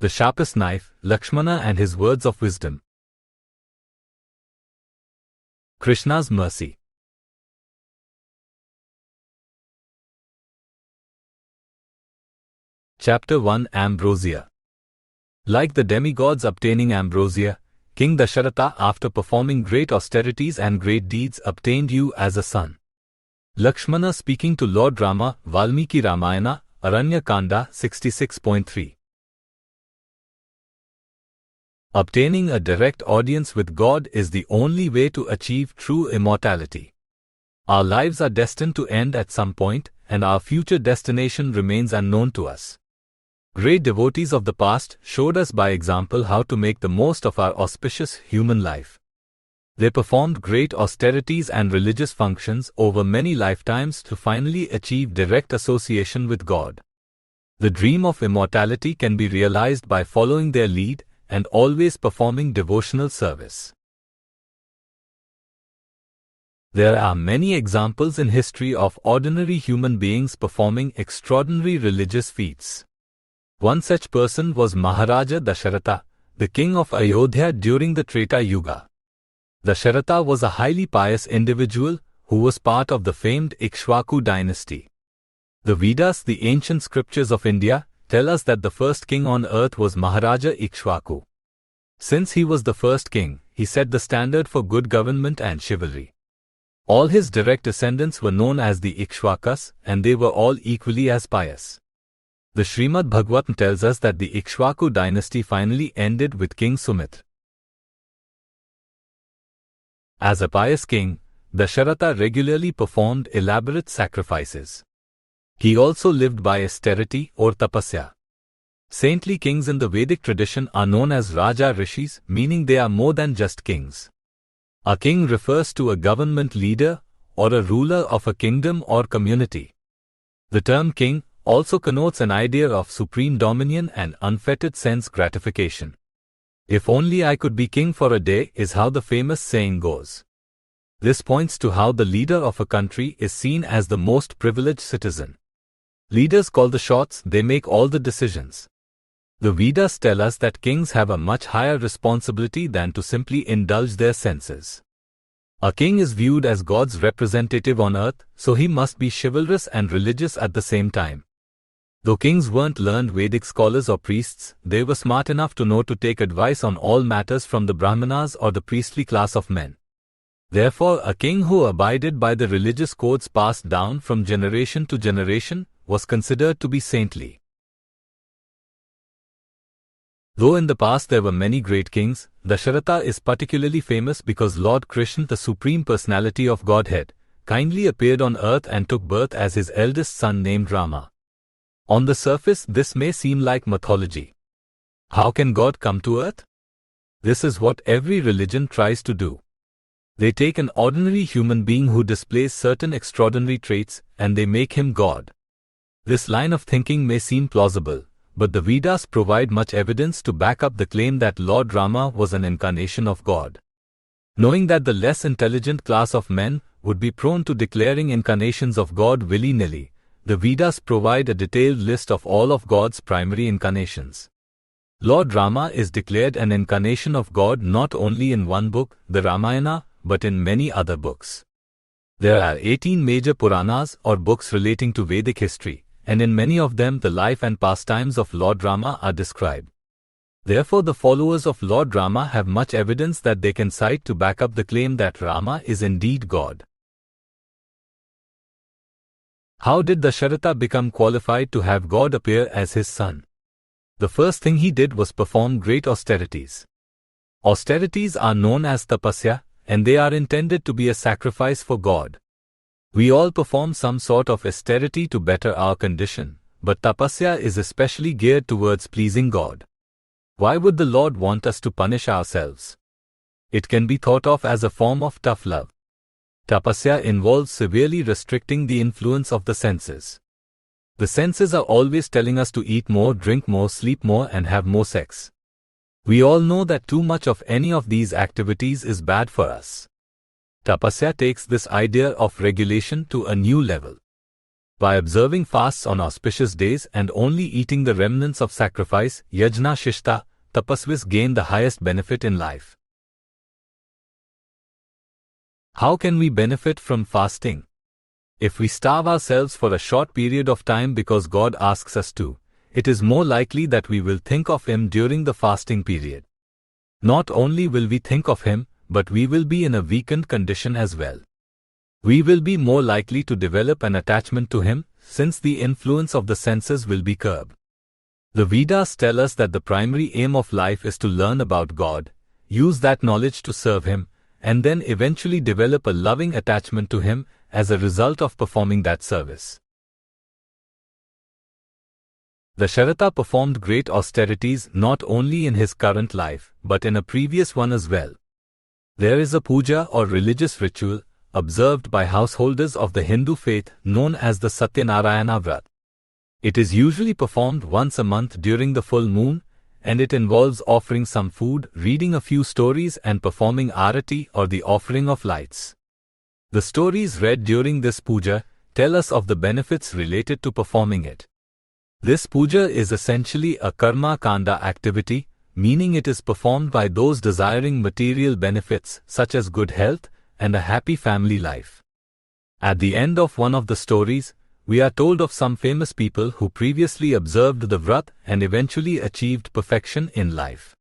the sharpest knife, Lakshmana and his words of wisdom. Krishna's mercy. Chapter 1 Ambrosia. Like the demigods obtaining ambrosia, King Dasharatha, after performing great austerities and great deeds, obtained you as a son. Lakshmana speaking to Lord Rama, Valmiki Ramayana, Aranya Kanda 66.3. Obtaining a direct audience with God is the only way to achieve true immortality. Our lives are destined to end at some point, and our future destination remains unknown to us. Great devotees of the past showed us by example how to make the most of our auspicious human life. They performed great austerities and religious functions over many lifetimes to finally achieve direct association with God. The dream of immortality can be realized by following their lead and always performing devotional service. There are many examples in history of ordinary human beings performing extraordinary religious feats. One such person was Maharaja Dasharatha, the king of Ayodhya during the Treta Yuga. Dasharatha was a highly pious individual who was part of the famed Ikshvaku dynasty. The Vedas, the ancient scriptures of India, tell us that the first king on earth was Maharaja Ikshvaku. Since he was the first king, he set the standard for good government and chivalry. All his direct descendants were known as the Ikshvakas, and they were all equally as pious. The Srimad Bhagavatam tells us that the Ikshvaku dynasty finally ended with King Sumitra. As a pious king, Dasharatha regularly performed elaborate sacrifices. He also lived by austerity or tapasya. Saintly kings in the Vedic tradition are known as Raja Rishis, meaning they are more than just kings. A king refers to a government leader or a ruler of a kingdom or community. The term king also connotes an idea of supreme dominion and unfettered sense gratification. If only I could be king for a day is how the famous saying goes. This points to how the leader of a country is seen as the most privileged citizen. Leaders call the shots, they make all the decisions. The Vedas tell us that kings have a much higher responsibility than to simply indulge their senses. A king is viewed as God's representative on earth, so he must be chivalrous and religious at the same time. Though kings weren't learned Vedic scholars or priests, they were smart enough to know to take advice on all matters from the Brahmanas or the priestly class of men. Therefore, a king who abided by the religious codes passed down from generation to generation was considered to be saintly. Though in the past there were many great kings, Dasharatha is particularly famous because Lord Krishna, the Supreme Personality of Godhead, kindly appeared on earth and took birth as his eldest son named Rama. On the surface, this may seem like mythology. How can God come to earth? This is what every religion tries to do. They take an ordinary human being who displays certain extraordinary traits, and they make him God. This line of thinking may seem plausible, but the Vedas provide much evidence to back up the claim that Lord Rama was an incarnation of God. Knowing that the less intelligent class of men would be prone to declaring incarnations of God willy-nilly, the Vedas provide a detailed list of all of God's primary incarnations. Lord Rama is declared an incarnation of God not only in one book, the Ramayana, but in many other books. There are 18 major Puranas or books relating to Vedic history, and in many of them the life and pastimes of Lord Rama are described. Therefore, the followers of Lord Rama have much evidence that they can cite to back up the claim that Rama is indeed God. How did Dasharatha become qualified to have God appear as his son? The first thing he did was perform great austerities. Austerities are known as tapasya, and they are intended to be a sacrifice for God. We all perform some sort of austerity to better our condition, but tapasya is especially geared towards pleasing God. Why would the Lord want us to punish ourselves? It can be thought of as a form of tough love. Tapasya involves severely restricting the influence of the senses. The senses are always telling us to eat more, drink more, sleep more, and have more sex. We all know that too much of any of these activities is bad for us. Tapasya takes this idea of regulation to a new level. By observing fasts on auspicious days and only eating the remnants of sacrifice, yajna shishta, tapasvis gain the highest benefit in life. How can we benefit from fasting? If we starve ourselves for a short period of time because God asks us to, it is more likely that we will think of Him during the fasting period. Not only will we think of Him, but we will be in a weakened condition as well. We will be more likely to develop an attachment to Him, since the influence of the senses will be curbed. The Vedas tell us that the primary aim of life is to learn about God, use that knowledge to serve Him, and then eventually develop a loving attachment to Him as a result of performing that service. Dasharatha performed great austerities not only in his current life, but in a previous one as well. There is a puja or religious ritual observed by householders of the Hindu faith known as the Satyanarayana Vrat. It is usually performed once a month during the full moon, and it involves offering some food, reading a few stories and performing arati or the offering of lights. The stories read during this puja tell us of the benefits related to performing it. This puja is essentially a karma kanda activity, meaning it is performed by those desiring material benefits such as good health and a happy family life. At the end of one of the stories, we are told of some famous people who previously observed the Vrat and eventually achieved perfection in life.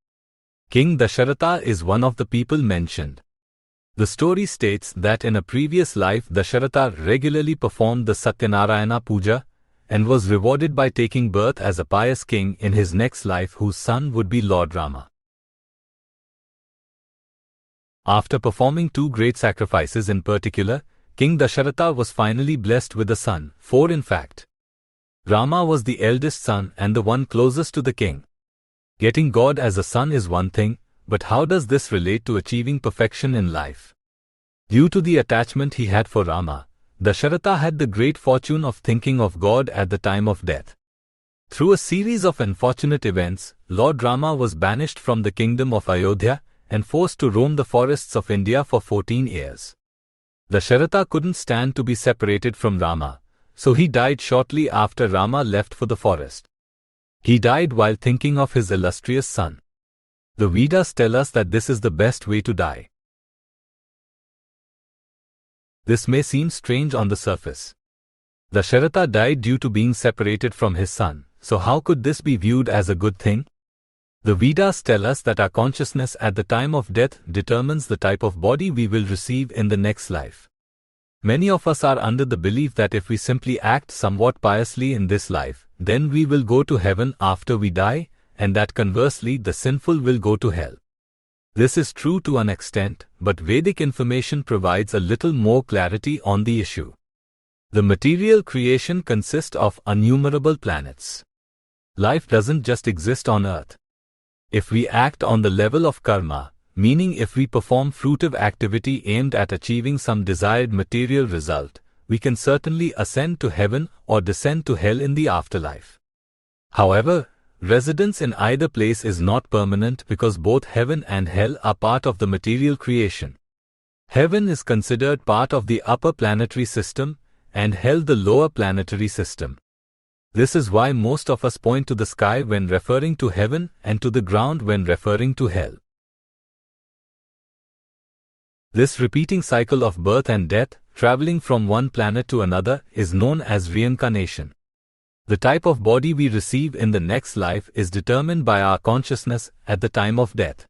King Dasharatha is one of the people mentioned. The story states that in a previous life Dasharatha regularly performed the Satyanarayana Puja and was rewarded by taking birth as a pious king in his next life whose son would be Lord Rama. After performing two great sacrifices in particular, King Dasharatha was finally blessed with a son, 4 in fact. Rama was the eldest son and the one closest to the king. Getting God as a son is one thing, but how does this relate to achieving perfection in life? Due to the attachment he had for Rama, Dasharatha had the great fortune of thinking of God at the time of death. Through a series of unfortunate events, Lord Rama was banished from the kingdom of Ayodhya and forced to roam the forests of India for 14 years. Dasharatha couldn't stand to be separated from Rama, so he died shortly after Rama left for the forest. He died while thinking of his illustrious son. The Vedas tell us that this is the best way to die. This may seem strange on the surface. Dasharatha died due to being separated from his son, so how could this be viewed as a good thing? The Vedas tell us that our consciousness at the time of death determines the type of body we will receive in the next life. Many of us are under the belief that if we simply act somewhat piously in this life, then we will go to heaven after we die, and that conversely the sinful will go to hell. This is true to an extent, but Vedic information provides a little more clarity on the issue. The material creation consists of innumerable planets. Life doesn't just exist on Earth. If we act on the level of karma, meaning if we perform fruitive activity aimed at achieving some desired material result, we can certainly ascend to heaven or descend to hell in the afterlife. However, residence in either place is not permanent because both heaven and hell are part of the material creation. Heaven is considered part of the upper planetary system and hell the lower planetary system. This is why most of us point to the sky when referring to heaven and to the ground when referring to hell. This repeating cycle of birth and death, traveling from one planet to another, is known as reincarnation. The type of body we receive in the next life is determined by our consciousness at the time of death.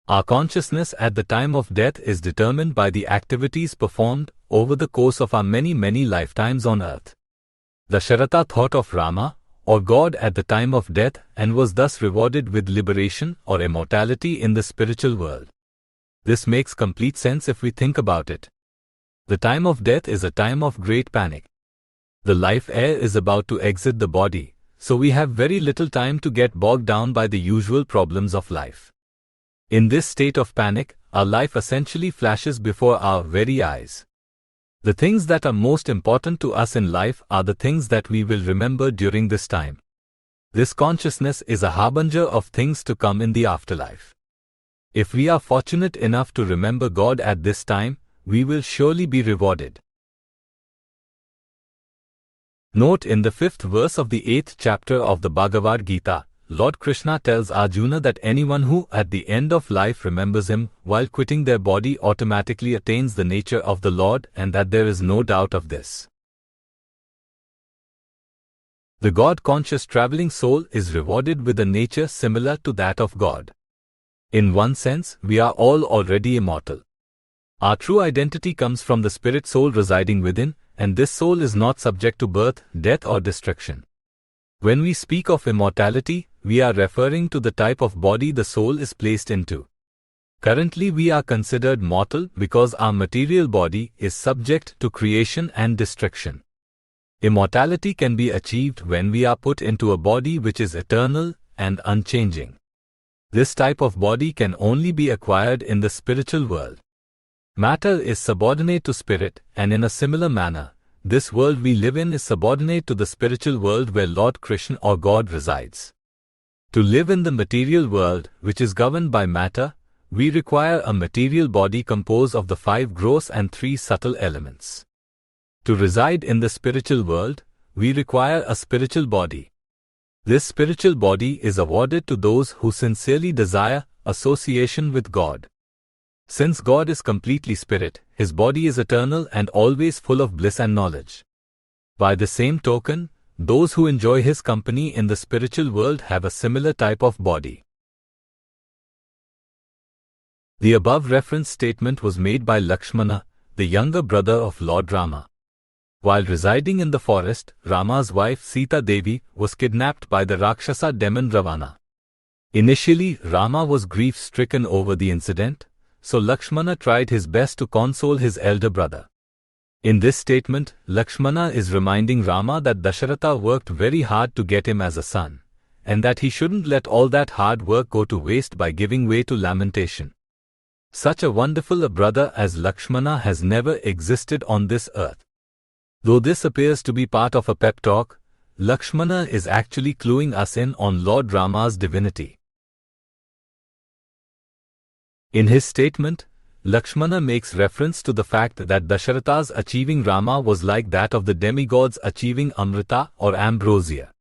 Our consciousness at the time of death is determined by the activities performed over the course of our many lifetimes on earth. Dasharatha thought of Rama, or God at the time of death, and was thus rewarded with liberation or immortality in the spiritual world. This makes complete sense if we think about it. The time of death is a time of great panic. The life air is about to exit the body, so we have very little time to get bogged down by the usual problems of life. In this state of panic, our life essentially flashes before our very eyes. The things that are most important to us in life are the things that we will remember during this time. This consciousness is a harbinger of things to come in the afterlife. If we are fortunate enough to remember God at this time, we will surely be rewarded. Note in the 5th verse of the 8th chapter of the Bhagavad Gita, Lord Krishna tells Arjuna that anyone who at the end of life remembers him while quitting their body automatically attains the nature of the Lord, and that there is no doubt of this. The God-conscious traveling soul is rewarded with a nature similar to that of God. In one sense, we are all already immortal. Our true identity comes from the spirit soul residing within, and this soul is not subject to birth, death or destruction. When we speak of immortality, we are referring to the type of body the soul is placed into. Currently we are considered mortal because our material body is subject to creation and destruction. Immortality can be achieved when we are put into a body which is eternal and unchanging. This type of body can only be acquired in the spiritual world. Matter is subordinate to spirit, and in a similar manner, this world we live in is subordinate to the spiritual world where Lord Krishna or God resides. To live in the material world, which is governed by matter, we require a material body composed of the 5 gross and 3 subtle elements. To reside in the spiritual world, we require a spiritual body. This spiritual body is awarded to those who sincerely desire association with God. Since God is completely spirit, His body is eternal and always full of bliss and knowledge. By the same token, those who enjoy His company in the spiritual world have a similar type of body. The above reference statement was made by Lakshmana, the younger brother of Lord Rama. While residing in the forest, Rama's wife Sita Devi was kidnapped by the Rakshasa demon Ravana. Initially, Rama was grief-stricken over the incident, so Lakshmana tried his best to console his elder brother. In this statement, Lakshmana is reminding Rama that Dasharatha worked very hard to get him as a son, and that he shouldn't let all that hard work go to waste by giving way to lamentation. Such a wonderful a brother as Lakshmana has never existed on this earth. Though this appears to be part of a pep talk, Lakshmana is actually cluing us in on Lord Rama's divinity. In his statement, Lakshmana makes reference to the fact that Dasharatha's achieving Rama was like that of the demigods achieving Amrita or ambrosia.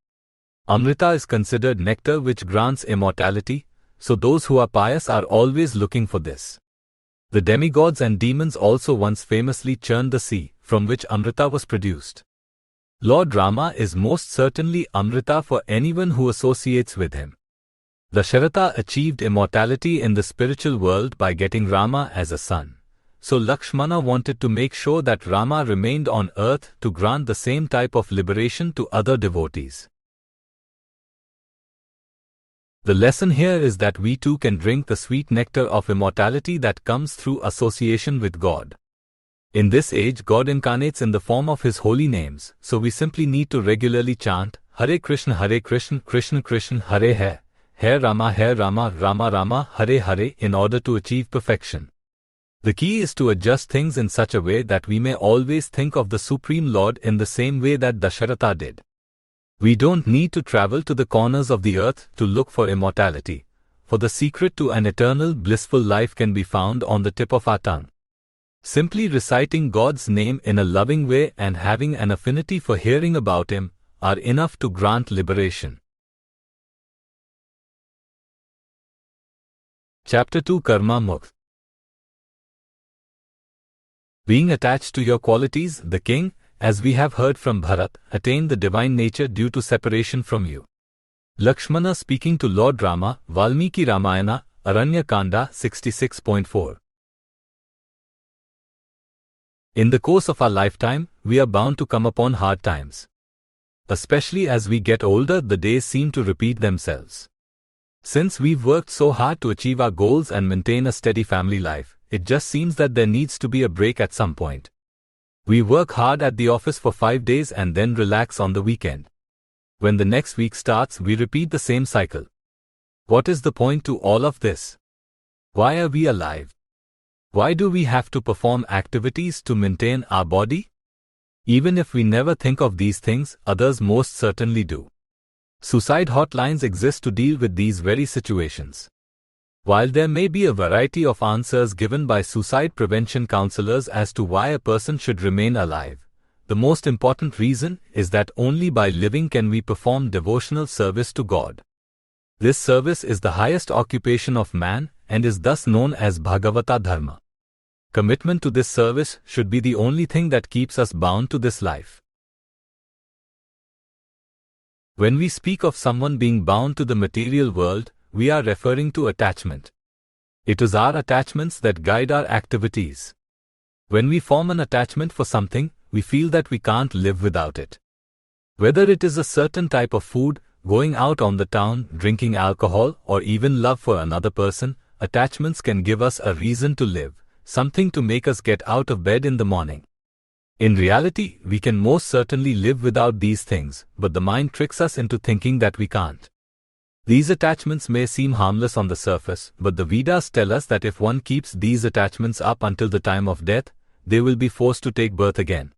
Amrita is considered nectar which grants immortality, so those who are pious are always looking for this. The demigods and demons also once famously churned the sea, from which Amrita was produced. Lord Rama is most certainly Amrita for anyone who associates with him. Dasharatha achieved immortality in the spiritual world by getting Rama as a son, so Lakshmana wanted to make sure that Rama remained on earth to grant the same type of liberation to other devotees. The lesson here is that we too can drink the sweet nectar of immortality that comes through association with God. In this age, God incarnates in the form of His holy names, so we simply need to regularly chant Hare Krishna, Krishna Krishna, Hare Hare Rama, Rama Rama, Hare Hare in order to achieve perfection. The key is to adjust things in such a way that we may always think of the Supreme Lord in the same way that Dasharatha did. We don't need to travel to the corners of the earth to look for immortality, for the secret to an eternal blissful life can be found on the tip of our tongue. Simply reciting God's name in a loving way and having an affinity for hearing about Him are enough to grant liberation. Chapter 2 Karma Mukh. Being attached to your qualities, the king, as we have heard from Bharat, attained the divine nature due to separation from you. Lakshmana speaking to Lord Rama, Valmiki Ramayana, Aranya Kanda 66.4. In the course of our lifetime, we are bound to come upon hard times. Especially as we get older, the days seem to repeat themselves. Since we've worked so hard to achieve our goals and maintain a steady family life, it just seems that there needs to be a break at some point. We work hard at the office for 5 days and then relax on the weekend. When the next week starts, we repeat the same cycle. What is the point to all of this? Why are we alive? Why do we have to perform activities to maintain our body? Even if we never think of these things, others most certainly do. Suicide hotlines exist to deal with these very situations. While there may be a variety of answers given by suicide prevention counselors as to why a person should remain alive, the most important reason is that only by living can we perform devotional service to God. This service is the highest occupation of man and is thus known as Bhagavata Dharma. Commitment to this service should be the only thing that keeps us bound to this life. When we speak of someone being bound to the material world, we are referring to attachment. It is our attachments that guide our activities. When we form an attachment for something, we feel that we can't live without it. Whether it is a certain type of food, going out on the town, drinking alcohol, or even love for another person, attachments can give us a reason to live, something to make us get out of bed in the morning. In reality, we can most certainly live without these things, but the mind tricks us into thinking that we can't. These attachments may seem harmless on the surface, but the Vedas tell us that if one keeps these attachments up until the time of death, they will be forced to take birth again.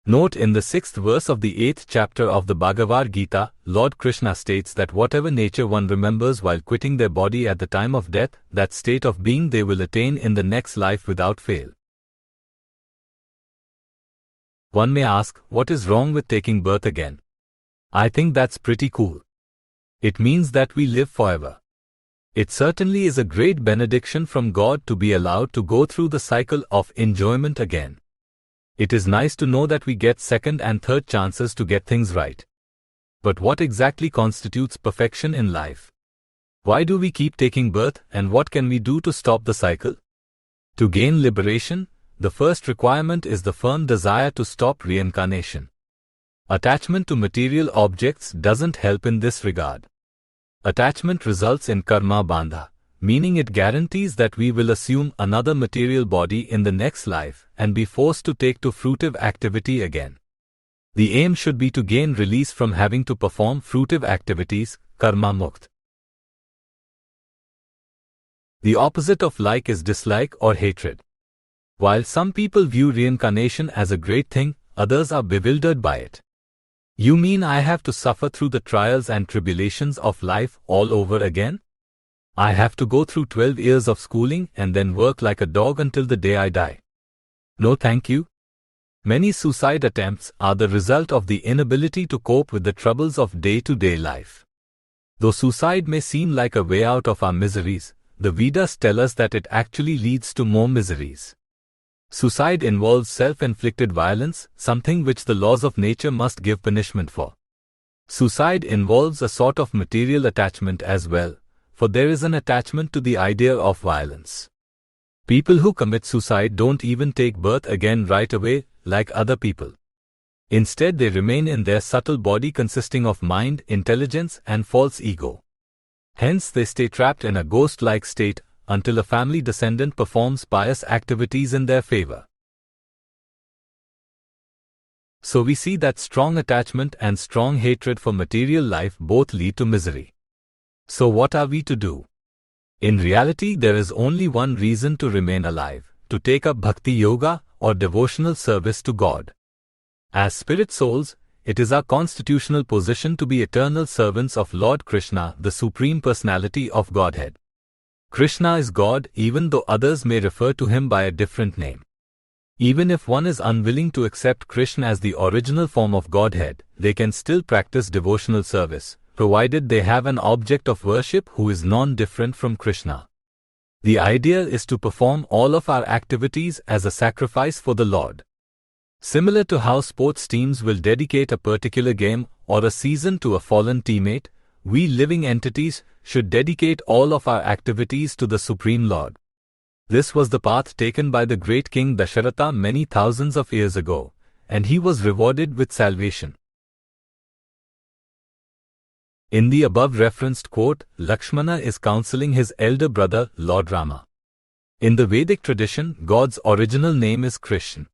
Note in the 6th verse of the 8th chapter of the Bhagavad Gita, Lord Krishna states that whatever nature one remembers while quitting their body at the time of death, that state of being they will attain in the next life without fail. One may ask, what is wrong with taking birth again? I think that's pretty cool. It means that we live forever. It certainly is a great benediction from God to be allowed to go through the cycle of enjoyment again. It is nice to know that we get second and third chances to get things right. But what exactly constitutes perfection in life? Why do we keep taking birth, and what can we do to stop the cycle? To gain liberation, the first requirement is the firm desire to stop reincarnation. Attachment to material objects doesn't help in this regard. Attachment results in karma bandha, meaning it guarantees that we will assume another material body in the next life and be forced to take to fruitive activity again. The aim should be to gain release from having to perform fruitive activities, karma mukt. The opposite of like is dislike or hatred. While some people view reincarnation as a great thing, others are bewildered by it. You mean I have to suffer through the trials and tribulations of life all over again? I have to go through 12 years of schooling and then work like a dog until the day I die. No thank you. Many suicide attempts are the result of the inability to cope with the troubles of day-to-day life. Though suicide may seem like a way out of our miseries, the Vedas tell us that it actually leads to more miseries. Suicide involves self-inflicted violence, something which the laws of nature must give punishment for. Suicide involves a sort of material attachment as well, for there is an attachment to the idea of violence. People who commit suicide don't even take birth again right away, like other people. Instead, they remain in their subtle body consisting of mind, intelligence, and false ego. Hence, they stay trapped in a ghost-like state until a family descendant performs pious activities in their favor. So we see that strong attachment and strong hatred for material life both lead to misery. So what are we to do? In reality, there is only one reason to remain alive: to take up bhakti yoga or devotional service to God. As spirit souls, it is our constitutional position to be eternal servants of Lord Krishna, the Supreme Personality of Godhead. Krishna is God, even though others may refer to him by a different name. Even if one is unwilling to accept Krishna as the original form of Godhead, they can still practice devotional service, provided they have an object of worship who is non-different from Krishna. The idea is to perform all of our activities as a sacrifice for the Lord. Similar to how sports teams will dedicate a particular game or a season to a fallen teammate, we living entities should dedicate all of our activities to the Supreme Lord. This was the path taken by the great King Dasharatha many thousands of years ago, and he was rewarded with salvation. In the above referenced quote, Lakshmana is counseling his elder brother, Lord Rama. In the Vedic tradition, God's original name is Krishna.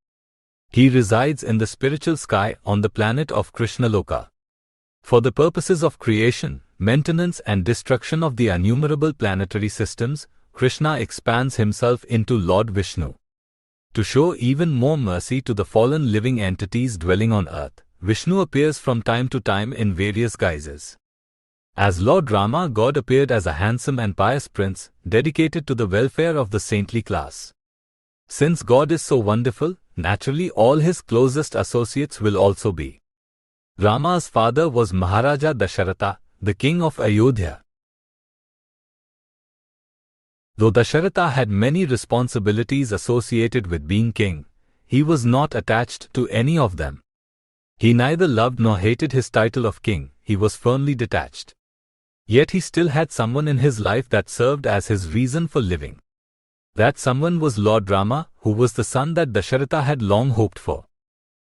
He resides in the spiritual sky on the planet of Krishnaloka. For the purposes of creation, maintenance and destruction of the innumerable planetary systems, Krishna expands himself into Lord Vishnu. To show even more mercy to the fallen living entities dwelling on earth, Vishnu appears from time to time in various guises. As Lord Rama, God appeared as a handsome and pious prince, dedicated to the welfare of the saintly class. Since God is so wonderful, naturally all his closest associates will also be. Rama's father was Maharaja Dasharatha, the king of Ayodhya. Though Dasharatha had many responsibilities associated with being king, he was not attached to any of them. He neither loved nor hated his title of king, he was firmly detached. Yet he still had someone in his life that served as his reason for living. That someone was Lord Rama, who was the son that Dasharatha had long hoped for.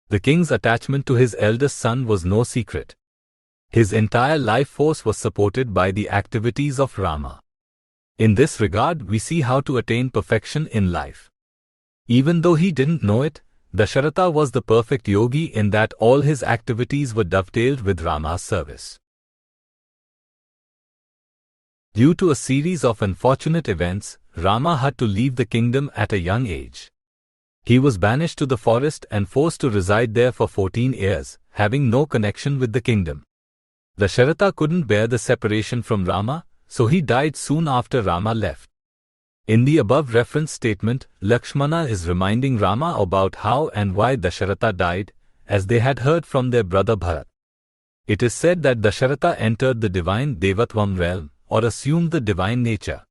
The king's attachment to his eldest son was no secret. His entire life force was supported by the activities of Rama. In this regard, we see how to attain perfection in life. Even though he didn't know it, Dasharatha was the perfect yogi in that all his activities were dovetailed with Rama's service. Due to a series of unfortunate events, Rama had to leave the kingdom at a young age. He was banished to the forest and forced to reside there for 14 years, having no connection with the kingdom. Dasharatha couldn't bear the separation from Rama, so he died soon after Rama left. In the above reference statement, Lakshmana is reminding Rama about how and why Dasharatha died, as they had heard from their brother Bharat. It is said that Dasharatha entered the divine Devatvam realm, or assumed the divine nature.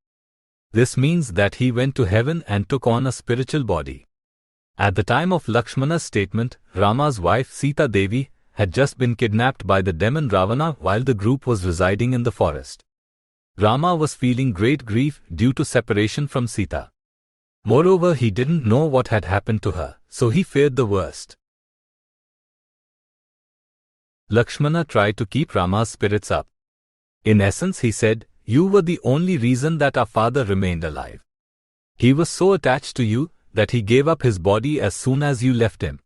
This means that he went to heaven and took on a spiritual body. At the time of Lakshmana's statement, Rama's wife Sita Devi had just been kidnapped by the demon Ravana while the group was residing in the forest. Rama was feeling great grief due to separation from Sita. Moreover, he didn't know what had happened to her, so he feared the worst. Lakshmana tried to keep Rama's spirits up. In essence, he said, "You were the only reason that our father remained alive. He was so attached to you that he gave up his body as soon as you left him.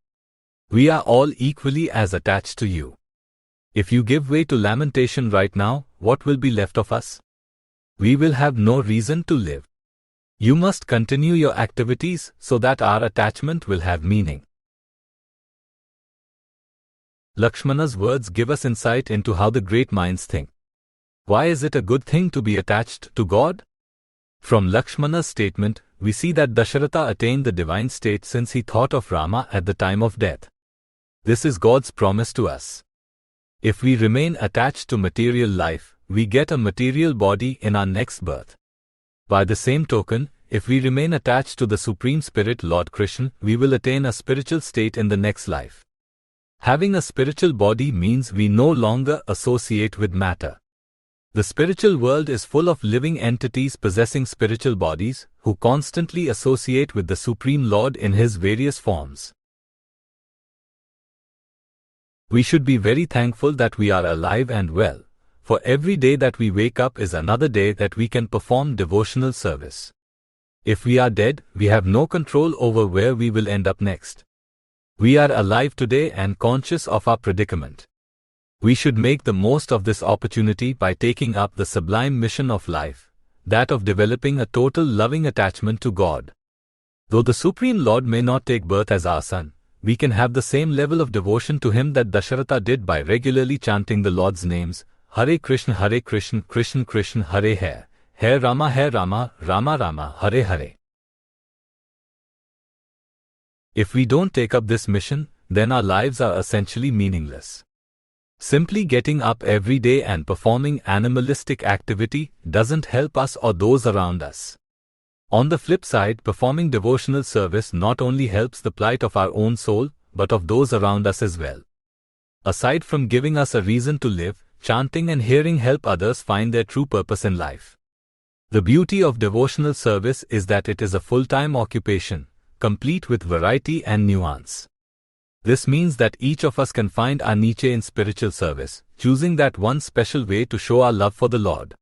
We are all equally as attached to you. If you give way to lamentation right now, what will be left of us? We will have no reason to live. You must continue your activities so that our attachment will have meaning." Lakshmana's words give us insight into how the great minds think. Why is it a good thing to be attached to God? From Lakshmana's statement, we see that Dasharatha attained the divine state since he thought of Rama at the time of death. This is God's promise to us. If we remain attached to material life, we get a material body in our next birth. By the same token, if we remain attached to the Supreme Spirit Lord Krishna, we will attain a spiritual state in the next life. Having a spiritual body means we no longer associate with matter. The spiritual world is full of living entities possessing spiritual bodies, who constantly associate with the Supreme Lord in His various forms. We should be very thankful that we are alive and well, for every day that we wake up is another day that we can perform devotional service. If we are dead, we have no control over where we will end up next. We are alive today and conscious of our predicament. We should make the most of this opportunity by taking up the sublime mission of life, that of developing a total loving attachment to God. Though the Supreme Lord may not take birth as our son, we can have the same level of devotion to Him that Dasharatha did by regularly chanting the Lord's names, Hare Krishna, Krishna Krishna, Hare Hare, Hare Rama, Rama Rama, Hare Hare. If we don't take up this mission, then our lives are essentially meaningless. Simply getting up every day and performing animalistic activity doesn't help us or those around us. On the flip side, performing devotional service not only helps the plight of our own soul, but of those around us as well. Aside from giving us a reason to live, chanting and hearing help others find their true purpose in life. The beauty of devotional service is that it is a full-time occupation, complete with variety and nuance. This means that each of us can find our niche in spiritual service, choosing that one special way to show our love for the Lord.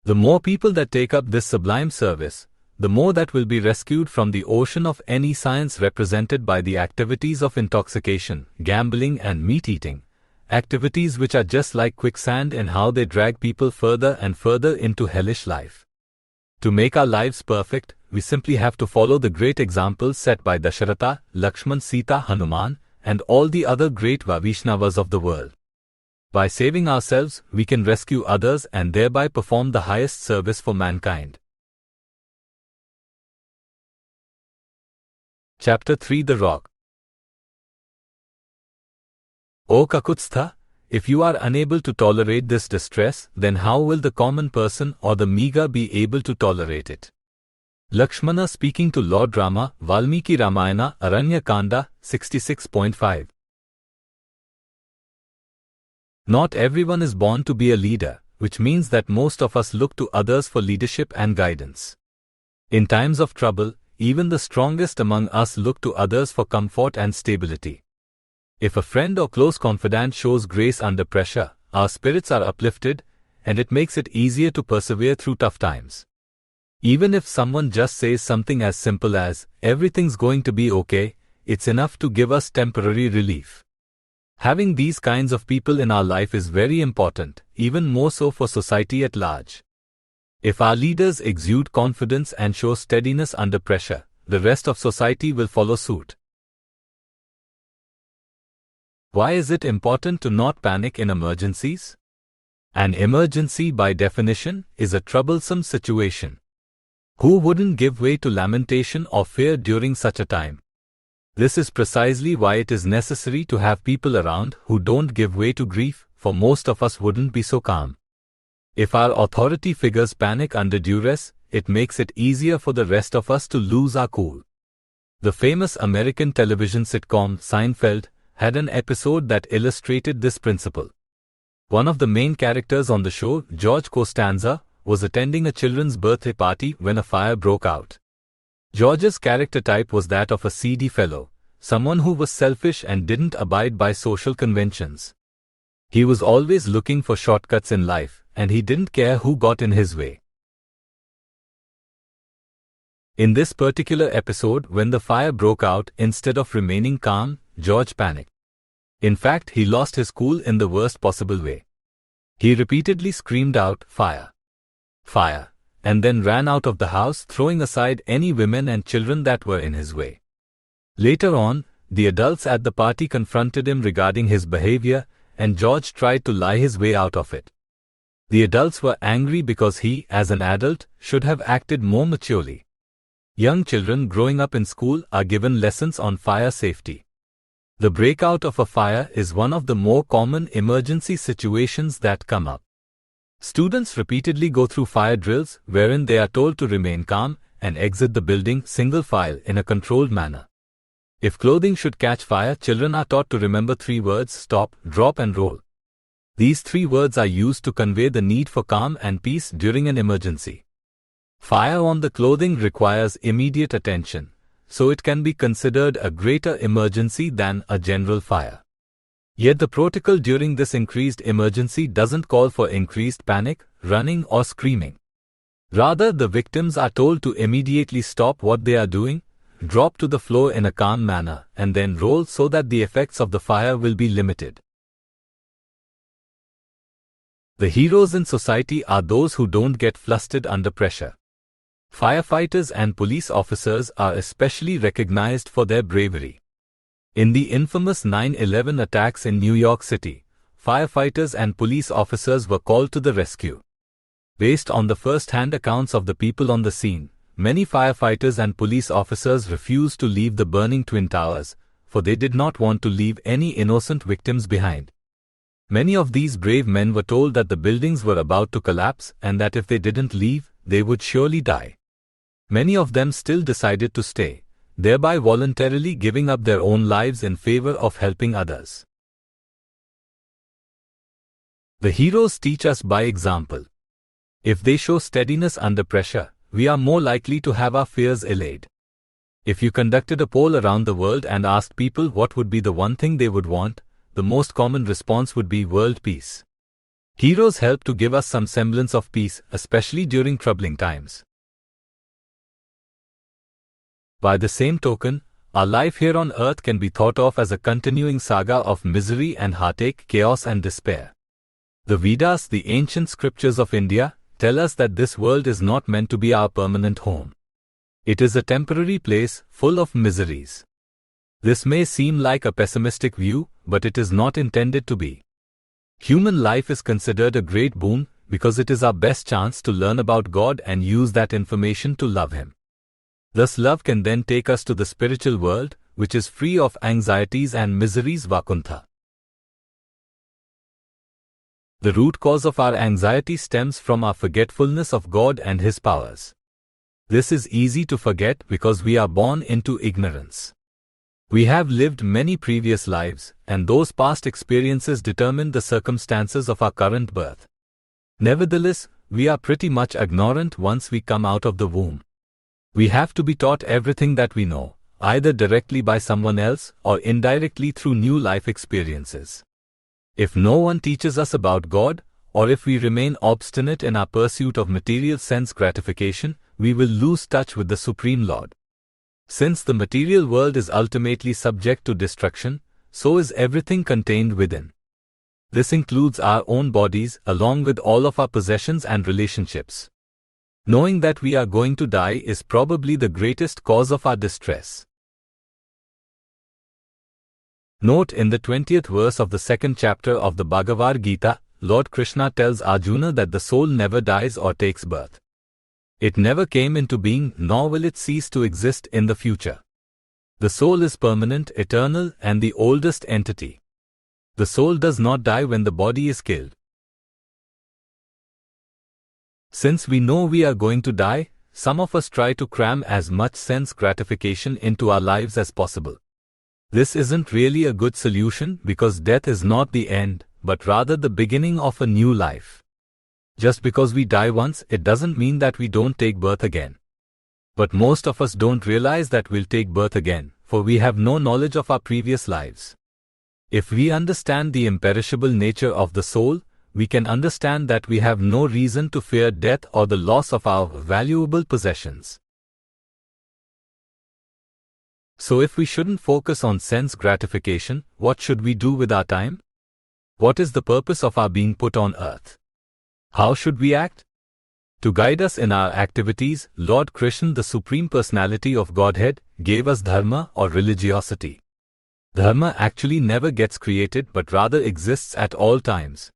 The more people that take up this sublime service, the more that will be rescued from the ocean of any science represented by the activities of intoxication, gambling and meat-eating, activities which are just like quicksand in how they drag people further and further into hellish life. To make our lives perfect, we simply have to follow the great examples set by Dasharatha, Lakshman, Sita, Hanuman, and all the other great Vaishnavas of the world. By saving ourselves, we can rescue others and thereby perform the highest service for mankind. Chapter 3 The Rock. O Kakutstha, if you are unable to tolerate this distress, then how will the common person or the meager be able to tolerate it? Lakshmana speaking to Lord Rama, Valmiki Ramayana, Aranya Kanda, 66.5. Not everyone is born to be a leader, which means that most of us look to others for leadership and guidance. In times of trouble, even the strongest among us look to others for comfort and stability. If a friend or close confidant shows grace under pressure, our spirits are uplifted, and it makes it easier to persevere through tough times. Even if someone just says something as simple as, "Everything's going to be okay," it's enough to give us temporary relief. Having these kinds of people in our life is very important, even more so for society at large. If our leaders exude confidence and show steadiness under pressure, the rest of society will follow suit. Why is it important to not panic in emergencies? An emergency, by definition, is a troublesome situation. Who wouldn't give way to lamentation or fear during such a time? This is precisely why it is necessary to have people around who don't give way to grief, for most of us wouldn't be so calm. If our authority figures panic under duress, it makes it easier for the rest of us to lose our cool. The famous American television sitcom Seinfeld had an episode that illustrated this principle. One of the main characters on the show, George Costanza, was attending a children's birthday party when a fire broke out. George's character type was that of a seedy fellow, someone who was selfish and didn't abide by social conventions. He was always looking for shortcuts in life, and he didn't care who got in his way. In this particular episode, when the fire broke out, instead of remaining calm, George panicked. In fact, he lost his cool in the worst possible way. He repeatedly screamed out, "Fire! Fire!" and then ran out of the house, throwing aside any women and children that were in his way. Later on, the adults at the party confronted him regarding his behavior, and George tried to lie his way out of it. The adults were angry because he, as an adult, should have acted more maturely. Young children growing up in school are given lessons on fire safety. The breakout of a fire is one of the more common emergency situations that come up. Students repeatedly go through fire drills wherein they are told to remain calm and exit the building single file in a controlled manner. If clothing should catch fire, children are taught to remember 3 words: stop, drop and roll. These 3 words are used to convey the need for calm and peace during an emergency. Fire on the clothing requires immediate attention, so it can be considered a greater emergency than a general fire. Yet the protocol during this increased emergency doesn't call for increased panic, running or screaming. Rather, the victims are told to immediately stop what they are doing, drop to the floor in a calm manner, and then roll so that the effects of the fire will be limited. The heroes in society are those who don't get flustered under pressure. Firefighters and police officers are especially recognized for their bravery. In the infamous 9/11 attacks in New York City, firefighters and police officers were called to the rescue. Based on the first-hand accounts of the people on the scene, many firefighters and police officers refused to leave the burning Twin Towers, for they did not want to leave any innocent victims behind. Many of these brave men were told that the buildings were about to collapse and that if they didn't leave, they would surely die. Many of them still decided to stay, thereby voluntarily giving up their own lives in favor of helping others. The heroes teach us by example. If they show steadiness under pressure, we are more likely to have our fears allayed. If you conducted a poll around the world and asked people what would be the one thing they would want, the most common response would be world peace. Heroes help to give us some semblance of peace, especially during troubling times. By the same token, our life here on earth can be thought of as a continuing saga of misery and heartache, chaos and despair. The Vedas, the ancient scriptures of India, tell us that this world is not meant to be our permanent home. It is a temporary place full of miseries. This may seem like a pessimistic view, but it is not intended to be. Human life is considered a great boon because it is our best chance to learn about God and use that information to love Him. Thus love can then take us to the spiritual world, which is free of anxieties and miseries. Vakuntha. The root cause of our anxiety stems from our forgetfulness of God and His powers. This is easy to forget because we are born into ignorance. We have lived many previous lives, and those past experiences determine the circumstances of our current birth. Nevertheless, we are pretty much ignorant once we come out of the womb. We have to be taught everything that we know, either directly by someone else or indirectly through new life experiences. If no one teaches us about God, or if we remain obstinate in our pursuit of material sense gratification, we will lose touch with the Supreme Lord. Since the material world is ultimately subject to destruction, so is everything contained within. This includes our own bodies, along with all of our possessions and relationships. Knowing that we are going to die is probably the greatest cause of our distress. Note in the 20th verse of the 2nd chapter of the Bhagavad Gita, Lord Krishna tells Arjuna that the soul never dies or takes birth. It never came into being, nor will it cease to exist in the future. The soul is permanent, eternal, and the oldest entity. The soul does not die when the body is killed. Since we know we are going to die, some of us try to cram as much sense gratification into our lives as possible. This isn't really a good solution because death is not the end, but rather the beginning of a new life. Just because we die once, it doesn't mean that we don't take birth again. But most of us don't realize that we'll take birth again, for we have no knowledge of our previous lives. If we understand the imperishable nature of the soul, we can understand that we have no reason to fear death or the loss of our valuable possessions. So if we shouldn't focus on sense gratification, what should we do with our time? What is the purpose of our being put on earth? How should we act? To guide us in our activities, Lord Krishna, the Supreme Personality of Godhead, gave us dharma or religiosity. Dharma actually never gets created but rather exists at all times.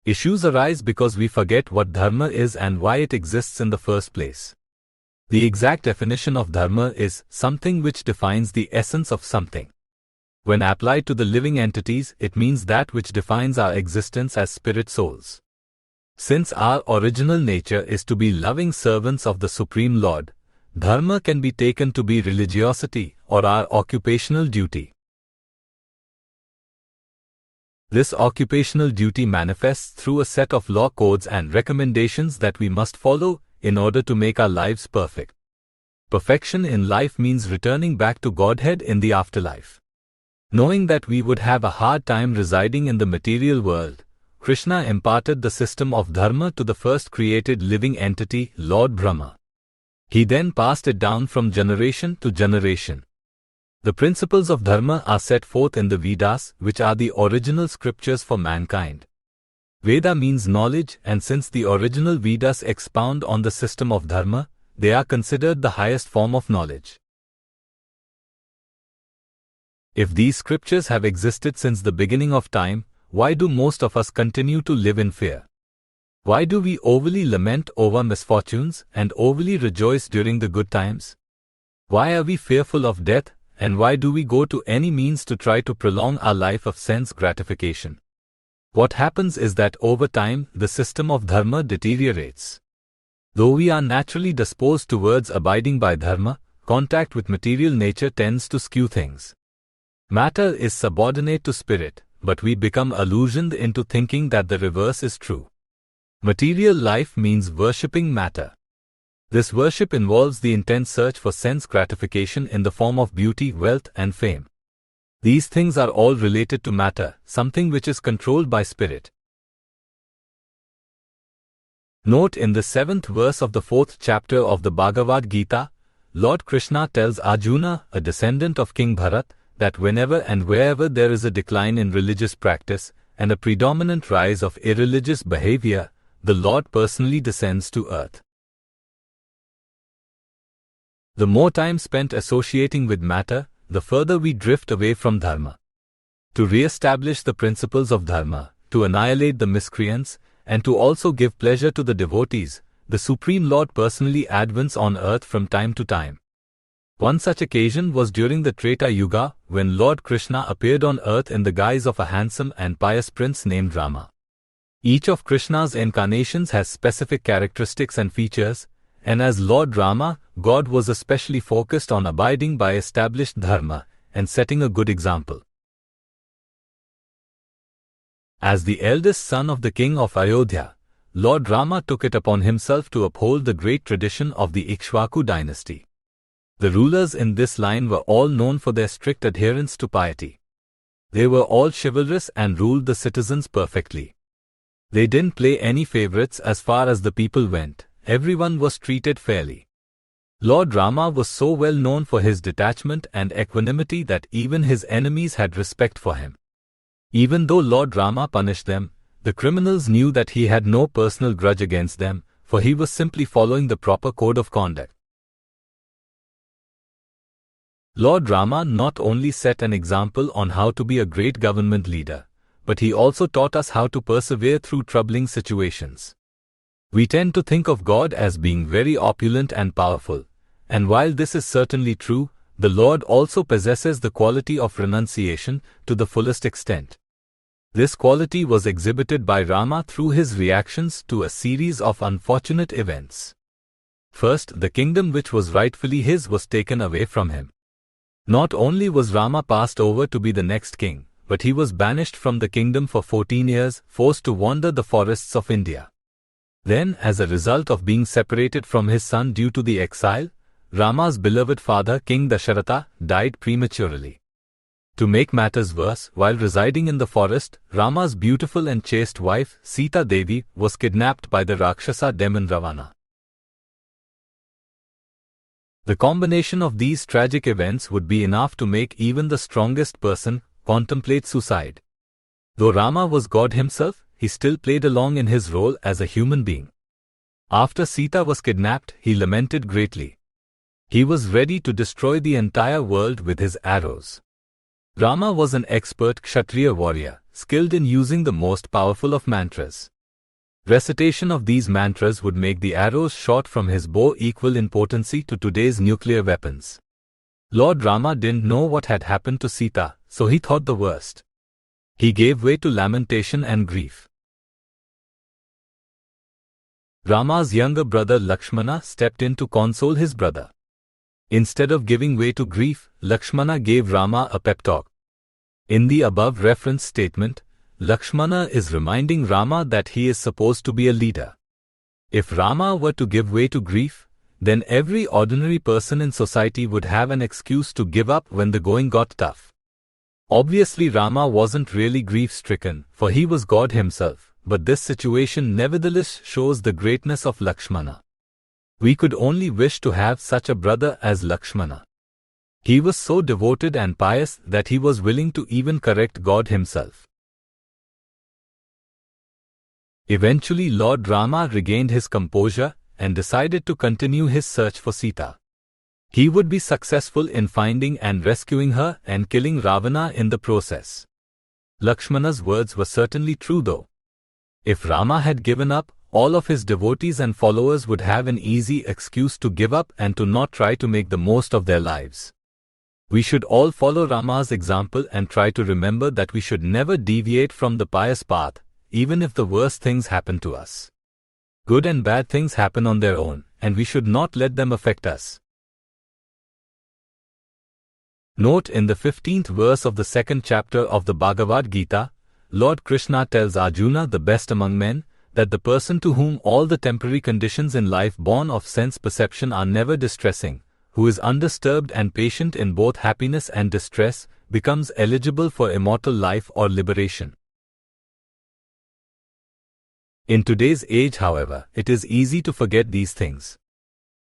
Issues arise because we forget what dharma is and why it exists in the first place. The exact definition of dharma is something which defines the essence of something. When applied to the living entities, it means that which defines our existence as spirit souls. Since our original nature is to be loving servants of the Supreme Lord, dharma can be taken to be religiosity or our occupational duty. This occupational duty manifests through a set of law codes and recommendations that we must follow in order to make our lives perfect. Perfection in life means returning back to Godhead in the afterlife. Knowing that we would have a hard time residing in the material world, Krishna imparted the system of dharma to the first created living entity, Lord Brahma. He then passed it down from generation to generation. The principles of dharma are set forth in the Vedas, which are the original scriptures for mankind. Veda means knowledge, and since the original Vedas expound on the system of dharma, they are considered the highest form of knowledge. If these scriptures have existed since the beginning of time, why do most of us continue to live in fear? Why do we overly lament over misfortunes and overly rejoice during the good times? Why are we fearful of death, and why do we go to any means to try to prolong our life of sense gratification? What happens is that over time, the system of dharma deteriorates. Though we are naturally disposed towards abiding by dharma, contact with material nature tends to skew things. Matter is subordinate to spirit, but we become illusioned into thinking that the reverse is true. Material life means worshipping matter. This worship involves the intense search for sense gratification in the form of beauty, wealth, and fame. These things are all related to matter, something which is controlled by spirit. Note in the 7th verse of the 4th chapter of the Bhagavad Gita, Lord Krishna tells Arjuna, a descendant of King Bharat, that whenever and wherever there is a decline in religious practice and a predominant rise of irreligious behavior, the Lord personally descends to earth. The more time spent associating with matter, the further we drift away from dharma. To re-establish the principles of dharma, to annihilate the miscreants, and to also give pleasure to the devotees, the Supreme Lord personally advents on earth from time to time. One such occasion was during the Treta Yuga, when Lord Krishna appeared on earth in the guise of a handsome and pious prince named Rama. Each of Krishna's incarnations has specific characteristics and features, and as Lord Rama, God was especially focused on abiding by established dharma and setting a good example. As the eldest son of the king of Ayodhya, Lord Rama took it upon himself to uphold the great tradition of the Ikshvaku dynasty. The rulers in this line were all known for their strict adherence to piety. They were all chivalrous and ruled the citizens perfectly. They didn't play any favorites as far as the people went. Everyone was treated fairly. Lord Rama was so well known for his detachment and equanimity that even his enemies had respect for him. Even though Lord Rama punished them, the criminals knew that he had no personal grudge against them, for he was simply following the proper code of conduct. Lord Rama not only set an example on how to be a great government leader, but he also taught us how to persevere through troubling situations. We tend to think of God as being very opulent and powerful, and while this is certainly true, the Lord also possesses the quality of renunciation to the fullest extent. This quality was exhibited by Rama through his reactions to a series of unfortunate events. First, the kingdom which was rightfully his was taken away from him. Not only was Rama passed over to be the next king, but he was banished from the kingdom for 14 years, forced to wander the forests of India. Then, as a result of being separated from his son due to the exile, Rama's beloved father King Dasharatha died prematurely. To make matters worse, while residing in the forest, Rama's beautiful and chaste wife, Sita Devi, was kidnapped by the Rakshasa demon Ravana. The combination of these tragic events would be enough to make even the strongest person contemplate suicide. Though Rama was God himself, he still played along in his role as a human being. After Sita was kidnapped, he lamented greatly. He was ready to destroy the entire world with his arrows. Rama was an expert Kshatriya warrior, skilled in using the most powerful of mantras. Recitation of these mantras would make the arrows shot from his bow equal in potency to today's nuclear weapons. Lord Rama didn't know what had happened to Sita, so he thought the worst. He gave way to lamentation and grief. Rama's younger brother Lakshmana stepped in to console his brother. Instead of giving way to grief, Lakshmana gave Rama a pep talk. In the above reference statement, Lakshmana is reminding Rama that he is supposed to be a leader. If Rama were to give way to grief, then every ordinary person in society would have an excuse to give up when the going got tough. Obviously Rama wasn't really grief-stricken, for he was God himself, but this situation nevertheless shows the greatness of Lakshmana. We could only wish to have such a brother as Lakshmana. He was so devoted and pious that he was willing to even correct God himself. Eventually Lord Rama regained his composure and decided to continue his search for Sita. He would be successful in finding and rescuing her and killing Ravana in the process. Lakshmana's words were certainly true though. If Rama had given up, all of his devotees and followers would have an easy excuse to give up and to not try to make the most of their lives. We should all follow Rama's example and try to remember that we should never deviate from the pious path, even if the worst things happen to us. Good and bad things happen on their own, and we should not let them affect us. Note in the 15th verse of the 2nd chapter of the Bhagavad Gita, Lord Krishna tells Arjuna, the best among men, that the person to whom all the temporary conditions in life born of sense perception are never distressing, who is undisturbed and patient in both happiness and distress, becomes eligible for immortal life or liberation. In today's age, however, it is easy to forget these things.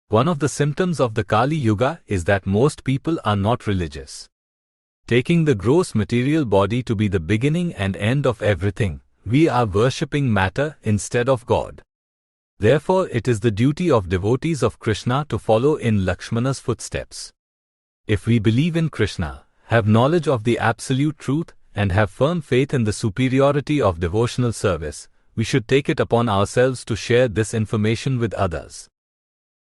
One of the symptoms of the Kali Yuga is that most people are not religious. Taking the gross material body to be the beginning and end of everything, we are worshipping matter instead of God. Therefore, it is the duty of devotees of Krishna to follow in Lakshmana's footsteps. If we believe in Krishna, have knowledge of the absolute truth, and have firm faith in the superiority of devotional service, we should take it upon ourselves to share this information with others.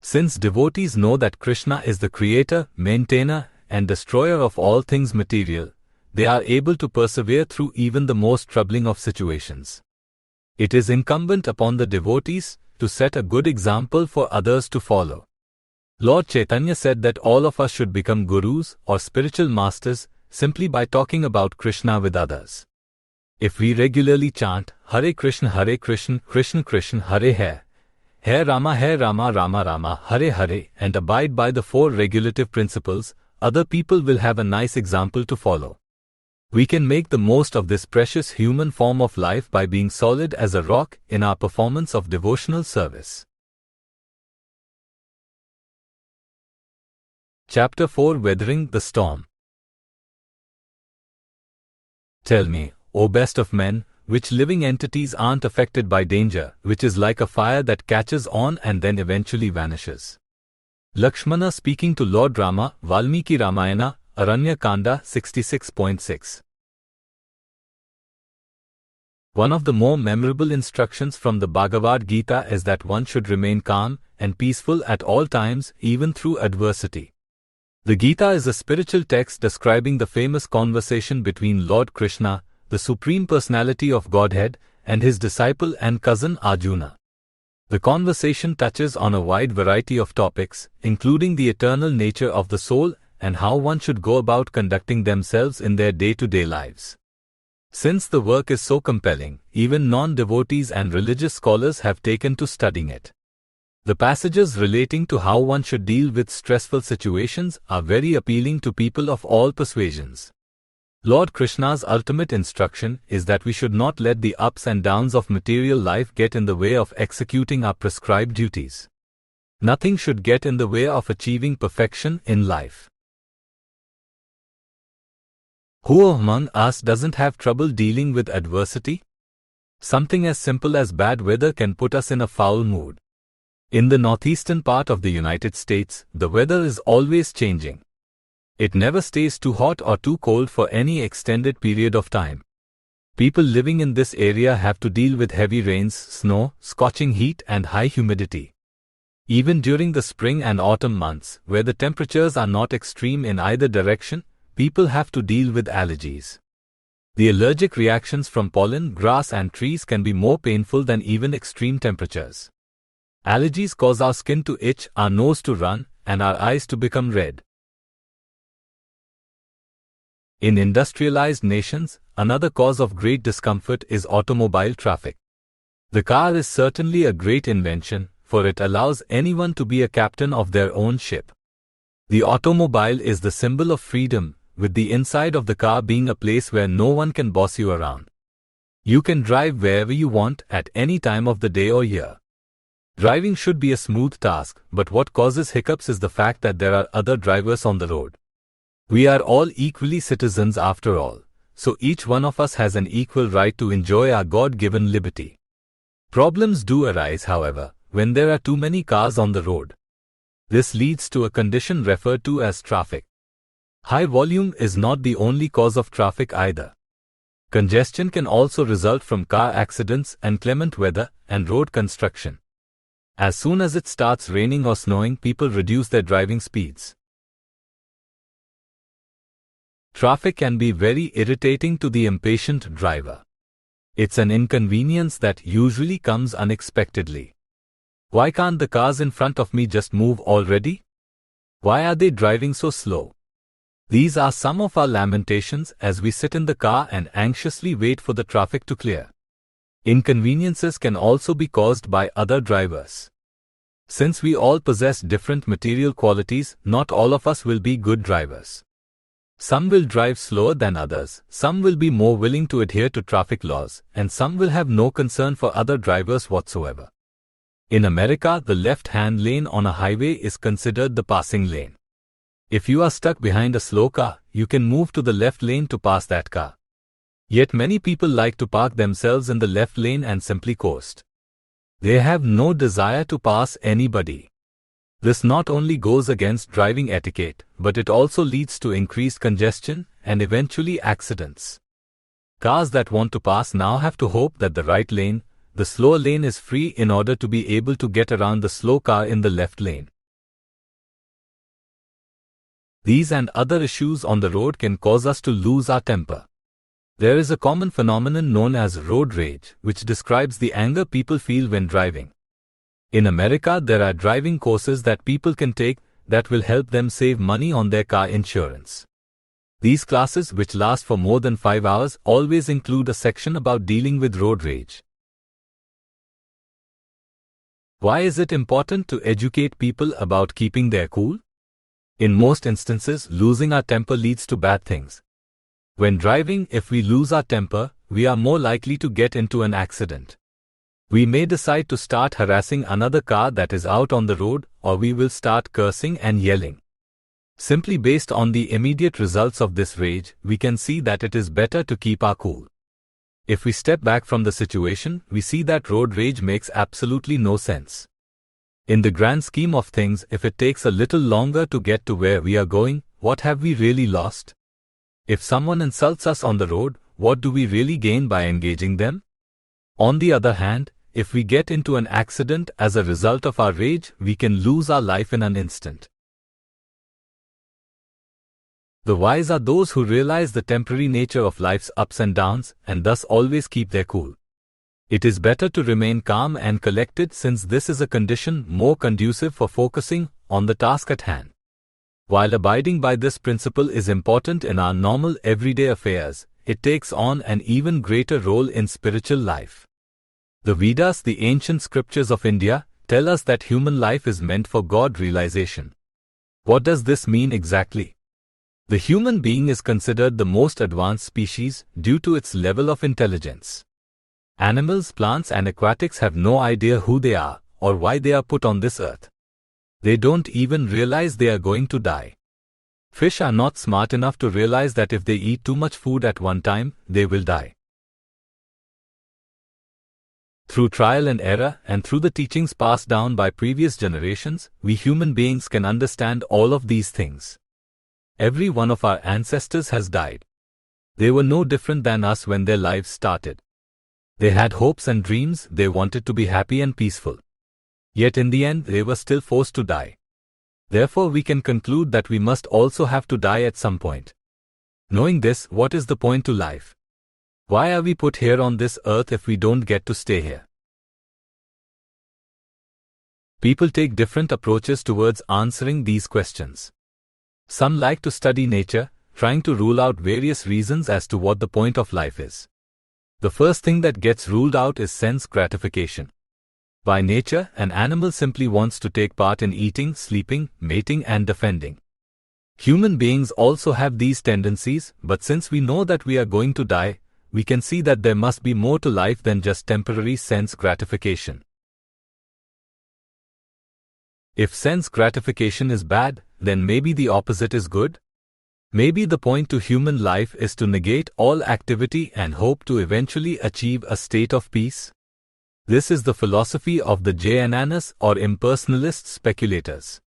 Since devotees know that Krishna is the creator, maintainer, and destroyer of all things material, they are able to persevere through even the most troubling of situations. It is incumbent upon the devotees to set a good example for others to follow. Lord Chaitanya said that all of us should become gurus or spiritual masters simply by talking about Krishna with others. If we regularly chant Hare Krishna, Krishna Krishna, Hare Hare, Hare Rama, Rama Rama, Hare Hare, and abide by the 4 regulative principles, other people will have a nice example to follow. We can make the most of this precious human form of life by being solid as a rock in our performance of devotional service. Chapter 4, Weathering the Storm. Tell me, O best of men, which living entities aren't affected by danger, which is like a fire that catches on and then eventually vanishes. Lakshmana speaking to Lord Rama, Valmiki Ramayana, Aranya Kanda 66.6. One of the more memorable instructions from the Bhagavad Gita is that one should remain calm and peaceful at all times, even through adversity. The Gita is a spiritual text describing the famous conversation between Lord Krishna, the Supreme Personality of Godhead, and his disciple and cousin Arjuna. The conversation touches on a wide variety of topics, including the eternal nature of the soul and how one should go about conducting themselves in their day-to-day lives. Since the work is so compelling, even non-devotees and religious scholars have taken to studying it. The passages relating to how one should deal with stressful situations are very appealing to people of all persuasions. Lord Krishna's ultimate instruction is that we should not let the ups and downs of material life get in the way of executing our prescribed duties. Nothing should get in the way of achieving perfection in life. Who among us doesn't have trouble dealing with adversity? Something as simple as bad weather can put us in a foul mood. In the northeastern part of the United States, the weather is always changing. It never stays too hot or too cold for any extended period of time. People living in this area have to deal with heavy rains, snow, scorching heat, and high humidity. Even during the spring and autumn months, where the temperatures are not extreme in either direction, people have to deal with allergies. The allergic reactions from pollen, grass, and trees can be more painful than even extreme temperatures. Allergies cause our skin to itch, our nose to run, and our eyes to become red. In industrialized nations, another cause of great discomfort is automobile traffic. The car is certainly a great invention, for it allows anyone to be a captain of their own ship. The automobile is the symbol of freedom, with the inside of the car being a place where no one can boss you around. You can drive wherever you want at any time of the day or year. Driving should be a smooth task, but what causes hiccups is the fact that there are other drivers on the road. We are all equally citizens after all, so each one of us has an equal right to enjoy our God-given liberty. Problems do arise, however, when there are too many cars on the road. This leads to a condition referred to as traffic. High volume is not the only cause of traffic either. Congestion can also result from car accidents, inclement weather, and road construction. As soon as it starts raining or snowing, people reduce their driving speeds. Traffic can be very irritating to the impatient driver. It's an inconvenience that usually comes unexpectedly. Why can't the cars in front of me just move already? Why are they driving so slow? These are some of our lamentations as we sit in the car and anxiously wait for the traffic to clear. Inconveniences can also be caused by other drivers. Since we all possess different material qualities, not all of us will be good drivers. Some will drive slower than others, some will be more willing to adhere to traffic laws, and some will have no concern for other drivers whatsoever. In America, the left-hand lane on a highway is considered the passing lane. If you are stuck behind a slow car, you can move to the left lane to pass that car. Yet many people like to park themselves in the left lane and simply coast. They have no desire to pass anybody. This not only goes against driving etiquette, but it also leads to increased congestion and eventually accidents. Cars that want to pass now have to hope that the right lane, the slower lane is free in order to be able to get around the slow car in the left lane. These and other issues on the road can cause us to lose our temper. There is a common phenomenon known as road rage, which describes the anger people feel when driving. In America, there are driving courses that people can take that will help them save money on their car insurance. These classes, which last for more than 5 hours, always include a section about dealing with road rage. Why is it important to educate people about keeping their cool? In most instances, losing our temper leads to bad things. When driving, if we lose our temper, we are more likely to get into an accident. We may decide to start harassing another car that is out on the road, or we will start cursing and yelling. Simply based on the immediate results of this rage, we can see that it is better to keep our cool. If we step back from the situation, we see that road rage makes absolutely no sense. In the grand scheme of things, if it takes a little longer to get to where we are going, what have we really lost? If someone insults us on the road, what do we really gain by engaging them? On the other hand, if we get into an accident as a result of our rage, we can lose our life in an instant. The wise are those who realize the temporary nature of life's ups and downs and thus always keep their cool. It is better to remain calm and collected since this is a condition more conducive for focusing on the task at hand. While abiding by this principle is important in our normal everyday affairs, it takes on an even greater role in spiritual life. The Vedas, the ancient scriptures of India, tell us that human life is meant for God realization. What does this mean exactly? The human being is considered the most advanced species due to its level of intelligence. Animals, plants and aquatics have no idea who they are or why they are put on this earth. They don't even realize they are going to die. Fish are not smart enough to realize that if they eat too much food at one time, they will die. Through trial and error and through the teachings passed down by previous generations, we human beings can understand all of these things. Every one of our ancestors has died. They were no different than us when their lives started. They had hopes and dreams, they wanted to be happy and peaceful. Yet in the end, they were still forced to die. Therefore, we can conclude that we must also have to die at some point. Knowing this, what is the point to life? Why are we put here on this earth if we don't get to stay here? People take different approaches towards answering these questions. Some like to study nature, trying to rule out various reasons as to what the point of life is. The first thing that gets ruled out is sense gratification. By nature, an animal simply wants to take part in eating, sleeping, mating and defending. Human beings also have these tendencies, but since we know that we are going to die, we can see that there must be more to life than just temporary sense gratification. If sense gratification is bad, then maybe the opposite is good? Maybe the point to human life is to negate all activity and hope to eventually achieve a state of peace? This is the philosophy of the Jayananas or impersonalist speculators.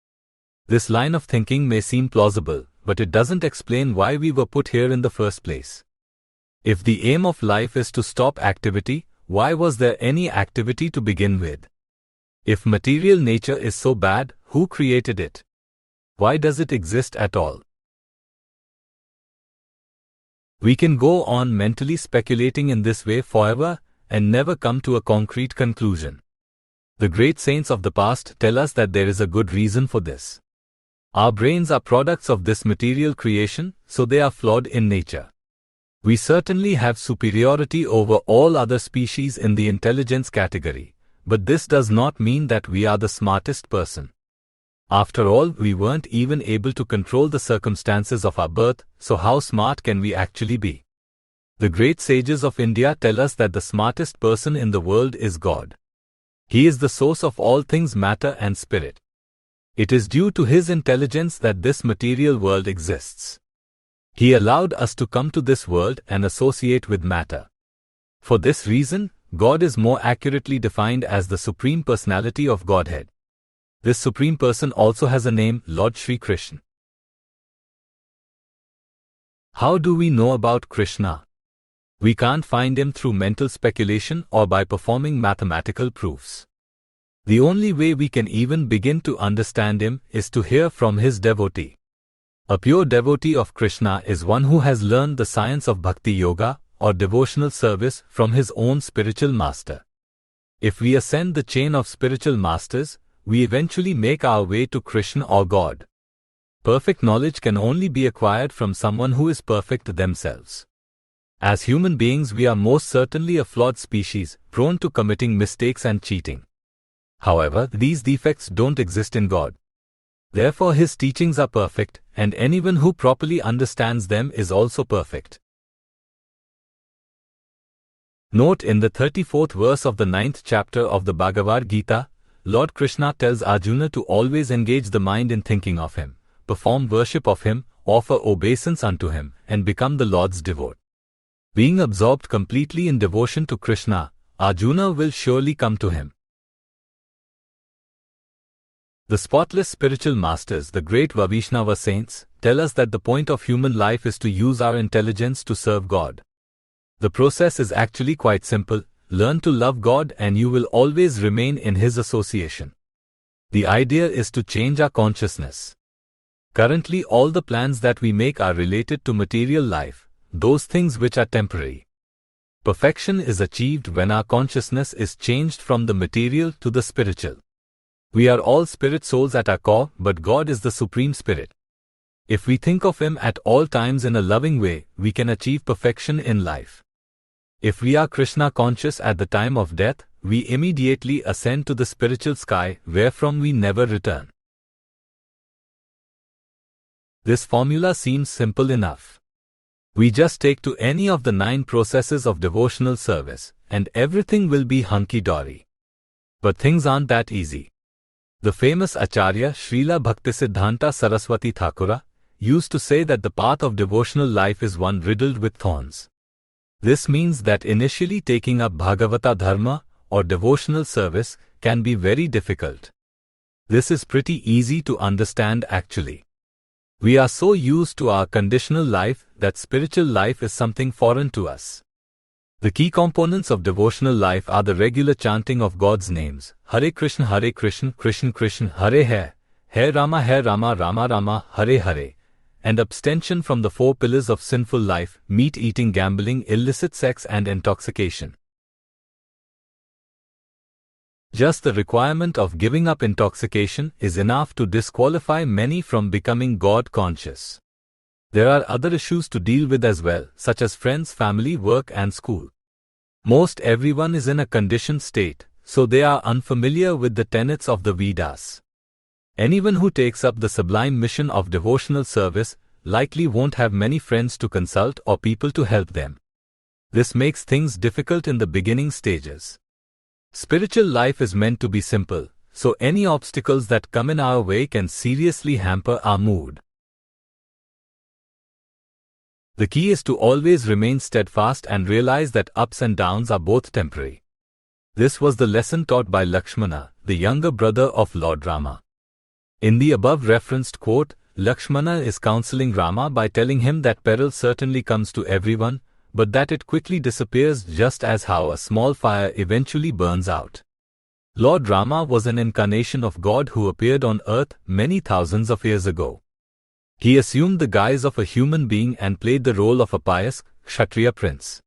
This line of thinking may seem plausible, but it doesn't explain why we were put here in the first place. If the aim of life is to stop activity, why was there any activity to begin with? If material nature is so bad, who created it? Why does it exist at all? We can go on mentally speculating in this way forever and never come to a concrete conclusion. The great saints of the past tell us that there is a good reason for this. Our brains are products of this material creation, so they are flawed in nature. We certainly have superiority over all other species in the intelligence category, but this does not mean that we are the smartest person. After all, we weren't even able to control the circumstances of our birth, so how smart can we actually be? The great sages of India tell us that the smartest person in the world is God. He is the source of all things, matter and spirit. It is due to His intelligence that this material world exists. He allowed us to come to this world and associate with matter. For this reason, God is more accurately defined as the Supreme Personality of Godhead. This Supreme Person also has a name, Lord Shri Krishna. How do we know about Krishna? We can't find him through mental speculation or by performing mathematical proofs. The only way we can even begin to understand him is to hear from his devotee. A pure devotee of Krishna is one who has learned the science of bhakti yoga or devotional service from his own spiritual master. If we ascend the chain of spiritual masters, we eventually make our way to Krishna or God. Perfect knowledge can only be acquired from someone who is perfect themselves. As human beings, we are most certainly a flawed species, prone to committing mistakes and cheating. However, these defects don't exist in God. Therefore, His teachings are perfect, and anyone who properly understands them is also perfect. Note in the 34th verse of the 9th chapter of the Bhagavad Gita, Lord Krishna tells Arjuna to always engage the mind in thinking of Him, perform worship of Him, offer obeisance unto Him, and become the Lord's devote. Being absorbed completely in devotion to Krishna, Arjuna will surely come to Him. The spotless spiritual masters, the great Vaishnava saints, tell us that the point of human life is to use our intelligence to serve God. The process is actually quite simple. Learn to love God and you will always remain in His association. The idea is to change our consciousness. Currently, all the plans that we make are related to material life, those things which are temporary. Perfection is achieved when our consciousness is changed from the material to the spiritual. We are all spirit souls at our core, but God is the Supreme Spirit. If we think of Him at all times in a loving way, we can achieve perfection in life. If we are Krishna conscious at the time of death, we immediately ascend to the spiritual sky, wherefrom we never return. This formula seems simple enough. We just take to any of the 9 processes of devotional service, and everything will be hunky-dory. But things aren't that easy. The famous Acharya Srila Bhaktisiddhanta Saraswati Thakura used to say that the path of devotional life is one riddled with thorns. This means that initially taking up Bhagavata Dharma or devotional service can be very difficult. This is pretty easy to understand actually. We are so used to our conditional life that spiritual life is something foreign to us. The key components of devotional life are the regular chanting of God's names, Hare Krishna, Krishna Krishna, Hare Rama, Rama Rama, Hare Hare, and abstention from the 4 pillars of sinful life, meat eating, gambling, illicit sex and intoxication. Just the requirement of giving up intoxication is enough to disqualify many from becoming God conscious. There are other issues to deal with as well, such as friends, family, work and school. Most everyone is in a conditioned state, so they are unfamiliar with the tenets of the Vedas. Anyone who takes up the sublime mission of devotional service likely won't have many friends to consult or people to help them. This makes things difficult in the beginning stages. Spiritual life is meant to be simple, so any obstacles that come in our way can seriously hamper our mood. The key is to always remain steadfast and realize that ups and downs are both temporary. This was the lesson taught by Lakshmana, the younger brother of Lord Rama. In the above referenced quote, Lakshmana is counseling Rama by telling him that peril certainly comes to everyone, but that it quickly disappears just as how a small fire eventually burns out. Lord Rama was an incarnation of God who appeared on earth many thousands of years ago. He assumed the guise of a human being and played the role of a pious Kshatriya prince.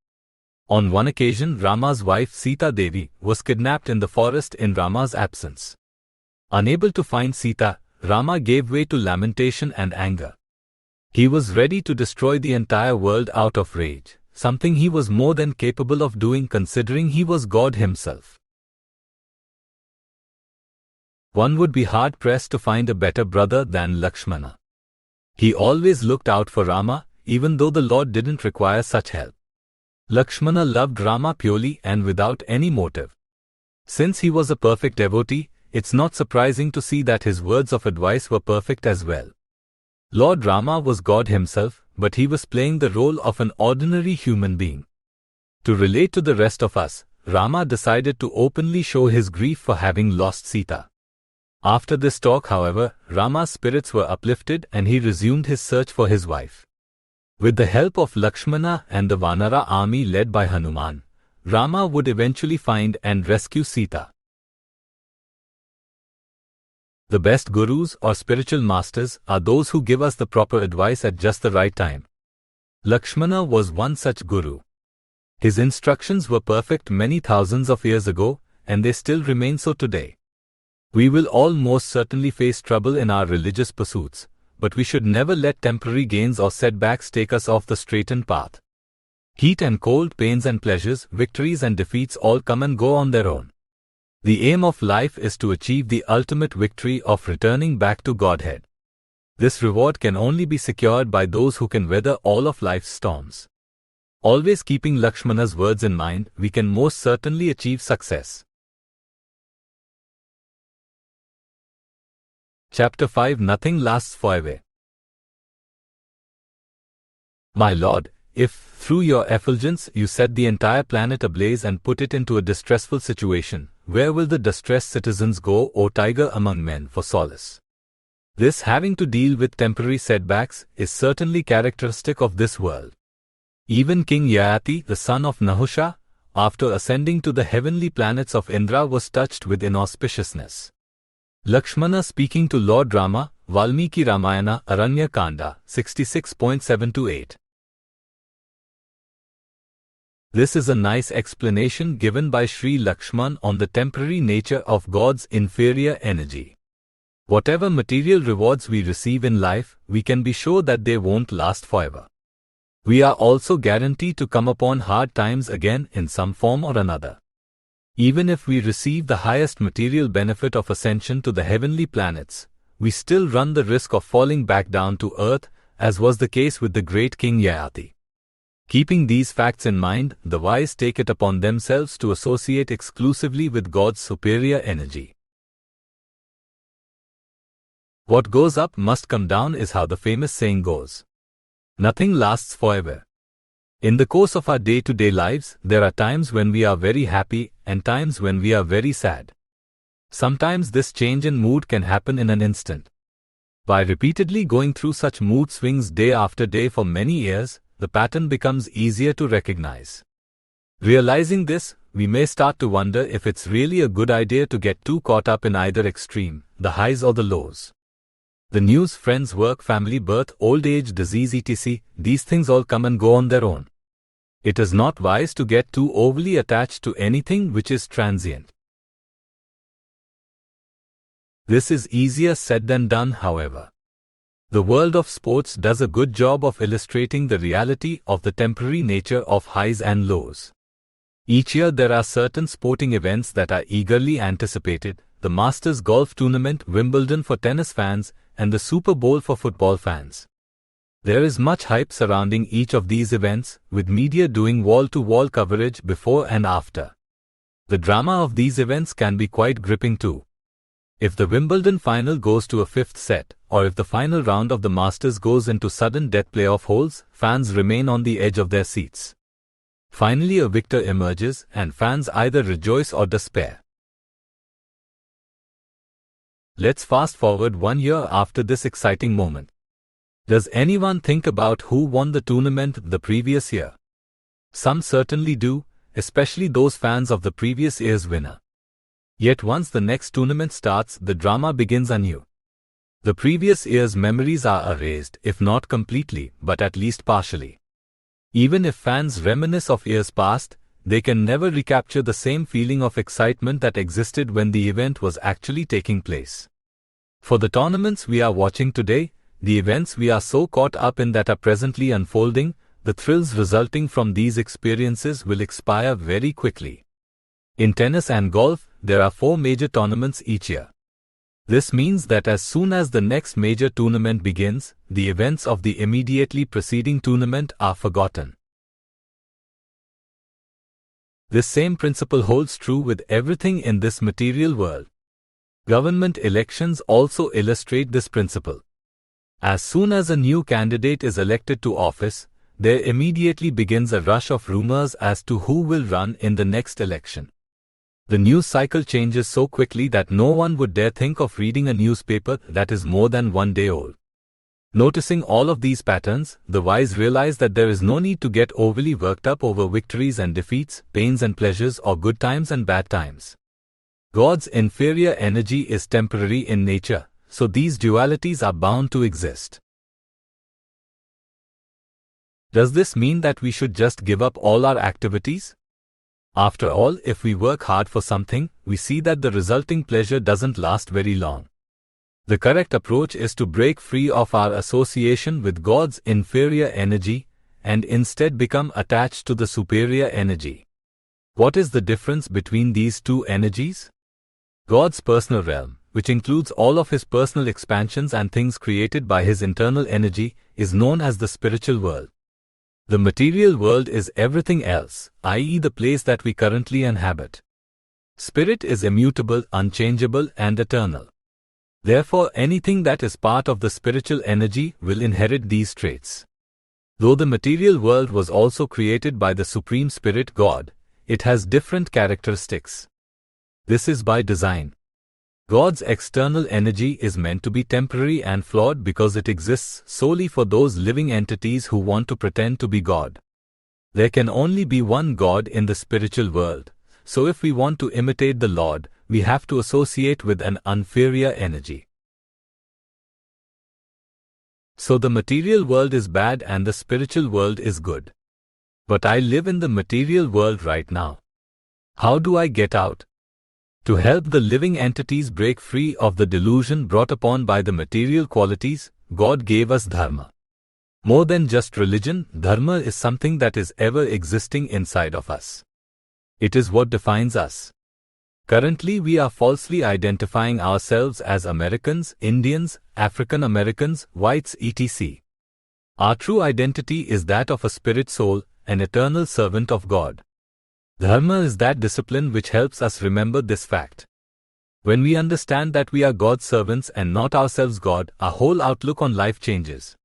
On one occasion, Rama's wife Sita Devi was kidnapped in the forest in Rama's absence. Unable to find Sita, Rama gave way to lamentation and anger. He was ready to destroy the entire world out of rage, something he was more than capable of doing considering he was God himself. One would be hard-pressed to find a better brother than Lakshmana. He always looked out for Rama, even though the Lord didn't require such help. Lakshmana loved Rama purely and without any motive. Since he was a perfect devotee, it's not surprising to see that his words of advice were perfect as well. Lord Rama was God himself, but he was playing the role of an ordinary human being. To relate to the rest of us, Rama decided to openly show his grief for having lost Sita. After this talk, however, Rama's spirits were uplifted and he resumed his search for his wife. With the help of Lakshmana and the Vanara army led by Hanuman, Rama would eventually find and rescue Sita. The best gurus or spiritual masters are those who give us the proper advice at just the right time. Lakshmana was one such guru. His instructions were perfect many thousands of years ago, and they still remain so today. We will all most certainly face trouble in our religious pursuits, but we should never let temporary gains or setbacks take us off the straightened path. Heat and cold, pains and pleasures, victories and defeats all come and go on their own. The aim of life is to achieve the ultimate victory of returning back to Godhead. This reward can only be secured by those who can weather all of life's storms. Always keeping Lakshmana's words in mind, we can most certainly achieve success. Chapter 5 Nothing Lasts Forever. My Lord, if, through your effulgence, you set the entire planet ablaze and put it into a distressful situation, where will the distressed citizens go, O tiger among men, for solace? This having to deal with temporary setbacks is certainly characteristic of this world. Even King Yayati, the son of Nahusha, after ascending to the heavenly planets of Indra, was touched with inauspiciousness. Lakshmana speaking to Lord Rama, Valmiki Ramayana, Aranya Kanda, 66.7-8. This is a nice explanation given by Sri Lakshman on the temporary nature of God's inferior energy. Whatever material rewards we receive in life, we can be sure that they won't last forever. We are also guaranteed to come upon hard times again in some form or another. Even if we receive the highest material benefit of ascension to the heavenly planets, we still run the risk of falling back down to earth, as was the case with the great King Yayati. Keeping these facts in mind, the wise take it upon themselves to associate exclusively with God's superior energy. What goes up must come down is how the famous saying goes. Nothing lasts forever. In the course of our day-to-day lives, there are times when we are very happy and times when we are very sad. Sometimes this change in mood can happen in an instant. By repeatedly going through such mood swings day after day for many years, the pattern becomes easier to recognize. Realizing this, we may start to wonder if it's really a good idea to get too caught up in either extreme, the highs or the lows. The news, friends, work, family, birth, old age, disease, etc., these things all come and go on their own. It is not wise to get too overly attached to anything which is transient. This is easier said than done, however. The world of sports does a good job of illustrating the reality of the temporary nature of highs and lows. Each year there are certain sporting events that are eagerly anticipated: the Masters Golf Tournament, Wimbledon for tennis fans, and the Super Bowl for football fans. There is much hype surrounding each of these events, with media doing wall-to-wall coverage before and after. The drama of these events can be quite gripping too. If the Wimbledon final goes to a fifth set, or if the final round of the Masters goes into sudden death playoff holes, fans remain on the edge of their seats. Finally a victor emerges, and fans either rejoice or despair. Let's fast forward 1 year after this exciting moment. Does anyone think about who won the tournament the previous year? Some certainly do, especially those fans of the previous year's winner. Yet once the next tournament starts, the drama begins anew. The previous year's memories are erased, if not completely, but at least partially. Even if fans reminisce of years past, they can never recapture the same feeling of excitement that existed when the event was actually taking place. For the tournaments we are watching today, the events we are so caught up in that are presently unfolding, the thrills resulting from these experiences will expire very quickly. In tennis and golf, there are 4 major tournaments each year. This means that as soon as the next major tournament begins, the events of the immediately preceding tournament are forgotten. This same principle holds true with everything in this material world. Government elections also illustrate this principle. As soon as a new candidate is elected to office, there immediately begins a rush of rumors as to who will run in the next election. The news cycle changes so quickly that no one would dare think of reading a newspaper that is more than 1 day old. Noticing all of these patterns, the wise realize that there is no need to get overly worked up over victories and defeats, pains and pleasures, or good times and bad times. God's inferior energy is temporary in nature, so these dualities are bound to exist. Does this mean that we should just give up all our activities? After all, if we work hard for something, we see that the resulting pleasure doesn't last very long. The correct approach is to break free of our association with God's inferior energy and instead become attached to the superior energy. What is the difference between these two energies? God's personal realm, which includes all of His personal expansions and things created by His internal energy, is known as the spiritual world. The material world is everything else, i.e., the place that we currently inhabit. Spirit is immutable, unchangeable, and eternal. Therefore, anything that is part of the spiritual energy will inherit these traits. Though the material world was also created by the Supreme Spirit God, it has different characteristics. This is by design. God's external energy is meant to be temporary and flawed because it exists solely for those living entities who want to pretend to be God. There can only be one God in the spiritual world, so if we want to imitate the Lord, we have to associate with an inferior energy. So the material world is bad and the spiritual world is good. But I live in the material world right now. How do I get out? To help the living entities break free of the delusion brought upon by the material qualities, God gave us dharma. More than just religion, dharma is something that is ever existing inside of us. It is what defines us. Currently, we are falsely identifying ourselves as Americans, Indians, African Americans, whites, etc. Our true identity is that of a spirit soul, an eternal servant of God. Dharma is that discipline which helps us remember this fact. When we understand that we are God's servants and not ourselves God, our whole outlook on life changes.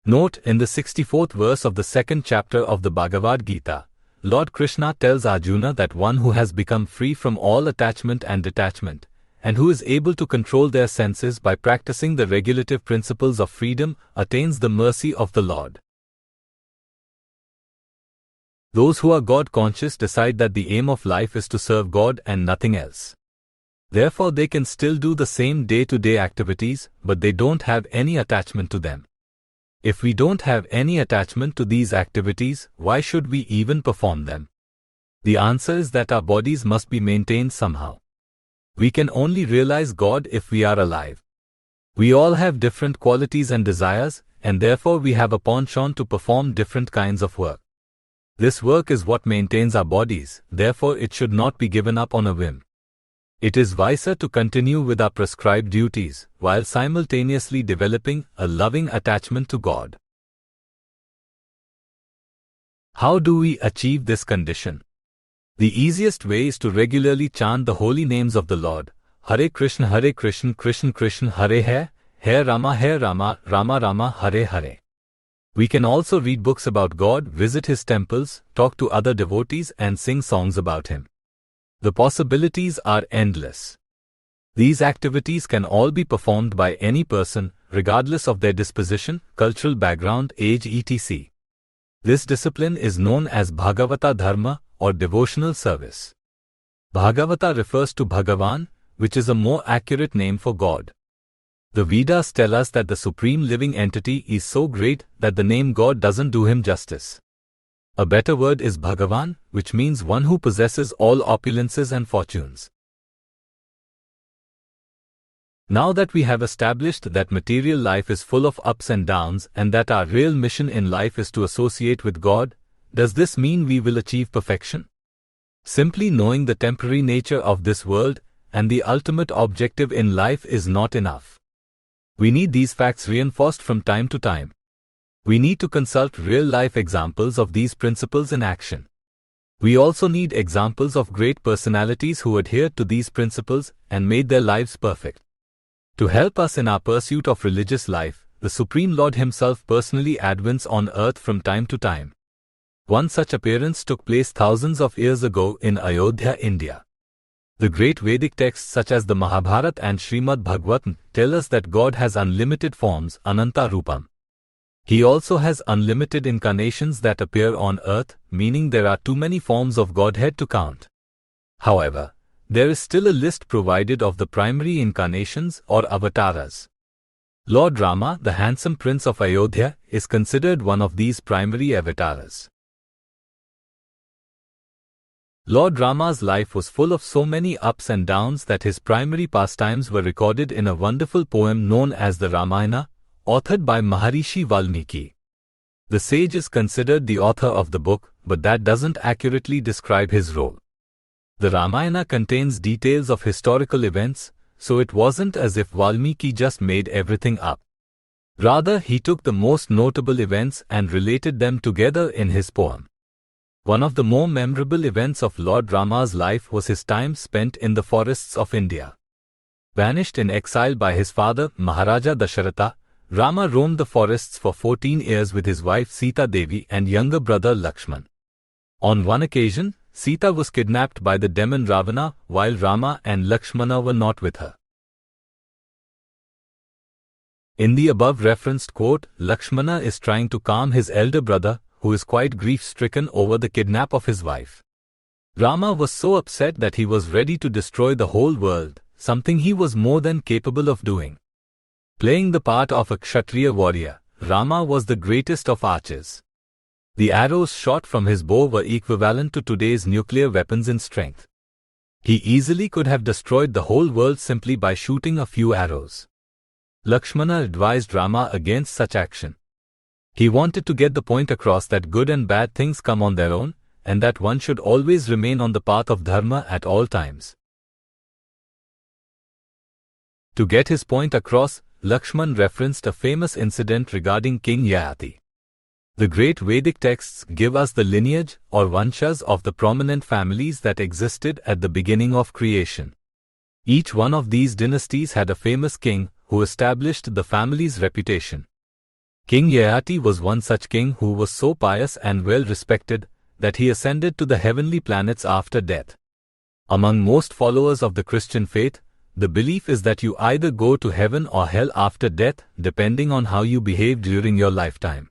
Note, in the 64th verse of the 2nd chapter of the Bhagavad Gita, Lord Krishna tells Arjuna that one who has become free from all attachment and detachment, and who is able to control their senses by practicing the regulative principles of freedom, attains the mercy of the Lord. Those who are God-conscious decide that the aim of life is to serve God and nothing else. Therefore, they can still do the same day-to-day activities, but they don't have any attachment to them. If we don't have any attachment to these activities, why should we even perform them? The answer is that our bodies must be maintained somehow. We can only realize God if we are alive. We all have different qualities and desires, and therefore we have a penchant to perform different kinds of work. This work is what maintains our bodies, therefore it should not be given up on a whim. It is wiser to continue with our prescribed duties, while simultaneously developing a loving attachment to God. How do we achieve this condition? The easiest way is to regularly chant the holy names of the Lord, Hare Krishna, Krishna Krishna, Hare Rama, Rama Rama, Hare Hare. We can also read books about God, visit His temples, talk to other devotees, and sing songs about Him. The possibilities are endless. These activities can all be performed by any person, regardless of their disposition, cultural background, age, etc. This discipline is known as Bhagavata Dharma or devotional service. Bhagavata refers to Bhagavan, which is a more accurate name for God. The Vedas tell us that the supreme living entity is so great that the name God doesn't do him justice. A better word is Bhagavan, which means one who possesses all opulences and fortunes. Now that we have established that material life is full of ups and downs and that our real mission in life is to associate with God, does this mean we will achieve perfection? Simply knowing the temporary nature of this world and the ultimate objective in life is not enough. We need these facts reinforced from time to time. We need to consult real-life examples of these principles in action. We also need examples of great personalities who adhered to these principles and made their lives perfect. To help us in our pursuit of religious life, the Supreme Lord Himself personally advents on earth from time to time. One such appearance took place thousands of years ago in Ayodhya, India. The great Vedic texts such as the Mahabharata and Srimad Bhagavatam tell us that God has unlimited forms, Ananta Rupam. He also has unlimited incarnations that appear on earth, meaning there are too many forms of Godhead to count. However, there is still a list provided of the primary incarnations or avatars. Lord Rama, the handsome prince of Ayodhya, is considered one of these primary avatars. Lord Rama's life was full of so many ups and downs that his primary pastimes were recorded in a wonderful poem known as the Ramayana, authored by Maharishi Valmiki. The sage is considered the author of the book, but that doesn't accurately describe his role. The Ramayana contains details of historical events, so it wasn't as if Valmiki just made everything up. Rather, he took the most notable events and related them together in his poem. One of the more memorable events of Lord Rama's life was his time spent in the forests of India. Banished in exile by his father, Maharaja Dasharatha, Rama roamed the forests for 14 years with his wife Sita Devi and younger brother Lakshman. On one occasion, Sita was kidnapped by the demon Ravana while Rama and Lakshmana were not with her. In the above referenced quote, Lakshmana is trying to calm his elder brother, who is quite grief-stricken over the kidnap of his wife. Rama was so upset that he was ready to destroy the whole world, something he was more than capable of doing. Playing the part of a Kshatriya warrior, Rama was the greatest of archers. The arrows shot from his bow were equivalent to today's nuclear weapons in strength. He easily could have destroyed the whole world simply by shooting a few arrows. Lakshmana advised Rama against such action. He wanted to get the point across that good and bad things come on their own, and that one should always remain on the path of dharma at all times. To get his point across, Lakshman referenced a famous incident regarding King Yayati. The great Vedic texts give us the lineage or vanshas of the prominent families that existed at the beginning of creation. Each one of these dynasties had a famous king who established the family's reputation. King Yayati was one such king who was so pious and well respected that he ascended to the heavenly planets after death. Among most followers of the Christian faith, the belief is that you either go to heaven or hell after death, depending on how you behave during your lifetime.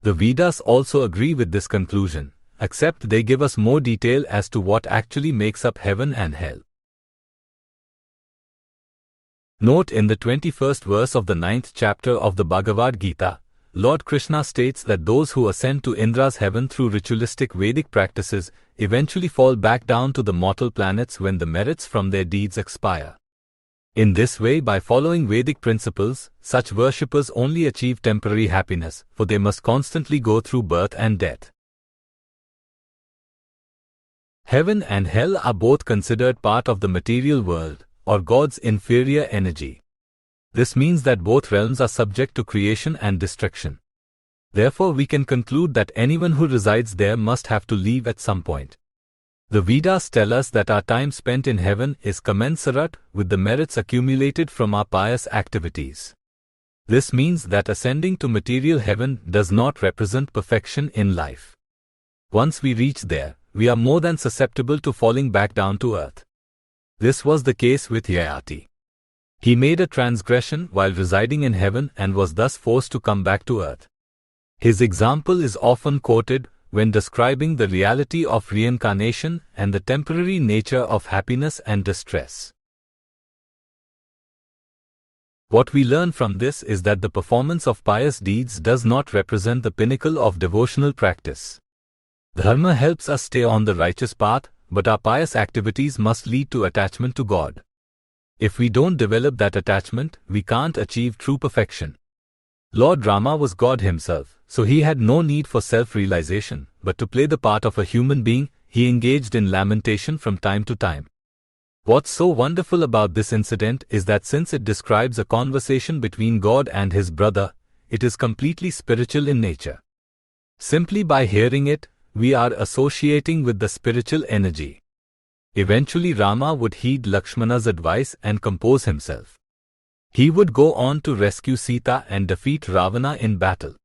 The Vedas also agree with this conclusion, except they give us more detail as to what actually makes up heaven and hell. Note in the 21st verse of the 9th chapter of the Bhagavad Gita, Lord Krishna states that those who ascend to Indra's heaven through ritualistic Vedic practices eventually fall back down to the mortal planets when the merits from their deeds expire. In this way, by following Vedic principles, such worshippers only achieve temporary happiness, for they must constantly go through birth and death. Heaven and hell are both considered part of the material world, or God's inferior energy. This means that both realms are subject to creation and destruction. Therefore, we can conclude that anyone who resides there must have to leave at some point. The Vedas tell us that our time spent in heaven is commensurate with the merits accumulated from our pious activities. This means that ascending to material heaven does not represent perfection in life. Once we reach there, we are more than susceptible to falling back down to earth. This was the case with Yayati. He made a transgression while residing in heaven and was thus forced to come back to earth. His example is often quoted when describing the reality of reincarnation and the temporary nature of happiness and distress. What we learn from this is that the performance of pious deeds does not represent the pinnacle of devotional practice. Dharma helps us stay on the righteous path, but our pious activities must lead to attachment to God. If we don't develop that attachment, we can't achieve true perfection. Lord Rama was God himself, so he had no need for self-realization, but to play the part of a human being, he engaged in lamentation from time to time. What's so wonderful about this incident is that since it describes a conversation between God and his brother, it is completely spiritual in nature. Simply by hearing it, we are associating with the spiritual energy. Eventually Rama would heed Lakshmana's advice and compose himself. He would go on to rescue Sita and defeat Ravana in battle.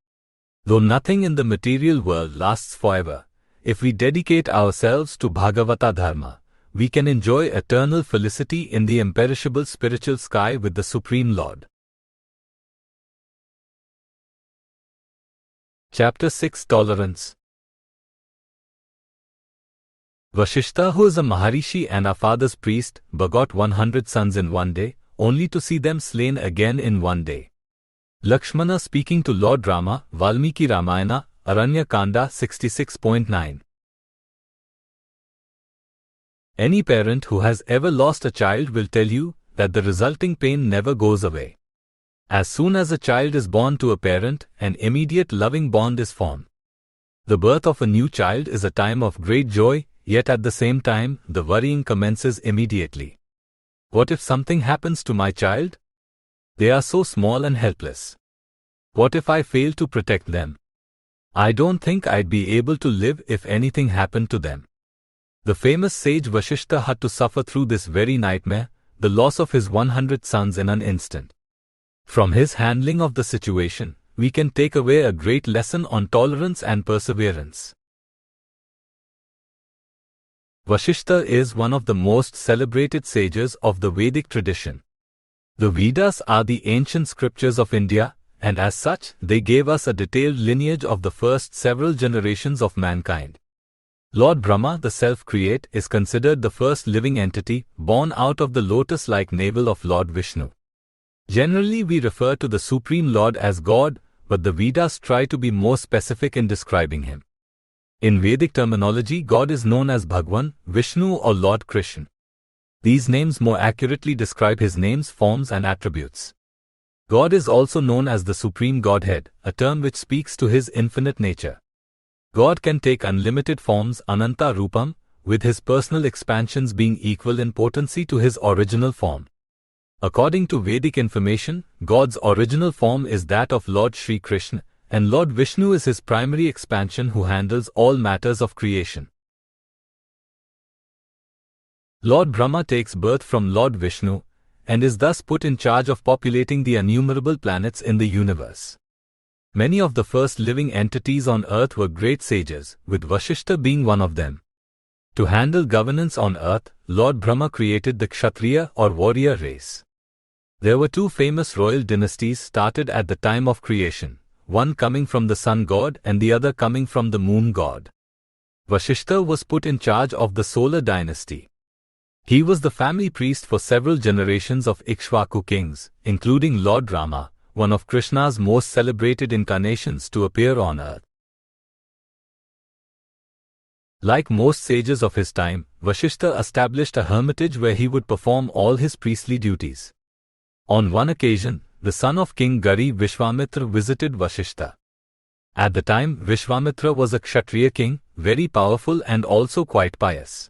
Though nothing in the material world lasts forever, if we dedicate ourselves to Bhagavata Dharma, we can enjoy eternal felicity in the imperishable spiritual sky with the Supreme Lord. Chapter 6 Tolerance. Vashishta, who is a Maharishi and our father's priest, begot 100 sons in one day, only to see them slain again in one day. Lakshmana speaking to Lord Rama, Valmiki Ramayana, Aranya Kanda 66.9. Any parent who has ever lost a child will tell you that the resulting pain never goes away. As soon as a child is born to a parent, an immediate loving bond is formed. The birth of a new child is a time of great joy, yet at the same time, the worrying commences immediately. What if something happens to my child? They are so small and helpless. What if I fail to protect them? I don't think I'd be able to live if anything happened to them. The famous sage Vashishta had to suffer through this very nightmare, the loss of his 100 sons in an instant. From his handling of the situation, we can take away a great lesson on tolerance and perseverance. Vashishta is one of the most celebrated sages of the Vedic tradition. The Vedas are the ancient scriptures of India, and as such, they gave us a detailed lineage of the first several generations of mankind. Lord Brahma, the self-create, is considered the first living entity born out of the lotus-like navel of Lord Vishnu. Generally, we refer to the Supreme Lord as God, but the Vedas try to be more specific in describing him. In Vedic terminology, God is known as Bhagwan, Vishnu or Lord Krishna. These names more accurately describe his names, forms and attributes. God is also known as the Supreme Godhead, a term which speaks to his infinite nature. God can take unlimited forms, Ananta Rupam, with his personal expansions being equal in potency to his original form. According to Vedic information, God's original form is that of Lord Sri Krishna, and Lord Vishnu is his primary expansion who handles all matters of creation. Lord Brahma takes birth from Lord Vishnu, and is thus put in charge of populating the innumerable planets in the universe. Many of the first living entities on earth were great sages, with Vashishta being one of them. To handle governance on earth, Lord Brahma created the Kshatriya or warrior race. There were two famous royal dynasties started at the time of creation, one coming from the sun god and the other coming from the moon god. Vashishta was put in charge of the solar dynasty. He was the family priest for several generations of Ikshvaku kings, including Lord Rama, one of Krishna's most celebrated incarnations to appear on earth. Like most sages of his time, Vashishta established a hermitage where he would perform all his priestly duties. On one occasion, the son of King Gari, Vishwamitra, visited Vashishta. At the time, Vishwamitra was a Kshatriya king, very powerful and also quite pious.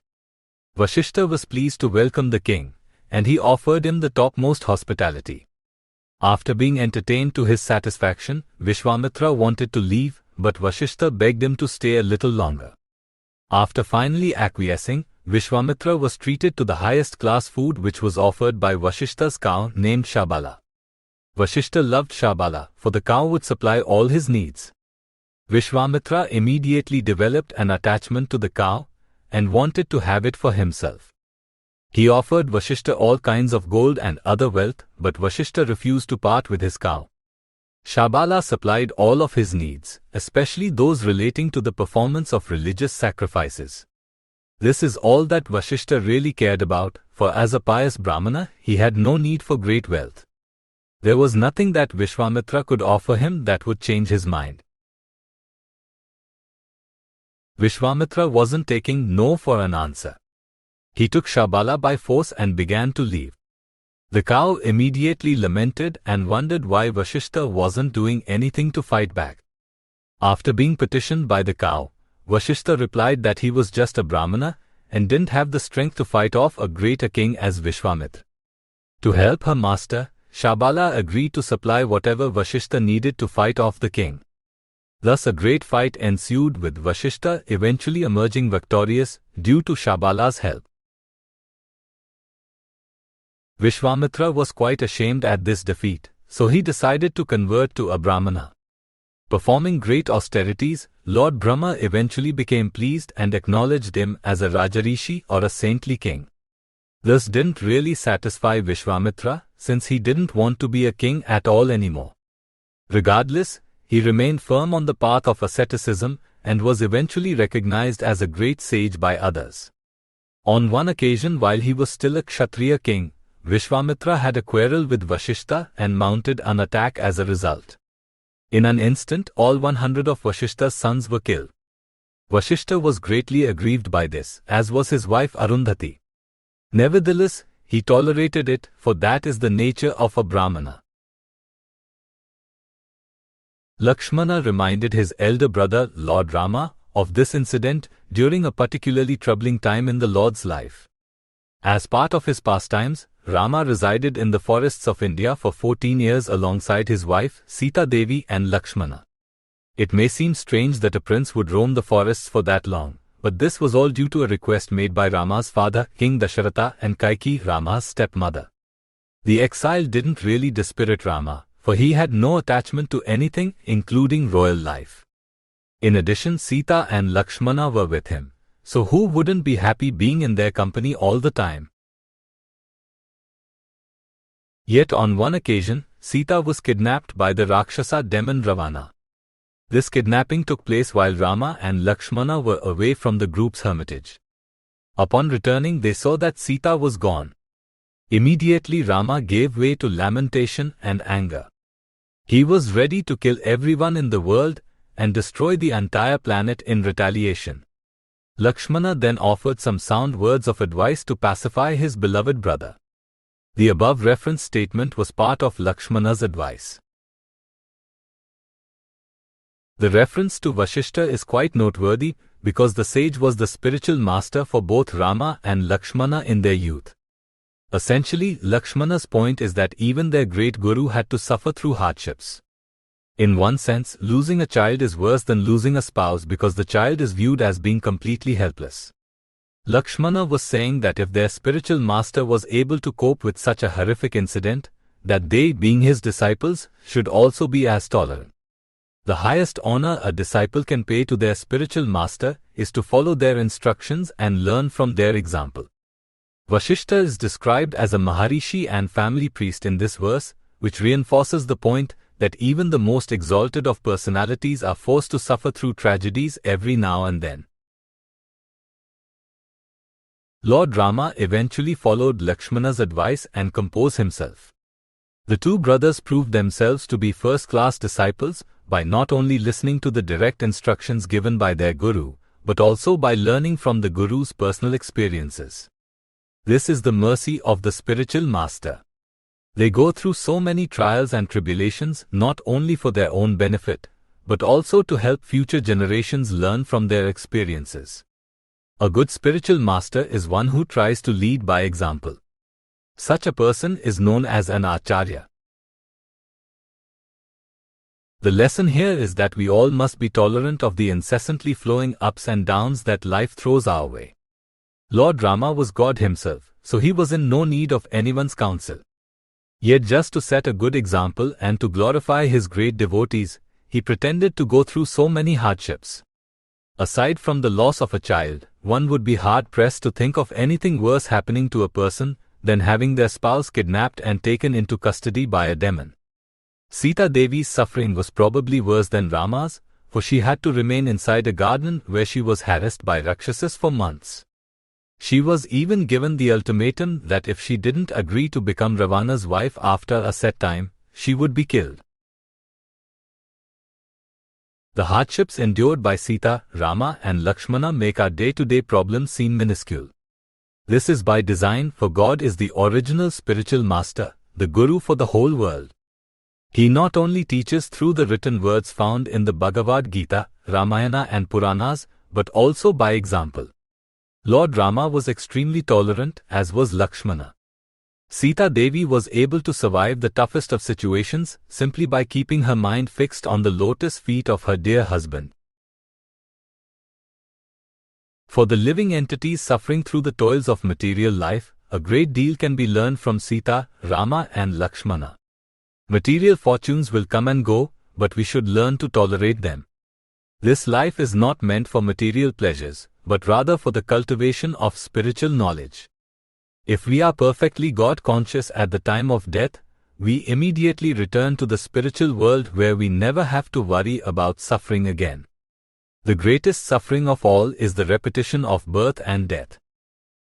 Vashishta was pleased to welcome the king, and he offered him the topmost hospitality. After being entertained to his satisfaction, Vishwamitra wanted to leave, but Vashishta begged him to stay a little longer. After finally acquiescing, Vishwamitra was treated to the highest class food which was offered by Vashishta's cow named Shabala. Vashishta loved Shabala, for the cow would supply all his needs. Vishwamitra immediately developed an attachment to the cow and wanted to have it for himself. He offered Vashishta all kinds of gold and other wealth, but Vashishta refused to part with his cow. Shabala supplied all of his needs, especially those relating to the performance of religious sacrifices. This is all that Vashishta really cared about, for as a pious Brahmana, he had no need for great wealth. There was nothing that Vishwamitra could offer him that would change his mind. Vishwamitra wasn't taking no for an answer. He took Shabala by force and began to leave. The cow immediately lamented and wondered why Vashishta wasn't doing anything to fight back. After being petitioned by the cow, Vashishta replied that he was just a Brahmana and didn't have the strength to fight off a greater king as Vishwamitra. To help her master, Shabala agreed to supply whatever Vashishta needed to fight off the king. Thus a great fight ensued with Vashishta eventually emerging victorious due to Shabala's help. Vishwamitra was quite ashamed at this defeat, so he decided to convert to a Brahmana. Performing great austerities, Lord Brahma eventually became pleased and acknowledged him as a Rajarishi or a saintly king. This didn't really satisfy Vishwamitra, since he didn't want to be a king at all anymore. Regardless, he remained firm on the path of asceticism and was eventually recognized as a great sage by others. On one occasion, while he was still a Kshatriya king, Vishwamitra had a quarrel with Vasishtha and mounted an attack as a result. In an instant, all 100 of Vasishtha's sons were killed. Vasishtha was greatly aggrieved by this, as was his wife Arundhati. Nevertheless, he tolerated it, for that is the nature of a Brahmana. Lakshmana reminded his elder brother, Lord Rama, of this incident during a particularly troubling time in the Lord's life. As part of his pastimes, Rama resided in the forests of India for 14 years alongside his wife, Sita Devi and Lakshmana. It may seem strange that a prince would roam the forests for that long, but this was all due to a request made by Rama's father, King Dasharatha, and Kaikeyi, Rama's stepmother. The exile didn't really dispirit Rama, for he had no attachment to anything, including royal life. In addition, Sita and Lakshmana were with him, so who wouldn't be happy being in their company all the time? Yet on one occasion, Sita was kidnapped by the Rakshasa demon Ravana. This kidnapping took place while Rama and Lakshmana were away from the group's hermitage. Upon returning, they saw that Sita was gone. Immediately Rama gave way to lamentation and anger. He was ready to kill everyone in the world and destroy the entire planet in retaliation. Lakshmana then offered some sound words of advice to pacify his beloved brother. The above reference statement was part of Lakshmana's advice. The reference to Vasishtha is quite noteworthy because the sage was the spiritual master for both Rama and Lakshmana in their youth. Essentially, Lakshmana's point is that even their great guru had to suffer through hardships. In one sense, losing a child is worse than losing a spouse because the child is viewed as being completely helpless. Lakshmana was saying that if their spiritual master was able to cope with such a horrific incident, that they, being his disciples, should also be as tolerant. The highest honor a disciple can pay to their spiritual master is to follow their instructions and learn from their example. Vasishtha is described as a Maharishi and family priest in this verse, which reinforces the point that even the most exalted of personalities are forced to suffer through tragedies every now and then. Lord Rama eventually followed Lakshmana's advice and composed himself. The two brothers proved themselves to be first-class disciples by not only listening to the direct instructions given by their guru, but also by learning from the guru's personal experiences. This is the mercy of the spiritual master. They go through so many trials and tribulations not only for their own benefit, but also to help future generations learn from their experiences. A good spiritual master is one who tries to lead by example. Such a person is known as an acharya. The lesson here is that we all must be tolerant of the incessantly flowing ups and downs that life throws our way. Lord Rama was God himself, so he was in no need of anyone's counsel. Yet just to set a good example and to glorify his great devotees, he pretended to go through so many hardships. Aside from the loss of a child, one would be hard-pressed to think of anything worse happening to a person than having their spouse kidnapped and taken into custody by a demon. Sita Devi's suffering was probably worse than Rama's, for she had to remain inside a garden where she was harassed by Rakshasas for months. She was even given the ultimatum that if she didn't agree to become Ravana's wife after a set time, she would be killed. The hardships endured by Sita, Rama and Lakshmana make our day-to-day problems seem minuscule. This is by design, for God is the original spiritual master, the guru for the whole world. He not only teaches through the written words found in the Bhagavad Gita, Ramayana and Puranas, but also by example. Lord Rama was extremely tolerant, as was Lakshmana. Sita Devi was able to survive the toughest of situations simply by keeping her mind fixed on the lotus feet of her dear husband. For the living entities suffering through the toils of material life, a great deal can be learned from Sita, Rama and Lakshmana. Material fortunes will come and go, but we should learn to tolerate them. This life is not meant for material pleasures, but rather for the cultivation of spiritual knowledge. If we are perfectly God-conscious at the time of death, we immediately return to the spiritual world where we never have to worry about suffering again. The greatest suffering of all is the repetition of birth and death.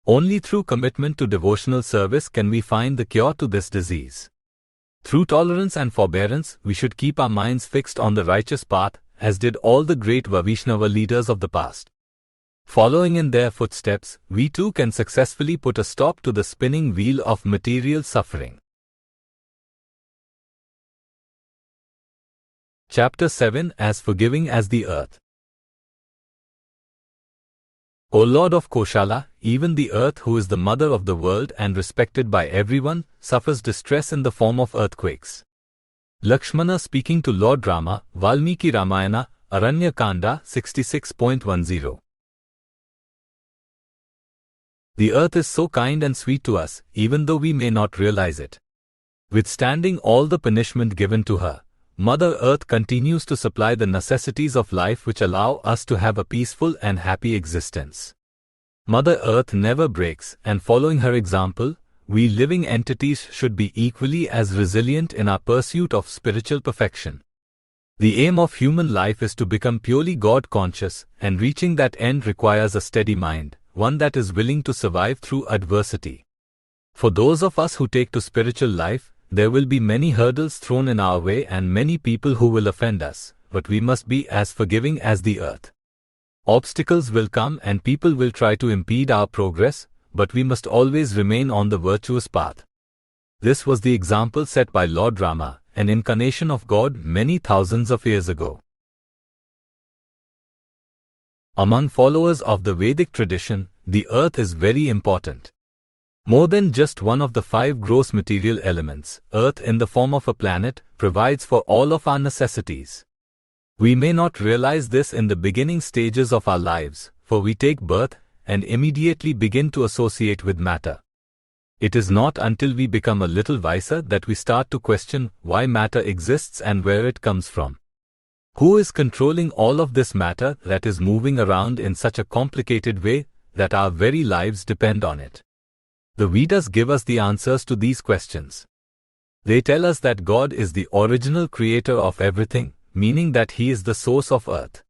Only through commitment to devotional service can we find the cure to this disease. Through tolerance and forbearance, we should keep our minds fixed on the righteous path, as did all the great Vaishnava leaders of the past. Following in their footsteps, we too can successfully put a stop to the spinning wheel of material suffering. Chapter 7 As Forgiving as the Earth. O Lord of Koshala, even the earth, who is the mother of the world and respected by everyone, suffers distress in the form of earthquakes. Lakshmana speaking to Lord Rama, Valmiki Ramayana, Aranya Kanda 66.10. The earth is so kind and sweet to us, even though we may not realize it. Withstanding all the punishment given to her, Mother Earth continues to supply the necessities of life which allow us to have a peaceful and happy existence. Mother Earth never breaks, and following her example, we living entities should be equally as resilient in our pursuit of spiritual perfection. The aim of human life is to become purely God-conscious, and reaching that end requires a steady mind, one that is willing to survive through adversity. For those of us who take to spiritual life, there will be many hurdles thrown in our way and many people who will offend us, but we must be as forgiving as the earth. Obstacles will come and people will try to impede our progress, but we must always remain on the virtuous path. This was the example set by Lord Rama, an incarnation of God many thousands of years ago. Among followers of the Vedic tradition, the earth is very important. More than just one of the 5 gross material elements, earth in the form of a planet provides for all of our necessities. We may not realize this in the beginning stages of our lives, for we take birth and immediately begin to associate with matter. It is not until we become a little wiser that we start to question why matter exists and where it comes from. Who is controlling all of this matter that is moving around in such a complicated way that our very lives depend on it? The Vedas give us the answers to these questions. They tell us that God is the original creator of everything, meaning that He is the source of earth.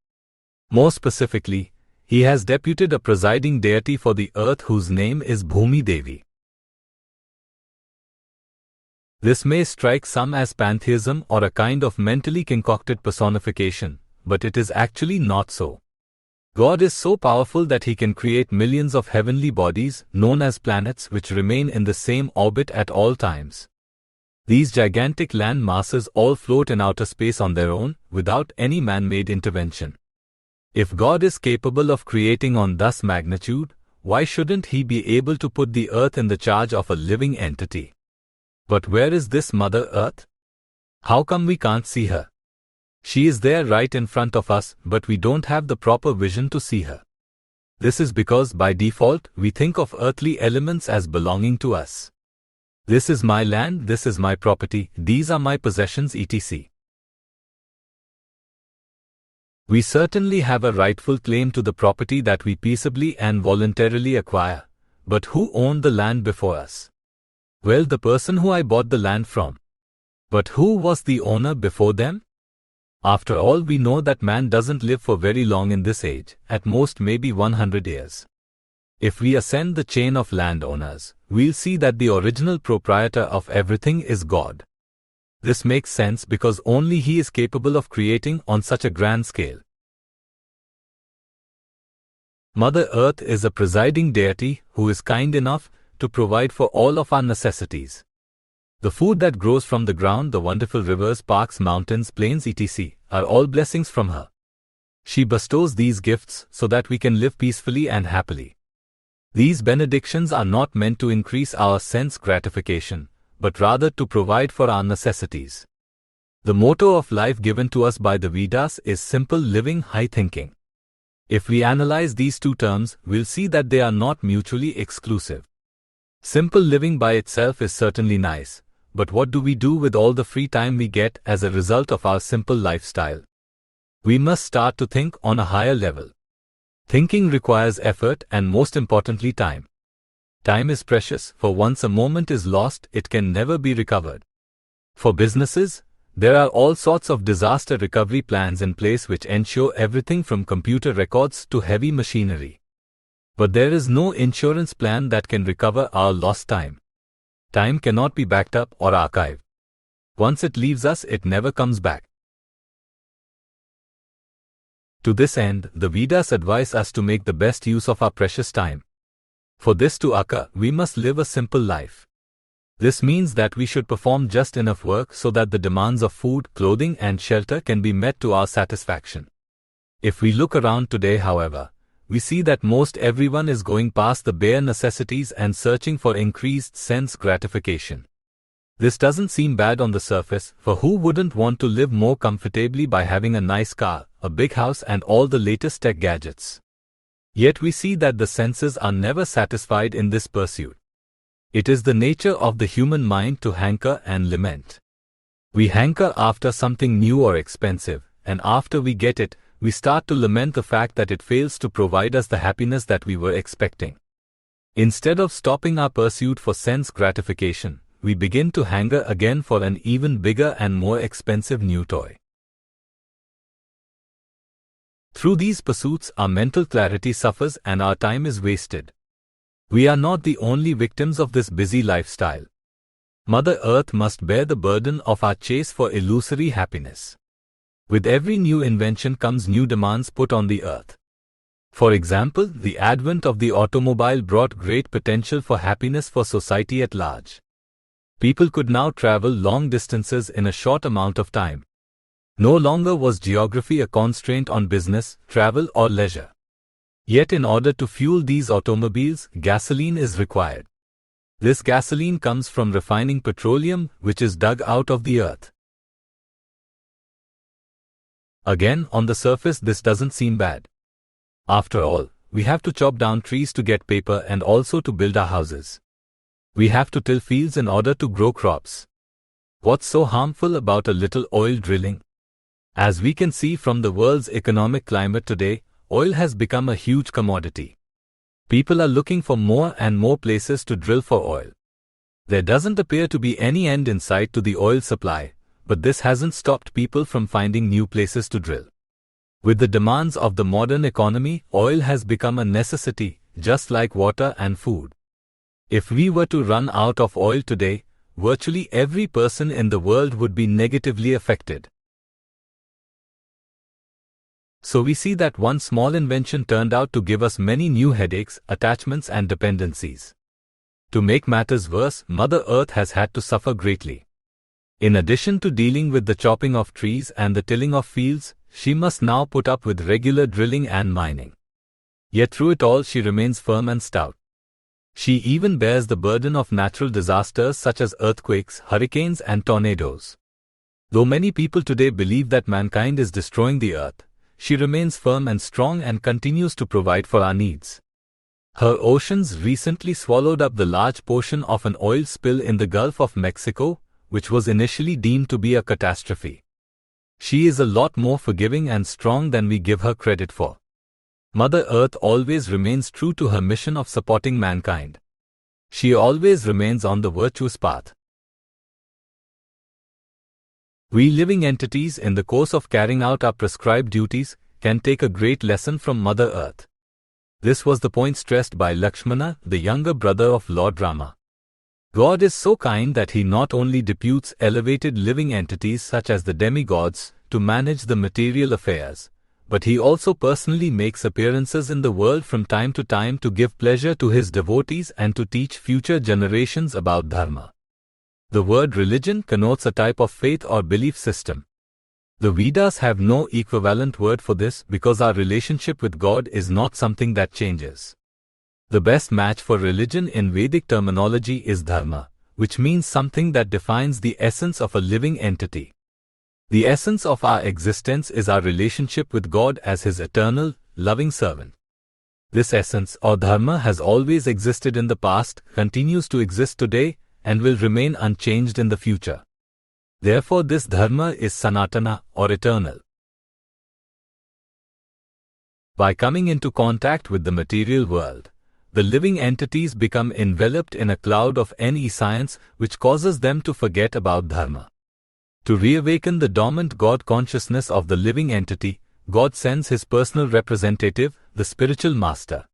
More specifically, He has deputed a presiding deity for the earth whose name is Bhumi Devi. This may strike some as pantheism or a kind of mentally concocted personification, but it is actually not so. God is so powerful that He can create millions of heavenly bodies, known as planets, which remain in the same orbit at all times. These gigantic land masses all float in outer space on their own, without any man-made intervention. If God is capable of creating on thus magnitude, why shouldn't He be able to put the earth in the charge of a living entity? But where is this Mother Earth? How come we can't see her? She is there right in front of us, but we don't have the proper vision to see her. This is because by default, we think of earthly elements as belonging to us. This is my land, this is my property, these are my possessions, etc. We certainly have a rightful claim to the property that we peaceably and voluntarily acquire. But who owned the land before us? Well, the person who I bought the land from. But who was the owner before them? After all, we know that man doesn't live for very long in this age, at most maybe 100 years. If we ascend the chain of landowners, we'll see that the original proprietor of everything is God. This makes sense because only He is capable of creating on such a grand scale. Mother Earth is a presiding deity who is kind enough to provide for all of our necessities. The food that grows from the ground, the wonderful rivers, parks, mountains, plains, etc., are all blessings from her. She bestows these gifts so that we can live peacefully and happily. These benedictions are not meant to increase our sense gratification, but rather to provide for our necessities. The motto of life given to us by the Vedas is simple living, high thinking. If we analyze these two terms, we'll see that they are not mutually exclusive. Simple living by itself is certainly nice, but what do we do with all the free time we get as a result of our simple lifestyle? We must start to think on a higher level. Thinking requires effort and, most importantly, time. Time is precious, for once a moment is lost, it can never be recovered. For businesses, there are all sorts of disaster recovery plans in place which ensure everything from computer records to heavy machinery. But there is no insurance plan that can recover our lost time. Time cannot be backed up or archived. Once it leaves us, it never comes back. To this end, the Vedas advise us to make the best use of our precious time. For this to occur, we must live a simple life. This means that we should perform just enough work so that the demands of food, clothing, and shelter can be met to our satisfaction. If we look around today, however, we see that most everyone is going past the bare necessities and searching for increased sense gratification. This doesn't seem bad on the surface, for who wouldn't want to live more comfortably by having a nice car, a big house, and all the latest tech gadgets? Yet we see that the senses are never satisfied in this pursuit. It is the nature of the human mind to hanker and lament. We hanker after something new or expensive, and after we get it, we start to lament the fact that it fails to provide us the happiness that we were expecting. Instead of stopping our pursuit for sense gratification, we begin to hanker again for an even bigger and more expensive new toy. Through these pursuits, our mental clarity suffers and our time is wasted. We are not the only victims of this busy lifestyle. Mother Earth must bear the burden of our chase for illusory happiness. With every new invention comes new demands put on the earth. For example, the advent of the automobile brought great potential for happiness for society at large. People could now travel long distances in a short amount of time. No longer was geography a constraint on business, travel, or leisure. Yet in order to fuel these automobiles, gasoline is required. This gasoline comes from refining petroleum, which is dug out of the earth. Again, on the surface this doesn't seem bad. After all, we have to chop down trees to get paper and also to build our houses. We have to till fields in order to grow crops. What's so harmful about a little oil drilling? As we can see from the world's economic climate today, oil has become a huge commodity. People are looking for more and more places to drill for oil. There doesn't appear to be any end in sight to the oil supply, but this hasn't stopped people from finding new places to drill. With the demands of the modern economy, oil has become a necessity, just like water and food. If we were to run out of oil today, virtually every person in the world would be negatively affected. So we see that one small invention turned out to give us many new headaches, attachments, and dependencies. To make matters worse, Mother Earth has had to suffer greatly. In addition to dealing with the chopping of trees and the tilling of fields, she must now put up with regular drilling and mining. Yet through it all she remains firm and stout. She even bears the burden of natural disasters such as earthquakes, hurricanes, and tornadoes. Though many people today believe that mankind is destroying the earth, she remains firm and strong and continues to provide for our needs. Her oceans recently swallowed up the large portion of an oil spill in the Gulf of Mexico, which was initially deemed to be a catastrophe. She is a lot more forgiving and strong than we give her credit for. Mother Earth always remains true to her mission of supporting mankind. She always remains on the virtuous path. We living entities, in the course of carrying out our prescribed duties, can take a great lesson from Mother Earth. This was the point stressed by Lakshmana, the younger brother of Lord Rama. God is so kind that he not only deputes elevated living entities such as the demigods to manage the material affairs, but he also personally makes appearances in the world from time to give pleasure to his devotees and to teach future generations about dharma. The word religion connotes a type of faith or belief system. The Vedas have no equivalent word for this because our relationship with God is not something that changes. The best match for religion in Vedic terminology is dharma, which means something that defines the essence of a living entity. The essence of our existence is our relationship with God as His eternal, loving servant. This essence or dharma has always existed in the past, continues to exist today, and will remain unchanged in the future. Therefore, this dharma is sanatana, or eternal. By coming into contact with the material world, the living entities become enveloped in a cloud of science which causes them to forget about dharma. To reawaken the dormant God consciousness of the living entity, God sends His personal representative, the spiritual master.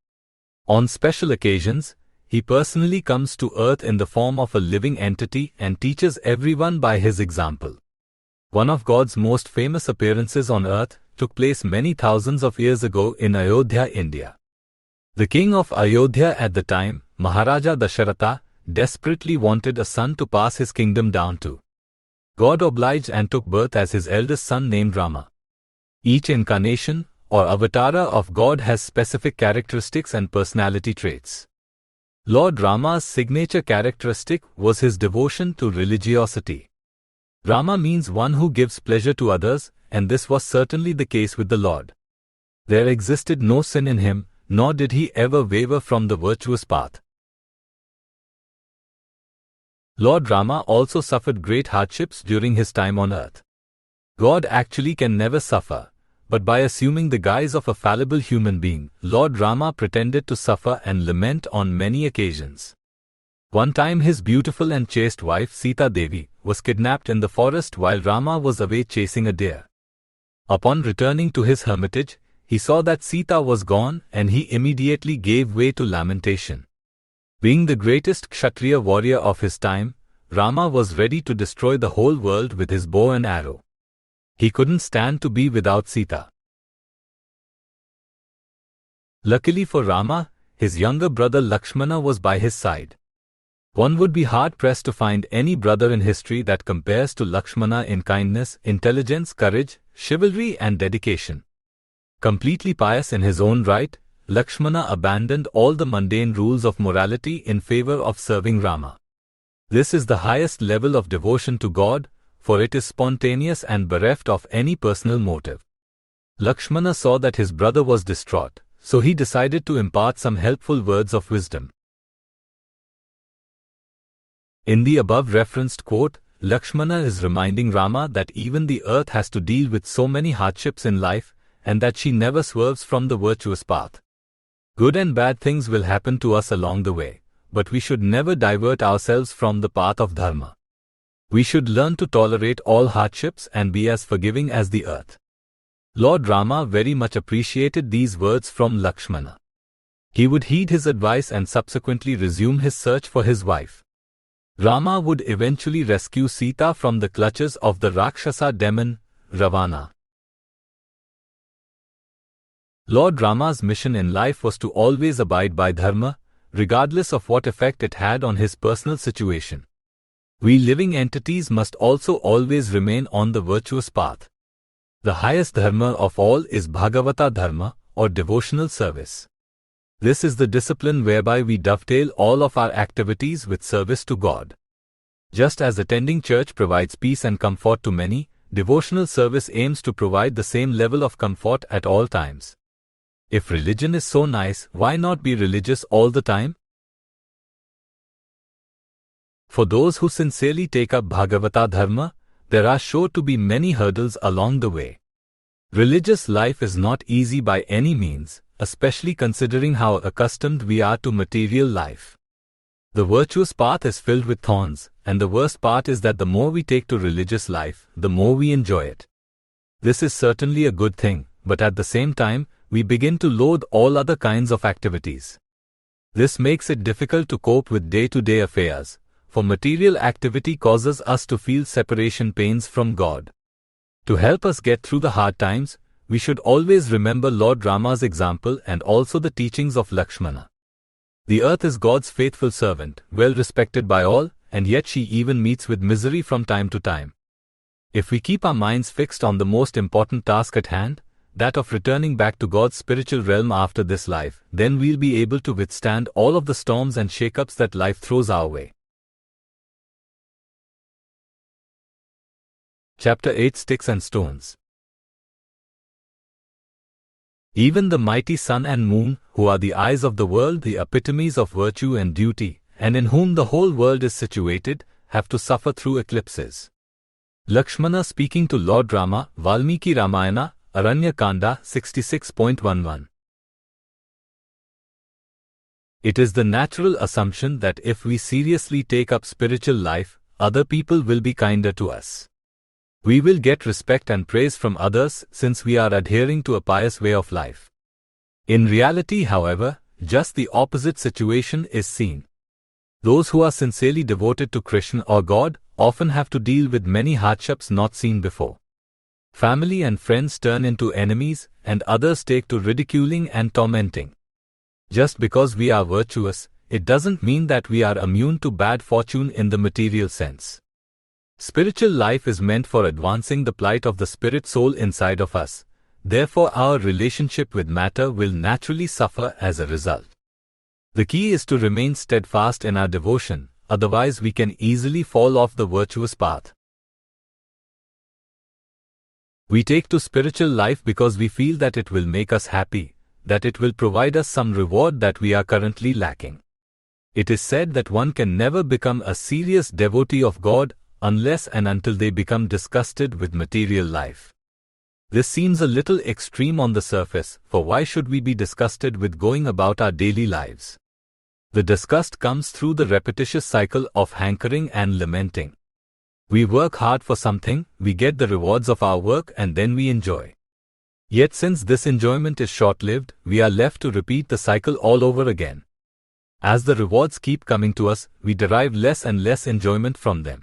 On special occasions, He personally comes to earth in the form of a living entity and teaches everyone by His example. One of God's most famous appearances on earth took place many thousands of years ago in Ayodhya, India. The king of Ayodhya at the time, Maharaja Dasharatha, desperately wanted a son to pass his kingdom down to. God obliged and took birth as his eldest son named Rama. Each incarnation, or avatara of God has specific characteristics and personality traits. Lord Rama's signature characteristic was his devotion to religiosity. Rama means one who gives pleasure to others, and this was certainly the case with the Lord. There existed no sin in him, nor did he ever waver from the virtuous path. Lord Rama also suffered great hardships during his time on earth. God actually can never suffer, but by assuming the guise of a fallible human being, Lord Rama pretended to suffer and lament on many occasions. One time his beautiful and chaste wife Sita Devi was kidnapped in the forest while Rama was away chasing a deer. Upon returning to his hermitage, he saw that Sita was gone and he immediately gave way to lamentation. Being the greatest Kshatriya warrior of his time, Rama was ready to destroy the whole world with his bow and arrow. He couldn't stand to be without Sita. Luckily for Rama, his younger brother Lakshmana was by his side. One would be hard-pressed to find any brother in history that compares to Lakshmana in kindness, intelligence, courage, chivalry and dedication. Completely pious in his own right, Lakshmana abandoned all the mundane rules of morality in favor of serving Rama. This is the highest level of devotion to God, for it is spontaneous and bereft of any personal motive. Lakshmana saw that his brother was distraught, so he decided to impart some helpful words of wisdom. In the above referenced quote, Lakshmana is reminding Rama that even the earth has to deal with so many hardships in life, and that she never swerves from the virtuous path. Good and bad things will happen to us along the way, but we should never divert ourselves from the path of dharma. We should learn to tolerate all hardships and be as forgiving as the earth. Lord Rama very much appreciated these words from Lakshmana. He would heed his advice and subsequently resume his search for his wife. Rama would eventually rescue Sita from the clutches of the Rakshasa demon, Ravana. Lord Rama's mission in life was to always abide by dharma, regardless of what effect it had on his personal situation. We living entities must also always remain on the virtuous path. The highest dharma of all is Bhagavata dharma, or devotional service. This is the discipline whereby we dovetail all of our activities with service to God. Just as attending church provides peace and comfort to many, devotional service aims to provide the same level of comfort at all times. If religion is so nice, why not be religious all the time? For those who sincerely take up Bhagavata dharma, there are sure to be many hurdles along the way. Religious life is not easy by any means, especially considering how accustomed we are to material life. The virtuous path is filled with thorns, and the worst part is that the more we take to religious life, the more we enjoy it. This is certainly a good thing, but at the same time, we begin to loathe all other kinds of activities. This makes it difficult to cope with day-to-day affairs, for material activity causes us to feel separation pains from God. To help us get through the hard times, we should always remember Lord Rama's example and also the teachings of Lakshmana. The earth is God's faithful servant, well respected by all, and yet she even meets with misery from time to time. If we keep our minds fixed on the most important task at hand, that of returning back to God's spiritual realm after this life, then we'll be able to withstand all of the storms and shakeups that life throws our way. Chapter 8 Sticks and Stones. Even the mighty sun and moon, who are the eyes of the world, the epitomes of virtue and duty, and in whom the whole world is situated, have to suffer through eclipses. Lakshmana speaking to Lord Rama, Valmiki Ramayana, Aranya Kanda 66.11. It is the natural assumption that if we seriously take up spiritual life, other people will be kinder to us. We will get respect and praise from others since we are adhering to a pious way of life. In reality, however, just the opposite situation is seen. Those who are sincerely devoted to Krishna or God often have to deal with many hardships not seen before. Family and friends turn into enemies, and others take to ridiculing and tormenting. Just because we are virtuous, it doesn't mean that we are immune to bad fortune in the material sense. Spiritual life is meant for advancing the plight of the spirit soul inside of us, therefore our relationship with matter will naturally suffer as a result. The key is to remain steadfast in our devotion, otherwise we can easily fall off the virtuous path. We take to spiritual life because we feel that it will make us happy, that it will provide us some reward that we are currently lacking. It is said that one can never become a serious devotee of God unless and until they become disgusted with material life. This seems a little extreme on the surface, for why should we be disgusted with going about our daily lives? The disgust comes through the repetitious cycle of hankering and lamenting. We work hard for something, we get the rewards of our work, and then we enjoy. Yet since this enjoyment is short-lived, we are left to repeat the cycle all over again. As the rewards keep coming to us, we derive less and less enjoyment from them.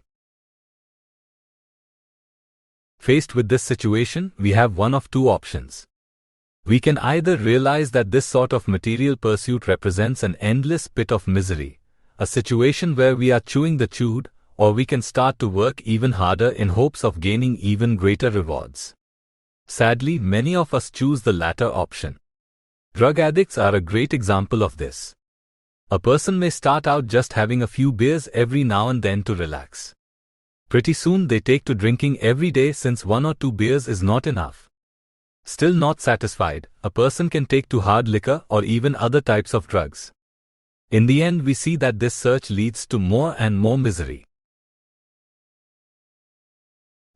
Faced with this situation, we have one of two options. We can either realize that this sort of material pursuit represents an endless pit of misery, a situation where we are chewing the chewed, or we can start to work even harder in hopes of gaining even greater rewards. Sadly, many of us choose the latter option. Drug addicts are a great example of this. A person may start out just having a few beers every now and then to relax. Pretty soon they take to drinking every day since 1 or 2 beers is not enough. Still not satisfied, a person can take to hard liquor or even other types of drugs. In the end, we see that this search leads to more and more misery.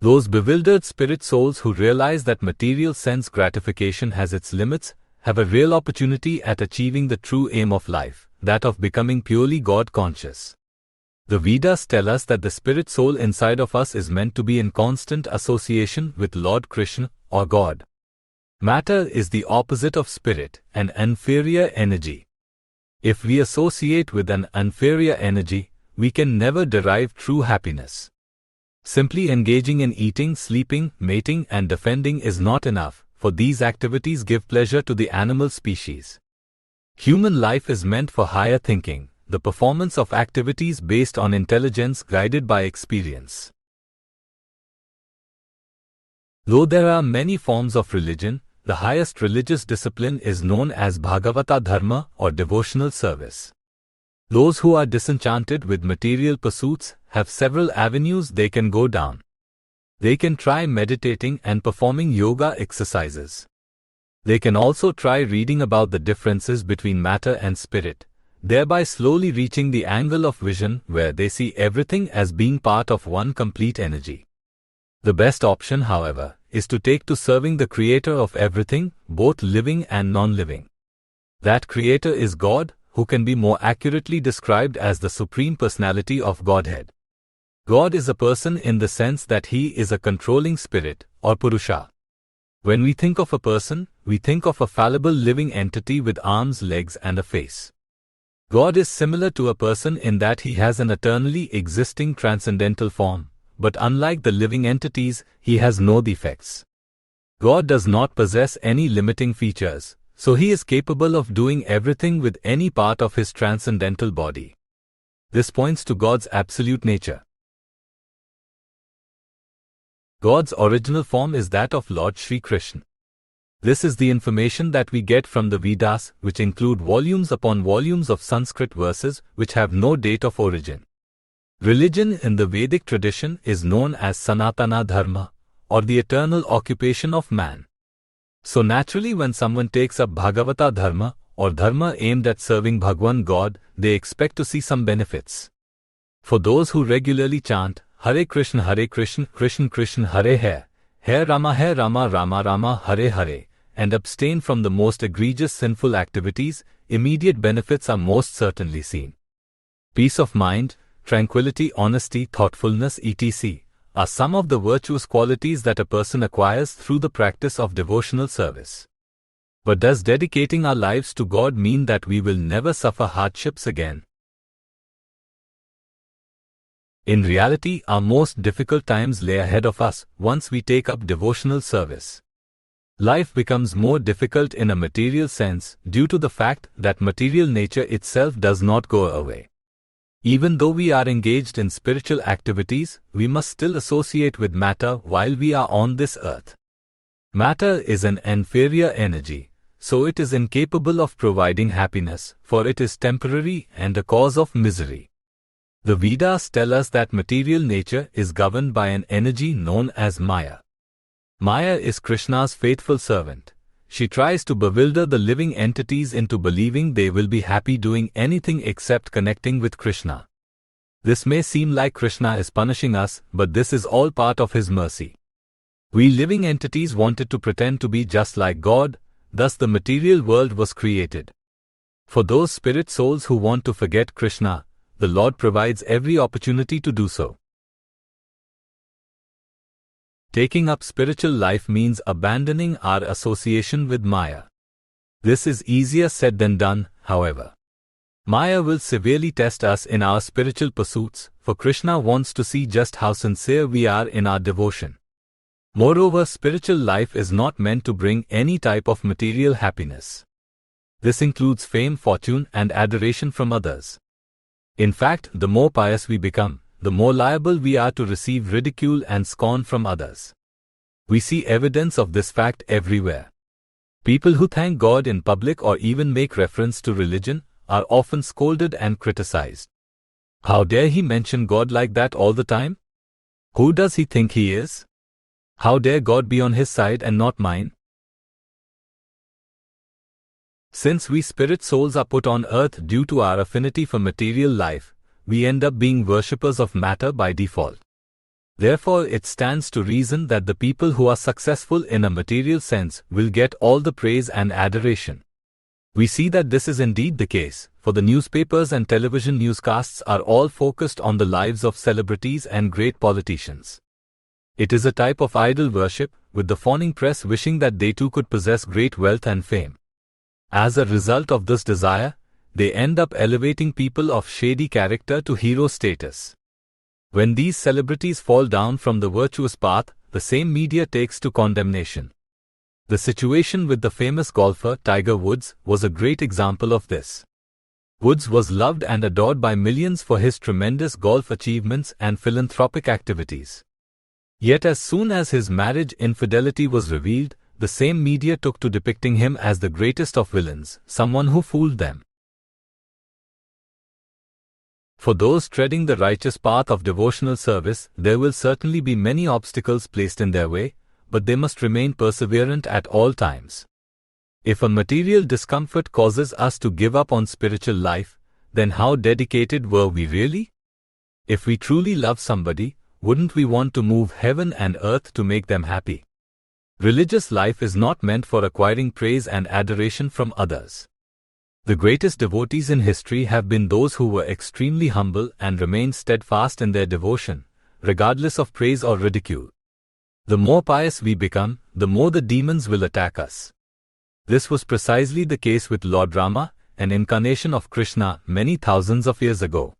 Those bewildered spirit souls who realize that material sense gratification has its limits have a real opportunity at achieving the true aim of life, that of becoming purely God-conscious. The Vedas tell us that the spirit soul inside of us is meant to be in constant association with Lord Krishna or God. Matter is the opposite of spirit, an inferior energy. If we associate with an inferior energy, we can never derive true happiness. Simply engaging in eating, sleeping, mating and defending is not enough, for these activities give pleasure to the animal species. Human life is meant for higher thinking, the performance of activities based on intelligence guided by experience. Though there are many forms of religion, the highest religious discipline is known as Bhagavata Dharma or devotional service. Those who are disenchanted with material pursuits have several avenues they can go down. They can try meditating and performing yoga exercises. They can also try reading about the differences between matter and spirit, thereby slowly reaching the angle of vision where they see everything as being part of one complete energy. The best option, however, is to take to serving the Creator of everything, both living and non-living. That Creator is God, who can be more accurately described as the Supreme Personality of Godhead. God is a person in the sense that he is a controlling spirit, or Purusha. When we think of a person, we think of a fallible living entity with arms, legs and a face. God is similar to a person in that he has an eternally existing transcendental form, but unlike the living entities, he has no defects. God does not possess any limiting features, so he is capable of doing everything with any part of his transcendental body. This points to God's absolute nature. God's original form is that of Lord Shri Krishna. This is the information that we get from the Vedas, which include volumes upon volumes of Sanskrit verses which have no date of origin. Religion in the Vedic tradition is known as Sanatana Dharma, or the eternal occupation of man. So naturally, when someone takes up Bhagavata Dharma, or dharma aimed at serving Bhagwan God, they expect to see some benefits. For those who regularly chant, Hare Krishna, Krishna Krishna, Hare Rama, Rama Rama, Hare Hare, and abstain from the most egregious sinful activities, immediate benefits are most certainly seen. Peace of mind, tranquility, honesty, thoughtfulness, etc. are some of the virtuous qualities that a person acquires through the practice of devotional service. But does dedicating our lives to God mean that we will never suffer hardships again? In reality, our most difficult times lay ahead of us once we take up devotional service. Life becomes more difficult in a material sense due to the fact that material nature itself does not go away. Even though we are engaged in spiritual activities, we must still associate with matter while we are on this earth. Matter is an inferior energy, so it is incapable of providing happiness, for it is temporary and a cause of misery. The Vedas tell us that material nature is governed by an energy known as Maya. Maya is Krishna's faithful servant. She tries to bewilder the living entities into believing they will be happy doing anything except connecting with Krishna. This may seem like Krishna is punishing us, but this is all part of his mercy. We living entities wanted to pretend to be just like God, thus the material world was created. For those spirit souls who want to forget Krishna, the Lord provides every opportunity to do so. Taking up spiritual life means abandoning our association with Maya. This is easier said than done, however. Maya will severely test us in our spiritual pursuits, for Krishna wants to see just how sincere we are in our devotion. Moreover, spiritual life is not meant to bring any type of material happiness. This includes fame, fortune, and adoration from others. In fact, the more pious we become, the more liable we are to receive ridicule and scorn from others. We see evidence of this fact everywhere. People who thank God in public or even make reference to religion are often scolded and criticized. How dare he mention God like that all the time? Who does he think he is? How dare God be on his side and not mine? Since we spirit souls are put on earth due to our affinity for material life, we end up being worshippers of matter by default. Therefore, it stands to reason that the people who are successful in a material sense will get all the praise and adoration. We see that this is indeed the case, for the newspapers and television newscasts are all focused on the lives of celebrities and great politicians. It is a type of idol worship, with the fawning press wishing that they too could possess great wealth and fame. As a result of this desire, they end up elevating people of shady character to hero status. When these celebrities fall down from the virtuous path, the same media takes to condemnation. The situation with the famous golfer Tiger Woods was a great example of this. Woods was loved and adored by millions for his tremendous golf achievements and philanthropic activities. Yet as soon as his marriage infidelity was revealed, the same media took to depicting him as the greatest of villains, someone who fooled them. For those treading the righteous path of devotional service, there will certainly be many obstacles placed in their way, but they must remain perseverant at all times. If a material discomfort causes us to give up on spiritual life, then how dedicated were we really? If we truly love somebody, wouldn't we want to move heaven and earth to make them happy? Religious life is not meant for acquiring praise and adoration from others. The greatest devotees in history have been those who were extremely humble and remained steadfast in their devotion, regardless of praise or ridicule. The more pious we become, the more the demons will attack us. This was precisely the case with Lord Rama, an incarnation of Krishna, many thousands of years ago.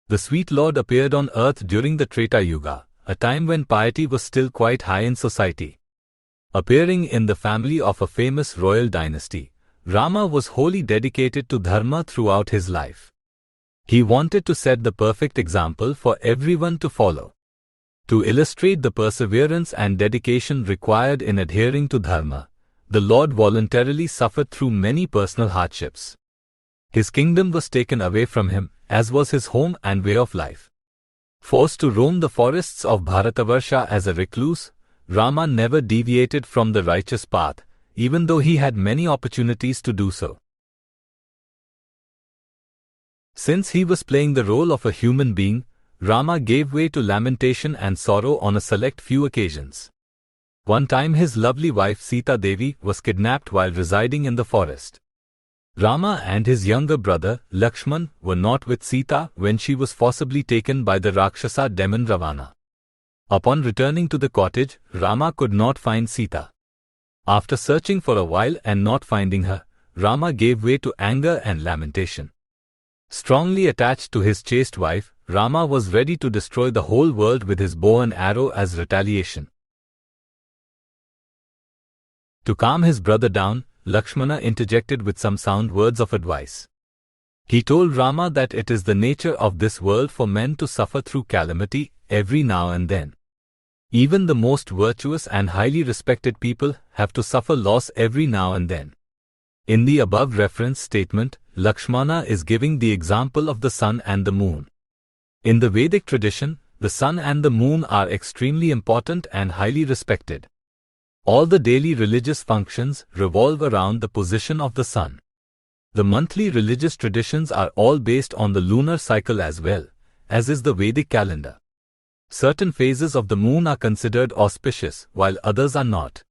The sweet Lord appeared on earth during the Treta Yuga, a time when piety was still quite high in society. Appearing in the family of a famous royal dynasty, Rama was wholly dedicated to dharma throughout his life. He wanted to set the perfect example for everyone to follow. To illustrate the perseverance and dedication required in adhering to dharma, the Lord voluntarily suffered through many personal hardships. His kingdom was taken away from him, as was his home and way of life. Forced to roam the forests of Bharatavarsha as a recluse, Rama never deviated from the righteous path, even though he had many opportunities to do so. Since he was playing the role of a human being, Rama gave way to lamentation and sorrow on a select few occasions. One time his lovely wife Sita Devi was kidnapped while residing in the forest. Rama and his younger brother, Lakshman, were not with Sita when she was forcibly taken by the Rakshasa demon Ravana. Upon returning to the cottage, Rama could not find Sita. After searching for a while and not finding her, Rama gave way to anger and lamentation. Strongly attached to his chaste wife, Rama was ready to destroy the whole world with his bow and arrow as retaliation. To calm his brother down, Lakshmana interjected with some sound words of advice. He told Rama that it is the nature of this world for men to suffer through calamity every now and then. Even the most virtuous and highly respected people have to suffer loss every now and then. In the above reference statement, Lakshmana is giving the example of the sun and the moon. In the Vedic tradition, the sun and the moon are extremely important and highly respected. All the daily religious functions revolve around the position of the sun. The monthly religious traditions are all based on the lunar cycle as well, as is the Vedic calendar. Certain phases of the moon are considered auspicious, while others are not.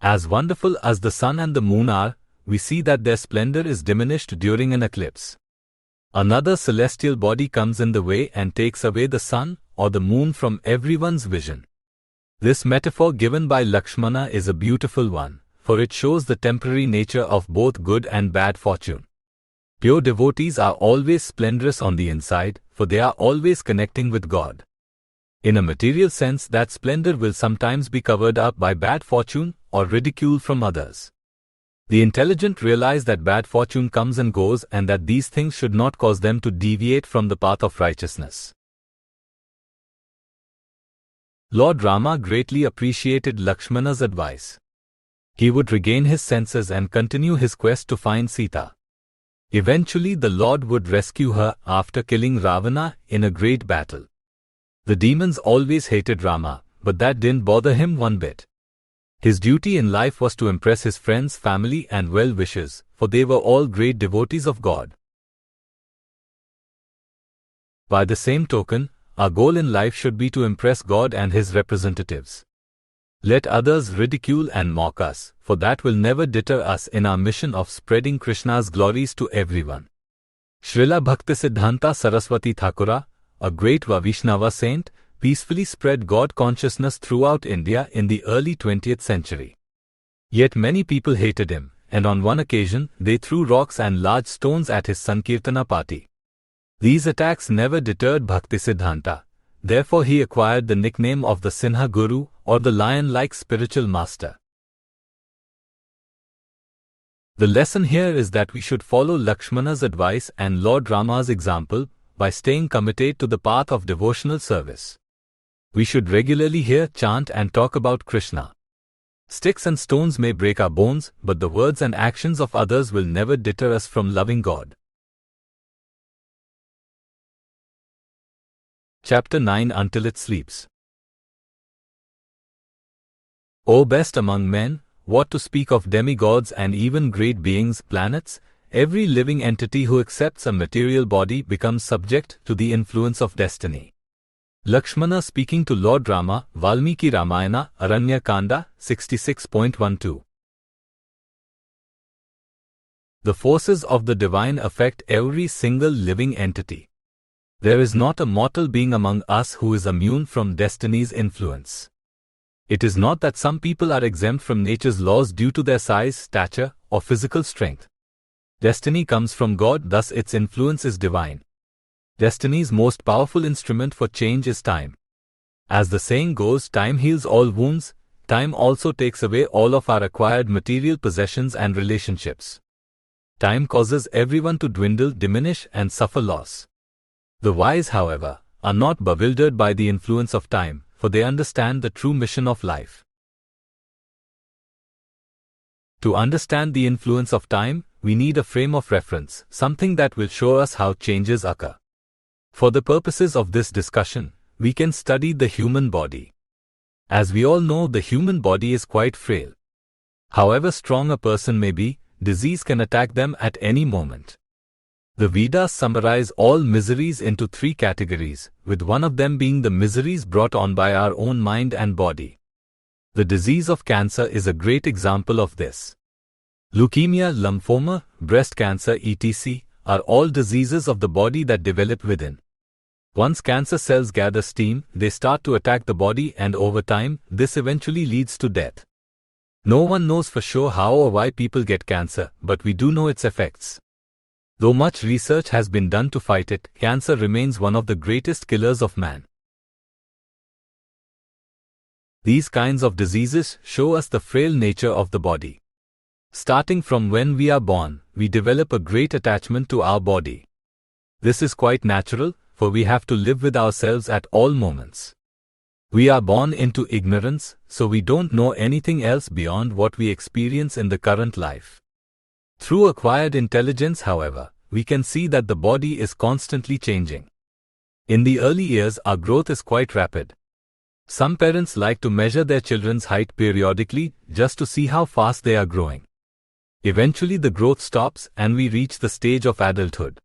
As wonderful as the sun and the moon are, we see that their splendor is diminished during an eclipse. Another celestial body comes in the way and takes away the sun or the moon from everyone's vision. This metaphor given by Lakshmana is a beautiful one, for it shows the temporary nature of both good and bad fortune. Pure devotees are always splendorous on the inside, for they are always connecting with God. In a material sense, that splendor will sometimes be covered up by bad fortune or ridicule from others. The intelligent realize that bad fortune comes and goes and that these things should not cause them to deviate from the path of righteousness. Lord Rama greatly appreciated Lakshmana's advice. He would regain his senses and continue his quest to find Sita. Eventually the Lord would rescue her after killing Ravana in a great battle. The demons always hated Rama, but that didn't bother him one bit. His duty in life was to impress his friends, family and well-wishers, for they were all great devotees of God. By the same token, our goal in life should be to impress God and His representatives. Let others ridicule and mock us, for that will never deter us in our mission of spreading Krishna's glories to everyone. Srila Bhaktisiddhanta Saraswati Thakura, a great Vaishnava saint, peacefully spread God consciousness throughout India in the early 20th century. Yet many people hated him, and on one occasion they threw rocks and large stones at his Sankirtana party. These attacks never deterred Bhaktisiddhanta, therefore he acquired the nickname of the Sinha Guru, or the lion-like spiritual master. The lesson here is that we should follow Lakshmana's advice and Lord Rama's example by staying committed to the path of devotional service. We should regularly hear, chant and talk about Krishna. Sticks and stones may break our bones, but the words and actions of others will never deter us from loving God. Chapter 9 Until It Sleeps. O best among men, what to speak of demigods and even great beings, planets, every living entity who accepts a material body becomes subject to the influence of destiny. Lakshmana speaking to Lord Rama, Valmiki Ramayana, Aranya Kanda, 66.12. The forces of the divine affect every single living entity. There is not a mortal being among us who is immune from destiny's influence. It is not that some people are exempt from nature's laws due to their size, stature, or physical strength. Destiny comes from God, thus its influence is divine. Destiny's most powerful instrument for change is time. As the saying goes, time heals all wounds, time also takes away all of our acquired material possessions and relationships. Time causes everyone to dwindle, diminish, and suffer loss. The wise, however, are not bewildered by the influence of time, for they understand the true mission of life. To understand the influence of time, we need a frame of reference, something that will show us how changes occur. For the purposes of this discussion, we can study the human body. As we all know, the human body is quite frail. However strong a person may be, disease can attack them at any moment. The Vedas summarize all miseries into 3 categories, with one of them being the miseries brought on by our own mind and body. The disease of cancer is a great example of this. Leukemia, lymphoma, breast cancer etc. are all diseases of the body that develop within. Once cancer cells gather steam, they start to attack the body, and over time, this eventually leads to death. No one knows for sure how or why people get cancer, but we do know its effects. Though much research has been done to fight it, cancer remains one of the greatest killers of man. These kinds of diseases show us the frail nature of the body. Starting from when we are born, we develop a great attachment to our body. This is quite natural, for we have to live with ourselves at all moments. We are born into ignorance, so we don't know anything else beyond what we experience in the current life. Through acquired intelligence, however, we can see that the body is constantly changing. In the early years, our growth is quite rapid. Some parents like to measure their children's height periodically just to see how fast they are growing. Eventually the growth stops and we reach the stage of adulthood.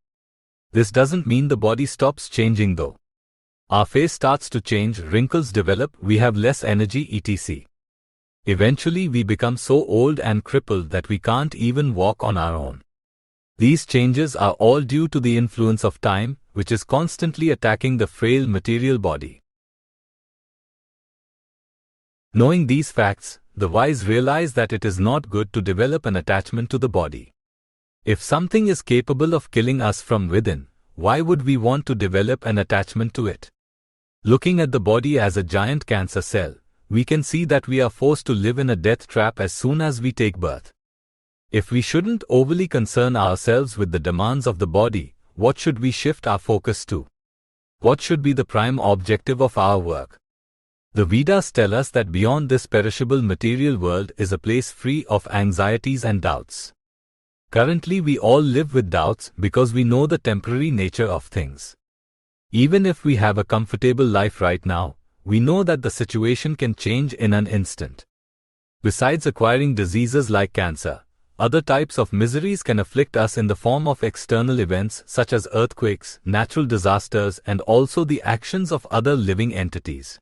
This doesn't mean the body stops changing though. Our face starts to change, wrinkles develop, we have less energy etc. Eventually we become so old and crippled that we can't even walk on our own. These changes are all due to the influence of time, which is constantly attacking the frail material body. Knowing these facts, the wise realize that it is not good to develop an attachment to the body. If something is capable of killing us from within, why would we want to develop an attachment to it? Looking at the body as a giant cancer cell, we can see that we are forced to live in a death trap as soon as we take birth. If we shouldn't overly concern ourselves with the demands of the body, what should we shift our focus to? What should be the prime objective of our work? The Vedas tell us that beyond this perishable material world is a place free of anxieties and doubts. Currently we all live with doubts because we know the temporary nature of things. Even if we have a comfortable life right now, we know that the situation can change in an instant. Besides acquiring diseases like cancer, other types of miseries can afflict us in the form of external events such as earthquakes, natural disasters, and also the actions of other living entities.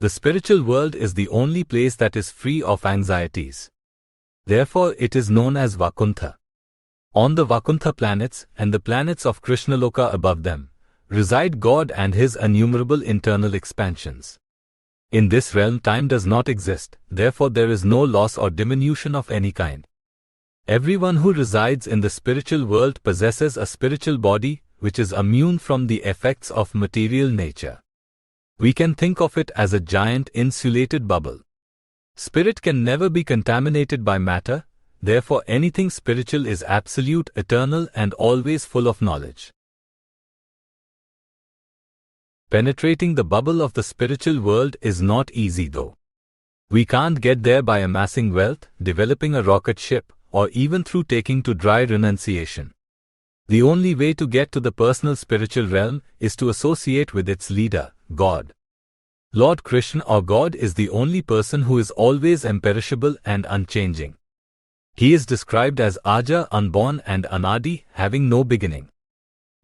The spiritual world is the only place that is free of anxieties. Therefore, it is known as Vaikuntha. On the Vaikuntha planets, and the planets of Krishnaloka above them, reside God and His innumerable internal expansions. In this realm, time does not exist, therefore there is no loss or diminution of any kind. Everyone who resides in the spiritual world possesses a spiritual body, which is immune from the effects of material nature. We can think of it as a giant insulated bubble. Spirit can never be contaminated by matter, therefore anything spiritual is absolute, eternal, and always full of knowledge. Penetrating the bubble of the spiritual world is not easy though. We can't get there by amassing wealth, developing a rocket ship, or even through taking to dry renunciation. The only way to get to the personal spiritual realm is to associate with its leader, God. Lord Krishna or God is the only person who is always imperishable and unchanging. He is described as Aja, unborn, and Anadi, having no beginning.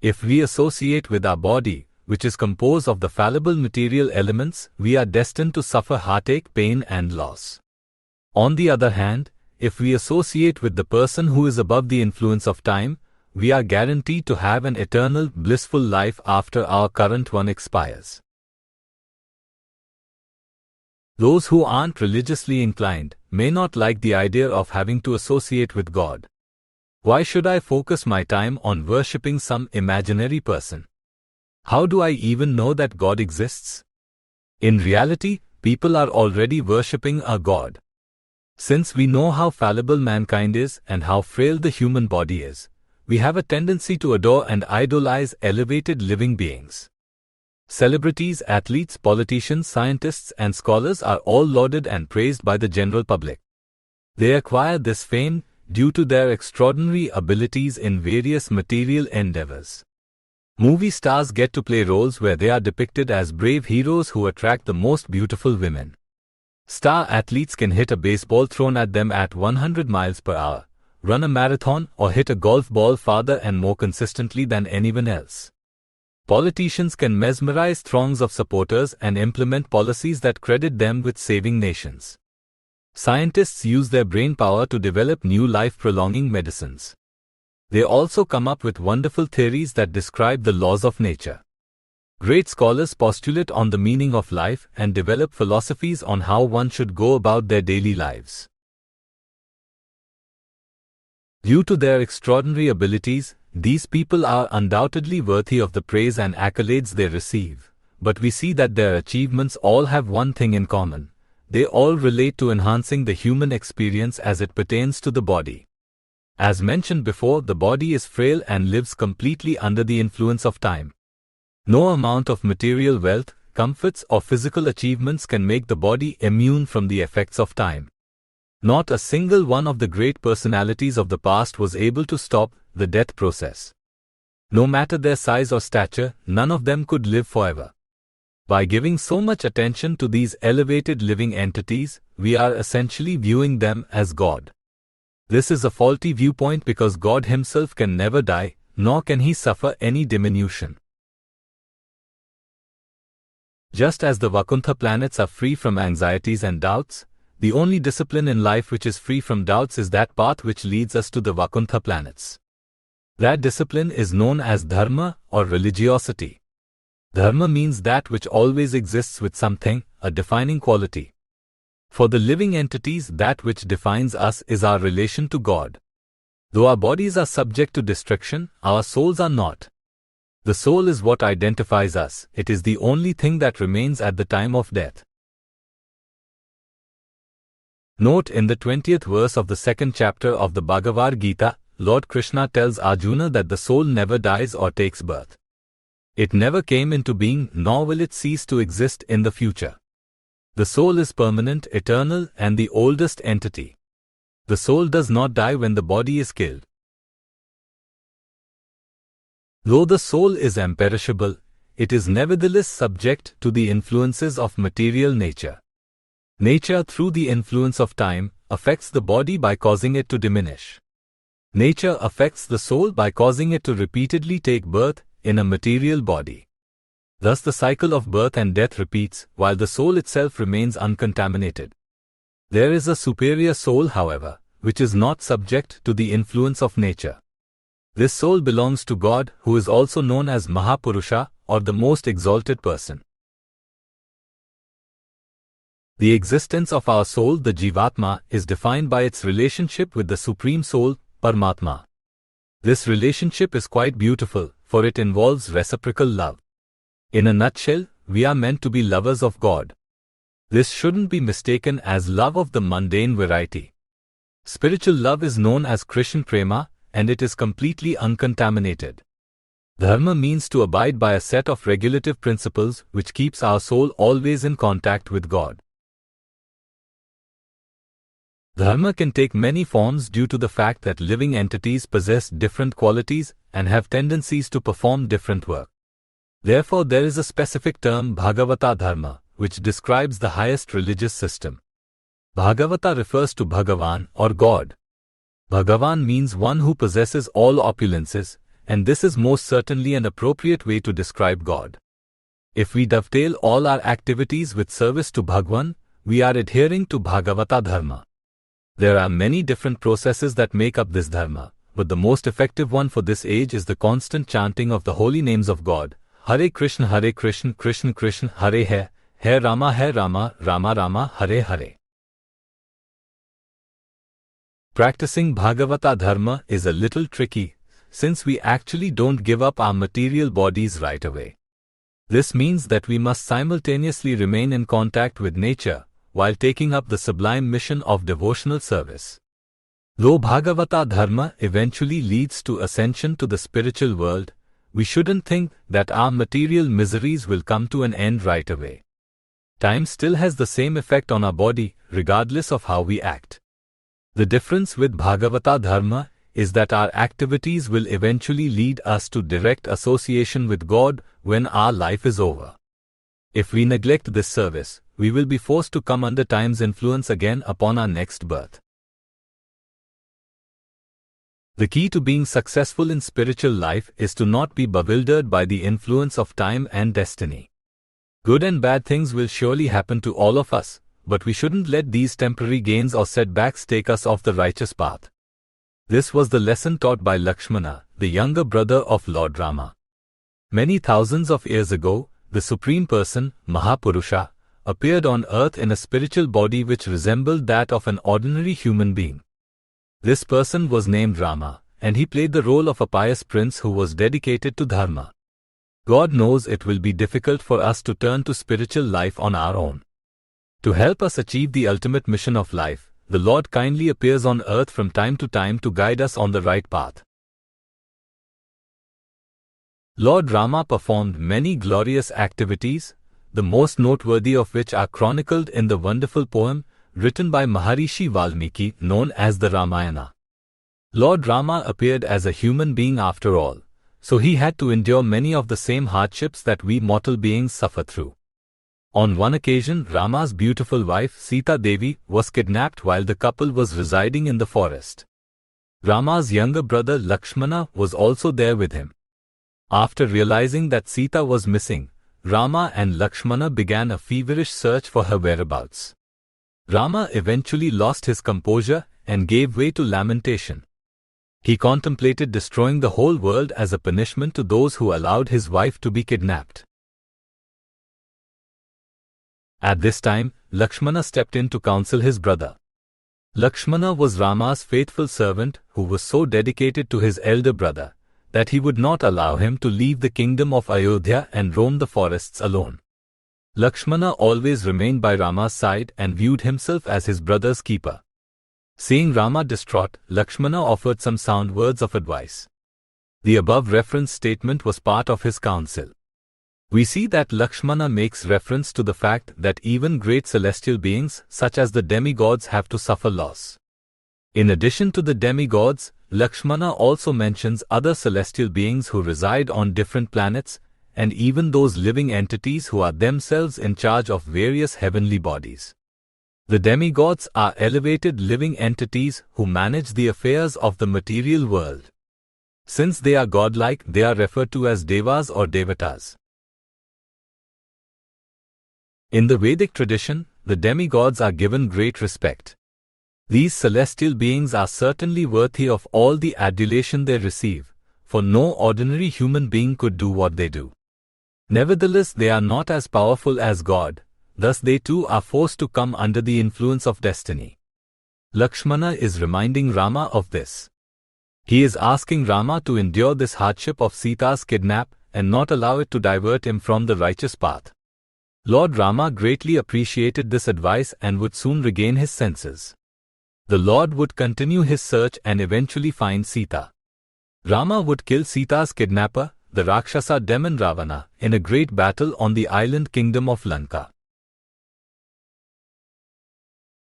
If we associate with our body, which is composed of the fallible material elements, we are destined to suffer heartache, pain, and loss. On the other hand, if we associate with the person who is above the influence of time, we are guaranteed to have an eternal, blissful life after our current one expires. Those who aren't religiously inclined may not like the idea of having to associate with God. Why should I focus my time on worshipping some imaginary person? How do I even know that God exists? In reality, people are already worshipping a God. Since we know how fallible mankind is and how frail the human body is, we have a tendency to adore and idolize elevated living beings. Celebrities, athletes, politicians, scientists, and scholars are all lauded and praised by the general public. They acquire this fame due to their extraordinary abilities in various material endeavors. Movie stars get to play roles where they are depicted as brave heroes who attract the most beautiful women. Star athletes can hit a baseball thrown at them at 100 miles per hour, run a marathon, or hit a golf ball farther and more consistently than anyone else. Politicians can mesmerize throngs of supporters and implement policies that credit them with saving nations. Scientists use their brain power to develop new life-prolonging medicines. They also come up with wonderful theories that describe the laws of nature. Great scholars postulate on the meaning of life and develop philosophies on how one should go about their daily lives. Due to their extraordinary abilities, these people are undoubtedly worthy of the praise and accolades they receive. But we see that their achievements all have one thing in common. They all relate to enhancing the human experience as it pertains to the body. As mentioned before, the body is frail and lives completely under the influence of time. No amount of material wealth, comforts, or physical achievements can make the body immune from the effects of time. Not a single one of the great personalities of the past was able to stop the death process. No matter their size or stature, none of them could live forever. By giving so much attention to these elevated living entities, we are essentially viewing them as God. This is a faulty viewpoint because God himself can never die, nor can he suffer any diminution. Just as the Vaikuntha planets are free from anxieties and doubts, the only discipline in life which is free from doubts is that path which leads us to the Vaikuntha planets. That discipline is known as dharma or religiosity. Dharma means that which always exists with something, a defining quality. For the living entities, that which defines us is our relation to God. Though our bodies are subject to destruction, our souls are not. The soul is what identifies us. It is the only thing that remains at the time of death. Note in the 20th verse of the 2nd chapter of the Bhagavad Gita, Lord Krishna tells Arjuna that the soul never dies or takes birth. It never came into being, nor will it cease to exist in the future. The soul is permanent, eternal, and the oldest entity. The soul does not die when the body is killed. Though the soul is imperishable, it is nevertheless subject to the influences of material nature. Nature, through the influence of time, affects the body by causing it to diminish. Nature affects the soul by causing it to repeatedly take birth in a material body. Thus the cycle of birth and death repeats, while the soul itself remains uncontaminated. There is a superior soul, however, which is not subject to the influence of nature. This soul belongs to God, who is also known as Mahapurusha, or the most exalted person. The existence of our soul, the Jivatma, is defined by its relationship with the Supreme Soul, Paramatma. This relationship is quite beautiful, for it involves reciprocal love. In a nutshell, we are meant to be lovers of God. This shouldn't be mistaken as love of the mundane variety. Spiritual love is known as Krishna Prema, and it is completely uncontaminated. Dharma means to abide by a set of regulative principles which keeps our soul always in contact with God. Dharma can take many forms due to the fact that living entities possess different qualities and have tendencies to perform different work. Therefore, there is a specific term Bhagavata Dharma, which describes the highest religious system. Bhagavata refers to Bhagavan or God. Bhagavan means one who possesses all opulences, and this is most certainly an appropriate way to describe God. If we dovetail all our activities with service to Bhagwan, we are adhering to Bhagavata Dharma. There are many different processes that make up this Dharma, but the most effective one for this age is the constant chanting of the holy names of God. Hare Krishna, Krishna Krishna, Hare Hare, Hare Rama, Rama Rama, Hare Hare. Practicing Bhagavata Dharma is a little tricky, since we actually don't give up our material bodies right away. This means that we must simultaneously remain in contact with nature, while taking up the sublime mission of devotional service. Though Bhagavata Dharma eventually leads to ascension to the spiritual world, we shouldn't think that our material miseries will come to an end right away. Time still has the same effect on our body, regardless of how we act. The difference with Bhagavata Dharma is that our activities will eventually lead us to direct association with God when our life is over. If we neglect this service, we will be forced to come under time's influence again upon our next birth. The key to being successful in spiritual life is to not be bewildered by the influence of time and destiny. Good and bad things will surely happen to all of us, but we shouldn't let these temporary gains or setbacks take us off the righteous path. This was the lesson taught by Lakshmana, the younger brother of Lord Rama. Many thousands of years ago, the Supreme Person, Mahapurusha, appeared on earth in a spiritual body which resembled that of an ordinary human being. This person was named Rama, and he played the role of a pious prince who was dedicated to Dharma. God knows it will be difficult for us to turn to spiritual life on our own. To help us achieve the ultimate mission of life, the Lord kindly appears on earth from time to time to guide us on the right path. Lord Rama performed many glorious activities, the most noteworthy of which are chronicled in the wonderful poem written by Maharishi Valmiki known as the Ramayana. Lord Rama appeared as a human being after all, so he had to endure many of the same hardships that we mortal beings suffer through. On one occasion, Rama's beautiful wife Sita Devi was kidnapped while the couple was residing in the forest. Rama's younger brother Lakshmana was also there with him. After realizing that Sita was missing, Rama and Lakshmana began a feverish search for her whereabouts. Rama eventually lost his composure and gave way to lamentation. He contemplated destroying the whole world as a punishment to those who allowed his wife to be kidnapped. At this time, Lakshmana stepped in to counsel his brother. Lakshmana was Rama's faithful servant who was so dedicated to his elder brother that he would not allow him to leave the kingdom of Ayodhya and roam the forests alone. Lakshmana always remained by Rama's side and viewed himself as his brother's keeper. Seeing Rama distraught, Lakshmana offered some sound words of advice. The above reference statement was part of his counsel. We see that Lakshmana makes reference to the fact that even great celestial beings such as the demigods have to suffer loss. In addition to the demigods, Lakshmana also mentions other celestial beings who reside on different planets, and even those living entities who are themselves in charge of various heavenly bodies. The demigods are elevated living entities who manage the affairs of the material world. Since they are godlike, they are referred to as Devas or Devatas. In the Vedic tradition, the demigods are given great respect. These celestial beings are certainly worthy of all the adulation they receive, for no ordinary human being could do what they do. Nevertheless, they are not as powerful as God, thus they too are forced to come under the influence of destiny. Lakshmana is reminding Rama of this. He is asking Rama to endure this hardship of Sita's kidnap and not allow it to divert him from the righteous path. Lord Rama greatly appreciated this advice and would soon regain his senses. The Lord would continue his search and eventually find Sita. Rama would kill Sita's kidnapper, the Rakshasa demon Ravana, in a great battle on the island kingdom of Lanka.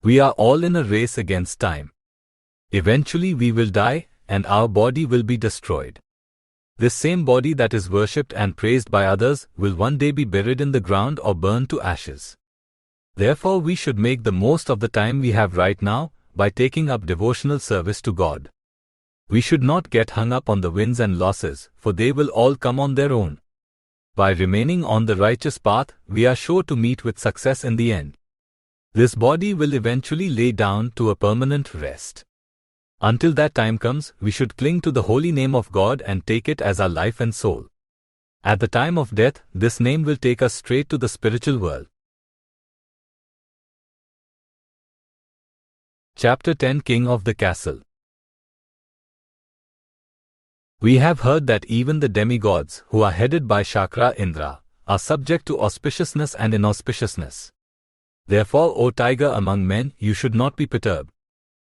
We are all in a race against time. Eventually we will die, and our body will be destroyed. This same body that is worshipped and praised by others will one day be buried in the ground or burned to ashes. Therefore, we should make the most of the time we have right now by taking up devotional service to God. We should not get hung up on the wins and losses, for they will all come on their own. By remaining on the righteous path, we are sure to meet with success in the end. This body will eventually lay down to a permanent rest. Until that time comes, we should cling to the holy name of God and take it as our life and soul. At the time of death, this name will take us straight to the spiritual world. Chapter 10 King of the Castle. We have heard that even the demigods, who are headed by Shakra Indra, are subject to auspiciousness and inauspiciousness. Therefore, O tiger among men, you should not be perturbed.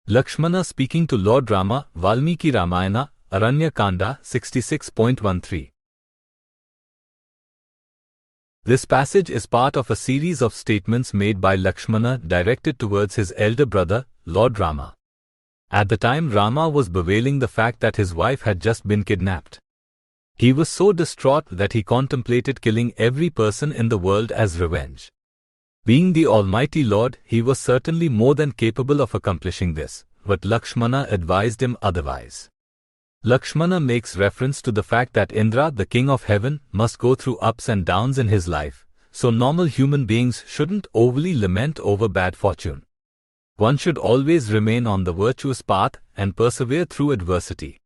Lakshmana speaking to Lord Rama, Valmiki Ramayana, Aranya Kanda 66.13. This passage is part of a series of statements made by Lakshmana directed towards his elder brother, Lord Rama. At the time, Rama was bewailing the fact that his wife had just been kidnapped. He was so distraught that he contemplated killing every person in the world as revenge. Being the Almighty Lord, he was certainly more than capable of accomplishing this, but Lakshmana advised him otherwise. Lakshmana makes reference to the fact that Indra, the king of heaven, must go through ups and downs in his life, so normal human beings shouldn't overly lament over bad fortune. One should always remain on the virtuous path and persevere through adversity.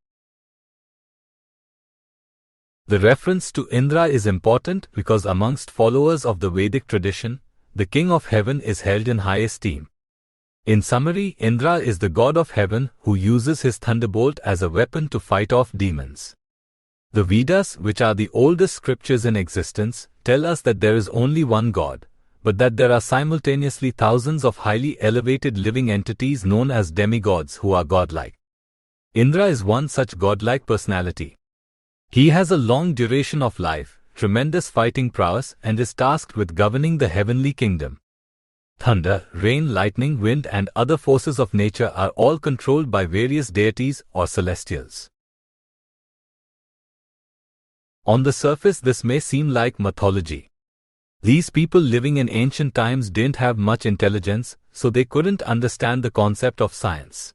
The reference to Indra is important because amongst followers of the Vedic tradition, the king of heaven is held in high esteem. In summary, Indra is the god of heaven who uses his thunderbolt as a weapon to fight off demons. The Vedas, which are the oldest scriptures in existence, tell us that there is only one God, but that there are simultaneously thousands of highly elevated living entities known as demigods who are godlike. Indra is one such godlike personality. He has a long duration of life, tremendous fighting prowess, and is tasked with governing the heavenly kingdom. Thunder, rain, lightning, wind, and other forces of nature are all controlled by various deities or celestials. On the surface, this may seem like mythology. These people living in ancient times didn't have much intelligence, so they couldn't understand the concept of science.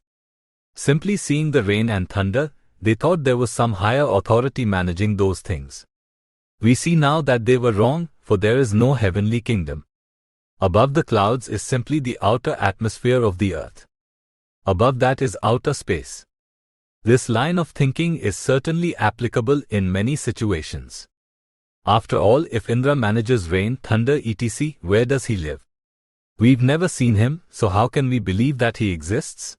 Simply seeing the rain and thunder, they thought there was some higher authority managing those things. We see now that they were wrong, for there is no heavenly kingdom. Above the clouds is simply the outer atmosphere of the earth. Above that is outer space. This line of thinking is certainly applicable in many situations. After all, if Indra manages rain, thunder, etc., where does he live? We've never seen him, so how can we believe that he exists?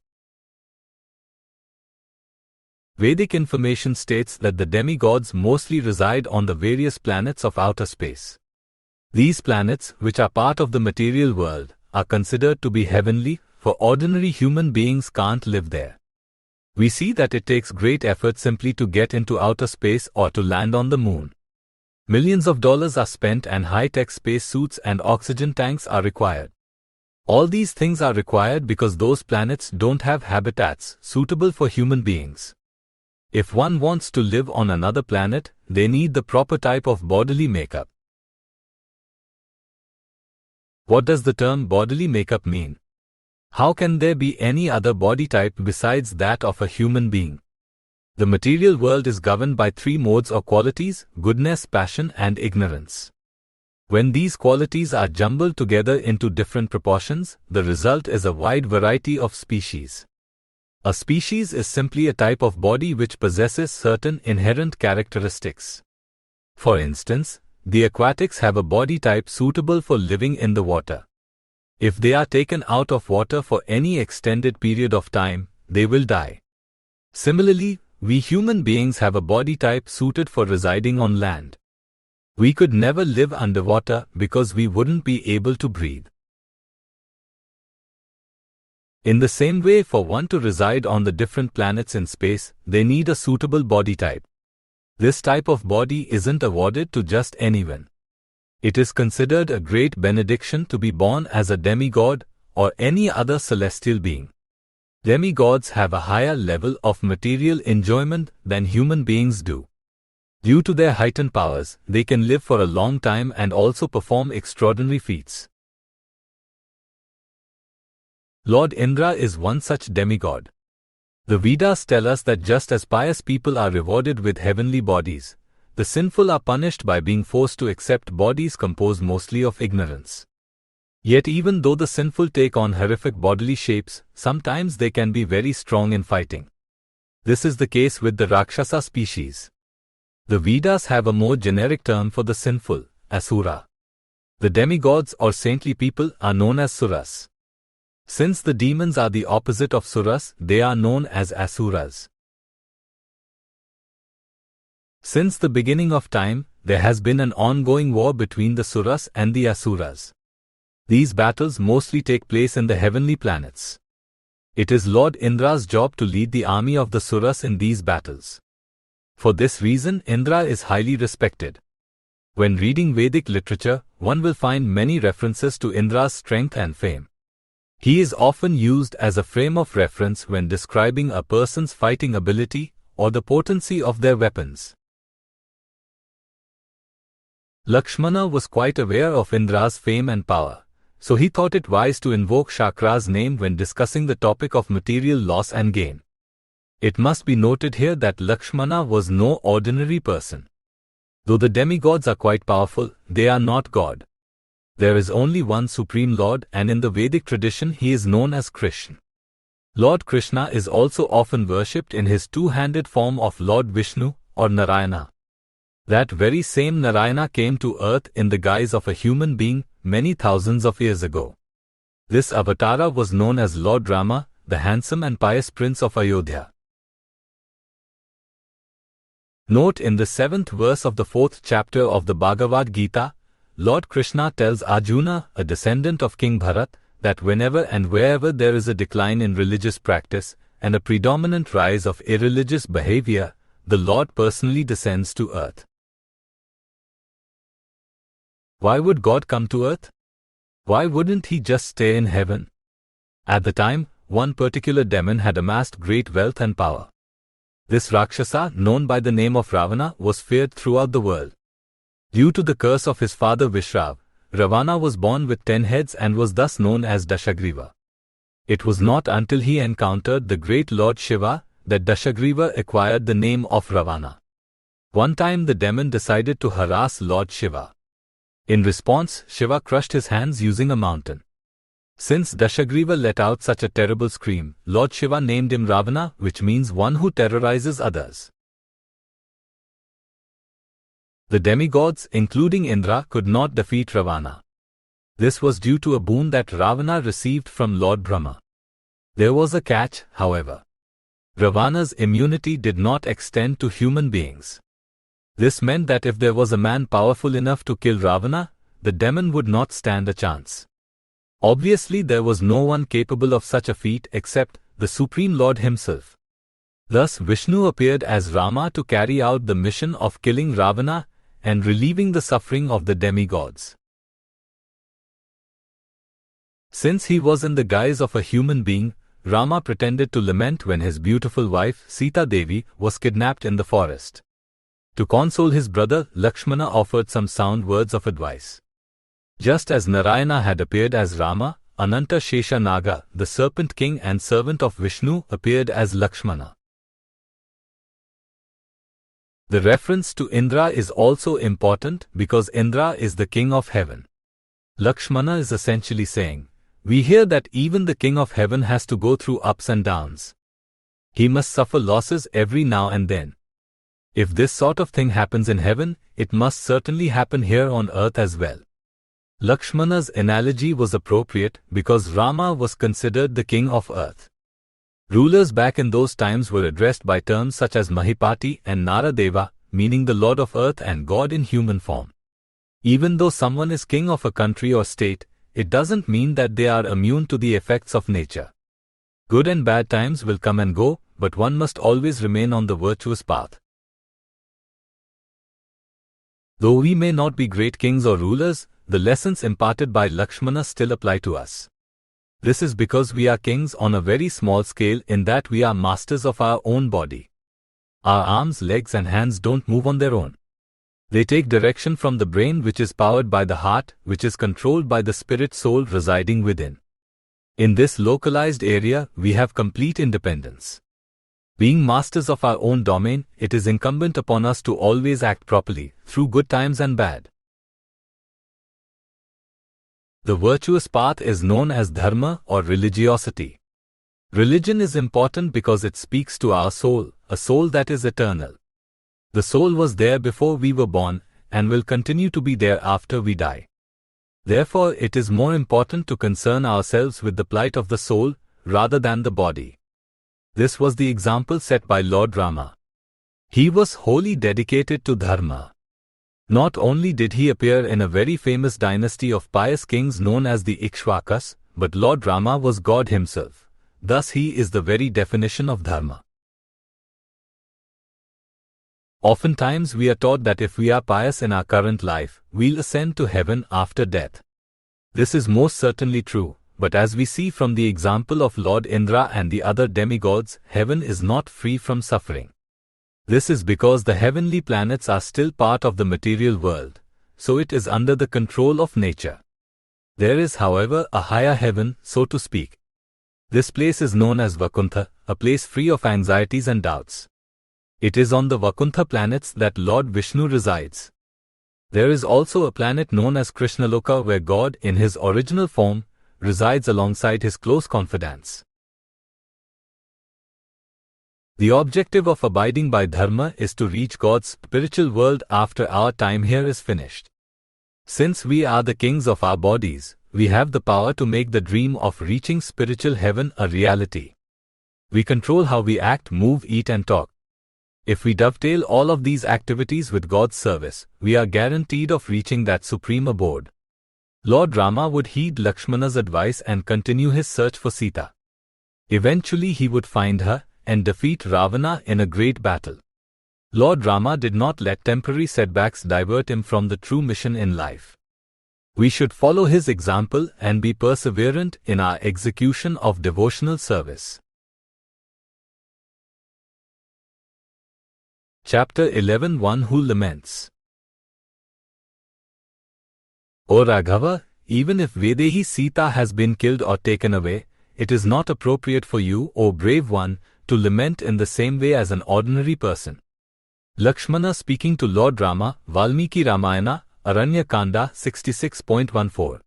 Vedic information states that the demigods mostly reside on the various planets of outer space. These planets, which are part of the material world, are considered to be heavenly, for ordinary human beings can't live there. We see that it takes great effort simply to get into outer space or to land on the moon. Millions of dollars are spent and high-tech space suits and oxygen tanks are required. All these things are required because those planets don't have habitats suitable for human beings. If one wants to live on another planet, they need the proper type of bodily makeup. What does the term bodily makeup mean? How can there be any other body type besides that of a human being? The material world is governed by three modes or qualities: goodness, passion, and ignorance. When these qualities are jumbled together into different proportions, the result is a wide variety of species. A species is simply a type of body which possesses certain inherent characteristics. For instance, the aquatics have a body type suitable for living in the water. If they are taken out of water for any extended period of time, they will die. Similarly, we human beings have a body type suited for residing on land. We could never live underwater because we wouldn't be able to breathe. In the same way, for one to reside on the different planets in space, they need a suitable body type. This type of body isn't awarded to just anyone. It is considered a great benediction to be born as a demigod or any other celestial being. Demigods have a higher level of material enjoyment than human beings do. Due to their heightened powers, they can live for a long time and also perform extraordinary feats. Lord Indra is one such demigod. The Vedas tell us that just as pious people are rewarded with heavenly bodies, the sinful are punished by being forced to accept bodies composed mostly of ignorance. Yet even though the sinful take on horrific bodily shapes, sometimes they can be very strong in fighting. This is the case with the Rakshasa species. The Vedas have a more generic term for the sinful, Asura. The demigods or saintly people are known as Suras. Since the demons are the opposite of Suras, they are known as Asuras. Since the beginning of time, there has been an ongoing war between the Suras and the Asuras. These battles mostly take place in the heavenly planets. It is Lord Indra's job to lead the army of the Suras in these battles. For this reason, Indra is highly respected. When reading Vedic literature, one will find many references to Indra's strength and fame. He is often used as a frame of reference when describing a person's fighting ability or the potency of their weapons. Lakshmana was quite aware of Indra's fame and power, so he thought it wise to invoke Shakra's name when discussing the topic of material loss and gain. It must be noted here that Lakshmana was no ordinary person. Though the demigods are quite powerful, they are not God. There is only one Supreme Lord, and in the Vedic tradition he is known as Krishna. Lord Krishna is also often worshipped in his two-handed form of Lord Vishnu or Narayana. That very same Narayana came to earth in the guise of a human being many thousands of years ago. This avatara was known as Lord Rama, the handsome and pious prince of Ayodhya. Note in the 7th verse of the 4th chapter of the Bhagavad Gita, Lord Krishna tells Arjuna, a descendant of King Bharat, that whenever and wherever there is a decline in religious practice and a predominant rise of irreligious behavior, the Lord personally descends to earth. Why would God come to earth? Why wouldn't he just stay in heaven? At the time, one particular demon had amassed great wealth and power. This Rakshasa, known by the name of Ravana, was feared throughout the world. Due to the curse of his father Vishrav, Ravana was born with 10 heads and was thus known as Dashagriva. It was not until he encountered the great Lord Shiva that Dashagriva acquired the name of Ravana. One time the demon decided to harass Lord Shiva. In response, Shiva crushed his hands using a mountain. Since Dashagriva let out such a terrible scream, Lord Shiva named him Ravana, which means one who terrorizes others. The demigods, including Indra, could not defeat Ravana. This was due to a boon that Ravana received from Lord Brahma. There was a catch, however. Ravana's immunity did not extend to human beings. This meant that if there was a man powerful enough to kill Ravana, the demon would not stand a chance. Obviously, there was no one capable of such a feat except the Supreme Lord himself. Thus, Vishnu appeared as Rama to carry out the mission of killing Ravana and relieving the suffering of the demigods. Since he was in the guise of a human being, Rama pretended to lament when his beautiful wife, Sita Devi, was kidnapped in the forest. To console his brother, Lakshmana offered some sound words of advice. Just as Narayana had appeared as Rama, Ananta Shesha Naga, the serpent king and servant of Vishnu, appeared as Lakshmana. The reference to Indra is also important because Indra is the king of heaven. Lakshmana is essentially saying, we hear that even the king of heaven has to go through ups and downs. He must suffer losses every now and then. If this sort of thing happens in heaven, it must certainly happen here on earth as well. Lakshmana's analogy was appropriate because Rama was considered the king of earth. Rulers back in those times were addressed by terms such as Mahipati and Naradeva, meaning the Lord of earth and God in human form. Even though someone is king of a country or state, it doesn't mean that they are immune to the effects of nature. Good and bad times will come and go, but one must always remain on the virtuous path. Though we may not be great kings or rulers, the lessons imparted by Lakshmana still apply to us. This is because we are kings on a very small scale in that we are masters of our own body. Our arms, legs and hands don't move on their own. They take direction from the brain, which is powered by the heart, which is controlled by the spirit soul residing within. In this localized area, we have complete independence. Being masters of our own domain, it is incumbent upon us to always act properly, through good times and bad. The virtuous path is known as dharma or religiosity. Religion is important because it speaks to our soul, a soul that is eternal. The soul was there before we were born, and will continue to be there after we die. Therefore, it is more important to concern ourselves with the plight of the soul, rather than the body. This was the example set by Lord Rama. He was wholly dedicated to dharma. Not only did he appear in a very famous dynasty of pious kings known as the Ikshvakas, but Lord Rama was God himself. Thus he is the very definition of dharma. Oftentimes we are taught that if we are pious in our current life, we'll ascend to heaven after death. This is most certainly true, But as we see from the example of Lord Indra and the other demigods, heaven is not free from suffering. This is because the heavenly planets are still part of the material world, so it is under the control of nature. There is, however, a higher heaven, so to speak. This place is known as Vaikuntha, a place free of anxieties and doubts. It is on the Vaikuntha planets that Lord Vishnu resides. There is also a planet known as Krishnaloka where God, in his original form, resides alongside his close confidants. The objective of abiding by dharma is to reach God's spiritual world after our time here is finished. Since we are the kings of our bodies, we have the power to make the dream of reaching spiritual heaven a reality. We control how we act, move, eat and talk. If we dovetail all of these activities with God's service, we are guaranteed of reaching that supreme abode. Lord Rama would heed Lakshmana's advice and continue his search for Sita. Eventually he would find her and defeat Ravana in a great battle. Lord Rama did not let temporary setbacks divert him from the true mission in life. We should follow his example and be perseverant in our execution of devotional service. Chapter 11 One Who Laments. O Raghava, even if Vaidehi Sita has been killed or taken away, it is not appropriate for you, O brave one, to lament in the same way as an ordinary person. Lakshmana speaking to Lord Rama, Valmiki Ramayana, Aranya Kanda 66.14.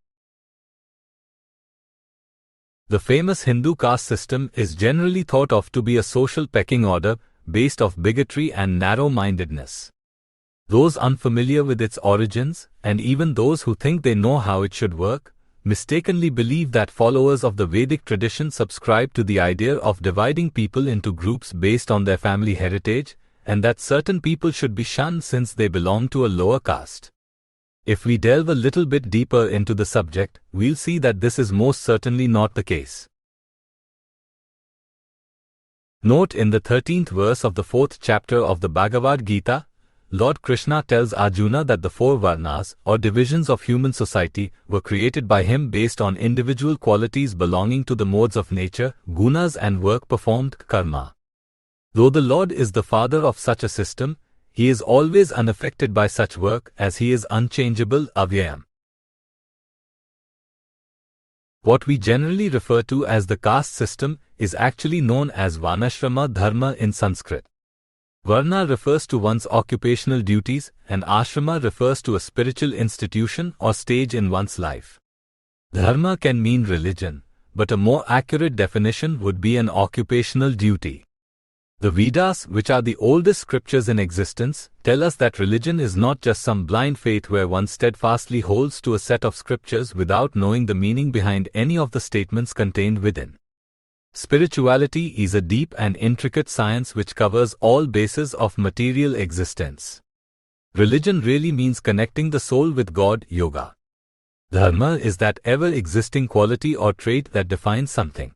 The famous Hindu caste system is generally thought of to be a social pecking order based off bigotry and narrow-mindedness. Those unfamiliar with its origins, and even those who think they know how it should work, mistakenly believe that followers of the Vedic tradition subscribe to the idea of dividing people into groups based on their family heritage, and that certain people should be shunned since they belong to a lower caste. If we delve a little bit deeper into the subject, we'll see that this is most certainly not the case. Note in the 13th verse of the 4th chapter of the Bhagavad Gita, Lord Krishna tells Arjuna that the 4 varnas, or divisions of human society, were created by him based on individual qualities belonging to the modes of nature, gunas and work performed, karma. Though the Lord is the father of such a system, he is always unaffected by such work as he is unchangeable, avyayam. What we generally refer to as the caste system is actually known as Varnashrama Dharma in Sanskrit. Varna refers to one's occupational duties, and ashrama refers to a spiritual institution or stage in one's life. Dharma can mean religion, but a more accurate definition would be an occupational duty. The Vedas, which are the oldest scriptures in existence, tell us that religion is not just some blind faith where one steadfastly holds to a set of scriptures without knowing the meaning behind any of the statements contained within. Spirituality is a deep and intricate science which covers all bases of material existence. Religion really means connecting the soul with God, yoga. Dharma is that ever-existing quality or trait that defines something.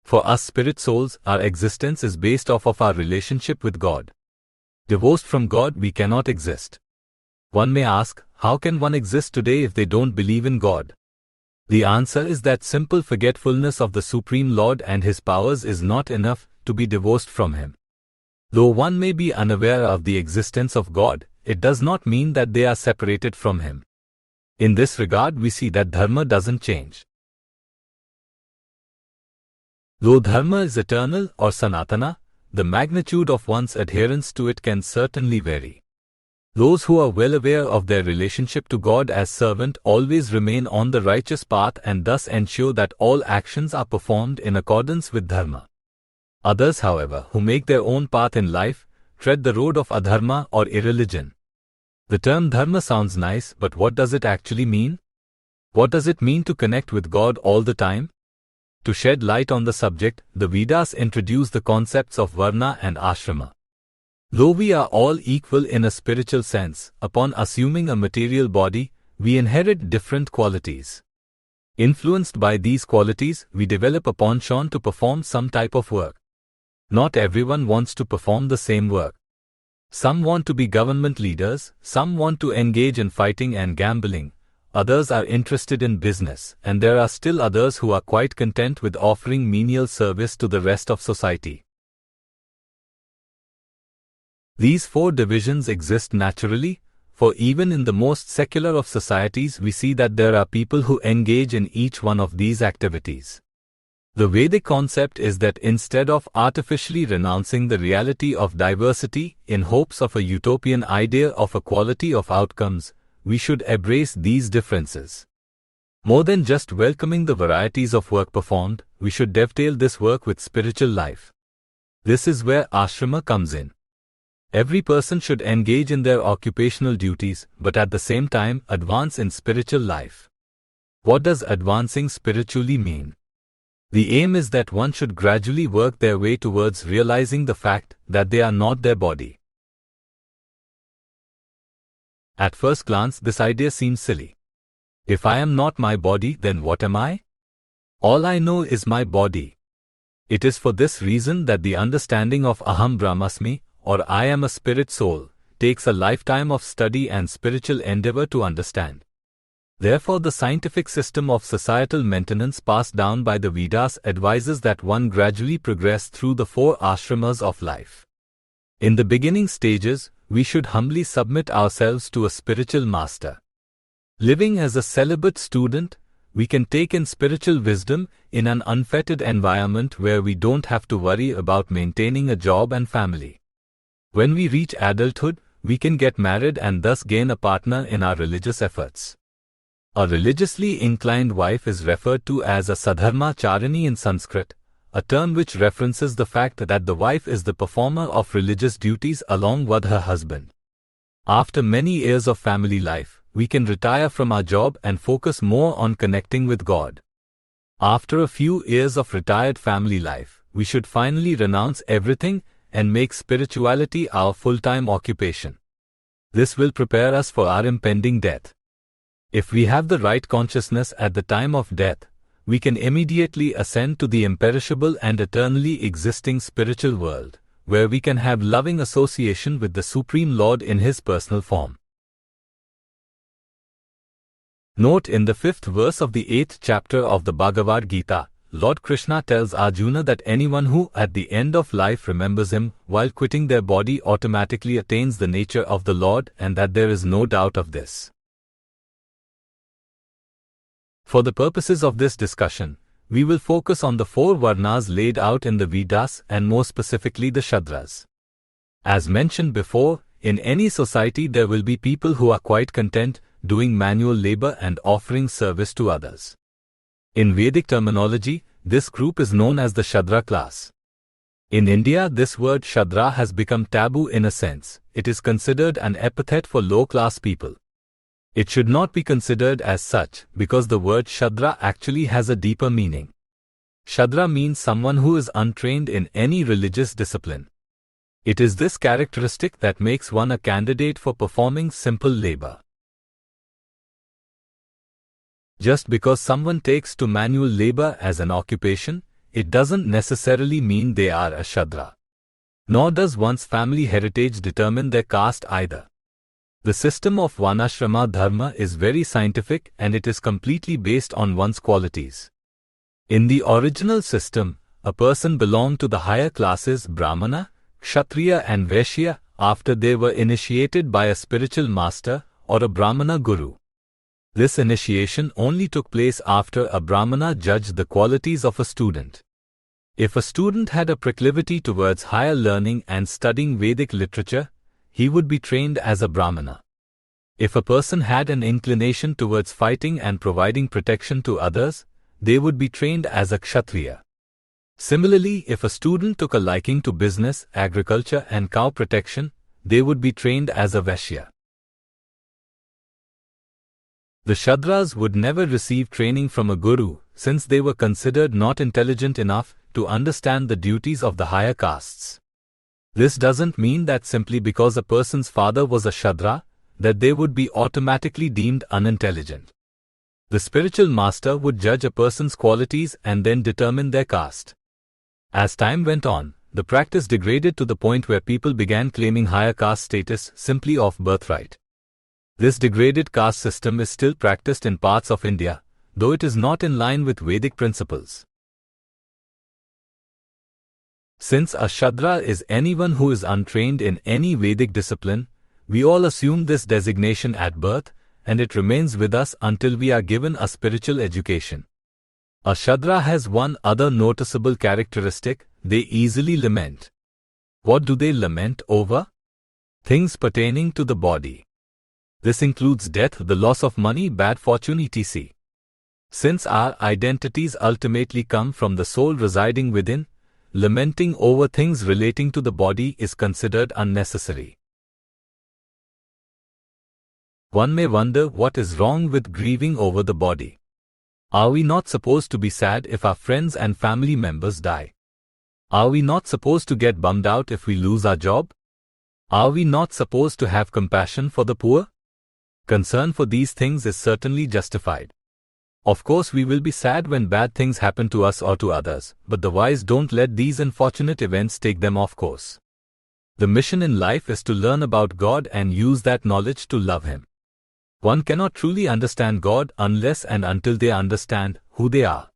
For us spirit souls, our existence is based off of our relationship with God. Divorced from God, we cannot exist. One may ask, how can one exist today if they don't believe in God? The answer is that simple forgetfulness of the Supreme Lord and His powers is not enough to be divorced from Him. Though one may be unaware of the existence of God, it does not mean that they are separated from Him. In this regard, we see that dharma doesn't change. Though dharma is eternal or sanatana, the magnitude of one's adherence to it can certainly vary. Those who are well aware of their relationship to God as servant always remain on the righteous path and thus ensure that all actions are performed in accordance with dharma. Others, however, who make their own path in life, tread the road of adharma or irreligion. The term dharma sounds nice, but what does it actually mean? What does it mean to connect with God all the time? To shed light on the subject, the Vedas introduce the concepts of varna and ashrama. Though we are all equal in a spiritual sense, upon assuming a material body, we inherit different qualities. Influenced by these qualities, we develop a penchant to perform some type of work. Not everyone wants to perform the same work. Some want to be government leaders, some want to engage in fighting and gambling, others are interested in business, and there are still others who are quite content with offering menial service to the rest of society. These four divisions exist naturally, for even in the most secular of societies we see that there are people who engage in each one of these activities. The Vedic concept is that instead of artificially renouncing the reality of diversity in hopes of a utopian idea of equality of outcomes, we should embrace these differences. More than just welcoming the varieties of work performed, we should dovetail this work with spiritual life. This is where ashrama comes in. Every person should engage in their occupational duties, but at the same time advance in spiritual life. What does advancing spiritually mean? The aim is that one should gradually work their way towards realizing the fact that they are not their body. At first glance, this idea seems silly. If I am not my body, then what am I? All I know is my body. It is for this reason that the understanding of Aham Brahmasmi, or I am a spirit soul, takes a lifetime of study and spiritual endeavor to understand. Therefore, the scientific system of societal maintenance passed down by the Vedas advises that one gradually progress through the four ashramas of life. In the beginning stages, we should humbly submit ourselves to a spiritual master. Living as a celibate student, we can take in spiritual wisdom in an unfettered environment where we don't have to worry about maintaining a job and family. When we reach adulthood, we can get married and thus gain a partner in our religious efforts. A religiously inclined wife is referred to as a sadharma charini in Sanskrit, a term which references the fact that the wife is the performer of religious duties along with her husband. After many years of family life, we can retire from our job and focus more on connecting with God. After a few years of retired family life, we should finally renounce everything and make spirituality our full-time occupation. This will prepare us for our impending death. If we have the right consciousness at the time of death, we can immediately ascend to the imperishable and eternally existing spiritual world, where we can have loving association with the Supreme Lord in His personal form. Note, in the 5th verse of the 8th chapter of the Bhagavad Gita, Lord Krishna tells Arjuna that anyone who at the end of life remembers him while quitting their body automatically attains the nature of the Lord, and that there is no doubt of this. For the purposes of this discussion, we will focus on the four varnas laid out in the Vedas and more specifically the Shudras. As mentioned before, in any society there will be people who are quite content doing manual labor and offering service to others. In Vedic terminology, this group is known as the Shudra class. In India, this word Shudra has become taboo in a sense. It is considered an epithet for low-class people. It should not be considered as such, because the word Shudra actually has a deeper meaning. Shudra means someone who is untrained in any religious discipline. It is this characteristic that makes one a candidate for performing simple labor. Just because someone takes to manual labor as an occupation, it doesn't necessarily mean they are a Shudra. Nor does one's family heritage determine their caste either. The system of Varnashrama Dharma is very scientific and it is completely based on one's qualities. In the original system, a person belonged to the higher classes Brahmana, Kshatriya and Vaishya after they were initiated by a spiritual master or a Brahmana guru. This initiation only took place after a Brahmana judged the qualities of a student. If a student had a proclivity towards higher learning and studying Vedic literature, he would be trained as a Brahmana. If a person had an inclination towards fighting and providing protection to others, they would be trained as a Kshatriya. Similarly, if a student took a liking to business, agriculture and cow protection, they would be trained as a Vaishya. The Shudras would never receive training from a guru, since they were considered not intelligent enough to understand the duties of the higher castes. This doesn't mean that simply because a person's father was a Shudra, that they would be automatically deemed unintelligent. The spiritual master would judge a person's qualities and then determine their caste. As time went on, the practice degraded to the point where people began claiming higher caste status simply off birthright. This degraded caste system is still practiced in parts of India, though it is not in line with Vedic principles. Since a Shudra is anyone who is untrained in any Vedic discipline, we all assume this designation at birth, and it remains with us until we are given a spiritual education. A Shudra has one other noticeable characteristic: they easily lament. What do they lament over? Things pertaining to the body. This includes death, the loss of money, bad fortune, etc. Since our identities ultimately come from the soul residing within, lamenting over things relating to the body is considered unnecessary. One may wonder what is wrong with grieving over the body. Are we not supposed to be sad if our friends and family members die? Are we not supposed to get bummed out if we lose our job? Are we not supposed to have compassion for the poor? Concern for these things is certainly justified. Of course, we will be sad when bad things happen to us or to others, but the wise don't let these unfortunate events take them off course. The mission in life is to learn about God and use that knowledge to love Him. One cannot truly understand God unless and until they understand who they are.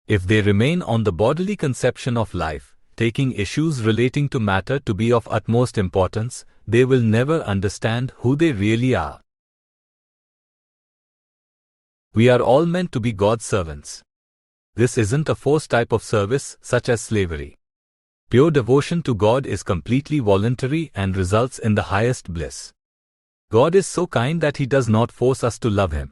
If they remain on the bodily conception of life, taking issues relating to matter to be of utmost importance, they will never understand who they really are. We are all meant to be God's servants. This isn't a forced type of service, such as slavery. Pure devotion to God is completely voluntary and results in the highest bliss. God is so kind that He does not force us to love Him.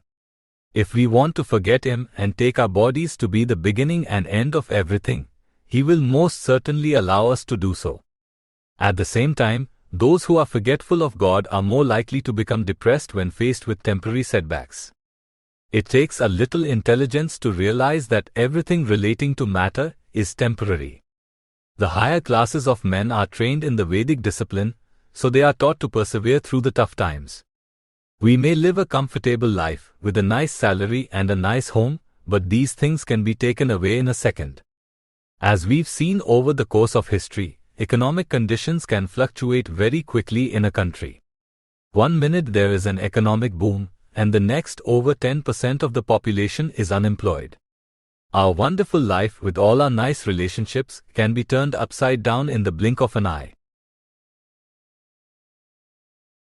If we want to forget Him and take our bodies to be the beginning and end of everything, He will most certainly allow us to do so. At the same time, those who are forgetful of God are more likely to become depressed when faced with temporary setbacks. It takes a little intelligence to realize that everything relating to matter is temporary. The higher classes of men are trained in the Vedic discipline, so they are taught to persevere through the tough times. We may live a comfortable life, with a nice salary and a nice home, but these things can be taken away in a second. As we've seen over the course of history, economic conditions can fluctuate very quickly in a country. One minute there is an economic boom, and the next over 10% of the population is unemployed. Our wonderful life with all our nice relationships can be turned upside down in the blink of an eye.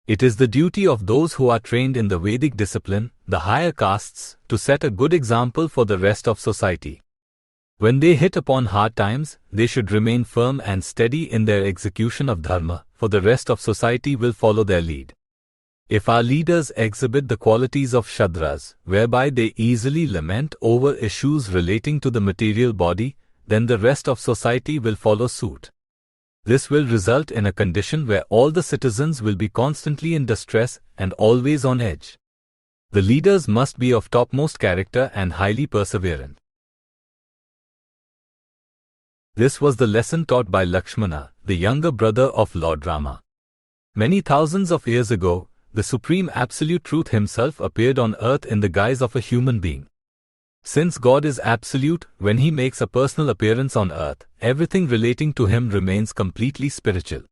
It is the duty of those who are trained in the Vedic discipline, the higher castes, to set a good example for the rest of society. When they hit upon hard times, they should remain firm and steady in their execution of dharma, for the rest of society will follow their lead. If our leaders exhibit the qualities of Shudras, whereby they easily lament over issues relating to the material body, then the rest of society will follow suit. This will result in a condition where all the citizens will be constantly in distress and always on edge. The leaders must be of topmost character and highly perseverant. This was the lesson taught by Lakshmana, the younger brother of Lord Rama. Many thousands of years ago, the Supreme Absolute Truth Himself appeared on earth in the guise of a human being. Since God is absolute, when He makes a personal appearance on earth, everything relating to Him remains completely spiritual.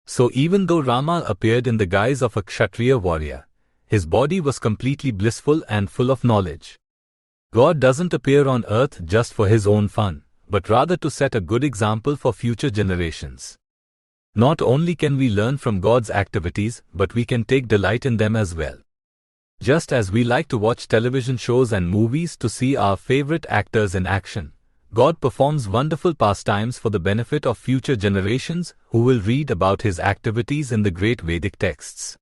So even though Rama appeared in the guise of a Kshatriya warrior, his body was completely blissful and full of knowledge. God doesn't appear on earth just for His own fun, but rather to set a good example for future generations. Not only can we learn from God's activities, but we can take delight in them as well. Just as we like to watch television shows and movies to see our favorite actors in action, God performs wonderful pastimes for the benefit of future generations who will read about His activities in the great Vedic texts.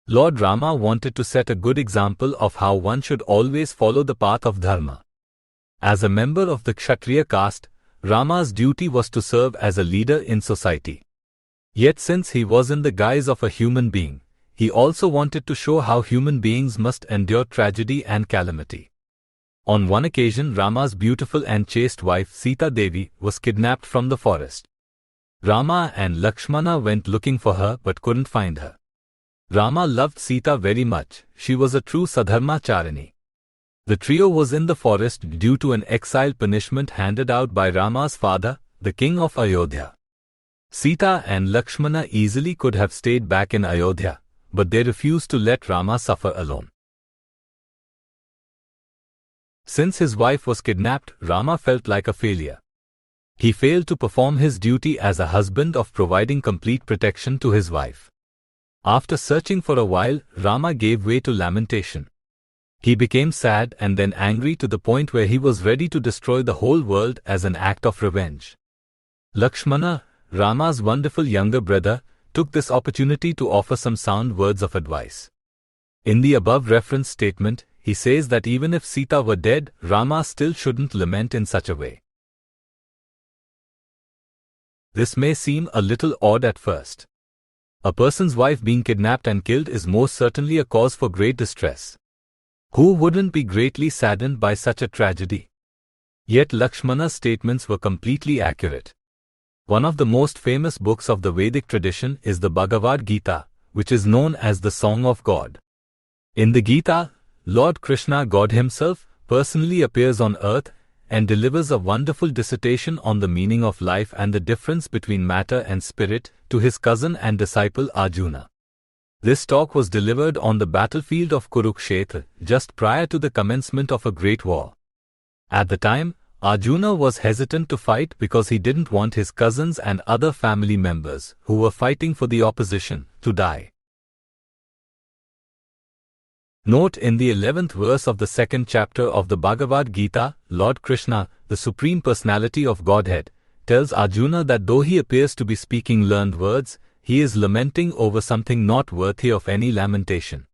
Lord Rama wanted to set a good example of how one should always follow the path of dharma. As a member of the Kshatriya caste, Rama's duty was to serve as a leader in society. Yet since he was in the guise of a human being, he also wanted to show how human beings must endure tragedy and calamity. On one occasion, Rama's beautiful and chaste wife Sita Devi was kidnapped from the forest. Rama and Lakshmana went looking for her but couldn't find her. Rama loved Sita very much. She was a true Sadharmacharini. The trio was in the forest due to an exile punishment handed out by Rama's father, the king of Ayodhya. Sita and Lakshmana easily could have stayed back in Ayodhya, but they refused to let Rama suffer alone. Since his wife was kidnapped, Rama felt like a failure. He failed to perform his duty as a husband of providing complete protection to his wife. After searching for a while, Rama gave way to lamentation. He became sad and then angry to the point where he was ready to destroy the whole world as an act of revenge. Lakshmana, Rama's wonderful younger brother, took this opportunity to offer some sound words of advice. In the above reference statement, he says that even if Sita were dead, Rama still shouldn't lament in such a way. This may seem a little odd at first. A person's wife being kidnapped and killed is most certainly a cause for great distress. Who wouldn't be greatly saddened by such a tragedy? Yet Lakshmana's statements were completely accurate. One of the most famous books of the Vedic tradition is the Bhagavad Gita, which is known as the Song of God. In the Gita, Lord Krishna, God himself, personally appears on earth and delivers a wonderful dissertation on the meaning of life and the difference between matter and spirit to his cousin and disciple Arjuna. This talk was delivered on the battlefield of Kurukshetra just prior to the commencement of a great war. At the time, Arjuna was hesitant to fight because he didn't want his cousins and other family members, who were fighting for the opposition, to die. Note in the 11th verse of the second chapter of the Bhagavad Gita, Lord Krishna, the Supreme Personality of Godhead, tells Arjuna that though he appears to be speaking learned words, he is lamenting over something not worthy of any lamentation.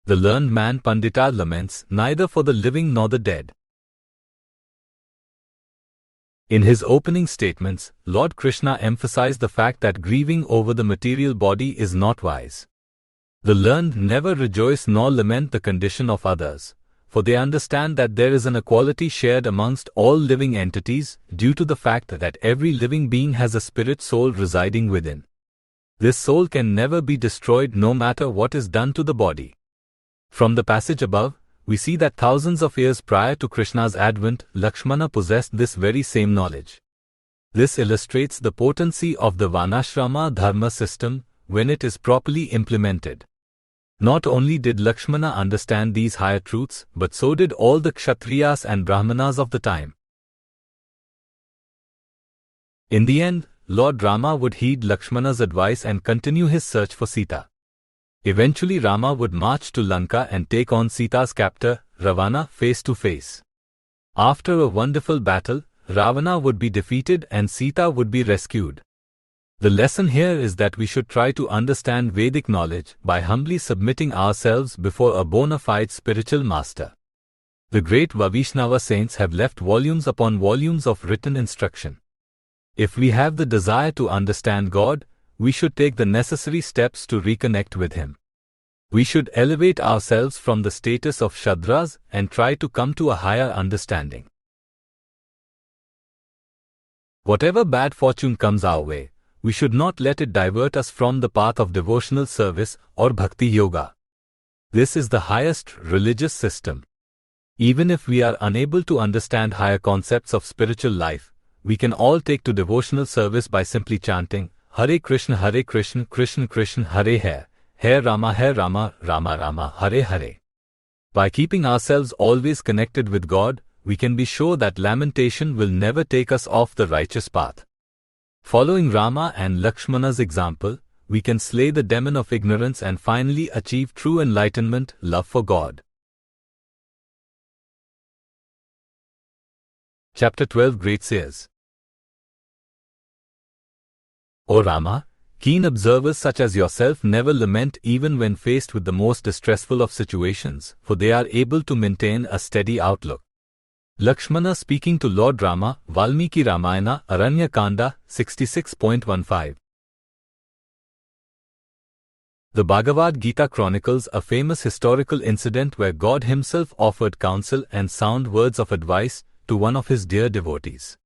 The learned man Pandita laments neither for the living nor the dead. In his opening statements, Lord Krishna emphasized the fact that grieving over the material body is not wise. The learned never rejoice nor lament the condition of others, for they understand that there is an equality shared amongst all living entities due to the fact that every living being has a spirit soul residing within. This soul can never be destroyed no matter what is done to the body. From the passage above, we see that thousands of years prior to Krishna's advent, Lakshmana possessed this very same knowledge. This illustrates the potency of the Varnashrama dharma system when it is properly implemented. Not only did Lakshmana understand these higher truths, but so did all the Kshatriyas and Brahmanas of the time. In the end, Lord Rama would heed Lakshmana's advice and continue his search for Sita. Eventually Rama would march to Lanka and take on Sita's captor, Ravana, face to face. After a wonderful battle, Ravana would be defeated and Sita would be rescued. The lesson here is that we should try to understand Vedic knowledge by humbly submitting ourselves before a bona fide spiritual master. The great Vaishnava saints have left volumes upon volumes of written instruction. If we have the desire to understand God, we should take the necessary steps to reconnect with Him. We should elevate ourselves from the status of Shudras and try to come to a higher understanding. Whatever bad fortune comes our way, we should not let it divert us from the path of devotional service or bhakti yoga. This is the highest religious system. Even if we are unable to understand higher concepts of spiritual life, we can all take to devotional service by simply chanting, Hare Krishna, Krishna Krishna, Hare Hare, Hare Rama, Rama Rama, Hare Hare. By keeping ourselves always connected with God, we can be sure that lamentation will never take us off the righteous path. Following Rama and Lakshmana's example, we can slay the demon of ignorance and finally achieve true enlightenment, love for God. Chapter 12 Great Seers. O Rama, keen observers such as yourself never lament even when faced with the most distressful of situations, for they are able to maintain a steady outlook. Lakshmana speaking to Lord Rama, Valmiki Ramayana, Aranya Kanda, 66.15. The Bhagavad Gita chronicles a famous historical incident where God himself offered counsel and sound words of advice to one of his dear devotees.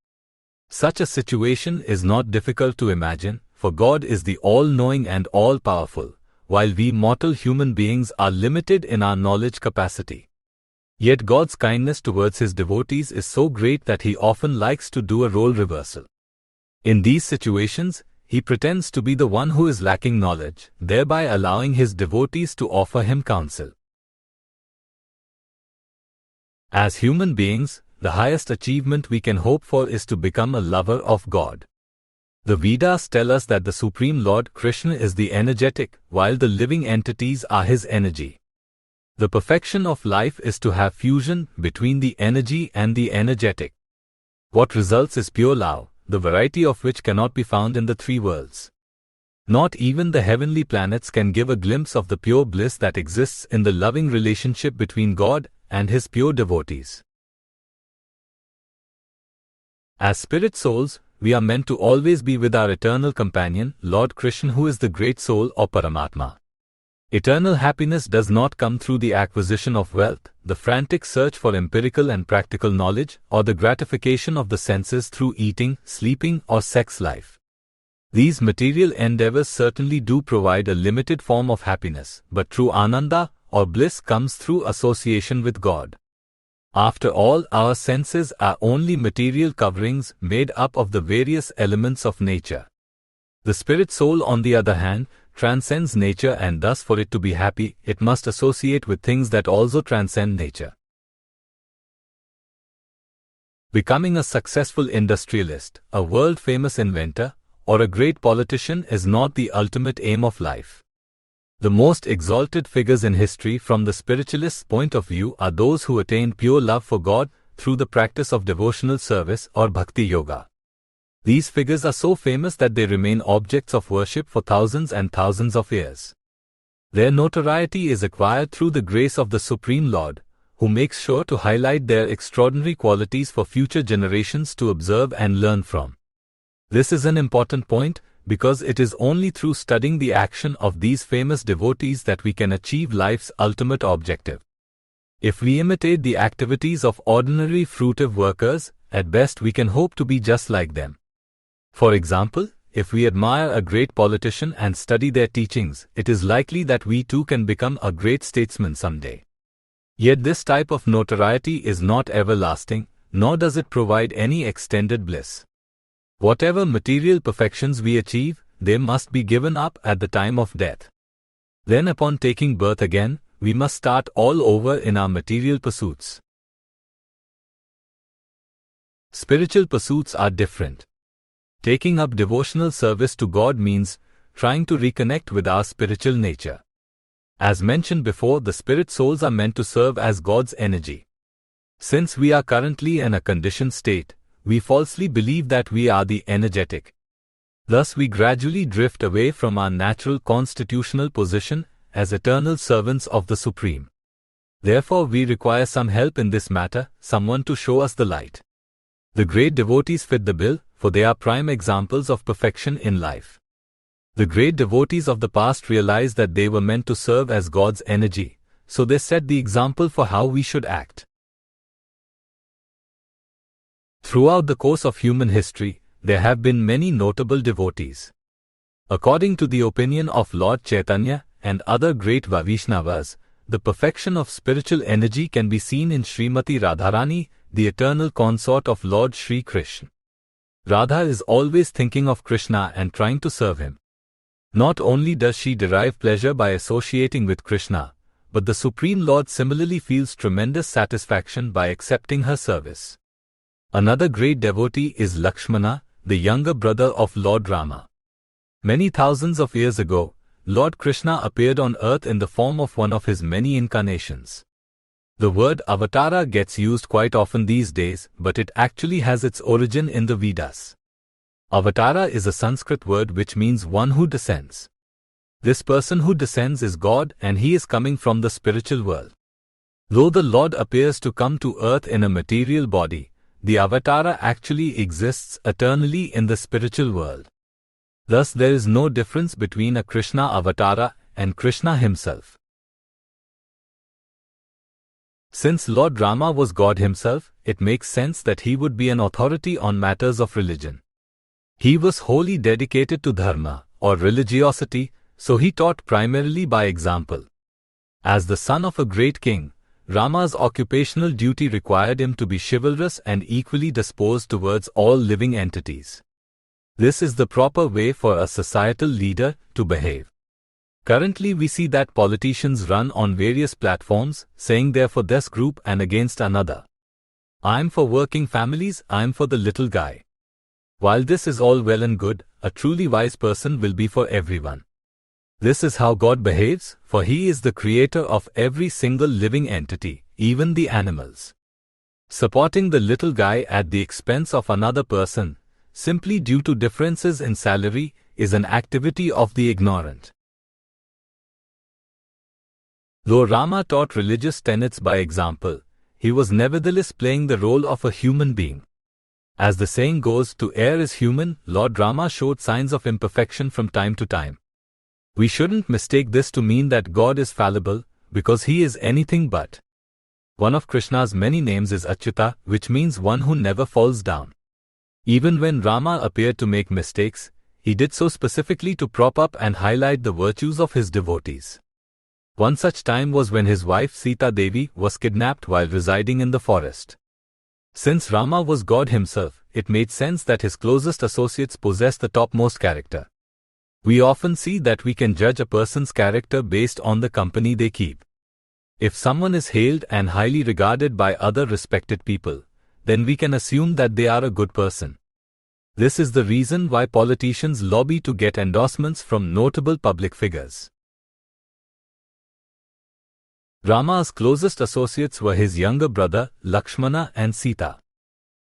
Such a situation is not difficult to imagine, for God is the all-knowing and all-powerful, while we mortal human beings are limited in our knowledge capacity. Yet God's kindness towards his devotees is so great that he often likes to do a role reversal. In these situations, he pretends to be the one who is lacking knowledge, thereby allowing his devotees to offer him counsel. As human beings, the highest achievement we can hope for is to become a lover of God. The Vedas tell us that the Supreme Lord Krishna is the energetic, while the living entities are his energy. The perfection of life is to have fusion between the energy and the energetic. What results is pure love, the variety of which cannot be found in the three worlds. Not even the heavenly planets can give a glimpse of the pure bliss that exists in the loving relationship between God and his pure devotees. As spirit souls, we are meant to always be with our eternal companion, Lord Krishna, who is the great soul or Paramatma. Eternal happiness does not come through the acquisition of wealth, the frantic search for empirical and practical knowledge, or the gratification of the senses through eating, sleeping, or sex life. These material endeavors certainly do provide a limited form of happiness, but true Ananda, or bliss, comes through association with God. After all, our senses are only material coverings made up of the various elements of nature. The spirit soul, on the other hand, transcends nature, and thus for it to be happy, it must associate with things that also transcend nature. Becoming a successful industrialist, a world-famous inventor, or a great politician is not the ultimate aim of life. The most exalted figures in history from the spiritualist's point of view are those who attained pure love for God through the practice of devotional service or bhakti yoga. These figures are so famous that they remain objects of worship for thousands and thousands of years. Their notoriety is acquired through the grace of the Supreme Lord, who makes sure to highlight their extraordinary qualities for future generations to observe and learn from. This is an important point, because it is only through studying the action of these famous devotees that we can achieve life's ultimate objective. If we imitate the activities of ordinary fruitive workers, at best we can hope to be just like them. For example, if we admire a great politician and study their teachings, it is likely that we too can become a great statesman someday. Yet this type of notoriety is not everlasting, nor does it provide any extended bliss. Whatever material perfections we achieve, they must be given up at the time of death. Then, upon taking birth again, we must start all over in our material pursuits. Spiritual pursuits are different. Taking up devotional service to God means trying to reconnect with our spiritual nature. As mentioned before, the spirit souls are meant to serve as God's energy. Since we are currently in a conditioned state, we falsely believe that we are the energetic. Thus we gradually drift away from our natural constitutional position as eternal servants of the Supreme. Therefore we require some help in this matter, someone to show us the light. The great devotees fit the bill, for they are prime examples of perfection in life. The great devotees of the past realized that they were meant to serve as God's energy, so they set the example for how we should act. Throughout the course of human history, there have been many notable devotees. According to the opinion of Lord Chaitanya and other great Vaishnavas, the perfection of spiritual energy can be seen in Srimati Radharani, the eternal consort of Lord Shri Krishna. Radha is always thinking of Krishna and trying to serve him. Not only does she derive pleasure by associating with Krishna, but the Supreme Lord similarly feels tremendous satisfaction by accepting her service. Another great devotee is Lakshmana, the younger brother of Lord Rama. Many thousands of years ago, Lord Krishna appeared on earth in the form of one of his many incarnations. The word avatara gets used quite often these days, but it actually has its origin in the Vedas. Avatara is a Sanskrit word which means one who descends. This person who descends is God, and he is coming from the spiritual world. Though the Lord appears to come to earth in a material body, the avatara actually exists eternally in the spiritual world. Thus there is no difference between a Krishna avatara and Krishna himself. Since Lord Rama was God himself, it makes sense that he would be an authority on matters of religion. He was wholly dedicated to dharma, or religiosity, so he taught primarily by example. As the son of a great king, Rama's occupational duty required him to be chivalrous and equally disposed towards all living entities. This is the proper way for a societal leader to behave. Currently we see that politicians run on various platforms, saying they're for this group and against another. I'm for working families, I'm for the little guy. While this is all well and good, a truly wise person will be for everyone. This is how God behaves, for He is the creator of every single living entity, even the animals. Supporting the little guy at the expense of another person, simply due to differences in salary, is an activity of the ignorant. Though Rama taught religious tenets by example, he was nevertheless playing the role of a human being. As the saying goes, to err is human. Lord Rama showed signs of imperfection from time to time. We shouldn't mistake this to mean that God is fallible, because He is anything but. One of Krishna's many names is Achyuta, which means one who never falls down. Even when Rama appeared to make mistakes, he did so specifically to prop up and highlight the virtues of his devotees. One such time was when his wife Sita Devi was kidnapped while residing in the forest. Since Rama was God himself, it made sense that his closest associates possessed the topmost character. We often see that we can judge a person's character based on the company they keep. If someone is hailed and highly regarded by other respected people, then we can assume that they are a good person. This is the reason why politicians lobby to get endorsements from notable public figures. Rama's closest associates were his younger brother, Lakshmana and Sita.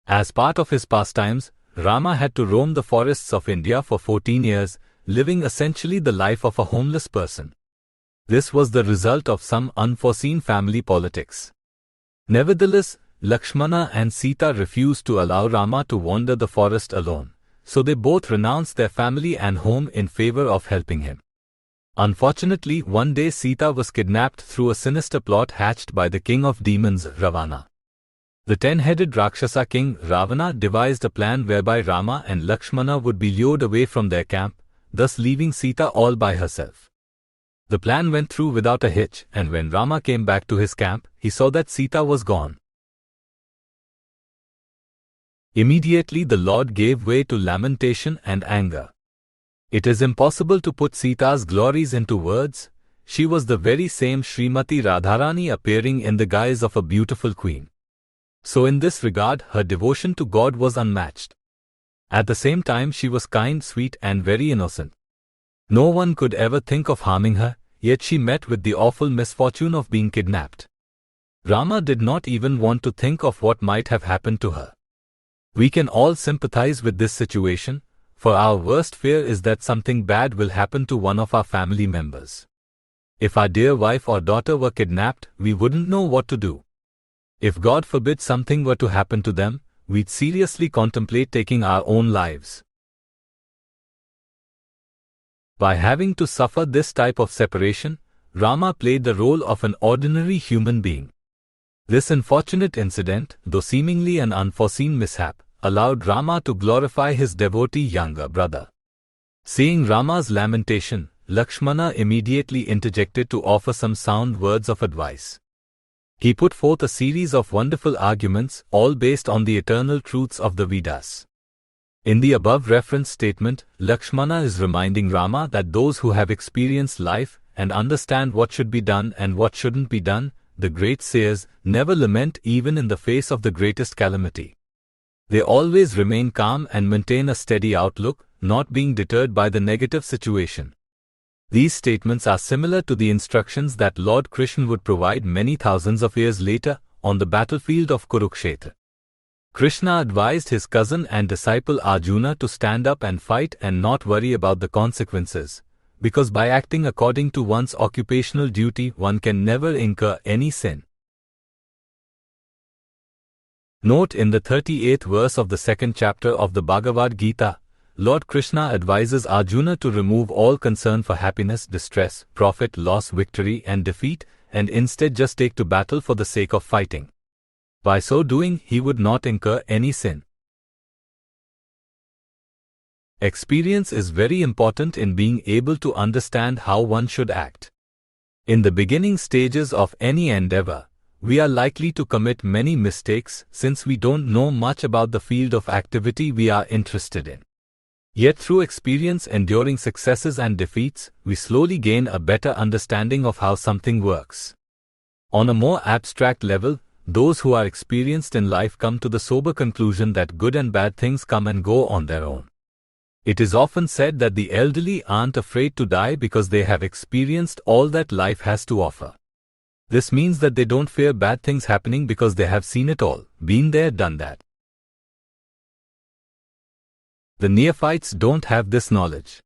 As part of his pastimes, Rama had to roam the forests of India for 14 years, living essentially the life of a homeless person. This was the result of some unforeseen family politics. Nevertheless, Lakshmana and Sita refused to allow Rama to wander the forest alone, so they both renounced their family and home in favor of helping him. Unfortunately, one day Sita was kidnapped through a sinister plot hatched by the king of demons, Ravana. The 10-headed Rakshasa king, Ravana, devised a plan whereby Rama and Lakshmana would be lured away from their camp, thus leaving Sita all by herself. The plan went through without a hitch, and when Rama came back to his camp, he saw that Sita was gone. Immediately the Lord gave way to lamentation and anger. It is impossible to put Sita's glories into words. She was the very same Srimati Radharani appearing in the guise of a beautiful queen. So in this regard, her devotion to God was unmatched. At the same time, she was kind, sweet and very innocent. No one could ever think of harming her, yet she met with the awful misfortune of being kidnapped. Rama did not even want to think of what might have happened to her. We can all sympathize with this situation, for our worst fear is that something bad will happen to one of our family members. If our dear wife or daughter were kidnapped, we wouldn't know what to do. If God forbid something were to happen to them, we'd seriously contemplate taking our own lives. By having to suffer this type of separation, Rama played the role of an ordinary human being. This unfortunate incident, though seemingly an unforeseen mishap, allowed Rama to glorify his devotee younger brother. Seeing Rama's lamentation, Lakshmana immediately interjected to offer some sound words of advice. He put forth a series of wonderful arguments, all based on the eternal truths of the Vedas. In the above referenced statement, Lakshmana is reminding Rama that those who have experienced life and understand what should be done and what shouldn't be done, the great seers, never lament even in the face of the greatest calamity. They always remain calm and maintain a steady outlook, not being deterred by the negative situation. These statements are similar to the instructions that Lord Krishna would provide many thousands of years later on the battlefield of Kurukshetra. Krishna advised his cousin and disciple Arjuna to stand up and fight and not worry about the consequences, because by acting according to one's occupational duty one can never incur any sin. Note in the 38th verse of the second chapter of the Bhagavad Gita, Lord Krishna advises Arjuna to remove all concern for happiness, distress, profit, loss, victory and defeat, and instead just take to battle for the sake of fighting. By so doing, he would not incur any sin. Experience is very important in being able to understand how one should act. In the beginning stages of any endeavor, we are likely to commit many mistakes since we don't know much about the field of activity we are interested in. Yet through experience enduring successes and defeats, we slowly gain a better understanding of how something works. On a more abstract level, those who are experienced in life come to the sober conclusion that good and bad things come and go on their own. It is often said that the elderly aren't afraid to die because they have experienced all that life has to offer. This means that they don't fear bad things happening because they have seen it all, been there, done that. The neophytes don't have this knowledge.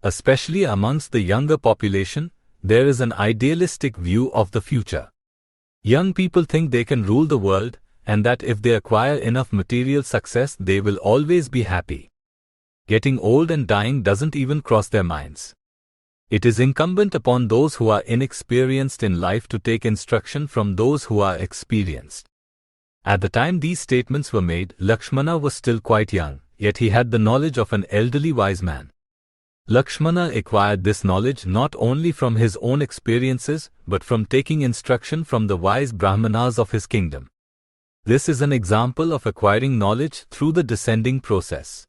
Especially amongst the younger population, there is an idealistic view of the future. Young people think they can rule the world, and that if they acquire enough material success, they will always be happy. Getting old and dying doesn't even cross their minds. It is incumbent upon those who are inexperienced in life to take instruction from those who are experienced. At the time these statements were made, Lakshmana was still quite young, yet he had the knowledge of an elderly wise man. Lakshmana acquired this knowledge not only from his own experiences, but from taking instruction from the wise Brahmanas of his kingdom. This is an example of acquiring knowledge through the descending process.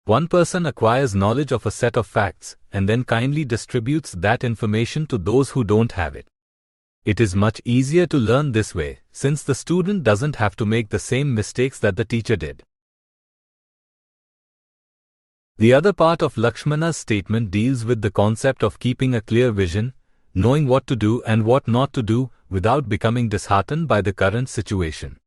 One person acquires knowledge of a set of facts, and then kindly distributes that information to those who don't have it. It is much easier to learn this way, since the student doesn't have to make the same mistakes that the teacher did. The other part of Lakshmana's statement deals with the concept of keeping a clear vision, knowing what to do and what not to do, without becoming disheartened by the current situation.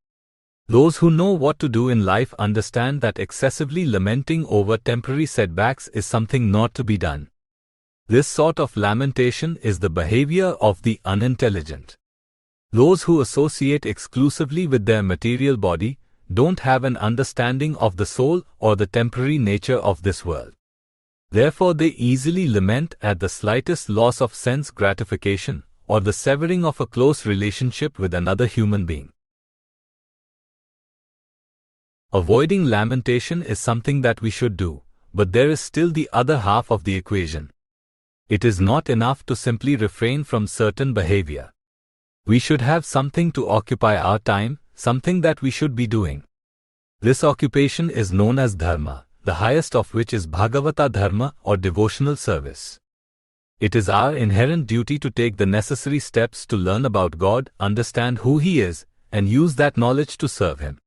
Those who know what to do in life understand that excessively lamenting over temporary setbacks is something not to be done. This sort of lamentation is the behavior of the unintelligent. Those who associate exclusively with their material body don't have an understanding of the soul or the temporary nature of this world. Therefore they easily lament at the slightest loss of sense gratification or the severing of a close relationship with another human being. Avoiding lamentation is something that we should do, but there is still the other half of the equation. It is not enough to simply refrain from certain behavior. We should have something to occupy our time, something that we should be doing. This occupation is known as dharma, the highest of which is Bhagavata dharma or devotional service. It is our inherent duty to take the necessary steps to learn about God, understand who He is, and use that knowledge to serve Him.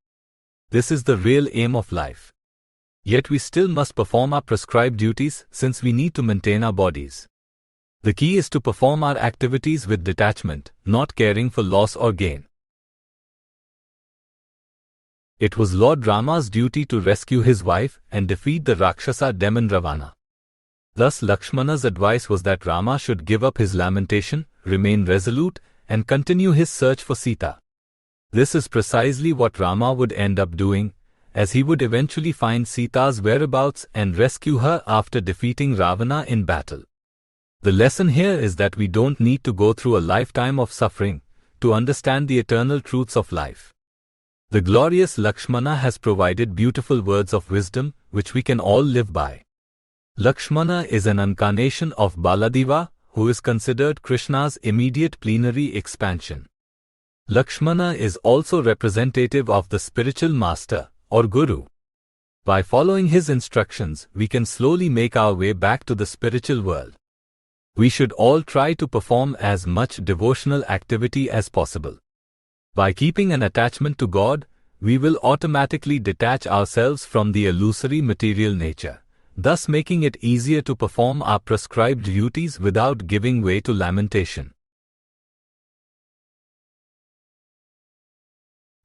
This is the real aim of life. Yet we still must perform our prescribed duties since we need to maintain our bodies. The key is to perform our activities with detachment, not caring for loss or gain. It was Lord Rama's duty to rescue his wife and defeat the Rakshasa demon Ravana. Thus Lakshmana's advice was that Rama should give up his lamentation, remain resolute, and continue his search for Sita. This is precisely what Rama would end up doing, as he would eventually find Sita's whereabouts and rescue her after defeating Ravana in battle. The lesson here is that we don't need to go through a lifetime of suffering to understand the eternal truths of life. The glorious Lakshmana has provided beautiful words of wisdom which we can all live by. Lakshmana is an incarnation of Baladeva, who is considered Krishna's immediate plenary expansion. Lakshmana is also representative of the spiritual master, or Guru. By following his instructions, we can slowly make our way back to the spiritual world. We should all try to perform as much devotional activity as possible. By keeping an attachment to God, we will automatically detach ourselves from the illusory material nature, thus making it easier to perform our prescribed duties without giving way to lamentation.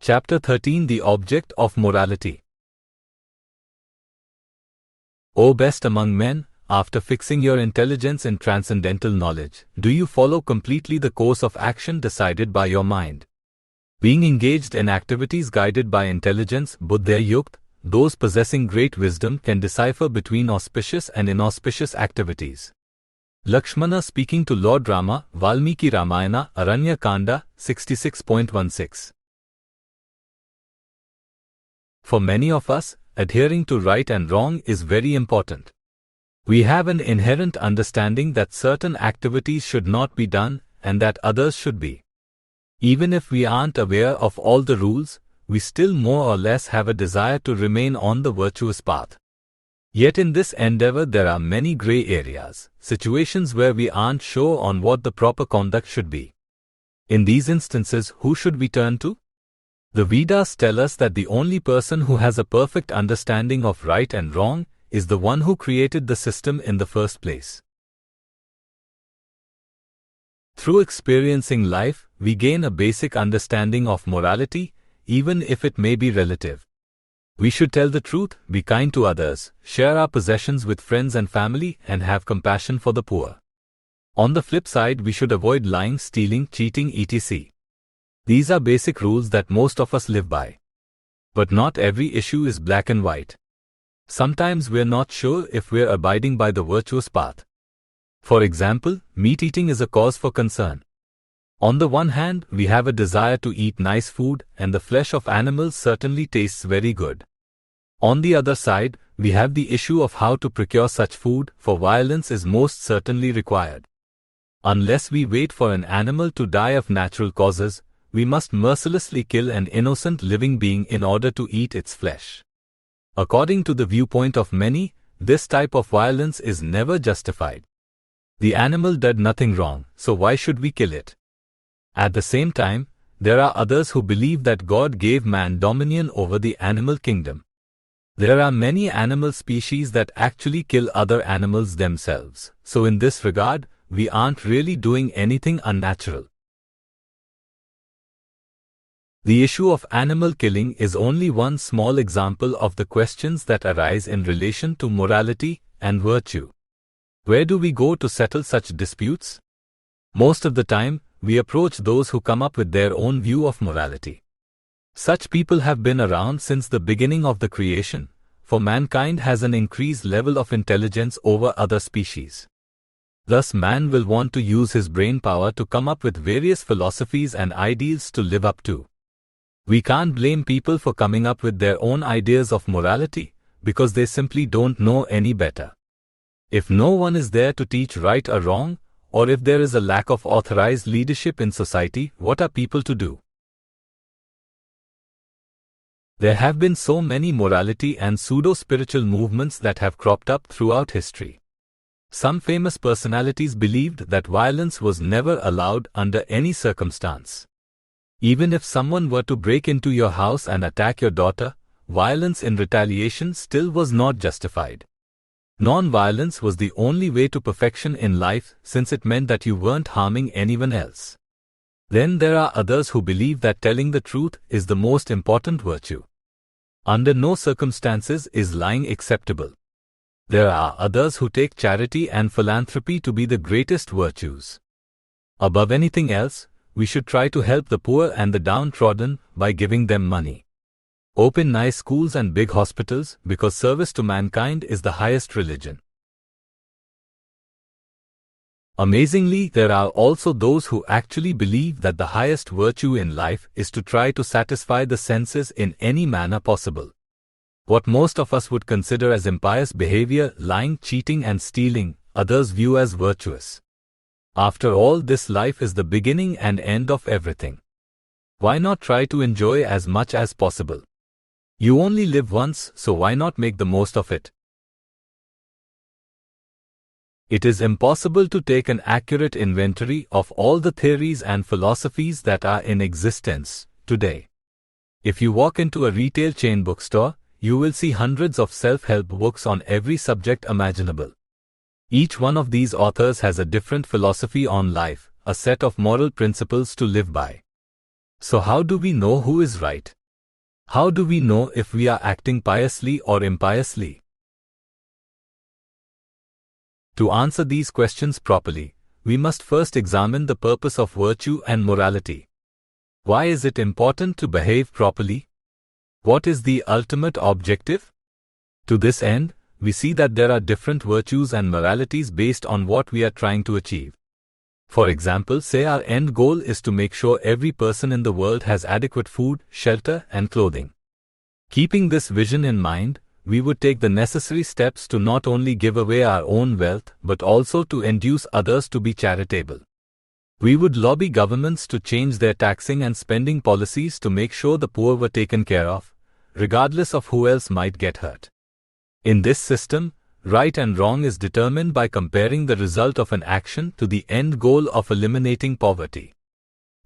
Chapter 13: The Object of Morality. O best among men, after fixing your intelligence in transcendental knowledge, do you follow completely the course of action decided by your mind? Being engaged in activities guided by intelligence, Buddhya Yukt, those possessing great wisdom can decipher between auspicious and inauspicious activities. Lakshmana speaking to Lord Rama, Valmiki Ramayana, Aranya Kanda, 66.16. For many of us, adhering to right and wrong is very important. We have an inherent understanding that certain activities should not be done and that others should be. Even if we aren't aware of all the rules, we still more or less have a desire to remain on the virtuous path. Yet in this endeavor there are many gray areas, situations where we aren't sure on what the proper conduct should be. In these instances, who should we turn to? The Vedas tell us that the only person who has a perfect understanding of right and wrong is the one who created the system in the first place. Through experiencing life, we gain a basic understanding of morality, even if it may be relative. We should tell the truth, be kind to others, share our possessions with friends and family, and have compassion for the poor. On the flip side, we should avoid lying, stealing, cheating, etc. These are basic rules that most of us live by. But not every issue is black and white. Sometimes we're not sure if we're abiding by the virtuous path. For example, meat eating is a cause for concern. On the one hand, we have a desire to eat nice food, and the flesh of animals certainly tastes very good. On the other side, we have the issue of how to procure such food, for violence is most certainly required. Unless we wait for an animal to die of natural causes, we must mercilessly kill an innocent living being in order to eat its flesh. According to the viewpoint of many, this type of violence is never justified. The animal did nothing wrong, so why should we kill it? At the same time, there are others who believe that God gave man dominion over the animal kingdom. There are many animal species that actually kill other animals themselves, so in this regard, we aren't really doing anything unnatural. The issue of animal killing is only one small example of the questions that arise in relation to morality and virtue. Where do we go to settle such disputes? Most of the time, we approach those who come up with their own view of morality. Such people have been around since the beginning of the creation, for mankind has an increased level of intelligence over other species. Thus man will want to use his brain power to come up with various philosophies and ideals to live up to. We can't blame people for coming up with their own ideas of morality, because they simply don't know any better. If no one is there to teach right or wrong, or if there is a lack of authorized leadership in society, what are people to do? There have been so many morality and pseudo-spiritual movements that have cropped up throughout history. Some famous personalities believed that violence was never allowed under any circumstance. Even if someone were to break into your house and attack your daughter, violence in retaliation still was not justified. Non-violence was the only way to perfection in life, since it meant that you weren't harming anyone else. Then there are others who believe that telling the truth is the most important virtue. Under no circumstances is lying acceptable. There are others who take charity and philanthropy to be the greatest virtues. Above anything else, we should try to help the poor and the downtrodden by giving them money. Open nice schools and big hospitals, because service to mankind is the highest religion. Amazingly, there are also those who actually believe that the highest virtue in life is to try to satisfy the senses in any manner possible. What most of us would consider as impious behavior, lying, cheating and stealing, others view as virtuous. After all, this life is the beginning and end of everything. Why not try to enjoy as much as possible? You only live once, so why not make the most of it? It is impossible to take an accurate inventory of all the theories and philosophies that are in existence today. If you walk into a retail chain bookstore, you will see hundreds of self-help books on every subject imaginable. Each one of these authors has a different philosophy on life, a set of moral principles to live by. So how do we know who is right? How do we know if we are acting piously or impiously? To answer these questions properly, we must first examine the purpose of virtue and morality. Why is it important to behave properly? What is the ultimate objective? To this end, we see that there are different virtues and moralities based on what we are trying to achieve. For example, say our end goal is to make sure every person in the world has adequate food, shelter, and clothing. Keeping this vision in mind, we would take the necessary steps to not only give away our own wealth, but also to induce others to be charitable. We would lobby governments to change their taxing and spending policies to make sure the poor were taken care of, regardless of who else might get hurt. In this system, right and wrong is determined by comparing the result of an action to the end goal of eliminating poverty.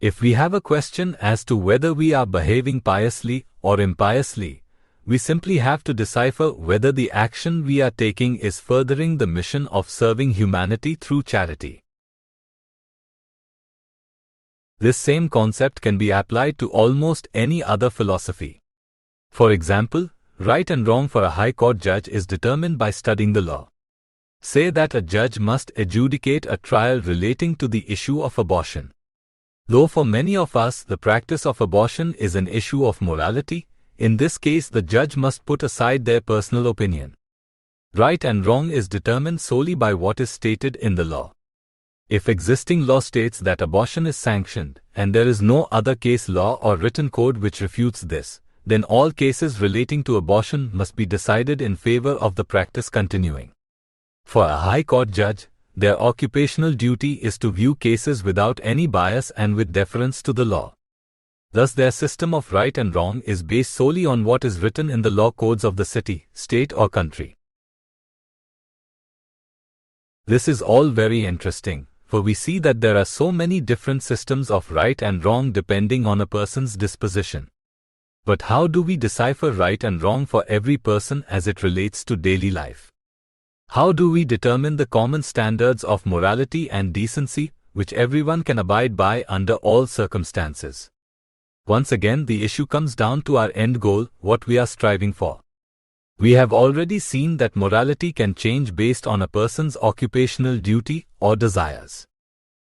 If we have a question as to whether we are behaving piously or impiously, we simply have to decipher whether the action we are taking is furthering the mission of serving humanity through charity. This same concept can be applied to almost any other philosophy. For example, right and wrong for a high court judge is determined by studying the law. Say that a judge must adjudicate a trial relating to the issue of abortion. Though for many of us the practice of abortion is an issue of morality, in this case the judge must put aside their personal opinion. Right and wrong is determined solely by what is stated in the law. If existing law states that abortion is sanctioned, and there is no other case law or written code which refutes this, then all cases relating to abortion must be decided in favor of the practice continuing. For a high court judge, their occupational duty is to view cases without any bias and with deference to the law. Thus their system of right and wrong is based solely on what is written in the law codes of the city, state or country. This is all very interesting, for we see that there are so many different systems of right and wrong depending on a person's disposition. But how do we decipher right and wrong for every person as it relates to daily life? How do we determine the common standards of morality and decency, which everyone can abide by under all circumstances? Once again, the issue comes down to our end goal, what we are striving for. We have already seen that morality can change based on a person's occupational duty or desires.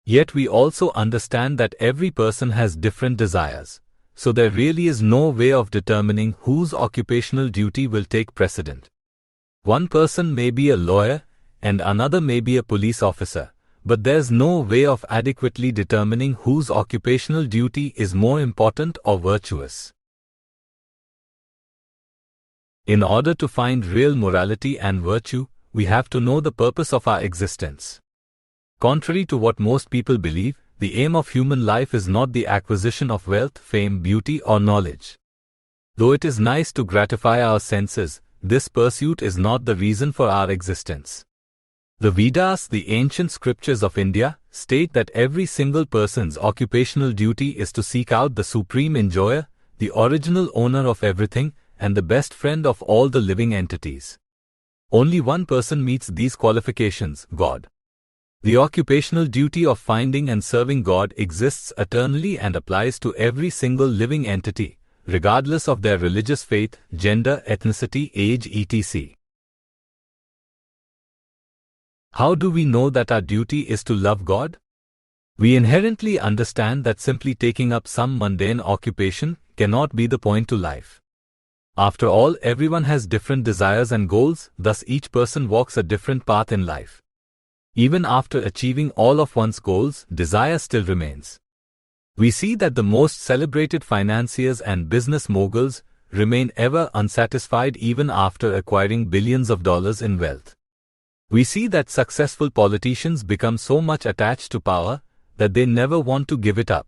Yet we also understand that every person has different desires, so there really is no way of determining whose occupational duty will take precedent. One person may be a lawyer and another may be a police officer, but there's no way of adequately determining whose occupational duty is more important or virtuous. In order to find real morality and virtue, we have to know the purpose of our existence. Contrary to what most people believe, the aim of human life is not the acquisition of wealth, fame, beauty, or knowledge. Though it is nice to gratify our senses, this pursuit is not the reason for our existence. The Vedas, the ancient scriptures of India, state that every single person's occupational duty is to seek out the supreme enjoyer, the original owner of everything, and the best friend of all the living entities. Only one person meets these qualifications, God. The occupational duty of finding and serving God exists eternally and applies to every single living entity, regardless of their religious faith, gender, ethnicity, age, etc. How do we know that our duty is to love God? We inherently understand that simply taking up some mundane occupation cannot be the point to life. After all, everyone has different desires and goals, thus each person walks a different path in life. Even after achieving all of one's goals, desire still remains. We see that the most celebrated financiers and business moguls remain ever unsatisfied even after acquiring billions of dollars in wealth. We see that successful politicians become so much attached to power that they never want to give it up.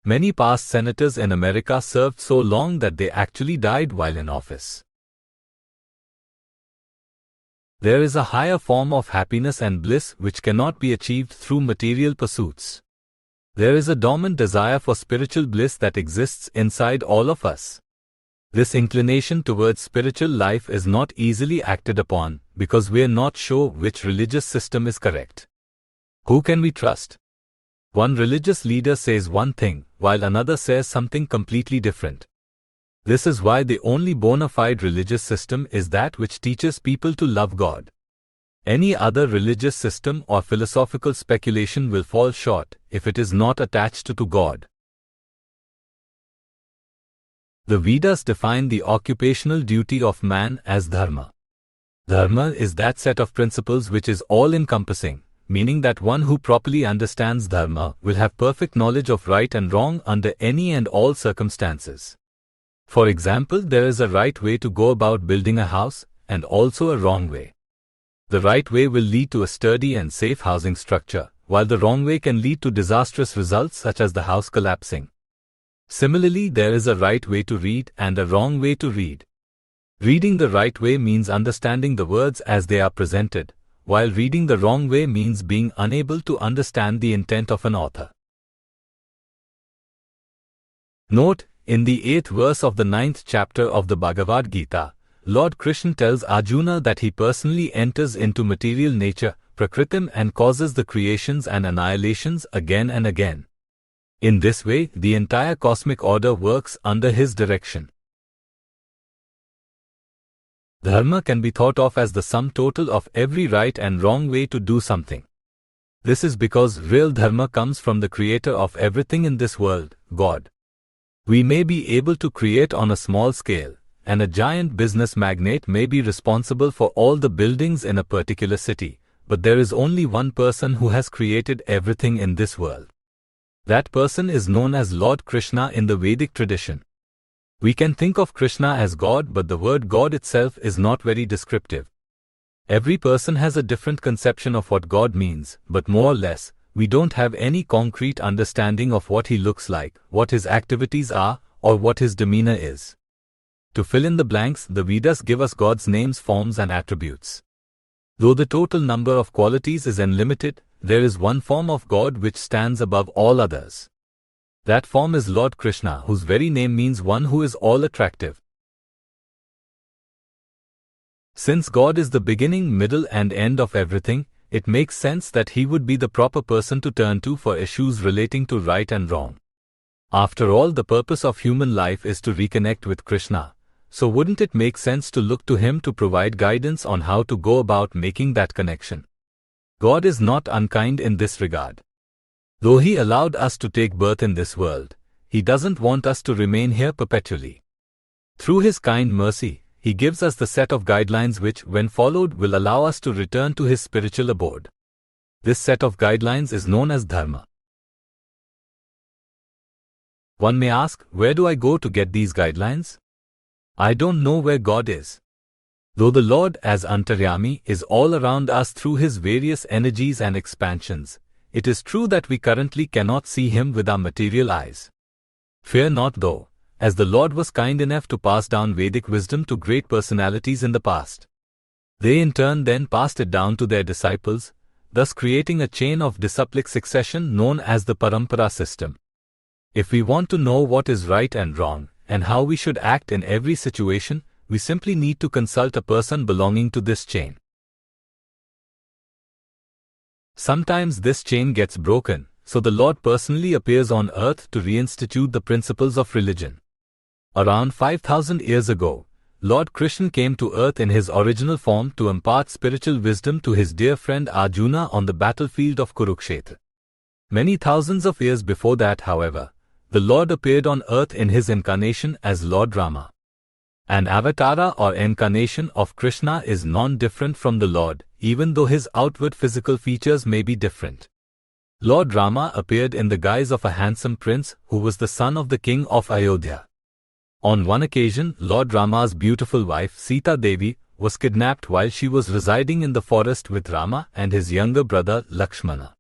Many past senators in America served so long that they actually died while in office. There is a higher form of happiness and bliss which cannot be achieved through material pursuits. There is a dormant desire for spiritual bliss that exists inside all of us. This inclination towards spiritual life is not easily acted upon because we are not sure which religious system is correct. Who can we trust? One religious leader says one thing, while another says something completely different. This is why the only bona fide religious system is that which teaches people to love God. Any other religious system or philosophical speculation will fall short if it is not attached to God. The Vedas define the occupational duty of man as dharma. Dharma is that set of principles which is all-encompassing, meaning that one who properly understands dharma will have perfect knowledge of right and wrong under any and all circumstances. For example, there is a right way to go about building a house, and also a wrong way. The right way will lead to a sturdy and safe housing structure, while the wrong way can lead to disastrous results such as the house collapsing. Similarly, there is a right way to read and a wrong way to read. Reading the right way means understanding the words as they are presented, while reading the wrong way means being unable to understand the intent of an author. Note, in the 8th verse of the 9th chapter of the Bhagavad Gita, Lord Krishna tells Arjuna that he personally enters into material nature, Prakritim, and causes the creations and annihilations again and again. In this way, the entire cosmic order works under his direction. Dharma can be thought of as the sum total of every right and wrong way to do something. This is because real dharma comes from the creator of everything in this world, God. We may be able to create on a small scale, and a giant business magnate may be responsible for all the buildings in a particular city, but there is only one person who has created everything in this world. That person is known as Lord Krishna in the Vedic tradition. We can think of Krishna as God, but the word God itself is not very descriptive. Every person has a different conception of what God means, but more or less, we don't have any concrete understanding of what he looks like, what his activities are, or what his demeanor is. To fill in the blanks, the Vedas give us God's names, forms, and attributes. Though the total number of qualities is unlimited, there is one form of God which stands above all others. That form is Lord Krishna, whose very name means one who is all-attractive. Since God is the beginning, middle, and end of everything, it makes sense that he would be the proper person to turn to for issues relating to right and wrong. After all, the purpose of human life is to reconnect with Krishna, so wouldn't it make sense to look to him to provide guidance on how to go about making that connection? God is not unkind in this regard. Though he allowed us to take birth in this world, he doesn't want us to remain here perpetually. Through his kind mercy, he gives us the set of guidelines which, when followed, will allow us to return to his spiritual abode. This set of guidelines is known as Dharma. One may ask, where do I go to get these guidelines? I don't know where God is. Though the Lord, as Antaryami, is all around us through his various energies and expansions, it is true that we currently cannot see him with our material eyes. Fear not though, as the Lord was kind enough to pass down Vedic wisdom to great personalities in the past. They in turn then passed it down to their disciples, thus creating a chain of disciplic succession known as the Parampara system. If we want to know what is right and wrong, and how we should act in every situation, we simply need to consult a person belonging to this chain. Sometimes this chain gets broken, so the Lord personally appears on earth to reinstitute the principles of religion. Around 5,000 years ago, Lord Krishna came to earth in his original form to impart spiritual wisdom to his dear friend Arjuna on the battlefield of Kurukshetra. Many thousands of years before that, however, the Lord appeared on earth in his incarnation as Lord Rama. An avatara or incarnation of Krishna is non-different from the Lord, even though his outward physical features may be different. Lord Rama appeared in the guise of a handsome prince who was the son of the king of Ayodhya. On one occasion, Lord Rama's beautiful wife Sita Devi was kidnapped while she was residing in the forest with Rama and his younger brother Lakshmana.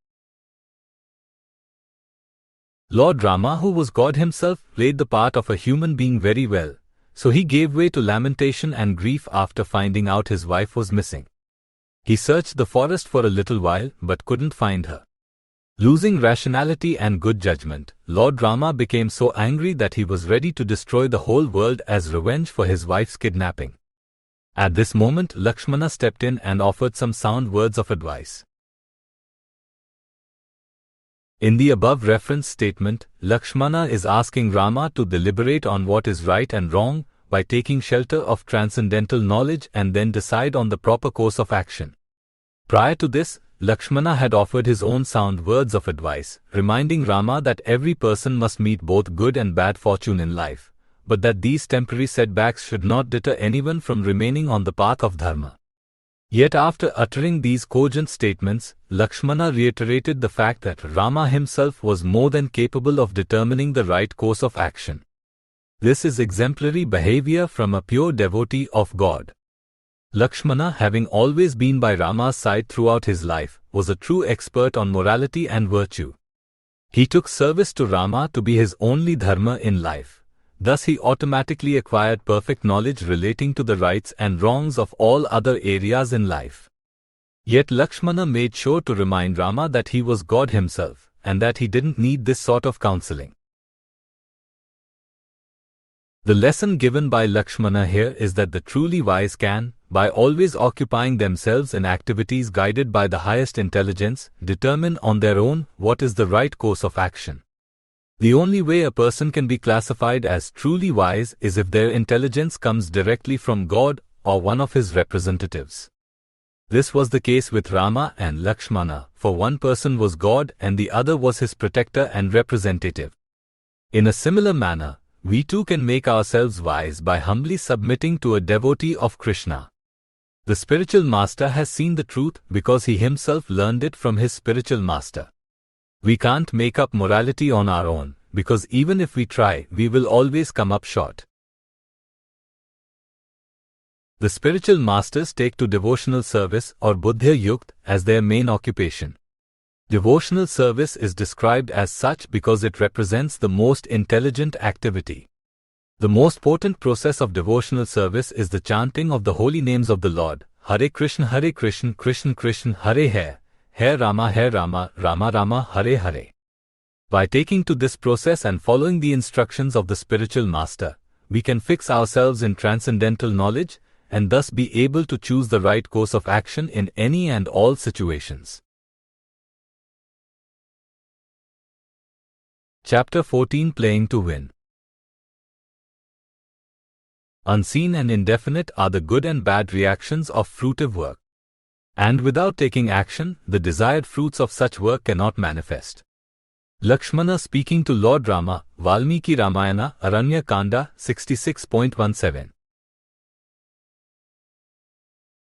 Lord Rama, who was God himself, played the part of a human being very well, so he gave way to lamentation and grief after finding out his wife was missing. He searched the forest for a little while but couldn't find her. Losing rationality and good judgment, Lord Rama became so angry that he was ready to destroy the whole world as revenge for his wife's kidnapping. At this moment, Lakshmana stepped in and offered some sound words of advice. In the above reference statement, Lakshmana is asking Rama to deliberate on what is right and wrong by taking shelter of transcendental knowledge and then decide on the proper course of action. Prior to this, Lakshmana had offered his own sound words of advice, reminding Rama that every person must meet both good and bad fortune in life, but that these temporary setbacks should not deter anyone from remaining on the path of Dharma. Yet after uttering these cogent statements, Lakshmana reiterated the fact that Rama himself was more than capable of determining the right course of action. This is exemplary behavior from a pure devotee of God. Lakshmana, having always been by Rama's side throughout his life, was a true expert on morality and virtue. He took service to Rama to be his only dharma in life, Thus he automatically acquired perfect knowledge relating to the rights and wrongs of all other areas in life. Yet Lakshmana made sure to remind Rama that he was God himself, and that he didn't need this sort of counseling. The lesson given by Lakshmana here is that the truly wise can, by always occupying themselves in activities guided by the highest intelligence, determine on their own what is the right course of action. The only way a person can be classified as truly wise is if their intelligence comes directly from God or one of his representatives. This was the case with Rama and Lakshmana, for one person was God and the other was his protector and representative. In a similar manner, we too can make ourselves wise by humbly submitting to a devotee of Krishna. The spiritual master has seen the truth because he himself learned it from his spiritual master. We can't make up morality on our own, because even if we try, we will always come up short. The spiritual masters take to devotional service or Buddhya Yukt as their main occupation. Devotional service is described as such because it represents the most intelligent activity. The most potent process of devotional service is the chanting of the holy names of the Lord, Hare Krishna, Krishna Krishna, Hare Hare, Hare Rama, Rama Rama, Hare Hare. By taking to this process and following the instructions of the spiritual master, we can fix ourselves in transcendental knowledge and thus be able to choose the right course of action in any and all situations. Chapter 14, Playing to Win. Unseen and indefinite are the good and bad reactions of fruitive work. And without taking action, the desired fruits of such work cannot manifest. Lakshmana speaking to Lord Rama, Valmiki Ramayana, Aranya Kanda, 66.17.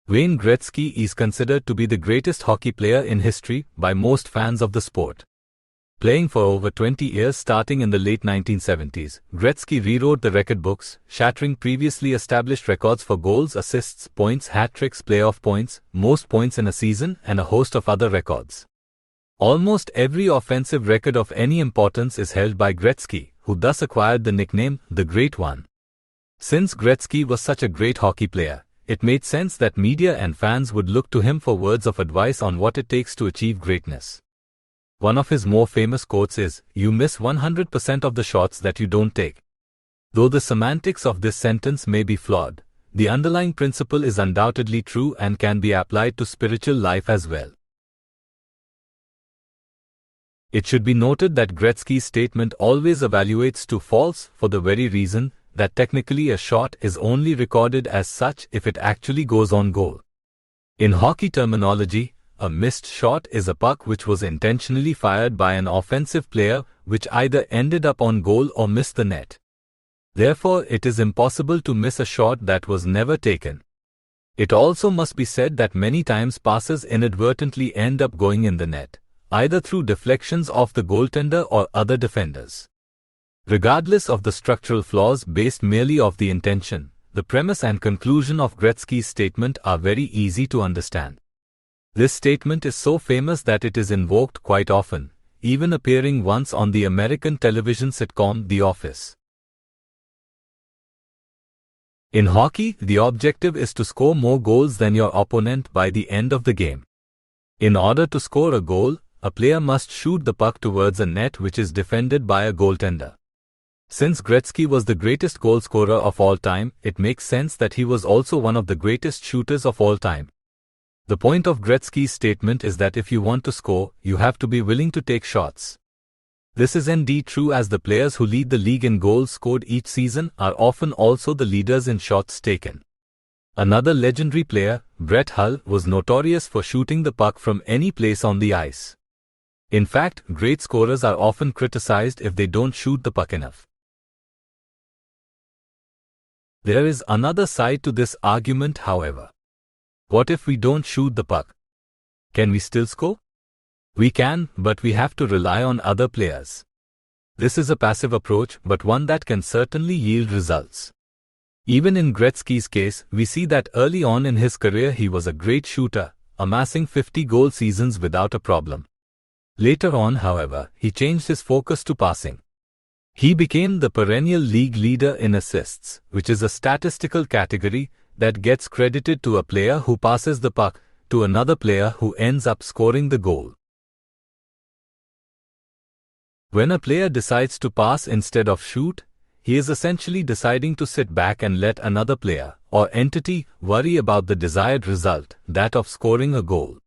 Wayne Gretzky is considered to be the greatest hockey player in history by most fans of the sport. Playing for over 20 years starting in the late 1970s, Gretzky rewrote the record books, shattering previously established records for goals, assists, points, hat-tricks, playoff points, most points in a season, and a host of other records. Almost every offensive record of any importance is held by Gretzky, who thus acquired the nickname, the Great One. Since Gretzky was such a great hockey player, it made sense that media and fans would look to him for words of advice on what it takes to achieve greatness. One of his more famous quotes is, "You miss 100% of the shots that you don't take." Though the semantics of this sentence may be flawed, the underlying principle is undoubtedly true and can be applied to spiritual life as well. It should be noted that Gretzky's statement always evaluates to false for the very reason that technically a shot is only recorded as such if it actually goes on goal. In hockey terminology, a missed shot is a puck which was intentionally fired by an offensive player which either ended up on goal or missed the net. Therefore, it is impossible to miss a shot that was never taken. It also must be said that many times passes inadvertently end up going in the net, either through deflections off the goaltender or other defenders. Regardless of the structural flaws based merely off the intention, the premise and conclusion of Gretzky's statement are very easy to understand. This statement is so famous that it is invoked quite often, even appearing once on the American television sitcom The Office. In hockey, the objective is to score more goals than your opponent by the end of the game. In order to score a goal, a player must shoot the puck towards a net which is defended by a goaltender. Since Gretzky was the greatest goal scorer of all time, it makes sense that he was also one of the greatest shooters of all time. The point of Gretzky's statement is that if you want to score, you have to be willing to take shots. This is indeed true, as the players who lead the league in goals scored each season are often also the leaders in shots taken. Another legendary player, Brett Hull, was notorious for shooting the puck from any place on the ice. In fact, great scorers are often criticized if they don't shoot the puck enough. There is another side to this argument, however. What if we don't shoot the puck? Can we still score? We can, but we have to rely on other players. This is a passive approach, but one that can certainly yield results. Even in Gretzky's case, we see that early on in his career he was a great shooter, amassing 50 goal seasons without a problem. Later on, however, he changed his focus to passing. He became the perennial league leader in assists, which is a statistical category that gets credited to a player who passes the puck to another player who ends up scoring the goal. When a player decides to pass instead of shoot, he is essentially deciding to sit back and let another player or entity worry about the desired result, that of scoring a goal.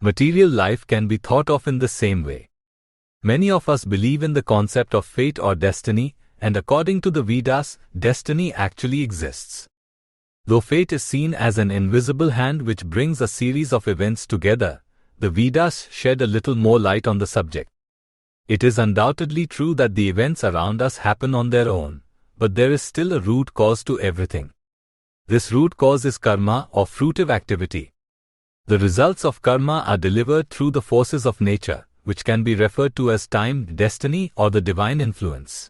Material life can be thought of in the same way. Many of us believe in the concept of fate or destiny, and according to the Vedas, destiny actually exists. Though fate is seen as an invisible hand which brings a series of events together, the Vedas shed a little more light on the subject. It is undoubtedly true that the events around us happen on their own, but there is still a root cause to everything. This root cause is karma or fruitive activity. The results of karma are delivered through the forces of nature, which can be referred to as time, destiny, or the divine influence.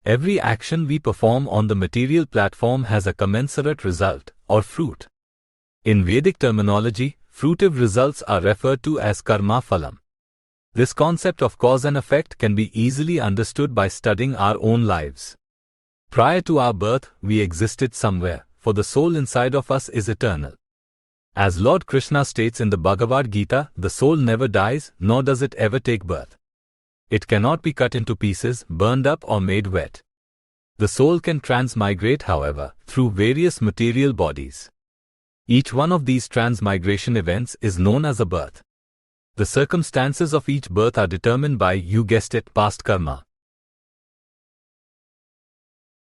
Every action we perform on the material platform has a commensurate result, or fruit. In Vedic terminology, fruitive results are referred to as karma phalam. This concept of cause and effect can be easily understood by studying our own lives. Prior to our birth, we existed somewhere, for the soul inside of us is eternal. As Lord Krishna states in the Bhagavad Gita, the soul never dies, nor does it ever take birth. It cannot be cut into pieces, burned up, or made wet. The soul can transmigrate, however, through various material bodies. Each one of these transmigration events is known as a birth. The circumstances of each birth are determined by, you guessed it, past karma.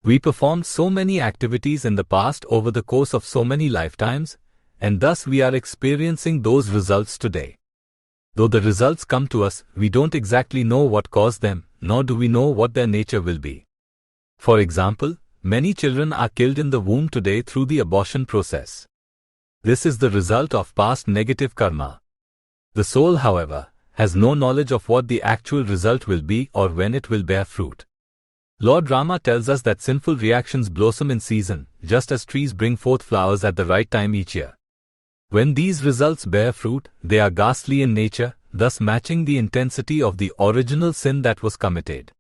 We performed so many activities in the past over the course of so many lifetimes, and thus we are experiencing those results today. Though the results come to us, we don't exactly know what caused them, nor do we know what their nature will be. For example, many children are killed in the womb today through the abortion process. This is the result of past negative karma. The soul, however, has no knowledge of what the actual result will be or when it will bear fruit. Lord Rama tells us that sinful reactions blossom in season, just as trees bring forth flowers at the right time each year. When these results bear fruit, they are ghastly in nature, thus matching the intensity of the original sin that was committed.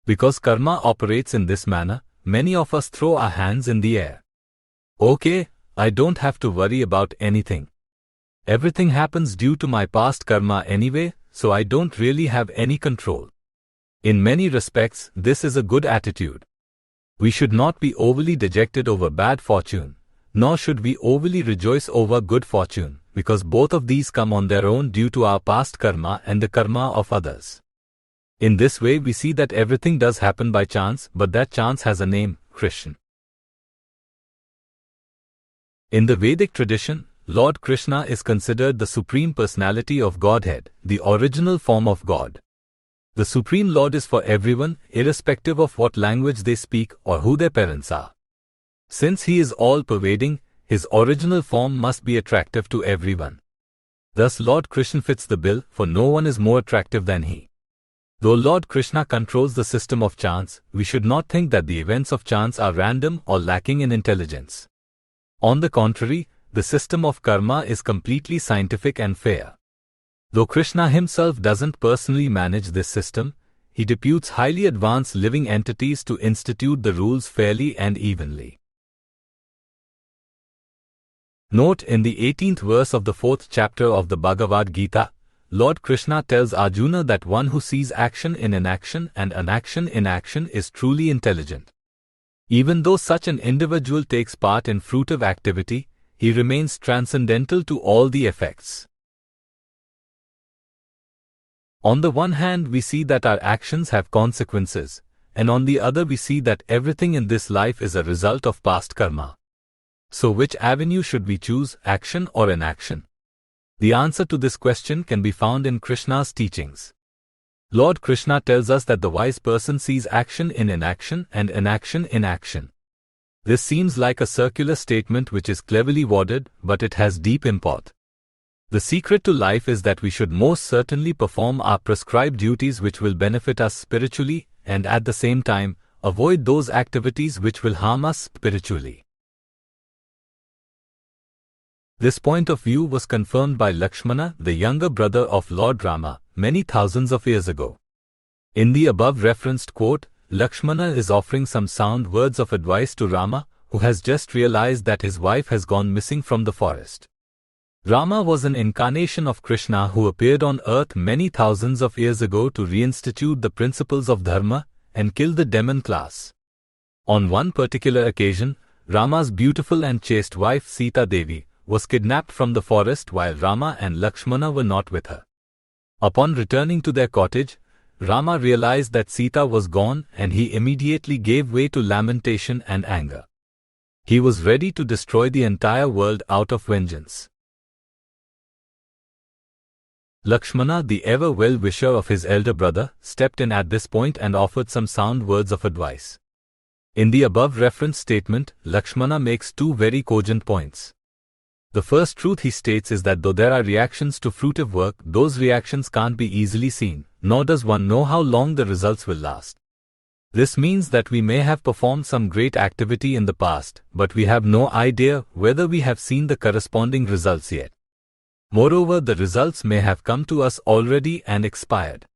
Because karma operates in this manner, many of us throw our hands in the air. Okay, I don't have to worry about anything. Everything happens due to my past karma anyway, so I don't really have any control. In many respects, this is a good attitude. We should not be overly dejected over bad fortune, nor should we overly rejoice over good fortune, because both of these come on their own due to our past karma and the karma of others. In this way we see that everything does happen by chance, but that chance has a name, Krishna. In the Vedic tradition, Lord Krishna is considered the Supreme Personality of Godhead, the original form of God. The Supreme Lord is for everyone, irrespective of what language they speak or who their parents are. Since he is all-pervading, his original form must be attractive to everyone. Thus Lord Krishna fits the bill, for no one is more attractive than he. Though Lord Krishna controls the system of chance, we should not think that the events of chance are random or lacking in intelligence. On the contrary, the system of karma is completely scientific and fair. Though Krishna himself doesn't personally manage this system, he deputes highly advanced living entities to institute the rules fairly and evenly. Note, in the 18th verse of the 4th chapter of the Bhagavad Gita, Lord Krishna tells Arjuna that one who sees action in inaction and inaction in action is truly intelligent. Even though such an individual takes part in fruitive activity, he remains transcendental to all the effects. On the one hand, we see that our actions have consequences, and on the other we see that everything in this life is a result of past karma. So which avenue should we choose, action or inaction? The answer to this question can be found in Krishna's teachings. Lord Krishna tells us that the wise person sees action in inaction and inaction in action. This seems like a circular statement which is cleverly worded, but it has deep import. The secret to life is that we should most certainly perform our prescribed duties which will benefit us spiritually, and at the same time, avoid those activities which will harm us spiritually. This point of view was confirmed by Lakshmana, the younger brother of Lord Rama, many thousands of years ago. In the above referenced quote, Lakshmana is offering some sound words of advice to Rama, who has just realized that his wife has gone missing from the forest. Rama was an incarnation of Krishna who appeared on earth many thousands of years ago to reinstitute the principles of dharma and kill the demon class. On one particular occasion, Rama's beautiful and chaste wife Sita Devi was kidnapped from the forest while Rama and Lakshmana were not with her. Upon returning to their cottage, Rama realized that Sita was gone and he immediately gave way to lamentation and anger. He was ready to destroy the entire world out of vengeance. Lakshmana, the ever well-wisher of his elder brother, stepped in at this point and offered some sound words of advice. In the above referenced statement, Lakshmana makes two very cogent points. The first truth he states is that though there are reactions to fruitive work, those reactions can't be easily seen, nor does one know how long the results will last. This means that we may have performed some great activity in the past, but we have no idea whether we have seen the corresponding results yet. Moreover, the results may have come to us already and expired.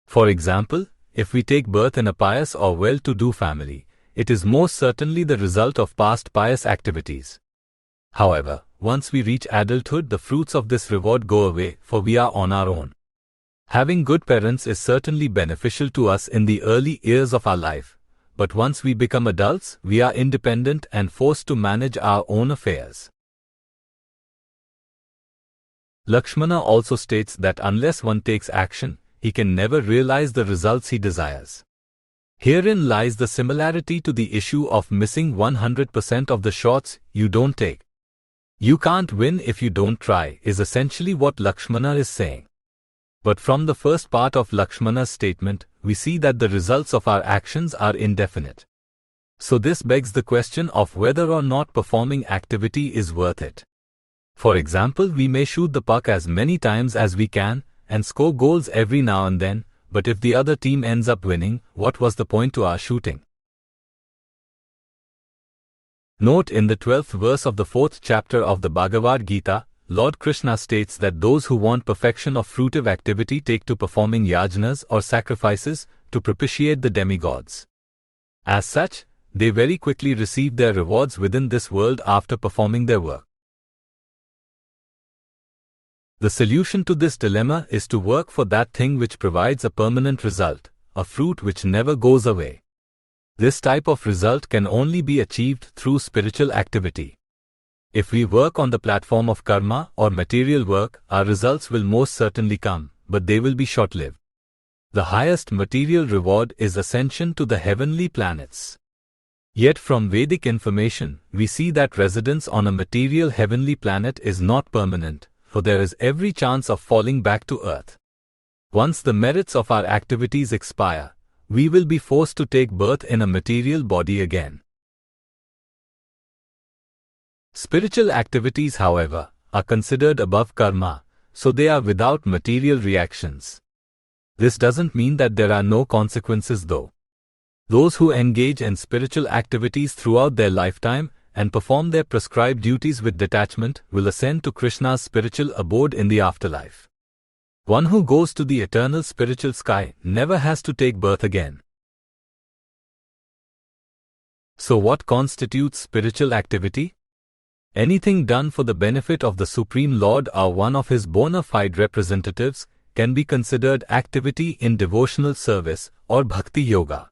For example, if we take birth in a pious or well-to-do family, it is most certainly the result of past pious activities. However, once we reach adulthood, the fruits of this reward go away, for we are on our own. Having good parents is certainly beneficial to us in the early years of our life, but once we become adults, we are independent and forced to manage our own affairs. Lakshmana also states that unless one takes action, he can never realize the results he desires. Herein lies the similarity to the issue of missing 100% of the shots you don't take. You can't win if you don't try, is essentially what Lakshmana is saying. But from the first part of Lakshmana's statement, we see that the results of our actions are indefinite. So this begs the question of whether or not performing activity is worth it. For example, we may shoot the puck as many times as we can and score goals every now and then, but if the other team ends up winning, what was the point to our shooting? Note, in the 12th verse of the 4th chapter of the Bhagavad Gita, Lord Krishna states that those who want perfection of fruitive activity take to performing yajnas or sacrifices to propitiate the demigods. As such, they very quickly receive their rewards within this world after performing their work. The solution to this dilemma is to work for that thing which provides a permanent result, a fruit which never goes away. This type of result can only be achieved through spiritual activity. If we work on the platform of karma or material work, our results will most certainly come, but they will be short-lived. The highest material reward is ascension to the heavenly planets. Yet from Vedic information, we see that residence on a material heavenly planet is not permanent, for there is every chance of falling back to earth. Once the merits of our activities expire, we will be forced to take birth in a material body again. Spiritual activities, however, are considered above karma, so they are without material reactions. This doesn't mean that there are no consequences though. Those who engage in spiritual activities throughout their lifetime and perform their prescribed duties with detachment will ascend to Krishna's spiritual abode in the afterlife. One who goes to the eternal spiritual sky never has to take birth again. So what constitutes spiritual activity? Anything done for the benefit of the Supreme Lord or one of His bona fide representatives can be considered activity in devotional service or bhakti yoga.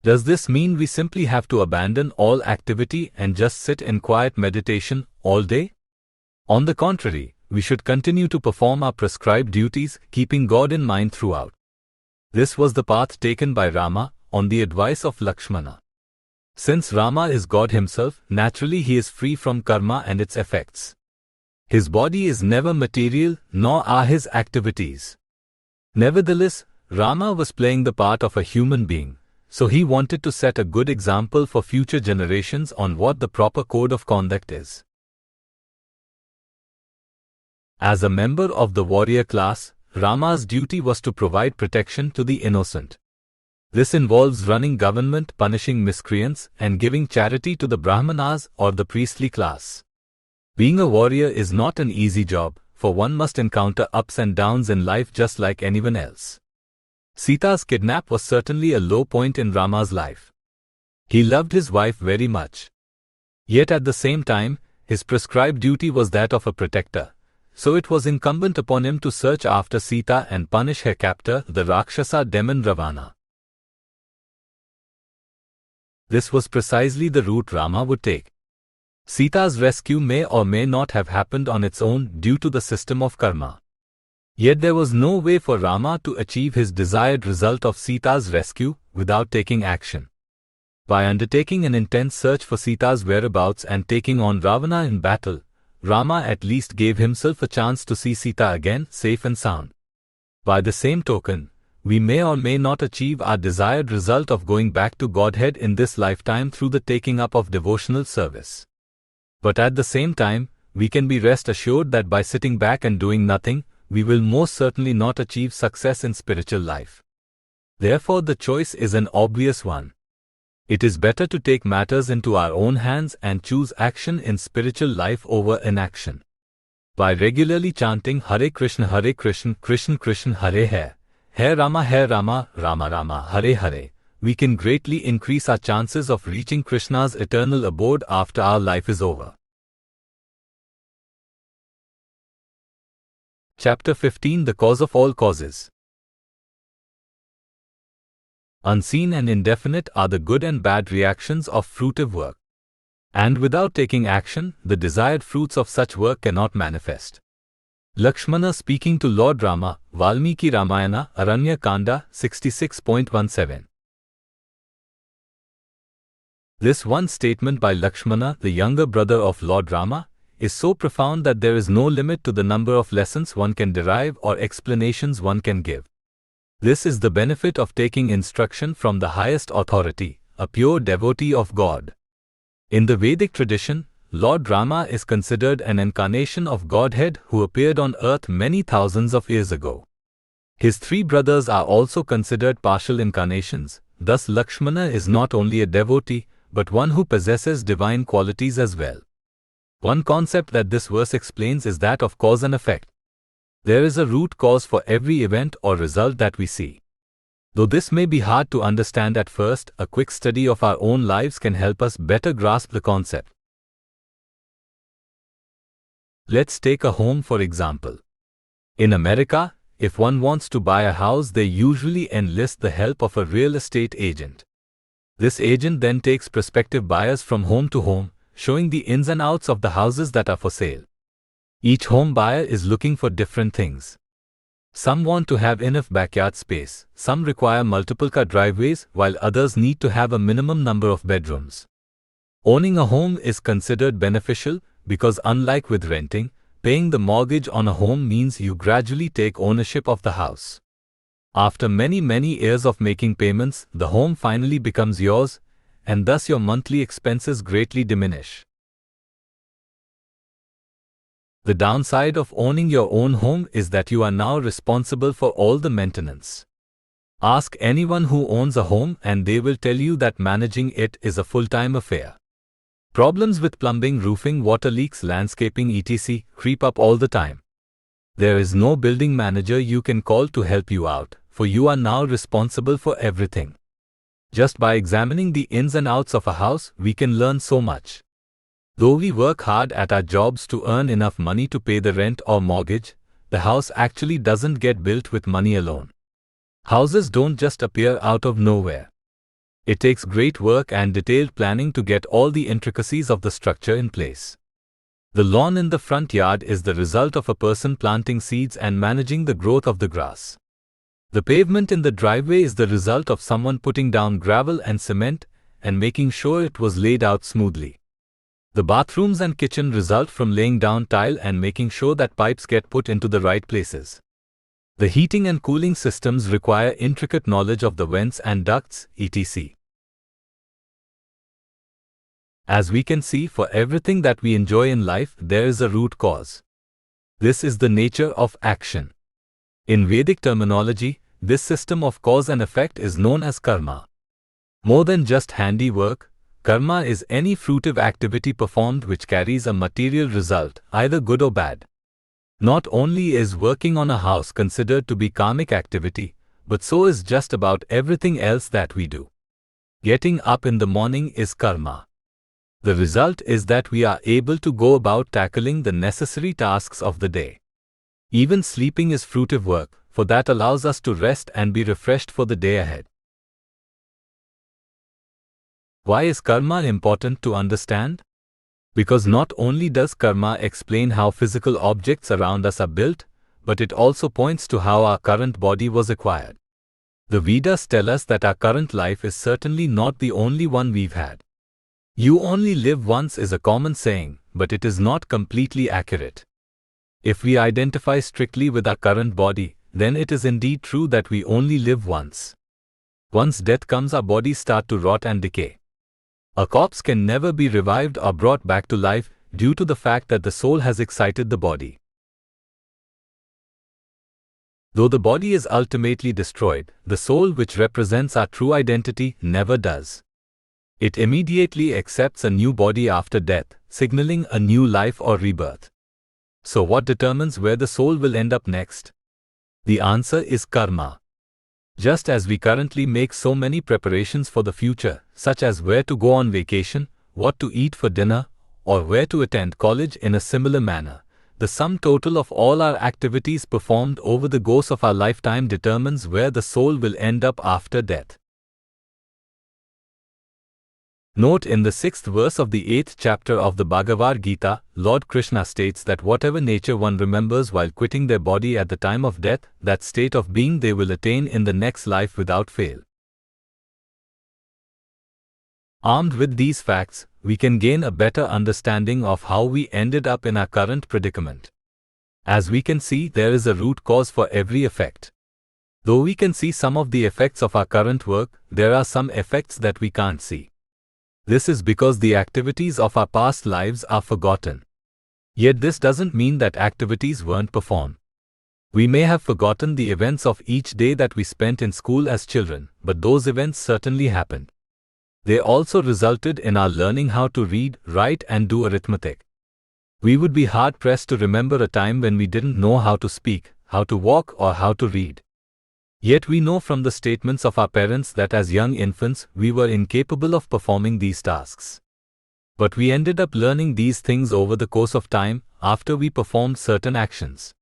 Does this mean we simply have to abandon all activity and just sit in quiet meditation all day? On the contrary, we should continue to perform our prescribed duties, keeping God in mind throughout. This was the path taken by Rama, on the advice of Lakshmana. Since Rama is God himself, naturally he is free from karma and its effects. His body is never material, nor are his activities. Nevertheless, Rama was playing the part of a human being, so he wanted to set a good example for future generations on what the proper code of conduct is. As a member of the warrior class, Rama's duty was to provide protection to the innocent. This involves running government, punishing miscreants, and giving charity to the Brahmanas or the priestly class. Being a warrior is not an easy job, for one must encounter ups and downs in life just like anyone else. Sita's kidnap was certainly a low point in Rama's life. He loved his wife very much. Yet at the same time, his prescribed duty was that of a protector, so it was incumbent upon him to search after Sita and punish her captor, the Rakshasa demon Ravana. This was precisely the route Rama would take. Sita's rescue may or may not have happened on its own due to the system of karma. Yet there was no way for Rama to achieve his desired result of Sita's rescue without taking action. By undertaking an intense search for Sita's whereabouts and taking on Ravana in battle, Rama at least gave himself a chance to see Sita again, safe and sound. By the same token, we may or may not achieve our desired result of going back to Godhead in this lifetime through the taking up of devotional service. But at the same time, we can be rest assured that by sitting back and doing nothing, we will most certainly not achieve success in spiritual life. Therefore, the choice is an obvious one. It is better to take matters into our own hands and choose action in spiritual life over inaction. By regularly chanting Hare Krishna, Krishna Krishna, Hare Rama, Rama Rama, Hare Hare, we can greatly increase our chances of reaching Krishna's eternal abode after our life is over. Chapter 15, The Cause of All Causes. Unseen and indefinite are the good and bad reactions of fruitive work. And without taking action, the desired fruits of such work cannot manifest. Lakshmana speaking to Lord Rama, Valmiki Ramayana, Aranya Kanda, 66.17. This one statement by Lakshmana, the younger brother of Lord Rama, is so profound that there is no limit to the number of lessons one can derive or explanations one can give. This is the benefit of taking instruction from the highest authority, a pure devotee of God. In the Vedic tradition, Lord Rama is considered an incarnation of Godhead who appeared on earth many thousands of years ago. His three brothers are also considered partial incarnations, thus Lakshmana is not only a devotee, but one who possesses divine qualities as well. One concept that this verse explains is that of cause and effect. There is a root cause for every event or result that we see. Though this may be hard to understand at first, a quick study of our own lives can help us better grasp the concept. Let's take a home for example. In America, if one wants to buy a house, they usually enlist the help of a real estate agent. This agent then takes prospective buyers from home to home, showing the ins and outs of the houses that are for sale. Each home buyer is looking for different things. Some want to have enough backyard space, some require multiple car driveways, while others need to have a minimum number of bedrooms. Owning a home is considered beneficial because, unlike with renting, paying the mortgage on a home means you gradually take ownership of the house. After many years of making payments, the home finally becomes yours, and thus your monthly expenses greatly diminish. The downside of owning your own home is that you are now responsible for all the maintenance. Ask anyone who owns a home and they will tell you that managing it is a full-time affair. Problems with plumbing, roofing, water leaks, landscaping etc. creep up all the time. There is no building manager you can call to help you out, for you are now responsible for everything. Just by examining the ins and outs of a house, we can learn so much. Though we work hard at our jobs to earn enough money to pay the rent or mortgage, the house actually doesn't get built with money alone. Houses don't just appear out of nowhere. It takes great work and detailed planning to get all the intricacies of the structure in place. The lawn in the front yard is the result of a person planting seeds and managing the growth of the grass. The pavement in the driveway is the result of someone putting down gravel and cement and making sure it was laid out smoothly. The bathrooms and kitchen result from laying down tile and making sure that pipes get put into the right places. The heating and cooling systems require intricate knowledge of the vents and ducts, etc. As we can see, for everything that we enjoy in life, there is a root cause. This is the nature of action. In Vedic terminology, this system of cause and effect is known as karma. More than just handiwork, Karma is any fruitive activity performed which carries a material result, either good or bad. Not only is working on a house considered to be karmic activity, but so is just about everything else that we do. Getting up in the morning is karma. The result is that we are able to go about tackling the necessary tasks of the day. Even sleeping is fruitive work, for that allows us to rest and be refreshed for the day ahead. Why is karma important to understand? Because not only does karma explain how physical objects around us are built, but it also points to how our current body was acquired. The Vedas tell us that our current life is certainly not the only one we've had. You only live once is a common saying, but it is not completely accurate. If we identify strictly with our current body, then it is indeed true that we only live once. Once death comes, our bodies start to rot and decay. A corpse can never be revived or brought back to life due to the fact that the soul has excited the body. Though the body is ultimately destroyed, the soul, which represents our true identity, never does. It immediately accepts a new body after death, signaling a new life or rebirth. So what determines where the soul will end up next? The answer is karma. Just as we currently make so many preparations for the future, such as where to go on vacation, what to eat for dinner, or where to attend college, in a similar manner, the sum total of all our activities performed over the course of our lifetime determines where the soul will end up after death. Note, in the 6th verse of the 8th chapter of the Bhagavad Gita, Lord Krishna states that whatever nature one remembers while quitting their body at the time of death, that state of being they will attain in the next life without fail. Armed with these facts, we can gain a better understanding of how we ended up in our current predicament. As we can see, there is a root cause for every effect. Though we can see some of the effects of our current work, there are some effects that we can't see. This is because the activities of our past lives are forgotten. Yet this doesn't mean that activities weren't performed. We may have forgotten the events of each day that we spent in school as children, but those events certainly happened. They also resulted in our learning how to read, write, and do arithmetic. We would be hard-pressed to remember a time when we didn't know how to speak, how to walk, or how to read. Yet we know from the statements of our parents that as young infants, we were incapable of performing these tasks. But we ended up learning these things over the course of time, after we performed certain actions.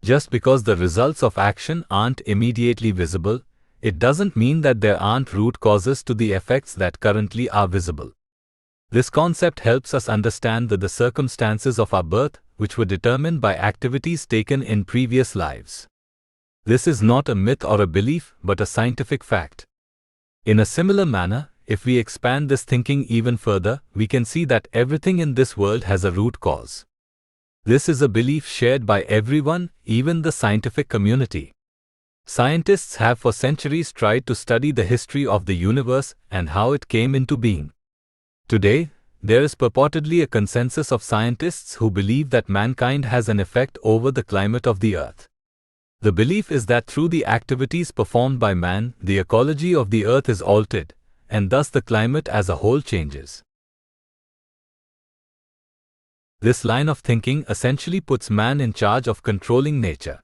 Just because the results of action aren't immediately visible, it doesn't mean that there aren't root causes to the effects that currently are visible. This concept helps us understand that the circumstances of our birth, which were determined by activities taken in previous lives. This is not a myth or a belief, but a scientific fact. In a similar manner, if we expand this thinking even further, we can see that everything in this world has a root cause. This is a belief shared by everyone, even the scientific community. Scientists have for centuries tried to study the history of the universe and how it came into being. Today, there is purportedly a consensus of scientists who believe that mankind has an effect over the climate of the earth. The belief is that through the activities performed by man, the ecology of the earth is altered, and thus the climate as a whole changes. This line of thinking essentially puts man in charge of controlling nature.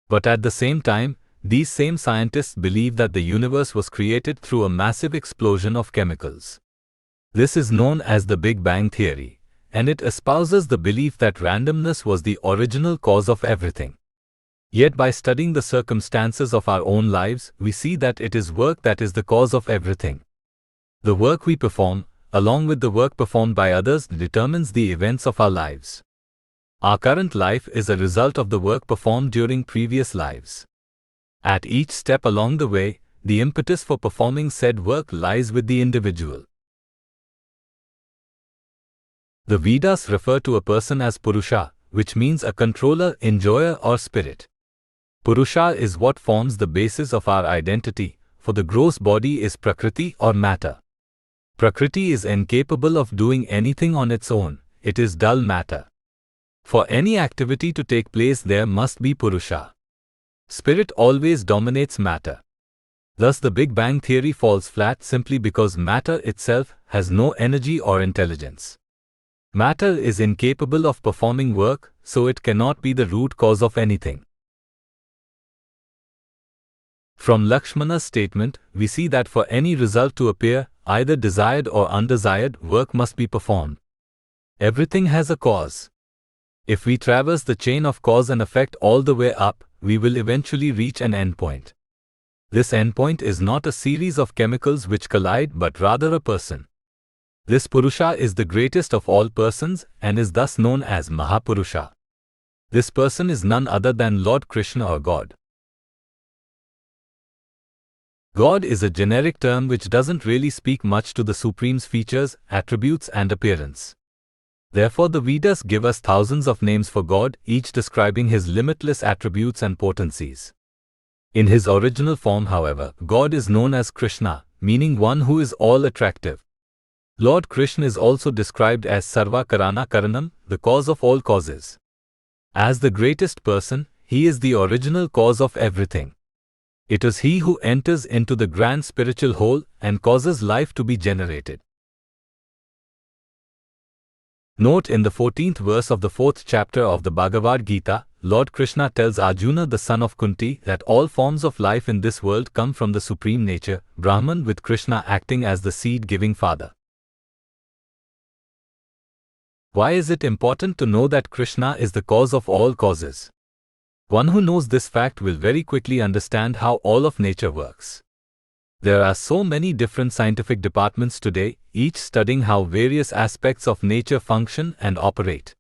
But at the same time, these same scientists believe that the universe was created through a massive explosion of chemicals. This is known as the Big Bang Theory, and it espouses the belief that randomness was the original cause of everything. Yet by studying the circumstances of our own lives, we see that it is work that is the cause of everything. The work we perform, along with the work performed by others, determines the events of our lives. Our current life is a result of the work performed during previous lives. At each step along the way, the impetus for performing said work lies with the individual. The Vedas refer to a person as Purusha, which means a controller, enjoyer, or spirit. Purusha is what forms the basis of our identity, for the gross body is Prakriti or matter. Prakriti is incapable of doing anything on its own, it is dull matter. For any activity to take place, there must be Purusha. Spirit always dominates matter. Thus the Big Bang theory falls flat simply because matter itself has no energy or intelligence. Matter is incapable of performing work, so it cannot be the root cause of anything. From Lakshmana's statement, we see that for any result to appear, either desired or undesired, work must be performed. Everything has a cause. If we traverse the chain of cause and effect all the way up, we will eventually reach an endpoint. This endpoint is not a series of chemicals which collide but rather a person. This Purusha is the greatest of all persons and is thus known as Mahapurusha. This person is none other than Lord Krishna or God. God is a generic term which doesn't really speak much to the Supreme's features, attributes and appearance. Therefore the Vedas give us thousands of names for God, each describing His limitless attributes and potencies. In His original form, however, God is known as Krishna, meaning one who is all-attractive. Lord Krishna is also described as Sarva Karana Karanam, the cause of all causes. As the greatest person, He is the original cause of everything. It is He who enters into the grand spiritual whole and causes life to be generated. Note in the 14th verse of the 4th chapter of the Bhagavad Gita, Lord Krishna tells Arjuna the son of Kunti that all forms of life in this world come from the Supreme Nature, Brahman, with Krishna acting as the seed-giving father. Why is it important to know that Krishna is the cause of all causes? One who knows this fact will very quickly understand how all of nature works. There are so many different scientific departments today, each studying how various aspects of nature function and operate.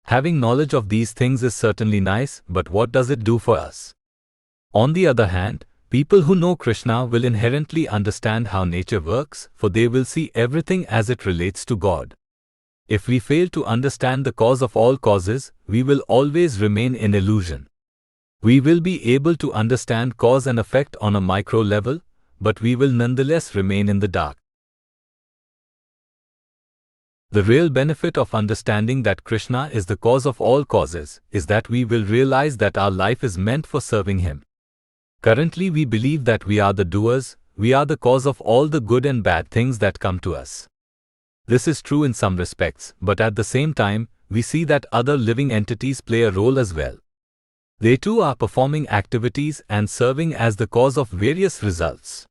Having knowledge of these things is certainly nice, but what does it do for us? On the other hand, people who know Krishna will inherently understand how nature works, for they will see everything as it relates to God. If we fail to understand the cause of all causes, we will always remain in illusion. We will be able to understand cause and effect on a micro level, but we will nonetheless remain in the dark. The real benefit of understanding that Krishna is the cause of all causes is that we will realize that our life is meant for serving Him. Currently we believe that we are the doers, we are the cause of all the good and bad things that come to us. This is true in some respects, but at the same time, we see that other living entities play a role as well. They too are performing activities and serving as the cause of various results.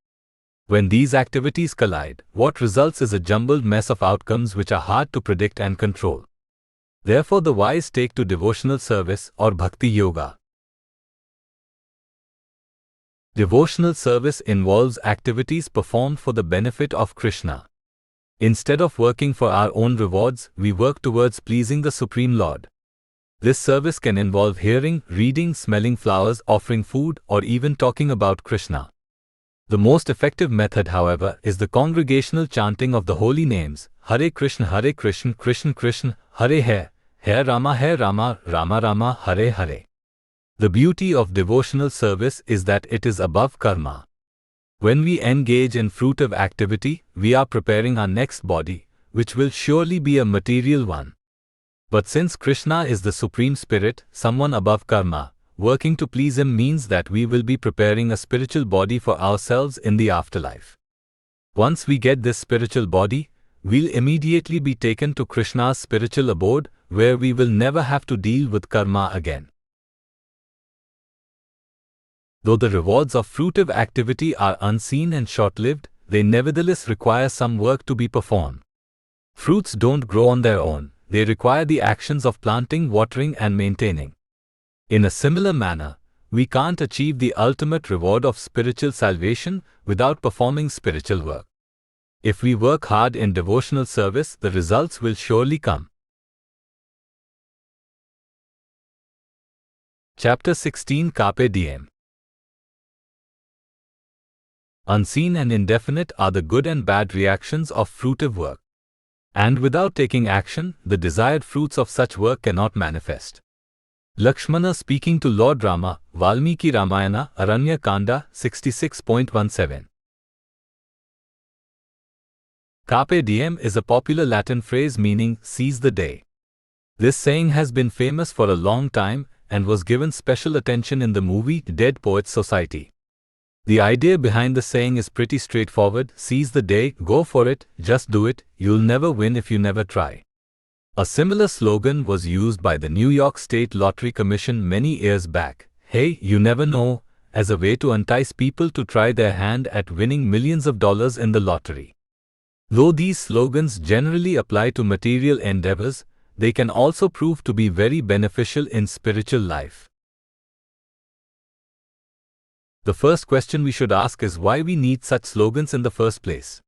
When these activities collide, what results is a jumbled mess of outcomes which are hard to predict and control. Therefore the wise take to devotional service or bhakti yoga. Devotional service involves activities performed for the benefit of Krishna. Instead of working for our own rewards, we work towards pleasing the Supreme Lord. This service can involve hearing, reading, smelling flowers, offering food, or even talking about Krishna. The most effective method, however, is the congregational chanting of the holy names, Hare Krishna, Krishna Krishna, Hare Hare, Hare Rama, Rama Rama, Hare Hare. The beauty of devotional service is that it is above karma. When we engage in fruitive activity, we are preparing our next body, which will surely be a material one. But since Krishna is the Supreme Spirit, someone above karma, working to please Him means that we will be preparing a spiritual body for ourselves in the afterlife. Once we get this spiritual body, we'll immediately be taken to Krishna's spiritual abode, where we will never have to deal with karma again. Though the rewards of fruitive activity are unseen and short-lived, they nevertheless require some work to be performed. Fruits don't grow on their own, they require the actions of planting, watering and maintaining. In a similar manner, we can't achieve the ultimate reward of spiritual salvation without performing spiritual work. If we work hard in devotional service, the results will surely come. Chapter 16 Carpe Diem. Unseen and indefinite are the good and bad reactions of fruitive work. And without taking action, the desired fruits of such work cannot manifest. Lakshmana speaking to Lord Rama, Valmiki Ramayana, Aranya Kanda 66.17. Carpe diem is a popular Latin phrase meaning seize the day. This saying has been famous for a long time and was given special attention in the movie Dead Poets Society. The idea behind the saying is pretty straightforward: seize the day, go for it, just do it, you'll never win if you never try. A similar slogan was used by the New York State Lottery Commission many years back, "Hey, you never know," as a way to entice people to try their hand at winning millions of dollars in the lottery. Though these slogans generally apply to material endeavors, they can also prove to be very beneficial in spiritual life. The first question we should ask is why we need such slogans in the first place.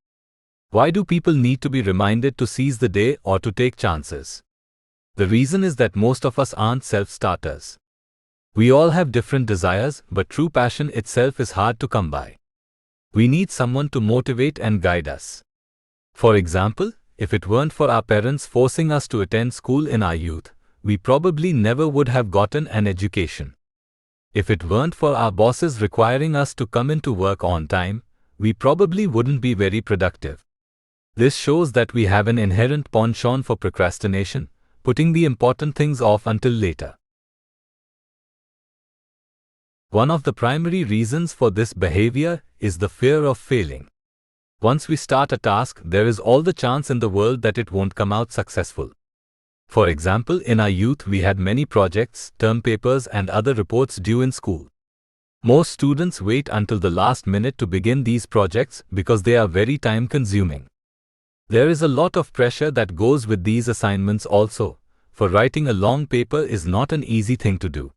Why do people need to be reminded to seize the day or to take chances? The reason is that most of us aren't self-starters. We all have different desires, but true passion itself is hard to come by. We need someone to motivate and guide us. For example, if it weren't for our parents forcing us to attend school in our youth, we probably never would have gotten an education. If it weren't for our bosses requiring us to come into work on time, we probably wouldn't be very productive. This shows that we have an inherent penchant for procrastination, putting the important things off until later. One of the primary reasons for this behavior is the fear of failing. Once we start a task, there is all the chance in the world that it won't come out successful. For example, in our youth we had many projects, term papers and other reports due in school. Most students wait until the last minute to begin these projects because they are very time-consuming. There is a lot of pressure that goes with these assignments also, for writing a long paper is not an easy thing to do.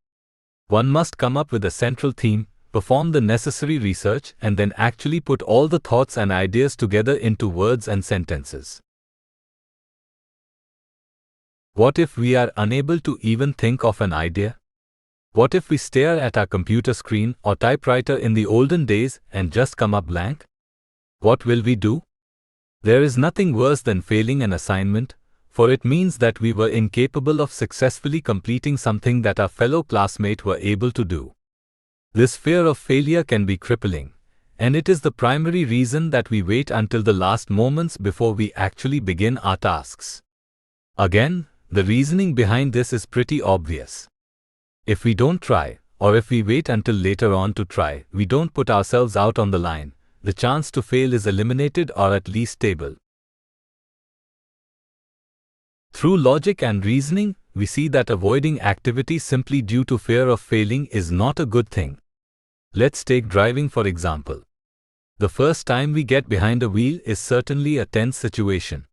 One must come up with a central theme, perform the necessary research, and then actually put all the thoughts and ideas together into words and sentences. What if we are unable to even think of an idea? What if we stare at our computer screen or typewriter in the olden days and just come up blank? What will we do? There is nothing worse than failing an assignment, for it means that we were incapable of successfully completing something that our fellow classmates were able to do. This fear of failure can be crippling, and it is the primary reason that we wait until the last moments before we actually begin our tasks. Again, the reasoning behind this is pretty obvious. If we don't try, or if we wait until later on to try, we don't put ourselves out on the line, the chance to fail is eliminated or at least stable. Through logic and reasoning, we see that avoiding activity simply due to fear of failing is not a good thing. Let's take driving for example. The first time we get behind a wheel is certainly a tense situation.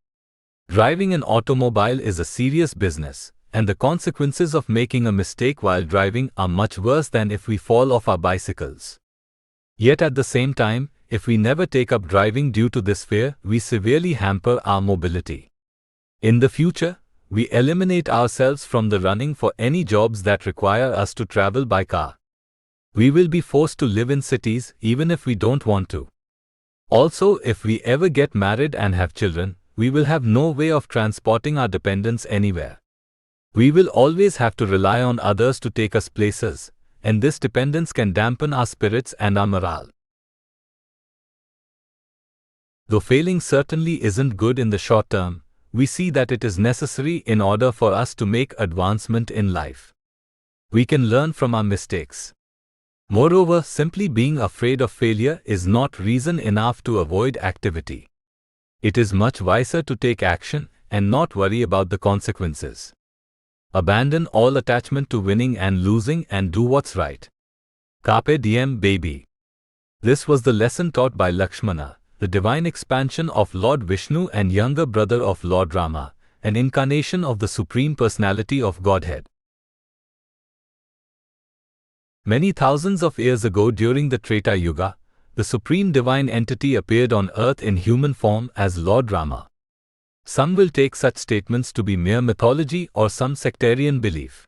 Driving an automobile is a serious business, and the consequences of making a mistake while driving are much worse than if we fall off our bicycles. Yet at the same time, if we never take up driving due to this fear, we severely hamper our mobility. In the future, we eliminate ourselves from the running for any jobs that require us to travel by car. We will be forced to live in cities even if we don't want to. Also, if we ever get married and have children, we will have no way of transporting our dependents anywhere. We will always have to rely on others to take us places, and this dependence can dampen our spirits and our morale. Though failing certainly isn't good in the short term, we see that it is necessary in order for us to make advancement in life. We can learn from our mistakes. Moreover, simply being afraid of failure is not reason enough to avoid activity. It is much wiser to take action and not worry about the consequences. Abandon all attachment to winning and losing and do what's right. Carpe diem, baby. This was the lesson taught by Lakshmana, the divine expansion of Lord Vishnu and younger brother of Lord Rama, an incarnation of the Supreme Personality of Godhead. Many thousands of years ago during the Treta Yuga, the Supreme Divine Entity appeared on earth in human form as Lord Rama. Some will take such statements to be mere mythology or some sectarian belief.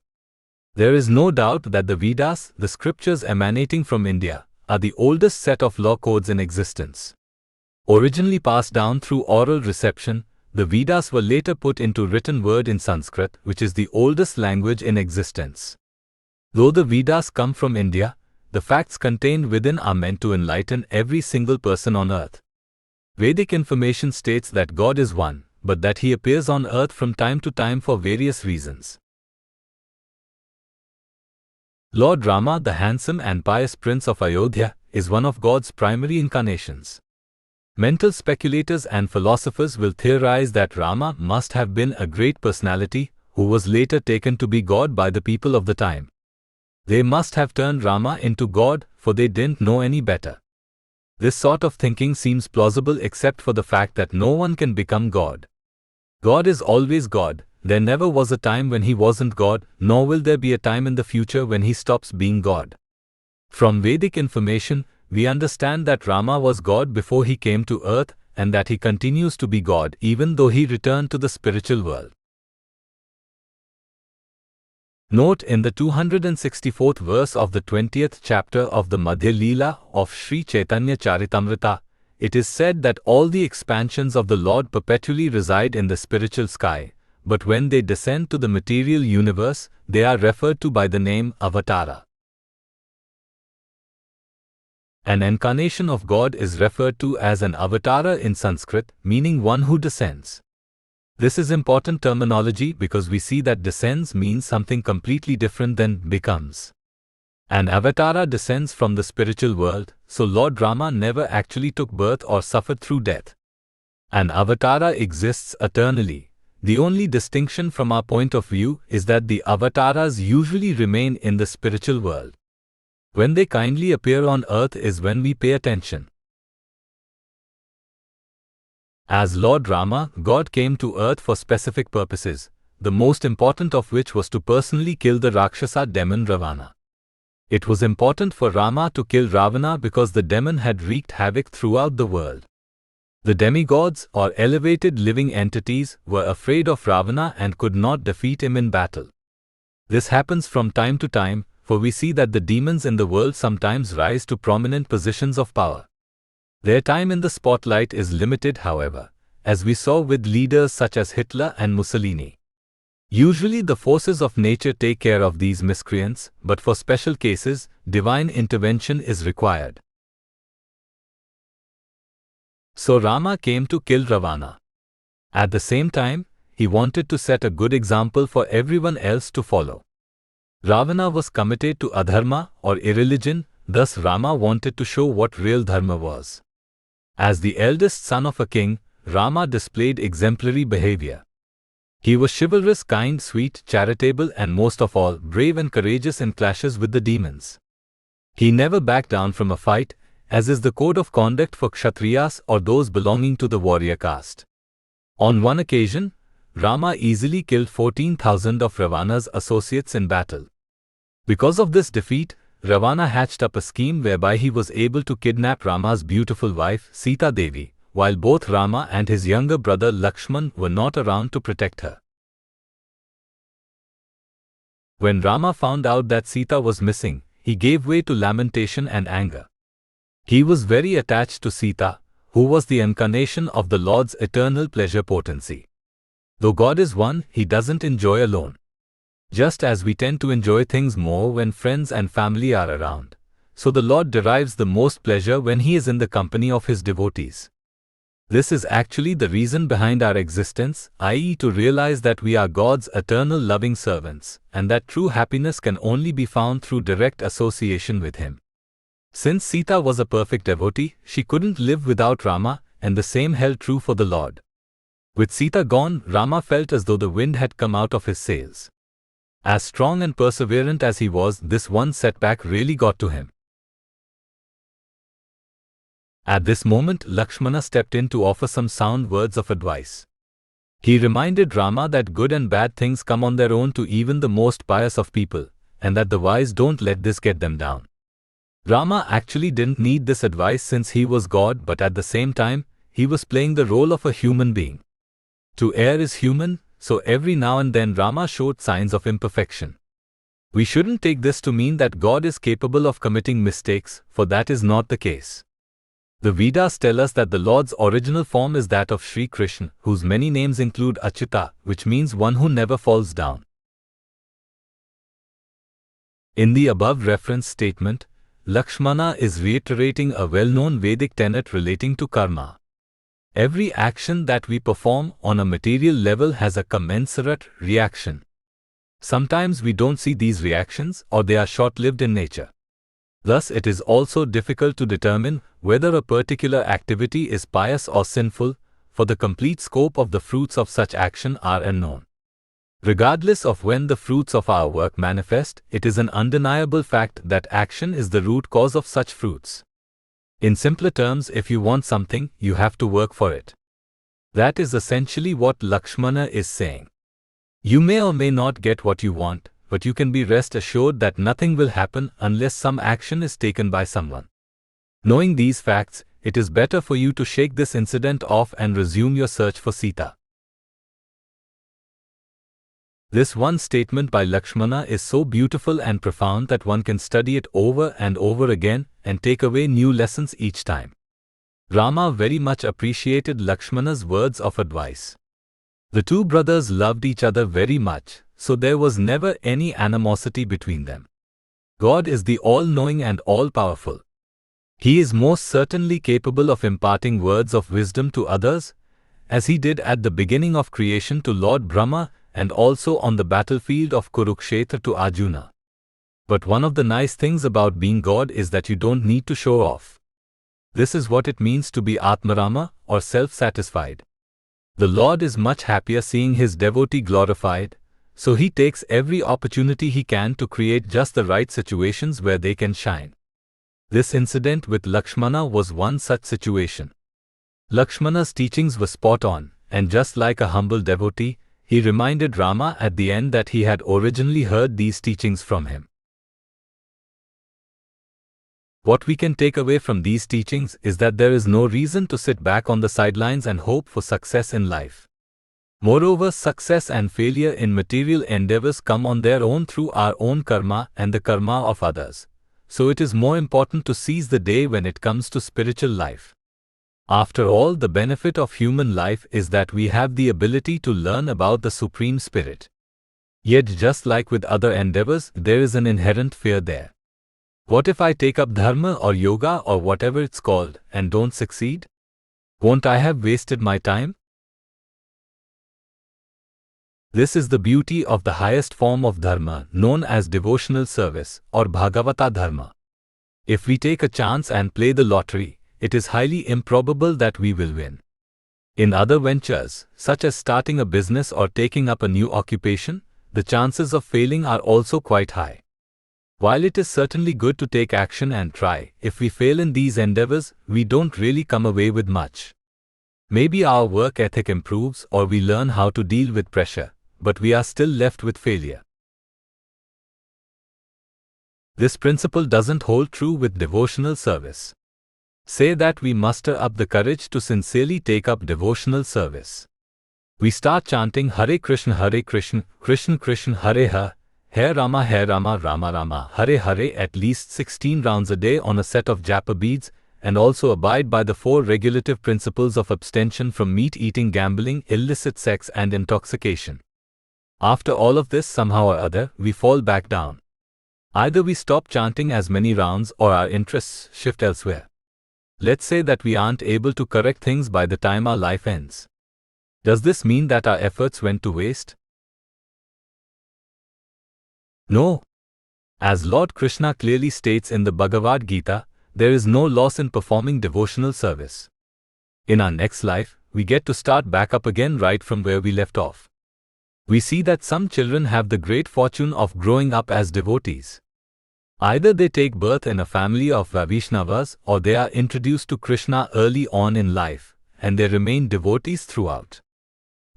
There is no doubt that the Vedas, the scriptures emanating from India, are the oldest set of law codes in existence. Originally passed down through oral reception, the Vedas were later put into written word in Sanskrit, which is the oldest language in existence. Though the Vedas come from India, the facts contained within are meant to enlighten every single person on earth. Vedic information states that God is one, but that He appears on earth from time to time for various reasons. Lord Rama, the handsome and pious prince of Ayodhya, is one of God's primary incarnations. Mental speculators and philosophers will theorize that Rama must have been a great personality who was later taken to be God by the people of the time. They must have turned Rama into God, for they didn't know any better. This sort of thinking seems plausible except for the fact that no one can become God. God is always God. There never was a time when he wasn't God, nor will there be a time in the future when he stops being God. From Vedic information, we understand that Rama was God before he came to earth and that he continues to be God even though he returned to the spiritual world. Note in the 264th verse of the 20th chapter of the Madhya Leela of Sri Chaitanya Charitamrita, it is said that all the expansions of the Lord perpetually reside in the spiritual sky, but when they descend to the material universe, they are referred to by the name Avatara. An incarnation of God is referred to as an avatara in Sanskrit, meaning one who descends. This is important terminology because we see that descends means something completely different than becomes. An avatara descends from the spiritual world, so Lord Rama never actually took birth or suffered through death. An avatara exists eternally. The only distinction from our point of view is that the avataras usually remain in the spiritual world. When they kindly appear on earth is when we pay attention. As Lord Rama, God came to earth for specific purposes, the most important of which was to personally kill the Rakshasa demon Ravana. It was important for Rama to kill Ravana because the demon had wreaked havoc throughout the world. The demigods, or elevated living entities, were afraid of Ravana and could not defeat him in battle. This happens from time to time, for we see that the demons in the world sometimes rise to prominent positions of power. Their time in the spotlight is limited, however, as we saw with leaders such as Hitler and Mussolini. Usually the forces of nature take care of these miscreants, but for special cases, divine intervention is required. So Rama came to kill Ravana. At the same time, he wanted to set a good example for everyone else to follow. Ravana was committed to adharma or irreligion, thus Rama wanted to show what real dharma was. As the eldest son of a king, Rama displayed exemplary behavior. He was chivalrous, kind, sweet, charitable and most of all, brave and courageous in clashes with the demons. He never backed down from a fight, as is the code of conduct for Kshatriyas or those belonging to the warrior caste. On one occasion, Rama easily killed 14,000 of Ravana's associates in battle. Because of this defeat, Ravana hatched up a scheme whereby he was able to kidnap Rama's beautiful wife, Sita Devi, while both Rama and his younger brother Lakshman were not around to protect her. When Rama found out that Sita was missing, he gave way to lamentation and anger. He was very attached to Sita, who was the incarnation of the Lord's eternal pleasure potency. Though God is one, he doesn't enjoy alone. Just as we tend to enjoy things more when friends and family are around, so the Lord derives the most pleasure when he is in the company of his devotees. This is actually the reason behind our existence, i.e., to realize that we are God's eternal loving servants, and that true happiness can only be found through direct association with him. Since Sita was a perfect devotee, she couldn't live without Rama, and the same held true for the Lord. With Sita gone, Rama felt as though the wind had come out of his sails. As strong and perseverant as he was, this one setback really got to him. At this moment, Lakshmana stepped in to offer some sound words of advice. He reminded Rama that good and bad things come on their own to even the most pious of people, and that the wise don't let this get them down. Rama actually didn't need this advice since he was God, but at the same time, he was playing the role of a human being. To err is human, so every now and then Rama showed signs of imperfection. We shouldn't take this to mean that God is capable of committing mistakes, for that is not the case. The Vedas tell us that the Lord's original form is that of Sri Krishna, whose many names include Achyuta, which means one who never falls down. In the above reference statement, Lakshmana is reiterating a well-known Vedic tenet relating to karma. Every action that we perform on a material level has a commensurate reaction. Sometimes we don't see these reactions or they are short-lived in nature. Thus, it is also difficult to determine whether a particular activity is pious or sinful, for the complete scope of the fruits of such action are unknown. Regardless of when the fruits of our work manifest, it is an undeniable fact that action is the root cause of such fruits. In simpler terms, if you want something, you have to work for it. That is essentially what Lakshmana is saying. You may or may not get what you want, but you can be rest assured that nothing will happen unless some action is taken by someone. Knowing these facts, it is better for you to shake this incident off and resume your search for Sita. This one statement by Lakshmana is so beautiful and profound that one can study it over and over again and take away new lessons each time. Rama very much appreciated Lakshmana's words of advice. The two brothers loved each other very much, so there was never any animosity between them. God is the all-knowing and all-powerful. He is most certainly capable of imparting words of wisdom to others, as he did at the beginning of creation to Lord Brahma and also on the battlefield of Kurukshetra to Arjuna. But one of the nice things about being God is that you don't need to show off. This is what it means to be Atmarama, or self-satisfied. The Lord is much happier seeing his devotee glorified, so he takes every opportunity he can to create just the right situations where they can shine. This incident with Lakshmana was one such situation. Lakshmana's teachings were spot on, and just like a humble devotee, he reminded Rama at the end that he had originally heard these teachings from him. What we can take away from these teachings is that there is no reason to sit back on the sidelines and hope for success in life. Moreover, success and failure in material endeavors come on their own through our own karma and the karma of others. So it is more important to seize the day when it comes to spiritual life. After all, the benefit of human life is that we have the ability to learn about the Supreme Spirit. Yet just like with other endeavors, there is an inherent fear there. What if I take up dharma or yoga or whatever it's called and don't succeed? Won't I have wasted my time? This is the beauty of the highest form of dharma, known as devotional service or Bhagavata Dharma. If we take a chance and play the lottery, it is highly improbable that we will win. In other ventures, such as starting a business or taking up a new occupation, the chances of failing are also quite high. While it is certainly good to take action and try, if we fail in these endeavors, we don't really come away with much. Maybe our work ethic improves or we learn how to deal with pressure, but we are still left with failure. This principle doesn't hold true with devotional service. Say that we muster up the courage to sincerely take up devotional service. We start chanting Hare Krishna, Krishna Krishna, Hare Hare Rama, Rama Rama, Hare Hare at least 16 rounds a day on a set of japa beads, and also abide by the 4 regulative principles of abstention from meat eating, gambling, illicit sex and intoxication. After all of this, somehow or other, we fall back down. Either we stop chanting as many rounds or our interests shift elsewhere. Let's say that we aren't able to correct things by the time our life ends. Does this mean that our efforts went to waste? No. As Lord Krishna clearly states in the Bhagavad Gita, there is no loss in performing devotional service. In our next life, we get to start back up again right from where we left off. We see that some children have the great fortune of growing up as devotees. Either they take birth in a family of Vaishnavas or they are introduced to Krishna early on in life, and they remain devotees throughout.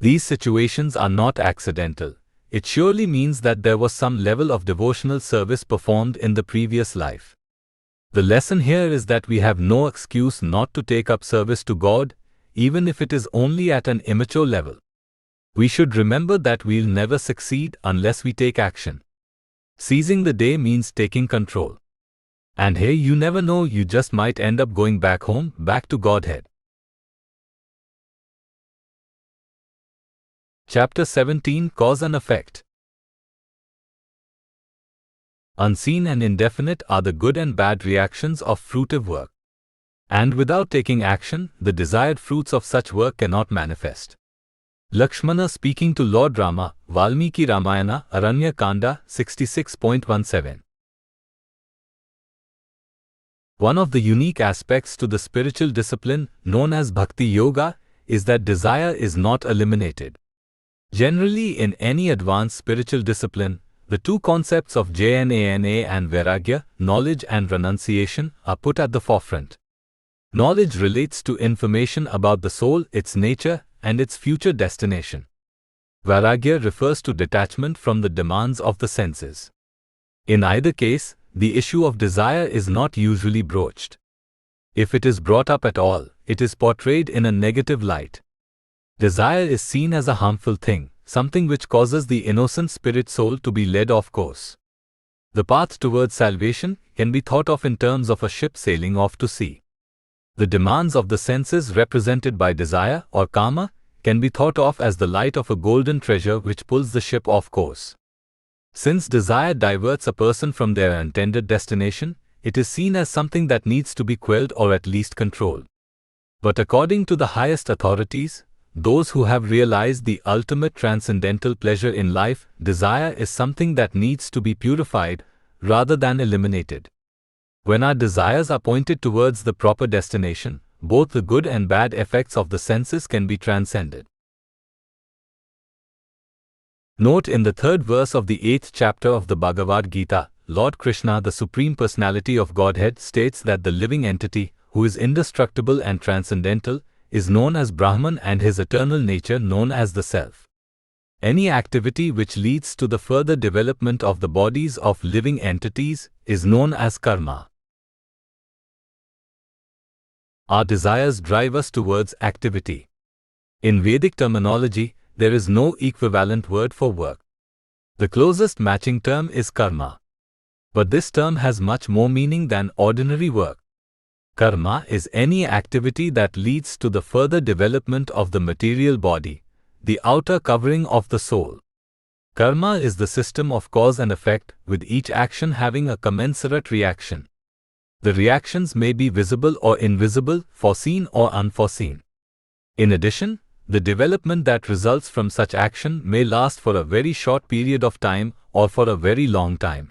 These situations are not accidental. It surely means that there was some level of devotional service performed in the previous life. The lesson here is that we have no excuse not to take up service to God, even if it is only at an immature level. We should remember that we'll never succeed unless we take action. Seizing the day means taking control. And hey, you never know, you just might end up going back home, back to Godhead. Chapter 17, Cause and Effect. Unseen and indefinite are the good and bad reactions of fruitive work. And without taking action, the desired fruits of such work cannot manifest. Lakshmana speaking to Lord Rama, Valmiki Ramayana, Aranya Kanda 66.17. One of the unique aspects to the spiritual discipline known as Bhakti Yoga is that desire is not eliminated. Generally, in any advanced spiritual discipline, the two concepts of jnana and vairagya, knowledge and renunciation, are put at the forefront. Knowledge relates to information about the soul, its nature, and its future destination. Vairagya refers to detachment from the demands of the senses. In either case, the issue of desire is not usually broached. If it is brought up at all, it is portrayed in a negative light. Desire is seen as a harmful thing, something which causes the innocent spirit soul to be led off course. The path towards salvation can be thought of in terms of a ship sailing off to sea. The demands of the senses represented by desire or kama can be thought of as the light of a golden treasure which pulls the ship off course. Since desire diverts a person from their intended destination, it is seen as something that needs to be quelled or at least controlled. But according to the highest authorities, those who have realized the ultimate transcendental pleasure in life, desire is something that needs to be purified rather than eliminated. When our desires are pointed towards the proper destination, both the good and bad effects of the senses can be transcended. Note in the third verse of the 8th chapter of the Bhagavad Gita, Lord Krishna, the Supreme Personality of Godhead, states that the living entity, who is indestructible and transcendental, is known as Brahman and his eternal nature known as the Self. Any activity which leads to the further development of the bodies of living entities is known as karma. Our desires drive us towards activity. In Vedic terminology, there is no equivalent word for work. The closest matching term is karma. But this term has much more meaning than ordinary work. Karma is any activity that leads to the further development of the material body, the outer covering of the soul. Karma is the system of cause and effect, with each action having a commensurate reaction. The reactions may be visible or invisible, foreseen or unforeseen. In addition, the development that results from such action may last for a very short period of time or for a very long time.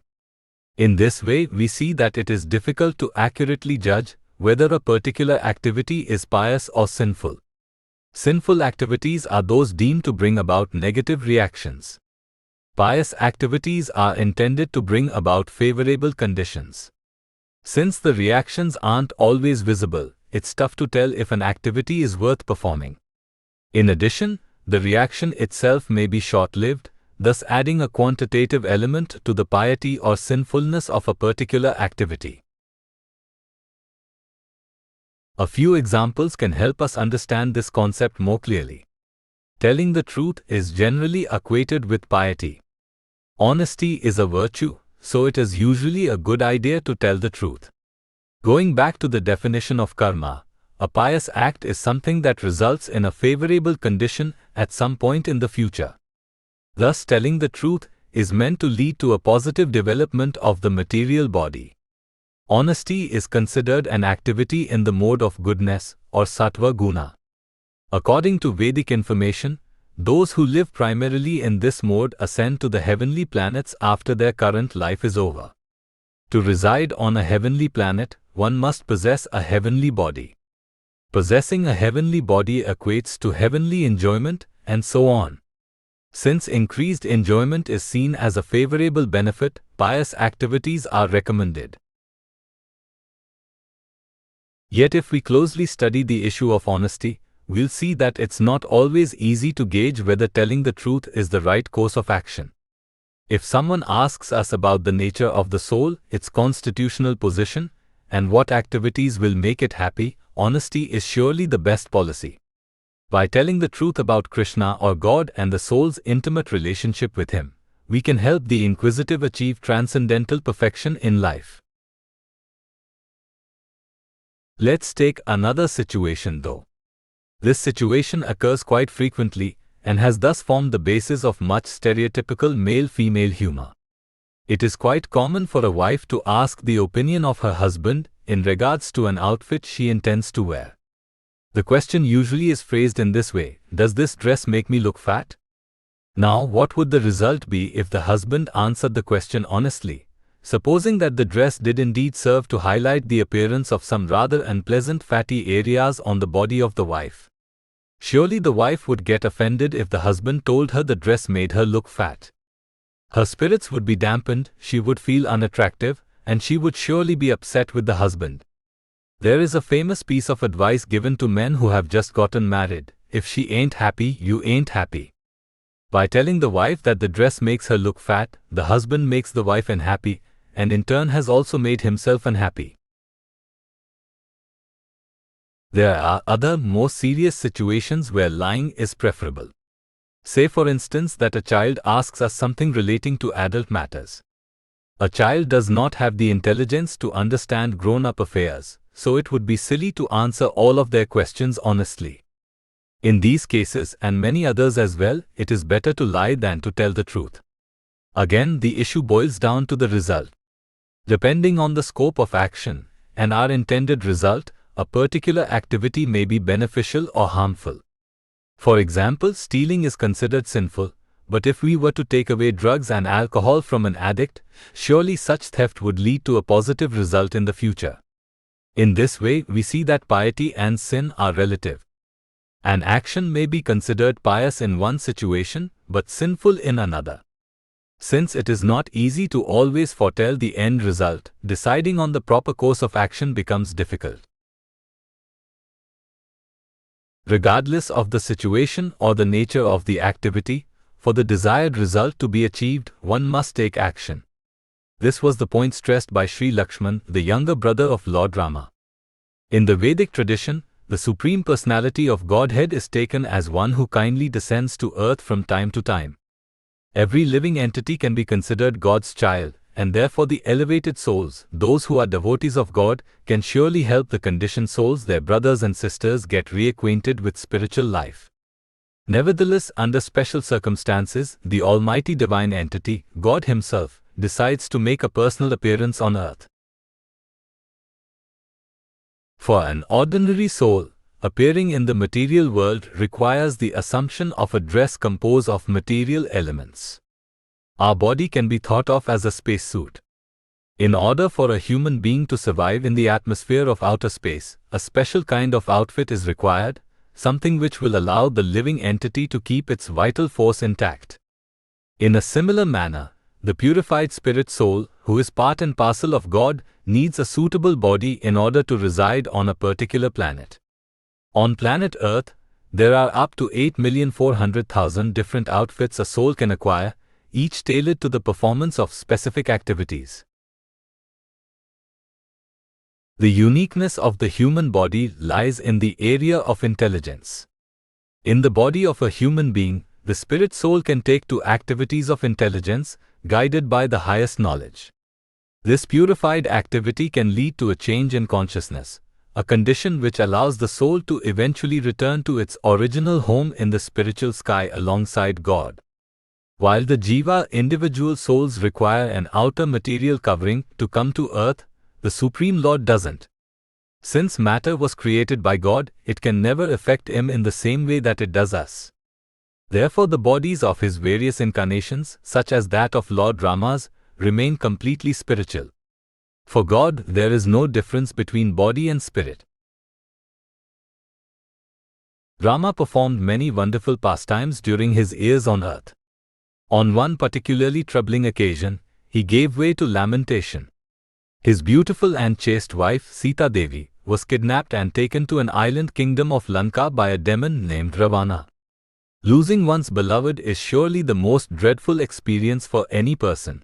In this way, we see that it is difficult to accurately judge whether a particular activity is pious or sinful. Sinful activities are those deemed to bring about negative reactions. Pious activities are intended to bring about favorable conditions. Since the reactions aren't always visible, it's tough to tell if an activity is worth performing. In addition, the reaction itself may be short-lived, thus adding a quantitative element to the piety or sinfulness of a particular activity. A few examples can help us understand this concept more clearly. Telling the truth is generally equated with piety. Honesty is a virtue, so it is usually a good idea to tell the truth. Going back to the definition of karma, a pious act is something that results in a favorable condition at some point in the future. Thus, telling the truth is meant to lead to a positive development of the material body. Honesty is considered an activity in the mode of goodness, or sattva guna. According to Vedic information, those who live primarily in this mode ascend to the heavenly planets after their current life is over. To reside on a heavenly planet, one must possess a heavenly body. Possessing a heavenly body equates to heavenly enjoyment, and so on. Since increased enjoyment is seen as a favorable benefit, pious activities are recommended. Yet if we closely study the issue of honesty, we'll see that it's not always easy to gauge whether telling the truth is the right course of action. If someone asks us about the nature of the soul, its constitutional position, and what activities will make it happy, honesty is surely the best policy. By telling the truth about Krishna or God and the soul's intimate relationship with Him, we can help the inquisitive achieve transcendental perfection in life. Let's take another situation though. This situation occurs quite frequently and has thus formed the basis of much stereotypical male-female humor. It is quite common for a wife to ask the opinion of her husband in regards to an outfit she intends to wear. The question usually is phrased in this way: does this dress make me look fat? Now, what would the result be if the husband answered the question honestly, Supposing that the dress did indeed serve to highlight the appearance of some rather unpleasant fatty areas on the body of the wife. Surely the wife would get offended if the husband told her the dress made her look fat. Her spirits would be dampened, she would feel unattractive, and she would surely be upset with the husband. There is a famous piece of advice given to men who have just gotten married: if she ain't happy, you ain't happy. By telling the wife that the dress makes her look fat, the husband makes the wife unhappy, and in turn has also made himself unhappy. There are other, more serious situations where lying is preferable. Say for instance that a child asks us something relating to adult matters. A child does not have the intelligence to understand grown-up affairs, so it would be silly to answer all of their questions honestly. In these cases, and many others as well, it is better to lie than to tell the truth. Again, the issue boils down to the result. Depending on the scope of action and our intended result, a particular activity may be beneficial or harmful. For example, stealing is considered sinful, but if we were to take away drugs and alcohol from an addict, surely such theft would lead to a positive result in the future. In this way, we see that piety and sin are relative. An action may be considered pious in one situation, but sinful in another. Since it is not easy to always foretell the end result, deciding on the proper course of action becomes difficult. Regardless of the situation or the nature of the activity, for the desired result to be achieved, one must take action. This was the point stressed by Sri Lakshman, the younger brother of Lord Rama. In the Vedic tradition, the Supreme Personality of Godhead is taken as one who kindly descends to earth from time to time. Every living entity can be considered God's child, and therefore the elevated souls, those who are devotees of God, can surely help the conditioned souls, their brothers and sisters, get reacquainted with spiritual life. Nevertheless, under special circumstances, the Almighty Divine Entity, God Himself, decides to make a personal appearance on earth. For an ordinary soul, appearing in the material world requires the assumption of a dress composed of material elements. Our body can be thought of as a spacesuit. In order for a human being to survive in the atmosphere of outer space, a special kind of outfit is required, something which will allow the living entity to keep its vital force intact. In a similar manner, the purified spirit soul, who is part and parcel of God, needs a suitable body in order to reside on a particular planet. On planet Earth, there are up to 8,400,000 different outfits a soul can acquire, each tailored to the performance of specific activities. The uniqueness of the human body lies in the area of intelligence. In the body of a human being, the spirit soul can take to activities of intelligence, guided by the highest knowledge. This purified activity can lead to a change in consciousness, a condition which allows the soul to eventually return to its original home in the spiritual sky alongside God. While the Jiva, individual souls, require an outer material covering to come to earth, the Supreme Lord doesn't. Since matter was created by God, it can never affect Him in the same way that it does us. Therefore the bodies of His various incarnations, such as that of Lord Rama's, remain completely spiritual. For God, there is no difference between body and spirit. Rama performed many wonderful pastimes during his years on earth. On one particularly troubling occasion, he gave way to lamentation. His beautiful and chaste wife, Sita Devi, was kidnapped and taken to an island kingdom of Lanka by a demon named Ravana. Losing one's beloved is surely the most dreadful experience for any person.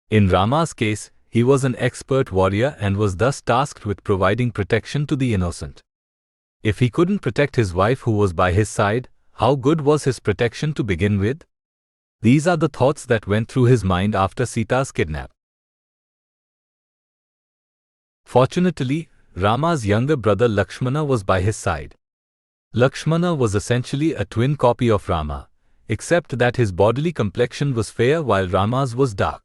In Rama's case, he was an expert warrior and was thus tasked with providing protection to the innocent. If he couldn't protect his wife who was by his side, how good was his protection to begin with? These are the thoughts that went through his mind after Sita's kidnap. Fortunately, Rama's younger brother Lakshmana was by his side. Lakshmana was essentially a twin copy of Rama, except that his bodily complexion was fair while Rama's was dark.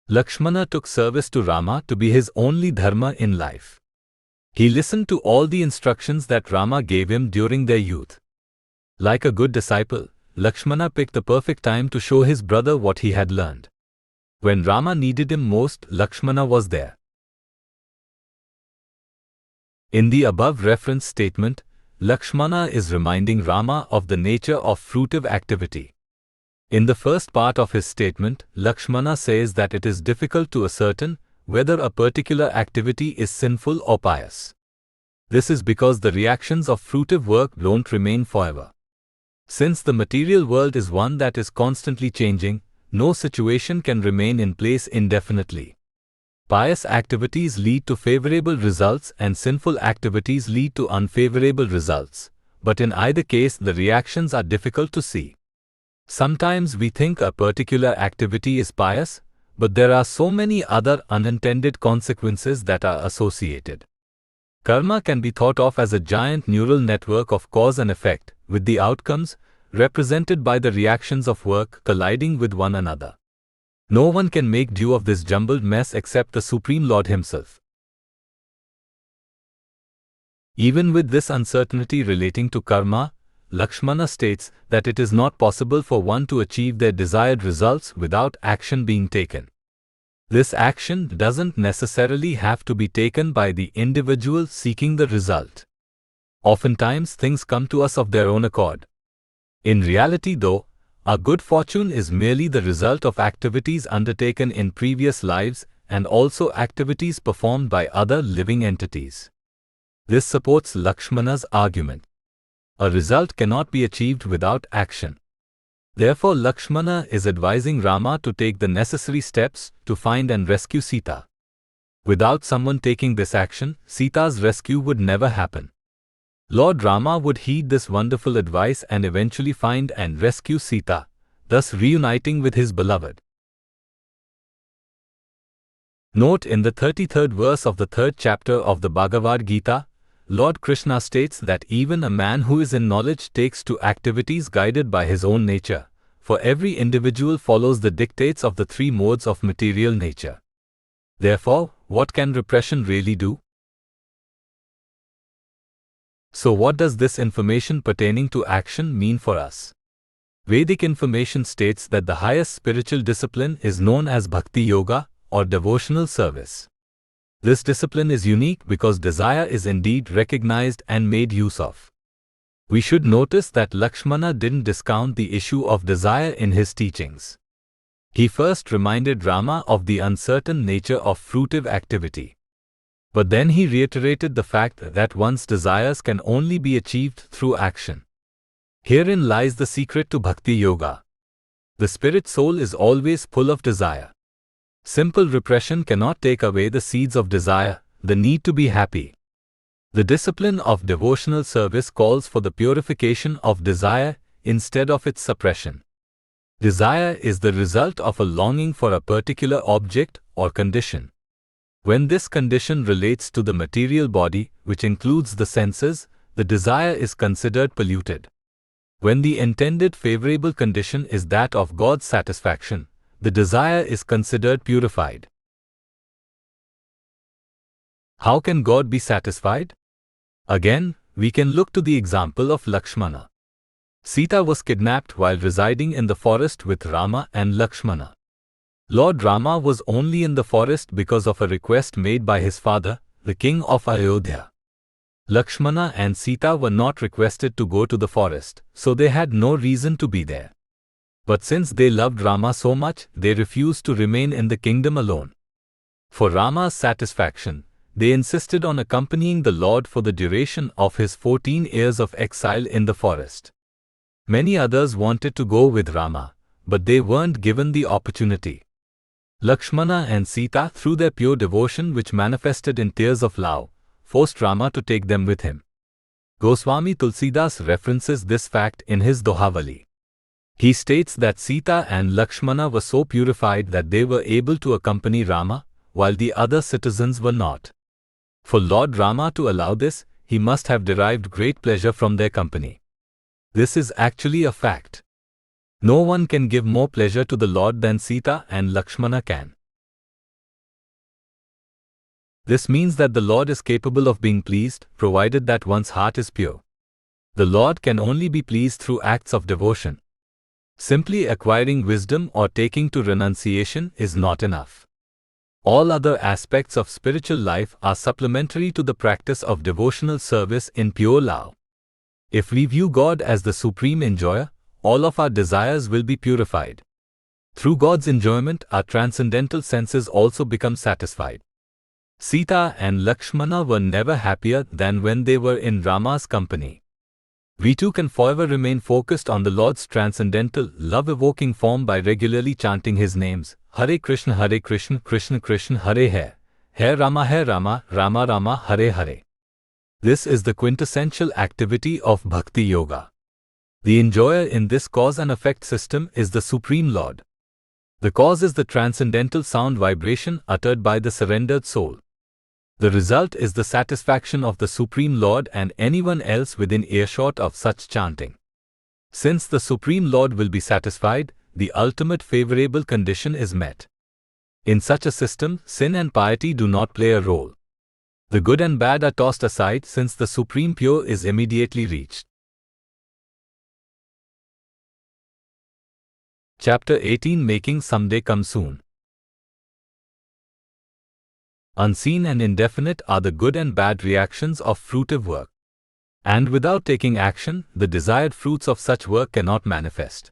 Lakshmana took service to Rama to be his only dharma in life. He listened to all the instructions that Rama gave him during their youth. Like a good disciple, Lakshmana picked the perfect time to show his brother what he had learned. When Rama needed him most, Lakshmana was there. In the above reference statement, Lakshmana is reminding Rama of the nature of fruitive activity. In the first part of his statement, Lakshmana says that it is difficult to ascertain whether a particular activity is sinful or pious. This is because the reactions of fruitive work don't remain forever. Since the material world is one that is constantly changing, no situation can remain in place indefinitely. Pious activities lead to favorable results and sinful activities lead to unfavorable results, but in either case the reactions are difficult to see. Sometimes we think a particular activity is pious, but there are so many other unintended consequences that are associated. Karma can be thought of as a giant neural network of cause and effect, with the outcomes, represented by the reactions of work, colliding with one another. No one can make do of this jumbled mess except the Supreme Lord Himself. Even with this uncertainty relating to karma, Lakshmana states that it is not possible for one to achieve their desired results without action being taken. This action doesn't necessarily have to be taken by the individual seeking the result. Oftentimes things come to us of their own accord. In reality though, our good fortune is merely the result of activities undertaken in previous lives and also activities performed by other living entities. This supports Lakshmana's argument. A result cannot be achieved without action. Therefore, Lakshmana is advising Rama to take the necessary steps to find and rescue Sita. Without someone taking this action, Sita's rescue would never happen. Lord Rama would heed this wonderful advice and eventually find and rescue Sita, thus reuniting with his beloved. Note in the 33rd verse of the 3rd chapter of the Bhagavad Gita, Lord Krishna states that even a man who is in knowledge takes to activities guided by his own nature, for every individual follows the dictates of the three modes of material nature. Therefore, what can repression really do? So what does this information pertaining to action mean for us? Vedic information states that the highest spiritual discipline is known as Bhakti Yoga or devotional service. This discipline is unique because desire is indeed recognized and made use of. We should notice that Lakshmana didn't discount the issue of desire in his teachings. He first reminded Rama of the uncertain nature of fruitive activity. But then he reiterated the fact that one's desires can only be achieved through action. Herein lies the secret to Bhakti Yoga. The spirit soul is always full of desire. Simple repression cannot take away the seeds of desire, the need to be happy. The discipline of devotional service calls for the purification of desire instead of its suppression. Desire is the result of a longing for a particular object or condition. When this condition relates to the material body, which includes the senses, the desire is considered polluted. When the intended favorable condition is that of God's satisfaction, the desire is considered purified. How can God be satisfied? Again, we can look to the example of Lakshmana. Sita was kidnapped while residing in the forest with Rama and Lakshmana. Lord Rama was only in the forest because of a request made by his father, the king of Ayodhya. Lakshmana and Sita were not requested to go to the forest, so they had no reason to be there. But since they loved Rama so much, they refused to remain in the kingdom alone. For Rama's satisfaction, they insisted on accompanying the Lord for the duration of his 14 years of exile in the forest. Many others wanted to go with Rama, but they weren't given the opportunity. Lakshmana and Sita, through their pure devotion which manifested in tears of love, forced Rama to take them with him. Goswami Tulsidas references this fact in his Dohavali. He states that Sita and Lakshmana were so purified that they were able to accompany Rama, while the other citizens were not. For Lord Rama to allow this, he must have derived great pleasure from their company. This is actually a fact. No one can give more pleasure to the Lord than Sita and Lakshmana can. This means that the Lord is capable of being pleased, provided that one's heart is pure. The Lord can only be pleased through acts of devotion. Simply acquiring wisdom or taking to renunciation is not enough. All other aspects of spiritual life are supplementary to the practice of devotional service in pure love. If we view God as the supreme enjoyer, all of our desires will be purified. Through God's enjoyment, our transcendental senses also become satisfied. Sita and Lakshmana were never happier than when they were in Rama's company. We too can forever remain focused on the Lord's transcendental, love-evoking form by regularly chanting His names, Hare Krishna, Krishna Krishna, Hare Hare, Hare Rama, Rama Rama, Hare Hare. This is the quintessential activity of Bhakti Yoga. The enjoyer in this cause and effect system is the Supreme Lord. The cause is the transcendental sound vibration uttered by the surrendered soul. The result is the satisfaction of the Supreme Lord and anyone else within earshot of such chanting. Since the Supreme Lord will be satisfied, the ultimate favorable condition is met. In such a system, sin and piety do not play a role. The good and bad are tossed aside since the Supreme Pure is immediately reached. Chapter 18, Making Someday Come Soon. Unseen and indefinite are the good and bad reactions of fruitive work. And without taking action, the desired fruits of such work cannot manifest.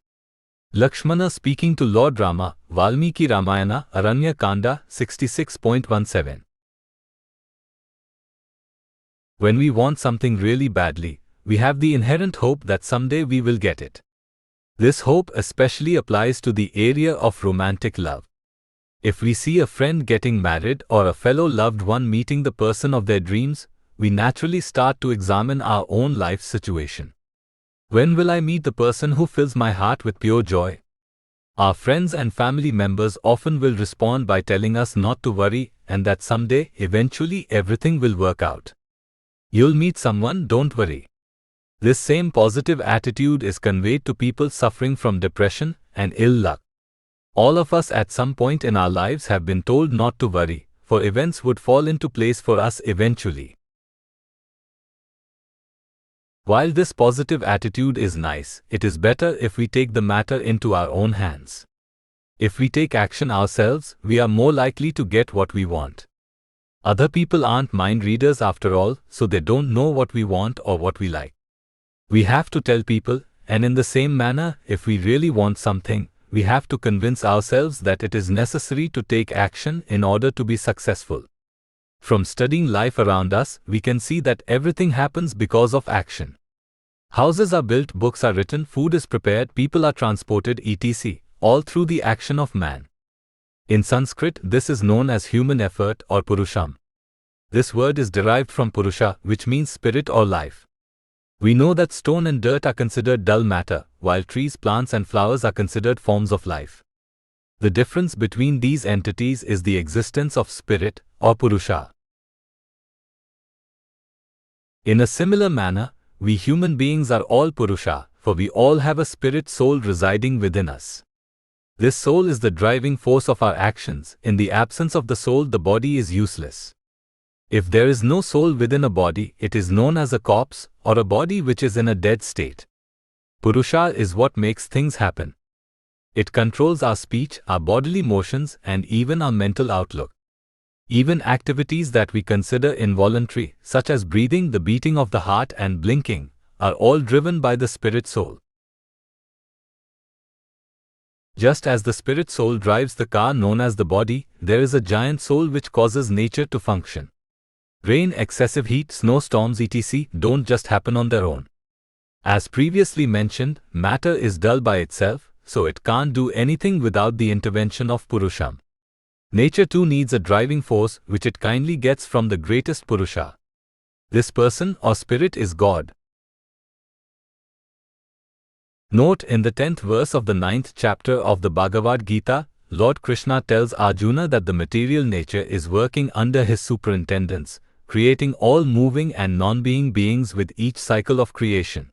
Lakshmana speaking to Lord Rama, Valmiki Ramayana, Aranya Kanda 66.17. When we want something really badly, we have the inherent hope that someday we will get it. This hope especially applies to the area of romantic love. If we see a friend getting married or a fellow loved one meeting the person of their dreams, we naturally start to examine our own life situation. When will I meet the person who fills my heart with pure joy? Our friends and family members often will respond by telling us not to worry and that someday, eventually everything will work out. You'll meet someone, don't worry. This same positive attitude is conveyed to people suffering from depression and ill luck. All of us at some point in our lives have been told not to worry, for events would fall into place for us eventually. While this positive attitude is nice, it is better if we take the matter into our own hands. If we take action ourselves, we are more likely to get what we want. Other people aren't mind readers after all, so they don't know what we want or what we like. We have to tell people, and in the same manner, if we really want something, we have to convince ourselves that it is necessary to take action in order to be successful. From studying life around us, we can see that everything happens because of action. Houses are built, books are written, food is prepared, people are transported, etc., all through the action of man. In Sanskrit, this is known as human effort or purusham. This word is derived from purusha, which means spirit or life. We know that stone and dirt are considered dull matter, while trees, plants and flowers are considered forms of life. The difference between these entities is the existence of spirit, or purusha. In a similar manner, we human beings are all purusha, for we all have a spirit soul residing within us. This soul is the driving force of our actions. In the absence of the soul, the body is useless. If there is no soul within a body, it is known as a corpse, or a body which is in a dead state. Purusha is what makes things happen. It controls our speech, our bodily motions, and even our mental outlook. Even activities that we consider involuntary, such as breathing, the beating of the heart, and blinking, are all driven by the spirit soul. Just as the spirit soul drives the car known as the body, there is a giant soul which causes nature to function. Rain, excessive heat, snowstorms etc. don't just happen on their own. As previously mentioned, matter is dull by itself, so it can't do anything without the intervention of Purusham. Nature too needs a driving force which it kindly gets from the greatest Purusha. This person or spirit is God. Note, in the 10th verse of the 9th chapter of the Bhagavad Gita, Lord Krishna tells Arjuna that the material nature is working under his superintendence, creating all moving and non-being beings with each cycle of creation.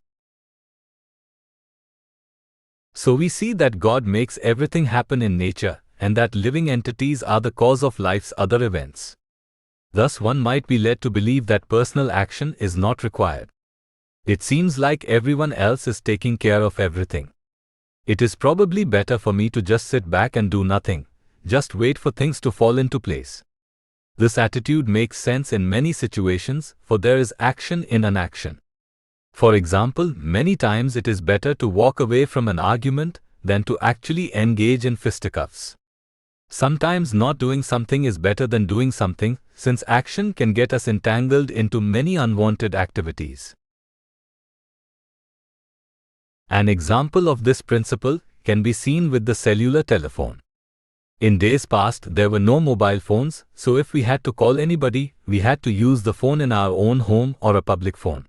So we see that God makes everything happen in nature, and that living entities are the cause of life's other events. Thus one might be led to believe that personal action is not required. It seems like everyone else is taking care of everything. It is probably better for me to just sit back and do nothing, just wait for things to fall into place. This attitude makes sense in many situations, for there is action in inaction. For example, many times it is better to walk away from an argument than to actually engage in fisticuffs. Sometimes not doing something is better than doing something, since action can get us entangled into many unwanted activities. An example of this principle can be seen with the cellular telephone. In days past, there were no mobile phones, so if we had to call anybody, we had to use the phone in our own home or a public phone.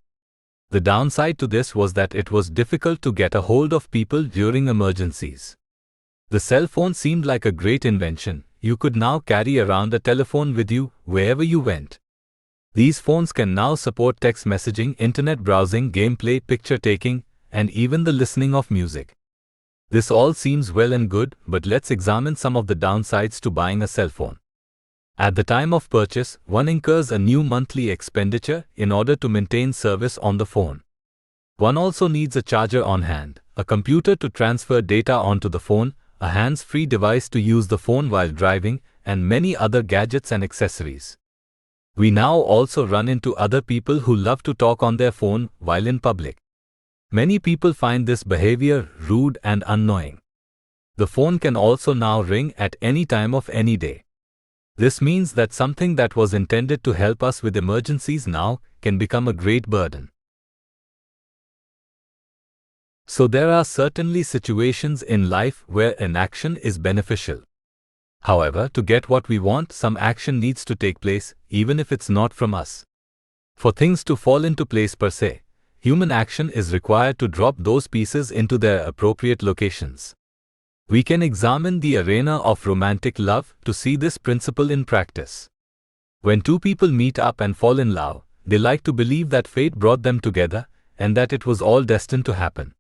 The downside to this was that it was difficult to get a hold of people during emergencies. The cell phone seemed like a great invention. You could now carry around a telephone with you wherever you went. These phones can now support text messaging, internet browsing, gameplay, picture taking, and even the listening of music. This all seems well and good, but let's examine some of the downsides to buying a cell phone. At the time of purchase, one incurs a new monthly expenditure in order to maintain service on the phone. One also needs a charger on hand, a computer to transfer data onto the phone, a hands-free device to use the phone while driving, and many other gadgets and accessories. We now also run into other people who love to talk on their phone while in public. Many people find this behavior rude and annoying. The phone can also now ring at any time of any day. This means that something that was intended to help us with emergencies now can become a great burden. So there are certainly situations in life where inaction is beneficial. However, to get what we want, some action needs to take place, even if it's not from us. For things to fall into place per se, human action is required to drop those pieces into their appropriate locations. We can examine the arena of romantic love to see this principle in practice. When two people meet up and fall in love, they like to believe that fate brought them together and that it was all destined to happen.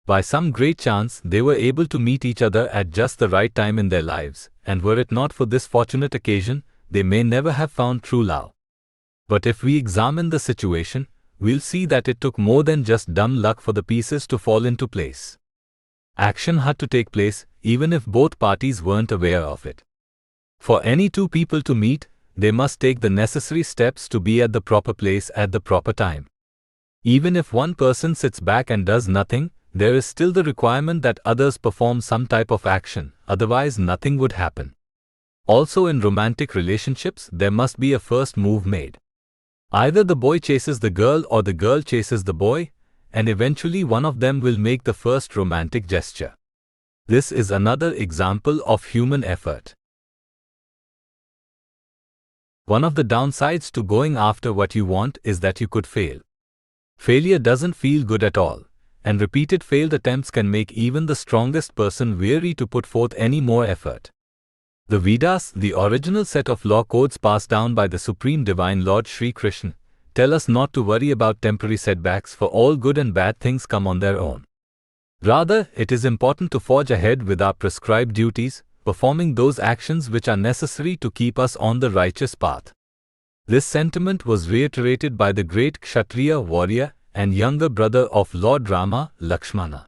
By some great chance, they were able to meet each other at just the right time in their lives, and were it not for this fortunate occasion, they may never have found true love. But if we examine the situation, we'll see that it took more than just dumb luck for the pieces to fall into place. Action had to take place, even if both parties weren't aware of it. For any two people to meet, they must take the necessary steps to be at the proper place at the proper time. Even if one person sits back and does nothing, there is still the requirement that others perform some type of action, otherwise nothing would happen. Also in romantic relationships, there must be a first move made. Either the boy chases the girl or the girl chases the boy, and eventually one of them will make the first romantic gesture. This is another example of human effort. One of the downsides to going after what you want is that you could fail. Failure doesn't feel good at all, and repeated failed attempts can make even the strongest person weary to put forth any more effort. The Vedas, the original set of law codes passed down by the Supreme Divine Lord Sri Krishna, tell us not to worry about temporary setbacks, for all good and bad things come on their own. Rather, it is important to forge ahead with our prescribed duties, performing those actions which are necessary to keep us on the righteous path. This sentiment was reiterated by the great Kshatriya warrior and younger brother of Lord Rama, Lakshmana.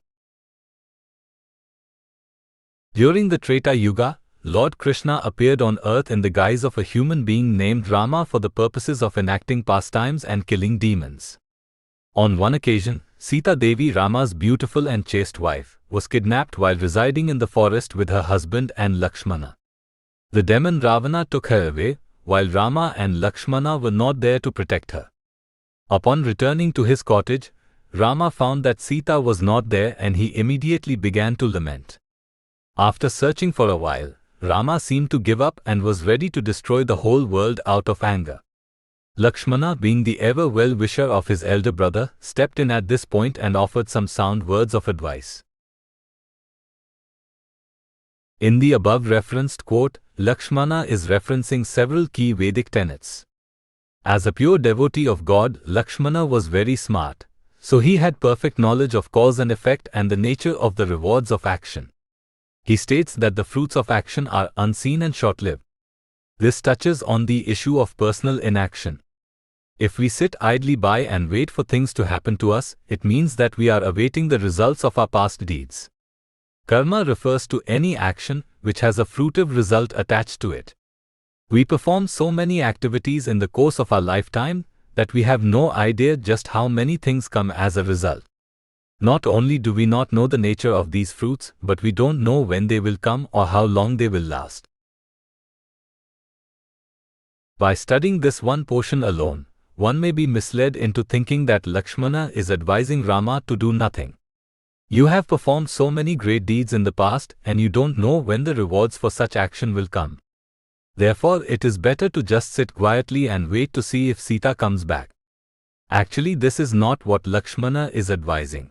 During the Treta Yuga, Lord Krishna appeared on earth in the guise of a human being named Rama for the purposes of enacting pastimes and killing demons. On one occasion, Sita Devi, Rama's beautiful and chaste wife, was kidnapped while residing in the forest with her husband and Lakshmana. The demon Ravana took her away, while Rama and Lakshmana were not there to protect her. Upon returning to his cottage, Rama found that Sita was not there and he immediately began to lament. After searching for a while, Rama seemed to give up and was ready to destroy the whole world out of anger. Lakshmana, being the ever well-wisher of his elder brother, stepped in at this point and offered some sound words of advice. In the above-referenced quote, Lakshmana is referencing several key Vedic tenets. As a pure devotee of God, Lakshmana was very smart, so he had perfect knowledge of cause and effect and the nature of the rewards of action. He states that the fruits of action are unseen and short-lived. This touches on the issue of personal inaction. If we sit idly by and wait for things to happen to us, it means that we are awaiting the results of our past deeds. Karma refers to any action which has a fruitive result attached to it. We perform so many activities in the course of our lifetime that we have no idea just how many things come as a result. Not only do we not know the nature of these fruits, but we don't know when they will come or how long they will last. By studying this one portion alone, one may be misled into thinking that Lakshmana is advising Rama to do nothing. You have performed so many great deeds in the past and you don't know when the rewards for such action will come. Therefore, it is better to just sit quietly and wait to see if Sita comes back. Actually, this is not what Lakshmana is advising.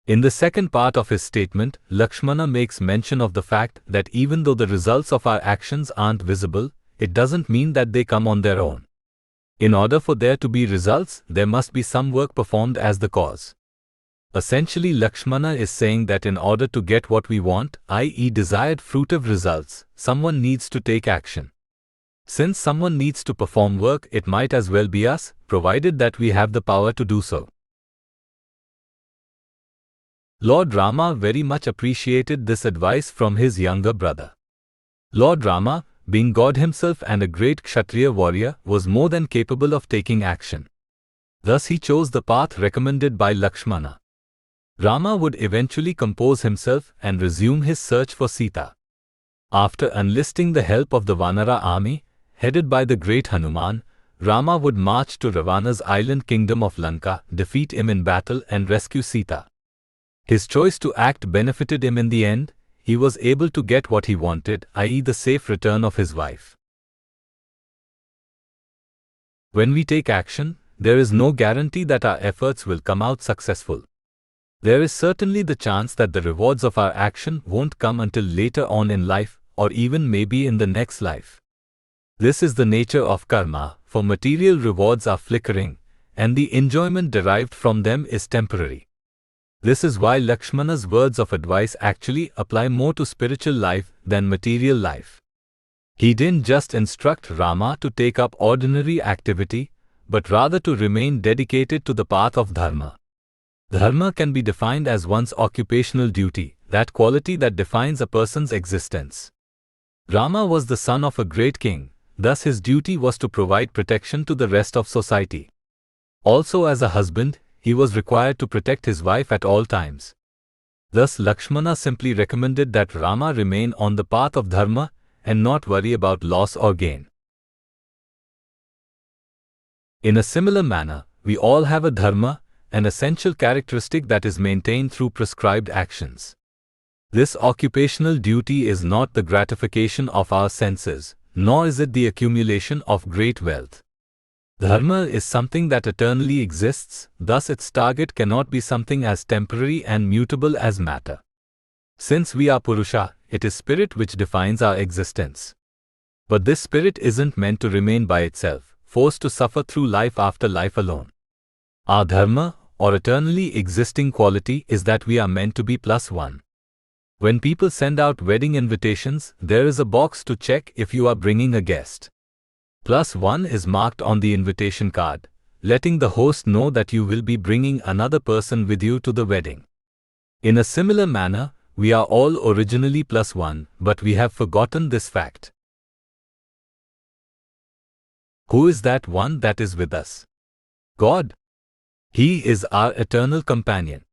In the second part of his statement, Lakshmana makes mention of the fact that even though the results of our actions aren't visible, it doesn't mean that they come on their own. In order for there to be results, there must be some work performed as the cause. Essentially, Lakshmana is saying that in order to get what we want, i.e. desired fruitive results, someone needs to take action. Since someone needs to perform work, it might as well be us, provided that we have the power to do so. Lord Rama very much appreciated this advice from his younger brother. Lord Rama, being God himself and a great Kshatriya warrior, was more than capable of taking action. Thus he chose the path recommended by Lakshmana. Rama would eventually compose himself and resume his search for Sita. After enlisting the help of the Vanara army, headed by the great Hanuman, Rama would march to Ravana's island kingdom of Lanka, defeat him in battle and rescue Sita. His choice to act benefited him in the end. He was able to get what he wanted, i.e. the safe return of his wife. When we take action, there is no guarantee that our efforts will come out successful. There is certainly the chance that the rewards of our action won't come until later on in life, or even maybe in the next life. This is the nature of karma, for material rewards are flickering, and the enjoyment derived from them is temporary. This is why Lakshmana's words of advice actually apply more to spiritual life than material life. He didn't just instruct Rama to take up ordinary activity, but rather to remain dedicated to the path of dharma. Dharma can be defined as one's occupational duty, that quality that defines a person's existence. Rama was the son of a great king, thus his duty was to provide protection to the rest of society. Also as a husband, he was required to protect his wife at all times. Thus Lakshmana simply recommended that Rama remain on the path of dharma and not worry about loss or gain. In a similar manner, we all have a dharma, an essential characteristic that is maintained through prescribed actions. This occupational duty is not the gratification of our senses, nor is it the accumulation of great wealth. Dharma is something that eternally exists, thus its target cannot be something as temporary and mutable as matter. Since we are Purusha, it is spirit which defines our existence. But this spirit isn't meant to remain by itself, forced to suffer through life after life alone. Our dharma, or eternally existing quality, is that we are meant to be +1. When people send out wedding invitations, there is a box to check if you are bringing a guest. +1 is marked on the invitation card, letting the host know that you will be bringing another person with you to the wedding. In a similar manner, we are all originally +1, but we have forgotten this fact. Who is that one that is with us? God. He is our eternal companion.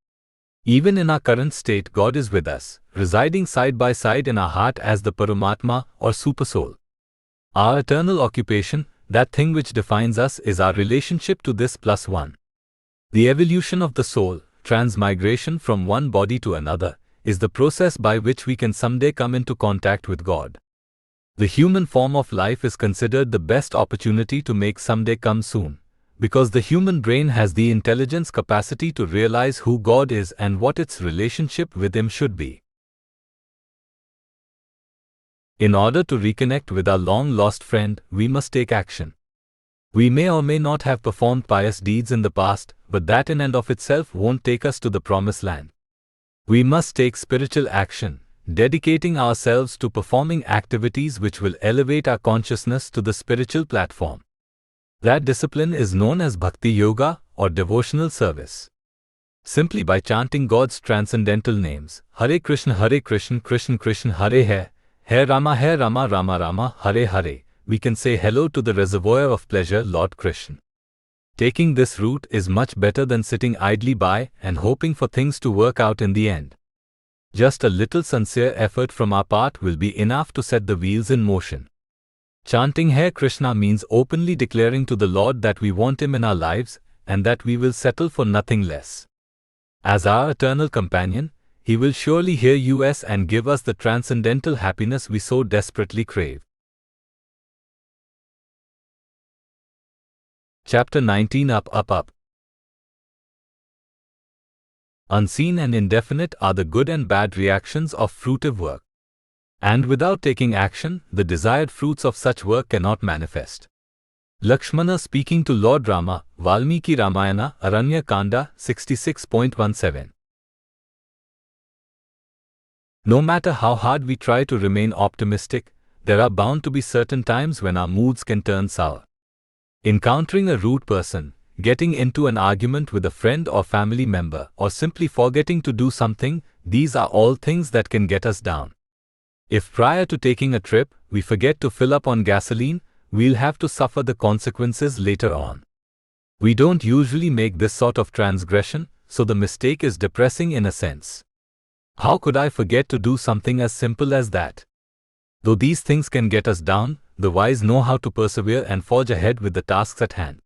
Even in our current state, God is with us, residing side by side in our heart as the Paramatma or Supersoul. Our eternal occupation, that thing which defines us, is our relationship to this +1. The evolution of the soul, transmigration from one body to another, is the process by which we can someday come into contact with God. The human form of life is considered the best opportunity to make someday come soon, because the human brain has the intelligence capacity to realize who God is and what its relationship with Him should be. In order to reconnect with our long-lost friend, we must take action. We may or may not have performed pious deeds in the past, but that in and of itself won't take us to the promised land. We must take spiritual action, dedicating ourselves to performing activities which will elevate our consciousness to the spiritual platform. That discipline is known as Bhakti Yoga or devotional service. Simply by chanting God's transcendental names, Hare Krishna, Krishna Krishna, Hare Rama, Rama Rama, Hare Hare, we can say hello to the reservoir of pleasure, Lord Krishna. Taking this route is much better than sitting idly by and hoping for things to work out in the end. Just a little sincere effort from our part will be enough to set the wheels in motion. Chanting Hare Krishna means openly declaring to the Lord that we want Him in our lives and that we will settle for nothing less. As our eternal companion, He will surely hear us and give us the transcendental happiness we so desperately crave. Chapter 19 Up. Unseen and indefinite are the good and bad reactions of fruitive work. And without taking action, the desired fruits of such work cannot manifest. Lakshmana speaking to Lord Rama, Valmiki Ramayana, Aranya Kanda 66.17. No matter how hard we try to remain optimistic, there are bound to be certain times when our moods can turn sour. Encountering a rude person, getting into an argument with a friend or family member, or simply forgetting to do something, these are all things that can get us down. If prior to taking a trip, we forget to fill up on gasoline, we'll have to suffer the consequences later on. We don't usually make this sort of transgression, so the mistake is depressing in a sense. How could I forget to do something as simple as that? Though these things can get us down, the wise know how to persevere and forge ahead with the tasks at hand.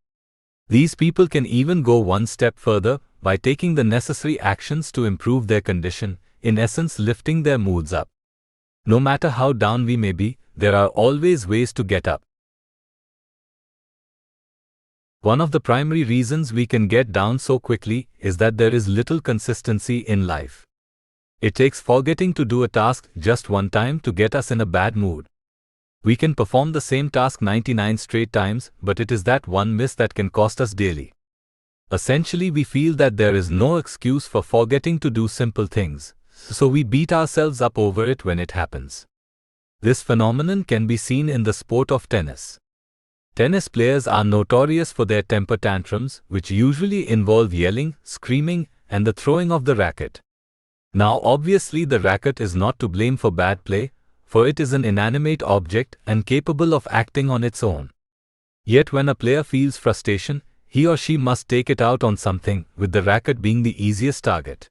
These people can even go one step further by taking the necessary actions to improve their condition, in essence lifting their moods up. No matter how down we may be, there are always ways to get up. One of the primary reasons we can get down so quickly is that there is little consistency in life. It takes forgetting to do a task just one time to get us in a bad mood. We can perform the same task 99 straight times, but it is that one miss that can cost us daily. Essentially, we feel that there is no excuse for forgetting to do simple things, so we beat ourselves up over it when it happens. This phenomenon can be seen in the sport of tennis. Tennis players are notorious for their temper tantrums, which usually involve yelling, screaming, and the throwing of the racket. Now obviously the racket is not to blame for bad play, for it is an inanimate object and capable of acting on its own. Yet when a player feels frustration, he or she must take it out on something, with the racket being the easiest target.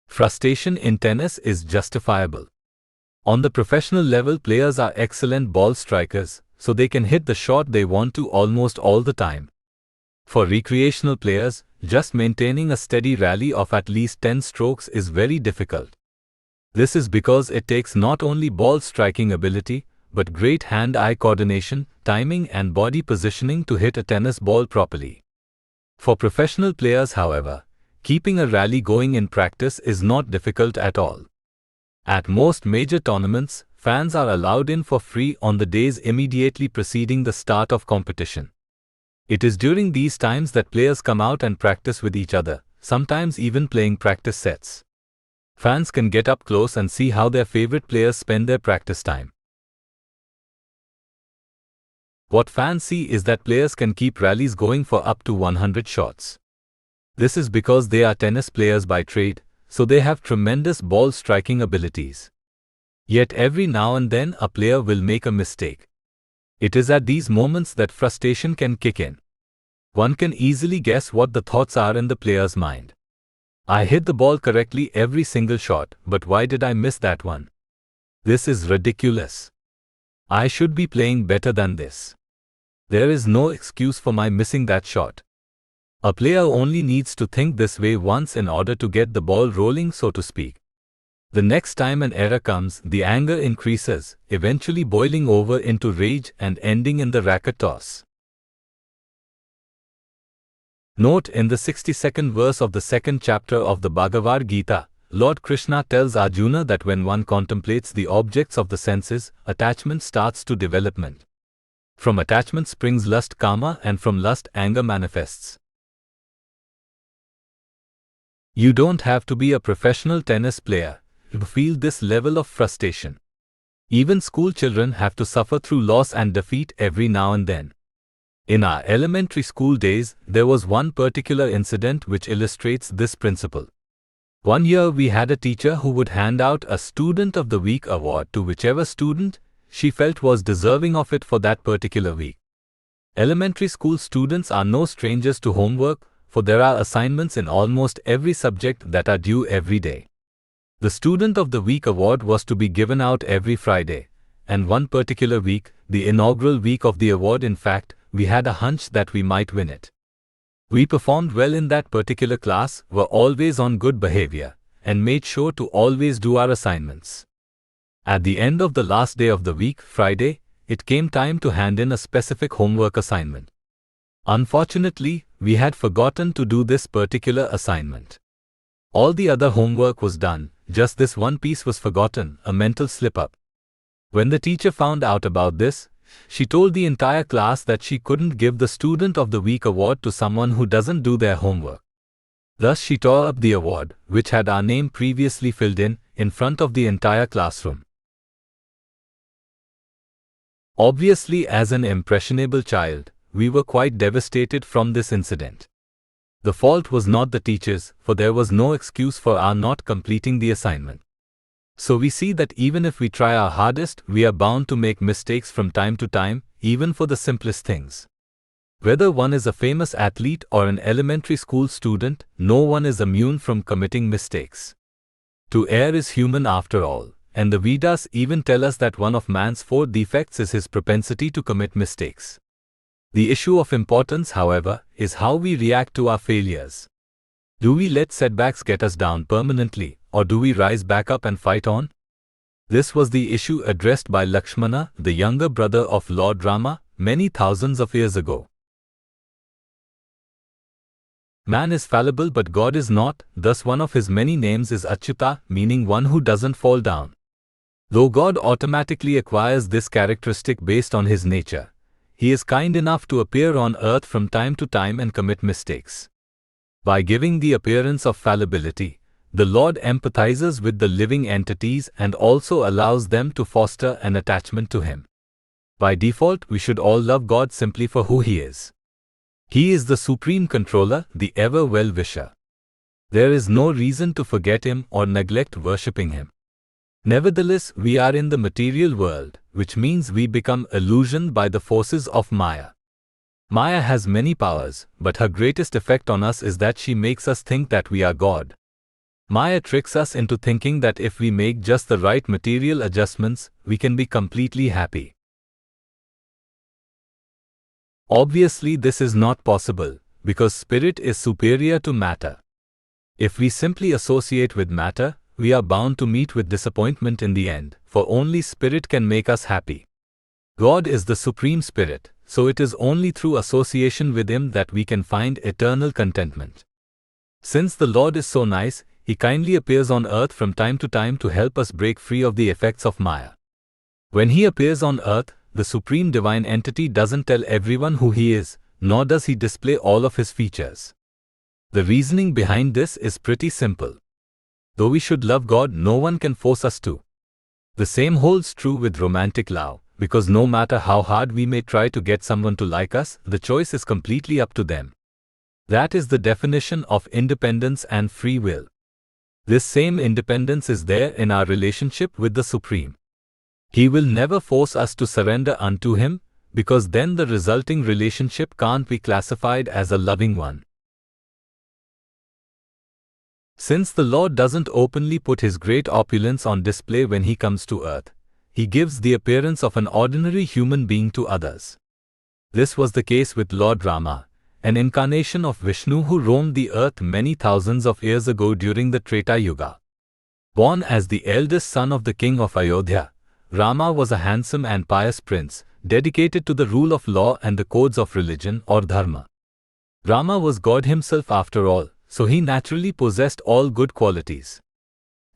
Frustration in tennis is justifiable. On the professional level, players are excellent ball strikers, so they can hit the shot they want to almost all the time. For recreational players, just maintaining a steady rally of at least 10 strokes is very difficult. This is because it takes not only ball striking ability, but great hand-eye coordination, timing and body positioning to hit a tennis ball properly. For professional players, however, keeping a rally going in practice is not difficult at all. At most major tournaments, fans are allowed in for free on the days immediately preceding the start of competition. It is during these times that players come out and practice with each other, sometimes even playing practice sets. Fans can get up close and see how their favorite players spend their practice time. What fans see is that players can keep rallies going for up to 100 shots. This is because they are tennis players by trade, so they have tremendous ball striking abilities. Yet every now and then a player will make a mistake. It is at these moments that frustration can kick in. One can easily guess what the thoughts are in the player's mind. I hit the ball correctly every single shot, but why did I miss that one? This is ridiculous. I should be playing better than this. There is no excuse for my missing that shot. A player only needs to think this way once in order to get the ball rolling, so to speak. The next time an error comes, the anger increases, eventually boiling over into rage and ending in the racket toss. Note, in the 62nd verse of the 2nd chapter of the Bhagavad Gita, Lord Krishna tells Arjuna that when one contemplates the objects of the senses, attachment starts to development. From attachment springs lust, kama, and from lust anger manifests. You don't have to be a professional tennis player to feel this level of frustration. Even school children have to suffer through loss and defeat every now and then. In our elementary school days, there was one particular incident which illustrates this principle. One year we had a teacher who would hand out a Student of the Week award to whichever student she felt was deserving of it for that particular week. Elementary school students are no strangers to homework, for there are assignments in almost every subject that are due every day. The Student of the Week award was to be given out every Friday, and one particular week, the inaugural week of the award, in fact, we had a hunch that we might win it. We performed well in that particular class, were always on good behavior, and made sure to always do our assignments. At the end of the last day of the week, Friday, it came time to hand in a specific homework assignment. Unfortunately, we had forgotten to do this particular assignment. All the other homework was done, just this one piece was forgotten, a mental slip-up. When the teacher found out about this, she told the entire class that she couldn't give the Student of the Week award to someone who doesn't do their homework. Thus she tore up the award, which had our name previously filled in front of the entire classroom. Obviously, as an impressionable child, we were quite devastated from this incident. The fault was not the teachers, for there was no excuse for our not completing the assignment. So we see that even if we try our hardest, we are bound to make mistakes from time to time, even for the simplest things. Whether one is a famous athlete or an elementary school student, no one is immune from committing mistakes. To err is human after all, and the Vedas even tell us that one of man's 4 defects is his propensity to commit mistakes. The issue of importance, however, is how we react to our failures. Do we let setbacks get us down permanently, or do we rise back up and fight on? This was the issue addressed by Lakshmana, the younger brother of Lord Rama, many thousands of years ago. Man is fallible but God is not, thus one of his many names is Achyuta, meaning one who doesn't fall down. Though God automatically acquires this characteristic based on his nature, he is kind enough to appear on earth from time to time and commit mistakes. By giving the appearance of fallibility, the Lord empathizes with the living entities and also allows them to foster an attachment to him. By default, we should all love God simply for who he is. He is the supreme controller, the ever well-wisher. There is no reason to forget him or neglect worshipping him. Nevertheless, we are in the material world, which means we become illusioned by the forces of Maya. Maya has many powers, but her greatest effect on us is that she makes us think that we are God. Maya tricks us into thinking that if we make just the right material adjustments, we can be completely happy. Obviously, this is not possible, because spirit is superior to matter. If we simply associate with matter, we are bound to meet with disappointment in the end, for only spirit can make us happy. God is the supreme spirit, so it is only through association with him that we can find eternal contentment. Since the Lord is so nice, he kindly appears on earth from time to time to help us break free of the effects of Maya. When he appears on earth, the supreme divine entity doesn't tell everyone who he is, nor does he display all of his features. The reasoning behind this is pretty simple. Though we should love God, no one can force us to. The same holds true with romantic love, because no matter how hard we may try to get someone to like us, the choice is completely up to them. That is the definition of independence and free will. This same independence is there in our relationship with the Supreme. He will never force us to surrender unto him, because then the resulting relationship can't be classified as a loving one. Since the Lord doesn't openly put his great opulence on display when he comes to earth, he gives the appearance of an ordinary human being to others. This was the case with Lord Rama, an incarnation of Vishnu who roamed the earth many thousands of years ago during the Treta Yuga. Born as the eldest son of the king of Ayodhya, Rama was a handsome and pious prince, dedicated to the rule of law and the codes of religion or dharma. Rama was God himself after all, so he naturally possessed all good qualities.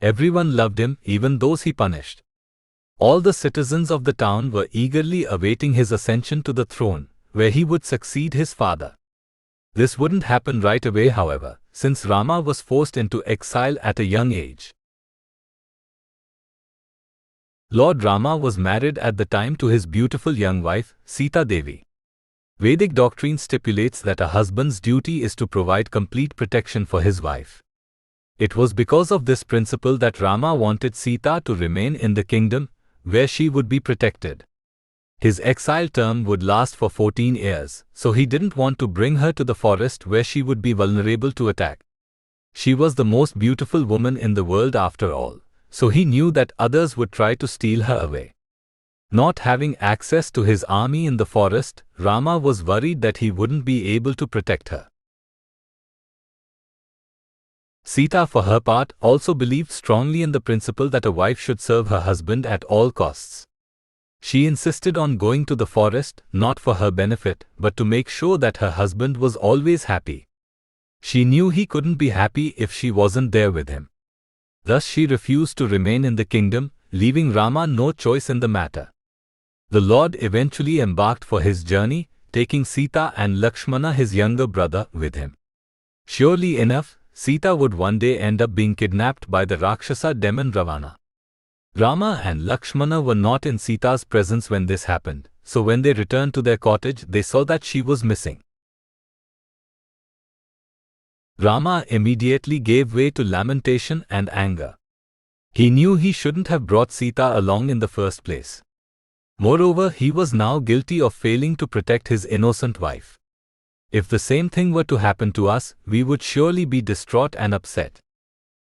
Everyone loved him, even those he punished. All the citizens of the town were eagerly awaiting his ascension to the throne, where he would succeed his father. This wouldn't happen right away, however, since Rama was forced into exile at a young age. Lord Rama was married at the time to his beautiful young wife, Sita Devi. Vedic doctrine stipulates that a husband's duty is to provide complete protection for his wife. It was because of this principle that Rama wanted Sita to remain in the kingdom, where she would be protected. His exile term would last for 14 years, so he didn't want to bring her to the forest where she would be vulnerable to attack. She was the most beautiful woman in the world after all, so he knew that others would try to steal her away. Not having access to his army in the forest, Rama was worried that he wouldn't be able to protect her. Sita, for her part, also believed strongly in the principle that a wife should serve her husband at all costs. She insisted on going to the forest, not for her benefit, but to make sure that her husband was always happy. She knew he couldn't be happy if she wasn't there with him. Thus she refused to remain in the kingdom, leaving Rama no choice in the matter. The Lord eventually embarked for his journey, taking Sita and Lakshmana, his younger brother, with him. Surely enough, Sita would one day end up being kidnapped by the Rakshasa demon Ravana. Rama and Lakshmana were not in Sita's presence when this happened, so when they returned to their cottage, they saw that she was missing. Rama immediately gave way to lamentation and anger. He knew he shouldn't have brought Sita along in the first place. Moreover, he was now guilty of failing to protect his innocent wife. If the same thing were to happen to us, we would surely be distraught and upset.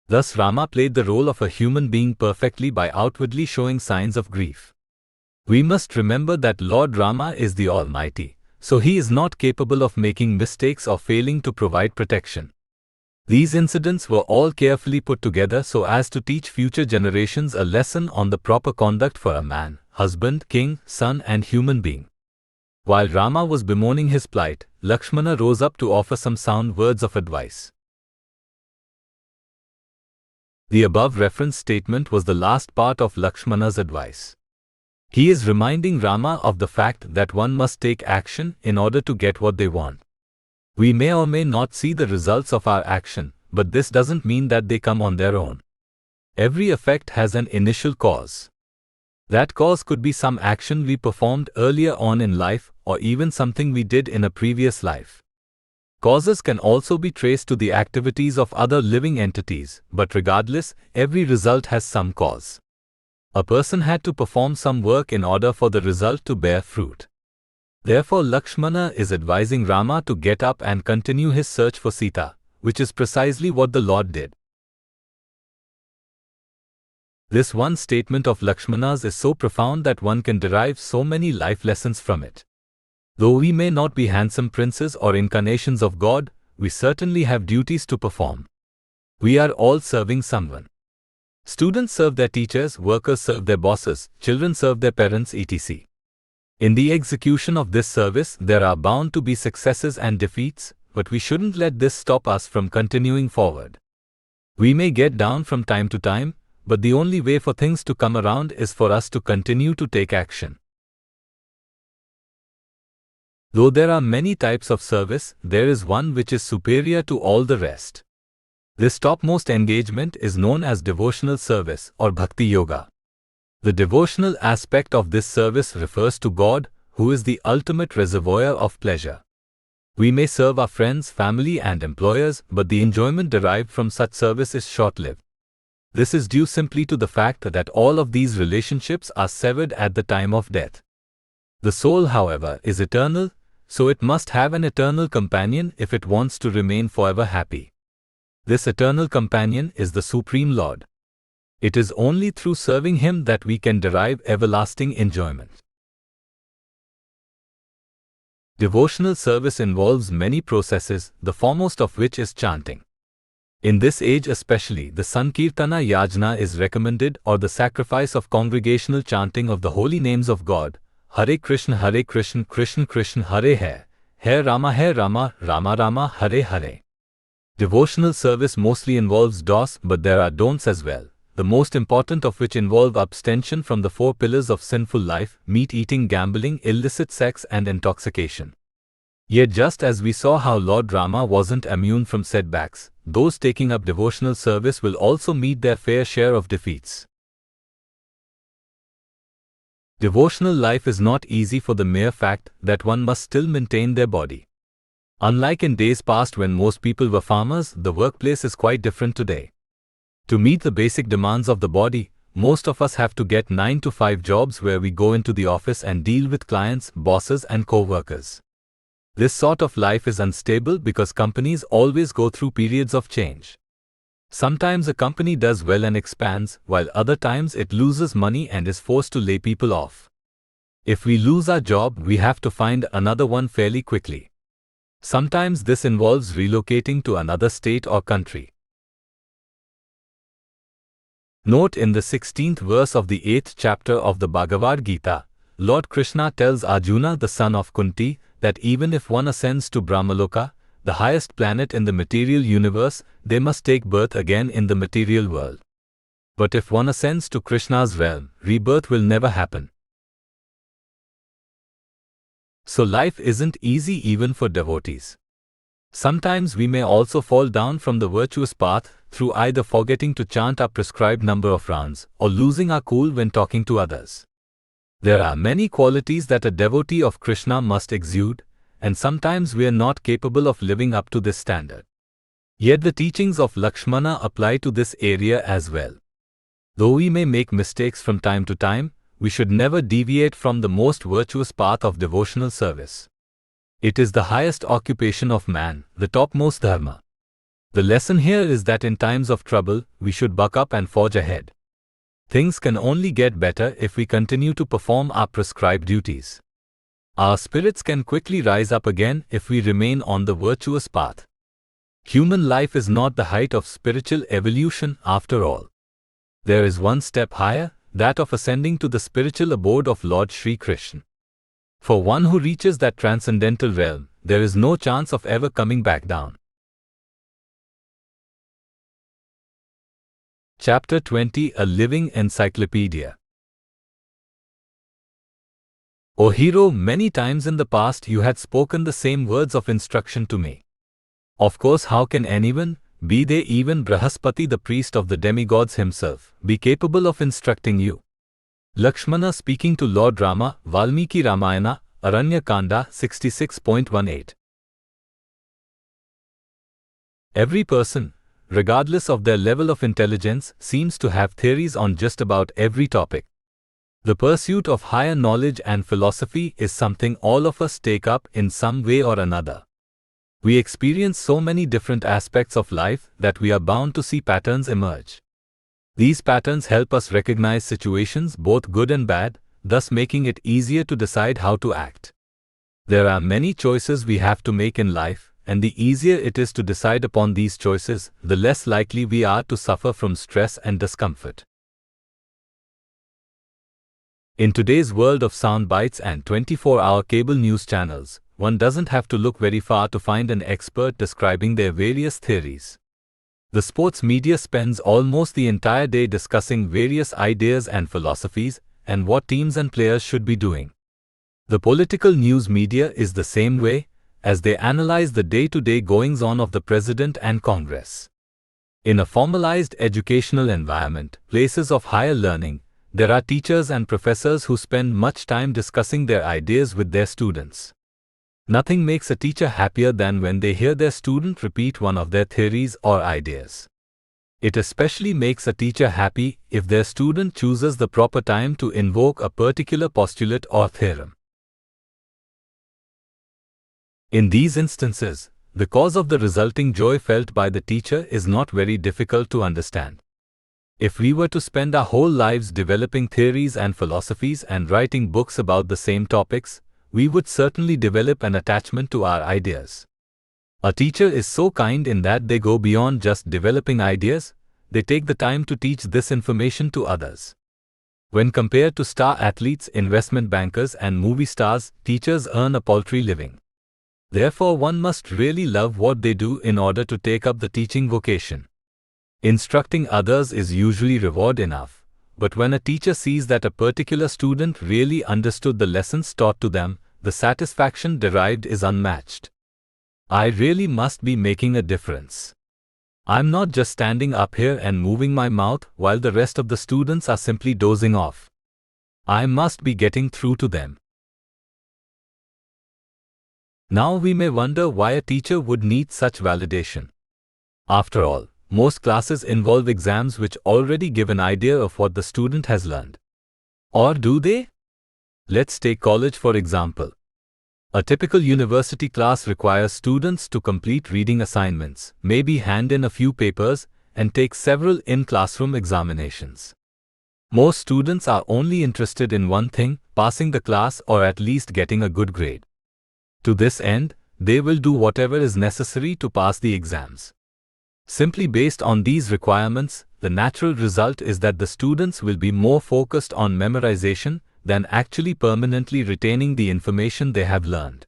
Thus Rama played the role of a human being perfectly by outwardly showing signs of grief. We must remember that Lord Rama is the Almighty, so he is not capable of making mistakes or failing to provide protection. These incidents were all carefully put together so as to teach future generations a lesson on the proper conduct for a man, husband, king, son, and human being. While Rama was bemoaning his plight, Lakshmana rose up to offer some sound words of advice. The above referenced statement was the last part of Lakshmana's advice. He is reminding Rama of the fact that one must take action in order to get what they want. We may or may not see the results of our action, but this doesn't mean that they come on their own. Every effect has an initial cause. That cause could be some action we performed earlier on in life, or even something we did in a previous life. Causes can also be traced to the activities of other living entities, but regardless, every result has some cause. A person had to perform some work in order for the result to bear fruit. Therefore, Lakshmana is advising Rama to get up and continue his search for Sita, which is precisely what the Lord did. This one statement of Lakshmana's is so profound that one can derive so many life lessons from it. Though we may not be handsome princes or incarnations of God, we certainly have duties to perform. We are all serving someone. Students serve their teachers, workers serve their bosses, children serve their parents, etc. In the execution of this service, there are bound to be successes and defeats, but we shouldn't let this stop us from continuing forward. We may get down from time to time, but the only way for things to come around is for us to continue to take action. Though there are many types of service, there is one which is superior to all the rest. This topmost engagement is known as devotional service or bhakti yoga. The devotional aspect of this service refers to God, who is the ultimate reservoir of pleasure. We may serve our friends, family, and employers, but the enjoyment derived from such service is short-lived. This is due simply to the fact that all of these relationships are severed at the time of death. The soul, however, is eternal, so it must have an eternal companion if it wants to remain forever happy. This eternal companion is the Supreme Lord. It is only through serving Him that we can derive everlasting enjoyment. Devotional service involves many processes, the foremost of which is chanting. In this age especially, the Sankirtana Yajna is recommended, or the sacrifice of congregational chanting of the holy names of God, Hare Krishna, Krishna Krishna, Hare Hare, Hare Rama, Rama Rama, Hare Hare. Devotional service mostly involves dos, but there are don'ts as well, the most important of which involve abstention from the 4 pillars of sinful life: meat eating, gambling, illicit sex, and intoxication. Yet just as we saw how Lord Rama wasn't immune from setbacks, those taking up devotional service will also meet their fair share of defeats. Devotional life is not easy for the mere fact that one must still maintain their body. Unlike in days past when most people were farmers, the workplace is quite different today. To meet the basic demands of the body, most of us have to get 9-to-5 jobs where we go into the office and deal with clients, bosses and co-workers. This sort of life is unstable because companies always go through periods of change. Sometimes a company does well and expands, while other times it loses money and is forced to lay people off. If we lose our job, we have to find another one fairly quickly. Sometimes this involves relocating to another state or country. Note in the 16th verse of the 8th chapter of the Bhagavad Gita, Lord Krishna tells Arjuna, the son of Kunti, that even if one ascends to Brahmaloka, the highest planet in the material universe, they must take birth again in the material world. But if one ascends to Krishna's realm, rebirth will never happen. So life isn't easy even for devotees. Sometimes we may also fall down from the virtuous path through either forgetting to chant our prescribed number of rounds or losing our cool when talking to others. There are many qualities that a devotee of Krishna must exude, and sometimes we are not capable of living up to this standard. Yet the teachings of Lakshmana apply to this area as well. Though we may make mistakes from time to time, we should never deviate from the most virtuous path of devotional service. It is the highest occupation of man, the topmost dharma. The lesson here is that in times of trouble, we should buck up and forge ahead. Things can only get better if we continue to perform our prescribed duties. Our spirits can quickly rise up again if we remain on the virtuous path. Human life is not the height of spiritual evolution after all. There is one step higher, that of ascending to the spiritual abode of Lord Shri Krishna. For one who reaches that transcendental realm, there is no chance of ever coming back down. Chapter 20, A Living Encyclopedia. O hero, many times in the past you had spoken the same words of instruction to me. Of course, how can anyone, be they even Brahaspati, the priest of the demigods himself, be capable of instructing you? Lakshmana speaking to Lord Rama, Valmiki Ramayana, Aranya Kanda 66.18. Every person, regardless of their level of intelligence, seems to have theories on just about every topic. The pursuit of higher knowledge and philosophy is something all of us take up in some way or another. We experience so many different aspects of life that we are bound to see patterns emerge. These patterns help us recognize situations both good and bad, thus making it easier to decide how to act. There are many choices we have to make in life, and the easier it is to decide upon these choices, the less likely we are to suffer from stress and discomfort. In today's world of sound bites and 24-hour cable news channels, one doesn't have to look very far to find an expert describing their various theories. The sports media spends almost the entire day discussing various ideas and philosophies and what teams and players should be doing. The political news media is the same way, as they analyze the day-to-day goings-on of the President and Congress. In a formalized educational environment, places of higher learning, there are teachers and professors who spend much time discussing their ideas with their students. Nothing makes a teacher happier than when they hear their student repeat one of their theories or ideas. It especially makes a teacher happy if their student chooses the proper time to invoke a particular postulate or theorem. In these instances, the cause of the resulting joy felt by the teacher is not very difficult to understand. If we were to spend our whole lives developing theories and philosophies and writing books about the same topics, we would certainly develop an attachment to our ideas. A teacher is so kind in that they go beyond just developing ideas, they take the time to teach this information to others. When compared to star athletes, investment bankers and movie stars, teachers earn a paltry living. Therefore, one must really love what they do in order to take up the teaching vocation. Instructing others is usually reward enough, but when a teacher sees that a particular student really understood the lessons taught to them, the satisfaction derived is unmatched. I really must be making a difference. I'm not just standing up here and moving my mouth while the rest of the students are simply dozing off. I must be getting through to them. Now we may wonder why a teacher would need such validation. After all, most classes involve exams which already give an idea of what the student has learned. Or do they? Let's take college for example. A typical university class requires students to complete reading assignments, maybe hand in a few papers, and take several in-classroom examinations. Most students are only interested in one thing, passing the class or at least getting a good grade. To this end, they will do whatever is necessary to pass the exams. Simply based on these requirements, the natural result is that the students will be more focused on memorization than actually permanently retaining the information they have learned.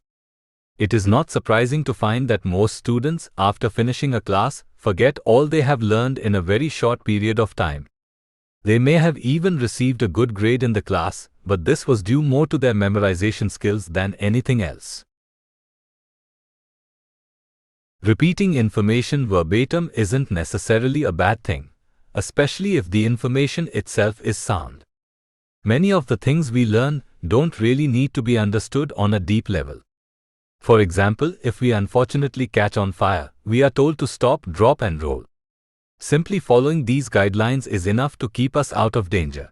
It is not surprising to find that most students, after finishing a class, forget all they have learned in a very short period of time. They may have even received a good grade in the class, but this was due more to their memorization skills than anything else. Repeating information verbatim isn't necessarily a bad thing, especially if the information itself is sound. Many of the things we learn don't really need to be understood on a deep level. For example, if we unfortunately catch on fire, we are told to stop, drop and roll. Simply following these guidelines is enough to keep us out of danger.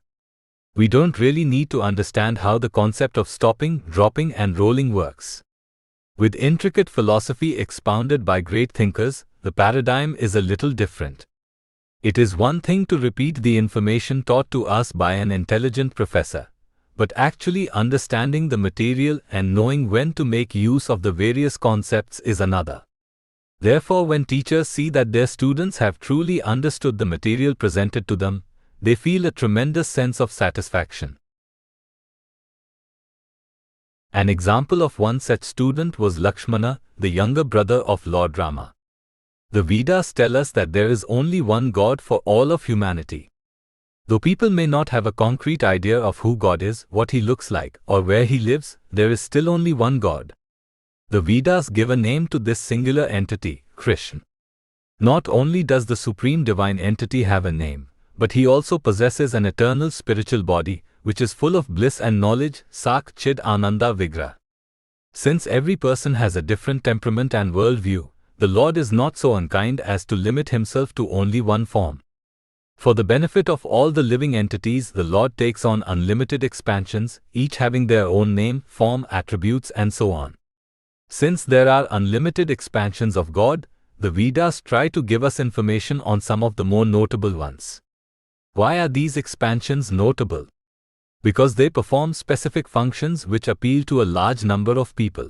We don't really need to understand how the concept of stopping, dropping and rolling works. With intricate philosophy expounded by great thinkers, the paradigm is a little different. It is one thing to repeat the information taught to us by an intelligent professor, but actually understanding the material and knowing when to make use of the various concepts is another. Therefore, when teachers see that their students have truly understood the material presented to them, they feel a tremendous sense of satisfaction. An example of one such student was Lakshmana, the younger brother of Lord Rama. The Vedas tell us that there is only one God for all of humanity. Though people may not have a concrete idea of who God is, what he looks like, or where he lives, there is still only one God. The Vedas give a name to this singular entity, Krishna. Not only does the supreme divine entity have a name, but he also possesses an eternal spiritual body, which is full of bliss and knowledge, Sak Chid Ananda Vigra. Since every person has a different temperament and worldview, the Lord is not so unkind as to limit himself to only one form. For the benefit of all the living entities, the Lord takes on unlimited expansions, each having their own name, form, attributes, and so on. Since there are unlimited expansions of God, the Vedas try to give us information on some of the more notable ones. Why are these expansions notable? Because they perform specific functions which appeal to a large number of people.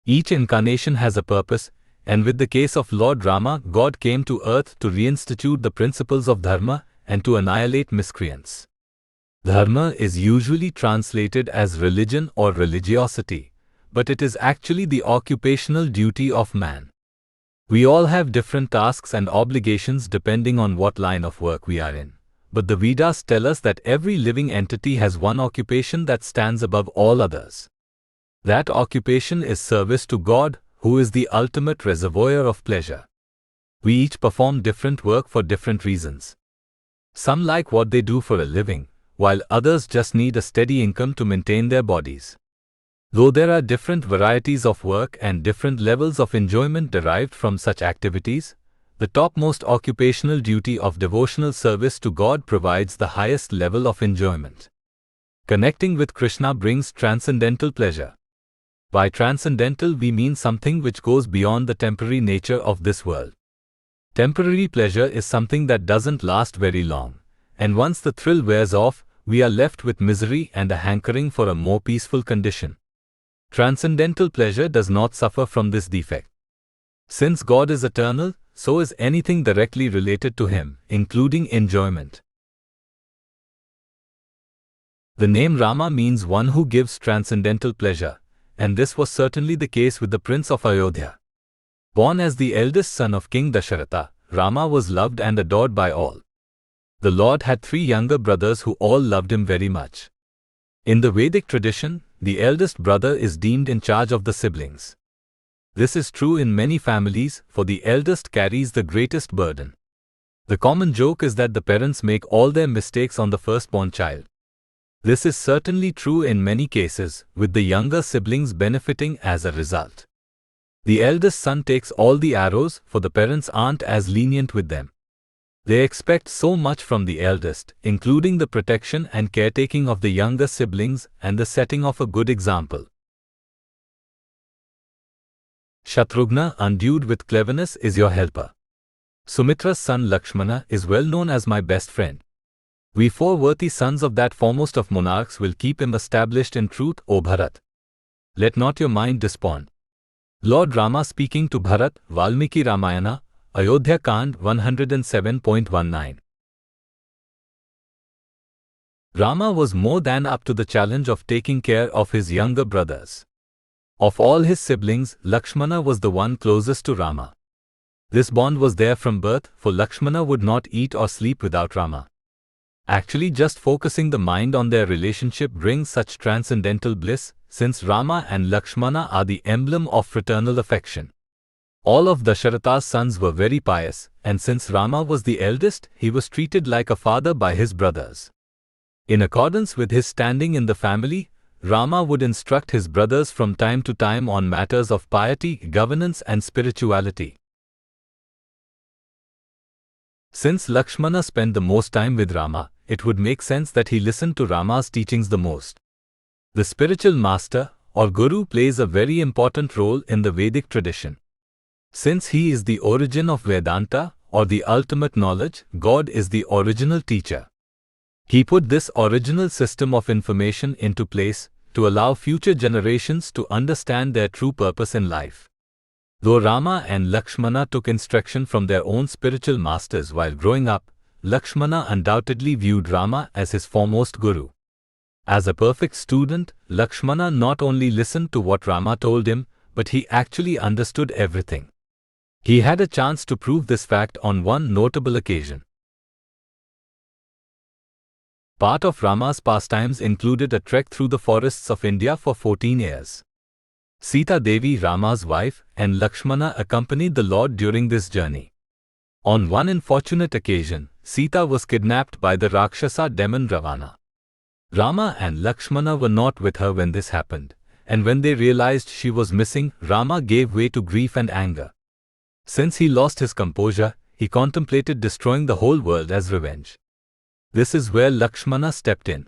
Each incarnation has a purpose, and with the case of Lord Rama, God came to earth to reinstitute the principles of dharma and to annihilate miscreants. Dharma is usually translated as religion or religiosity, but it is actually the occupational duty of man. We all have different tasks and obligations depending on what line of work we are in. But the Vedas tell us that every living entity has one occupation that stands above all others. That occupation is service to God, who is the ultimate reservoir of pleasure. We each perform different work for different reasons. Some like what they do for a living, while others just need a steady income to maintain their bodies. Though there are different varieties of work and different levels of enjoyment derived from such activities, the topmost occupational duty of devotional service to God provides the highest level of enjoyment. Connecting with Krishna brings transcendental pleasure. By transcendental we mean something which goes beyond the temporary nature of this world. Temporary pleasure is something that doesn't last very long, and once the thrill wears off, we are left with misery and a hankering for a more peaceful condition. Transcendental pleasure does not suffer from this defect. Since God is eternal, so is anything directly related to him, including enjoyment. The name Rama means one who gives transcendental pleasure, and this was certainly the case with the Prince of Ayodhya. Born as the eldest son of King Dasharatha, Rama was loved and adored by all. The Lord had 3 younger brothers who all loved him very much. In the Vedic tradition, the eldest brother is deemed in charge of the siblings. This is true in many families, for the eldest carries the greatest burden. The common joke is that the parents make all their mistakes on the firstborn child. This is certainly true in many cases, with the younger siblings benefiting as a result. The eldest son takes all the arrows, for the parents aren't as lenient with them. They expect so much from the eldest, including the protection and caretaking of the younger siblings and the setting of a good example. Shatrughna, endued with cleverness, is your helper. Sumitra's son Lakshmana is well known as my best friend. We four worthy sons of that foremost of monarchs will keep him established in truth, O Bharat. Let not your mind despond. Lord Rama speaking to Bharat, Valmiki Ramayana, Ayodhya Kand 107.19. Rama was more than up to the challenge of taking care of his younger brothers. Of all his siblings, Lakshmana was the one closest to Rama. This bond was there from birth, for Lakshmana would not eat or sleep without Rama. Actually, just focusing the mind on their relationship brings such transcendental bliss, since Rama and Lakshmana are the emblem of fraternal affection. All of Dasharatha's sons were very pious, and since Rama was the eldest, he was treated like a father by his brothers. In accordance with his standing in the family, Rama would instruct his brothers from time to time on matters of piety, governance and spirituality. Since Lakshmana spent the most time with Rama, it would make sense that he listened to Rama's teachings the most. The spiritual master, or guru, plays a very important role in the Vedic tradition. Since he is the origin of Vedanta, or the ultimate knowledge, God is the original teacher. He put this original system of information into place to allow future generations to understand their true purpose in life. Though Rama and Lakshmana took instruction from their own spiritual masters while growing up, Lakshmana undoubtedly viewed Rama as his foremost guru. As a perfect student, Lakshmana not only listened to what Rama told him, but he actually understood everything. He had a chance to prove this fact on one notable occasion. Part of Rama's pastimes included a trek through the forests of India for 14 years. Sita Devi, Rama's wife, and Lakshmana accompanied the Lord during this journey. On one unfortunate occasion, Sita was kidnapped by the Rakshasa demon Ravana. Rama and Lakshmana were not with her when this happened, and when they realized she was missing, Rama gave way to grief and anger. Since he lost his composure, he contemplated destroying the whole world as revenge. This is where Lakshmana stepped in.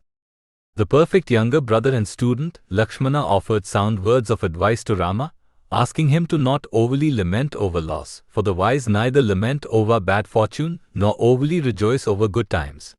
The perfect younger brother and student, Lakshmana offered sound words of advice to Rama, asking him to not overly lament over loss, for the wise neither lament over bad fortune, nor overly rejoice over good times.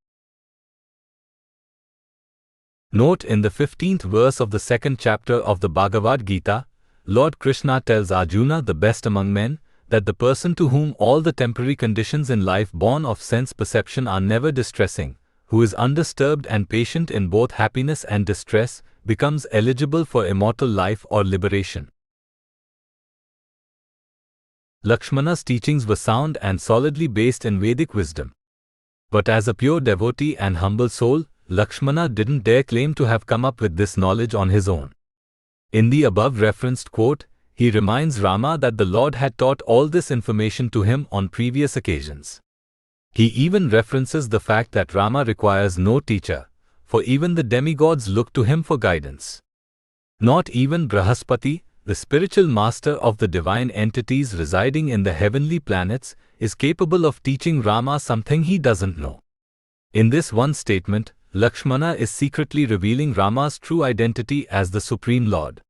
Note, in the 15th verse of the 2nd chapter of the Bhagavad Gita, Lord Krishna tells Arjuna, the best among men, that the person to whom all the temporary conditions in life born of sense perception are never distressing, who is undisturbed and patient in both happiness and distress, becomes eligible for immortal life or liberation. Lakshmana's teachings were sound and solidly based in Vedic wisdom. But as a pure devotee and humble soul, Lakshmana didn't dare claim to have come up with this knowledge on his own. In the above referenced quote, he reminds Rama that the Lord had taught all this information to him on previous occasions. He even references the fact that Rama requires no teacher, for even the demigods look to him for guidance. Not even Brahaspati, the spiritual master of the divine entities residing in the heavenly planets, is capable of teaching Rama something he doesn't know. In this one statement, Lakshmana is secretly revealing Rama's true identity as the Supreme Lord.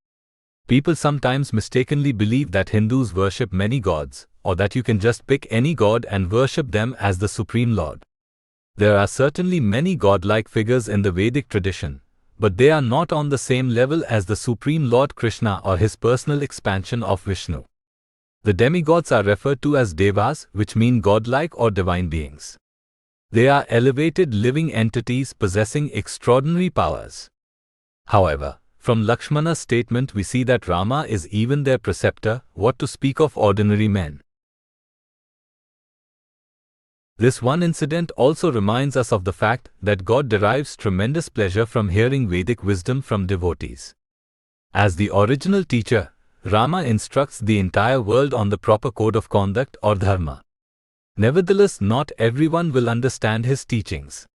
People sometimes mistakenly believe that Hindus worship many gods, or that you can just pick any god and worship them as the Supreme Lord. There are certainly many godlike figures in the Vedic tradition, but they are not on the same level as the Supreme Lord Krishna or his personal expansion of Vishnu. The demigods are referred to as devas, which mean godlike or divine beings. They are elevated living entities possessing extraordinary powers. However, from Lakshmana's statement we see that Rama is even their preceptor, what to speak of ordinary men. This one incident also reminds us of the fact that God derives tremendous pleasure from hearing Vedic wisdom from devotees. As the original teacher, Rama instructs the entire world on the proper code of conduct or dharma. Nevertheless, not everyone will understand his teachings.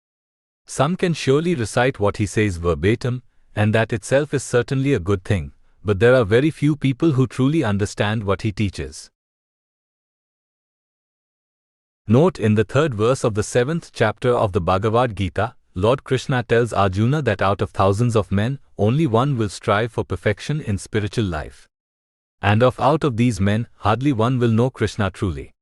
Some can surely recite what he says verbatim, and that itself is certainly a good thing, but there are very few people who truly understand what he teaches. Note, in the 3rd verse of the 7th chapter of the Bhagavad Gita, Lord Krishna tells Arjuna that out of thousands of men, only one will strive for perfection in spiritual life. And out of these men, hardly one will know Krishna truly.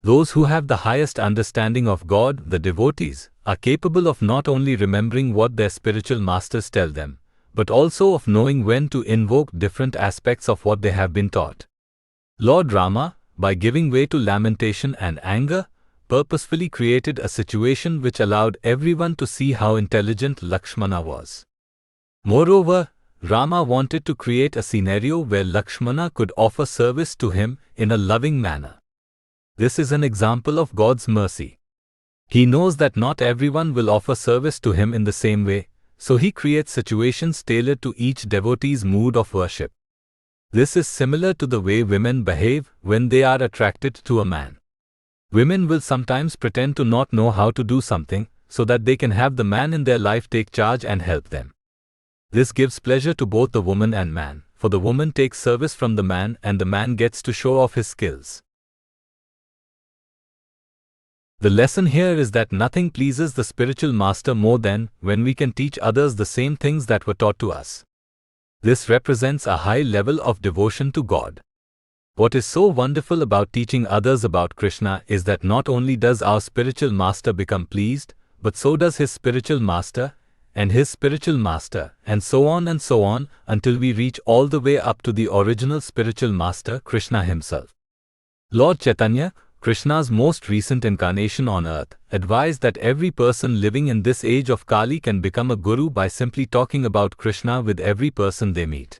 Those who have the highest understanding of God, the devotees, are capable of not only remembering what their spiritual masters tell them, but also of knowing when to invoke different aspects of what they have been taught. Lord Rama, by giving way to lamentation and anger, purposefully created a situation which allowed everyone to see how intelligent Lakshmana was. Moreover, Rama wanted to create a scenario where Lakshmana could offer service to him in a loving manner. This is an example of God's mercy. He knows that not everyone will offer service to him in the same way, so he creates situations tailored to each devotee's mood of worship. This is similar to the way women behave when they are attracted to a man. Women will sometimes pretend to not know how to do something, so that they can have the man in their life take charge and help them. This gives pleasure to both the woman and man, for the woman takes service from the man and the man gets to show off his skills. The lesson here is that nothing pleases the spiritual master more than when we can teach others the same things that were taught to us. This represents a high level of devotion to God. What is so wonderful about teaching others about Krishna is that not only does our spiritual master become pleased, but so does his spiritual master, and his spiritual master, and so on until we reach all the way up to the original spiritual master, Krishna himself. Lord Chaitanya, Krishna's most recent incarnation on earth, advised that every person living in this age of Kali can become a guru by simply talking about Krishna with every person they meet.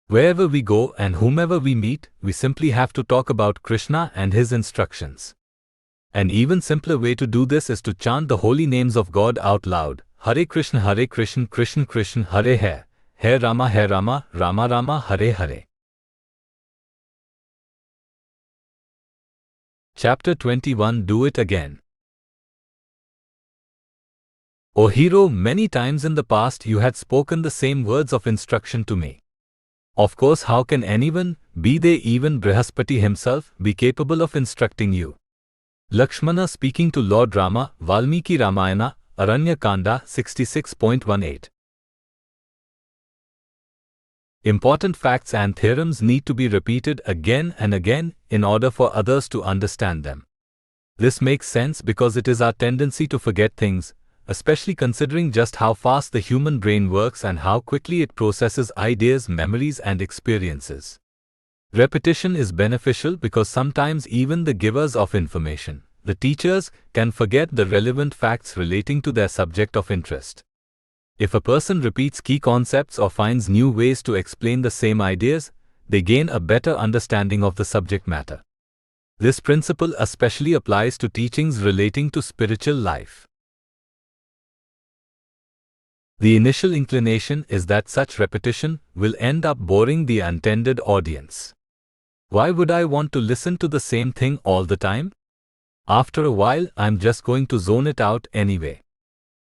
Wherever we go and whomever we meet, we simply have to talk about Krishna and his instructions. An even simpler way to do this is to chant the holy names of God out loud. Hare Krishna, Krishna Krishna, Hare Hare, Hare Rama, Rama Rama, Hare Hare. Chapter 21. Do it again. O hero, many times in the past you had spoken the same words of instruction to me. Of course, how can anyone, be they even Brihaspati himself, be capable of instructing you? Lakshmana speaking to Lord Rama, Valmiki Ramayana, Aranya Kanda 66.18. Important facts and theorems need to be repeated again and again in order for others to understand them. This makes sense because it is our tendency to forget things, especially considering just how fast the human brain works and how quickly it processes ideas, memories, and experiences. Repetition is beneficial because sometimes even the givers of information, the teachers, can forget the relevant facts relating to their subject of interest. If a person repeats key concepts or finds new ways to explain the same ideas, they gain a better understanding of the subject matter. This principle especially applies to teachings relating to spiritual life. The initial inclination is that such repetition will end up boring the intended audience. Why would I want to listen to the same thing all the time? After a while, I'm just going to zone it out anyway.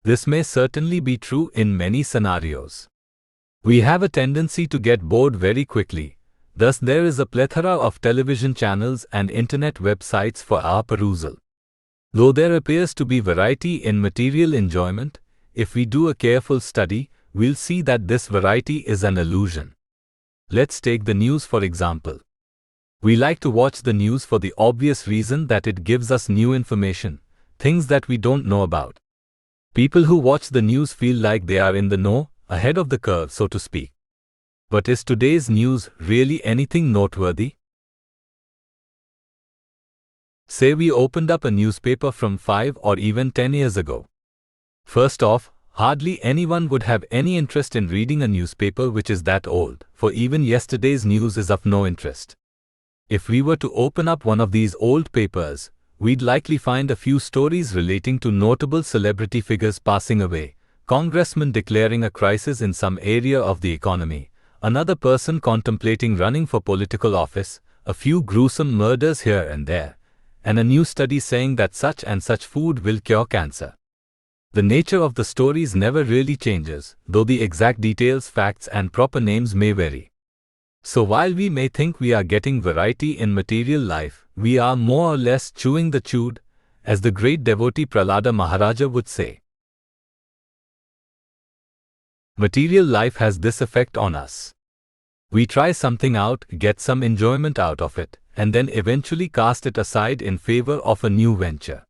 This may certainly be true in many scenarios. We have a tendency to get bored very quickly, thus there is a plethora of television channels and internet websites for our perusal. Though there appears to be variety in material enjoyment, if we do a careful study, we'll see that this variety is an illusion. Let's take the news for example. We like to watch the news for the obvious reason that it gives us new information, things that we don't know about. People who watch the news feel like they are in the know, ahead of the curve, so to speak. But is today's news really anything noteworthy? Say we opened up a newspaper from 5 or even 10 years ago. First off, hardly anyone would have any interest in reading a newspaper which is that old, for even yesterday's news is of no interest. If we were to open up one of these old papers, we'd likely find a few stories relating to notable celebrity figures passing away, congressmen declaring a crisis in some area of the economy, another person contemplating running for political office, a few gruesome murders here and there, and a new study saying that such and such food will cure cancer. The nature of the stories never really changes, though the exact details, facts, and proper names may vary. So while we may think we are getting variety in material life, we are more or less chewing the chewed, as the great devotee Prahlada Maharaja would say. Material life has this effect on us. We try something out, get some enjoyment out of it, and then eventually cast it aside in favor of a new venture.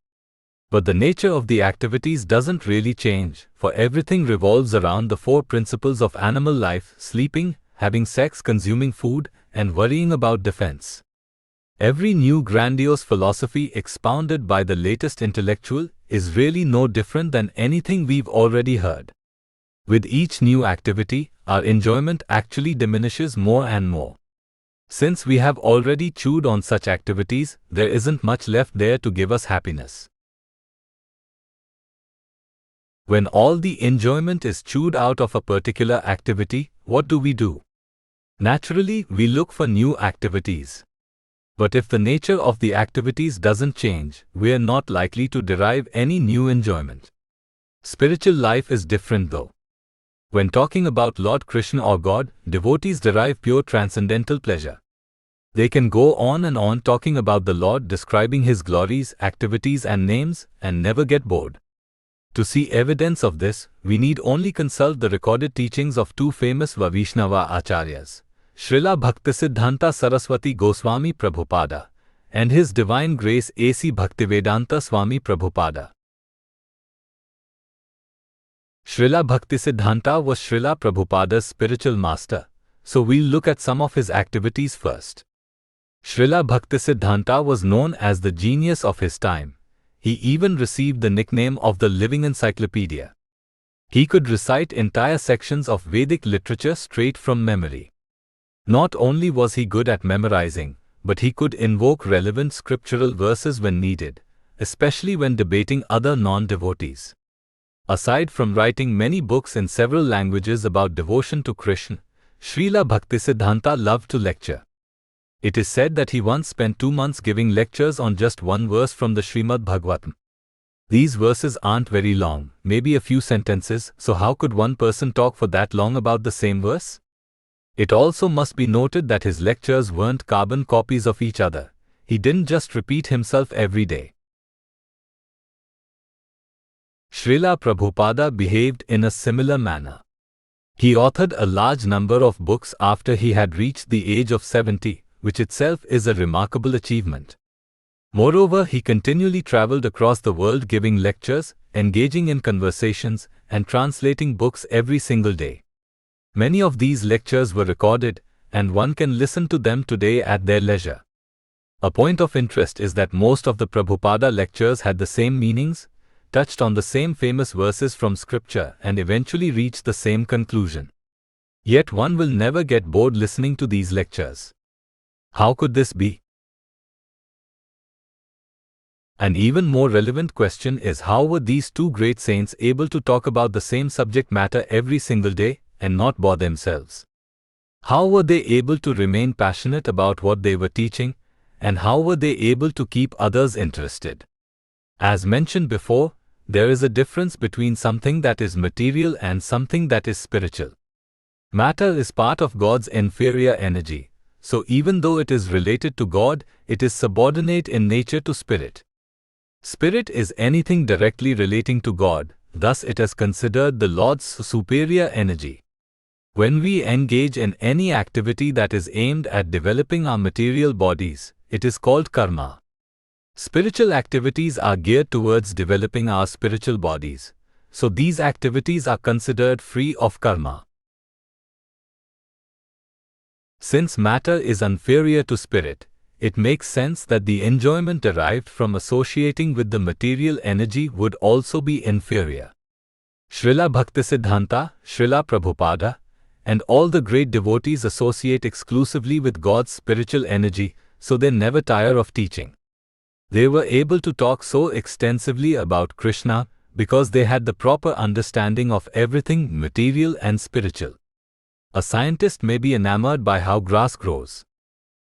But the nature of the activities doesn't really change, for everything revolves around the four principles of animal life: sleeping, having sex, consuming food, and worrying about defense. Every new grandiose philosophy expounded by the latest intellectual is really no different than anything we've already heard. With each new activity, our enjoyment actually diminishes more and more. Since we have already chewed on such activities, there isn't much left there to give us happiness. When all the enjoyment is chewed out of a particular activity, what do? Naturally, we look for new activities. But if the nature of the activities doesn't change, we are not likely to derive any new enjoyment. Spiritual life is different though. When talking about Lord Krishna or God, devotees derive pure transcendental pleasure. They can go on and on talking about the Lord, describing His glories, activities and names, and never get bored. To see evidence of this, we need only consult the recorded teachings of two famous Vaishnava Acharyas, Srila Bhaktisiddhanta Saraswati Goswami Prabhupada and His Divine Grace A.C. Bhaktivedanta Swami Prabhupada. Srila Bhaktisiddhanta was Srila Prabhupada's spiritual master, so we'll look at some of his activities first. Srila Bhaktisiddhanta was known as the genius of his time. He even received the nickname of the living encyclopedia. He could recite entire sections of Vedic literature straight from memory. Not only was he good at memorizing, but he could invoke relevant scriptural verses when needed, especially when debating other non-devotees. Aside from writing many books in several languages about devotion to Krishna, Srila Bhaktisiddhanta loved to lecture. It is said that he once spent 2 months giving lectures on just one verse from the Srimad Bhagavatam. These verses aren't very long, maybe a few sentences, so how could one person talk for that long about the same verse? It also must be noted that his lectures weren't carbon copies of each other. He didn't just repeat himself every day. Srila Prabhupada behaved in a similar manner. He authored a large number of books after he had reached the age of 70, which itself is a remarkable achievement. Moreover, he continually traveled across the world giving lectures, engaging in conversations, and translating books every single day. Many of these lectures were recorded, and one can listen to them today at their leisure. A point of interest is that most of the Prabhupada lectures had the same meanings, touched on the same famous verses from scripture, and eventually reached the same conclusion. Yet one will never get bored listening to these lectures. How could this be? An even more relevant question is, how were these two great saints able to talk about the same subject matter every single day and not bore themselves? How were they able to remain passionate about what they were teaching, and how were they able to keep others interested? As mentioned before, there is a difference between something that is material and something that is spiritual. Matter is part of God's inferior energy, so even though it is related to God, it is subordinate in nature to spirit. Spirit is anything directly relating to God, thus it is considered the Lord's superior energy. When we engage in any activity that is aimed at developing our material bodies, it is called karma. Spiritual activities are geared towards developing our spiritual bodies, so these activities are considered free of karma. Since matter is inferior to spirit, it makes sense that the enjoyment derived from associating with the material energy would also be inferior. Srila Bhaktisiddhanta, Srila Prabhupada, and all the great devotees associate exclusively with God's spiritual energy, so they never tire of teaching. They were able to talk so extensively about Krishna because they had the proper understanding of everything material and spiritual. A scientist may be enamored by how grass grows.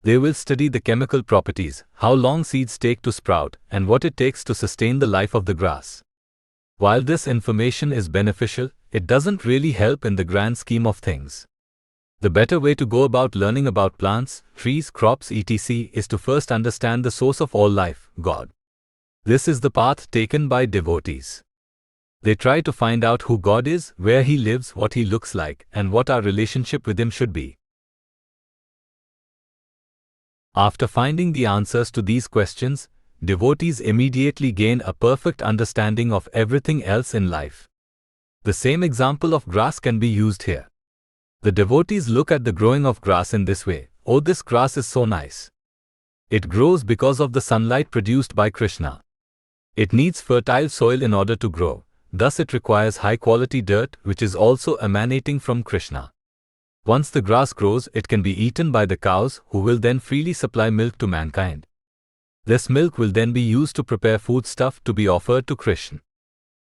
They will study the chemical properties, how long seeds take to sprout, and what it takes to sustain the life of the grass. While this information is beneficial, it doesn't really help in the grand scheme of things. The better way to go about learning about plants, trees, crops, etc. is to first understand the source of all life, God. This is the path taken by devotees. They try to find out who God is, where He lives, what He looks like, and what our relationship with Him should be. After finding the answers to these questions, devotees immediately gain a perfect understanding of everything else in life. The same example of grass can be used here. The devotees look at the growing of grass in this way. Oh, this grass is so nice. It grows because of the sunlight produced by Krishna. It needs fertile soil in order to grow. Thus it requires high-quality dirt, which is also emanating from Krishna. Once the grass grows, it can be eaten by the cows, who will then freely supply milk to mankind. This milk will then be used to prepare foodstuff to be offered to Krishna.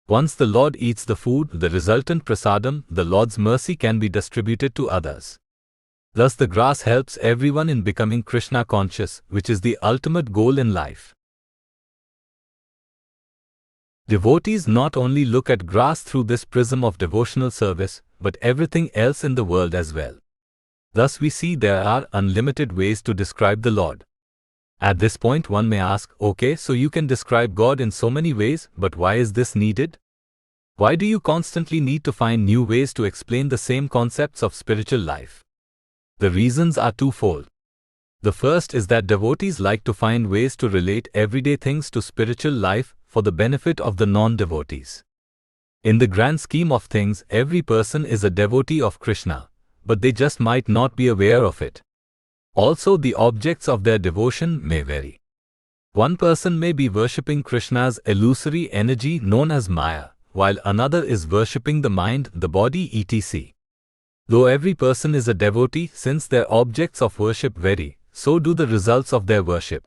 Once the Lord eats the food, the resultant prasadam, the Lord's mercy, can be distributed to others. Thus the grass helps everyone in becoming Krishna conscious, which is the ultimate goal in life. Devotees not only look at grass through this prism of devotional service, but everything else in the world as well. Thus we see there are unlimited ways to describe the Lord. At this point one may ask, okay, so you can describe God in so many ways, but why is this needed? Why do you constantly need to find new ways to explain the same concepts of spiritual life? The reasons are twofold. The first is that devotees like to find ways to relate everyday things to spiritual life for the benefit of the non-devotees. In the grand scheme of things, every person is a devotee of Krishna, but they just might not be aware of it. Also, the objects of their devotion may vary. One person may be worshipping Krishna's illusory energy known as Maya, while another is worshipping the mind, the body, etc. Though every person is a devotee, since their objects of worship vary, so do the results of their worship.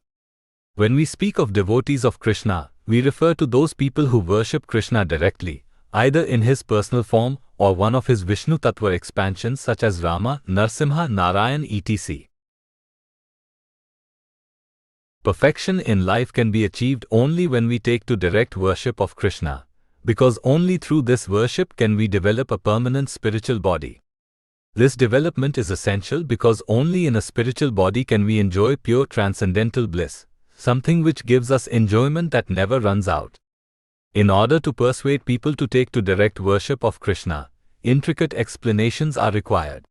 When we speak of devotees of Krishna, we refer to those people who worship Krishna directly, either in his personal form or one of his Vishnu Tattva expansions such as Rama, Narsimha, Narayan, etc. Perfection in life can be achieved only when we take to direct worship of Krishna, because only through this worship can we develop a permanent spiritual body. This development is essential because only in a spiritual body can we enjoy pure transcendental bliss, something which gives us enjoyment that never runs out. In order to persuade people to take to direct worship of Krishna, intricate explanations are required.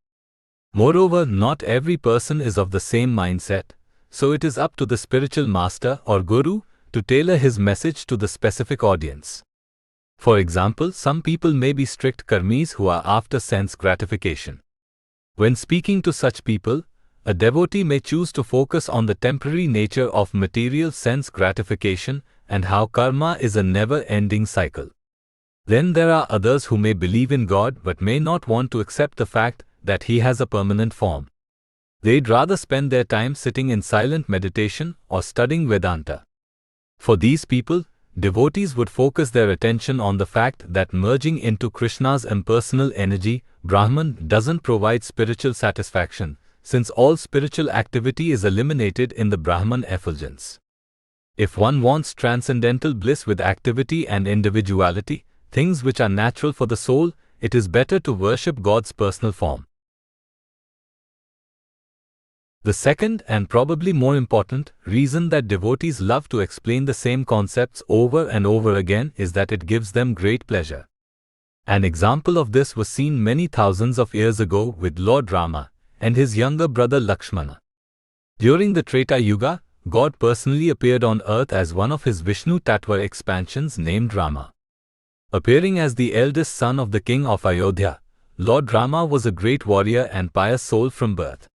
Moreover, not every person is of the same mindset, so it is up to the spiritual master or guru to tailor his message to the specific audience. For example, some people may be strict karmis who are after sense gratification. When speaking to such people, a devotee may choose to focus on the temporary nature of material sense gratification and how karma is a never-ending cycle. Then there are others who may believe in God but may not want to accept the fact that He has a permanent form. They'd rather spend their time sitting in silent meditation or studying Vedanta. For these people, devotees would focus their attention on the fact that merging into Krishna's impersonal energy, Brahman, doesn't provide spiritual satisfaction, since all spiritual activity is eliminated in the Brahman effulgence. If one wants transcendental bliss with activity and individuality, things which are natural for the soul, it is better to worship God's personal form. The second, and probably more important, reason that devotees love to explain the same concepts over and over again is that it gives them great pleasure. An example of this was seen many thousands of years ago with Lord Rama and his younger brother Lakshmana. During the Treta Yuga, God personally appeared on earth as one of his Vishnu Tattva expansions named Rama. Appearing as the eldest son of the king of Ayodhya, Lord Rama was a great warrior and pious soul from birth.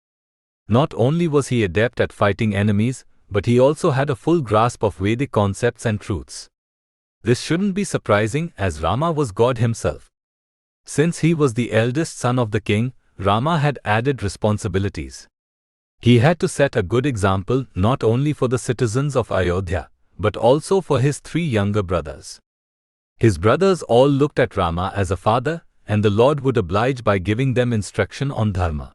Not only was he adept at fighting enemies, but he also had a full grasp of Vedic concepts and truths. This shouldn't be surprising, as Rama was God himself. Since he was the eldest son of the king, Rama had added responsibilities. He had to set a good example not only for the citizens of Ayodhya, but also for his 3 younger brothers. His brothers all looked at Rama as a father, and the Lord would oblige by giving them instruction on dharma.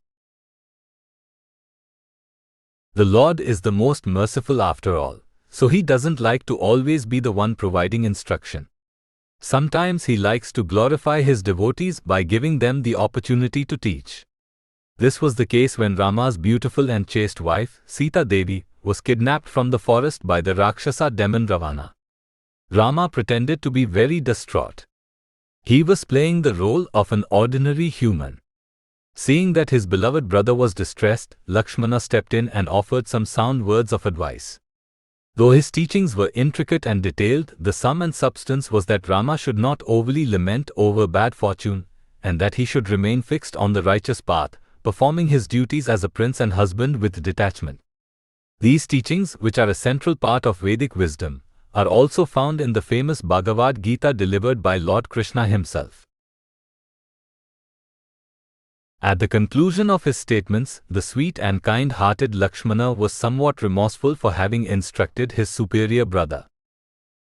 The Lord is the most merciful after all, so He doesn't like to always be the one providing instruction. Sometimes He likes to glorify His devotees by giving them the opportunity to teach. This was the case when Rama's beautiful and chaste wife, Sita Devi, was kidnapped from the forest by the Rakshasa demon Ravana. Rama pretended to be very distraught. He was playing the role of an ordinary human. Seeing that his beloved brother was distressed, Lakshmana stepped in and offered some sound words of advice. Though his teachings were intricate and detailed, the sum and substance was that Rama should not overly lament over bad fortune, and that he should remain fixed on the righteous path, performing his duties as a prince and husband with detachment. These teachings, which are a central part of Vedic wisdom, are also found in the famous Bhagavad Gita delivered by Lord Krishna himself. At the conclusion of his statements, the sweet and kind-hearted Lakshmana was somewhat remorseful for having instructed his superior brother.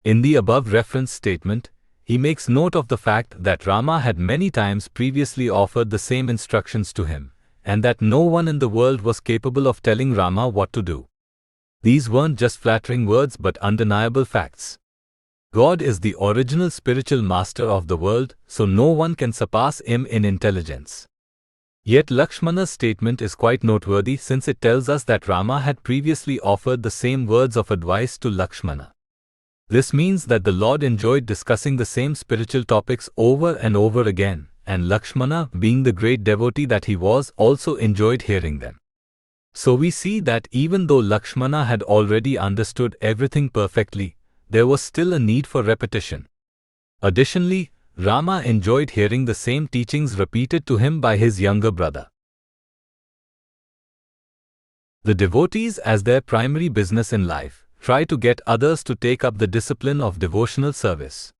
In the above referenced statement, he makes note of the fact that Rama had many times previously offered the same instructions to him, and that no one in the world was capable of telling Rama what to do. These weren't just flattering words but undeniable facts. God is the original spiritual master of the world, so no one can surpass him in intelligence. Yet Lakshmana's statement is quite noteworthy since it tells us that Rama had previously offered the same words of advice to Lakshmana. This means that the Lord enjoyed discussing the same spiritual topics over and over again, and Lakshmana, being the great devotee that he was, also enjoyed hearing them. So we see that even though Lakshmana had already understood everything perfectly, there was still a need for repetition. Additionally, Rama enjoyed hearing the same teachings repeated to him by his younger brother. The devotees, as their primary business in life, try to get others to take up the discipline of devotional service.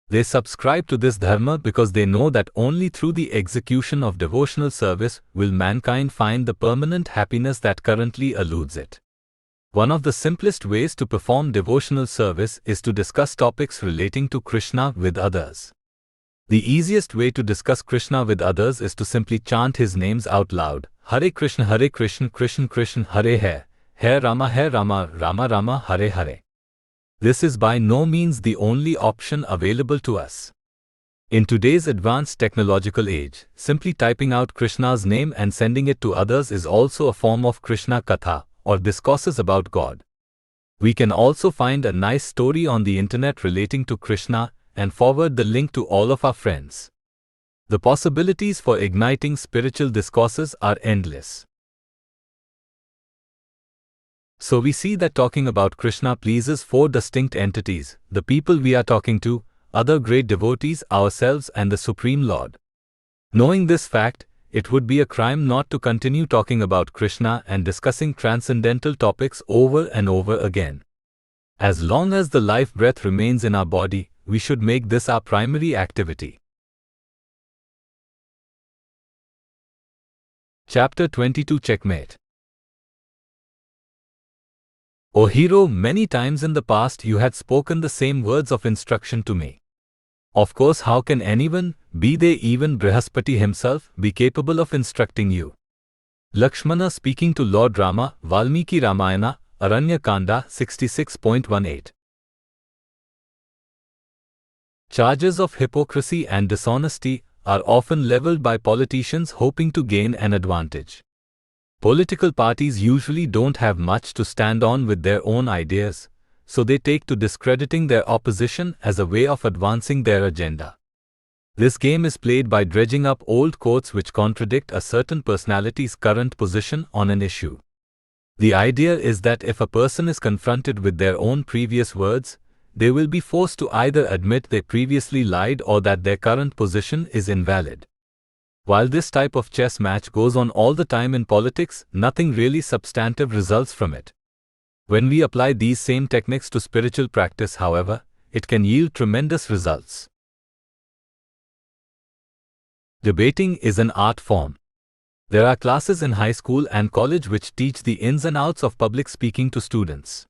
They subscribe to this dharma because they know that only through the execution of devotional service will mankind find the permanent happiness that currently eludes it. One of the simplest ways to perform devotional service is to discuss topics relating to Krishna with others. The easiest way to discuss Krishna with others is to simply chant his names out loud. Hare Krishna, Krishna Krishna, Hare Rama, Rama Rama, Hare Hare. This is by no means the only option available to us. In today's advanced technological age, simply typing out Krishna's name and sending it to others is also a form of Krishna Katha, or discourses about God. We can also find a nice story on the internet relating to Krishna and forward the link to all of our friends. The possibilities for igniting spiritual discourses are endless. So we see that talking about Krishna pleases four distinct entities: the people we are talking to, other great devotees, ourselves, and the Supreme Lord. Knowing this fact, it would be a crime not to continue talking about Krishna and discussing transcendental topics over and over again. As long as the life breath remains in our body, we should make this our primary activity. Chapter 22 Checkmate. O hero, many times in the past you had spoken the same words of instruction to me. Of course, how can anyone, be they even Brihaspati himself, be capable of instructing you? Lakshmana speaking to Lord Rama, Valmiki Ramayana, Aranya Kanda 66.18. Charges of hypocrisy and dishonesty are often leveled by politicians hoping to gain an advantage. Political parties usually don't have much to stand on with their own ideas, so they take to discrediting their opposition as a way of advancing their agenda. This game is played by dredging up old quotes which contradict a certain personality's current position on an issue. The idea is that if a person is confronted with their own previous words, they will be forced to either admit they previously lied or that their current position is invalid. While this type of chess match goes on all the time in politics, nothing really substantive results from it. When we apply these same techniques to spiritual practice, however, it can yield tremendous results. Debating is an art form. There are classes in high school and college which teach the ins and outs of public speaking to students.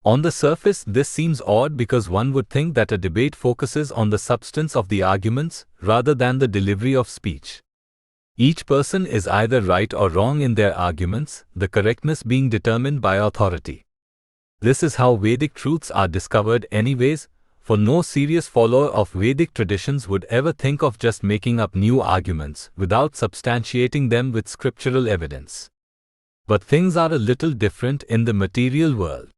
On the surface, this seems odd because one would think that a debate focuses on the substance of the arguments rather than the delivery of speech. Each person is either right or wrong in their arguments, the correctness being determined by authority. This is how Vedic truths are discovered anyways, for no serious follower of Vedic traditions would ever think of just making up new arguments without substantiating them with scriptural evidence. But things are a little different in the material world.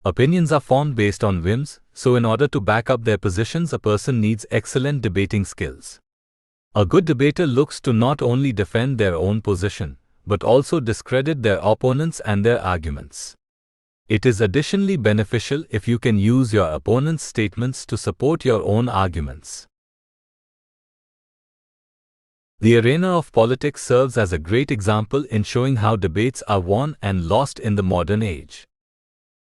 Opinions are formed based on whims, so in order to back up their positions, a person needs excellent debating skills. A good debater looks to not only defend their own position, but also discredit their opponents and their arguments. It is additionally beneficial if you can use your opponent's statements to support your own arguments. The arena of politics serves as a great example in showing how debates are won and lost in the modern age.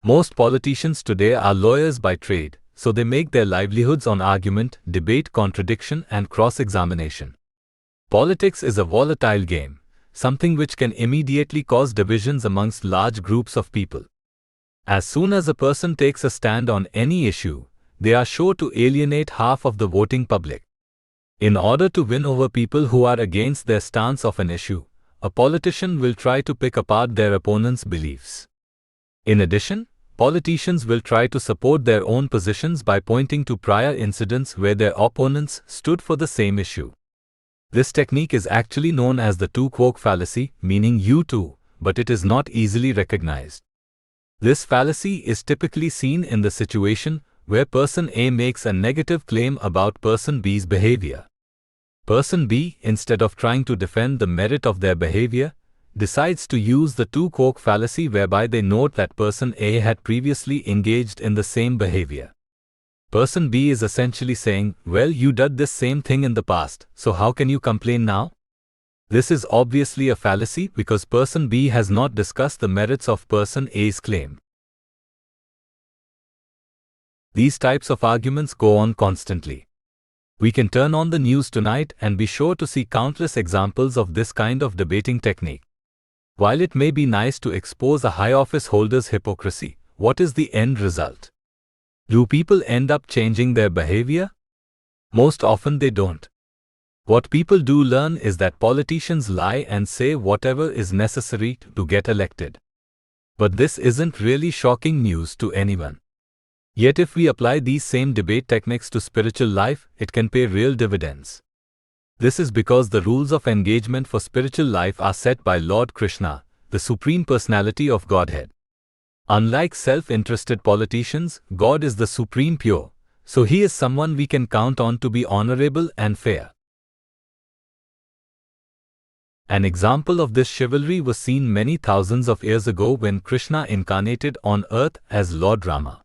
Most politicians today are lawyers by trade, so they make their livelihoods on argument, debate, contradiction, and cross-examination. Politics is a volatile game, something which can immediately cause divisions amongst large groups of people. As soon as a person takes a stand on any issue, they are sure to alienate half of the voting public. In order to win over people who are against their stance of an issue, a politician will try to pick apart their opponent's beliefs. In addition, politicians will try to support their own positions by pointing to prior incidents where their opponents stood for the same issue. This technique is actually known as the two-quoque fallacy, meaning you too, but it is not easily recognized. This fallacy is typically seen in the situation where person A makes a negative claim about person B's behavior. Person B, instead of trying to defend the merit of their behavior, decides to use the two-quoque fallacy whereby they note that person A had previously engaged in the same behavior. Person B is essentially saying, well, you did this same thing in the past, so how can you complain now? This is obviously a fallacy because person B has not discussed the merits of person A's claim. These types of arguments go on constantly. We can turn on the news tonight and be sure to see countless examples of this kind of debating technique. While it may be nice to expose a high office holder's hypocrisy, what is the end result? Do people end up changing their behavior? Most often they don't. What people do learn is that politicians lie and say whatever is necessary to get elected. But this isn't really shocking news to anyone. Yet if we apply these same debate techniques to spiritual life, it can pay real dividends. This is because the rules of engagement for spiritual life are set by Lord Krishna, the Supreme Personality of Godhead. Unlike self-interested politicians, God is the Supreme Pure, so He is someone we can count on to be honorable and fair. An example of this chivalry was seen many thousands of years ago when Krishna incarnated on earth as Lord Rama.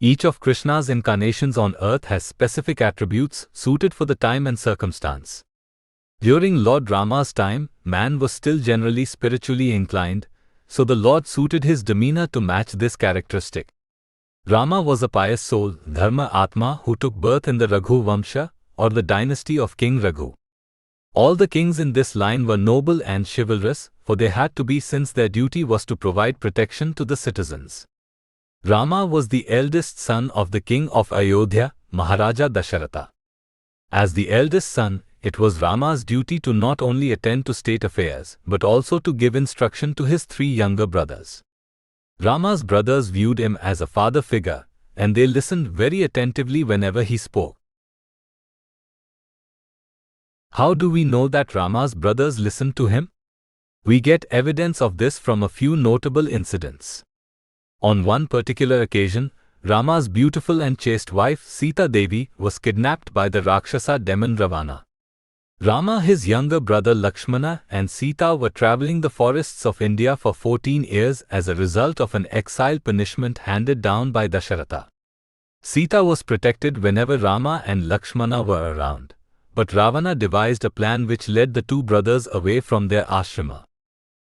Each of Krishna's incarnations on earth has specific attributes suited for the time and circumstance. During Lord Rama's time, man was still generally spiritually inclined, so the Lord suited his demeanor to match this characteristic. Rama was a pious soul, Dharma Atma, who took birth in the Raghu Vamsha, or the dynasty of King Raghu. All the kings in this line were noble and chivalrous, for they had to be since their duty was to provide protection to the citizens. Rama was the eldest son of the king of Ayodhya, Maharaja Dasharatha. As the eldest son, it was Rama's duty to not only attend to state affairs, but also to give instruction to his three younger brothers. Rama's brothers viewed him as a father figure, and they listened very attentively whenever he spoke. How do we know that Rama's brothers listened to him? We get evidence of this from a few notable incidents. On one particular occasion, Rama's beautiful and chaste wife Sita Devi was kidnapped by the Rakshasa demon Ravana. Rama, his younger brother Lakshmana, and Sita were traveling the forests of India for 14 years as a result of an exile punishment handed down by Dasharatha. Sita was protected whenever Rama and Lakshmana were around. But Ravana devised a plan which led the two brothers away from their ashrama.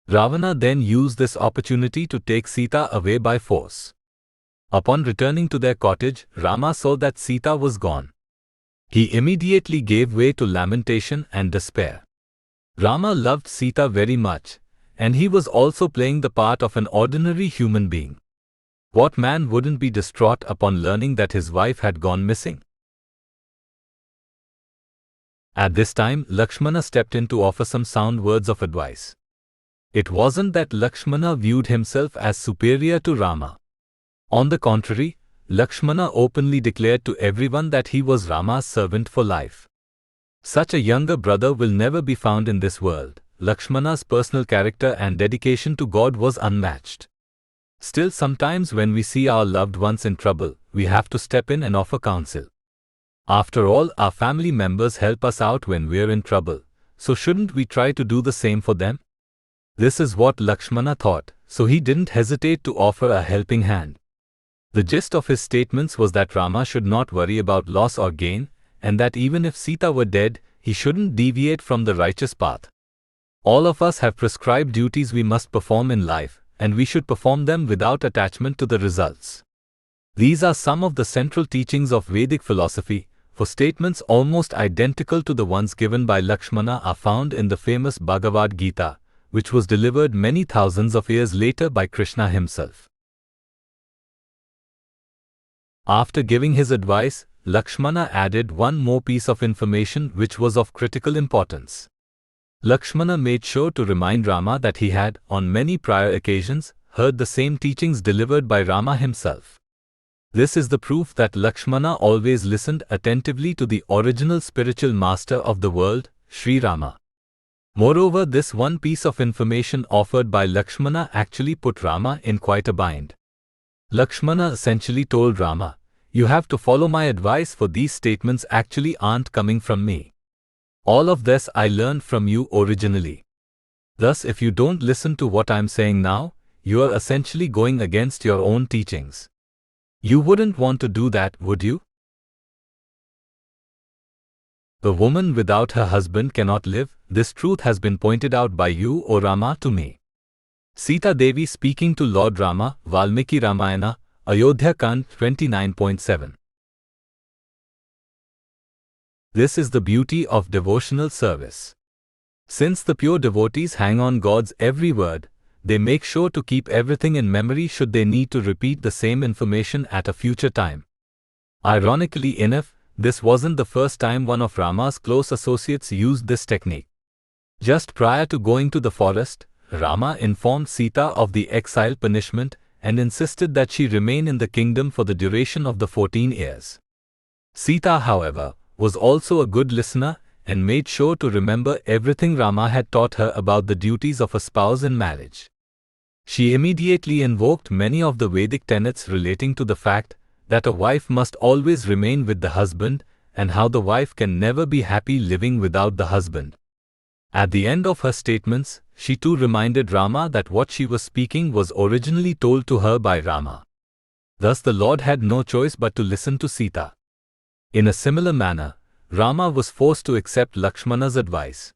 Ravana then used this opportunity to take Sita away by force. Upon returning to their cottage, Rama saw that Sita was gone. He immediately gave way to lamentation and despair. Rama loved Sita very much, and he was also playing the part of an ordinary human being. What man wouldn't be distraught upon learning that his wife had gone missing? At this time, Lakshmana stepped in to offer some sound words of advice. It wasn't that Lakshmana viewed himself as superior to Rama. On the contrary, Lakshmana openly declared to everyone that he was Rama's servant for life. Such a younger brother will never be found in this world. Lakshmana's personal character and dedication to God was unmatched. Still, sometimes when we see our loved ones in trouble, we have to step in and offer counsel. After all, our family members help us out when we're in trouble, so shouldn't we try to do the same for them? This is what Lakshmana thought, so he didn't hesitate to offer a helping hand. The gist of his statements was that Rama should not worry about loss or gain, and that even if Sita were dead, he shouldn't deviate from the righteous path. All of us have prescribed duties we must perform in life, and we should perform them without attachment to the results. These are some of the central teachings of Vedic philosophy, for statements almost identical to the ones given by Lakshmana are found in the famous Bhagavad Gita, which was delivered many thousands of years later by Krishna himself. After giving his advice, Lakshmana added one more piece of information which was of critical importance. Lakshmana made sure to remind Rama that he had, on many prior occasions, heard the same teachings delivered by Rama himself. This is the proof that Lakshmana always listened attentively to the original spiritual master of the world, Sri Rama. Moreover, this one piece of information offered by Lakshmana actually put Rama in quite a bind. Lakshmana essentially told Rama, "You have to follow my advice, for these statements actually aren't coming from me. All of this I learned from you originally. Thus, if you don't listen to what I'm saying now, you are essentially going against your own teachings. You wouldn't want to do that, would you? The woman without her husband cannot live. This truth has been pointed out by you, O Rama, to me." Sita Devi speaking to Lord Rama, Valmiki Ramayana, Ayodhya Kand 29.7. This is the beauty of devotional service. Since the pure devotees hang on God's every word, they make sure to keep everything in memory should they need to repeat the same information at a future time. Ironically enough, this wasn't the first time one of Rama's close associates used this technique. Just prior to going to the forest, Rama informed Sita of the exile punishment and insisted that she remain in the kingdom for the duration of the 14 years. Sita, however, was also a good listener and made sure to remember everything Rama had taught her about the duties of a spouse in marriage. She immediately invoked many of the Vedic tenets relating to the fact that a wife must always remain with the husband and how the wife can never be happy living without the husband. At the end of her statements, she too reminded Rama that what she was speaking was originally told to her by Rama. Thus the Lord had no choice but to listen to Sita. In a similar manner, Rama was forced to accept Lakshmana's advice.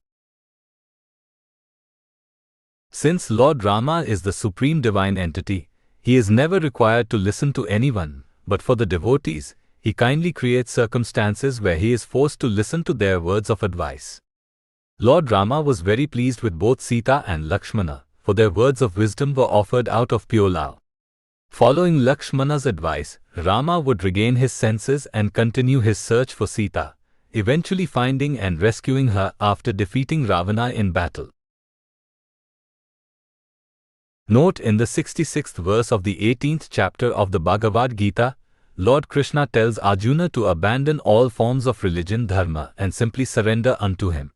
Since Lord Rama is the supreme divine entity, he is never required to listen to anyone, but for the devotees, he kindly creates circumstances where he is forced to listen to their words of advice. Lord Rama was very pleased with both Sita and Lakshmana, for their words of wisdom were offered out of pure love. Following Lakshmana's advice, Rama would regain his senses and continue his search for Sita, eventually finding and rescuing her after defeating Ravana in battle. Note: in the 66th verse of the 18th chapter of the Bhagavad Gita, Lord Krishna tells Arjuna to abandon all forms of religion, dharma, and simply surrender unto him.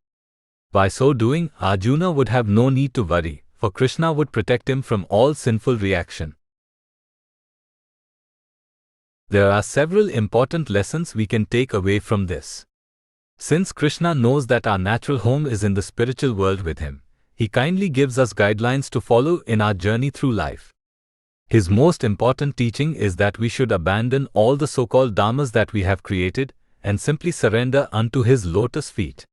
By so doing, Arjuna would have no need to worry, for Krishna would protect him from all sinful reaction. There are several important lessons we can take away from this. Since Krishna knows that our natural home is in the spiritual world with him, he kindly gives us guidelines to follow in our journey through life. His most important teaching is that we should abandon all the so-called dharmas that we have created and simply surrender unto his lotus feet.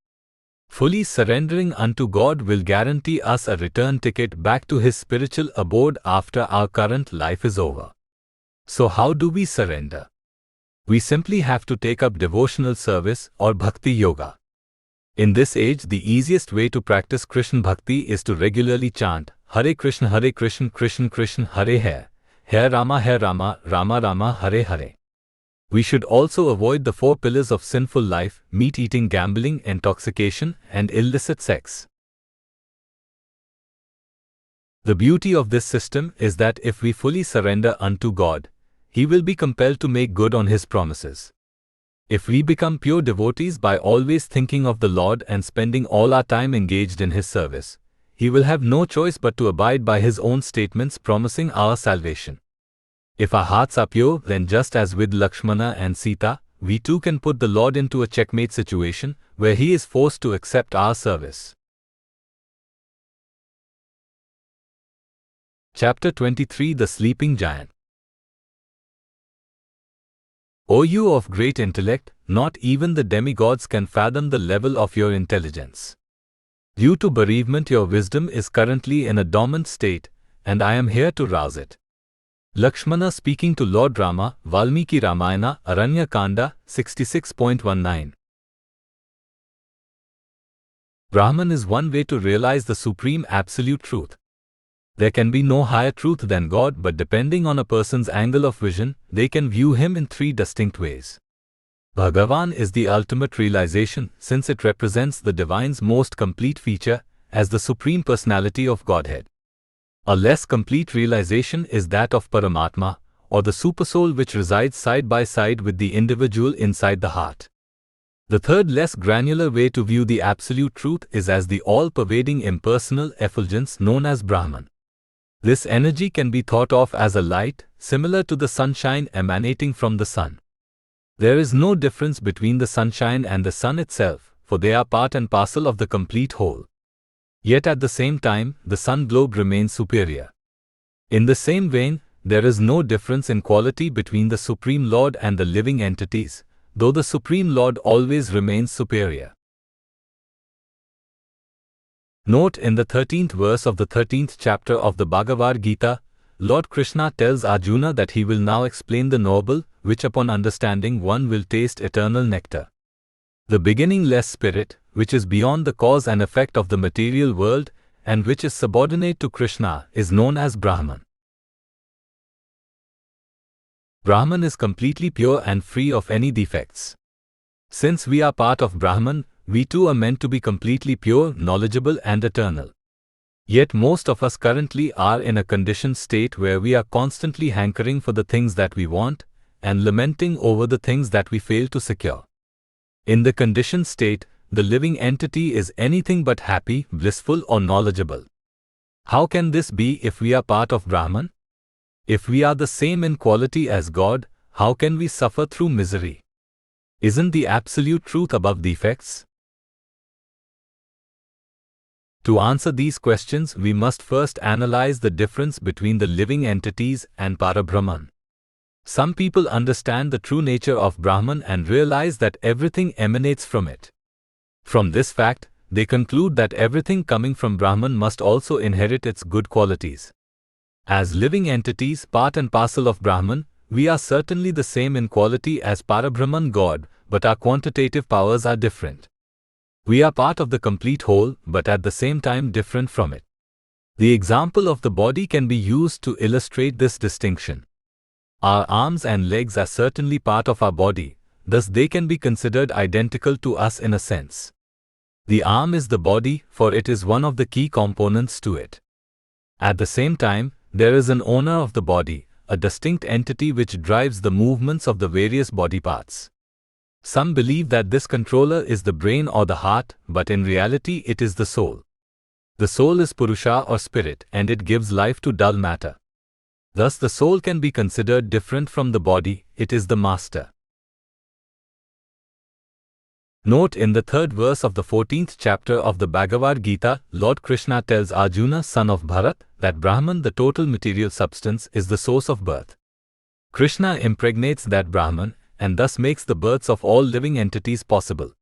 Fully surrendering unto God will guarantee us a return ticket back to his spiritual abode after our current life is over. So how do we surrender? We simply have to take up devotional service or bhakti yoga. In this age, the easiest way to practice Krishna bhakti is to regularly chant Hare Krishna, Krishna Krishna, Hare Hare, Hare Rama, Rama Rama, Hare Hare. We should also avoid the 4 pillars of sinful life: meat eating, gambling, intoxication, and illicit sex. The beauty of this system is that if we fully surrender unto God, He will be compelled to make good on His promises. If we become pure devotees by always thinking of the Lord and spending all our time engaged in His service, He will have no choice but to abide by His own statements promising our salvation. If our hearts are pure, then just as with Lakshmana and Sita, we too can put the Lord into a checkmate situation where He is forced to accept our service. Chapter 23: The Sleeping Giant. O you of great intellect, not even the demigods can fathom the level of your intelligence. Due to bereavement, your wisdom is currently in a dormant state, and I am here to rouse it. Lakshmana speaking to Lord Rama, Valmiki Ramayana, Aranya Kanda, 66.19. Brahman is one way to realize the supreme absolute truth. There can be no higher truth than God, but depending on a person's angle of vision, they can view Him in 3 distinct ways. Bhagavan is the ultimate realization, since it represents the Divine's most complete feature, as the Supreme Personality of Godhead. A less complete realization is that of Paramatma, or the Supersoul, which resides side by side with the individual inside the heart. The third, less granular way to view the absolute truth is as the all-pervading impersonal effulgence known as Brahman. This energy can be thought of as a light, similar to the sunshine emanating from the sun. There is no difference between the sunshine and the sun itself, for they are part and parcel of the complete whole. Yet at the same time, the sun globe remains superior. In the same vein, there is no difference in quality between the Supreme Lord and the living entities, though the Supreme Lord always remains superior. Note, in the 13th verse of the 13th chapter of the Bhagavad Gita, Lord Krishna tells Arjuna that he will now explain the knowable, which upon understanding one will taste eternal nectar. The beginningless spirit, which is beyond the cause and effect of the material world, and which is subordinate to Krishna, is known as Brahman. Brahman is completely pure and free of any defects. Since we are part of Brahman, we too are meant to be completely pure, knowledgeable, and eternal. Yet most of us currently are in a conditioned state where we are constantly hankering for the things that we want, and lamenting over the things that we fail to secure. In the conditioned state, the living entity is anything but happy, blissful, or knowledgeable. How can this be if we are part of Brahman? If we are the same in quality as God, how can we suffer through misery? Isn't the absolute truth above defects? To answer these questions, we must first analyze the difference between the living entities and Parabrahman. Some people understand the true nature of Brahman and realize that everything emanates from it. From this fact, they conclude that everything coming from Brahman must also inherit its good qualities. As living entities, part and parcel of Brahman, we are certainly the same in quality as Parabrahman God, but our quantitative powers are different. We are part of the complete whole, but at the same time different from it. The example of the body can be used to illustrate this distinction. Our arms and legs are certainly part of our body, thus they can be considered identical to us in a sense. The arm is the body, for it is one of the key components to it. At the same time, there is an owner of the body, a distinct entity which drives the movements of the various body parts. Some believe that this controller is the brain or the heart, but in reality it is the soul. The soul is Purusha or spirit, and it gives life to dull matter. Thus the soul can be considered different from the body, it is the master. Note, in the 3rd verse of the 14th chapter of the Bhagavad Gita, Lord Krishna tells Arjuna, son of Bharat, that Brahman, the total material substance, is the source of birth. Krishna impregnates that Brahman, and thus makes the births of all living entities possible.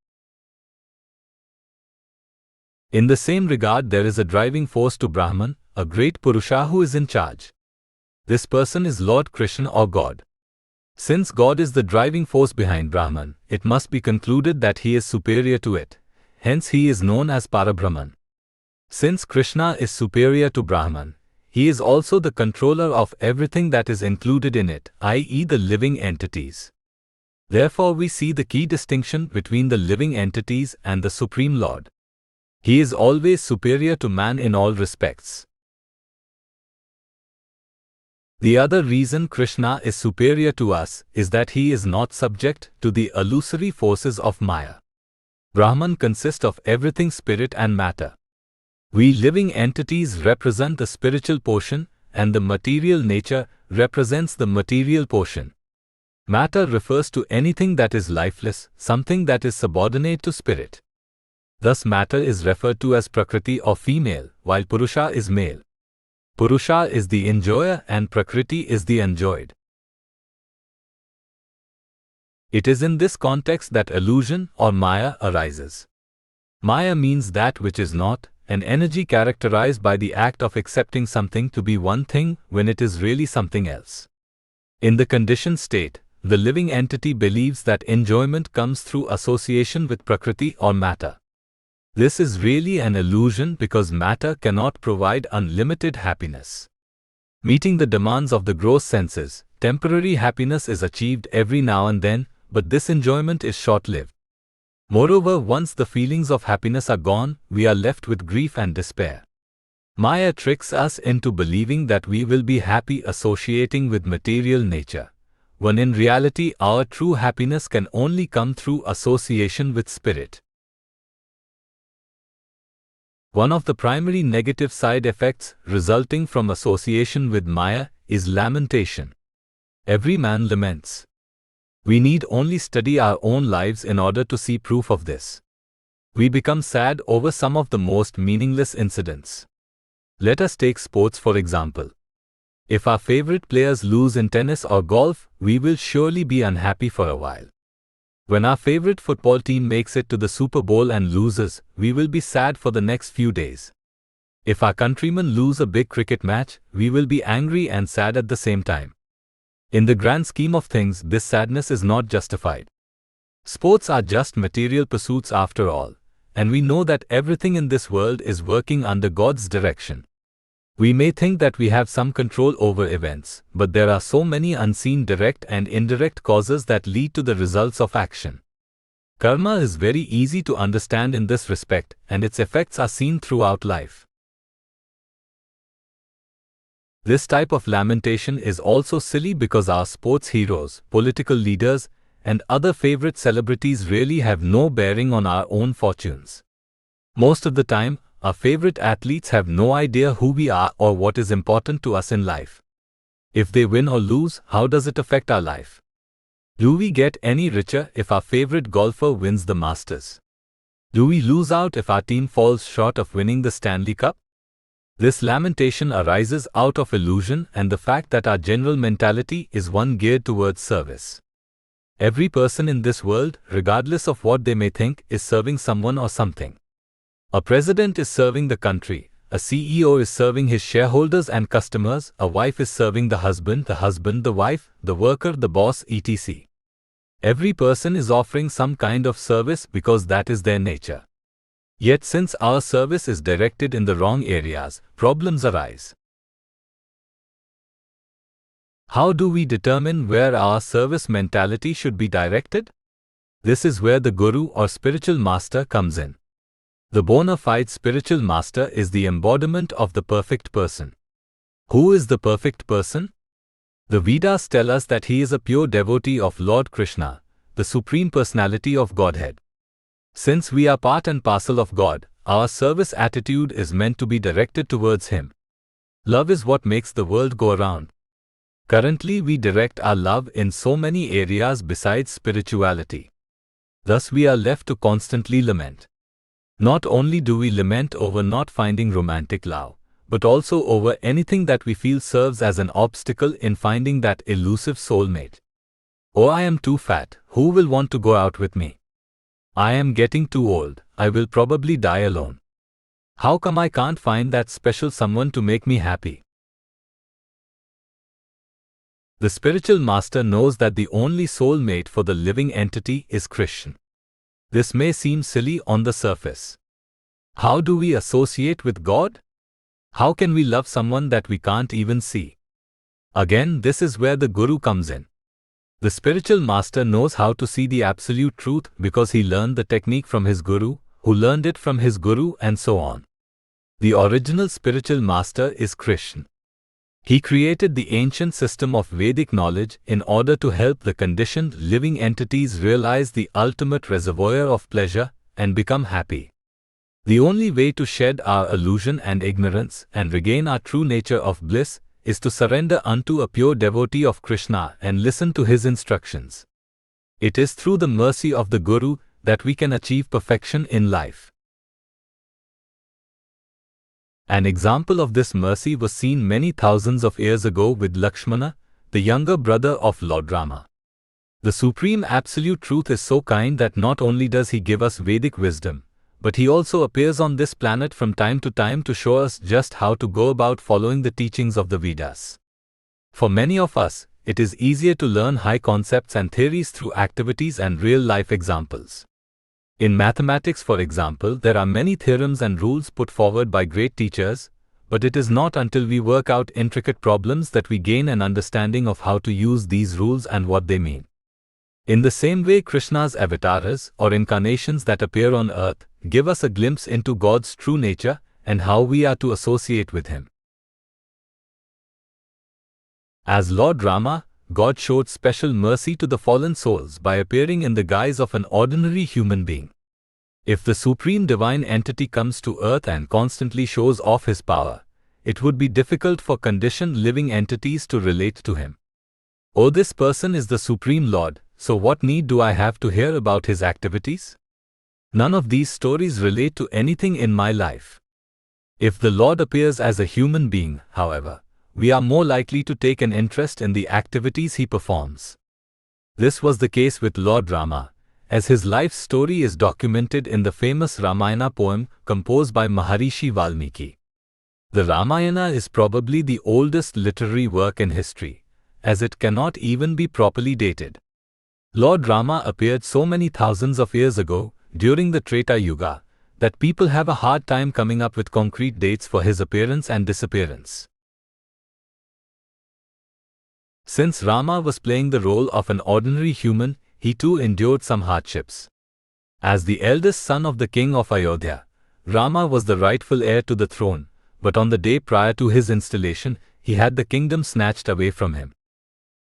In the same regard, there is a driving force to Brahman, a great Purusha who is in charge. This person is Lord Krishna or God. Since God is the driving force behind Brahman, it must be concluded that he is superior to it. Hence he is known as Parabrahman. Since Krishna is superior to Brahman, he is also the controller of everything that is included in it, i.e. the living entities. Therefore, we see the key distinction between the living entities and the Supreme Lord. He is always superior to man in all respects. The other reason Krishna is superior to us is that he is not subject to the illusory forces of Maya. Brahman consists of everything spirit and matter. We living entities represent the spiritual portion, and the material nature represents the material portion. Matter refers to anything that is lifeless, something that is subordinate to spirit. Thus matter is referred to as Prakriti or female, while Purusha is male. Purusha is the enjoyer and Prakriti is the enjoyed. It is in this context that illusion or Maya arises. Maya means that which is not, an energy characterized by the act of accepting something to be one thing when it is really something else. In the conditioned state, the living entity believes that enjoyment comes through association with Prakriti or matter. This is really an illusion because matter cannot provide unlimited happiness. Meeting the demands of the gross senses, temporary happiness is achieved every now and then, but this enjoyment is short-lived. Moreover, once the feelings of happiness are gone, we are left with grief and despair. Maya tricks us into believing that we will be happy associating with material nature, when in reality our true happiness can only come through association with spirit. One of the primary negative side effects resulting from association with Maya is lamentation. Every man laments. We need only study our own lives in order to see proof of this. We become sad over some of the most meaningless incidents. Let us take sports for example. If our favorite players lose in tennis or golf, we will surely be unhappy for a while. When our favorite football team makes it to the Super Bowl and loses, we will be sad for the next few days. If our countrymen lose a big cricket match, we will be angry and sad at the same time. In the grand scheme of things, this sadness is not justified. Sports are just material pursuits after all, and we know that everything in this world is working under God's direction. We may think that we have some control over events, but there are so many unseen direct and indirect causes that lead to the results of action. Karma is very easy to understand in this respect, and its effects are seen throughout life. This type of lamentation is also silly because our sports heroes, political leaders, and other favorite celebrities really have no bearing on our own fortunes. Most of the time, our favorite athletes have no idea who we are or what is important to us in life. If they win or lose, how does it affect our life? Do we get any richer if our favorite golfer wins the Masters? Do we lose out if our team falls short of winning the Stanley Cup? This lamentation arises out of illusion and the fact that our general mentality is one geared towards service. Every person in this world, regardless of what they may think, is serving someone or something. A president is serving the country, a CEO is serving his shareholders and customers, a wife is serving the husband the wife, the worker, the boss, etc. Every person is offering some kind of service because that is their nature. Yet since our service is directed in the wrong areas, problems arise. How do we determine where our service mentality should be directed? This is where the Guru or spiritual master comes in. The bona fide spiritual master is the embodiment of the perfect person. Who is the perfect person? The Vedas tell us that he is a pure devotee of Lord Krishna, the Supreme Personality of Godhead. Since we are part and parcel of God, our service attitude is meant to be directed towards him. Love is what makes the world go around. Currently we direct our love in so many areas besides spirituality. Thus we are left to constantly lament. Not only do we lament over not finding romantic love, but also over anything that we feel serves as an obstacle in finding that elusive soulmate. Oh, I am too fat, who will want to go out with me? I am getting too old, I will probably die alone. How come I can't find that special someone to make me happy? The spiritual master knows that the only soulmate for the living entity is Krishna. This may seem silly on the surface. How do we associate with God? How can we love someone that we can't even see? Again, this is where the Guru comes in. The spiritual master knows how to see the absolute truth because he learned the technique from his guru, who learned it from his guru, and so on. The original spiritual master is Krishna. He created the ancient system of Vedic knowledge in order to help the conditioned living entities realize the ultimate reservoir of pleasure and become happy. The only way to shed our illusion and ignorance and regain our true nature of bliss is to surrender unto a pure devotee of Krishna and listen to his instructions. It is through the mercy of the Guru that we can achieve perfection in life. An example of this mercy was seen many thousands of years ago with Lakshmana, the younger brother of Lord Rama. The Supreme Absolute Truth is so kind that not only does he give us Vedic wisdom, but he also appears on this planet from time to time to show us just how to go about following the teachings of the Vedas. For many of us, it is easier to learn high concepts and theories through activities and real-life examples. In mathematics, for example, there are many theorems and rules put forward by great teachers, but it is not until we work out intricate problems that we gain an understanding of how to use these rules and what they mean. In the same way, Krishna's avatars, or incarnations that appear on earth, give us a glimpse into God's true nature and how we are to associate with him. As Lord Rama, God showed special mercy to the fallen souls by appearing in the guise of an ordinary human being. If the Supreme Divine Entity comes to earth and constantly shows off his power, it would be difficult for conditioned living entities to relate to him. Oh, this person is the Supreme Lord, so what need do I have to hear about his activities? None of these stories relate to anything in my life. If the Lord appears as a human being, however, we are more likely to take an interest in the activities he performs. This was the case with Lord Rama, as his life story is documented in the famous Ramayana poem composed by Maharishi Valmiki. The Ramayana is probably the oldest literary work in history, as it cannot even be properly dated. Lord Rama appeared so many thousands of years ago, during the Treta Yuga, that people have a hard time coming up with concrete dates for his appearance and disappearance. Since Rama was playing the role of an ordinary human, he too endured some hardships. As the eldest son of the king of Ayodhya, Rama was the rightful heir to the throne, but on the day prior to his installation, he had the kingdom snatched away from him.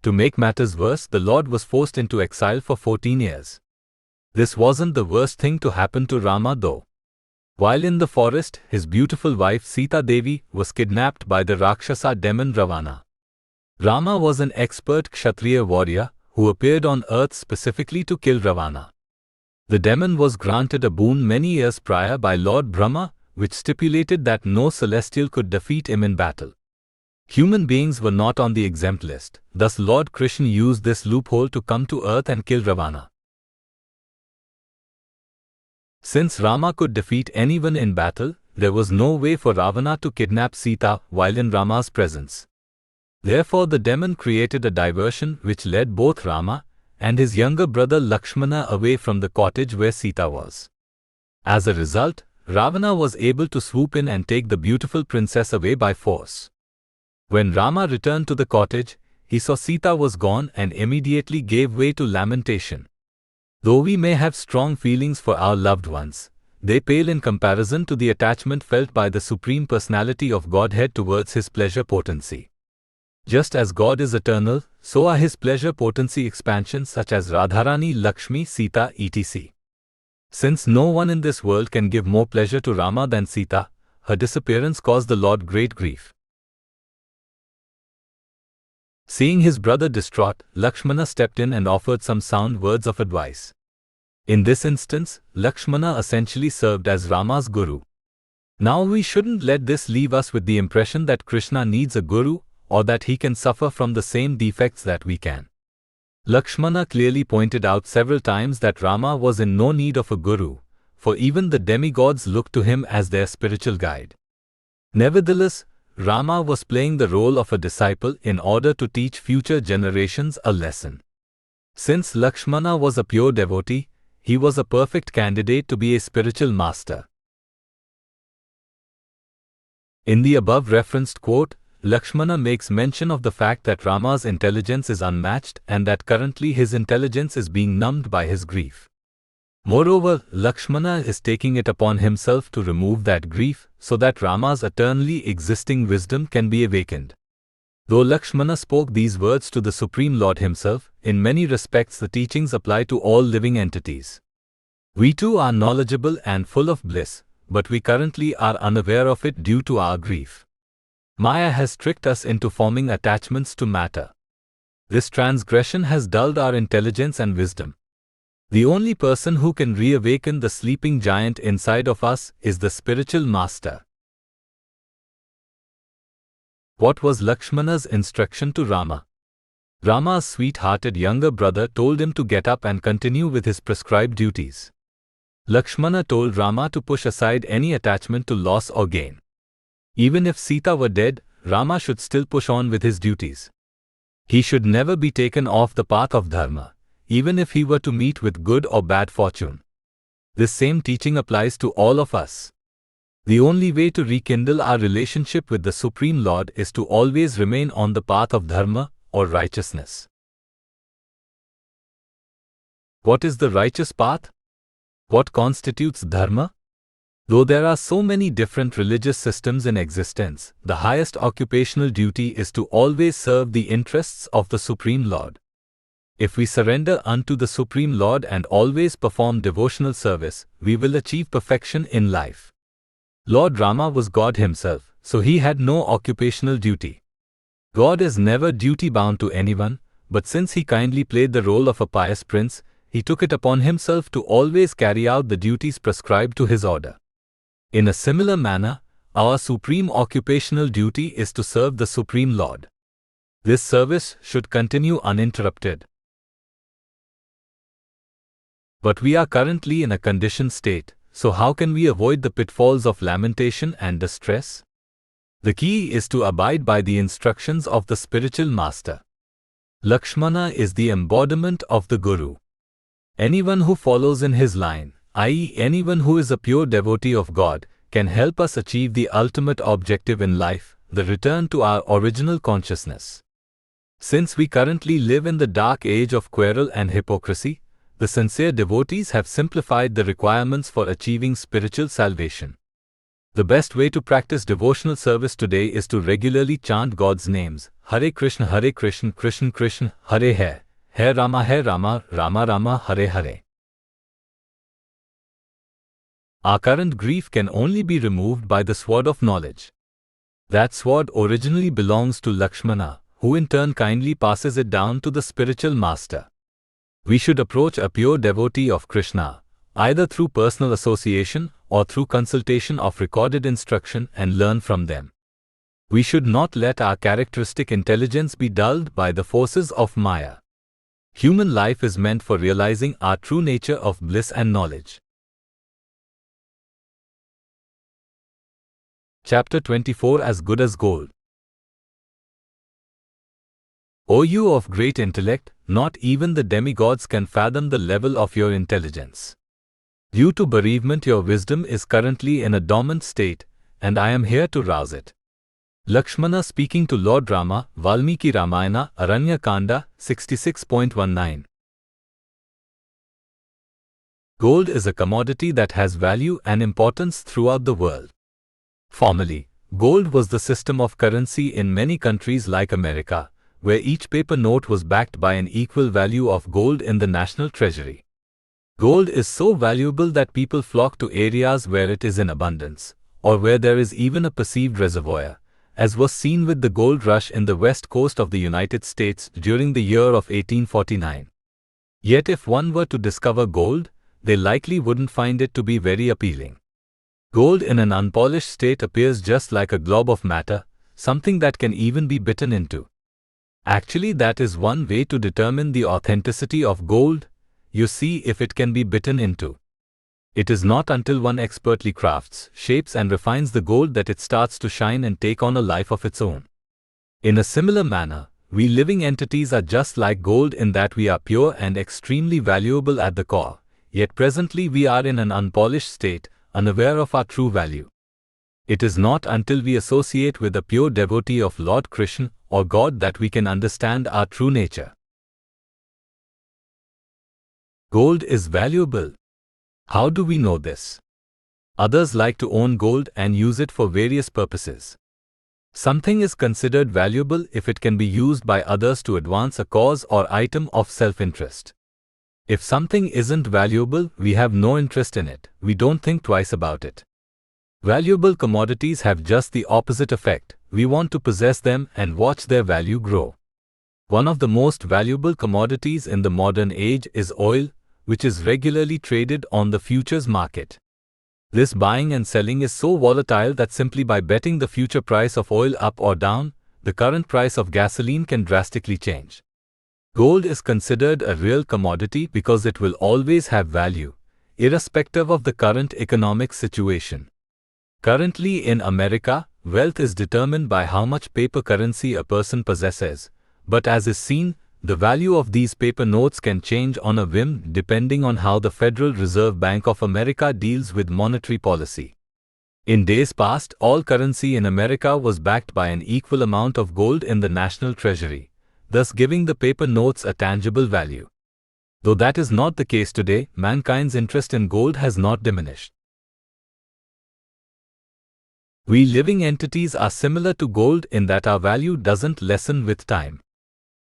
To make matters worse, the Lord was forced into exile for 14 years. This wasn't the worst thing to happen to Rama though. While in the forest, his beautiful wife Sita Devi was kidnapped by the Rakshasa demon Ravana. Rama was an expert Kshatriya warrior who appeared on earth specifically to kill Ravana. The demon was granted a boon many years prior by Lord Brahma, which stipulated that no celestial could defeat him in battle. Human beings were not on the exempt list, thus Lord Krishna used this loophole to come to earth and kill Ravana. Since Rama could defeat anyone in battle, there was no way for Ravana to kidnap Sita while in Rama's presence. Therefore the demon created a diversion which led both Rama and his younger brother Lakshmana away from the cottage where Sita was. As a result, Ravana was able to swoop in and take the beautiful princess away by force. When Rama returned to the cottage, he saw Sita was gone and immediately gave way to lamentation. Though we may have strong feelings for our loved ones, they pale in comparison to the attachment felt by the Supreme Personality of Godhead towards his pleasure potency. Just as God is eternal, so are his pleasure potency expansions such as Radharani, Lakshmi, Sita, etc. Since no one in this world can give more pleasure to Rama than Sita, her disappearance caused the Lord great grief. Seeing his brother distraught, Lakshmana stepped in and offered some sound words of advice. In this instance, Lakshmana essentially served as Rama's guru. Now we shouldn't let this leave us with the impression that Krishna needs a guru or that he can suffer from the same defects that we can. Lakshmana clearly pointed out several times that Rama was in no need of a guru, for even the demigods looked to him as their spiritual guide. Nevertheless, Rama was playing the role of a disciple in order to teach future generations a lesson. Since Lakshmana was a pure devotee, he was a perfect candidate to be a spiritual master. In the above referenced quote, Lakshmana makes mention of the fact that Rama's intelligence is unmatched and that currently his intelligence is being numbed by his grief. Moreover, Lakshmana is taking it upon himself to remove that grief so that Rama's eternally existing wisdom can be awakened. Though Lakshmana spoke these words to the Supreme Lord himself, in many respects the teachings apply to all living entities. We too are knowledgeable and full of bliss, but we currently are unaware of it due to our grief. Maya has tricked us into forming attachments to matter. This transgression has dulled our intelligence and wisdom. The only person who can reawaken the sleeping giant inside of us is the spiritual master. What was Lakshmana's instruction to Rama? Rama's sweet-hearted younger brother told him to get up and continue with his prescribed duties. Lakshmana told Rama to push aside any attachment to loss or gain. Even if Sita were dead, Rama should still push on with his duties. He should never be taken off the path of dharma, even if he were to meet with good or bad fortune. This same teaching applies to all of us. The only way to rekindle our relationship with the Supreme Lord is to always remain on the path of dharma or righteousness. What is the righteous path? What constitutes dharma? Though there are so many different religious systems in existence, the highest occupational duty is to always serve the interests of the Supreme Lord. If we surrender unto the Supreme Lord and always perform devotional service, we will achieve perfection in life. Lord Rama was God himself, so he had no occupational duty. God is never duty-bound to anyone, but since he kindly played the role of a pious prince, he took it upon himself to always carry out the duties prescribed to his order. In a similar manner, our supreme occupational duty is to serve the Supreme Lord. This service should continue uninterrupted. But we are currently in a conditioned state, so how can we avoid the pitfalls of lamentation and distress? The key is to abide by the instructions of the spiritual master. Lakshmana is the embodiment of the Guru. Anyone who follows in his line, i.e., anyone who is a pure devotee of God, can help us achieve the ultimate objective in life, the return to our original consciousness. Since we currently live in the dark age of quarrel and hypocrisy, the sincere devotees have simplified the requirements for achieving spiritual salvation. The best way to practice devotional service today is to regularly chant God's names, Hare Krishna, Krishna Krishna, Hare Hare, Hare Rama, Rama Rama, Hare Hare. Our current grief can only be removed by the sword of knowledge. That sword originally belongs to Lakshmana, who in turn kindly passes it down to the spiritual master. We should approach a pure devotee of Krishna, either through personal association or through consultation of recorded instruction and learn from them. We should not let our characteristic intelligence be dulled by the forces of Maya. Human life is meant for realizing our true nature of bliss and knowledge. Chapter 24 As Good as Gold. O you of great intellect, not even the demigods can fathom the level of your intelligence. Due to bereavement, your wisdom is currently in a dormant state, and I am here to rouse it. Lakshmana speaking to Lord Rama, Valmiki Ramayana, Aranya Kanda, 66.19. Gold is a commodity that has value and importance throughout the world. Formerly, gold was the system of currency in many countries like America, where each paper note was backed by an equal value of gold in the national treasury. Gold is so valuable that people flock to areas where it is in abundance, or where there is even a perceived reservoir, as was seen with the gold rush in the west coast of the United States during the year of 1849. Yet if one were to discover gold, they likely wouldn't find it to be very appealing. Gold in an unpolished state appears just like a glob of matter, something that can even be bitten into. Actually, that is one way to determine the authenticity of gold. You see if it can be bitten into. It is not until one expertly crafts, shapes and refines the gold that it starts to shine and take on a life of its own. In a similar manner, we living entities are just like gold in that we are pure and extremely valuable at the core, yet presently we are in an unpolished state, unaware of our true value. It is not until we associate with a pure devotee of Lord Krishna or God that we can understand our true nature. Gold is valuable. How do we know this? Others like to own gold and use it for various purposes. Something is considered valuable if it can be used by others to advance a cause or item of self-interest. If something isn't valuable, we have no interest in it, we don't think twice about it. Valuable commodities have just the opposite effect. We want to possess them and watch their value grow. One of the most valuable commodities in the modern age is oil, which is regularly traded on the futures market. This buying and selling is so volatile that simply by betting the future price of oil up or down, the current price of gasoline can drastically change. Gold is considered a real commodity because it will always have value, irrespective of the current economic situation. Currently in America, wealth is determined by how much paper currency a person possesses, but as is seen, the value of these paper notes can change on a whim depending on how the Federal Reserve Bank of America deals with monetary policy. In days past, all currency in America was backed by an equal amount of gold in the national treasury, thus giving the paper notes a tangible value. Though that is not the case today, mankind's interest in gold has not diminished. We living entities are similar to gold in that our value doesn't lessen with time.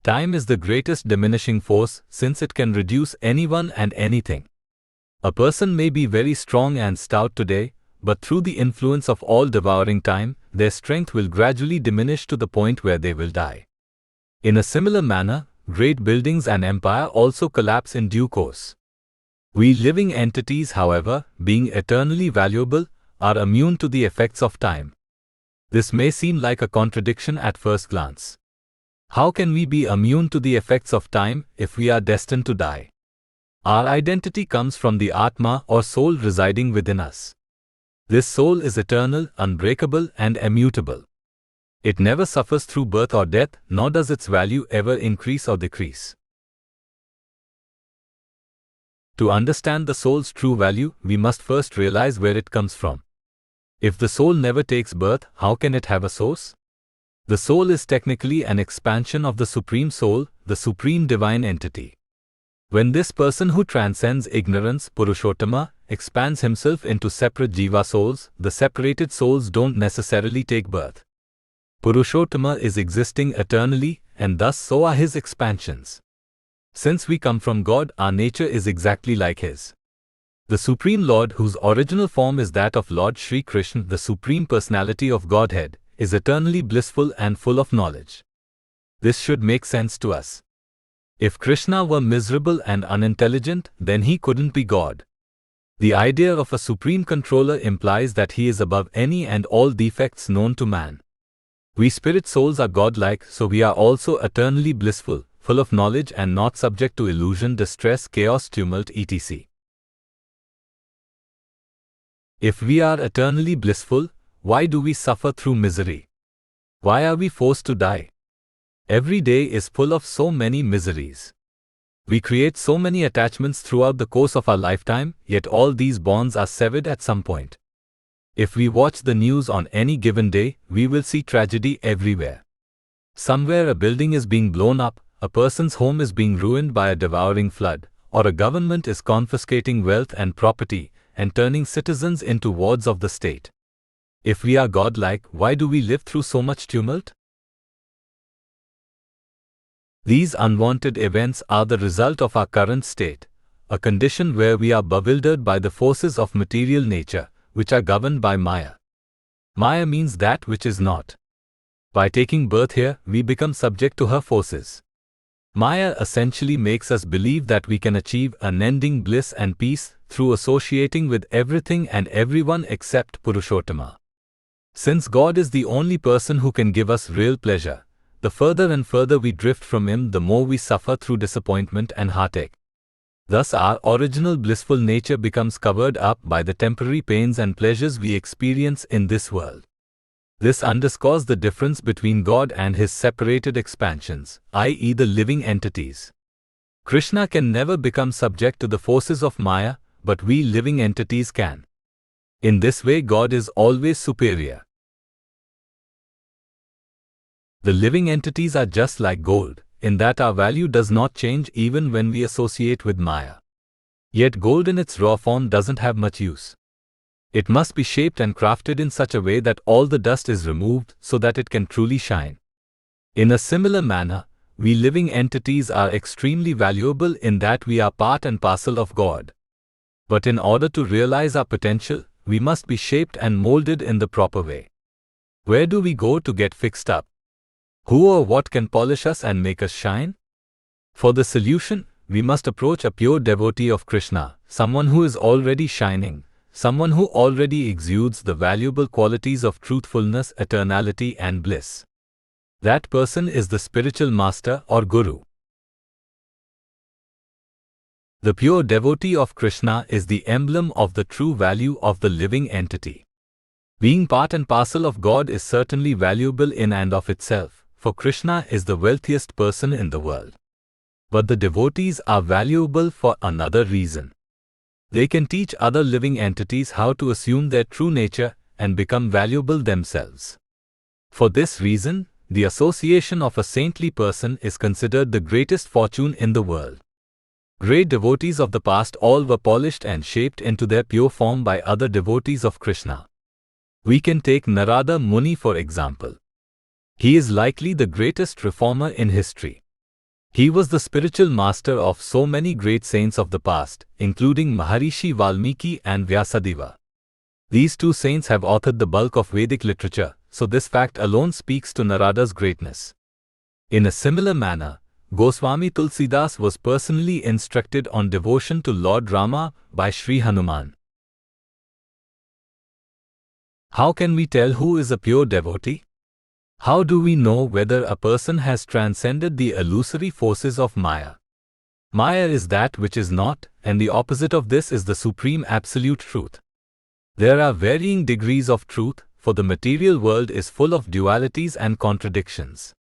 Time is the greatest diminishing force since it can reduce anyone and anything. A person may be very strong and stout today, but through the influence of all-devouring time, their strength will gradually diminish to the point where they will die. In a similar manner, great buildings and empire also collapse in due course. We living entities, however, being eternally valuable, are immune to the effects of time. This may seem like a contradiction at first glance. How can we be immune to the effects of time if we are destined to die? Our identity comes from the Atma or soul residing within us. This soul is eternal, unbreakable, and immutable. It never suffers through birth or death, nor does its value ever increase or decrease. To understand the soul's true value, we must first realize where it comes from. If the soul never takes birth, how can it have a source? The soul is technically an expansion of the Supreme Soul, the Supreme Divine Entity. When this person who transcends ignorance, Purushottama, expands himself into separate Jiva souls, the separated souls don't necessarily take birth. Purushottama is existing eternally, and thus so are his expansions. Since we come from God, our nature is exactly like his. The Supreme Lord, whose original form is that of Lord Shri Krishna, the Supreme Personality of Godhead, is eternally blissful and full of knowledge. This should make sense to us. If Krishna were miserable and unintelligent, then he couldn't be God. The idea of a supreme controller implies that he is above any and all defects known to man. We spirit souls are godlike, so we are also eternally blissful, full of knowledge and not subject to illusion, distress, chaos, tumult, etc. If we are eternally blissful, why do we suffer through misery? Why are we forced to die? Every day is full of so many miseries. We create so many attachments throughout the course of our lifetime, yet all these bonds are severed at some point. If we watch the news on any given day, we will see tragedy everywhere. Somewhere a building is being blown up, a person's home is being ruined by a devouring flood, or a government is confiscating wealth and property and turning citizens into wards of the state. If we are godlike, why do we live through so much tumult? These unwanted events are the result of our current state, a condition where we are bewildered by the forces of material nature, which are governed by Maya. Maya means that which is not. By taking birth here, we become subject to her forces. Maya essentially makes us believe that we can achieve unending bliss and peace through associating with everything and everyone except Purushottama. Since God is the only person who can give us real pleasure, the further and further we drift from him, the more we suffer through disappointment and heartache. Thus our original blissful nature becomes covered up by the temporary pains and pleasures we experience in this world. This underscores the difference between God and his separated expansions, i.e. the living entities. Krishna can never become subject to the forces of Maya, but we living entities can. In this way, God is always superior. The living entities are just like gold, in that our value does not change even when we associate with Maya. Yet gold in its raw form doesn't have much use. It must be shaped and crafted in such a way that all the dust is removed so that it can truly shine. In a similar manner, we living entities are extremely valuable in that we are part and parcel of God. But in order to realize our potential, we must be shaped and molded in the proper way. Where do we go to get fixed up? Who or what can polish us and make us shine? For the solution, we must approach a pure devotee of Krishna, someone who is already shining, someone who already exudes the valuable qualities of truthfulness, eternality and bliss. That person is the spiritual master or guru. The pure devotee of Krishna is the emblem of the true value of the living entity. Being part and parcel of God is certainly valuable in and of itself, for Krishna is the wealthiest person in the world. But the devotees are valuable for another reason. They can teach other living entities how to assume their true nature and become valuable themselves. For this reason, the association of a saintly person is considered the greatest fortune in the world. Great devotees of the past all were polished and shaped into their pure form by other devotees of Krishna. We can take Narada Muni for example. He is likely the greatest reformer in history. He was the spiritual master of so many great saints of the past, including Maharishi Valmiki and Vyasadeva. These two saints have authored the bulk of Vedic literature, so this fact alone speaks to Narada's greatness. In a similar manner, Goswami Tulsidas was personally instructed on devotion to Lord Rama by Sri Hanuman. How can we tell who is a pure devotee? How do we know whether a person has transcended the illusory forces of Maya? Maya is that which is not, and the opposite of this is the supreme absolute truth. There are varying degrees of truth, for the material world is full of dualities and contradictions.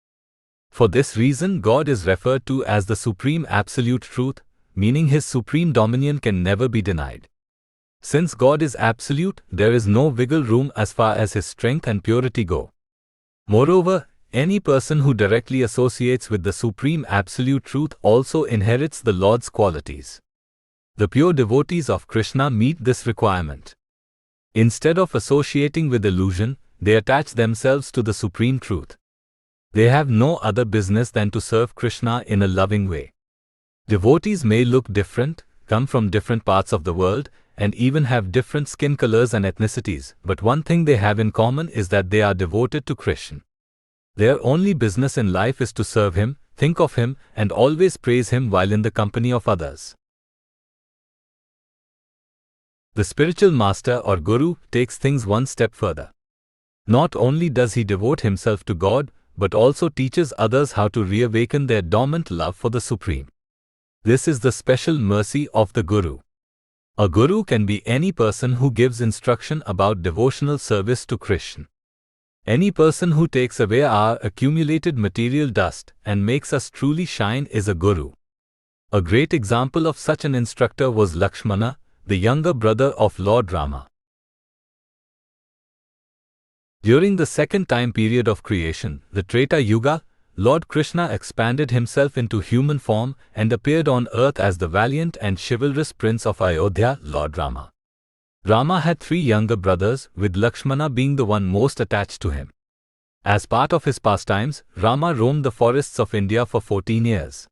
For this reason, God is referred to as the supreme absolute truth, meaning His supreme dominion can never be denied. Since God is absolute, there is no wiggle room as far as His strength and purity go. Moreover, any person who directly associates with the supreme absolute truth also inherits the Lord's qualities. The pure devotees of Krishna meet this requirement. Instead of associating with illusion, they attach themselves to the supreme truth. They have no other business than to serve Krishna in a loving way. Devotees may look different, come from different parts of the world, and even have different skin colors and ethnicities, but one thing they have in common is that they are devoted to Krishna. Their only business in life is to serve Him, think of Him, and always praise Him while in the company of others. The spiritual master or guru takes things one step further. Not only does he devote himself to God, but also teaches others how to reawaken their dormant love for the Supreme. This is the special mercy of the Guru. A guru can be any person who gives instruction about devotional service to Krishna. Any person who takes away our accumulated material dust and makes us truly shine is a guru. A great example of such an instructor was Lakshmana, the younger brother of Lord Rama. During the second time period of creation, the Treta Yuga, Lord Krishna expanded himself into human form and appeared on earth as the valiant and chivalrous prince of Ayodhya, Lord Rama. Rama had 3 younger brothers, with Lakshmana being the one most attached to him. As part of his pastimes, Rama roamed the forests of India for 14 years.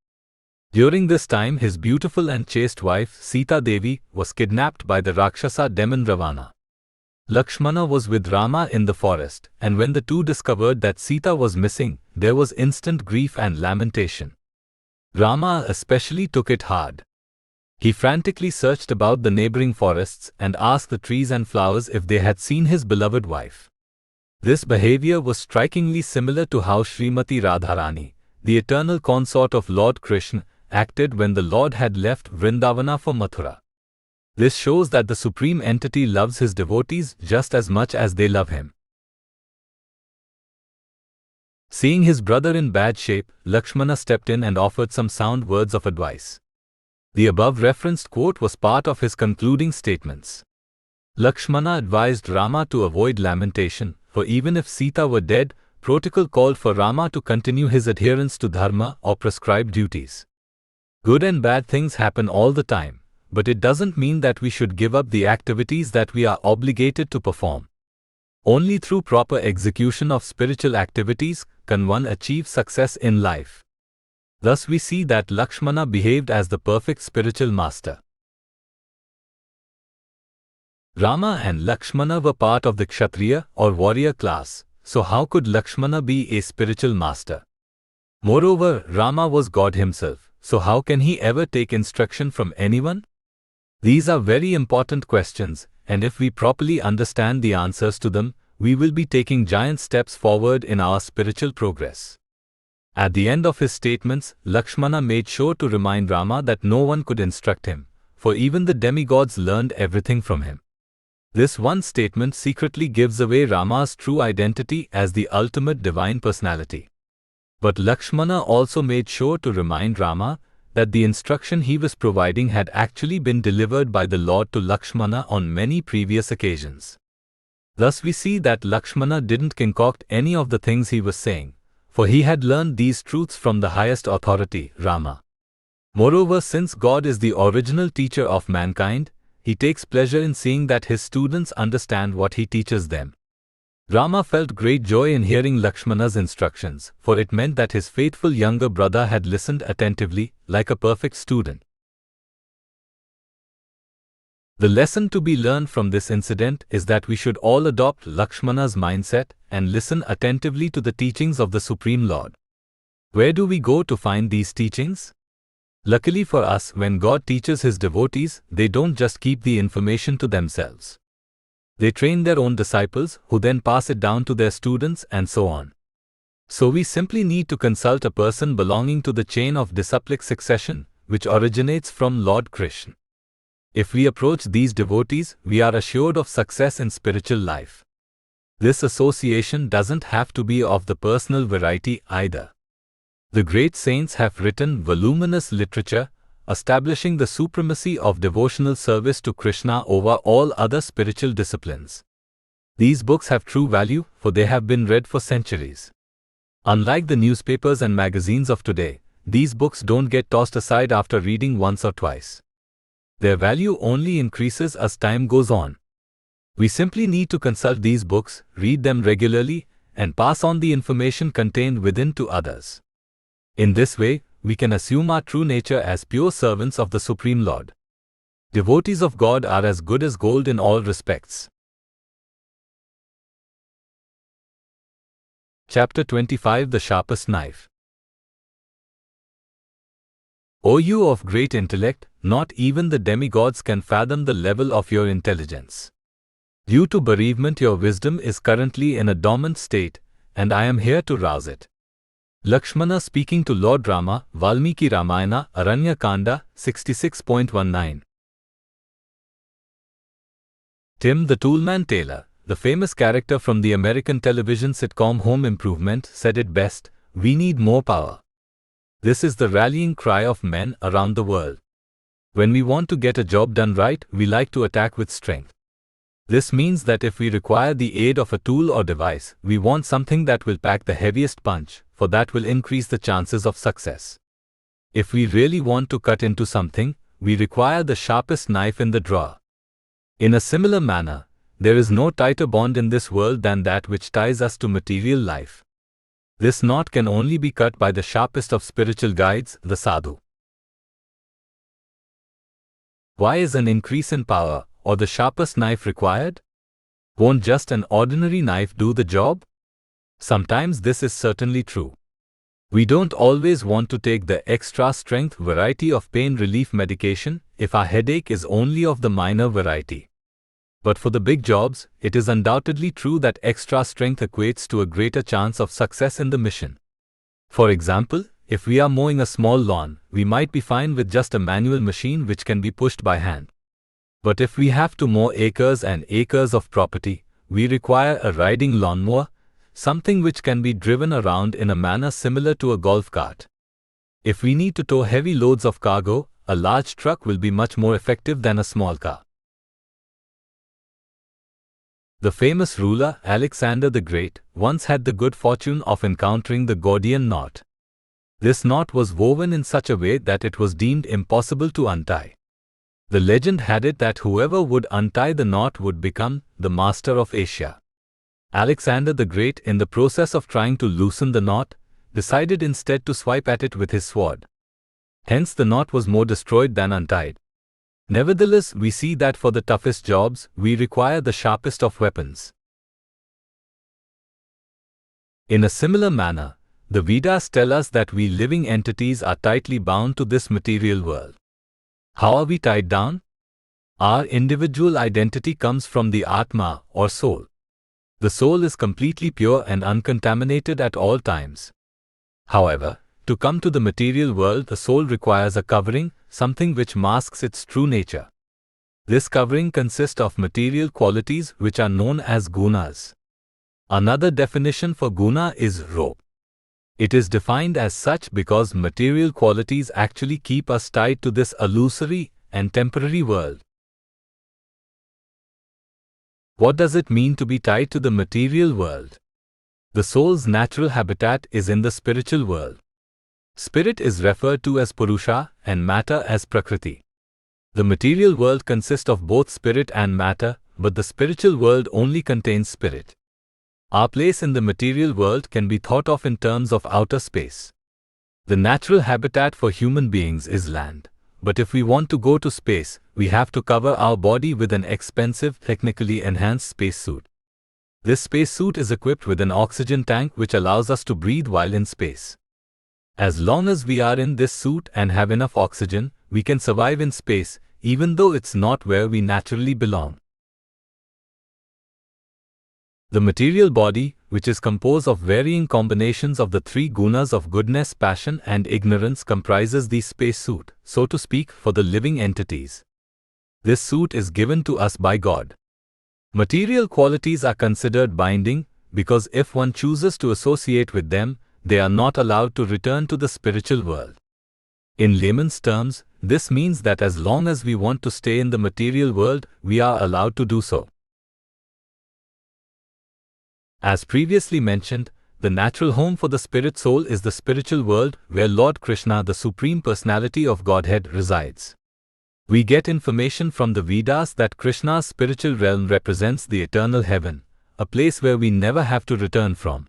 During this time, his beautiful and chaste wife, Sita Devi, was kidnapped by the Rakshasa demon Ravana. Lakshmana was with Rama in the forest, and when the two discovered that Sita was missing, there was instant grief and lamentation. Rama especially took it hard. He frantically searched about the neighboring forests and asked the trees and flowers if they had seen his beloved wife. This behavior was strikingly similar to how Srimati Radharani, the eternal consort of Lord Krishna, acted when the Lord had left Vrindavana for Mathura. This shows that the Supreme Entity loves His devotees just as much as they love Him. Seeing his brother in bad shape, Lakshmana stepped in and offered some sound words of advice. The above referenced quote was part of his concluding statements. Lakshmana advised Rama to avoid lamentation, for even if Sita were dead, protocol called for Rama to continue his adherence to dharma or prescribed duties. Good and bad things happen all the time, but it doesn't mean that we should give up the activities that we are obligated to perform. Only through proper execution of spiritual activities can one achieve success in life. Thus we see that Lakshmana behaved as the perfect spiritual master. Rama and Lakshmana were part of the Kshatriya or warrior class, so how could Lakshmana be a spiritual master? Moreover, Rama was God himself, so how can he ever take instruction from anyone? These are very important questions, and if we properly understand the answers to them, we will be taking giant steps forward in our spiritual progress. At the end of his statements, Lakshmana made sure to remind Rama that no one could instruct him, for even the demigods learned everything from him. This one statement secretly gives away Rama's true identity as the ultimate divine personality. But Lakshmana also made sure to remind Rama that the instruction he was providing had actually been delivered by the Lord to Lakshmana on many previous occasions. Thus we see that Lakshmana didn't concoct any of the things he was saying, for he had learned these truths from the highest authority, Rama. Moreover, since God is the original teacher of mankind, he takes pleasure in seeing that his students understand what he teaches them. Rama felt great joy in hearing Lakshmana's instructions, for it meant that his faithful younger brother had listened attentively, like a perfect student. The lesson to be learned from this incident is that we should all adopt Lakshmana's mindset and listen attentively to the teachings of the Supreme Lord. Where do we go to find these teachings? Luckily for us, when God teaches His devotees, they don't just keep the information to themselves. They train their own disciples, who then pass it down to their students, and so on. So we simply need to consult a person belonging to the chain of disciplic succession, which originates from Lord Krishna. If we approach these devotees, we are assured of success in spiritual life. This association doesn't have to be of the personal variety either. The great saints have written voluminous literature, establishing the supremacy of devotional service to Krishna over all other spiritual disciplines. These books have true value, for they have been read for centuries. Unlike the newspapers and magazines of today, these books don't get tossed aside after reading once or twice. Their value only increases as time goes on. We simply need to consult these books, read them regularly, and pass on the information contained within to others. In this way, we can assume our true nature as pure servants of the Supreme Lord. Devotees of God are as good as gold in all respects. Chapter 25 The Sharpest Knife. O you of great intellect, not even the demigods can fathom the level of your intelligence. Due to bereavement, your wisdom is currently in a dormant state, and I am here to rouse it. Lakshmana speaking to Lord Rama, Valmiki Ramayana, Aranya Kanda, 66.19. Tim the Toolman Taylor, the famous character from the American television sitcom Home Improvement, said it best, "We need more power." This is the rallying cry of men around the world. When we want to get a job done right, we like to attack with strength. This means that if we require the aid of a tool or device, we want something that will pack the heaviest punch, for that will increase the chances of success. If we really want to cut into something, we require the sharpest knife in the drawer. In a similar manner, there is no tighter bond in this world than that which ties us to material life. This knot can only be cut by the sharpest of spiritual guides, the sadhu. Why is an increase in power, or the sharpest knife required? Won't just an ordinary knife do the job? Sometimes this is certainly true. We don't always want to take the extra strength variety of pain relief medication if our headache is only of the minor variety. But for the big jobs, it is undoubtedly true that extra strength equates to a greater chance of success in the mission. For example, if we are mowing a small lawn, we might be fine with just a manual machine which can be pushed by hand. But if we have to mow acres and acres of property, we require a riding lawnmower, something which can be driven around in a manner similar to a golf cart. If we need to tow heavy loads of cargo, a large truck will be much more effective than a small car. The famous ruler Alexander the Great once had the good fortune of encountering the Gordian knot. This knot was woven in such a way that it was deemed impossible to untie. The legend had it that whoever would untie the knot would become the master of Asia. Alexander the Great, in the process of trying to loosen the knot, decided instead to swipe at it with his sword. Hence the knot was more destroyed than untied. Nevertheless, we see that for the toughest jobs, we require the sharpest of weapons. In a similar manner, the Vedas tell us that we living entities are tightly bound to this material world. How are we tied down? Our individual identity comes from the Atma or soul. The soul is completely pure and uncontaminated at all times. However, to come to the material world, the soul requires a covering, something which masks its true nature. This covering consists of material qualities which are known as gunas. Another definition for guna is rope. It is defined as such because material qualities actually keep us tied to this illusory and temporary world. What does it mean to be tied to the material world? The soul's natural habitat is in the spiritual world. Spirit is referred to as Purusha and matter as Prakriti. The material world consists of both spirit and matter, but the spiritual world only contains spirit. Our place in the material world can be thought of in terms of outer space. The natural habitat for human beings is land, but if we want to go to space, we have to cover our body with an expensive, technically enhanced spacesuit. This spacesuit is equipped with an oxygen tank which allows us to breathe while in space. As long as we are in this suit and have enough oxygen, we can survive in space, even though it's not where we naturally belong. The material body, which is composed of varying combinations of the three gunas of goodness, passion, and ignorance, comprises the spacesuit, so to speak, for the living entities. This suit is given to us by God. Material qualities are considered binding because if one chooses to associate with them, they are not allowed to return to the spiritual world. In layman's terms, this means that as long as we want to stay in the material world, we are allowed to do so. As previously mentioned, the natural home for the spirit soul is the spiritual world where Lord Krishna, the Supreme Personality of Godhead, resides. We get information from the Vedas that Krishna's spiritual realm represents the eternal heaven, a place where we never have to return from.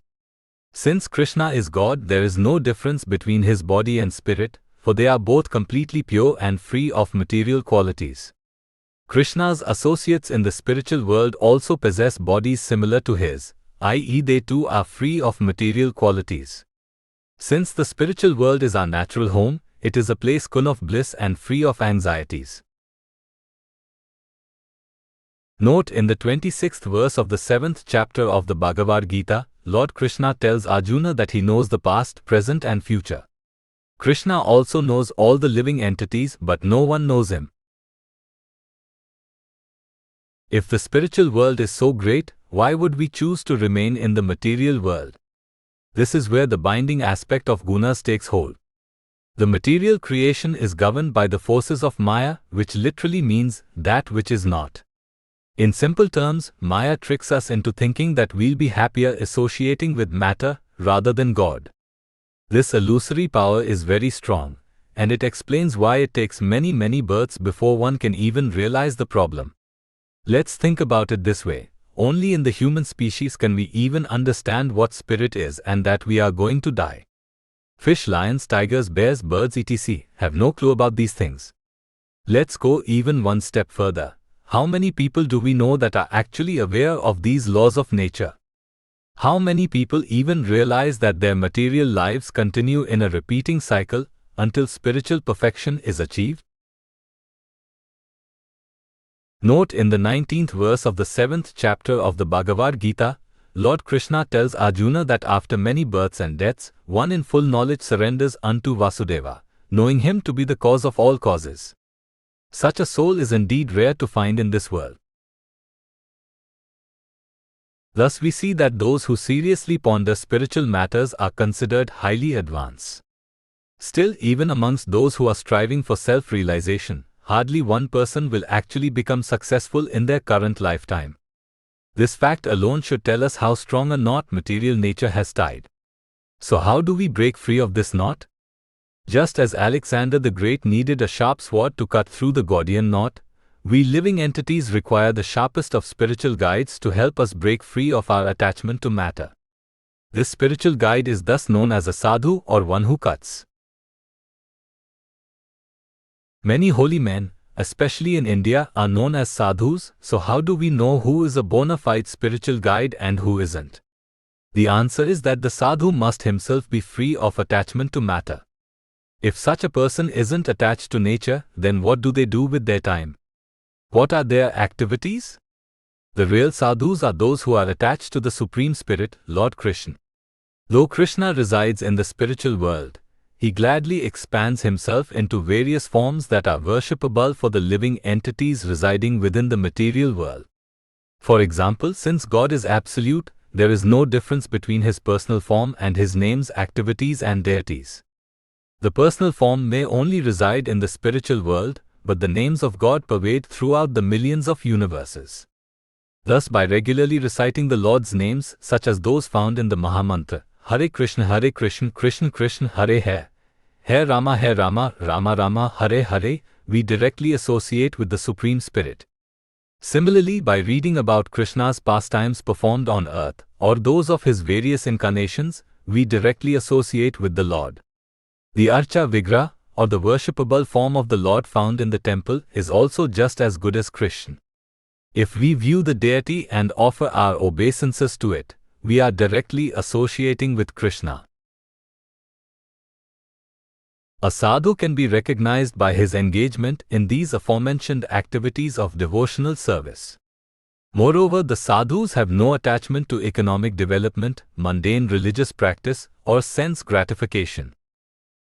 Since Krishna is God, there is no difference between his body and spirit, for they are both completely pure and free of material qualities. Krishna's associates in the spiritual world also possess bodies similar to his, i.e., they too are free of material qualities. Since the spiritual world is our natural home, it is a place full of bliss and free of anxieties. Note, in the 26th verse of the 7th chapter of the Bhagavad Gita, Lord Krishna tells Arjuna that he knows the past, present and future. Krishna also knows all the living entities, but no one knows him. If the spiritual world is so great, why would we choose to remain in the material world? This is where the binding aspect of gunas takes hold. The material creation is governed by the forces of Maya, which literally means that which is not. In simple terms, Maya tricks us into thinking that we'll be happier associating with matter rather than God. This illusory power is very strong, and it explains why it takes many births before one can even realize the problem. Let's think about it this way. Only in the human species can we even understand what spirit is and that we are going to die. Fish, lions, tigers, bears, birds, etc. have no clue about these things. Let's go even one step further. How many people do we know that are actually aware of these laws of nature? How many people even realize that their material lives continue in a repeating cycle until spiritual perfection is achieved? Note, in the 19th verse of the 7th chapter of the Bhagavad Gita, Lord Krishna tells Arjuna that after many births and deaths, one in full knowledge surrenders unto Vasudeva, knowing him to be the cause of all causes. Such a soul is indeed rare to find in this world. Thus we see that those who seriously ponder spiritual matters are considered highly advanced. Still, even amongst those who are striving for self-realization, hardly one person will actually become successful in their current lifetime. This fact alone should tell us how strong a knot material nature has tied. So how do we break free of this knot? Just as Alexander the Great needed a sharp sword to cut through the Gordian knot, we living entities require the sharpest of spiritual guides to help us break free of our attachment to matter. This spiritual guide is thus known as a sadhu, or one who cuts. Many holy men, especially in India, are known as sadhus, so how do we know who is a bona fide spiritual guide and who isn't? The answer is that the sadhu must himself be free of attachment to matter. If such a person isn't attached to nature, then what do they do with their time? What are their activities? The real sadhus are those who are attached to the Supreme Spirit, Lord Krishna. Though Krishna resides in the spiritual world, he gladly expands himself into various forms that are worshipable for the living entities residing within the material world. For example, since God is absolute, there is no difference between his personal form and his names, activities and deities. The personal form may only reside in the spiritual world, but the names of God pervade throughout the millions of universes. Thus, by regularly reciting the Lord's names, such as those found in the Mahamantra, Hare Krishna, Krishna Krishna, Hare Hare, Hare Rama, Rama Rama, Hare Hare, we directly associate with the Supreme Spirit. Similarly, by reading about Krishna's pastimes performed on earth, or those of his various incarnations, we directly associate with the Lord. The Archa Vigraha, or the worshipable form of the Lord found in the temple, is also just as good as Krishna. If we view the deity and offer our obeisances to it, we are directly associating with Krishna. A sadhu can be recognized by his engagement in these aforementioned activities of devotional service. Moreover, the sadhus have no attachment to economic development, mundane religious practice, or sense gratification.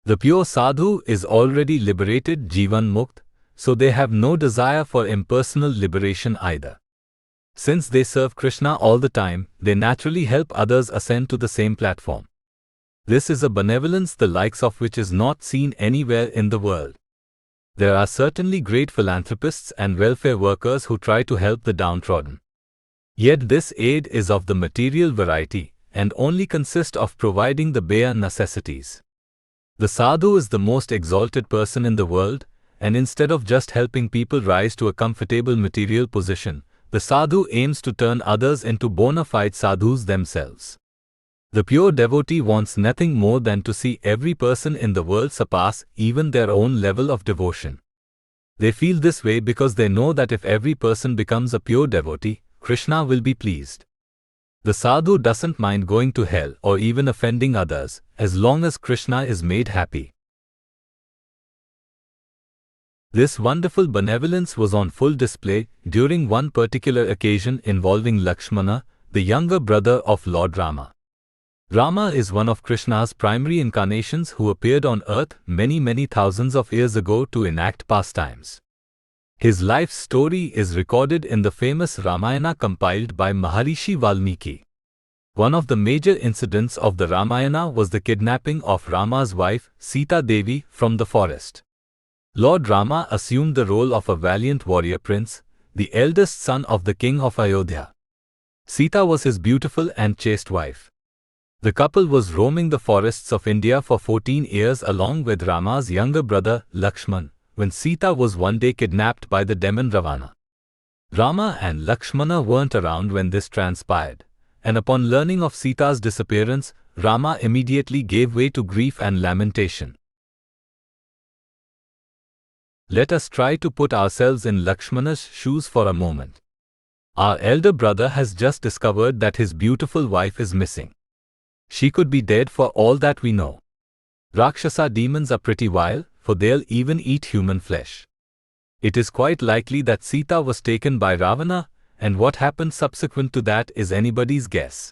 The pure sadhu is already liberated, Jivan Mukt, so they have no desire for impersonal liberation either. Since they serve Krishna all the time, they naturally help others ascend to the same platform. This is a benevolence the likes of which is not seen anywhere in the world. There are certainly great philanthropists and welfare workers who try to help the downtrodden. Yet this aid is of the material variety and only consists of providing the bare necessities. The sadhu is the most exalted person in the world, and instead of just helping people rise to a comfortable material position, the sadhu aims to turn others into bona fide sadhus themselves. The pure devotee wants nothing more than to see every person in the world surpass even their own level of devotion. They feel this way because they know that if every person becomes a pure devotee, Krishna will be pleased. The sadhu doesn't mind going to hell or even offending others, as long as Krishna is made happy. This wonderful benevolence was on full display during one particular occasion involving Lakshmana, the younger brother of Lord Rama. Rama is one of Krishna's primary incarnations who appeared on earth many thousands of years ago to enact pastimes. His life's story is recorded in the famous Ramayana compiled by Maharishi Valmiki. One of the major incidents of the Ramayana was the kidnapping of Rama's wife, Sita Devi, from the forest. Lord Rama assumed the role of a valiant warrior prince, the eldest son of the king of Ayodhya. Sita was his beautiful and chaste wife. The couple was roaming the forests of India for 14 years along with Rama's younger brother, Lakshman, when Sita was one day kidnapped by the demon Ravana. Rama and Lakshmana weren't around when this transpired, and upon learning of Sita's disappearance, Rama immediately gave way to grief and lamentation. Let us try to put ourselves in Lakshmana's shoes for a moment. Our elder brother has just discovered that his beautiful wife is missing. She could be dead for all that we know. Rakshasa demons are pretty vile, for they'll even eat human flesh. It is quite likely that Sita was taken by Ravana, and what happened subsequent to that is anybody's guess.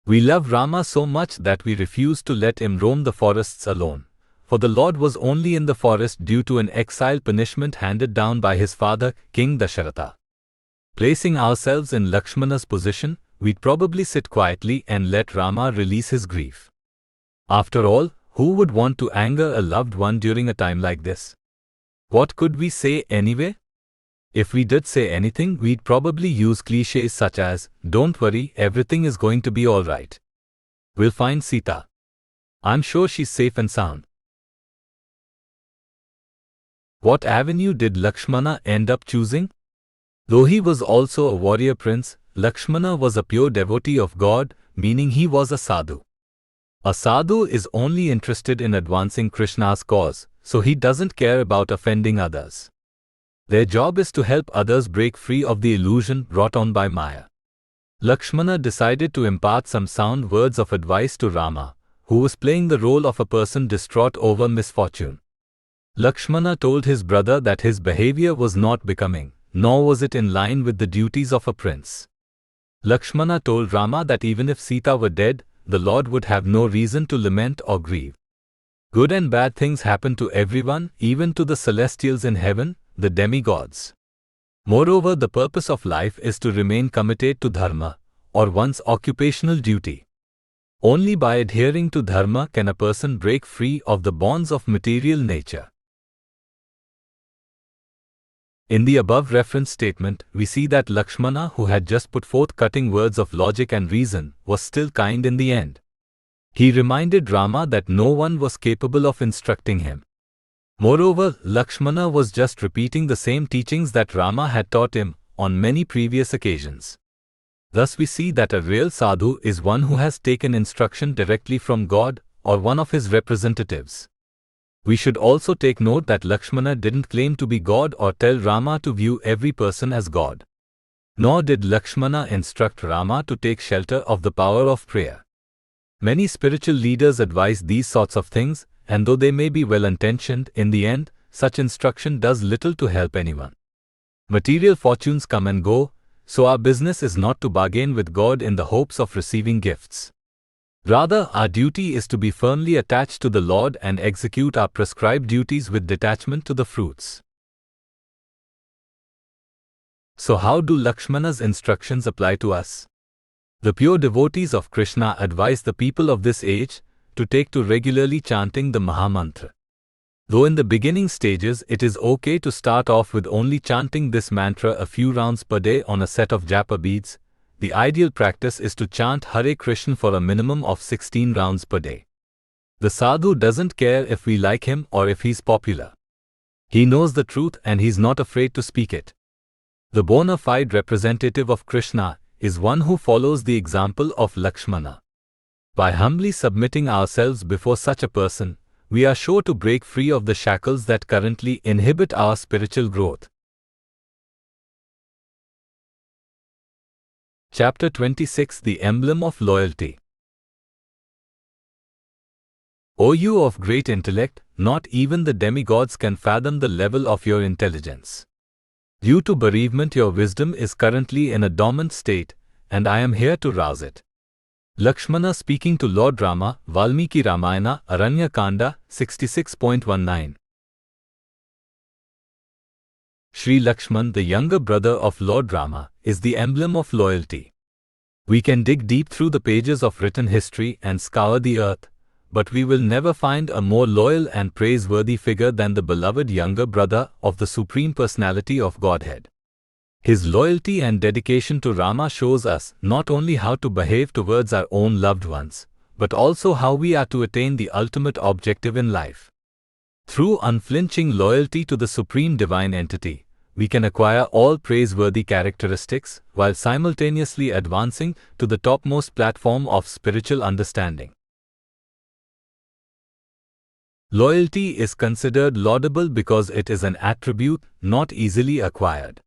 We love Rama so much that we refuse to let him roam the forests alone, for the Lord was only in the forest due to an exile punishment handed down by his father, King Dasharatha. Placing ourselves in Lakshmana's position, we'd probably sit quietly and let Rama release his grief. After all, who would want to anger a loved one during a time like this? What could we say anyway? If we did say anything, we'd probably use cliches such as, "Don't worry, everything is going to be alright. We'll find Sita. I'm sure she's safe and sound." What avenue did Lakshmana end up choosing? Though he was also a warrior prince, Lakshmana was a pure devotee of God, meaning he was a sadhu. A sadhu is only interested in advancing Krishna's cause, so he doesn't care about offending others. Their job is to help others break free of the illusion brought on by Maya. Lakshmana decided to impart some sound words of advice to Rama, who was playing the role of a person distraught over misfortune. Lakshmana told his brother that his behavior was not becoming, nor was it in line with the duties of a prince. Lakshmana told Rama that even if Sita were dead, the Lord would have no reason to lament or grieve. Good and bad things happen to everyone, even to the celestials in heaven, the demigods. Moreover, the purpose of life is to remain committed to dharma, or one's occupational duty. Only by adhering to dharma can a person break free of the bonds of material nature. In the above reference statement, we see that Lakshmana, who had just put forth cutting words of logic and reason, was still kind in the end. He reminded Rama that no one was capable of instructing him. Moreover, Lakshmana was just repeating the same teachings that Rama had taught him on many previous occasions. Thus we see that a real sadhu is one who has taken instruction directly from God or one of his representatives. We should also take note that Lakshmana didn't claim to be God or tell Rama to view every person as God. Nor did Lakshmana instruct Rama to take shelter of the power of prayer. Many spiritual leaders advise these sorts of things, and though they may be well-intentioned, in the end, such instruction does little to help anyone. Material fortunes come and go, so our business is not to bargain with God in the hopes of receiving gifts. Rather, our duty is to be firmly attached to the Lord and execute our prescribed duties with detachment to the fruits. So how do Lakshmana's instructions apply to us? The pure devotees of Krishna advise the people of this age to take to regularly chanting the Mahamantra. Though in the beginning stages it is okay to start off with only chanting this mantra a few rounds per day on a set of japa beads, the ideal practice is to chant Hare Krishna for a minimum of 16 rounds per day. The sadhu doesn't care if we like him or if he's popular. He knows the truth and he's not afraid to speak it. The bona fide representative of Krishna is one who follows the example of Lakshmana. By humbly submitting ourselves before such a person, we are sure to break free of the shackles that currently inhibit our spiritual growth. Chapter 26: The Emblem of Loyalty. O you of great intellect, not even the demigods can fathom the level of your intelligence. Due to bereavement, your wisdom is currently in a dormant state, and I am here to rouse it. Lakshmana speaking to Lord Rama, Valmiki Ramayana, Aranya Kanda, 66.19. Sri Lakshman, the younger brother of Lord Rama, is the emblem of loyalty. We can dig deep through the pages of written history and scour the earth, but we will never find a more loyal and praiseworthy figure than the beloved younger brother of the Supreme Personality of Godhead. His loyalty and dedication to Rama shows us not only how to behave towards our own loved ones, but also how we are to attain the ultimate objective in life. Through unflinching loyalty to the Supreme Divine Entity, we can acquire all praiseworthy characteristics while simultaneously advancing to the topmost platform of spiritual understanding. Loyalty is considered laudable because it is an attribute not easily acquired.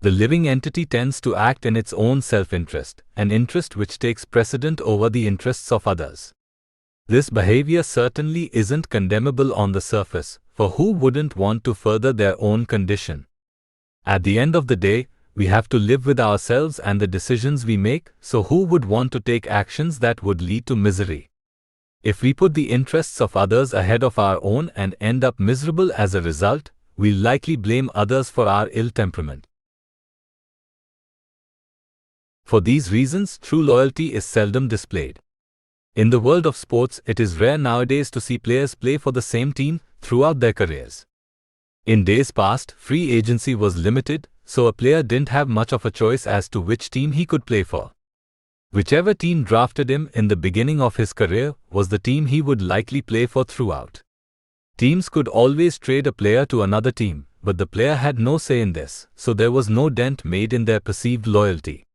The living entity tends to act in its own self-interest, an interest which takes precedent over the interests of others. This behavior certainly isn't condemnable on the surface, for who wouldn't want to further their own condition? At the end of the day, we have to live with ourselves and the decisions we make, so who would want to take actions that would lead to misery? If we put the interests of others ahead of our own and end up miserable as a result, we'll likely blame others for our ill temperament. For these reasons, true loyalty is seldom displayed. In the world of sports, it is rare nowadays to see players play for the same team throughout their careers. In days past, free agency was limited, so a player didn't have much of a choice as to which team he could play for. Whichever team drafted him in the beginning of his career was the team he would likely play for throughout. Teams could always trade a player to another team, but the player had no say in this, so there was no dent made in their perceived loyalty.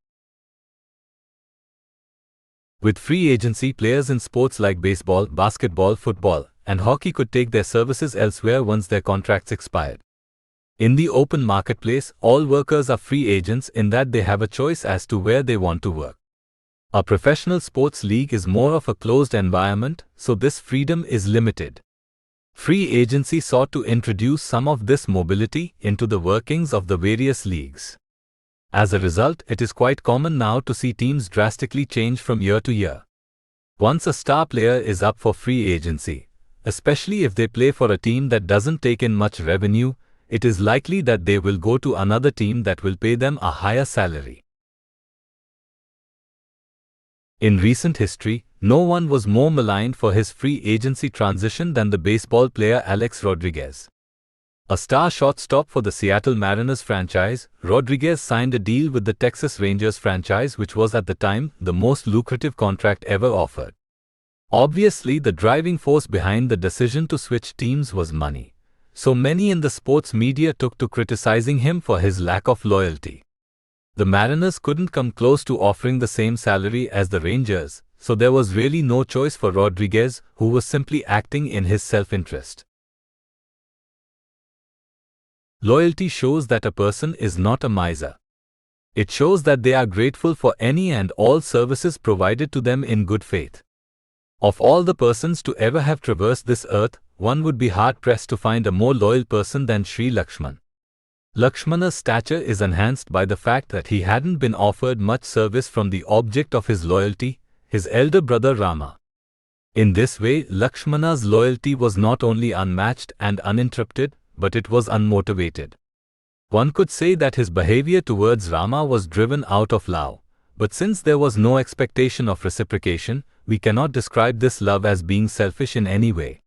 With free agency, players in sports like baseball, basketball, football, and hockey could take their services elsewhere once their contracts expired. In the open marketplace, all workers are free agents in that they have a choice as to where they want to work. A professional sports league is more of a closed environment, so this freedom is limited. Free agency sought to introduce some of this mobility into the workings of the various leagues. As a result, it is quite common now to see teams drastically change from year to year. Once a star player is up for free agency, especially if they play for a team that doesn't take in much revenue, it is likely that they will go to another team that will pay them a higher salary. In recent history, no one was more maligned for his free agency transition than the baseball player Alex Rodriguez. A star shortstop for the Seattle Mariners franchise, Rodriguez signed a deal with the Texas Rangers franchise, which was at the time the most lucrative contract ever offered. Obviously, the driving force behind the decision to switch teams was money, so many in the sports media took to criticizing him for his lack of loyalty. The Mariners couldn't come close to offering the same salary as the Rangers, so there was really no choice for Rodriguez, who was simply acting in his self-interest. Loyalty shows that a person is not a miser. It shows that they are grateful for any and all services provided to them in good faith. Of all the persons to ever have traversed this earth, one would be hard-pressed to find a more loyal person than Sri Lakshman. Lakshmana's stature is enhanced by the fact that he hadn't been offered much service from the object of his loyalty, his elder brother Rama. In this way, Lakshmana's loyalty was not only unmatched and uninterrupted, but it was unmotivated. One could say that his behavior towards Rama was driven out of love, but since there was no expectation of reciprocation, we cannot describe this love as being selfish in any way.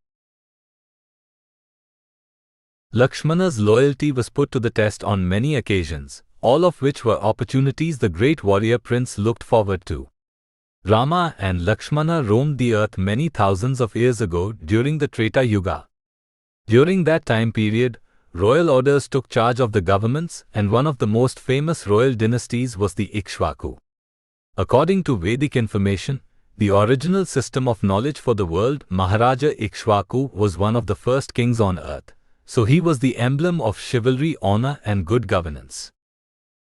Lakshmana's loyalty was put to the test on many occasions, all of which were opportunities the great warrior prince looked forward to. Rama and Lakshmana roamed the earth many thousands of years ago during the Treta Yuga. During that time period, royal orders took charge of the governments, and one of the most famous royal dynasties was the Ikshvaku. According to Vedic information, the original system of knowledge for the world, Maharaja Ikshvaku was one of the first kings on earth, so he was the emblem of chivalry, honor, and good governance.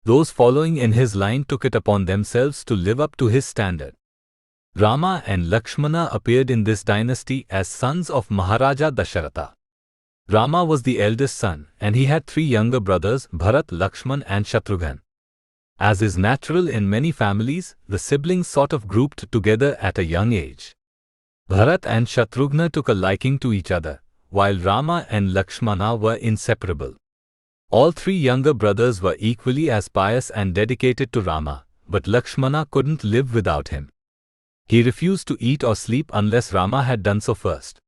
Those following in his line took it upon themselves to live up to his standard. Rama and Lakshmana appeared in this dynasty as sons of Maharaja Dasharatha. Rama was the eldest son, and he had three younger brothers, Bharat, Lakshman, and Shatrughan. As is natural in many families, the siblings sort of grouped together at a young age. Bharat and Shatrughan took a liking to each other, while Rama and Lakshmana were inseparable. All three younger brothers were equally as pious and dedicated to Rama, but Lakshmana couldn't live without him. He refused to eat or sleep unless Rama had done so first.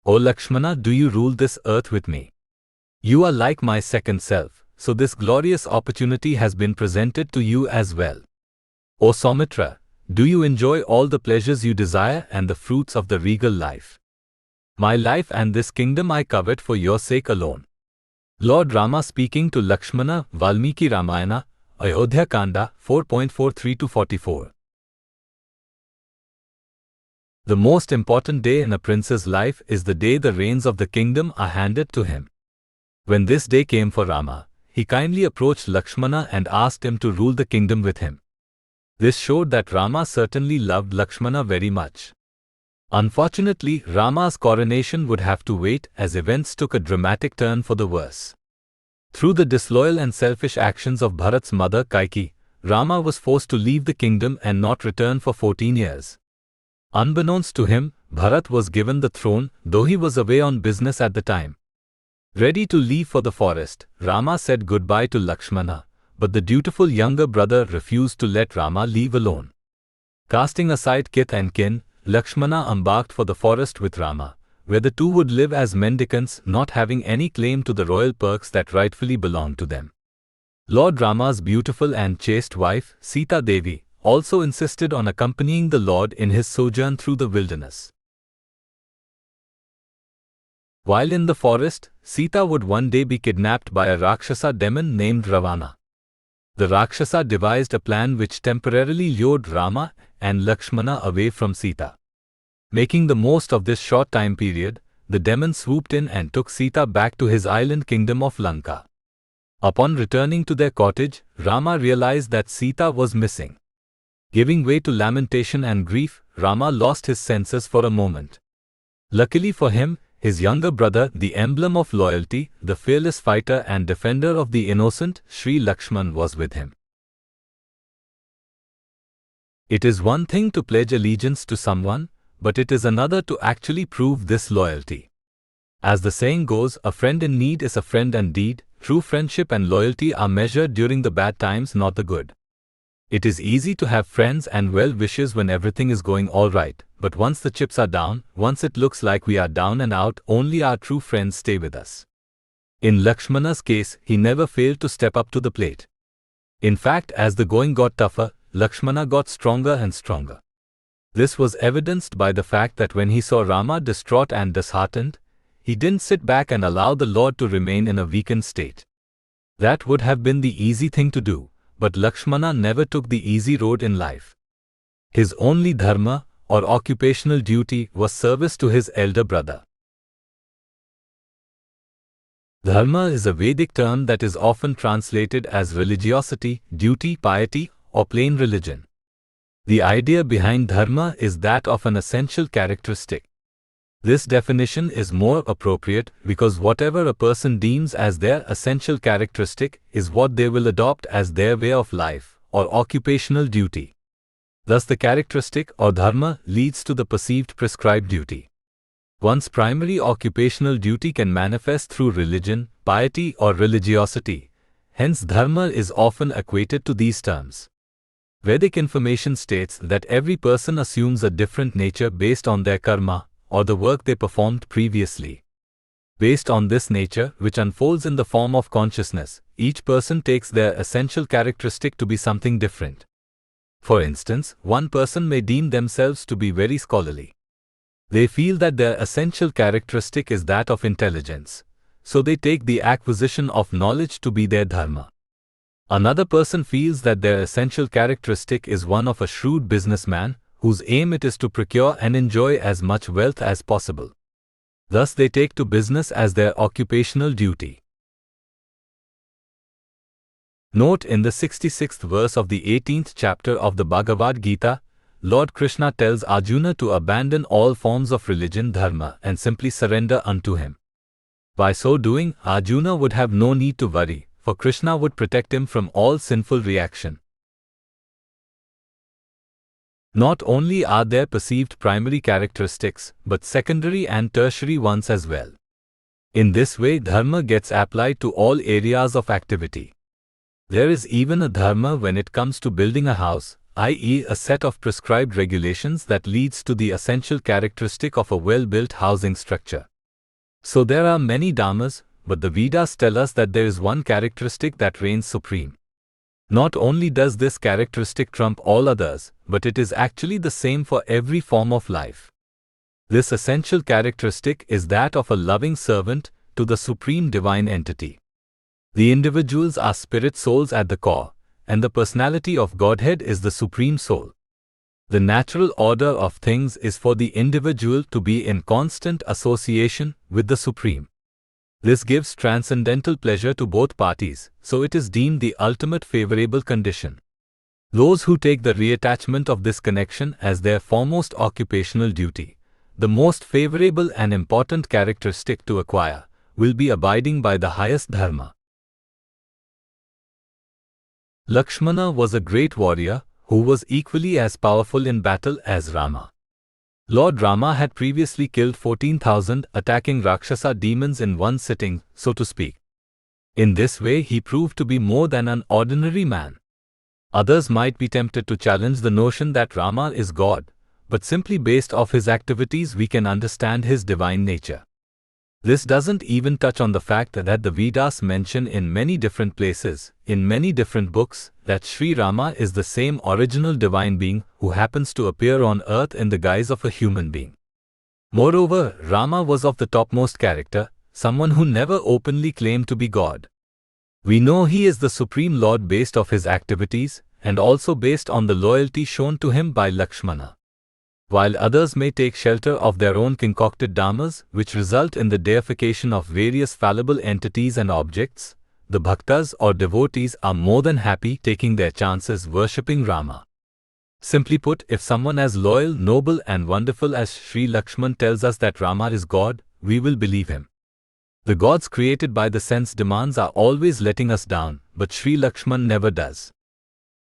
O Lakshmana, do you rule this earth with me? You are like my second self, so this glorious opportunity has been presented to you as well. O Saumitra, do you enjoy all the pleasures you desire and the fruits of the regal life? My life and this kingdom I covet for your sake alone. Lord Rama speaking to Lakshmana, Valmiki Ramayana, Ayodhya Kanda 4.43-44. The most important day in a prince's life is the day the reins of the kingdom are handed to him. When this day came for Rama, he kindly approached Lakshmana and asked him to rule the kingdom with him. This showed that Rama certainly loved Lakshmana very much. Unfortunately, Rama's coronation would have to wait as events took a dramatic turn for the worse. Through the disloyal and selfish actions of Bharat's mother Kaikeyi, Rama was forced to leave the kingdom and not return for 14 years. Unbeknownst to him, Bharat was given the throne, though he was away on business at the time. Ready to leave for the forest, Rama said goodbye to Lakshmana, but the dutiful younger brother refused to let Rama leave alone. Casting aside kith and kin, Lakshmana embarked for the forest with Rama, where the two would live as mendicants, not having any claim to the royal perks that rightfully belonged to them. Lord Rama's beautiful and chaste wife, Sita Devi, also insisted on accompanying the Lord in his sojourn through the wilderness. While in the forest, Sita would one day be kidnapped by a Rakshasa demon named Ravana. The Rakshasa devised a plan which temporarily lured Rama and Lakshmana away from Sita. Making the most of this short time period, the demon swooped in and took Sita back to his island kingdom of Lanka. Upon returning to their cottage, Rama realized that Sita was missing. Giving way to lamentation and grief, Rama lost his senses for a moment. Luckily for him, his younger brother, the emblem of loyalty, the fearless fighter and defender of the innocent, Sri Lakshman, was with him. It is one thing to pledge allegiance to someone, but it is another to actually prove this loyalty. As the saying goes, a friend in need is a friend indeed. True friendship and loyalty are measured during the bad times, not the good. It is easy to have friends and well wishes when everything is going all right, but once the chips are down, once it looks like we are down and out, only our true friends stay with us. In Lakshmana's case, he never failed to step up to the plate. In fact, as the going got tougher, Lakshmana got stronger and stronger. This was evidenced by the fact that when he saw Rama distraught and disheartened, he didn't sit back and allow the Lord to remain in a weakened state. That would have been the easy thing to do, but Lakshmana never took the easy road in life. His only dharma, or occupational duty, was service to his elder brother. Dharma is a Vedic term that is often translated as religiosity, duty, piety, or plain religion. The idea behind dharma is that of an essential characteristic. This definition is more appropriate because whatever a person deems as their essential characteristic is what they will adopt as their way of life, or occupational duty. Thus the characteristic, or dharma, leads to the perceived prescribed duty. One's primary occupational duty can manifest through religion, piety, or religiosity. Hence dharma is often equated to these terms. Vedic information states that every person assumes a different nature based on their karma, or the work they performed previously. Based on this nature, which unfolds in the form of consciousness, each person takes their essential characteristic to be something different. For instance, one person may deem themselves to be very scholarly. They feel that their essential characteristic is that of intelligence, so they take the acquisition of knowledge to be their dharma. Another person feels that their essential characteristic is one of a shrewd businessman, whose aim it is to procure and enjoy as much wealth as possible. Thus they take to business as their occupational duty. Note, in the 66th verse of the 18th chapter of the Bhagavad Gita, Lord Krishna tells Arjuna to abandon all forms of religion, dharma, and simply surrender unto him. By so doing, Arjuna would have no need to worry, for Krishna would protect him from all sinful reaction. Not only are there perceived primary characteristics, but secondary and tertiary ones as well. In this way, dharma gets applied to all areas of activity. There is even a dharma when it comes to building a house, i.e., a set of prescribed regulations that leads to the essential characteristic of a well-built housing structure. So there are many dharmas, but the Vedas tell us that there is one characteristic that reigns supreme. Not only does this characteristic trump all others, but it is actually the same for every form of life. This essential characteristic is that of a loving servant to the supreme divine entity. The individuals are spirit souls at the core, and the personality of Godhead is the supreme soul. The natural order of things is for the individual to be in constant association with the Supreme. This gives transcendental pleasure to both parties, so it is deemed the ultimate favorable condition. Those who take the reattachment of this connection as their foremost occupational duty, the most favorable and important characteristic to acquire, will be abiding by the highest dharma. Lakshmana was a great warrior who was equally as powerful in battle as Rama. Lord Rama had previously killed 14,000 attacking Rakshasa demons in one sitting, so to speak. In this way, he proved to be more than an ordinary man. Others might be tempted to challenge the notion that Rama is God, but simply based off his activities we can understand his divine nature. This doesn't even touch on the fact that the Vedas mention in many different places, in many different books, that Sri Rama is the same original divine being who happens to appear on earth in the guise of a human being. Moreover, Rama was of the topmost character, someone who never openly claimed to be God. We know he is the Supreme Lord based off his activities, and also based on the loyalty shown to him by Lakshmana. While others may take shelter of their own concocted dharmas, which result in the deification of various fallible entities and objects, the bhaktas or devotees are more than happy taking their chances worshipping Rama. Simply put, if someone as loyal, noble and wonderful as Sri Lakshman tells us that Rama is God, we will believe him. The gods created by the sense demands are always letting us down, but Sri Lakshman never does.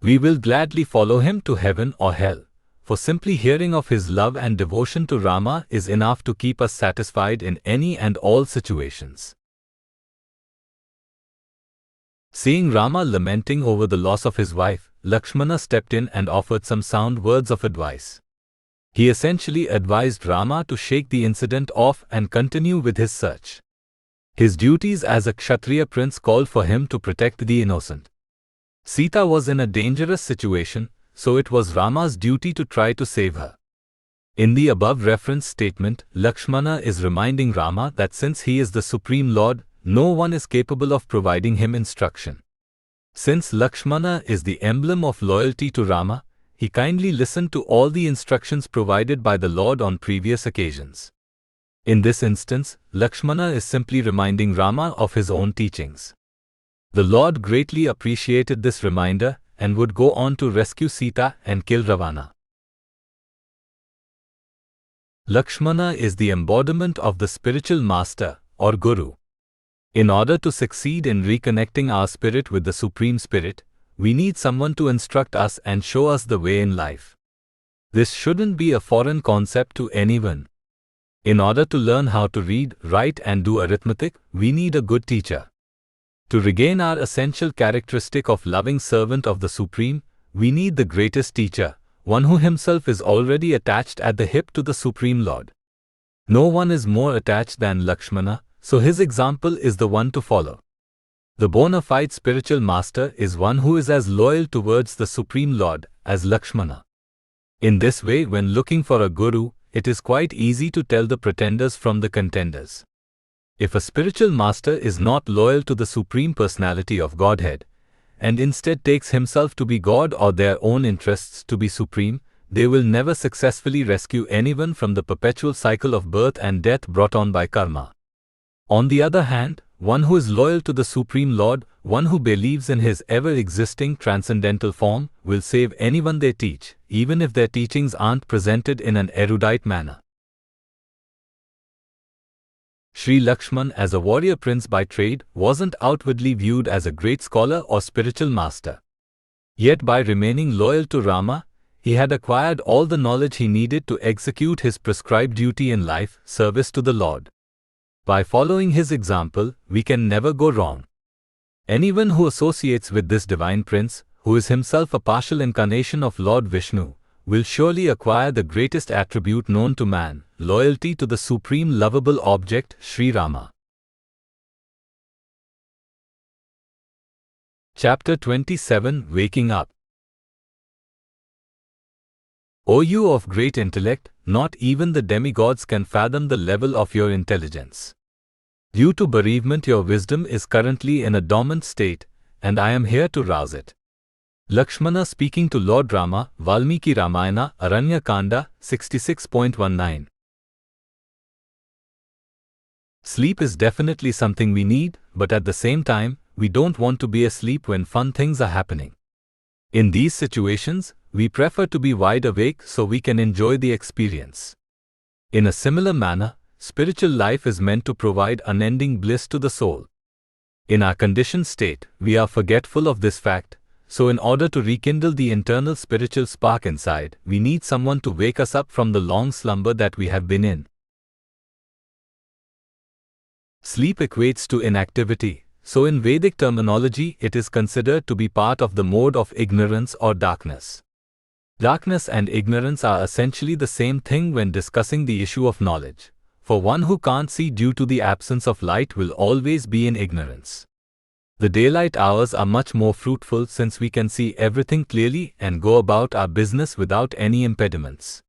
We will gladly follow him to heaven or hell, for simply hearing of his love and devotion to Rama is enough to keep us satisfied in any and all situations. Seeing Rama lamenting over the loss of his wife, Lakshmana stepped in and offered some sound words of advice. He essentially advised Rama to shake the incident off and continue with his search. His duties as a Kshatriya prince called for him to protect the innocent. Sita was in a dangerous situation, so it was Rama's duty to try to save her. In the above referenced statement, Lakshmana is reminding Rama that since he is the Supreme Lord, no one is capable of providing him instruction. Since Lakshmana is the emblem of loyalty to Rama, he kindly listened to all the instructions provided by the Lord on previous occasions. In this instance, Lakshmana is simply reminding Rama of his own teachings. The Lord greatly appreciated this reminder and would go on to rescue Sita and kill Ravana. Lakshmana is the embodiment of the spiritual master, or Guru. In order to succeed in reconnecting our spirit with the Supreme Spirit, we need someone to instruct us and show us the way in life. This shouldn't be a foreign concept to anyone. In order to learn how to read, write and do arithmetic, we need a good teacher. To regain our essential characteristic of loving servant of the Supreme, we need the greatest teacher, one who himself is already attached at the hip to the Supreme Lord. No one is more attached than Lakshmana, so his example is the one to follow. The bona fide spiritual master is one who is as loyal towards the Supreme Lord as Lakshmana. In this way, when looking for a guru, it is quite easy to tell the pretenders from the contenders. If a spiritual master is not loyal to the Supreme Personality of Godhead, and instead takes himself to be God or their own interests to be supreme, they will never successfully rescue anyone from the perpetual cycle of birth and death brought on by karma. On the other hand, one who is loyal to the Supreme Lord, one who believes in his ever-existing transcendental form, will save anyone they teach, even if their teachings aren't presented in an erudite manner. Sri Lakshman, as a warrior prince by trade, wasn't outwardly viewed as a great scholar or spiritual master. Yet by remaining loyal to Rama, he had acquired all the knowledge he needed to execute his prescribed duty in life, service to the Lord. By following his example, we can never go wrong. Anyone who associates with this divine prince, who is himself a partial incarnation of Lord Vishnu, will surely acquire the greatest attribute known to man, loyalty to the supreme lovable object, Sri Rama. Chapter 27, Waking Up. O you of great intellect, not even the demigods can fathom the level of your intelligence. Due to bereavement, your wisdom is currently in a dormant state, and I am here to rouse it. Lakshmana speaking to Lord Rama, Valmiki Ramayana, Aranya Kanda, 66.19. Sleep is definitely something we need, but at the same time, we don't want to be asleep when fun things are happening. In these situations, we prefer to be wide awake so we can enjoy the experience. In a similar manner, spiritual life is meant to provide unending bliss to the soul. In our conditioned state, we are forgetful of this fact. So in order to rekindle the internal spiritual spark inside, we need someone to wake us up from the long slumber that we have been in. Sleep equates to inactivity, so in Vedic terminology it is considered to be part of the mode of ignorance or darkness. Darkness and ignorance are essentially the same thing when discussing the issue of knowledge. For one who can't see due to the absence of light will always be in ignorance. The daylight hours are much more fruitful since we can see everything clearly and go about our business without any impediments.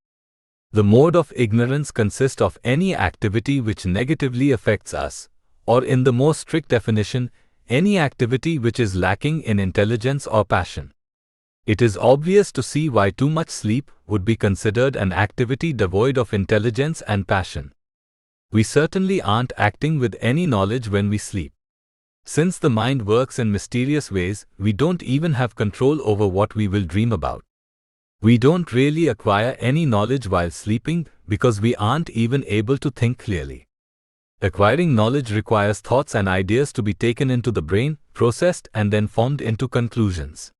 The mode of ignorance consists of any activity which negatively affects us, or in the more strict definition, any activity which is lacking in intelligence or passion. It is obvious to see why too much sleep would be considered an activity devoid of intelligence and passion. We certainly aren't acting with any knowledge when we sleep. Since the mind works in mysterious ways, we don't even have control over what we will dream about. We don't really acquire any knowledge while sleeping because we aren't even able to think clearly. Acquiring knowledge requires thoughts and ideas to be taken into the brain, processed, and then formed into conclusions.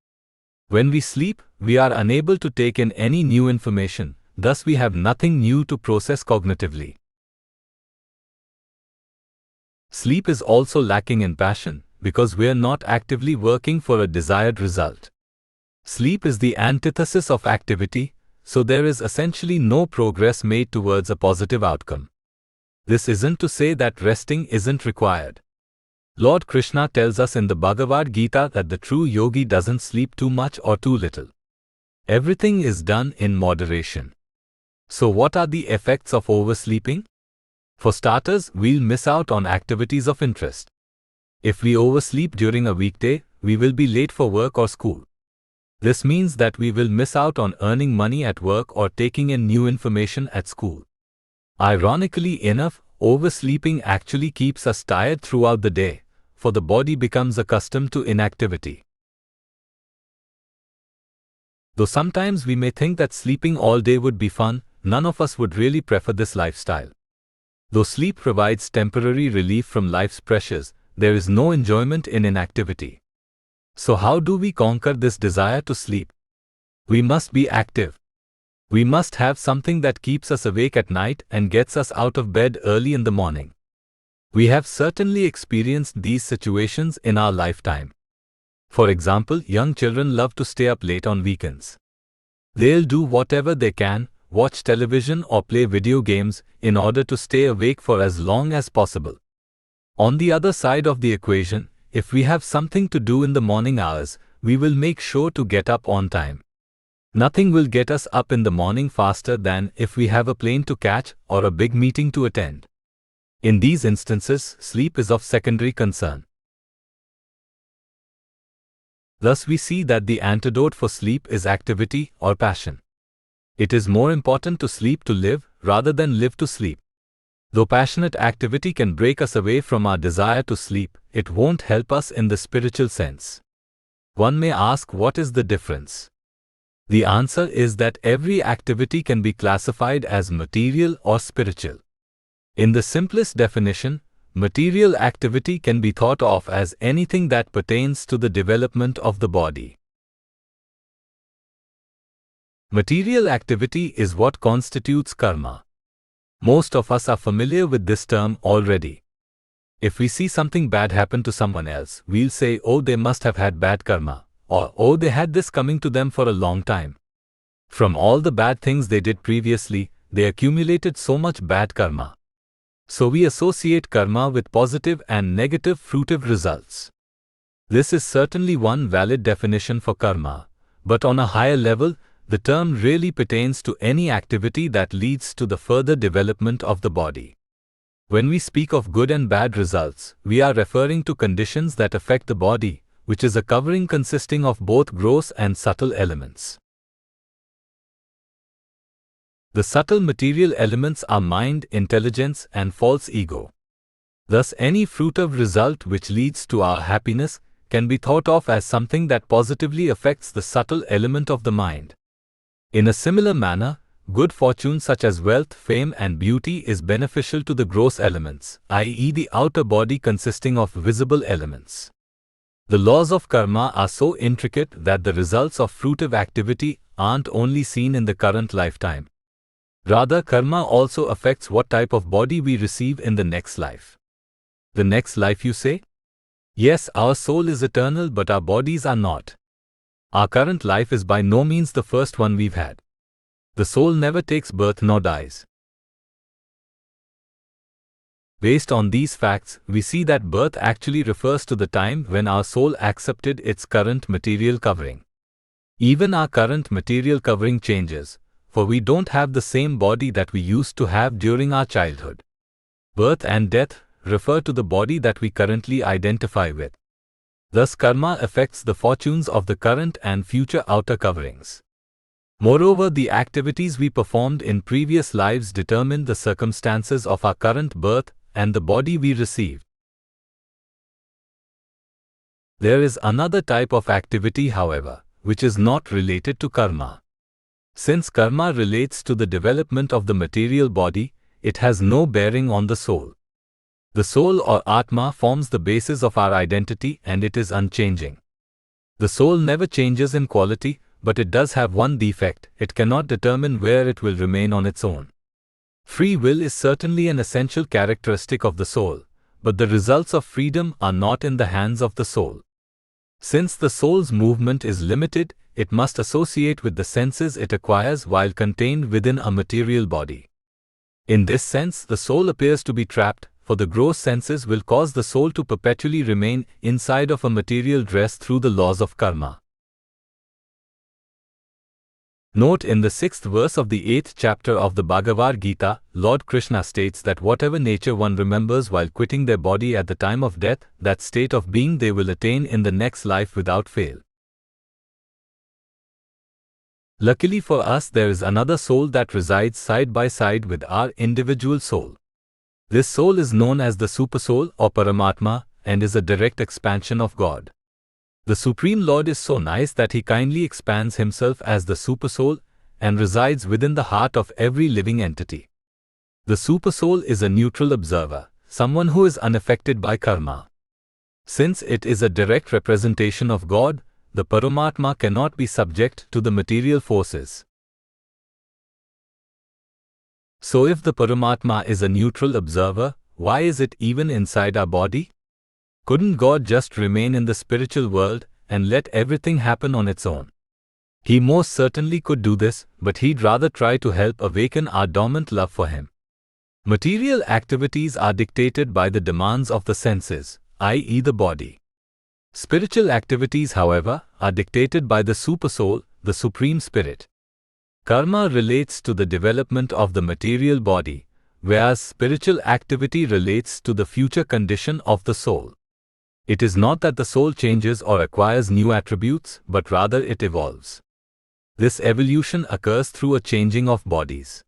When we sleep, we are unable to take in any new information, thus we have nothing new to process cognitively. Sleep is also lacking in passion because we are not actively working for a desired result. Sleep is the antithesis of activity, so there is essentially no progress made towards a positive outcome. This isn't to say that resting isn't required. Lord Krishna tells us in the Bhagavad Gita that the true yogi doesn't sleep too much or too little. Everything is done in moderation. So what are the effects of oversleeping? For starters, we'll miss out on activities of interest. If we oversleep during a weekday, we will be late for work or school. This means that we will miss out on earning money at work or taking in new information at school. Ironically enough, oversleeping actually keeps us tired throughout the day, for the body becomes accustomed to inactivity. Though sometimes we may think that sleeping all day would be fun, none of us would really prefer this lifestyle. Though sleep provides temporary relief from life's pressures, there is no enjoyment in inactivity. So how do we conquer this desire to sleep? We must be active. We must have something that keeps us awake at night and gets us out of bed early in the morning. We have certainly experienced these situations in our lifetime. For example, young children love to stay up late on weekends. They'll do whatever they can, watch television or play video games, in order to stay awake for as long as possible. On the other side of the equation, if we have something to do in the morning hours, we will make sure to get up on time. Nothing will get us up in the morning faster than if we have a plane to catch or a big meeting to attend. In these instances, sleep is of secondary concern. Thus we see that the antidote for sleep is activity or passion. It is more important to sleep to live rather than live to sleep. Though passionate activity can break us away from our desire to sleep, it won't help us in the spiritual sense. One may ask, what is the difference? The answer is that every activity can be classified as material or spiritual. In the simplest definition, material activity can be thought of as anything that pertains to the development of the body. Material activity is what constitutes karma. Most of us are familiar with this term already. If we see something bad happen to someone else, we'll say, oh, they must have had bad karma, or oh, they had this coming to them for a long time. From all the bad things they did previously, they accumulated so much bad karma. So we associate karma with positive and negative fruitive results. This is certainly one valid definition for karma, but on a higher level, the term really pertains to any activity that leads to the further development of the body. When we speak of good and bad results, we are referring to conditions that affect the body, which is a covering consisting of both gross and subtle elements. The subtle material elements are mind, intelligence, and false ego. Thus, any fruitive result which leads to our happiness can be thought of as something that positively affects the subtle element of the mind. In a similar manner, good fortune such as wealth, fame, and beauty is beneficial to the gross elements, i.e., the outer body consisting of visible elements. The laws of karma are so intricate that the results of fruitive activity aren't only seen in the current lifetime. Rather, karma also affects what type of body we receive in the next life. The next life, you say? Yes, our soul is eternal, but our bodies are not. Our current life is by no means the first one we've had. The soul never takes birth nor dies. Based on these facts, we see that birth actually refers to the time when our soul accepted its current material covering. Even our current material covering changes, for we don't have the same body that we used to have during our childhood. Birth and death refer to the body that we currently identify with. Thus, karma affects the fortunes of the current and future outer coverings. Moreover, the activities we performed in previous lives determine the circumstances of our current birth and the body we received. There is another type of activity, however, which is not related to karma. Since karma relates to the development of the material body, it has no bearing on the soul. The soul or Atma forms the basis of our identity and it is unchanging. The soul never changes in quality, but it does have one defect: it cannot determine where it will remain on its own. Free will is certainly an essential characteristic of the soul, but the results of freedom are not in the hands of the soul. Since the soul's movement is limited, it must associate with the senses it acquires while contained within a material body. In this sense, the soul appears to be trapped, for the gross senses will cause the soul to perpetually remain inside of a material dress through the laws of karma. Note, in the 6th verse of the 8th chapter of the Bhagavad Gita, Lord Krishna states that whatever nature one remembers while quitting their body at the time of death, that state of being they will attain in the next life without fail. Luckily for us, there is another soul that resides side by side with our individual soul. This soul is known as the Supersoul or Paramatma and is a direct expansion of God. The Supreme Lord is so nice that He kindly expands Himself as the Supersoul and resides within the heart of every living entity. The Supersoul is a neutral observer, someone who is unaffected by karma. Since it is a direct representation of God, the Paramatma cannot be subject to the material forces. So if the Paramatma is a neutral observer, why is it even inside our body? Couldn't God just remain in the spiritual world and let everything happen on its own? He most certainly could do this, but He'd rather try to help awaken our dormant love for Him. Material activities are dictated by the demands of the senses, i.e. the body. Spiritual activities, however, are dictated by the Supersoul, the Supreme Spirit. Karma relates to the development of the material body, whereas spiritual activity relates to the future condition of the soul. It is not that the soul changes or acquires new attributes, but rather it evolves. This evolution occurs through a changing of bodies.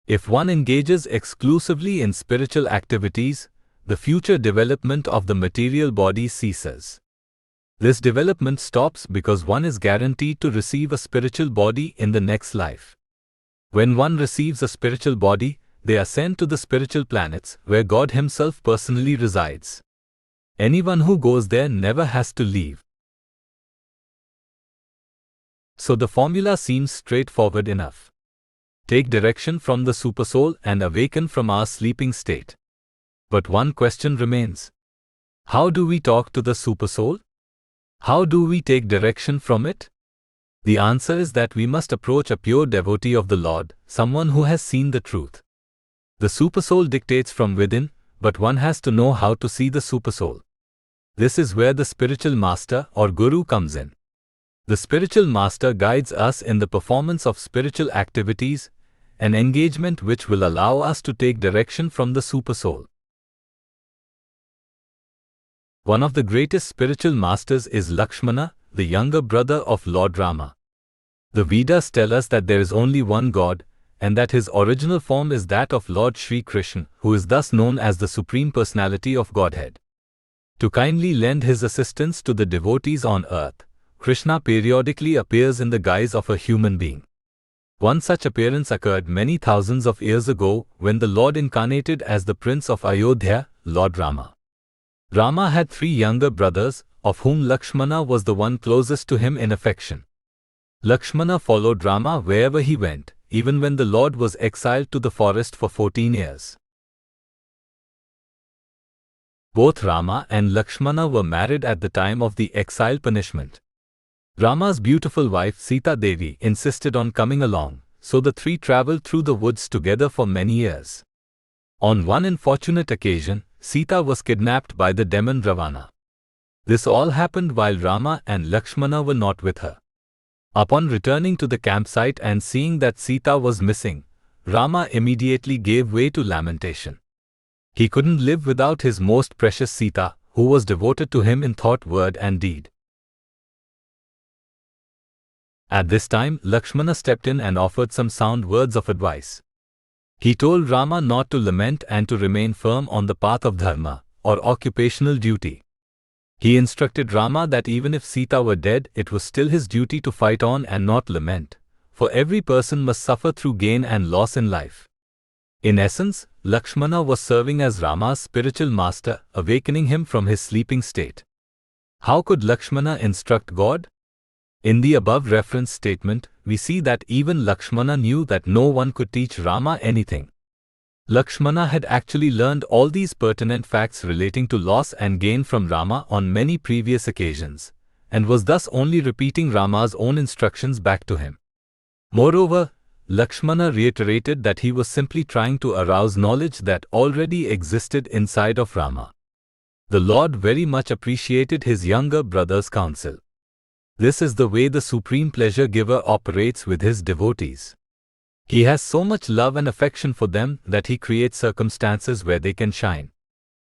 If one engages exclusively in spiritual activities, the future development of the material body ceases. This development stops because one is guaranteed to receive a spiritual body in the next life. When one receives a spiritual body, they are sent to the spiritual planets, where God Himself personally resides. Anyone who goes there never has to leave. So the formula seems straightforward enough. Take direction from the Supersoul and awaken from our sleeping state. But one question remains. How do we talk to the Supersoul? How do we take direction from it? The answer is that we must approach a pure devotee of the Lord, someone who has seen the truth. The Supersoul dictates from within, but one has to know how to see the Supersoul. This is where the spiritual master or guru comes in. The spiritual master guides us in the performance of spiritual activities, an engagement which will allow us to take direction from the Supersoul. One of the greatest spiritual masters is Lakshmana, the younger brother of Lord Rama. The Vedas tell us that there is only one God, and that His original form is that of Lord Shri Krishna, who is thus known as the Supreme Personality of Godhead. To kindly lend His assistance to the devotees on earth, Krishna periodically appears in the guise of a human being. One such appearance occurred many thousands of years ago when the Lord incarnated as the Prince of Ayodhya, Lord Rama. Rama had 3 younger brothers, of whom Lakshmana was the one closest to him in affection. Lakshmana followed Rama wherever he went, even when the Lord was exiled to the forest for 14 years. Both Rama and Lakshmana were married at the time of the exile punishment. Rama's beautiful wife Sita Devi insisted on coming along, so the three traveled through the woods together for many years. On one unfortunate occasion, Sita was kidnapped by the demon Ravana. This all happened while Rama and Lakshmana were not with her. Upon returning to the campsite and seeing that Sita was missing, Rama immediately gave way to lamentation. He couldn't live without his most precious Sita, who was devoted to him in thought, word and deed. At this time, Lakshmana stepped in and offered some sound words of advice. He told Rama not to lament and to remain firm on the path of dharma, or occupational duty. He instructed Rama that even if Sita were dead, it was still his duty to fight on and not lament, for every person must suffer through gain and loss in life. In essence, Lakshmana was serving as Rama's spiritual master, awakening him from his sleeping state. How could Lakshmana instruct God? In the above reference statement, we see that even Lakshmana knew that no one could teach Rama anything. Lakshmana had actually learned all these pertinent facts relating to loss and gain from Rama on many previous occasions, and was thus only repeating Rama's own instructions back to him. Moreover, Lakshmana reiterated that he was simply trying to arouse knowledge that already existed inside of Rama. The Lord very much appreciated his younger brother's counsel. This is the way the Supreme Pleasure Giver operates with his devotees. He has so much love and affection for them that he creates circumstances where they can shine.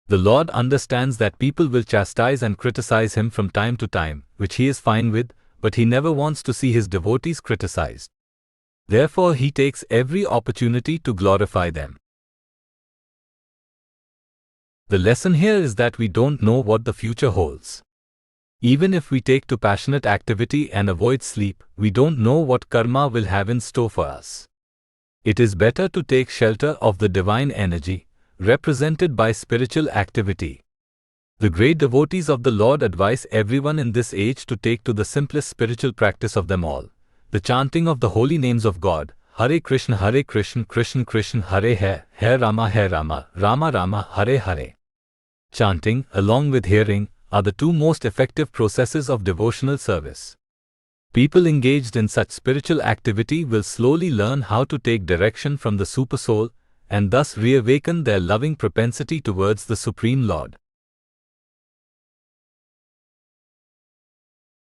The Lord understands that people will chastise and criticize him from time to time, which he is fine with, but he never wants to see his devotees criticized. Therefore, he takes every opportunity to glorify them. The lesson here is that we don't know what the future holds. Even if we take to passionate activity and avoid sleep, we don't know what karma will have in store for us. It is better to take shelter of the divine energy, represented by spiritual activity. The great devotees of the Lord advise everyone in this age to take to the simplest spiritual practice of them all, the chanting of the holy names of God, Hare Krishna, Krishna Krishna, Hare Hare Rama, Rama Rama, Hare Hare. Chanting, along with hearing, are the two most effective processes of devotional service. People engaged in such spiritual activity will slowly learn how to take direction from the Supersoul and thus reawaken their loving propensity towards the Supreme Lord.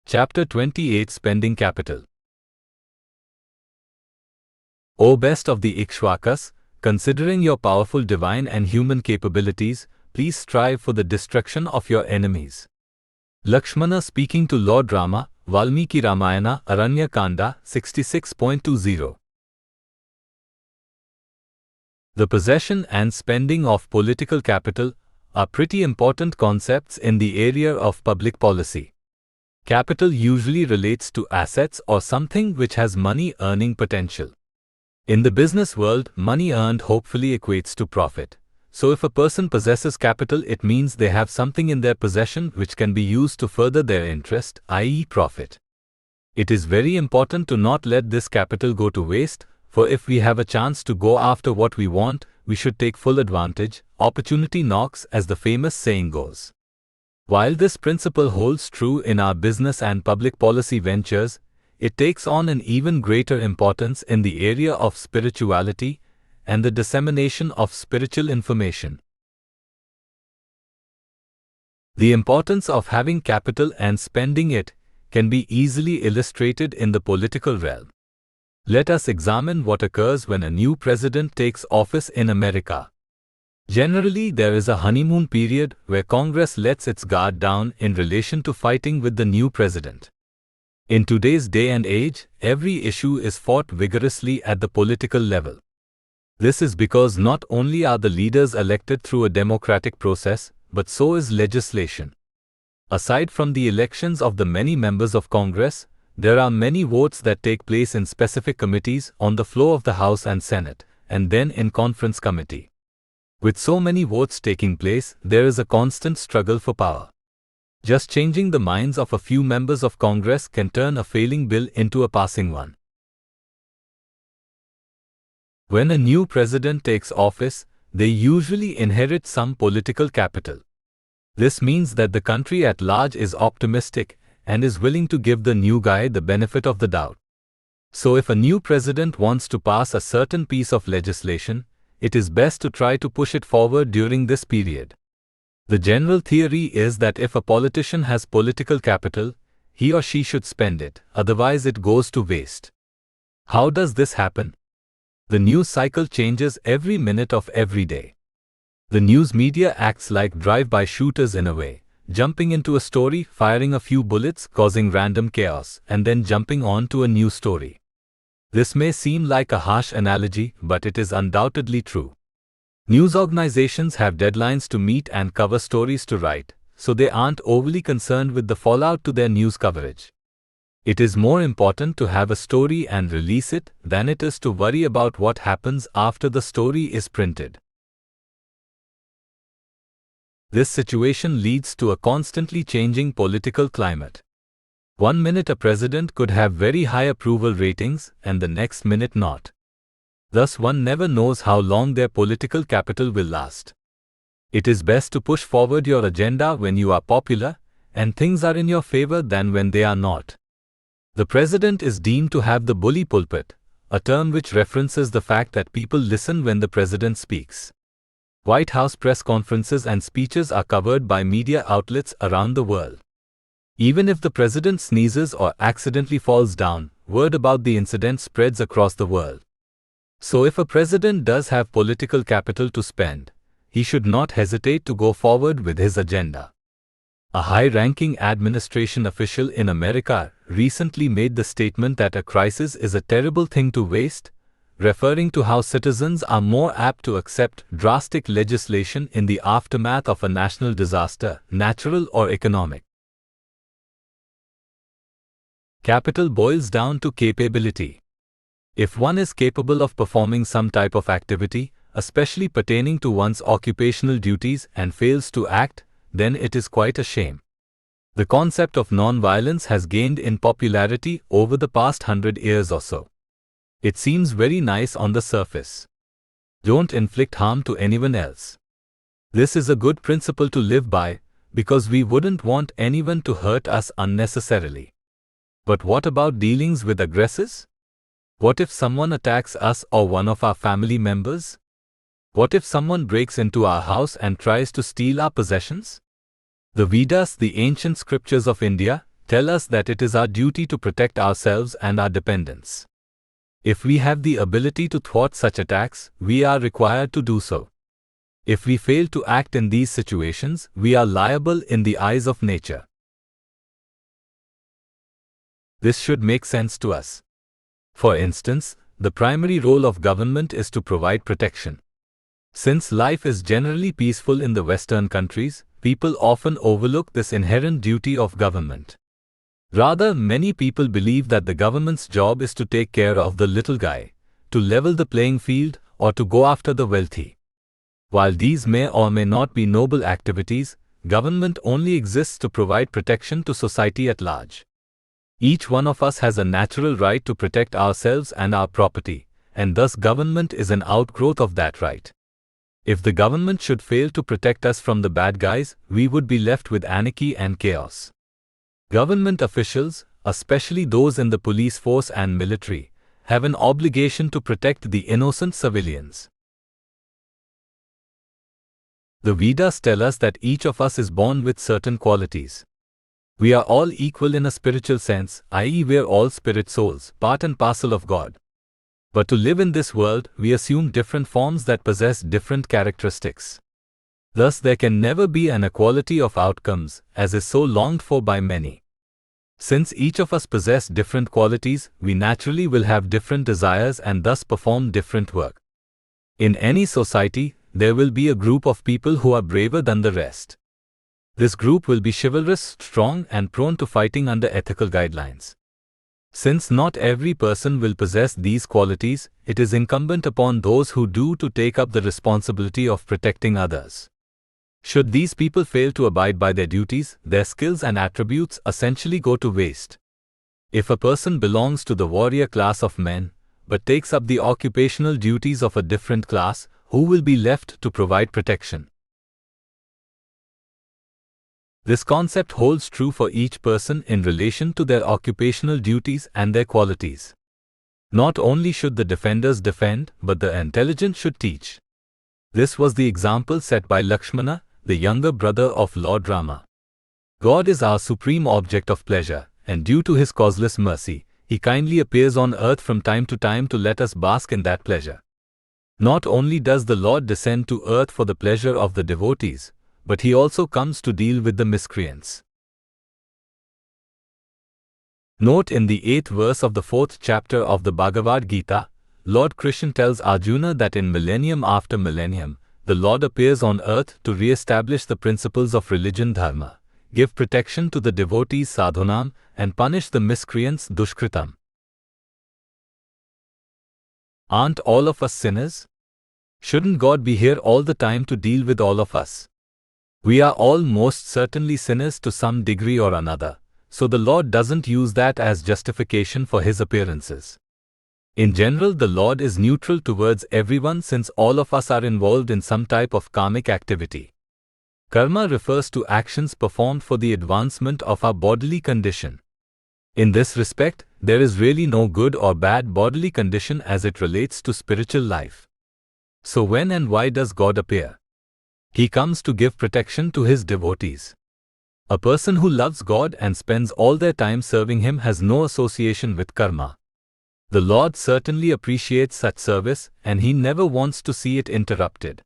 Chapter 28 Spending Capital. O best of the Ikshvakas, considering your powerful divine and human capabilities, please strive for the destruction of your enemies. Lakshmana speaking to Lord Rama, Valmiki Ramayana, Aranya Kanda, 66.20. The possession and spending of political capital are pretty important concepts in the area of public policy. Capital usually relates to assets or something which has money earning potential. In the business world, money earned hopefully equates to profit. So if a person possesses capital, it means they have something in their possession which can be used to further their interest, i.e. profit. It is very important to not let this capital go to waste, for if we have a chance to go after what we want, we should take full advantage. Opportunity knocks, as the famous saying goes. While this principle holds true in our business and public policy ventures, it takes on an even greater importance in the area of spirituality and the dissemination of spiritual information. The importance of having capital and spending it can be easily illustrated in the political realm. Let us examine what occurs when a new president takes office in America. Generally, there is a honeymoon period where Congress lets its guard down in relation to fighting with the new president. In today's day and age, every issue is fought vigorously at the political level. This is because not only are the leaders elected through a democratic process, but so is legislation. Aside from the elections of the many members of Congress, there are many votes that take place in specific committees on the floor of the House and Senate, and then in conference committee. With so many votes taking place, there is a constant struggle for power. Just changing the minds of a few members of Congress can turn a failing bill into a passing one. When a new president takes office, they usually inherit some political capital. This means that the country at large is optimistic and is willing to give the new guy the benefit of the doubt. So if a new president wants to pass a certain piece of legislation, it is best to try to push it forward during this period. The general theory is that if a politician has political capital, he or she should spend it, otherwise it goes to waste. How does this happen? The news cycle changes every minute of every day. The news media acts like drive-by shooters in a way, jumping into a story, firing a few bullets, causing random chaos, and then jumping on to a new story. This may seem like a harsh analogy, but it is undoubtedly true. News organizations have deadlines to meet and cover stories to write, so they aren't overly concerned with the fallout to their news coverage. It is more important to have a story and release it than it is to worry about what happens after the story is printed. This situation leads to a constantly changing political climate. One minute a president could have very high approval ratings and the next minute not. Thus one never knows how long their political capital will last. It is best to push forward your agenda when you are popular and things are in your favor than when they are not. The president is deemed to have the bully pulpit, a term which references the fact that people listen when the president speaks. White House press conferences and speeches are covered by media outlets around the world. Even if the president sneezes or accidentally falls down, word about the incident spreads across the world. So if a president does have political capital to spend, he should not hesitate to go forward with his agenda. A high-ranking administration official in America recently made the statement that a crisis is a terrible thing to waste, referring to how citizens are more apt to accept drastic legislation in the aftermath of a national disaster, natural or economic. Capital boils down to capability. If one is capable of performing some type of activity, especially pertaining to one's occupational duties, and fails to act, then it is quite a shame. The concept of non-violence has gained in popularity over the past 100 years or so. It seems very nice on the surface. Don't inflict harm to anyone else. This is a good principle to live by, because we wouldn't want anyone to hurt us unnecessarily. But what about dealings with aggressors? What if someone attacks us or one of our family members? What if someone breaks into our house and tries to steal our possessions? The Vedas, the ancient scriptures of India, tell us that it is our duty to protect ourselves and our dependents. If we have the ability to thwart such attacks, we are required to do so. If we fail to act in these situations, we are liable in the eyes of nature. This should make sense to us. For instance, the primary role of government is to provide protection. Since life is generally peaceful in the Western countries, people often overlook this inherent duty of government. Rather, many people believe that the government's job is to take care of the little guy, to level the playing field, or to go after the wealthy. While these may or may not be noble activities, government only exists to provide protection to society at large. Each one of us has a natural right to protect ourselves and our property, and thus government is an outgrowth of that right. If the government should fail to protect us from the bad guys, we would be left with anarchy and chaos. Government officials, especially those in the police force and military, have an obligation to protect the innocent civilians. The Vedas tell us that each of us is born with certain qualities. We are all equal in a spiritual sense, i.e., we are all spirit souls, part and parcel of God. But to live in this world, we assume different forms that possess different characteristics. Thus, there can never be an equality of outcomes, as is so longed for by many. Since each of us possess different qualities, we naturally will have different desires and thus perform different work. In any society, there will be a group of people who are braver than the rest. This group will be chivalrous, strong, and prone to fighting under ethical guidelines. Since not every person will possess these qualities, it is incumbent upon those who do to take up the responsibility of protecting others. Should these people fail to abide by their duties, their skills and attributes essentially go to waste. If a person belongs to the warrior class of men, but takes up the occupational duties of a different class, who will be left to provide protection? This concept holds true for each person in relation to their occupational duties and their qualities. Not only should the defenders defend, but the intelligent should teach. This was the example set by Lakshmana, the younger brother of Lord Rama. God is our supreme object of pleasure, and due to His causeless mercy, He kindly appears on earth from time to time to let us bask in that pleasure. Not only does the Lord descend to earth for the pleasure of the devotees, but He also comes to deal with the miscreants. Note in the 8th verse of the 4th chapter of the Bhagavad Gita, Lord Krishna tells Arjuna that in millennium after millennium, the Lord appears on earth to re-establish the principles of religion dharma, give protection to the devotees sadhunam, and punish the miscreants dushkritam. Aren't all of us sinners? Shouldn't God be here all the time to deal with all of us? We are all most certainly sinners to some degree or another, so the Lord doesn't use that as justification for His appearances. In general, the Lord is neutral towards everyone since all of us are involved in some type of karmic activity. Karma refers to actions performed for the advancement of our bodily condition. In this respect, there is really no good or bad bodily condition as it relates to spiritual life. So when and why does God appear? He comes to give protection to His devotees. A person who loves God and spends all their time serving Him has no association with karma. The Lord certainly appreciates such service, and He never wants to see it interrupted.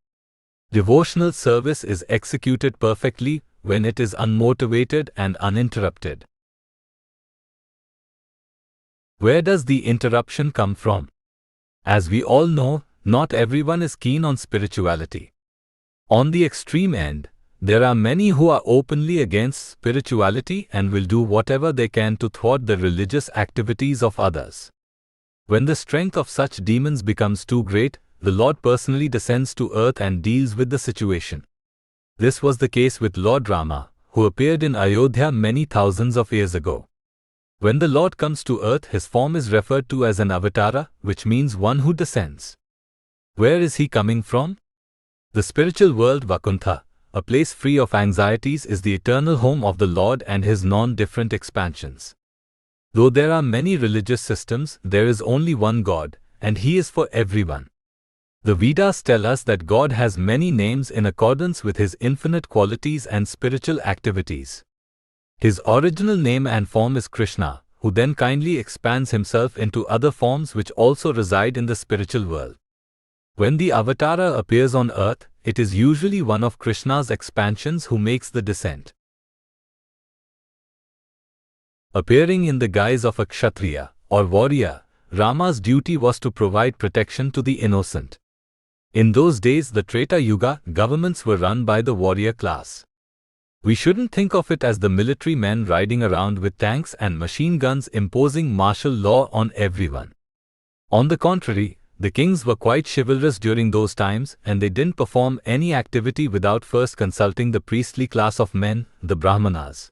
Devotional service is executed perfectly when it is unmotivated and uninterrupted. Where does the interruption come from? As we all know, not everyone is keen on spirituality. On the extreme end, there are many who are openly against spirituality and will do whatever they can to thwart the religious activities of others. When the strength of such demons becomes too great, the Lord personally descends to earth and deals with the situation. This was the case with Lord Rama, who appeared in Ayodhya many thousands of years ago. When the Lord comes to earth, His form is referred to as an avatara, which means one who descends. Where is He coming from? The spiritual world Vaikuntha, a place free of anxieties, is the eternal home of the Lord and His non-different expansions. Though there are many religious systems, there is only one God, and He is for everyone. The Vedas tell us that God has many names in accordance with His infinite qualities and spiritual activities. His original name and form is Krishna, who then kindly expands Himself into other forms which also reside in the spiritual world. When the avatara appears on earth, it is usually one of Krishna's expansions who makes the descent. Appearing in the guise of a kshatriya, or warrior, Rama's duty was to provide protection to the innocent. In those days, the Treta Yuga, governments were run by the warrior class. We shouldn't think of it as the military men riding around with tanks and machine guns imposing martial law on everyone. On the contrary, the kings were quite chivalrous during those times, and they didn't perform any activity without first consulting the priestly class of men, the Brahmanas.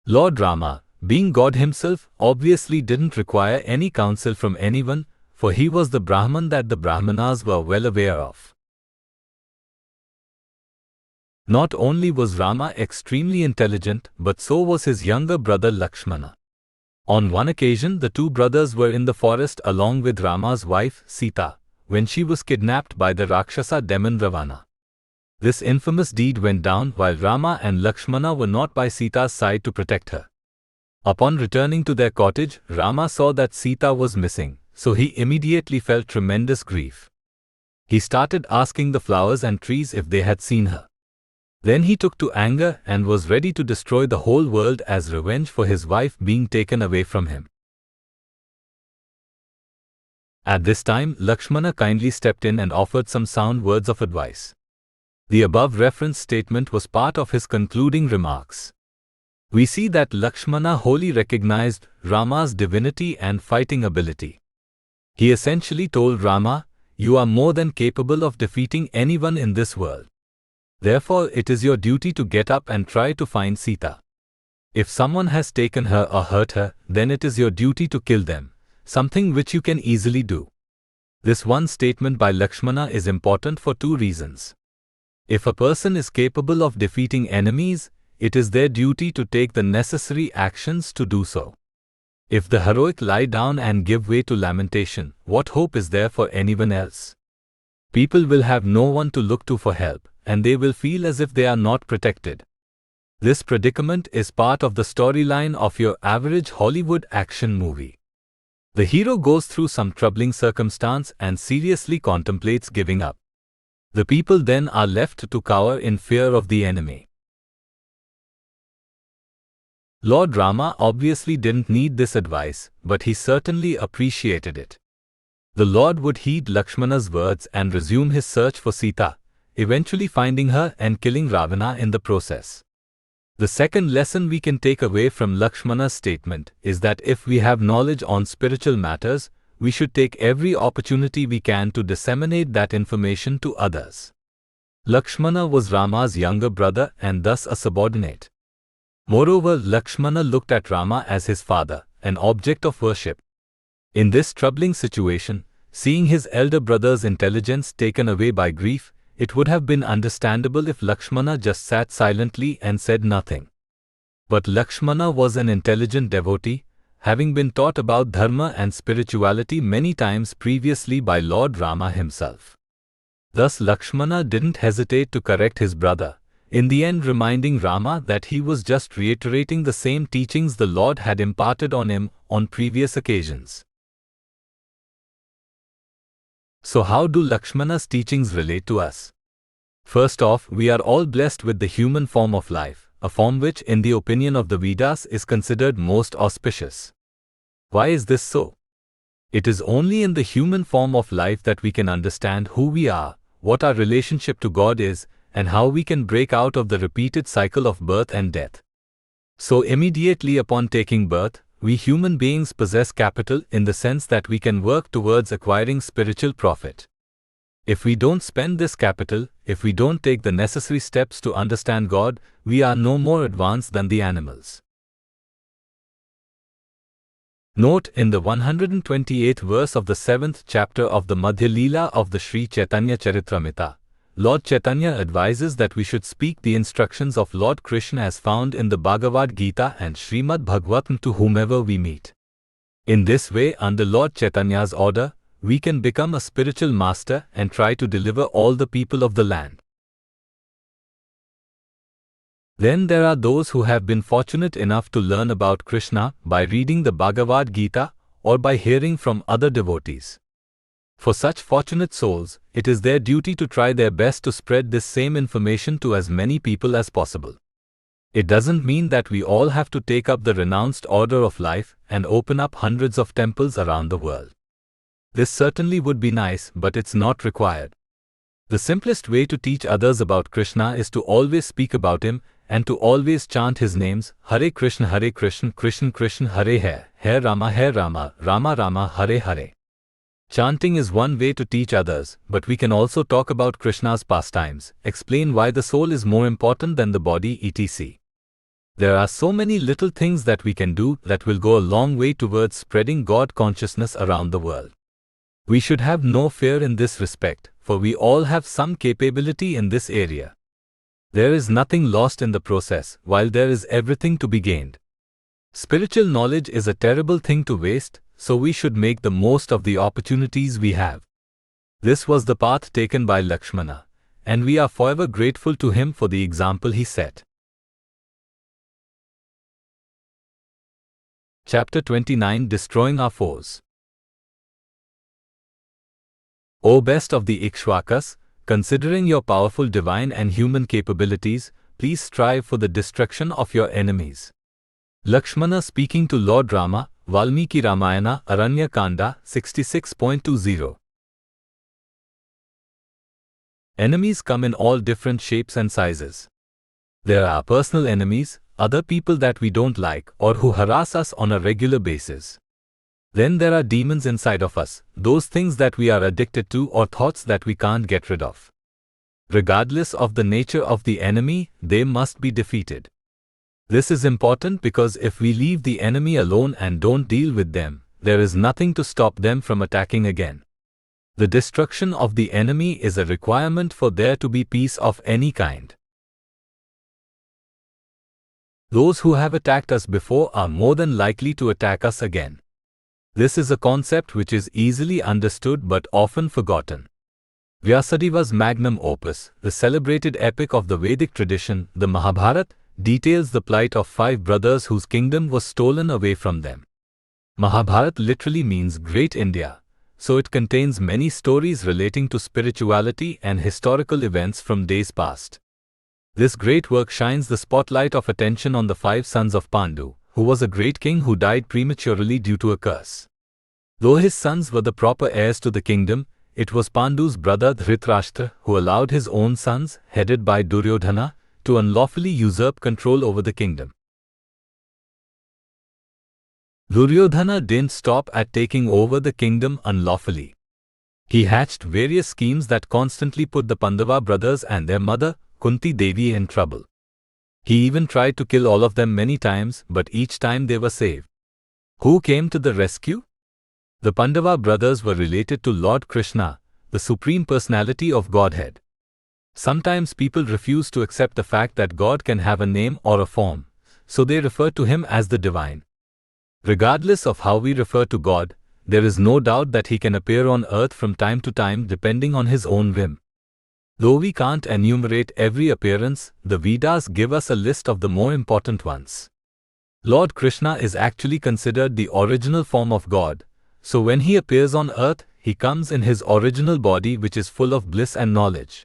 Lord Rama, being God Himself, obviously didn't require any counsel from anyone, for He was the Brahman that the Brahmanas were well aware of. Not only was Rama extremely intelligent, but so was his younger brother Lakshmana. On one occasion, the two brothers were in the forest along with Rama's wife, Sita, when she was kidnapped by the Rakshasa demon Ravana. This infamous deed went down while Rama and Lakshmana were not by Sita's side to protect her. Upon returning to their cottage, Rama saw that Sita was missing, so he immediately felt tremendous grief. He started asking the flowers and trees if they had seen her. Then he took to anger and was ready to destroy the whole world as revenge for his wife being taken away from him. At this time, Lakshmana kindly stepped in and offered some sound words of advice. The above reference statement was part of his concluding remarks. We see that Lakshmana wholly recognized Rama's divinity and fighting ability. He essentially told Rama, "You are more than capable of defeating anyone in this world. Therefore, it is your duty to get up and try to find Sita. If someone has taken her or hurt her, then it is your duty to kill them, something which you can easily do." This one statement by Lakshmana is important for two reasons. If a person is capable of defeating enemies, it is their duty to take the necessary actions to do so. If the heroic lie down and give way to lamentation, what hope is there for anyone else? People will have no one to look to for help, and they will feel as if they are not protected. This predicament is part of the storyline of your average Hollywood action movie. The hero goes through some troubling circumstance and seriously contemplates giving up. The people then are left to cower in fear of the enemy. Lord Rama obviously didn't need this advice, but he certainly appreciated it. The Lord would heed Lakshmana's words and resume his search for Sita, eventually finding her and killing Ravana in the process. The second lesson we can take away from Lakshmana's statement is that if we have knowledge on spiritual matters, we should take every opportunity we can to disseminate that information to others. Lakshmana was Rama's younger brother and thus a subordinate. Moreover, Lakshmana looked at Rama as his father, an object of worship. In this troubling situation, seeing his elder brother's intelligence taken away by grief, it would have been understandable if Lakshmana just sat silently and said nothing. But Lakshmana was an intelligent devotee, having been taught about dharma and spirituality many times previously by Lord Rama himself. Thus Lakshmana didn't hesitate to correct his brother, in the end reminding Rama that he was just reiterating the same teachings the Lord had imparted on him on previous occasions. So how do Lakshmana's teachings relate to us? First off, we are all blessed with the human form of life, a form which, in the opinion of the Vedas, is considered most auspicious. Why is this so? It is only in the human form of life that we can understand who we are, what our relationship to God is, and how we can break out of the repeated cycle of birth and death. So immediately upon taking birth, we human beings possess capital in the sense that we can work towards acquiring spiritual profit. If we don't spend this capital, if we don't take the necessary steps to understand God, we are no more advanced than the animals. Note, in the 128th verse of the 7th chapter of the Madhya Leela of the Sri Chaitanya Charitamrita, Lord Chaitanya advises that we should speak the instructions of Lord Krishna as found in the Bhagavad Gita and Srimad Bhagavatam to whomever we meet. In this way, under Lord Chaitanya's order, we can become a spiritual master and try to deliver all the people of the land. Then there are those who have been fortunate enough to learn about Krishna by reading the Bhagavad Gita or by hearing from other devotees. For such fortunate souls, it is their duty to try their best to spread this same information to as many people as possible. It doesn't mean that we all have to take up the renounced order of life and open up hundreds of temples around the world. This certainly would be nice, but it's not required. The simplest way to teach others about Krishna is to always speak about him and to always chant his names, Hare Krishna, Krishna Krishna, Hare Hare Rama, Rama Rama, Hare Hare. Chanting is one way to teach others, but we can also talk about Krishna's pastimes, explain why the soul is more important than the body, etc. There are so many little things that we can do that will go a long way towards spreading God consciousness around the world. We should have no fear in this respect, for we all have some capability in this area. There is nothing lost in the process, while there is everything to be gained. Spiritual knowledge is a terrible thing to waste, so we should make the most of the opportunities we have. This was the path taken by Lakshmana, and we are forever grateful to him for the example he set. Chapter 29, Destroying Our Foes. O best of the Ikshvakas, considering your powerful divine and human capabilities, please strive for the destruction of your enemies. Lakshmana speaking to Lord Rama, Valmiki Ramayana, Aranya Kanda, 66.20. Enemies come in all different shapes and sizes. There are personal enemies, other people that we don't like or who harass us on a regular basis. Then there are demons inside of us, those things that we are addicted to or thoughts that we can't get rid of. Regardless of the nature of the enemy, they must be defeated. This is important because if we leave the enemy alone and don't deal with them, there is nothing to stop them from attacking again. The destruction of the enemy is a requirement for there to be peace of any kind. Those who have attacked us before are more than likely to attack us again. This is a concept which is easily understood but often forgotten. Vyasadeva's magnum opus, the celebrated epic of the Vedic tradition, the Mahabharata, details the plight of 5 brothers whose kingdom was stolen away from them. Mahabharata literally means Great India, so it contains many stories relating to spirituality and historical events from days past. This great work shines the spotlight of attention on the 5 sons of Pandu, who was a great king who died prematurely due to a curse. Though his sons were the proper heirs to the kingdom, it was Pandu's brother Dhritarashtra who allowed his own sons, headed by Duryodhana, to unlawfully usurp control over the kingdom. Duryodhana didn't stop at taking over the kingdom unlawfully. He hatched various schemes that constantly put the Pandava brothers and their mother, Kunti Devi, in trouble. He even tried to kill all of them many times, but each time they were saved. Who came to the rescue? The Pandava brothers were related to Lord Krishna, the Supreme Personality of Godhead. Sometimes people refuse to accept the fact that God can have a name or a form, so they refer to him as the divine. Regardless of how we refer to God, there is no doubt that he can appear on earth from time to time depending on his own whim. Though we can't enumerate every appearance, the Vedas give us a list of the more important ones. Lord Krishna is actually considered the original form of God, so when he appears on earth, he comes in his original body which is full of bliss and knowledge.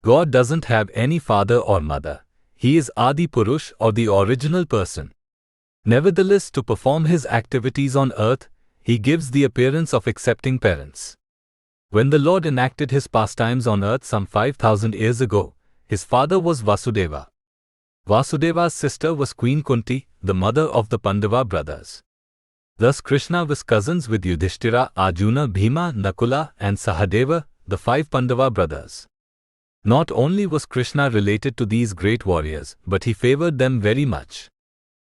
God doesn't have any father or mother. He is Adi Purush, or the original person. Nevertheless, to perform his activities on earth, he gives the appearance of accepting parents. When the Lord enacted his pastimes on earth some 5,000 years ago, his father was Vasudeva. Vasudeva's sister was Queen Kunti, the mother of the Pandava brothers. Thus Krishna was cousins with Yudhishthira, Arjuna, Bhima, Nakula and Sahadeva, the 5 Pandava brothers. Not only was Krishna related to these great warriors, but he favored them very much.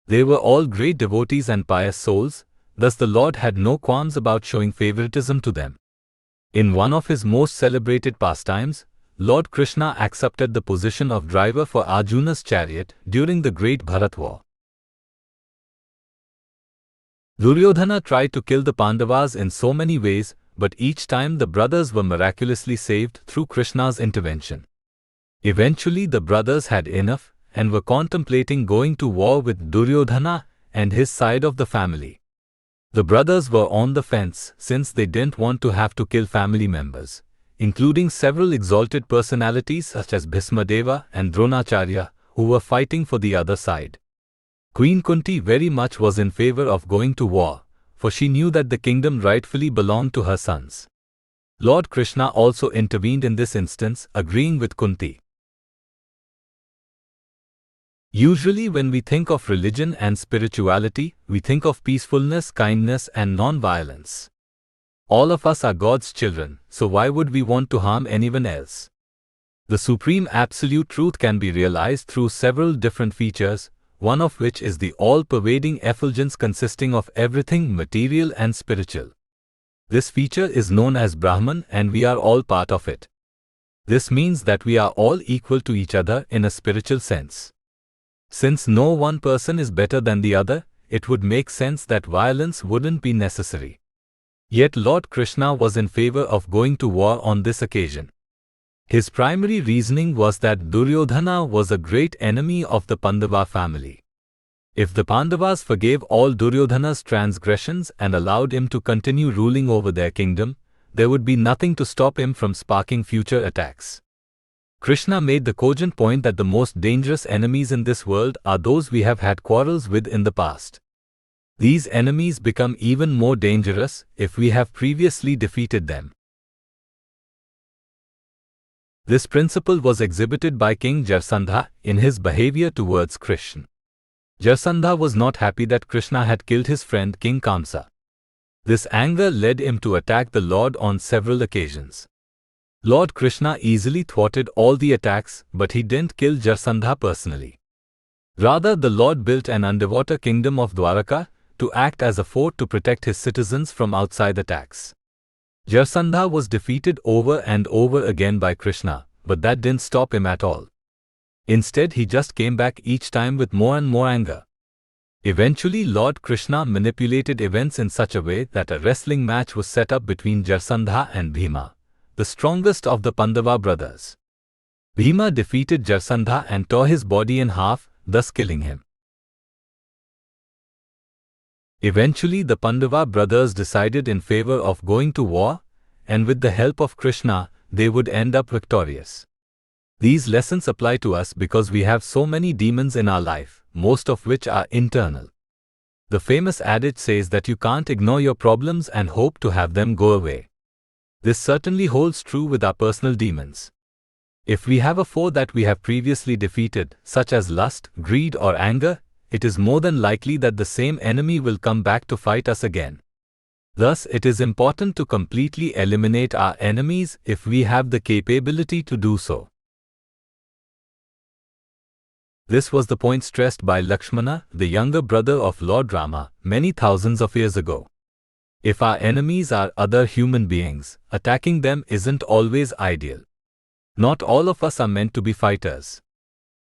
They were all great devotees and pious souls, thus the Lord had no qualms about showing favoritism to them. In one of his most celebrated pastimes, Lord Krishna accepted the position of driver for Arjuna's chariot during the great Bharat war. Duryodhana tried to kill the Pandavas in so many ways, but each time the brothers were miraculously saved through Krishna's intervention. Eventually the brothers had enough and were contemplating going to war with Duryodhana and his side of the family. The brothers were on the fence since they didn't want to have to kill family members, including several exalted personalities such as Bhismadeva and Dronacharya, who were fighting for the other side. Queen Kunti very much was in favor of going to war, for she knew that the kingdom rightfully belonged to her sons. Lord Krishna also intervened in this instance, agreeing with Kunti. Usually when we think of religion and spirituality, we think of peacefulness, kindness and non-violence. All of us are God's children, so why would we want to harm anyone else? The supreme absolute truth can be realized through several different features, one of which is the all-pervading effulgence consisting of everything material and spiritual. This feature is known as Brahman and we are all part of it. This means that we are all equal to each other in a spiritual sense. Since no one person is better than the other, it would make sense that violence wouldn't be necessary. Yet Lord Krishna was in favor of going to war on this occasion. His primary reasoning was that Duryodhana was a great enemy of the Pandava family. If the Pandavas forgave all Duryodhana's transgressions and allowed him to continue ruling over their kingdom, there would be nothing to stop him from sparking future attacks. Krishna made the cogent point that the most dangerous enemies in this world are those we have had quarrels with in the past. These enemies become even more dangerous if we have previously defeated them. This principle was exhibited by King Jarasandha in his behavior towards Krishna. Jarasandha was not happy that Krishna had killed his friend King Kamsa. This anger led him to attack the Lord on several occasions. Lord Krishna easily thwarted all the attacks, but he didn't kill Jarasandha personally. Rather, the Lord built an underwater kingdom of Dwaraka to act as a fort to protect his citizens from outside attacks. Jarasandha was defeated over and over again by Krishna, but that didn't stop him at all. Instead, he just came back each time with more and more anger. Eventually, Lord Krishna manipulated events in such a way that a wrestling match was set up between Jarasandha and Bhima, the strongest of the Pandava brothers. Bhima defeated Jarasandha and tore his body in half, thus killing him. Eventually, the Pandava brothers decided in favor of going to war, and with the help of Krishna, they would end up victorious. These lessons apply to us because we have so many demons in our life, most of which are internal. The famous adage says that you can't ignore your problems and hope to have them go away. This certainly holds true with our personal demons. If we have a foe that we have previously defeated, such as lust, greed or anger, it is more than likely that the same enemy will come back to fight us again. Thus, it is important to completely eliminate our enemies if we have the capability to do so. This was the point stressed by Lakshmana, the younger brother of Lord Rama, many thousands of years ago. If our enemies are other human beings, attacking them isn't always ideal. Not all of us are meant to be fighters.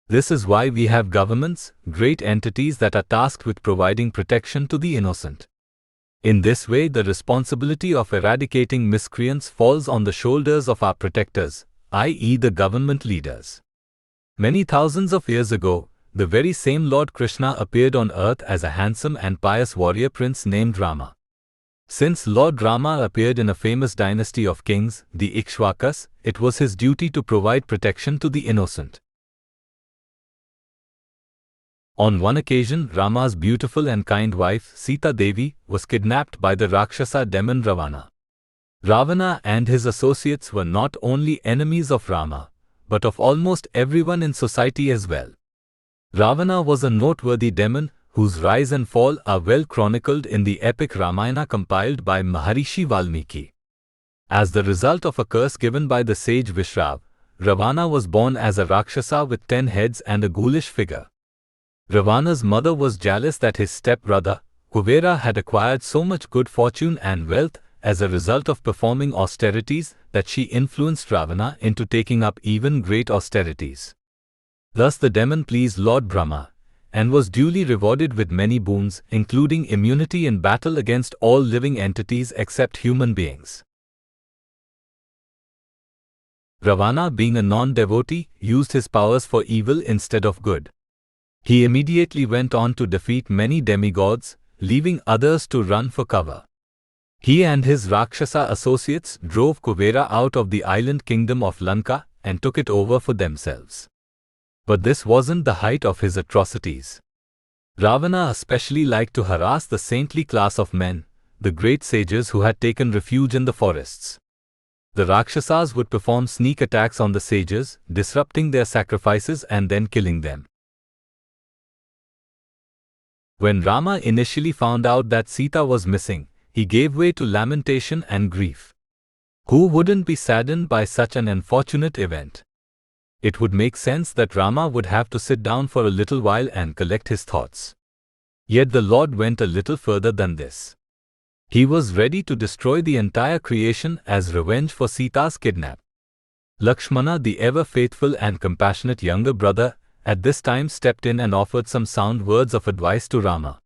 This is why we have governments, great entities that are tasked with providing protection to the innocent. In this way, the responsibility of eradicating miscreants falls on the shoulders of our protectors, i.e. the government leaders. Many thousands of years ago, the very same Lord Krishna appeared on earth as a handsome and pious warrior prince named Rama. Since Lord Rama appeared in a famous dynasty of kings, the Ikshvakas, it was his duty to provide protection to the innocent. On one occasion, Rama's beautiful and kind wife, Sita Devi, was kidnapped by the Rakshasa demon Ravana. Ravana and his associates were not only enemies of Rama, but of almost everyone in society as well. Ravana was a noteworthy demon whose rise and fall are well chronicled in the epic Ramayana compiled by Maharishi Valmiki. As the result of a curse given by the sage Vishrav, Ravana was born as a Rakshasa with 10 heads and a ghoulish figure. Ravana's mother was jealous that his stepbrother, Kuvera, had acquired so much good fortune and wealth as a result of performing austerities that she influenced Ravana into taking up even great austerities. Thus the demon pleased Lord Brahma, and was duly rewarded with many boons, including immunity in battle against all living entities except human beings. Ravana, being a non-devotee, used his powers for evil instead of good. He immediately went on to defeat many demigods, leaving others to run for cover. He and his Rakshasa associates drove Kuvera out of the island kingdom of Lanka and took it over for themselves. But this wasn't the height of his atrocities. Ravana especially liked to harass the saintly class of men, the great sages who had taken refuge in the forests. The Rakshasas would perform sneak attacks on the sages, disrupting their sacrifices and then killing them. When Rama initially found out that Sita was missing, he gave way to lamentation and grief. Who wouldn't be saddened by such an unfortunate event? It would make sense that Rama would have to sit down for a little while and collect his thoughts. Yet the Lord went a little further than this. He was ready to destroy the entire creation as revenge for Sita's kidnap. Lakshmana, the ever-faithful and compassionate younger brother, at this time stepped in and offered some sound words of advice to Rama.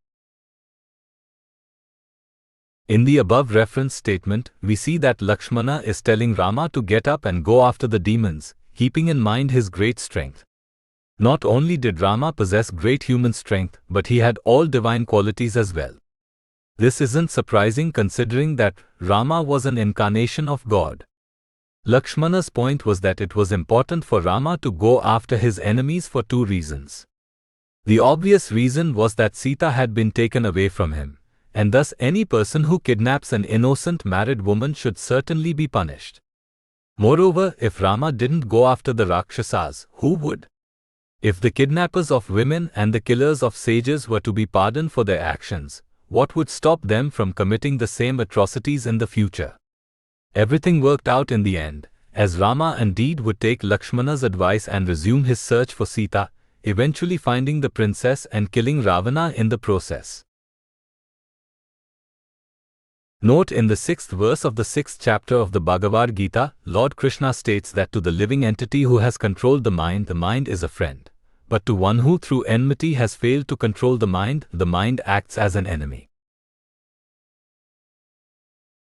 In the above reference statement, we see that Lakshmana is telling Rama to get up and go after the demons, keeping in mind his great strength. Not only did Rama possess great human strength, but he had all divine qualities as well. This isn't surprising considering that Rama was an incarnation of God. Lakshmana's point was that it was important for Rama to go after his enemies for two reasons. The obvious reason was that Sita had been taken away from him, and thus any person who kidnaps an innocent married woman should certainly be punished. Moreover, if Rama didn't go after the Rakshasas, who would? If the kidnappers of women and the killers of sages were to be pardoned for their actions, what would stop them from committing the same atrocities in the future? Everything worked out in the end, as Rama indeed would take Lakshmana's advice and resume his search for Sita, eventually finding the princess and killing Ravana in the process. Note in the 6th verse of the 6th chapter of the Bhagavad Gita, Lord Krishna states that to the living entity who has controlled the mind is a friend. But to one who through enmity has failed to control the mind acts as an enemy.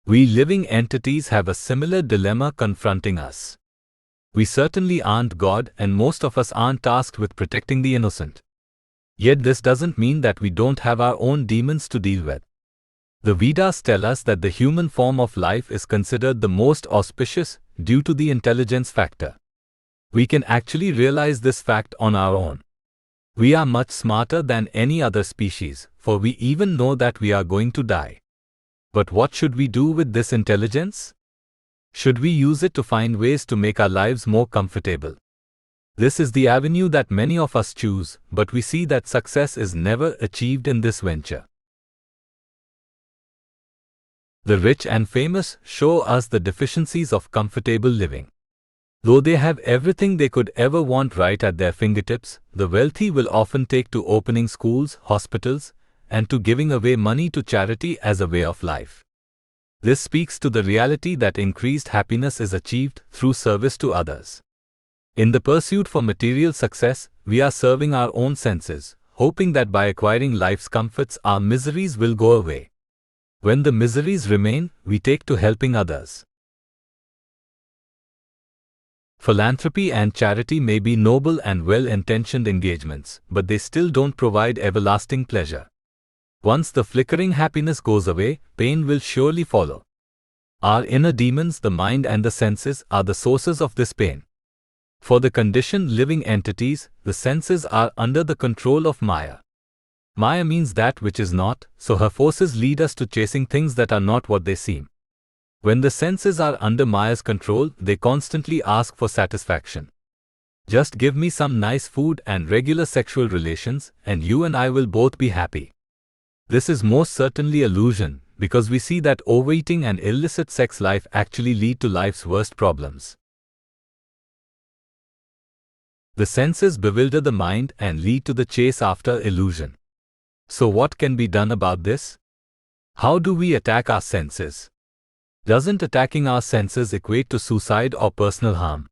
We living entities have a similar dilemma confronting us. We certainly aren't God, and most of us aren't tasked with protecting the innocent. Yet this doesn't mean that we don't have our own demons to deal with. The Vedas tell us that the human form of life is considered the most auspicious due to the intelligence factor. We can actually realize this fact on our own. We are much smarter than any other species, for we even know that we are going to die. But what should we do with this intelligence? Should we use it to find ways to make our lives more comfortable? This is the avenue that many of us choose, but we see that success is never achieved in this venture. The rich and famous show us the deficiencies of comfortable living. Though they have everything they could ever want right at their fingertips, the wealthy will often take to opening schools, hospitals, and to giving away money to charity as a way of life. This speaks to the reality that increased happiness is achieved through service to others. In the pursuit for material success, we are serving our own senses, hoping that by acquiring life's comforts our miseries will go away. When the miseries remain, we take to helping others. Philanthropy and charity may be noble and well-intentioned engagements, but they still don't provide everlasting pleasure. Once the flickering happiness goes away, pain will surely follow. Our inner demons, the mind and the senses, are the sources of this pain. For the conditioned living entities, the senses are under the control of Maya. Maya means that which is not, so her forces lead us to chasing things that are not what they seem. When the senses are under Maya's control, they constantly ask for satisfaction. Just give me some nice food and regular sexual relations, and you and I will both be happy. This is most certainly illusion, because we see that overeating and illicit sex life actually lead to life's worst problems. The senses bewilder the mind and lead to the chase after illusion. So what can be done about this? How do we attack our senses? Doesn't attacking our senses equate to suicide or personal harm?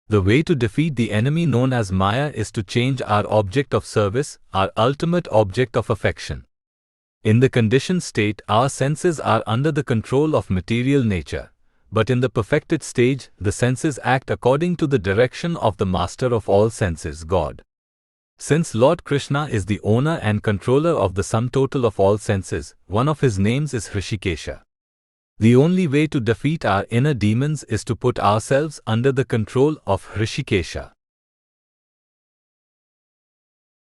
The way to defeat the enemy known as Maya is to change our object of service, our ultimate object of affection. In the conditioned state, our senses are under the control of material nature, but in the perfected stage, the senses act according to the direction of the master of all senses, God. Since Lord Krishna is the owner and controller of the sum total of all senses, one of his names is Hrishikesha. The only way to defeat our inner demons is to put ourselves under the control of Hrishikesha.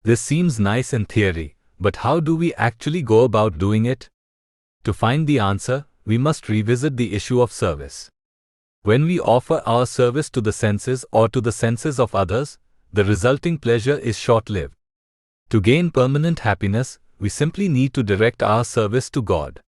This seems nice in theory, but how do we actually go about doing it? To find the answer, we must revisit the issue of service. When we offer our service to the senses or to the senses of others, the resulting pleasure is short-lived. To gain permanent happiness, we simply need to direct our service to God.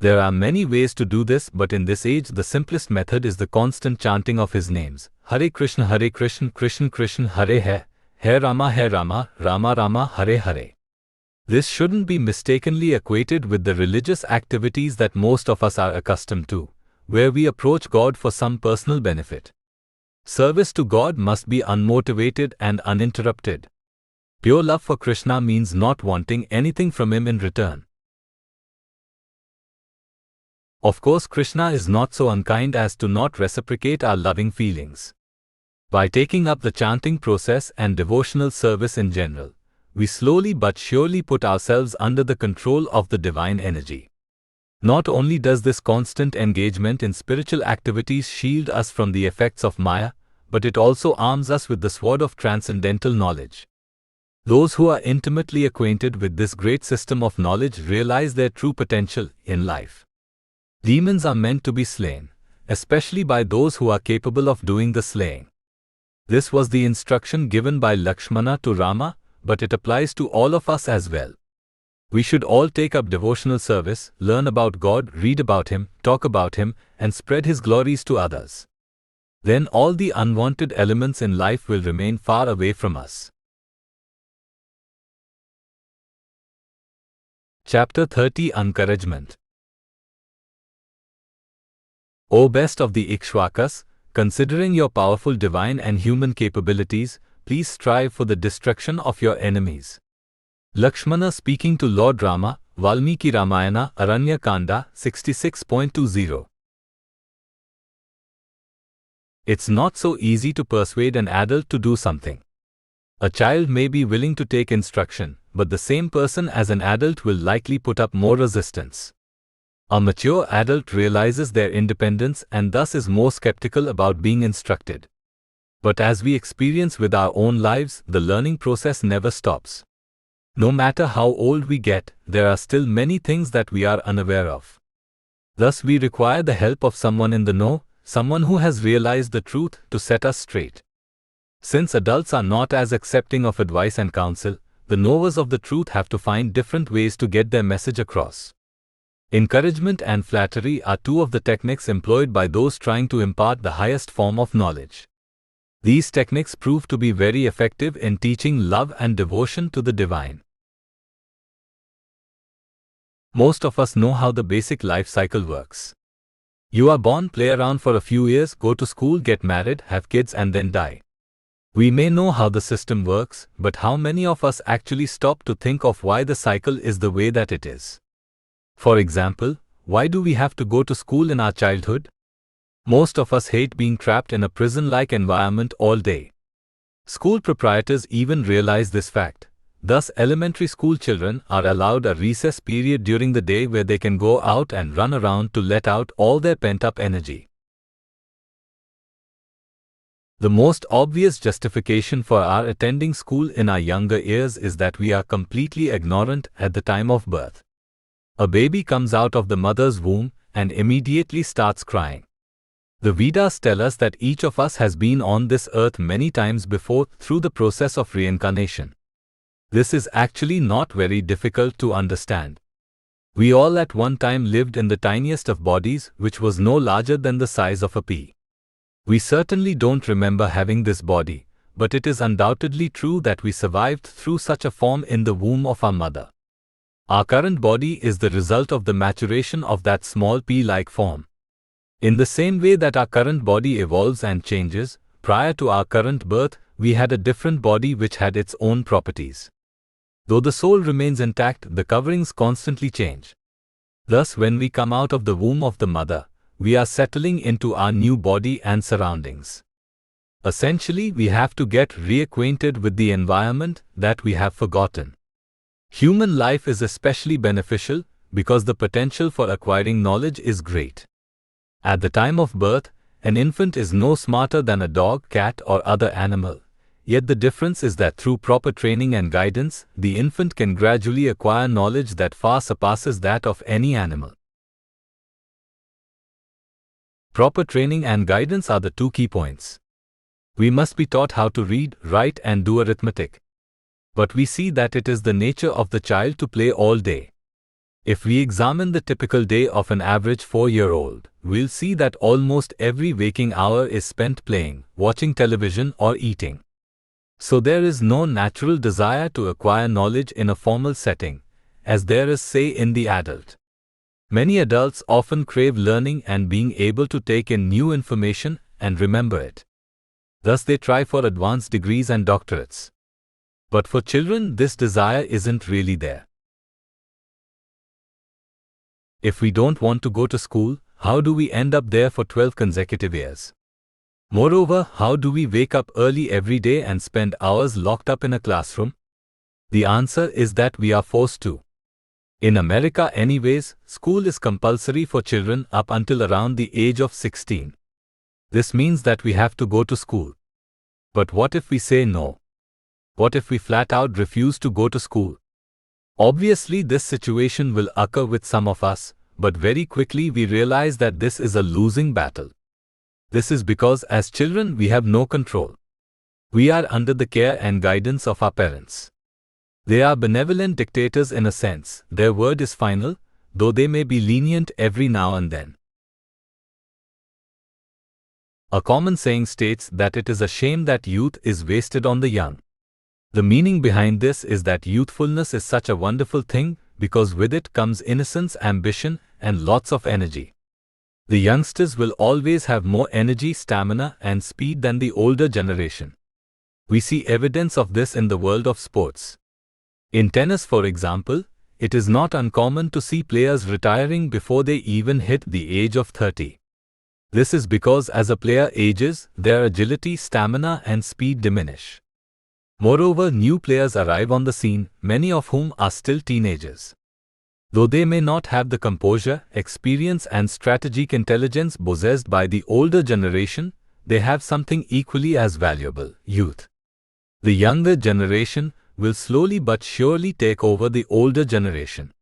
There are many ways to do this, but in this age the simplest method is the constant chanting of His names. Hare Krishna, Krishna Krishna, Hare Hare, Hare Rama, Rama Rama, Hare Hare. This shouldn't be mistakenly equated with the religious activities that most of us are accustomed to, where we approach God for some personal benefit. Service to God must be unmotivated and uninterrupted. Pure love for Krishna means not wanting anything from Him in return. Of course, Krishna is not so unkind as to not reciprocate our loving feelings. By taking up the chanting process and devotional service in general, we slowly but surely put ourselves under the control of the divine energy. Not only does this constant engagement in spiritual activities shield us from the effects of Maya, but it also arms us with the sword of transcendental knowledge. Those who are intimately acquainted with this great system of knowledge realize their true potential in life. Demons are meant to be slain, especially by those who are capable of doing the slaying. This was the instruction given by Lakshmana to Rama, but it applies to all of us as well. We should all take up devotional service, learn about God, read about Him, talk about Him, and spread His glories to others. Then all the unwanted elements in life will remain far away from us. Chapter 30 Encouragement. O best of the Ikshvakas, considering your powerful divine and human capabilities, please strive for the destruction of your enemies. Lakshmana speaking to Lord Rama, Valmiki Ramayana, Aranya Kanda, 66.20. It's not so easy to persuade an adult to do something. A child may be willing to take instruction, but the same person as an adult will likely put up more resistance. A mature adult realizes their independence and thus is more skeptical about being instructed. But as we experience with our own lives, the learning process never stops. No matter how old we get, there are still many things that we are unaware of. Thus we require the help of someone in the know, someone who has realized the truth, to set us straight. Since adults are not as accepting of advice and counsel, the knowers of the truth have to find different ways to get their message across. Encouragement and flattery are two of the techniques employed by those trying to impart the highest form of knowledge. These techniques prove to be very effective in teaching love and devotion to the divine. Most of us know how the basic life cycle works. You are born, play around for a few years, go to school, get married, have kids, and then die. We may know how the system works, but how many of us actually stop to think of why the cycle is the way that it is? For example, why do we have to go to school in our childhood? Most of us hate being trapped in a prison-like environment all day. School proprietors even realize this fact. Thus, elementary school children are allowed a recess period during the day where they can go out and run around to let out all their pent-up energy. The most obvious justification for our attending school in our younger years is that we are completely ignorant at the time of birth. A baby comes out of the mother's womb and immediately starts crying. The Vedas tell us that each of us has been on this earth many times before through the process of reincarnation. This is actually not very difficult to understand. We all at one time lived in the tiniest of bodies, which was no larger than the size of a pea. We certainly don't remember having this body, but it is undoubtedly true that we survived through such a form in the womb of our mother. Our current body is the result of the maturation of that small pea-like form. In the same way that our current body evolves and changes, prior to our current birth, we had a different body which had its own properties. Though the soul remains intact, the coverings constantly change. Thus, when we come out of the womb of the mother, we are settling into our new body and surroundings. Essentially, we have to get reacquainted with the environment that we have forgotten. Human life is especially beneficial because the potential for acquiring knowledge is great. At the time of birth, an infant is no smarter than a dog, cat, or other animal. Yet the difference is that through proper training and guidance, the infant can gradually acquire knowledge that far surpasses that of any animal. Proper training and guidance are the two key points. We must be taught how to read, write, and do arithmetic. But we see that it is the nature of the child to play all day. If we examine the typical day of an average 4-year-old, we'll see that almost every waking hour is spent playing, watching television, or eating. So there is no natural desire to acquire knowledge in a formal setting, as there is, say, in the adult. Many adults often crave learning and being able to take in new information and remember it. Thus they try for advanced degrees and doctorates. But for children, this desire isn't really there. If we don't want to go to school, how do we end up there for 12 consecutive years? Moreover, how do we wake up early every day and spend hours locked up in a classroom? The answer is that we are forced to. In America anyways, school is compulsory for children up until around the age of 16. This means that we have to go to school. But what if we say no? What if we flat out refuse to go to school? Obviously, this situation will occur with some of us, but very quickly we realize that this is a losing battle. This is because as children we have no control. We are under the care and guidance of our parents. They are benevolent dictators in a sense. Their word is final, though they may be lenient every now and then. A common saying states that it is a shame that youth is wasted on the young. The meaning behind this is that youthfulness is such a wonderful thing because with it comes innocence, ambition, and lots of energy. The youngsters will always have more energy, stamina, and speed than the older generation. We see evidence of this in the world of sports. In tennis, for example, it is not uncommon to see players retiring before they even hit the age of 30. This is because as a player ages, their agility, stamina, and speed diminish. Moreover, new players arrive on the scene, many of whom are still teenagers. Though they may not have the composure, experience, and strategic intelligence possessed by the older generation, they have something equally as valuable: youth. The younger generation will slowly but surely take over the older generation.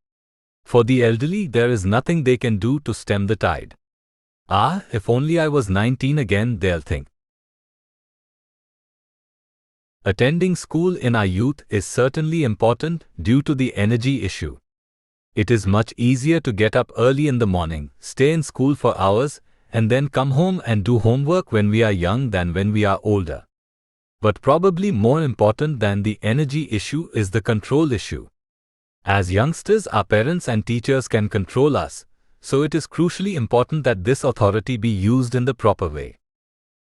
For the elderly, there is nothing they can do to stem the tide. Ah, if only I was 19 again, they'll think. Attending school in our youth is certainly important due to the energy issue. It is much easier to get up early in the morning, stay in school for hours, and then come home and do homework when we are young than when we are older. But probably more important than the energy issue is the control issue. As youngsters, our parents and teachers can control us, so it is crucially important that this authority be used in the proper way.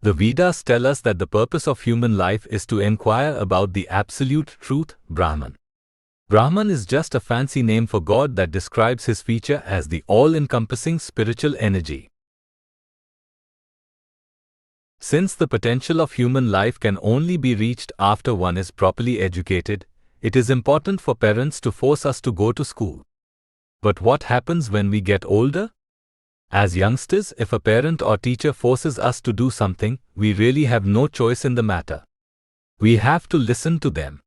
The Vedas tell us that the purpose of human life is to inquire about the absolute truth, Brahman. Brahman is just a fancy name for God that describes his feature as the all-encompassing spiritual energy. Since the potential of human life can only be reached after one is properly educated, it is important for parents to force us to go to school. But what happens when we get older? As youngsters, if a parent or teacher forces us to do something, we really have no choice in the matter. We have to listen to them.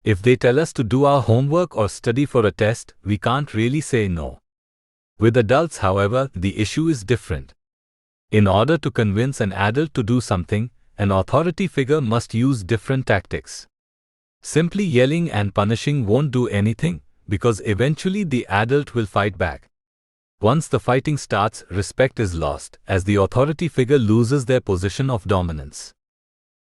If they tell us to do our homework or study for a test, we can't really say no. With adults, however, the issue is different. In order to convince an adult to do something, an authority figure must use different tactics. Simply yelling and punishing won't do anything, because eventually the adult will fight back. Once the fighting starts, respect is lost, as the authority figure loses their position of dominance.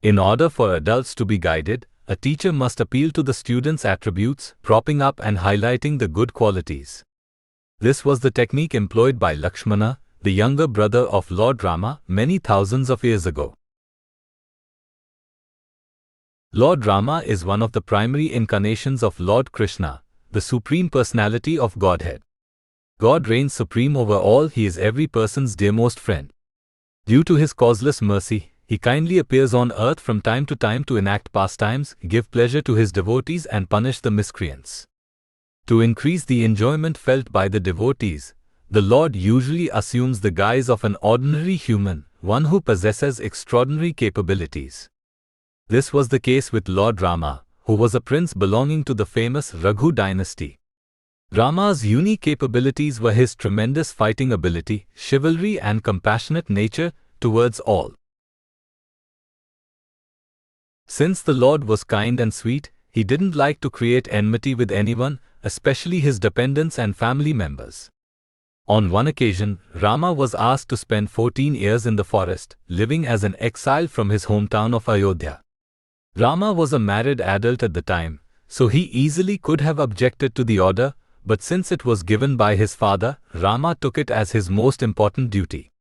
In order for adults to be guided, a teacher must appeal to the students' attributes, propping up and highlighting the good qualities. This was the technique employed by Lakshmana, the younger brother of Lord Rama, many thousands of years ago. Lord Rama is one of the primary incarnations of Lord Krishna, the Supreme Personality of Godhead. God reigns supreme over all. He is every person's dearmost friend. Due to his causeless mercy, he kindly appears on earth from time to enact pastimes, give pleasure to his devotees, and punish the miscreants. To increase the enjoyment felt by the devotees, the Lord usually assumes the guise of an ordinary human, one who possesses extraordinary capabilities. This was the case with Lord Rama, who was a prince belonging to the famous Raghu dynasty. Rama's unique capabilities were his tremendous fighting ability, chivalry, and compassionate nature towards all. Since the Lord was kind and sweet, he didn't like to create enmity with anyone, especially his dependents and family members. On one occasion, Rama was asked to spend 14 years in the forest, living as an exile from his hometown of Ayodhya. Rama was a married adult at the time, so he easily could have objected to the order, but since it was given by his father, Rama took it as his most important duty.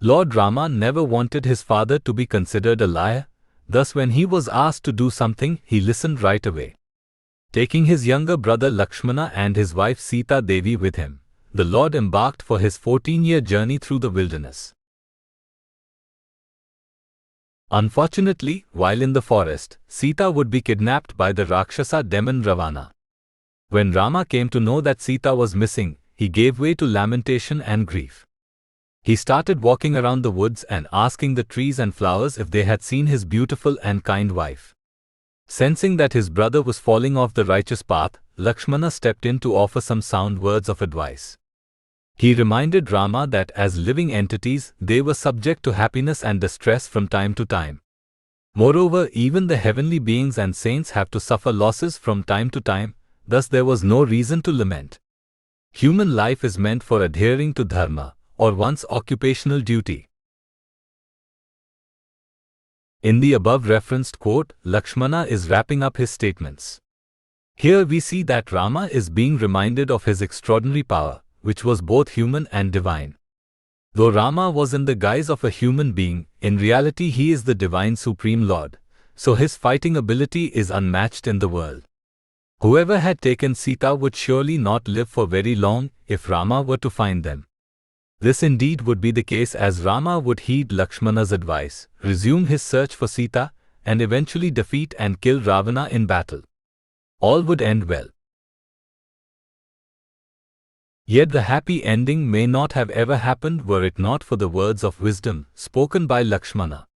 Lord Rama never wanted his father to be considered a liar. Thus, when he was asked to do something, he listened right away. Taking his younger brother Lakshmana and his wife Sita Devi with him, the Lord embarked for his 14-year journey through the wilderness. Unfortunately, while in the forest, Sita would be kidnapped by the Rakshasa demon Ravana. When Rama came to know that Sita was missing, he gave way to lamentation and grief. He started walking around the woods and asking the trees and flowers if they had seen his beautiful and kind wife. Sensing that his brother was falling off the righteous path, Lakshmana stepped in to offer some sound words of advice. He reminded Rama that as living entities, they were subject to happiness and distress from time to time. Moreover, even the heavenly beings and saints have to suffer losses from time to time, thus there was no reason to lament. Human life is meant for adhering to dharma, or one's occupational duty. In the above referenced quote, Lakshmana is wrapping up his statements. Here we see that Rama is being reminded of his extraordinary power, which was both human and divine. Though Rama was in the guise of a human being, in reality he is the divine Supreme Lord, so his fighting ability is unmatched in the world. Whoever had taken Sita would surely not live for very long if Rama were to find them. This indeed would be the case, as Rama would heed Lakshmana's advice, resume his search for Sita, and eventually defeat and kill Ravana in battle. All would end well. Yet the happy ending may not have ever happened were it not for the words of wisdom spoken by Lakshmana.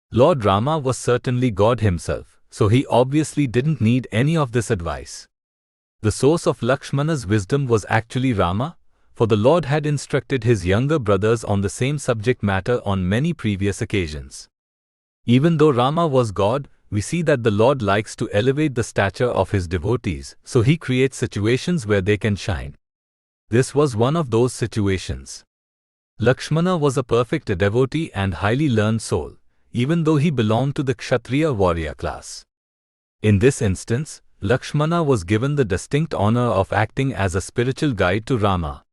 Lord Rama was certainly God himself, so he obviously didn't need any of this advice. The source of Lakshmana's wisdom was actually Rama, for the Lord had instructed his younger brothers on the same subject matter on many previous occasions. Even though Rama was God, we see that the Lord likes to elevate the stature of his devotees, so he creates situations where they can shine. This was one of those situations. Lakshmana was a perfect devotee and highly learned soul, even though he belonged to the Kshatriya warrior class. In this instance, Lakshmana was given the distinct honor of acting as a spiritual guide to Rama.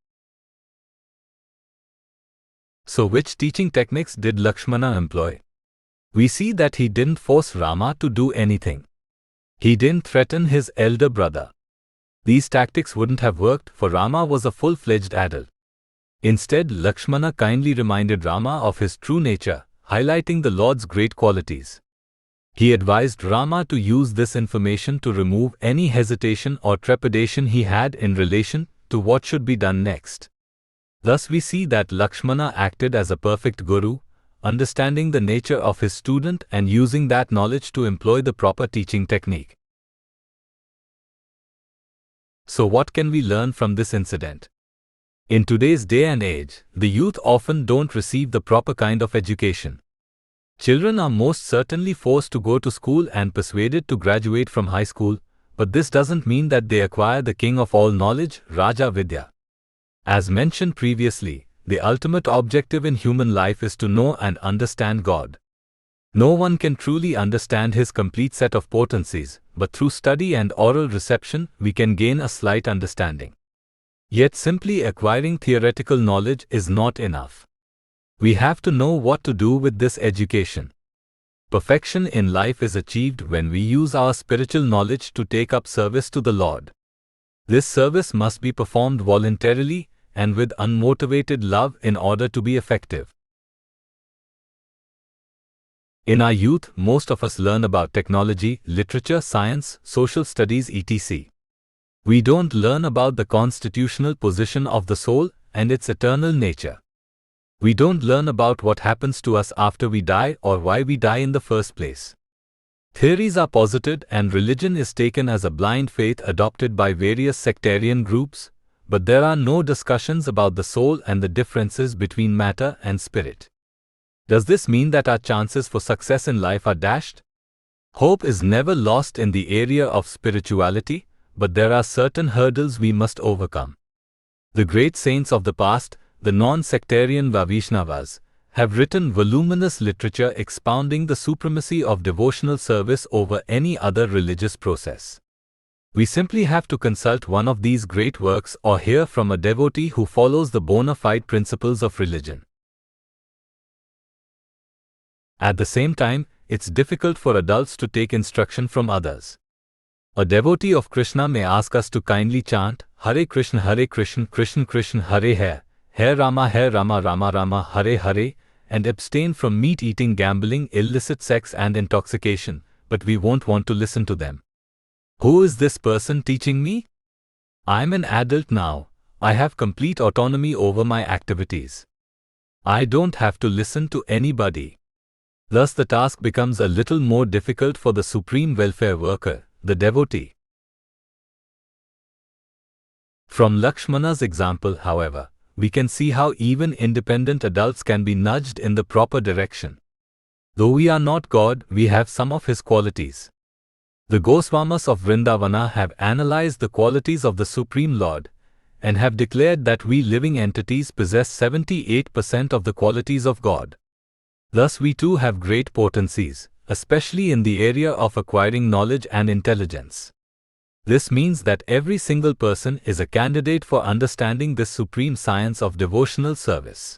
So which teaching techniques did Lakshmana employ? We see that he didn't force Rama to do anything. He didn't threaten his elder brother. These tactics wouldn't have worked, for Rama was a full-fledged adult. Instead, Lakshmana kindly reminded Rama of his true nature, highlighting the Lord's great qualities. He advised Rama to use this information to remove any hesitation or trepidation he had in relation to what should be done next. Thus we see that Lakshmana acted as a perfect guru, understanding the nature of his student and using that knowledge to employ the proper teaching technique. So what can we learn from this incident? In today's day and age, the youth often don't receive the proper kind of education. Children are most certainly forced to go to school and persuaded to graduate from high school, but this doesn't mean that they acquire the king of all knowledge, Raja Vidya. As mentioned previously, the ultimate objective in human life is to know and understand God. No one can truly understand his complete set of potencies, but through study and oral reception we can gain a slight understanding. Yet simply acquiring theoretical knowledge is not enough. We have to know what to do with this education. Perfection in life is achieved when we use our spiritual knowledge to take up service to the Lord. This service must be performed voluntarily and with unmotivated love in order to be effective. In our youth, most of us learn about technology, literature, science, social studies, etc. We don't learn about the constitutional position of the soul and its eternal nature. We don't learn about what happens to us after we die or why we die in the first place. Theories are posited and religion is taken as a blind faith adopted by various sectarian groups, but there are no discussions about the soul and the differences between matter and spirit. Does this mean that our chances for success in life are dashed? Hope is never lost in the area of spirituality, but there are certain hurdles we must overcome. The great saints of the past, the non-sectarian Vaishnavas, have written voluminous literature expounding the supremacy of devotional service over any other religious process. We simply have to consult one of these great works or hear from a devotee who follows the bona fide principles of religion. At the same time, it's difficult for adults to take instruction from others. A devotee of Krishna may ask us to kindly chant Hare Krishna, Krishna Krishna, Hare Rama, Rama Rama, Hare Hare, and abstain from meat eating, gambling, illicit sex and intoxication, but we won't want to listen to them. Who is this person teaching me? I'm an adult now. I have complete autonomy over my activities. I don't have to listen to anybody. Thus the task becomes a little more difficult for the supreme welfare worker, the devotee. From Lakshmana's example, however, we can see how even independent adults can be nudged in the proper direction. Though we are not God, we have some of his qualities. The Goswamis of Vrindavana have analyzed the qualities of the Supreme Lord and have declared that we living entities possess 78% of the qualities of God. Thus we too have great potencies, especially in the area of acquiring knowledge and intelligence. This means that every single person is a candidate for understanding this supreme science of devotional service.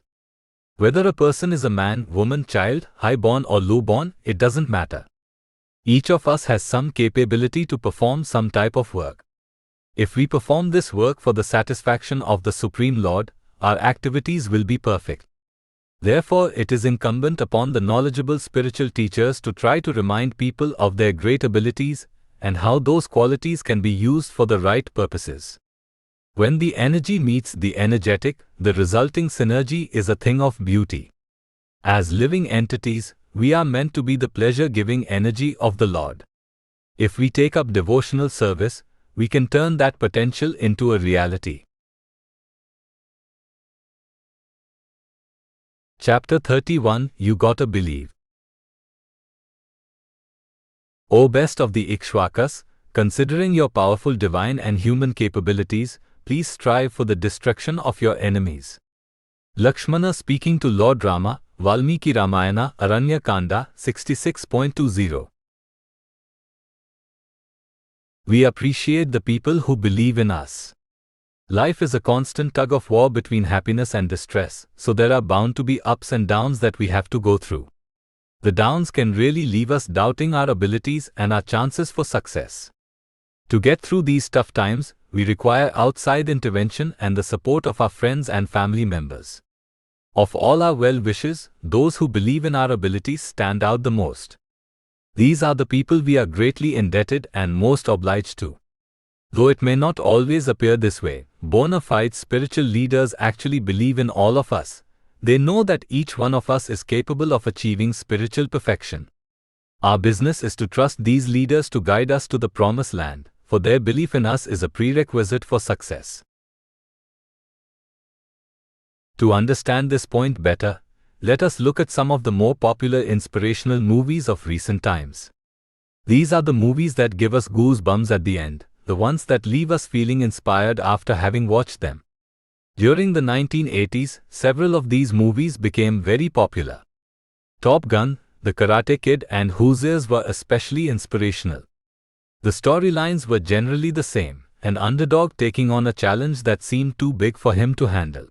Whether a person is a man, woman, child, high-born or low-born, it doesn't matter. Each of us has some capability to perform some type of work. If we perform this work for the satisfaction of the Supreme Lord, our activities will be perfect. Therefore, it is incumbent upon the knowledgeable spiritual teachers to try to remind people of their great abilities and how those qualities can be used for the right purposes. When the energy meets the energetic, the resulting synergy is a thing of beauty. As living entities, we are meant to be the pleasure-giving energy of the Lord. If we take up devotional service, we can turn that potential into a reality. Chapter 31, You Gotta Believe. O best of the Ikshvakas, considering your powerful divine and human capabilities, please strive for the destruction of your enemies. Lakshmana speaking to Lord Rama, Valmiki Ramayana, Aranya Kanda, 66.20. We appreciate the people who believe in us. Life is a constant tug of war between happiness and distress, so there are bound to be ups and downs that we have to go through. The downs can really leave us doubting our abilities and our chances for success. To get through these tough times, we require outside intervention and the support of our friends and family members. Of all our well-wishers, those who believe in our abilities stand out the most. These are the people we are greatly indebted and most obliged to. Though it may not always appear this way, bona fide spiritual leaders actually believe in all of us. They know that each one of us is capable of achieving spiritual perfection. Our business is to trust these leaders to guide us to the promised land, for their belief in us is a prerequisite for success. To understand this point better, let us look at some of the more popular inspirational movies of recent times. These are the movies that give us goosebumps at the end, the ones that leave us feeling inspired after having watched them. During the 1980s, several of these movies became very popular. Top Gun, The Karate Kid and Hoosiers were especially inspirational. The storylines were generally the same, an underdog taking on a challenge that seemed too big for him to handle.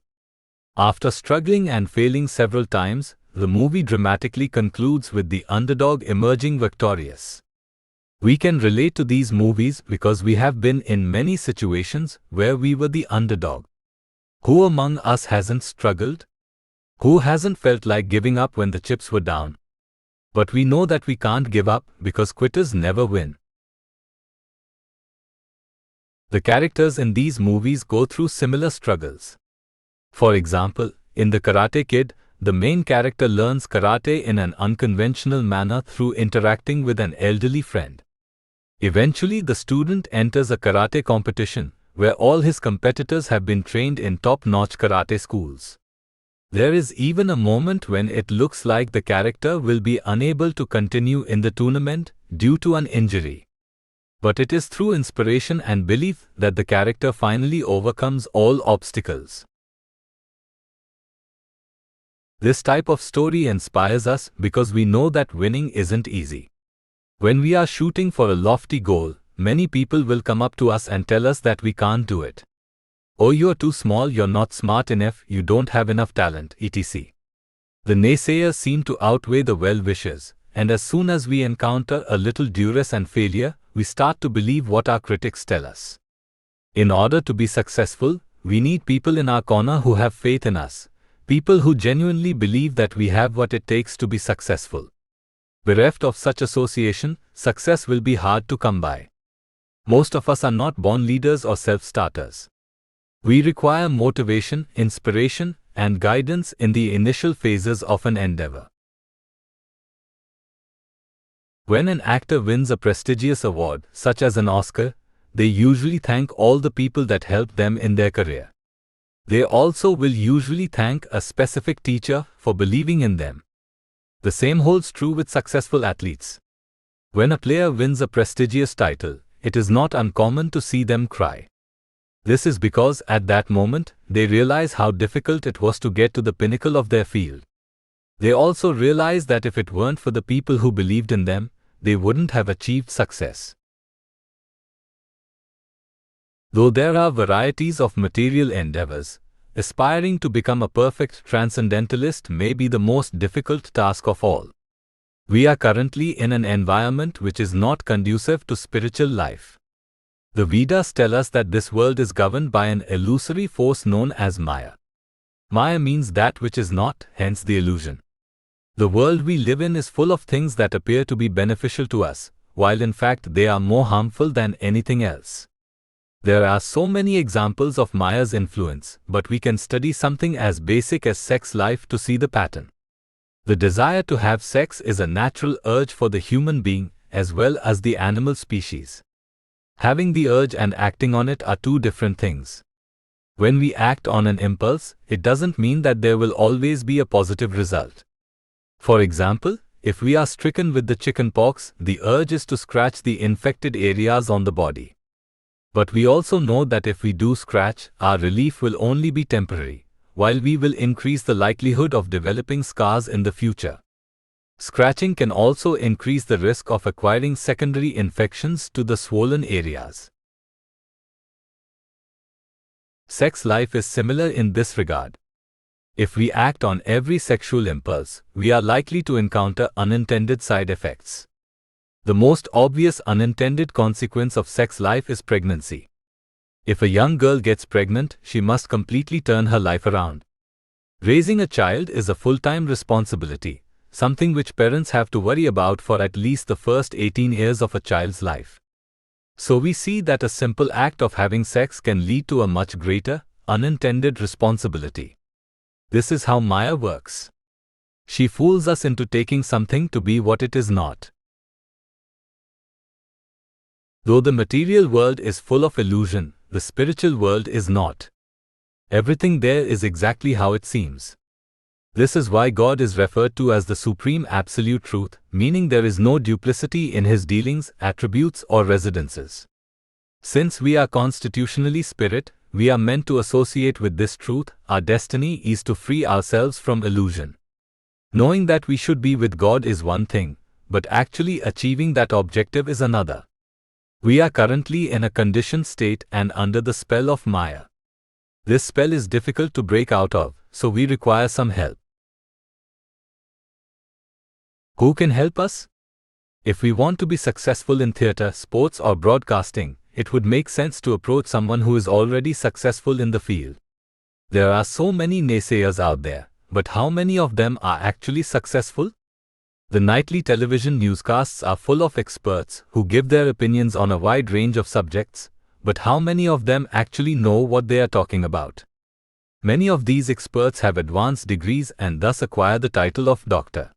After struggling and failing several times, the movie dramatically concludes with the underdog emerging victorious. We can relate to these movies because we have been in many situations where we were the underdog. Who among us hasn't struggled? Who hasn't felt like giving up when the chips were down? But we know that we can't give up because quitters never win. The characters in these movies go through similar struggles. For example, in The Karate Kid, the main character learns karate in an unconventional manner through interacting with an elderly friend. Eventually, the student enters a karate competition, where all his competitors have been trained in top-notch karate schools. There is even a moment when it looks like the character will be unable to continue in the tournament due to an injury. But it is through inspiration and belief that the character finally overcomes all obstacles. This type of story inspires us because we know that winning isn't easy. When we are shooting for a lofty goal, many people will come up to us and tell us that we can't do it. Oh, you're too small, you're not smart enough, you don't have enough talent, etc. The naysayers seem to outweigh the well-wishers, and as soon as we encounter a little duress and failure, we start to believe what our critics tell us. In order to be successful, we need people in our corner who have faith in us, people who genuinely believe that we have what it takes to be successful. Bereft of such association, success will be hard to come by. Most of us are not born leaders or self-starters. We require motivation, inspiration, and guidance in the initial phases of an endeavor. When an actor wins a prestigious award, such as an Oscar, they usually thank all the people that helped them in their career. They also will usually thank a specific teacher for believing in them. The same holds true with successful athletes. When a player wins a prestigious title, it is not uncommon to see them cry. This is because at that moment, they realize how difficult it was to get to the pinnacle of their field. They also realize that if it weren't for the people who believed in them, they wouldn't have achieved success. Though there are varieties of material endeavors, Aspiring to become a perfect transcendentalist may be the most difficult task of all. We are currently in an environment which is not conducive to spiritual life. The Vedas tell us that this world is governed by an illusory force known as Maya. Maya means that which is not, hence the illusion. The world we live in is full of things that appear to be beneficial to us, while in fact they are more harmful than anything else. There are so many examples of Maya's influence, but we can study something as basic as sex life to see the pattern. The desire to have sex is a natural urge for the human being as well as the animal species. Having the urge and acting on it are two different things. When we act on an impulse, it doesn't mean that there will always be a positive result. For example, if we are stricken with the chicken pox, the urge is to scratch the infected areas on the body. But we also know that if we do scratch, our relief will only be temporary, while we will increase the likelihood of developing scars in the future. Scratching can also increase the risk of acquiring secondary infections to the swollen areas. Sex life is similar in this regard. If we act on every sexual impulse, we are likely to encounter unintended side effects. The most obvious unintended consequence of sex life is pregnancy. If a young girl gets pregnant, she must completely turn her life around. Raising a child is a full-time responsibility, something which parents have to worry about for at least the first 18 years of a child's life. So we see that a simple act of having sex can lead to a much greater, unintended responsibility. This is how Maya works. She fools us into taking something to be what it is not. Though the material world is full of illusion, the spiritual world is not. Everything there is exactly how it seems. This is why God is referred to as the Supreme Absolute Truth, meaning there is no duplicity in His dealings, attributes or residences. Since we are constitutionally spirit, we are meant to associate with this truth. Our destiny is to free ourselves from illusion. Knowing that we should be with God is one thing, but actually achieving that objective is another. We are currently in a conditioned state and under the spell of Maya. This spell is difficult to break out of, so we require some help. Who can help us? If we want to be successful in theatre, sports or broadcasting, it would make sense to approach someone who is already successful in the field. There are so many naysayers out there, but how many of them are actually successful? The nightly television newscasts are full of experts who give their opinions on a wide range of subjects, but how many of them actually know what they are talking about? Many of these experts have advanced degrees and thus acquire the title of doctor.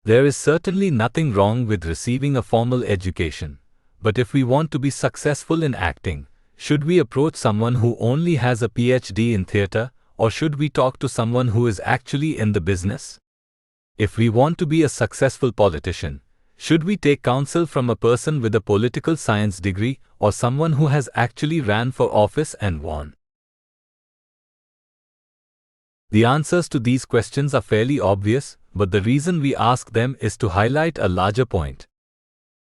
There is certainly nothing wrong with receiving a formal education, but if we want to be successful in acting, should we approach someone who only has a PhD in theatre, or should we talk to someone who is actually in the business? If we want to be a successful politician, should we take counsel from a person with a political science degree or someone who has actually ran for office and won? The answers to these questions are fairly obvious, but the reason we ask them is to highlight a larger point.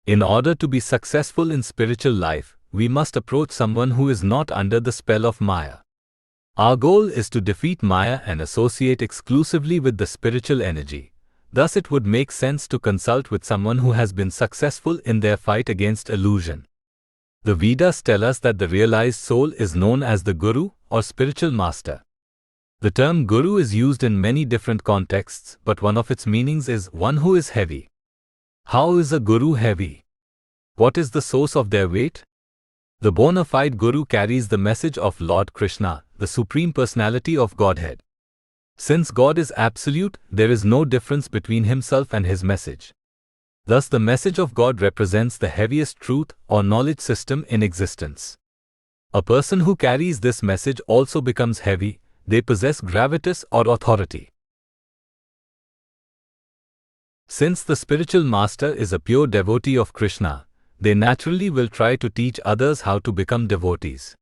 In order to be successful in spiritual life, we must approach someone who is not under the spell of Maya. Our goal is to defeat Maya and associate exclusively with the spiritual energy. Thus it would make sense to consult with someone who has been successful in their fight against illusion. The Vedas tell us that the realized soul is known as the Guru or spiritual master. The term Guru is used in many different contexts, but one of its meanings is one who is heavy. How is a Guru heavy? What is the source of their weight? The bona fide Guru carries the message of Lord Krishna, the Supreme Personality of Godhead. Since God is absolute, there is no difference between Himself and His message. Thus the message of God represents the heaviest truth or knowledge system in existence. A person who carries this message also becomes heavy. They possess gravitas or authority. Since the spiritual master is a pure devotee of Krishna, they naturally will try to teach others how to become devotees.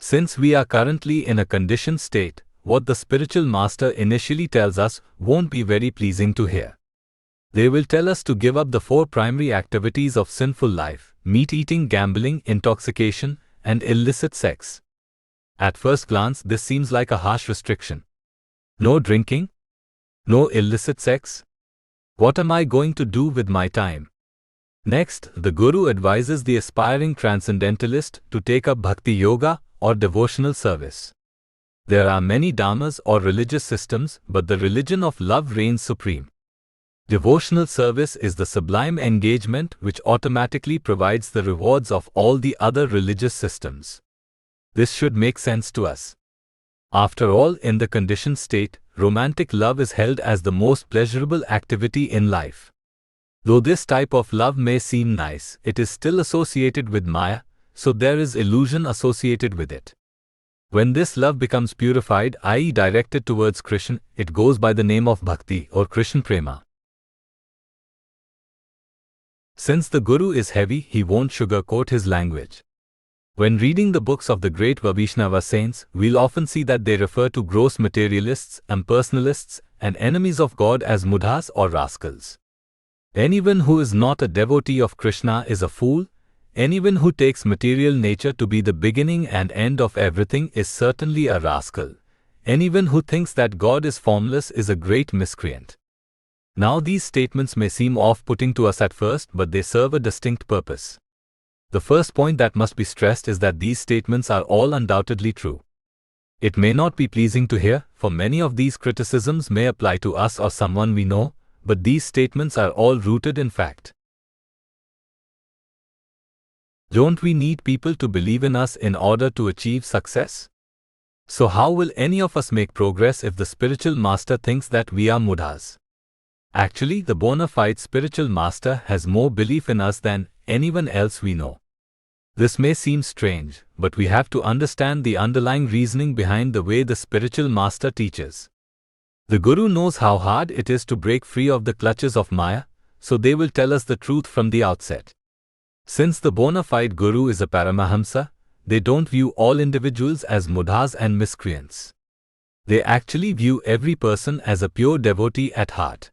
Since we are currently in a conditioned state, what the spiritual master initially tells us won't be very pleasing to hear. They will tell us to give up the 4 primary activities of sinful life: meat eating, gambling, intoxication, and illicit sex. At first glance, this seems like a harsh restriction. No drinking? No illicit sex? What am I going to do with my time? Next, the Guru advises the aspiring transcendentalist to take up bhakti yoga or devotional service. There are many dharmas or religious systems, but the religion of love reigns supreme. Devotional service is the sublime engagement which automatically provides the rewards of all the other religious systems. This should make sense to us. After all, in the conditioned state, romantic love is held as the most pleasurable activity in life. Though this type of love may seem nice, it is still associated with Maya, so there is illusion associated with it. When this love becomes purified, i.e. directed towards Krishna, it goes by the name of Bhakti or Krishna Prema. Since the Guru is heavy, he won't sugarcoat his language. When reading the books of the great Vaishnava saints, we'll often see that they refer to gross materialists, impersonalists, and enemies of God as mudhas or rascals. Anyone who is not a devotee of Krishna is a fool. Anyone who takes material nature to be the beginning and end of everything is certainly a rascal. Anyone who thinks that God is formless is a great miscreant. Now these statements may seem off-putting to us at first, but they serve a distinct purpose. The first point that must be stressed is that these statements are all undoubtedly true. It may not be pleasing to hear, for many of these criticisms may apply to us or someone we know, but these statements are all rooted in fact. Don't we need people to believe in us in order to achieve success? So how will any of us make progress if the spiritual master thinks that we are mudhas? Actually, the bona fide spiritual master has more belief in us than anyone else we know. This may seem strange, but we have to understand the underlying reasoning behind the way the spiritual master teaches. The Guru knows how hard it is to break free of the clutches of Maya, so they will tell us the truth from the outset. Since the bona fide Guru is a Paramahamsa, they don't view all individuals as mudhas and miscreants. They actually view every person as a pure devotee at heart.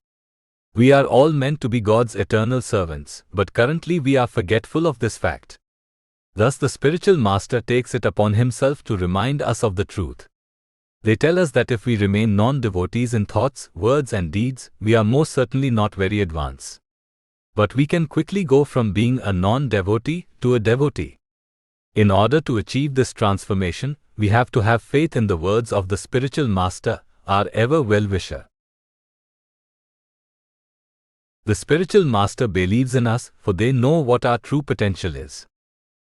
We are all meant to be God's eternal servants, but currently we are forgetful of this fact. Thus the spiritual master takes it upon himself to remind us of the truth. They tell us that if we remain non-devotees in thoughts, words and deeds, we are most certainly not very advanced. But we can quickly go from being a non-devotee to a devotee. In order to achieve this transformation, we have to have faith in the words of the spiritual master, our ever well-wisher. The spiritual master believes in us, for they know what our true potential is.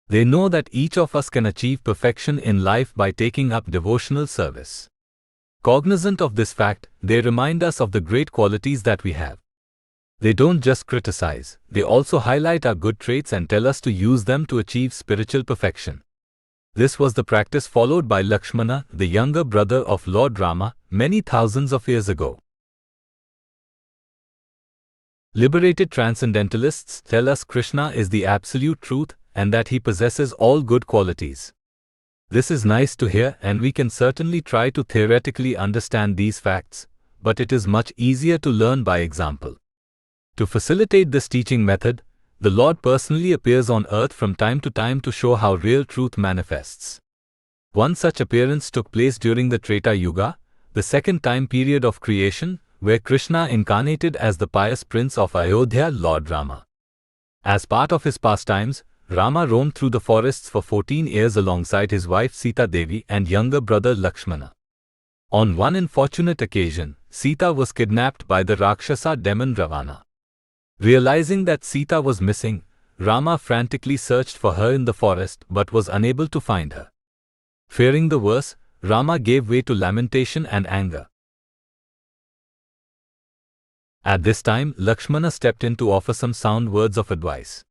They know that each of us can achieve perfection in life by taking up devotional service. Cognizant of this fact, they remind us of the great qualities that we have. They don't just criticize, they also highlight our good traits and tell us to use them to achieve spiritual perfection. This was the practice followed by Lakshmana, the younger brother of Lord Rama, many thousands of years ago. Liberated transcendentalists tell us Krishna is the absolute truth and that he possesses all good qualities. This is nice to hear, and we can certainly try to theoretically understand these facts, but it is much easier to learn by example. To facilitate this teaching method, the Lord personally appears on earth from time to time to show how real truth manifests. One such appearance took place during the Treta Yuga, the second time period of creation, where Krishna incarnated as the pious prince of Ayodhya, Lord Rama. As part of his pastimes, Rama roamed through the forests for 14 years alongside his wife Sita Devi and younger brother Lakshmana. On one unfortunate occasion, Sita was kidnapped by the Rakshasa demon Ravana. Realizing that Sita was missing, Rama frantically searched for her in the forest but was unable to find her. Fearing the worst, Rama gave way to lamentation and anger. At this time, Lakshmana stepped in to offer some sound words of advice.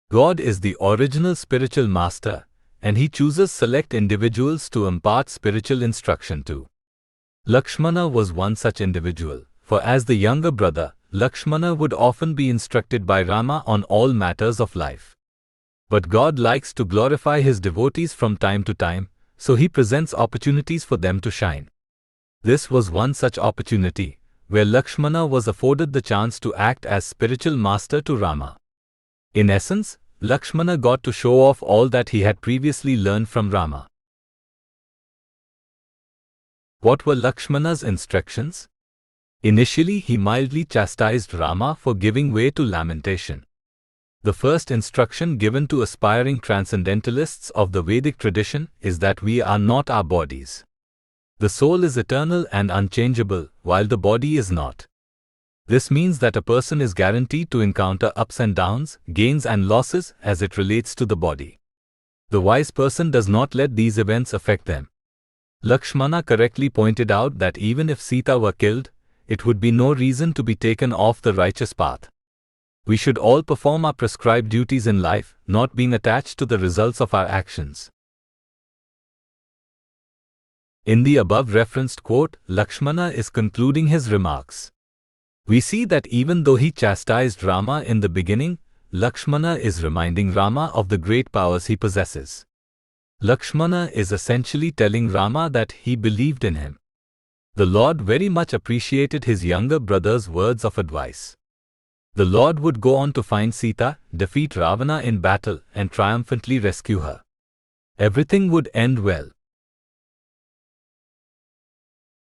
God is the original spiritual master, and he chooses select individuals to impart spiritual instruction to. Lakshmana was one such individual, for as the younger brother, Lakshmana would often be instructed by Rama on all matters of life. But God likes to glorify his devotees from time to time, so he presents opportunities for them to shine. This was one such opportunity, where Lakshmana was afforded the chance to act as spiritual master to Rama. In essence, Lakshmana got to show off all that he had previously learned from Rama. What were Lakshmana's instructions? Initially, he mildly chastised Rama for giving way to lamentation. The first instruction given to aspiring transcendentalists of the Vedic tradition is that we are not our bodies. The soul is eternal and unchangeable, while the body is not. This means that a person is guaranteed to encounter ups and downs, gains and losses as it relates to the body. The wise person does not let these events affect them. Lakshmana correctly pointed out that even if Sita were killed, it would be no reason to be taken off the righteous path. We should all perform our prescribed duties in life, not being attached to the results of our actions. In the above referenced quote, Lakshmana is concluding his remarks. We see that even though he chastised Rama in the beginning, Lakshmana is reminding Rama of the great powers he possesses. Lakshmana is essentially telling Rama that he believed in him. The Lord very much appreciated his younger brother's words of advice. The Lord would go on to find Sita, defeat Ravana in battle, and triumphantly rescue her. Everything would end well.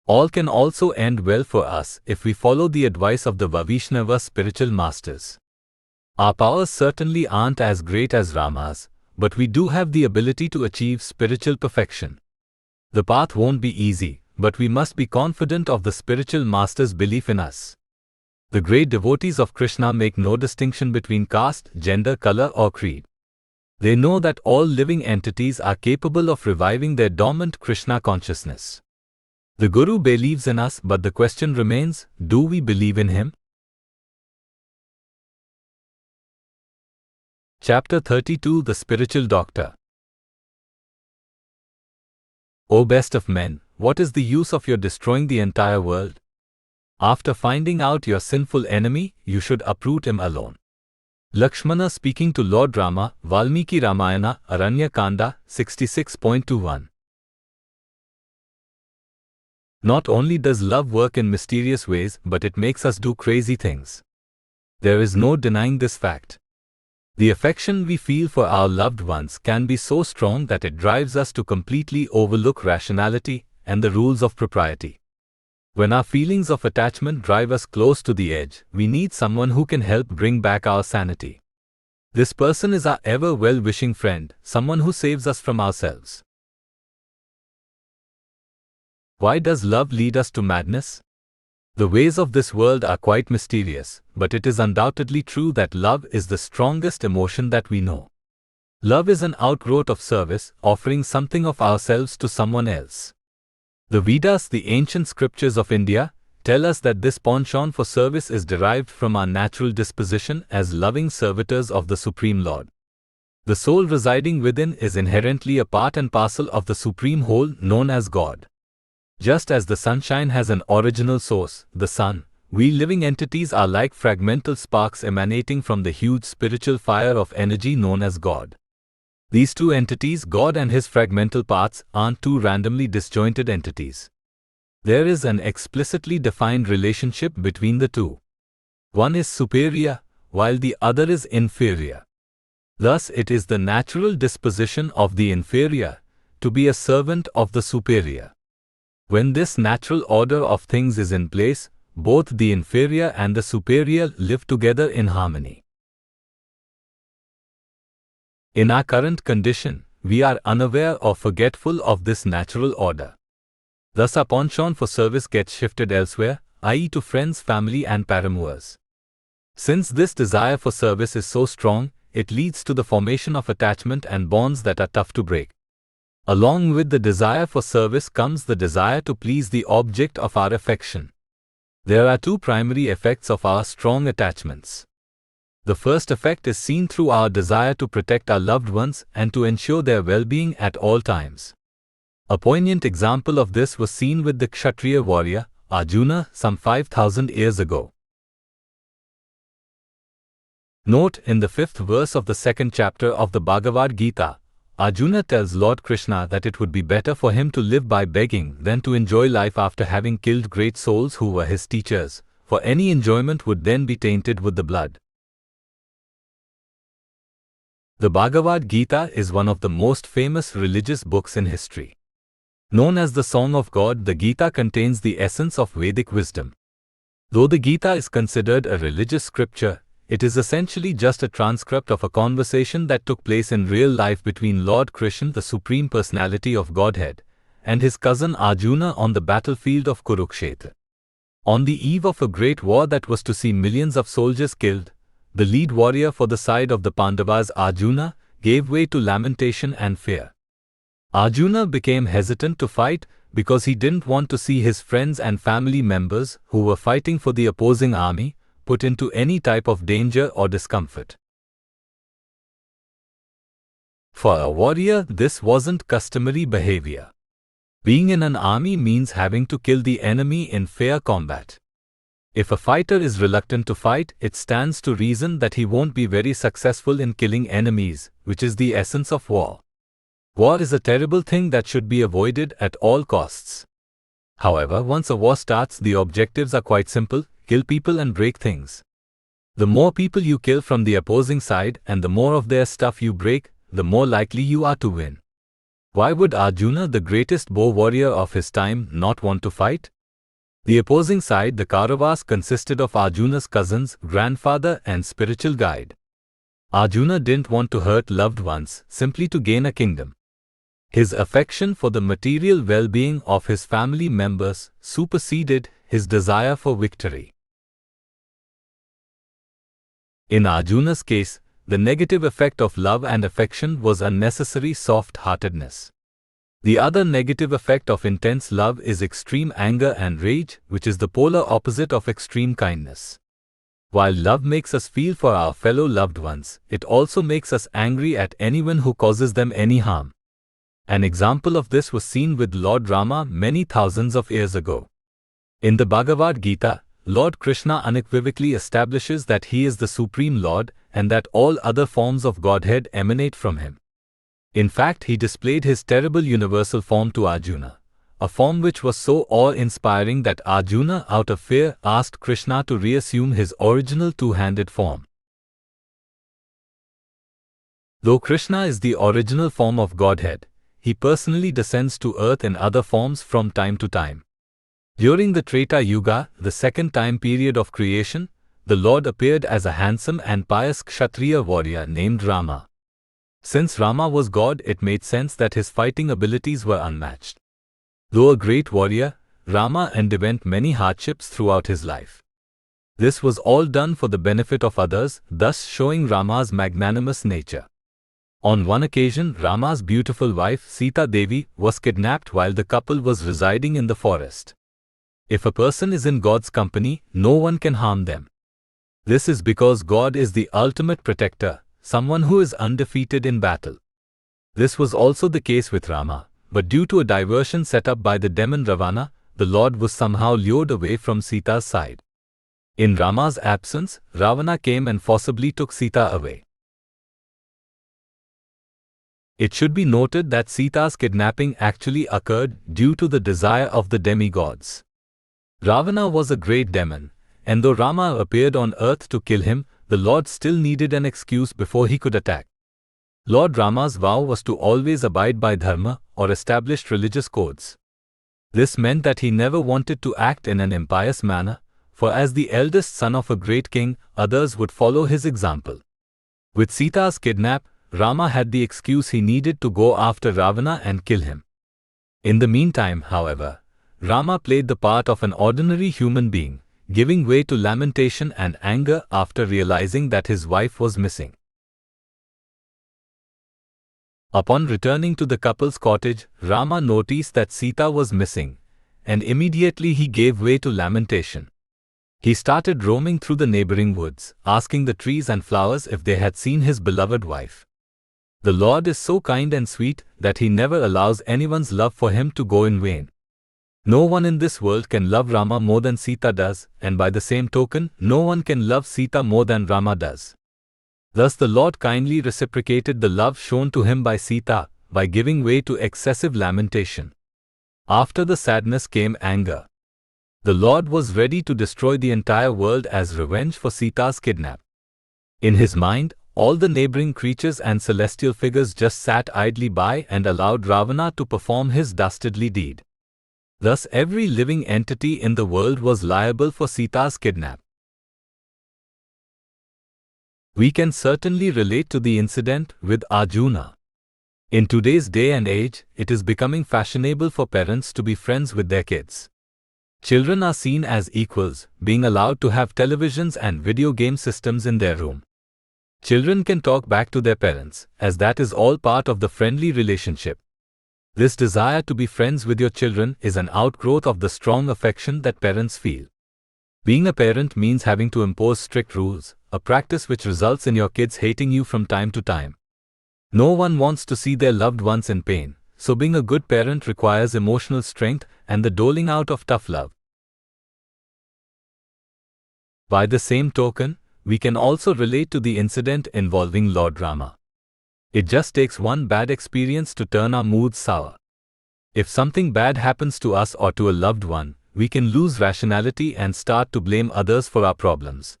All can also end well for us if we follow the advice of the Vaishnava spiritual masters. Our powers certainly aren't as great as Rama's, but we do have the ability to achieve spiritual perfection. The path won't be easy, but we must be confident of the spiritual master's belief in us. The great devotees of Krishna make no distinction between caste, gender, color or creed. They know that all living entities are capable of reviving their dormant Krishna consciousness. The Guru believes in us, but the question remains, do we believe in him? Chapter 32 The Spiritual Doctor. O best of men, what is the use of your destroying the entire world? After finding out your sinful enemy, you should uproot him alone. Lakshmana speaking to Lord Rama, Valmiki Ramayana, Aranya Kanda, 66.21. Not only does love work in mysterious ways, but it makes us do crazy things. There is no denying this fact. The affection we feel for our loved ones can be so strong that it drives us to completely overlook rationality and the rules of propriety. When our feelings of attachment drive us close to the edge, we need someone who can help bring back our sanity. This person is our ever well-wishing friend, someone who saves us from ourselves. Why does love lead us to madness? The ways of this world are quite mysterious, but it is undoubtedly true that love is the strongest emotion that we know. Love is an outgrowth of service, offering something of ourselves to someone else. The Vedas, the ancient scriptures of India, tell us that this penchant for service is derived from our natural disposition as loving servitors of the Supreme Lord. The soul residing within is inherently a part and parcel of the Supreme Whole known as God. Just as the sunshine has an original source, the sun, we living entities are like fragmental sparks emanating from the huge spiritual fire of energy known as God. These two entities, God and his fragmental parts, aren't two randomly disjointed entities. There is an explicitly defined relationship between the two. One is superior, while the other is inferior. Thus, it is the natural disposition of the inferior to be a servant of the superior. When this natural order of things is in place, both the inferior and the superior live together in harmony. In our current condition, we are unaware or forgetful of this natural order. Thus our penchant for service gets shifted elsewhere, i.e. to friends, family and paramours. Since this desire for service is so strong, it leads to the formation of attachment and bonds that are tough to break. Along with the desire for service comes the desire to please the object of our affection. There are two primary effects of our strong attachments. The first effect is seen through our desire to protect our loved ones and to ensure their well-being at all times. A poignant example of this was seen with the Kshatriya warrior, Arjuna, some 5,000 years ago. Note, in the 5th verse of the 2nd chapter of the Bhagavad Gita, Arjuna tells Lord Krishna that it would be better for him to live by begging than to enjoy life after having killed great souls who were his teachers, for any enjoyment would then be tainted with the blood. The Bhagavad Gita is one of the most famous religious books in history. Known as the Song of God, the Gita contains the essence of Vedic wisdom. Though the Gita is considered a religious scripture, it is essentially just a transcript of a conversation that took place in real life between Lord Krishna, the Supreme Personality of Godhead, and his cousin Arjuna on the battlefield of Kurukshetra. On the eve of a great war that was to see millions of soldiers killed, the lead warrior for the side of the Pandavas, Arjuna, gave way to lamentation and fear. Arjuna became hesitant to fight because he didn't want to see his friends and family members who were fighting for the opposing army put into any type of danger or discomfort. For a warrior, this wasn't customary behavior. Being in an army means having to kill the enemy in fair combat. If a fighter is reluctant to fight, it stands to reason that he won't be very successful in killing enemies, which is the essence of war. War is a terrible thing that should be avoided at all costs. However, once a war starts, the objectives are quite simple: kill people and break things. The more people you kill from the opposing side and the more of their stuff you break, the more likely you are to win. Why would Arjuna, the greatest bow warrior of his time, not want to fight? The opposing side, the Kauravas, consisted of Arjuna's cousins, grandfather and spiritual guide. Arjuna didn't want to hurt loved ones simply to gain a kingdom. His affection for the material well-being of his family members superseded his desire for victory. In Arjuna's case, the negative effect of love and affection was unnecessary soft-heartedness. The other negative effect of intense love is extreme anger and rage, which is the polar opposite of extreme kindness. While love makes us feel for our fellow loved ones, it also makes us angry at anyone who causes them any harm. An example of this was seen with Lord Rama many thousands of years ago. In the Bhagavad Gita, Lord Krishna unequivocally establishes that he is the Supreme Lord and that all other forms of Godhead emanate from him. In fact, he displayed his terrible universal form to Arjuna, a form which was so awe-inspiring that Arjuna, out of fear, asked Krishna to reassume his original two-handed form. Though Krishna is the original form of Godhead, he personally descends to earth in other forms from time to time. During the Treta Yuga, the second time period of creation, the Lord appeared as a handsome and pious Kshatriya warrior named Rama. Since Rama was God, it made sense that his fighting abilities were unmatched. Though a great warrior, Rama underwent many hardships throughout his life. This was all done for the benefit of others, thus showing Rama's magnanimous nature. On one occasion, Rama's beautiful wife, Sita Devi, was kidnapped while the couple was residing in the forest. If a person is in God's company, no one can harm them. This is because God is the ultimate protector, someone who is undefeated in battle. This was also the case with Rama, but due to a diversion set up by the demon Ravana, the Lord was somehow lured away from Sita's side. In Rama's absence, Ravana came and forcibly took Sita away. It should be noted that Sita's kidnapping actually occurred due to the desire of the demigods. Ravana was a great demon, and though Rama appeared on earth to kill him, the Lord still needed an excuse before he could attack. Lord Rama's vow was to always abide by dharma or established religious codes. This meant that he never wanted to act in an impious manner, for as the eldest son of a great king, others would follow his example. With Sita's kidnap, Rama had the excuse he needed to go after Ravana and kill him. In the meantime, however, Rama played the part of an ordinary human being, giving way to lamentation and anger after realizing that his wife was missing. Upon returning to the couple's cottage, Rama noticed that Sita was missing, and immediately he gave way to lamentation. He started roaming through the neighboring woods, asking the trees and flowers if they had seen his beloved wife. The Lord is so kind and sweet that he never allows anyone's love for him to go in vain. No one in this world can love Rama more than Sita does, and by the same token, no one can love Sita more than Rama does. Thus the Lord kindly reciprocated the love shown to him by Sita, by giving way to excessive lamentation. After the sadness came anger. The Lord was ready to destroy the entire world as revenge for Sita's kidnap. In his mind, all the neighboring creatures and celestial figures just sat idly by and allowed Ravana to perform his dastardly deed. Thus every living entity in the world was liable for Sita's kidnap. We can certainly relate to the incident with Arjuna. In today's day and age, it is becoming fashionable for parents to be friends with their kids. Children are seen as equals, being allowed to have televisions and video game systems in their room. Children can talk back to their parents, as that is all part of the friendly relationship. This desire to be friends with your children is an outgrowth of the strong affection that parents feel. Being a parent means having to impose strict rules, a practice which results in your kids hating you from time to time. No one wants to see their loved ones in pain, so being a good parent requires emotional strength and the doling out of tough love. By the same token, we can also relate to the incident involving Lord Rama. It just takes one bad experience to turn our moods sour. If something bad happens to us or to a loved one, we can lose rationality and start to blame others for our problems.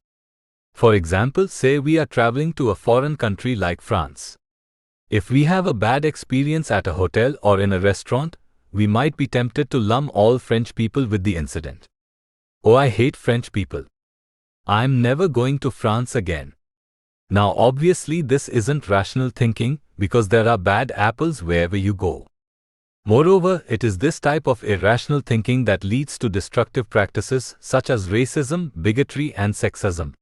For example, say we are traveling to a foreign country like France. If we have a bad experience at a hotel or in a restaurant, we might be tempted to lump all French people with the incident. Oh, I hate French people. I'm never going to France again. Now obviously this isn't rational thinking, because there are bad apples wherever you go. Moreover, it is this type of irrational thinking that leads to destructive practices such as racism, bigotry and sexism.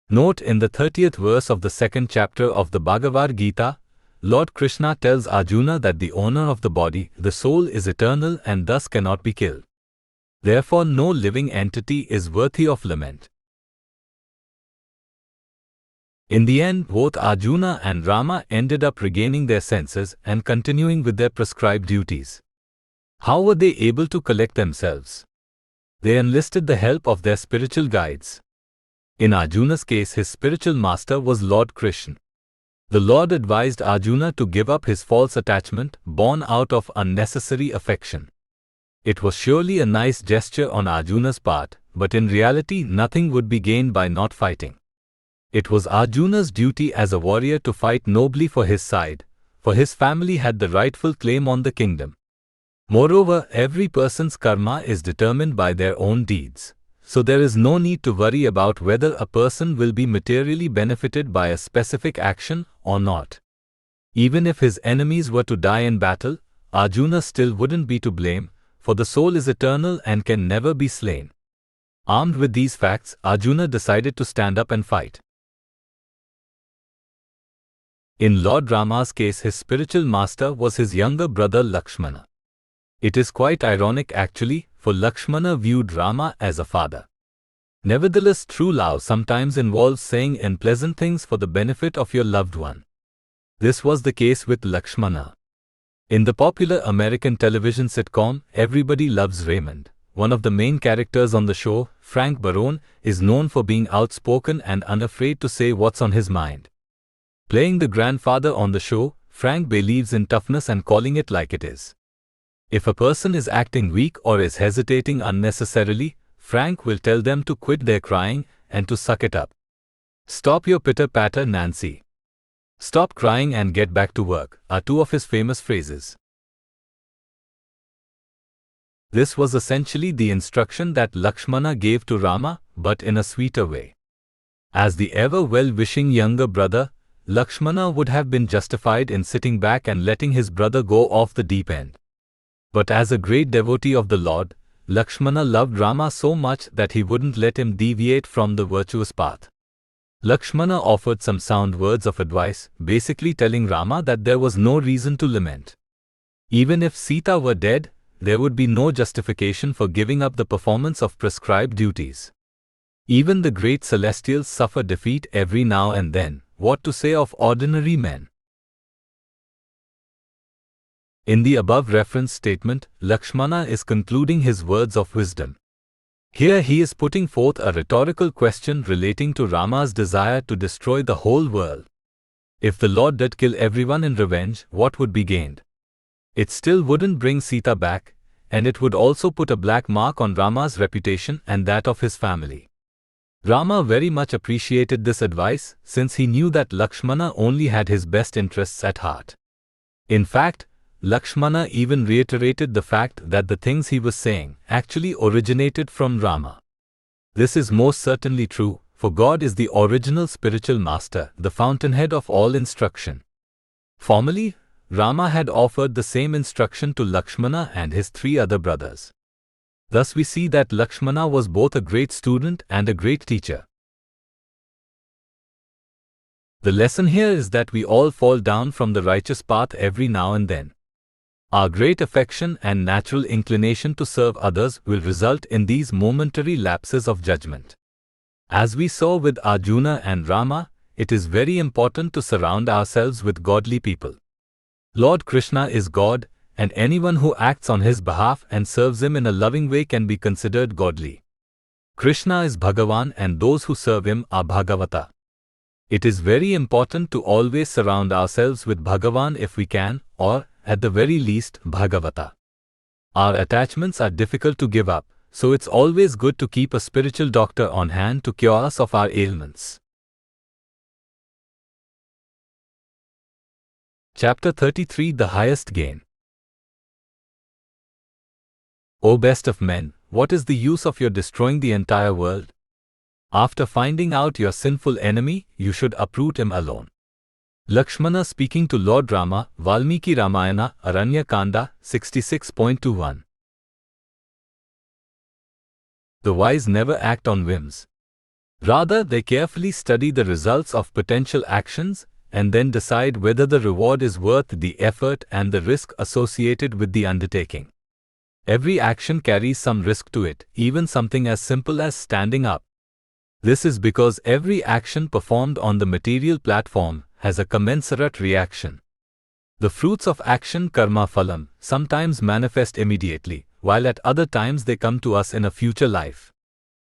Note in the 30th verse of the 2nd chapter of the Bhagavad Gita, Lord Krishna tells Arjuna that the owner of the body, the soul, is eternal and thus cannot be killed. Therefore, no living entity is worthy of lament. In the end, both Arjuna and Rama ended up regaining their senses and continuing with their prescribed duties. How were they able to collect themselves? They enlisted the help of their spiritual guides. In Arjuna's case, his spiritual master was Lord Krishna. The Lord advised Arjuna to give up his false attachment, born out of unnecessary affection. It was surely a nice gesture on Arjuna's part, but in reality nothing would be gained by not fighting. It was Arjuna's duty as a warrior to fight nobly for his side, for his family had the rightful claim on the kingdom. Moreover, every person's karma is determined by their own deeds, so there is no need to worry about whether a person will be materially benefited by a specific action or not. Even if his enemies were to die in battle, Arjuna still wouldn't be to blame, for the soul is eternal and can never be slain. Armed with these facts, Arjuna decided to stand up and fight. In Lord Rama's case, his spiritual master was his younger brother Lakshmana. It is quite ironic actually, for Lakshmana viewed Rama as a father. Nevertheless, true love sometimes involves saying unpleasant things for the benefit of your loved one. This was the case with Lakshmana. In the popular American television sitcom Everybody Loves Raymond, one of the main characters on the show, Frank Barone, is known for being outspoken and unafraid to say what's on his mind. Playing the grandfather on the show, Frank believes in toughness and calling it like it is. If a person is acting weak or is hesitating unnecessarily, Frank will tell them to quit their crying and to suck it up. Stop your pitter-patter, Nancy. Stop crying and get back to work, are two of his famous phrases. This was essentially the instruction that Lakshmana gave to Rama, but in a sweeter way. As the ever well-wishing younger brother, Lakshmana would have been justified in sitting back and letting his brother go off the deep end. But as a great devotee of the Lord, Lakshmana loved Rama so much that he wouldn't let him deviate from the virtuous path. Lakshmana offered some sound words of advice, basically telling Rama that there was no reason to lament. Even if Sita were dead, there would be no justification for giving up the performance of prescribed duties. Even the great celestials suffer defeat every now and then. What to say of ordinary men? In the above reference statement, Lakshmana is concluding his words of wisdom. Here he is putting forth a rhetorical question relating to Rama's desire to destroy the whole world. If the Lord did kill everyone in revenge, what would be gained? It still wouldn't bring Sita back, and it would also put a black mark on Rama's reputation and that of his family. Rama very much appreciated this advice since he knew that Lakshmana only had his best interests at heart. In fact, Lakshmana even reiterated the fact that the things he was saying actually originated from Rama. This is most certainly true, for God is the original spiritual master, the fountainhead of all instruction. Formally, Rama had offered the same instruction to Lakshmana and his 3 other brothers. Thus we see that Lakshmana was both a great student and a great teacher. The lesson here is that we all fall down from the righteous path every now and then. Our great affection and natural inclination to serve others will result in these momentary lapses of judgment. As we saw with Arjuna and Rama, it is very important to surround ourselves with godly people. Lord Krishna is God, and anyone who acts on his behalf and serves him in a loving way can be considered godly. Krishna is Bhagavan and those who serve him are Bhagavata. It is very important to always surround ourselves with Bhagavan if we can, or, at the very least, Bhagavata. Our attachments are difficult to give up, so it's always good to keep a spiritual doctor on hand to cure us of our ailments. Chapter 33 The Highest Gain. O best of men, what is the use of your destroying the entire world? After finding out your sinful enemy, you should uproot him alone. Lakshmana speaking to Lord Rama, Valmiki Ramayana, Aranya Kanda, 66.21. The wise never act on whims. Rather, they carefully study the results of potential actions and then decide whether the reward is worth the effort and the risk associated with the undertaking. Every action carries some risk to it, even something as simple as standing up. This is because every action performed on the material platform has a commensurate reaction. The fruits of action, karma phalam, sometimes manifest immediately, while at other times they come to us in a future life.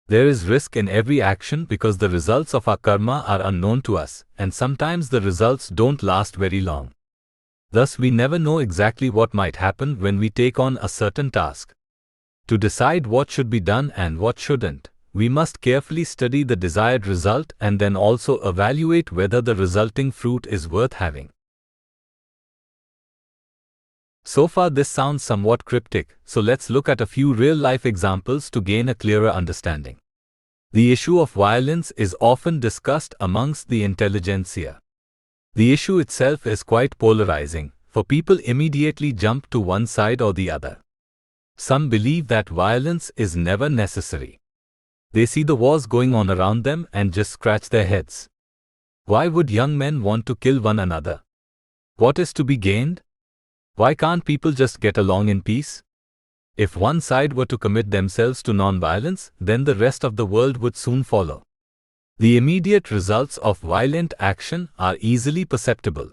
There is risk in every action because the results of our karma are unknown to us, and sometimes the results don't last very long. Thus we never know exactly what might happen when we take on a certain task. To decide what should be done and what shouldn't, we must carefully study the desired result and then also evaluate whether the resulting fruit is worth having. So far this sounds somewhat cryptic, so let's look at a few real-life examples to gain a clearer understanding. The issue of violence is often discussed amongst the intelligentsia. The issue itself is quite polarizing, for people immediately jump to one side or the other. Some believe that violence is never necessary. They see the wars going on around them and just scratch their heads. Why would young men want to kill one another? What is to be gained? Why can't people just get along in peace? If one side were to commit themselves to non-violence, then the rest of the world would soon follow. The immediate results of violent action are easily perceptible.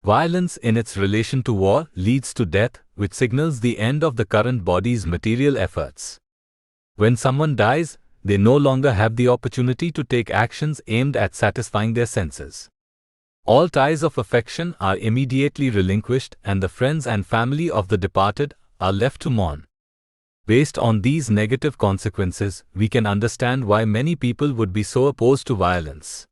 Violence in its relation to war leads to death, which signals the end of the current body's material efforts. When someone dies, they no longer have the opportunity to take actions aimed at satisfying their senses. All ties of affection are immediately relinquished and the friends and family of the departed are left to mourn. Based on these negative consequences, we can understand why many people would be so opposed to violence.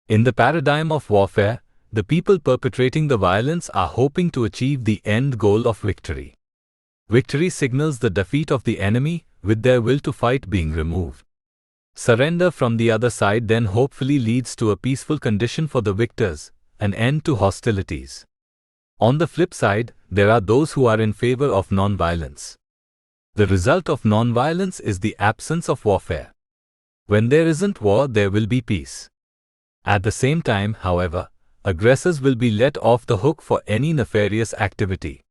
In the paradigm of warfare, the people perpetrating the violence are hoping to achieve the end goal of victory. Victory signals the defeat of the enemy, with their will to fight being removed. Surrender from the other side then hopefully leads to a peaceful condition for the victors, an end to hostilities. On the flip side, there are those who are in favor of non-violence. The result of non-violence is the absence of warfare. When there isn't war, there will be peace. At the same time, however, aggressors will be let off the hook for any nefarious activity.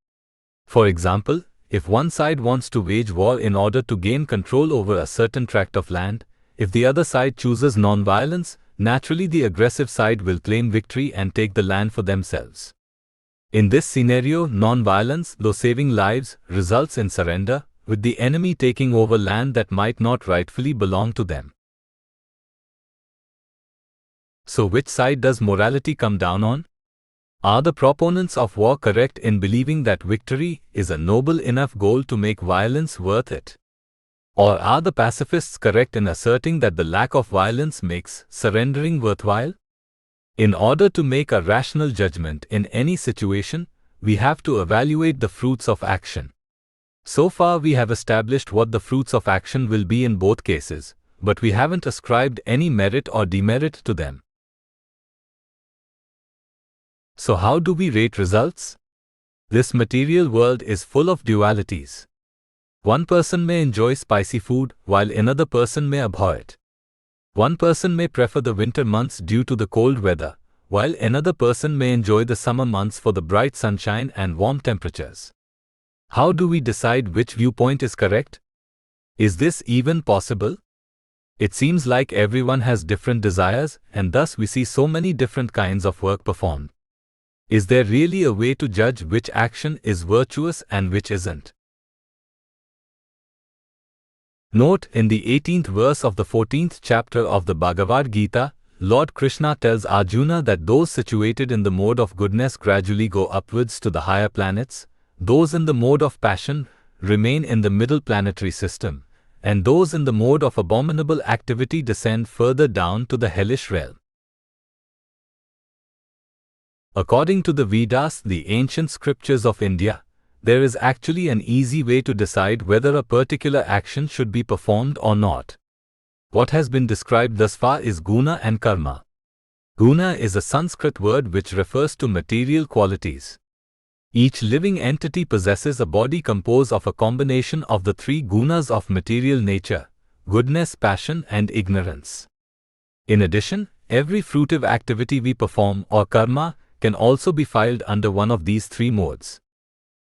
For example, if one side wants to wage war in order to gain control over a certain tract of land, if the other side chooses non-violence, naturally the aggressive side will claim victory and take the land for themselves. In this scenario, non-violence, though saving lives, results in surrender, with the enemy taking over land that might not rightfully belong to them. So which side does morality come down on? Are the proponents of war correct in believing that victory is a noble enough goal to make violence worth it? Or are the pacifists correct in asserting that the lack of violence makes surrendering worthwhile? In order to make a rational judgment in any situation, we have to evaluate the fruits of action. So far we have established what the fruits of action will be in both cases, but we haven't ascribed any merit or demerit to them. So how do we rate results? This material world is full of dualities. One person may enjoy spicy food, while another person may abhor it. One person may prefer the winter months due to the cold weather, while another person may enjoy the summer months for the bright sunshine and warm temperatures. How do we decide which viewpoint is correct? Is this even possible? It seems like everyone has different desires, and thus we see so many different kinds of work performed. Is there really a way to judge which action is virtuous and which isn't? Note, in the 18th verse of the 14th chapter of the Bhagavad Gita, Lord Krishna tells Arjuna that those situated in the mode of goodness gradually go upwards to the higher planets, those in the mode of passion remain in the middle planetary system, and those in the mode of abominable activity descend further down to the hellish realm. According to the Vedas, the ancient scriptures of India, there is actually an easy way to decide whether a particular action should be performed or not. What has been described thus far is guna and karma. Guna is a Sanskrit word which refers to material qualities. Each living entity possesses a body composed of a combination of the three gunas of material nature: goodness, passion, and ignorance. In addition, every fruitive activity we perform, or karma, can also be filed under one of these three modes.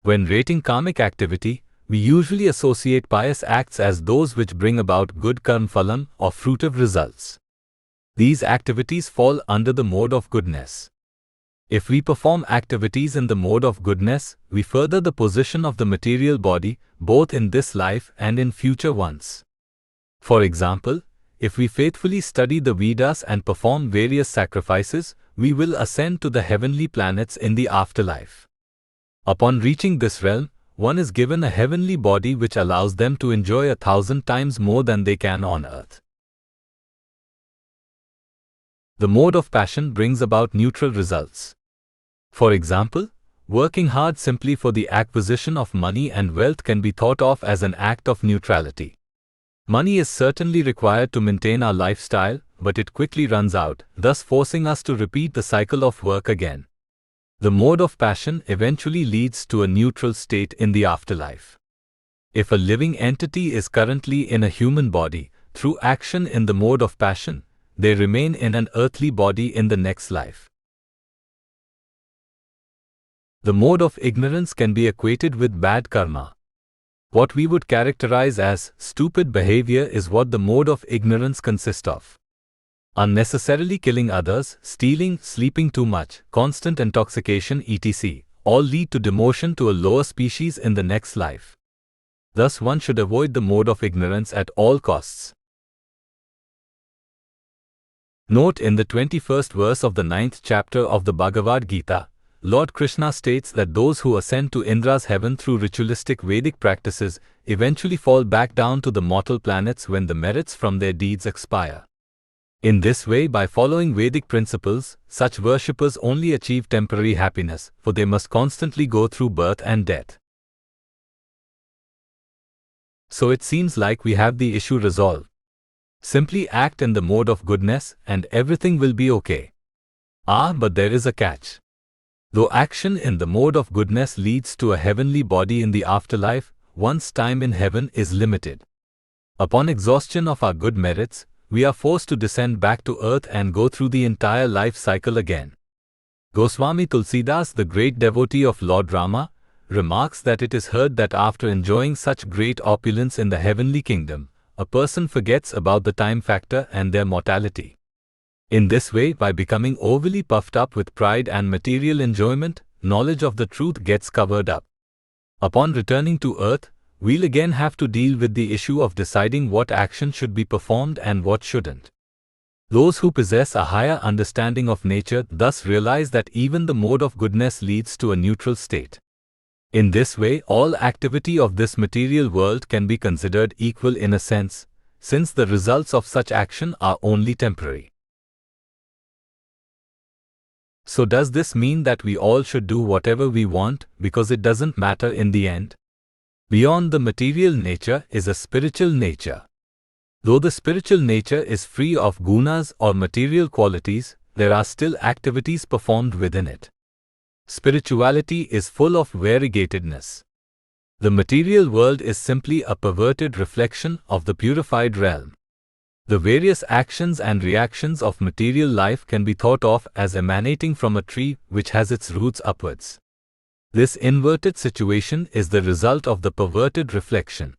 When rating karmic activity, we usually associate pious acts as those which bring about good karma phalam or fruitive results. These activities fall under the mode of goodness. If we perform activities in the mode of goodness, we further the position of the material body, both in this life and in future ones. For example, if we faithfully study the Vedas and perform various sacrifices, we will ascend to the heavenly planets in the afterlife. Upon reaching this realm, one is given a heavenly body which allows them to enjoy 1,000 times more than they can on earth. The mode of passion brings about neutral results. For example, working hard simply for the acquisition of money and wealth can be thought of as an act of neutrality. Money is certainly required to maintain our lifestyle, but it quickly runs out, thus forcing us to repeat the cycle of work again. The mode of passion eventually leads to a neutral state in the afterlife. If a living entity is currently in a human body, through action in the mode of passion, they remain in an earthly body in the next life. The mode of ignorance can be equated with bad karma. What we would characterize as stupid behavior is what the mode of ignorance consists of. Unnecessarily killing others, stealing, sleeping too much, constant intoxication, etc., all lead to demotion to a lower species in the next life. Thus one should avoid the mode of ignorance at all costs. Note, in the 21st verse of the 9th chapter of the Bhagavad Gita, Lord Krishna states that those who ascend to Indra's heaven through ritualistic Vedic practices eventually fall back down to the mortal planets when the merits from their deeds expire. In this way, by following Vedic principles, such worshippers only achieve temporary happiness, for they must constantly go through birth and death. So it seems like we have the issue resolved. Simply act in the mode of goodness, and everything will be okay. But there is a catch. Though action in the mode of goodness leads to a heavenly body in the afterlife, one's time in heaven is limited. Upon exhaustion of our good merits, we are forced to descend back to earth and go through the entire life cycle again. Goswami Tulsidas, the great devotee of Lord Rama, remarks that it is heard that after enjoying such great opulence in the heavenly kingdom, a person forgets about the time factor and their mortality. In this way, by becoming overly puffed up with pride and material enjoyment, knowledge of the truth gets covered up. Upon returning to earth, we'll again have to deal with the issue of deciding what action should be performed and what shouldn't. Those who possess a higher understanding of nature thus realize that even the mode of goodness leads to a neutral state. In this way, all activity of this material world can be considered equal in a sense, since the results of such action are only temporary. So does this mean that we all should do whatever we want because it doesn't matter in the end? Beyond the material nature is a spiritual nature. Though the spiritual nature is free of gunas or material qualities, there are still activities performed within it. Spirituality is full of variegatedness. The material world is simply a perverted reflection of the purified realm. The various actions and reactions of material life can be thought of as emanating from a tree which has its roots upwards. This inverted situation is the result of the perverted reflection.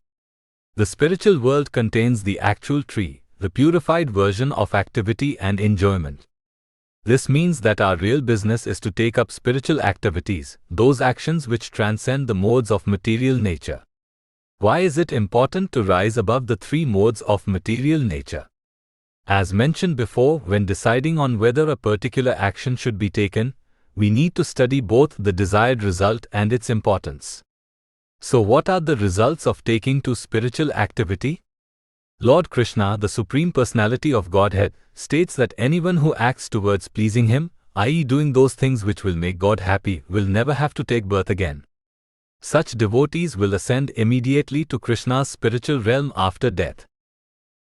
The spiritual world contains the actual tree, the purified version of activity and enjoyment. This means that our real business is to take up spiritual activities, those actions which transcend the modes of material nature. Why is it important to rise above the three modes of material nature? As mentioned before, when deciding on whether a particular action should be taken, we need to study both the desired result and its importance. So what are the results of taking to spiritual activity? Lord Krishna, the Supreme Personality of Godhead, states that anyone who acts towards pleasing Him, i.e. doing those things which will make God happy, will never have to take birth again. Such devotees will ascend immediately to Krishna's spiritual realm after death.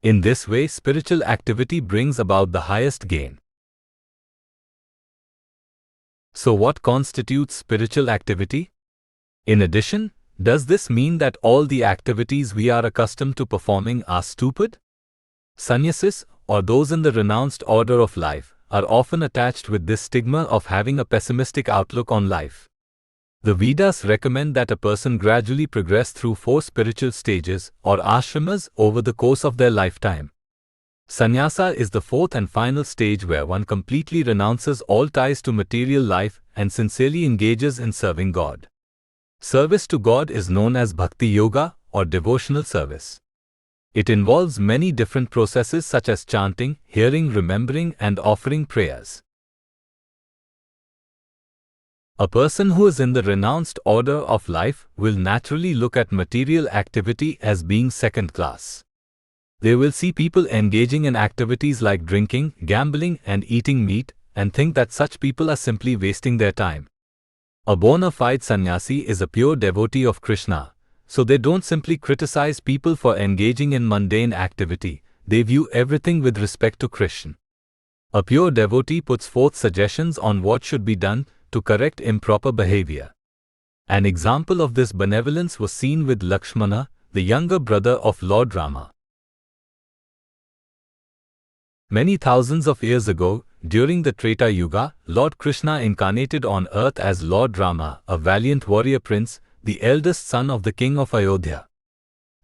In this way, spiritual activity brings about the highest gain. So what constitutes spiritual activity? In addition, does this mean that all the activities we are accustomed to performing are stupid? Sannyasis, or those in the renounced order of life, are often attached with this stigma of having a pessimistic outlook on life. The Vedas recommend that a person gradually progress through 4 spiritual stages, or ashramas, over the course of their lifetime. Sannyasa is the 4th and final stage where one completely renounces all ties to material life and sincerely engages in serving God. Service to God is known as Bhakti Yoga, or devotional service. It involves many different processes such as chanting, hearing, remembering, and offering prayers. A person who is in the renounced order of life will naturally look at material activity as being second class. They will see people engaging in activities like drinking, gambling, and eating meat, and think that such people are simply wasting their time. A bona fide sannyasi is a pure devotee of Krishna, so they don't simply criticize people for engaging in mundane activity, they view everything with respect to Krishna. A pure devotee puts forth suggestions on what should be done to correct improper behavior. An example of this benevolence was seen with Lakshmana, the younger brother of Lord Rama. Many thousands of years ago, during the Treta Yuga, Lord Krishna incarnated on earth as Lord Rama, a valiant warrior prince, the eldest son of the king of Ayodhya.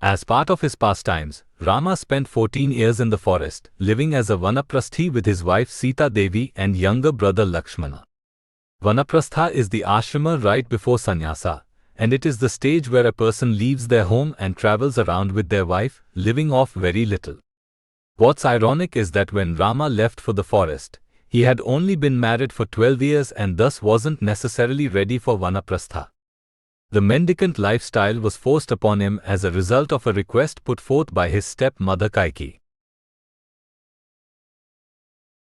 As part of his pastimes, Rama spent 14 years in the forest, living as a Vanaprasthi with his wife Sita Devi and younger brother Lakshmana. Vanaprastha is the ashrama right before sannyasa, and it is the stage where a person leaves their home and travels around with their wife, living off very little. What's ironic is that when Rama left for the forest, he had only been married for 12 years and thus wasn't necessarily ready for Vanaprastha. The mendicant lifestyle was forced upon him as a result of a request put forth by his stepmother Kaikeyi.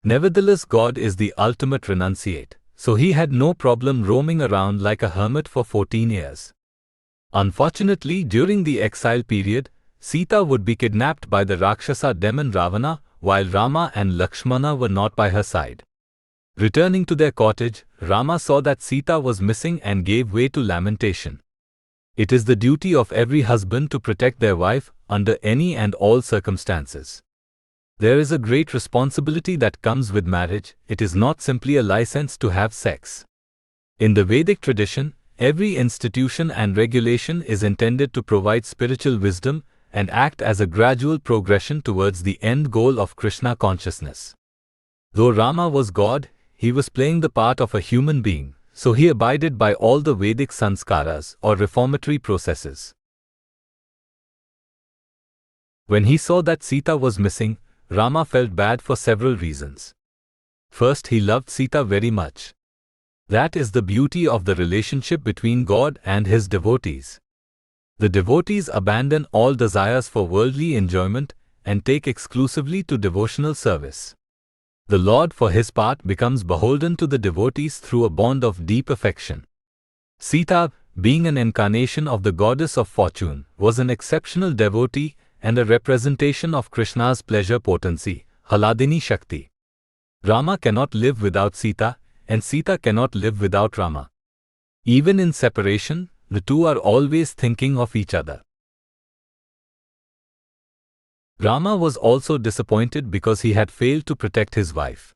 Nevertheless, God is the ultimate renunciate, so he had no problem roaming around like a hermit for 14 years. Unfortunately, during the exile period, Sita would be kidnapped by the Rakshasa demon Ravana, while Rama and Lakshmana were not by her side. Returning to their cottage, Rama saw that Sita was missing and gave way to lamentation. It is the duty of every husband to protect their wife under any and all circumstances. There is a great responsibility that comes with marriage. It is not simply a license to have sex. In the Vedic tradition, every institution and regulation is intended to provide spiritual wisdom and act as a gradual progression towards the end goal of Krishna consciousness. Though Rama was God, he was playing the part of a human being, so he abided by all the Vedic sanskaras or reformatory processes. When he saw that Sita was missing, Rama felt bad for several reasons. First, he loved Sita very much. That is the beauty of the relationship between God and His devotees. The devotees abandon all desires for worldly enjoyment and take exclusively to devotional service. The Lord, for His part, becomes beholden to the devotees through a bond of deep affection. Sita, being an incarnation of the goddess of fortune, was an exceptional devotee and a representation of Krishna's pleasure potency, Haladini Shakti. Rama cannot live without Sita, and Sita cannot live without Rama. Even in separation, the two are always thinking of each other. Rama was also disappointed because he had failed to protect his wife.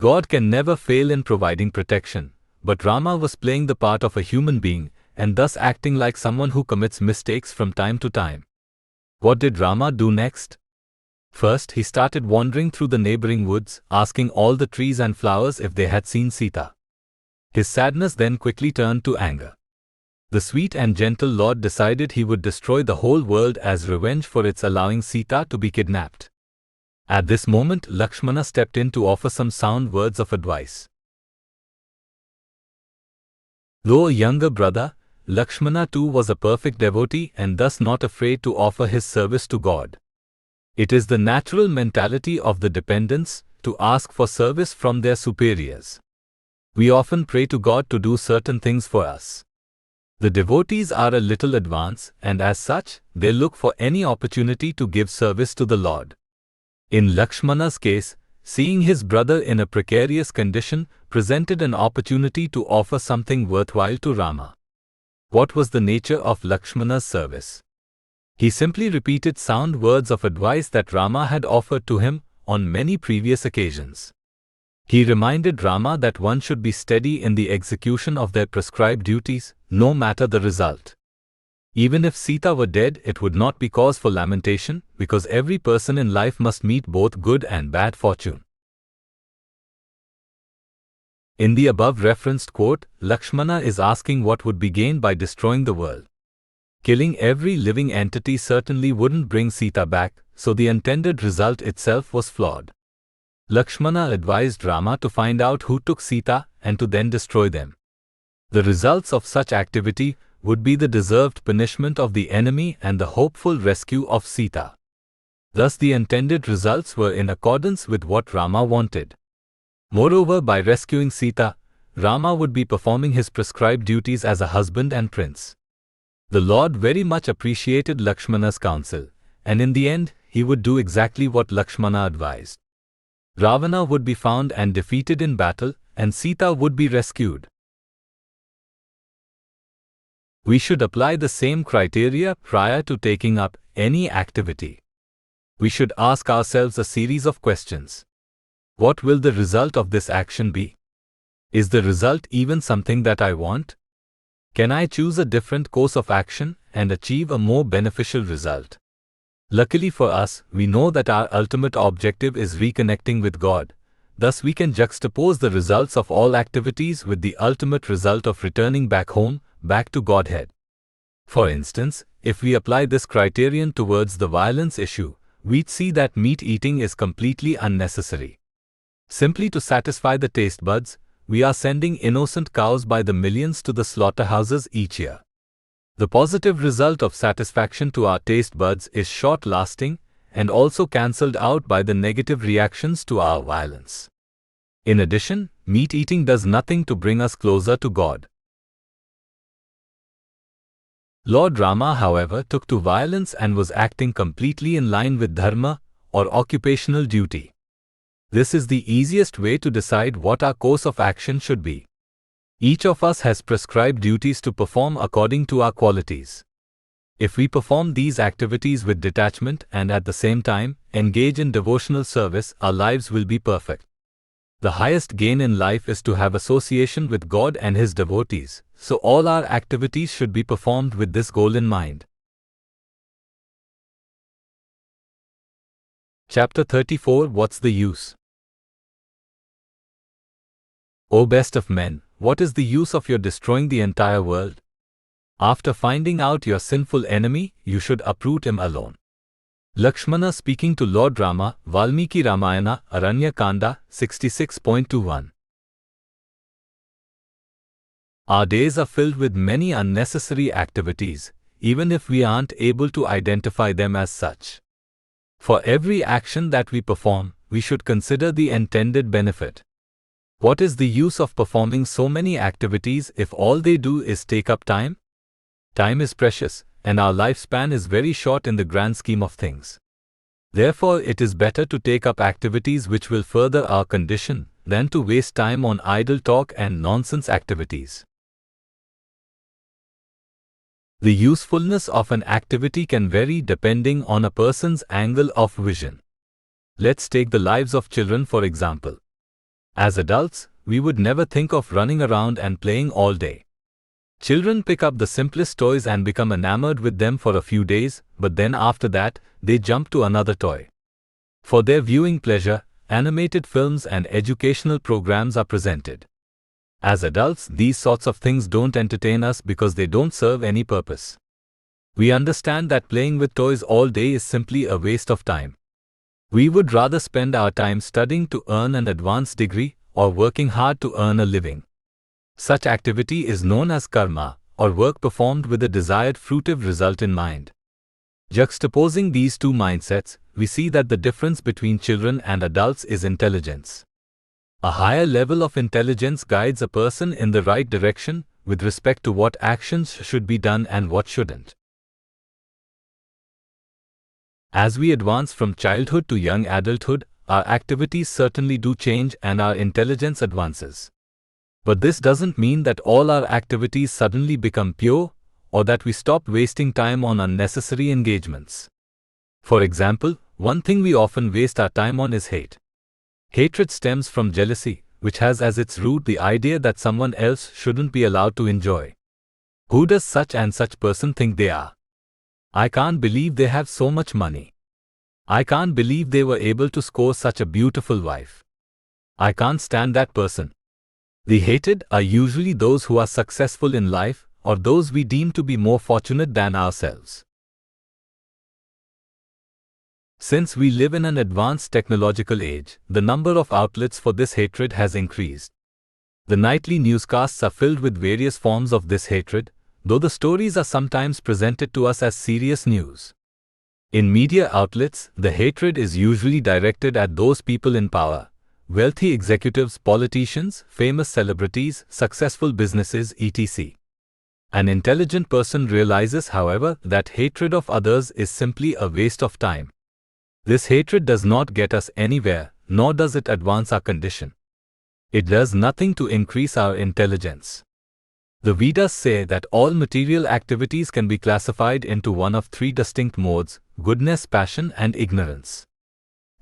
God can never fail in providing protection, but Rama was playing the part of a human being and thus acting like someone who commits mistakes from time to time. What did Rama do next? First, he started wandering through the neighboring woods, asking all the trees and flowers if they had seen Sita. His sadness then quickly turned to anger. The sweet and gentle Lord decided he would destroy the whole world as revenge for its allowing Sita to be kidnapped. At this moment, Lakshmana stepped in to offer some sound words of advice. Though a younger brother, Lakshmana too was a perfect devotee and thus not afraid to offer his service to God. It is the natural mentality of the dependents to ask for service from their superiors. We often pray to God to do certain things for us. The devotees are a little advanced, and as such, they look for any opportunity to give service to the Lord. In Lakshmana's case, seeing his brother in a precarious condition presented an opportunity to offer something worthwhile to Rama. What was the nature of Lakshmana's service? He simply repeated sound words of advice that Rama had offered to him on many previous occasions. He reminded Rama that one should be steady in the execution of their prescribed duties, no matter the result. Even if Sita were dead, it would not be cause for lamentation, because every person in life must meet both good and bad fortune. In the above referenced quote, Lakshmana is asking what would be gained by destroying the world. Killing every living entity certainly wouldn't bring Sita back, so the intended result itself was flawed. Lakshmana advised Rama to find out who took Sita and to then destroy them. The results of such activity would be the deserved punishment of the enemy and the hopeful rescue of Sita. Thus the intended results were in accordance with what Rama wanted. Moreover, by rescuing Sita, Rama would be performing his prescribed duties as a husband and prince. The Lord very much appreciated Lakshmana's counsel, and in the end, he would do exactly what Lakshmana advised. Ravana would be found and defeated in battle, and Sita would be rescued. We should apply the same criteria prior to taking up any activity. We should ask ourselves a series of questions. What will the result of this action be? Is the result even something that I want? Can I choose a different course of action and achieve a more beneficial result? Luckily for us, we know that our ultimate objective is reconnecting with God. Thus we can juxtapose the results of all activities with the ultimate result of returning back home, back to Godhead. For instance, if we apply this criterion towards the violence issue, we'd see that meat eating is completely unnecessary. Simply to satisfy the taste buds, we are sending innocent cows by the millions to the slaughterhouses each year. The positive result of satisfaction to our taste buds is short-lasting and also cancelled out by the negative reactions to our violence. In addition, meat eating does nothing to bring us closer to God. Lord Rama, however, took to violence and was acting completely in line with dharma or occupational duty. This is the easiest way to decide what our course of action should be. Each of us has prescribed duties to perform according to our qualities. If we perform these activities with detachment and at the same time engage in devotional service, our lives will be perfect. The highest gain in life is to have association with God and His devotees, so all our activities should be performed with this goal in mind. Chapter 34 What's the use? O best of men, what is the use of your destroying the entire world? After finding out your sinful enemy, you should uproot him alone. Lakshmana speaking to Lord Rama, Valmiki Ramayana, Aranya Kanda, 66.21. Our days are filled with many unnecessary activities, even if we aren't able to identify them as such. For every action that we perform, we should consider the intended benefit. What is the use of performing so many activities if all they do is take up time? Time is precious, and our lifespan is very short in the grand scheme of things. Therefore, it is better to take up activities which will further our condition than to waste time on idle talk and nonsense activities. The usefulness of an activity can vary depending on a person's angle of vision. Let's take the lives of children for example. As adults, we would never think of running around and playing all day. Children pick up the simplest toys and become enamored with them for a few days, but then after that, they jump to another toy. For their viewing pleasure, animated films and educational programs are presented. As adults, these sorts of things don't entertain us because they don't serve any purpose. We understand that playing with toys all day is simply a waste of time. We would rather spend our time studying to earn an advanced degree or working hard to earn a living. Such activity is known as karma, or work performed with a desired fruitive result in mind. Juxtaposing these two mindsets, we see that the difference between children and adults is intelligence. A higher level of intelligence guides a person in the right direction with respect to what actions should be done and what shouldn't. As we advance from childhood to young adulthood, our activities certainly do change and our intelligence advances. But this doesn't mean that all our activities suddenly become pure, or that we stop wasting time on unnecessary engagements. For example, one thing we often waste our time on is hate. Hatred stems from jealousy, which has as its root the idea that someone else shouldn't be allowed to enjoy. Who does such and such person think they are? I can't believe they have so much money. I can't believe they were able to score such a beautiful wife. I can't stand that person. The hated are usually those who are successful in life or those we deem to be more fortunate than ourselves. Since we live in an advanced technological age, the number of outlets for this hatred has increased. The nightly newscasts are filled with various forms of this hatred, though the stories are sometimes presented to us as serious news. In media outlets, the hatred is usually directed at those people in power, wealthy executives, politicians, famous celebrities, successful businesses, etc. An intelligent person realizes, however, that hatred of others is simply a waste of time. This hatred does not get us anywhere, nor does it advance our condition. It does nothing to increase our intelligence. The Vedas say that all material activities can be classified into one of three distinct modes: goodness, passion, and ignorance.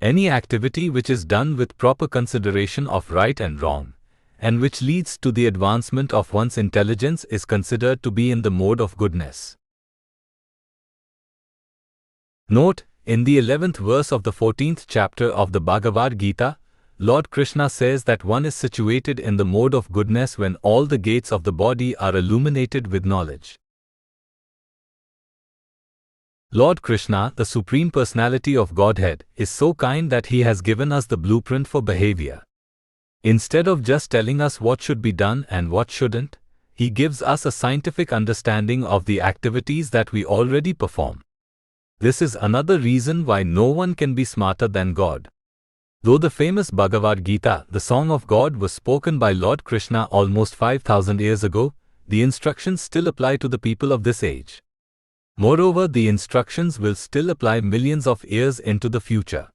Any activity which is done with proper consideration of right and wrong, and which leads to the advancement of one's intelligence, is considered to be in the mode of goodness. Note, in the 11th verse of the 14th chapter of the Bhagavad Gita, Lord Krishna says that one is situated in the mode of goodness when all the gates of the body are illuminated with knowledge. Lord Krishna, the Supreme Personality of Godhead, is so kind that He has given us the blueprint for behavior. Instead of just telling us what should be done and what shouldn't, He gives us a scientific understanding of the activities that we already perform. This is another reason why no one can be smarter than God. Though the famous Bhagavad Gita, the Song of God, was spoken by Lord Krishna almost 5,000 years ago, the instructions still apply to the people of this age. Moreover, the instructions will still apply millions of years into the future.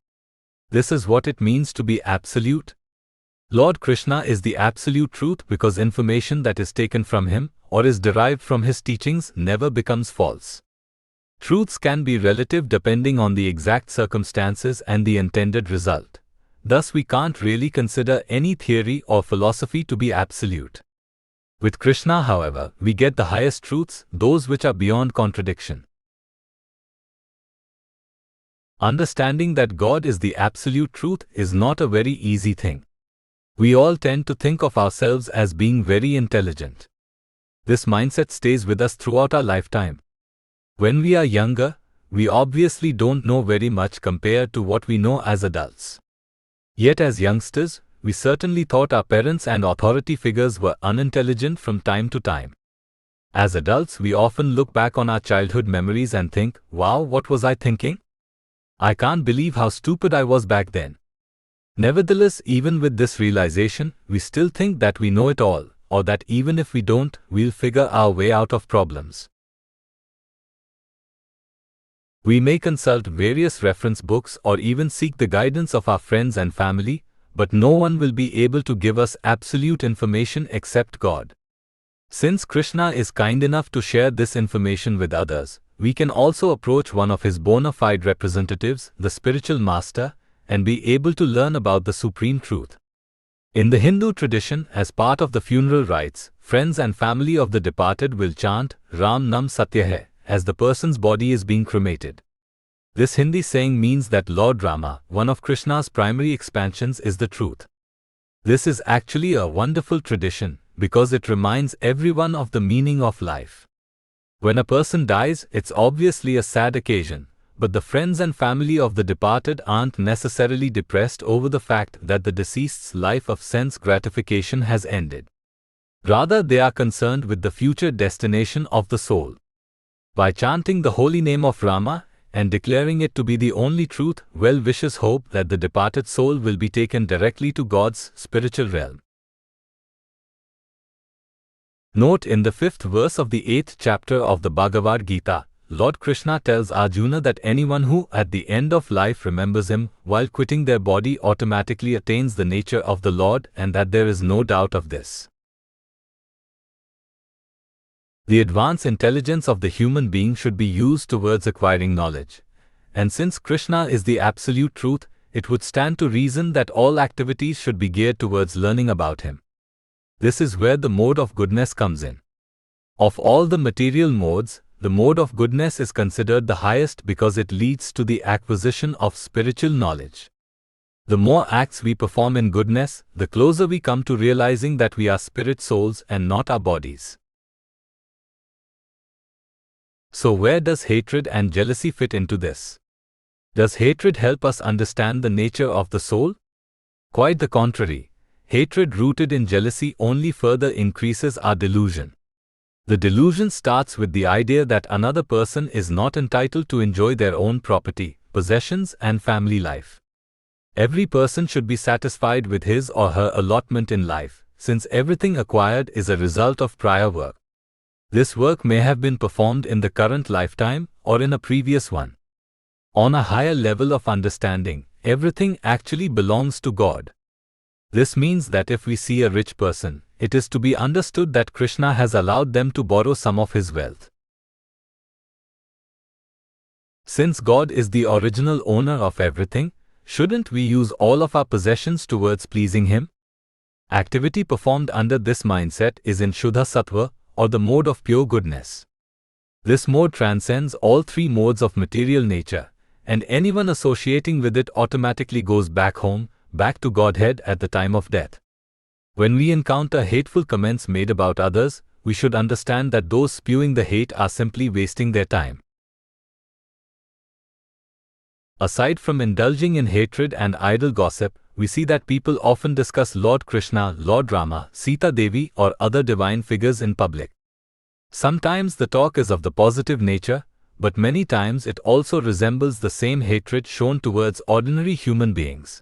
This is what it means to be absolute. Lord Krishna is the absolute truth because information that is taken from Him or is derived from His teachings never becomes false. Truths can be relative depending on the exact circumstances and the intended result. Thus, we can't really consider any theory or philosophy to be absolute. With Krishna, however, we get the highest truths, those which are beyond contradiction. Understanding that God is the absolute truth is not a very easy thing. We all tend to think of ourselves as being very intelligent. This mindset stays with us throughout our lifetime. When we are younger, we obviously don't know very much compared to what we know as adults. Yet as youngsters, we certainly thought our parents and authority figures were unintelligent from time to time. As adults, we often look back on our childhood memories and think, wow, what was I thinking? I can't believe how stupid I was back then. Nevertheless, even with this realization, we still think that we know it all, or that even if we don't, we'll figure our way out of problems. We may consult various reference books or even seek the guidance of our friends and family, but no one will be able to give us absolute information except God. Since Krishna is kind enough to share this information with others, we can also approach one of his bona fide representatives, the spiritual master, and be able to learn about the supreme truth. In the Hindu tradition, as part of the funeral rites, friends and family of the departed will chant, Ram Nam Satya Hai, as the person's body is being cremated. This Hindi saying means that Lord Rama, one of Krishna's primary expansions, is the truth. This is actually a wonderful tradition, because it reminds everyone of the meaning of life. When a person dies, it's obviously a sad occasion, but the friends and family of the departed aren't necessarily depressed over the fact that the deceased's life of sense gratification has ended. Rather, they are concerned with the future destination of the soul. By chanting the holy name of Rama and declaring it to be the only truth, well-wishers hope that the departed soul will be taken directly to God's spiritual realm. Note, in the 5th verse of the 8th chapter of the Bhagavad Gita, Lord Krishna tells Arjuna that anyone who, at the end of life, remembers him while quitting their body automatically attains the nature of the Lord, and that there is no doubt of this. The advanced intelligence of the human being should be used towards acquiring knowledge. And since Krishna is the absolute truth, it would stand to reason that all activities should be geared towards learning about him. This is where the mode of goodness comes in. Of all the material modes, the mode of goodness is considered the highest because it leads to the acquisition of spiritual knowledge. The more acts we perform in goodness, the closer we come to realizing that we are spirit souls and not our bodies. So where does hatred and jealousy fit into this? Does hatred help us understand the nature of the soul? Quite the contrary. Hatred rooted in jealousy only further increases our delusion. The delusion starts with the idea that another person is not entitled to enjoy their own property, possessions, and family life. Every person should be satisfied with his or her allotment in life, since everything acquired is a result of prior work. This work may have been performed in the current lifetime or in a previous one. On a higher level of understanding, everything actually belongs to God. This means that if we see a rich person, it is to be understood that Krishna has allowed them to borrow some of his wealth. Since God is the original owner of everything, shouldn't we use all of our possessions towards pleasing him? Activity performed under this mindset is in Shuddha Sattva, or the mode of pure goodness. This mode transcends all three modes of material nature, and anyone associating with it automatically goes back home, back to Godhead at the time of death. When we encounter hateful comments made about others, we should understand that those spewing the hate are simply wasting their time. Aside from indulging in hatred and idle gossip, we see that people often discuss Lord Krishna, Lord Rama, Sita Devi, or other divine figures in public. Sometimes the talk is of the positive nature, but many times it also resembles the same hatred shown towards ordinary human beings.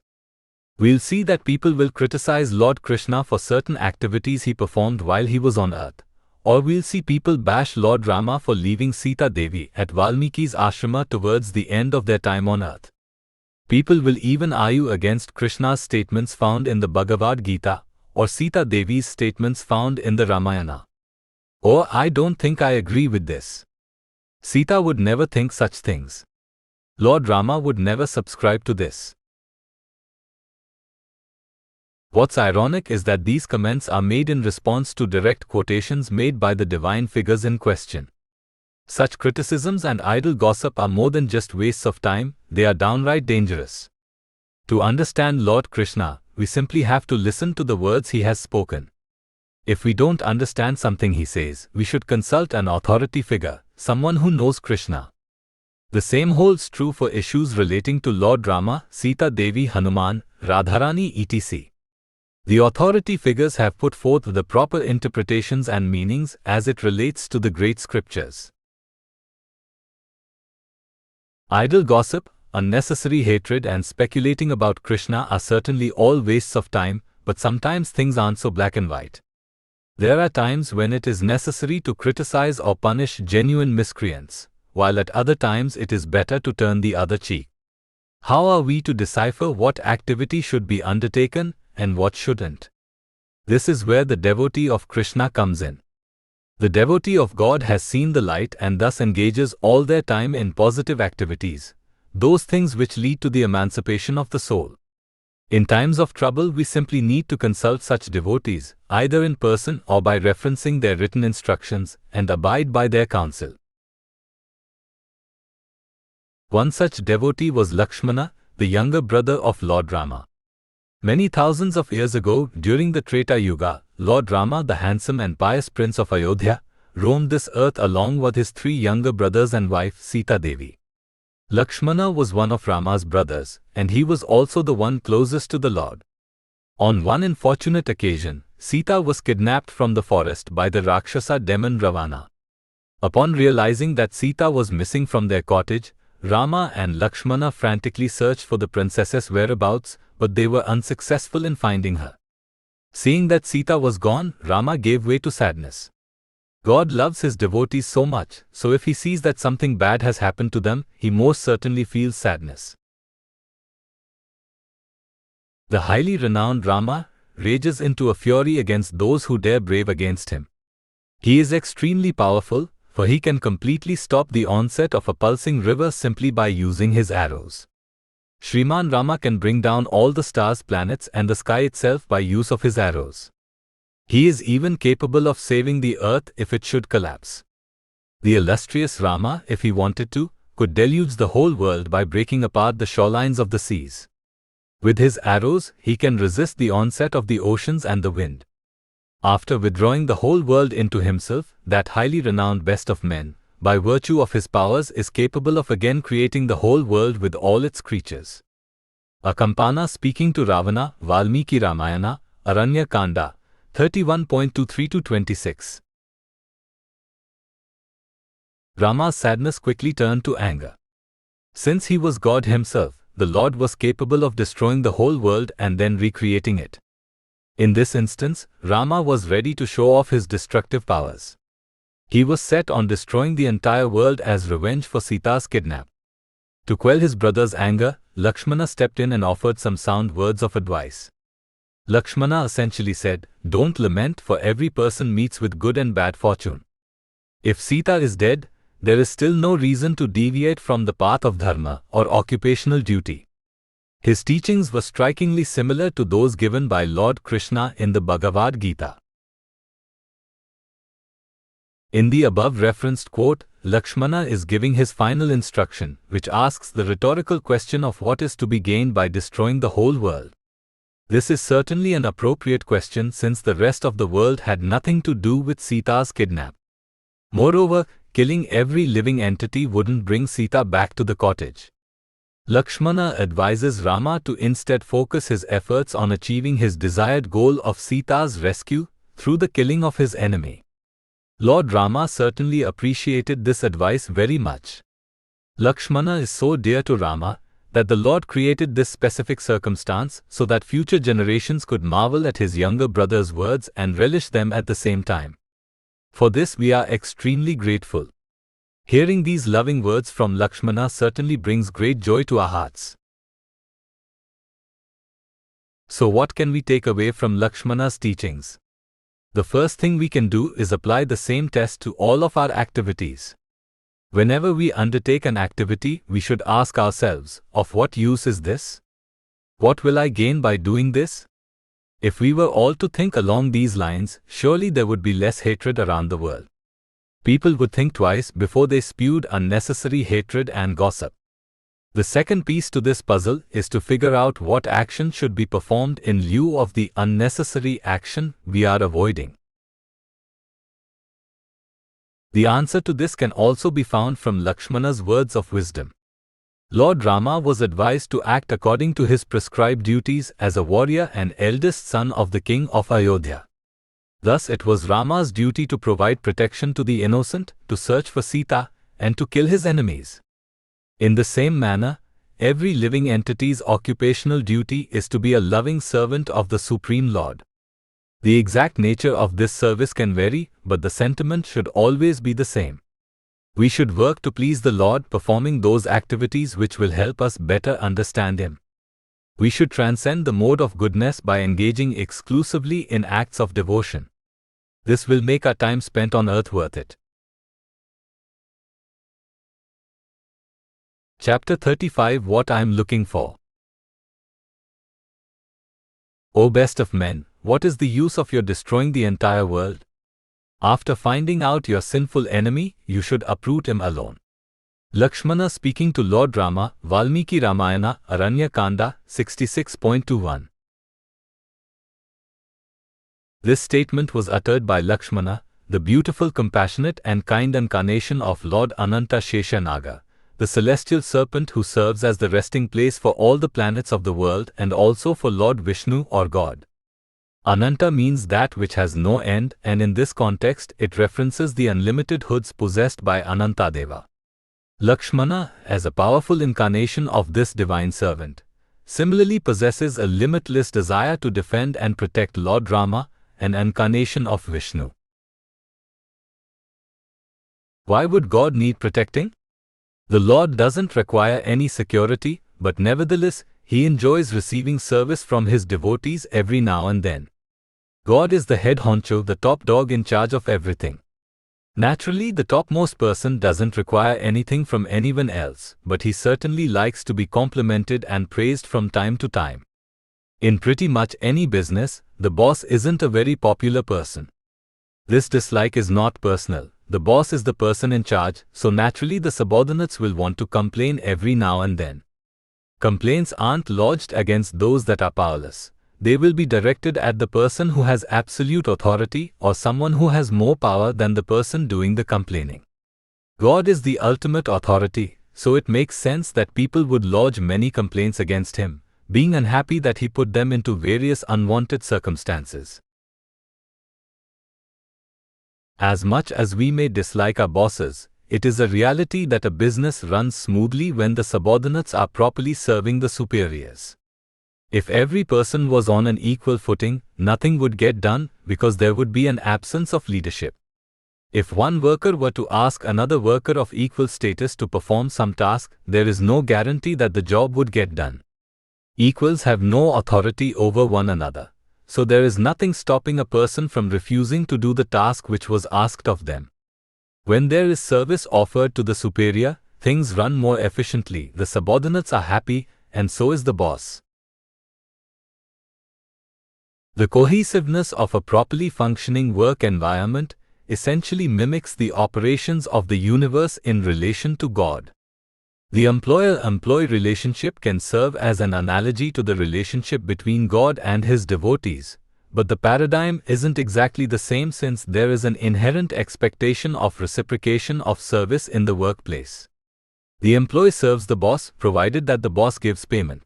We'll see that people will criticize Lord Krishna for certain activities he performed while he was on earth, or we'll see people bash Lord Rama for leaving Sita Devi at Valmiki's ashrama towards the end of their time on earth. People will even argue against Krishna's statements found in the Bhagavad Gita, or Sita Devi's statements found in the Ramayana. Oh, I don't think I agree with this. Sita would never think such things. Lord Rama would never subscribe to this. What's ironic is that these comments are made in response to direct quotations made by the divine figures in question. Such criticisms and idle gossip are more than just wastes of time, they are downright dangerous. To understand Lord Krishna, we simply have to listen to the words he has spoken. If we don't understand something he says, we should consult an authority figure, someone who knows Krishna. The same holds true for issues relating to Lord Rama, Sita Devi, Hanuman, Radharani etc. The authority figures have put forth the proper interpretations and meanings as it relates to the great scriptures. Idle gossip, unnecessary hatred and speculating about Krishna are certainly all wastes of time, but sometimes things aren't so black and white. There are times when it is necessary to criticize or punish genuine miscreants, while at other times it is better to turn the other cheek. How are we to decipher what activity should be undertaken and what shouldn't? This is where the devotee of Krishna comes in. The devotee of God has seen the light and thus engages all their time in positive activities, those things which lead to the emancipation of the soul. In times of trouble, we simply need to consult such devotees, either in person or by referencing their written instructions, and abide by their counsel. One such devotee was Lakshmana, the younger brother of Lord Rama. Many thousands of years ago, during the Treta Yuga, Lord Rama, the handsome and pious prince of Ayodhya, roamed this earth along with his 3 younger brothers and wife Sita Devi. Lakshmana was one of Rama's brothers, and he was also the one closest to the Lord. On one unfortunate occasion, Sita was kidnapped from the forest by the Rakshasa demon Ravana. Upon realizing that Sita was missing from their cottage, Rama and Lakshmana frantically searched for the princess's whereabouts, but they were unsuccessful in finding her. Seeing that Sita was gone, Rama gave way to sadness. God loves his devotees so much, so if he sees that something bad has happened to them, he most certainly feels sadness. The highly renowned Rama rages into a fury against those who dare brave against him. He is extremely powerful, for he can completely stop the onset of a pulsing river simply by using his arrows. Shriman Rama can bring down all the stars, planets and the sky itself by use of his arrows. He is even capable of saving the earth if it should collapse. The illustrious Rama, if he wanted to, could deluge the whole world by breaking apart the shorelines of the seas. With his arrows, he can resist the onset of the oceans and the wind. After withdrawing the whole world into himself, that highly renowned best of men, by virtue of his powers, is capable of again creating the whole world with all its creatures. Akampana speaking to Ravana, Valmiki Ramayana, Aranya Kanda, 31.23-26. Rama's sadness quickly turned to anger. Since he was God himself, the Lord was capable of destroying the whole world and then recreating it. In this instance, Rama was ready to show off his destructive powers. He was set on destroying the entire world as revenge for Sita's kidnap. To quell his brother's anger, Lakshmana stepped in and offered some sound words of advice. Lakshmana essentially said, "Don't lament, for every person meets with good and bad fortune. If Sita is dead, there is still no reason to deviate from the path of dharma or occupational duty." His teachings were strikingly similar to those given by Lord Krishna in the Bhagavad Gita. In the above referenced quote, Lakshmana is giving his final instruction, which asks the rhetorical question of what is to be gained by destroying the whole world. This is certainly an appropriate question since the rest of the world had nothing to do with Sita's kidnap. Moreover, killing every living entity wouldn't bring Sita back to the cottage. Lakshmana advises Rama to instead focus his efforts on achieving his desired goal of Sita's rescue through the killing of his enemy. Lord Rama certainly appreciated this advice very much. Lakshmana is so dear to Rama that the Lord created this specific circumstance so that future generations could marvel at his younger brother's words and relish them at the same time. For this we are extremely grateful. Hearing these loving words from Lakshmana certainly brings great joy to our hearts. So what can we take away from Lakshmana's teachings? The first thing we can do is apply the same test to all of our activities. Whenever we undertake an activity, we should ask ourselves, of what use is this? What will I gain by doing this? If we were all to think along these lines, surely there would be less hatred around the world. People would think twice before they spewed unnecessary hatred and gossip. The second piece to this puzzle is to figure out what action should be performed in lieu of the unnecessary action we are avoiding. The answer to this can also be found from Lakshmana's words of wisdom. Lord Rama was advised to act according to his prescribed duties as a warrior and eldest son of the king of Ayodhya. Thus it was Rama's duty to provide protection to the innocent, to search for Sita, and to kill his enemies. In the same manner, every living entity's occupational duty is to be a loving servant of the Supreme Lord. The exact nature of this service can vary, but the sentiment should always be the same. We should work to please the Lord, performing those activities which will help us better understand Him. We should transcend the mode of goodness by engaging exclusively in acts of devotion. This will make our time spent on earth worth it. Chapter 35 What I Am Looking For. O best of men, what is the use of your destroying the entire world? After finding out your sinful enemy, you should uproot him alone. Lakshmana speaking to Lord Rama, Valmiki Ramayana, Aranya Kanda, 66.21. This statement was uttered by Lakshmana, the beautiful, compassionate and kind incarnation of Lord Ananta Sheshanaga, the celestial serpent who serves as the resting place for all the planets of the world and also for Lord Vishnu or God. Ananta means that which has no end, and in this context it references the unlimited hoods possessed by Anantadeva. Lakshmana, as a powerful incarnation of this divine servant, similarly possesses a limitless desire to defend and protect Lord Rama, an incarnation of Vishnu. Why would God need protecting? The Lord doesn't require any security, but nevertheless, He enjoys receiving service from His devotees every now and then. God is the head honcho, the top dog in charge of everything. Naturally, the topmost person doesn't require anything from anyone else, but he certainly likes to be complimented and praised from time to time. In pretty much any business, the boss isn't a very popular person. This dislike is not personal. The boss is the person in charge, so naturally the subordinates will want to complain every now and then. Complaints aren't lodged against those that are powerless. They will be directed at the person who has absolute authority or someone who has more power than the person doing the complaining. God is the ultimate authority, so it makes sense that people would lodge many complaints against Him, being unhappy that He put them into various unwanted circumstances. As much as we may dislike our bosses, it is a reality that a business runs smoothly when the subordinates are properly serving the superiors. If every person was on an equal footing, nothing would get done because there would be an absence of leadership. If one worker were to ask another worker of equal status to perform some task, there is no guarantee that the job would get done. Equals have no authority over one another, so there is nothing stopping a person from refusing to do the task which was asked of them. When there is service offered to the superior, things run more efficiently, the subordinates are happy, and so is the boss. The cohesiveness of a properly functioning work environment essentially mimics the operations of the universe in relation to God. The employer-employee relationship can serve as an analogy to the relationship between God and His devotees, but the paradigm isn't exactly the same since there is an inherent expectation of reciprocation of service in the workplace. The employee serves the boss, provided that the boss gives payment.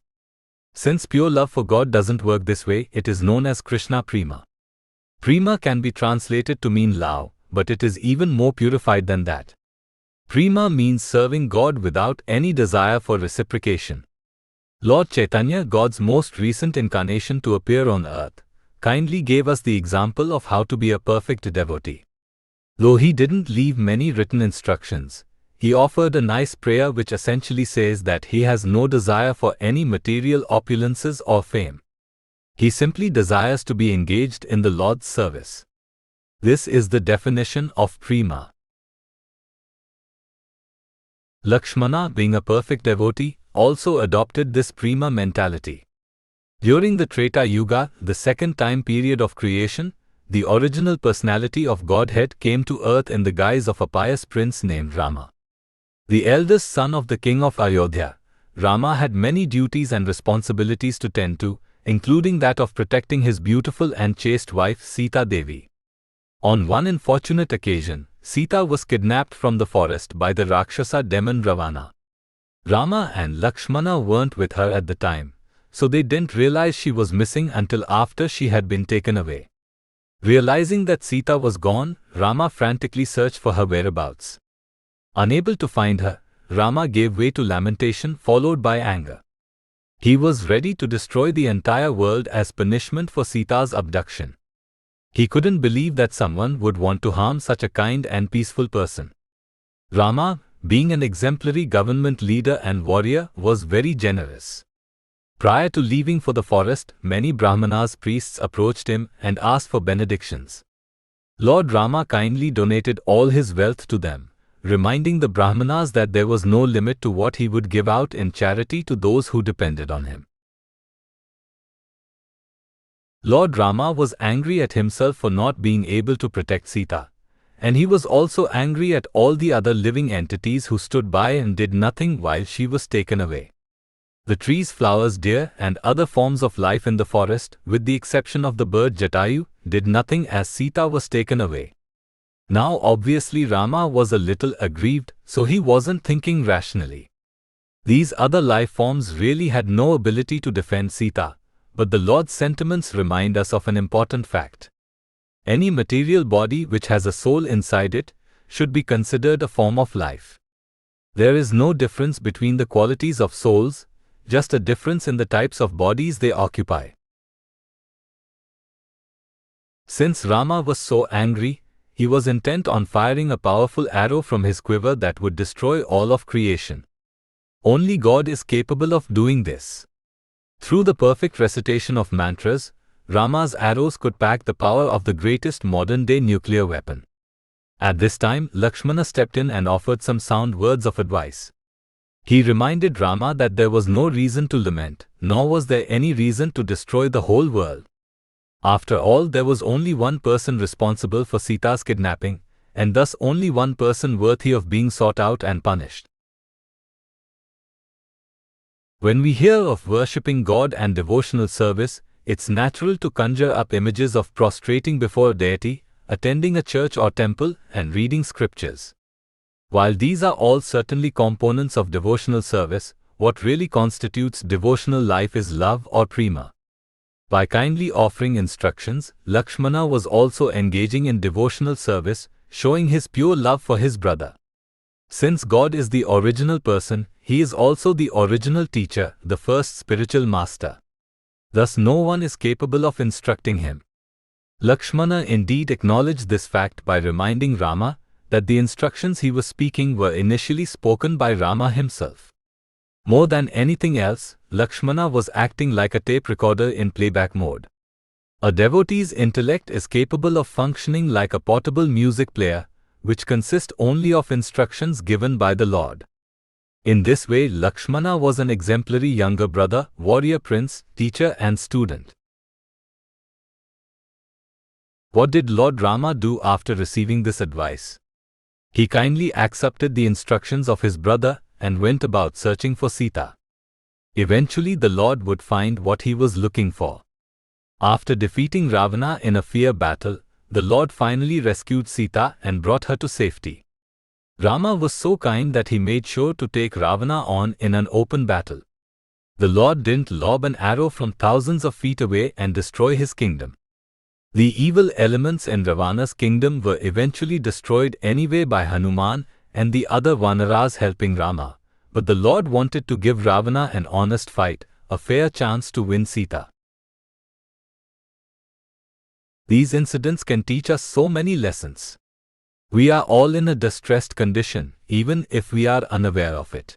Since pure love for God doesn't work this way, it is known as Krishna Prema. Prema can be translated to mean love, but it is even more purified than that. Prema means serving God without any desire for reciprocation. Lord Chaitanya, God's most recent incarnation to appear on earth, kindly gave us the example of how to be a perfect devotee. Though He didn't leave many written instructions, He offered a nice prayer which essentially says that He has no desire for any material opulences or fame. He simply desires to be engaged in the Lord's service. This is the definition of Prema. Lakshmana, being a perfect devotee, also adopted this Prema mentality. During the Treta Yuga, the second time period of creation, the original personality of Godhead came to earth in the guise of a pious prince named Rama. The eldest son of the king of Ayodhya, Rama had many duties and responsibilities to tend to, including that of protecting his beautiful and chaste wife Sita Devi. On one unfortunate occasion, Sita was kidnapped from the forest by the Rakshasa demon Ravana. Rama and Lakshmana weren't with her at the time, so they didn't realize she was missing until after she had been taken away. Realizing that Sita was gone, Rama frantically searched for her whereabouts. Unable to find her, Rama gave way to lamentation followed by anger. He was ready to destroy the entire world as punishment for Sita's abduction. He couldn't believe that someone would want to harm such a kind and peaceful person. Rama, being an exemplary government leader and warrior, was very generous. Prior to leaving for the forest, many Brahmanas priests approached him and asked for benedictions. Lord Rama kindly donated all his wealth to them, reminding the Brahmanas that there was no limit to what he would give out in charity to those who depended on him. Lord Rama was angry at himself for not being able to protect Sita, and he was also angry at all the other living entities who stood by and did nothing while she was taken away. The trees, flowers, deer, and other forms of life in the forest, with the exception of the bird Jatayu, did nothing as Sita was taken away. Now obviously Rama was a little aggrieved, so he wasn't thinking rationally. These other life forms really had no ability to defend Sita, but the Lord's sentiments remind us of an important fact. Any material body which has a soul inside it should be considered a form of life. There is no difference between the qualities of souls, just a difference in the types of bodies they occupy. Since Rama was so angry, he was intent on firing a powerful arrow from his quiver that would destroy all of creation. Only God is capable of doing this. Through the perfect recitation of mantras, Rama's arrows could pack the power of the greatest modern-day nuclear weapon. At this time, Lakshmana stepped in and offered some sound words of advice. He reminded Rama that there was no reason to lament, nor was there any reason to destroy the whole world. After all, there was only one person responsible for Sita's kidnapping, and thus only one person worthy of being sought out and punished. When we hear of worshipping God and devotional service, it's natural to conjure up images of prostrating before a deity, attending a church or temple, and reading scriptures. While these are all certainly components of devotional service, what really constitutes devotional life is love or prema. By kindly offering instructions, Lakshmana was also engaging in devotional service, showing his pure love for his brother. Since God is the original person, he is also the original teacher, the first spiritual master. Thus no one is capable of instructing him. Lakshmana indeed acknowledged this fact by reminding Rama that the instructions he was speaking were initially spoken by Rama himself. More than anything else, Lakshmana was acting like a tape recorder in playback mode. A devotee's intellect is capable of functioning like a portable music player, which consists only of instructions given by the Lord. In this way, Lakshmana was an exemplary younger brother, warrior prince, teacher and student. What did Lord Rama do after receiving this advice? He kindly accepted the instructions of his brother and went about searching for Sita. Eventually the Lord would find what he was looking for. After defeating Ravana in a fair battle, the Lord finally rescued Sita and brought her to safety. Rama was so kind that he made sure to take Ravana on in an open battle. The Lord didn't lob an arrow from thousands of feet away and destroy his kingdom. The evil elements in Ravana's kingdom were eventually destroyed anyway by Hanuman and the other Vanaras helping Rama, but the Lord wanted to give Ravana an honest fight, a fair chance to win Sita. These incidents can teach us so many lessons. We are all in a distressed condition, even if we are unaware of it.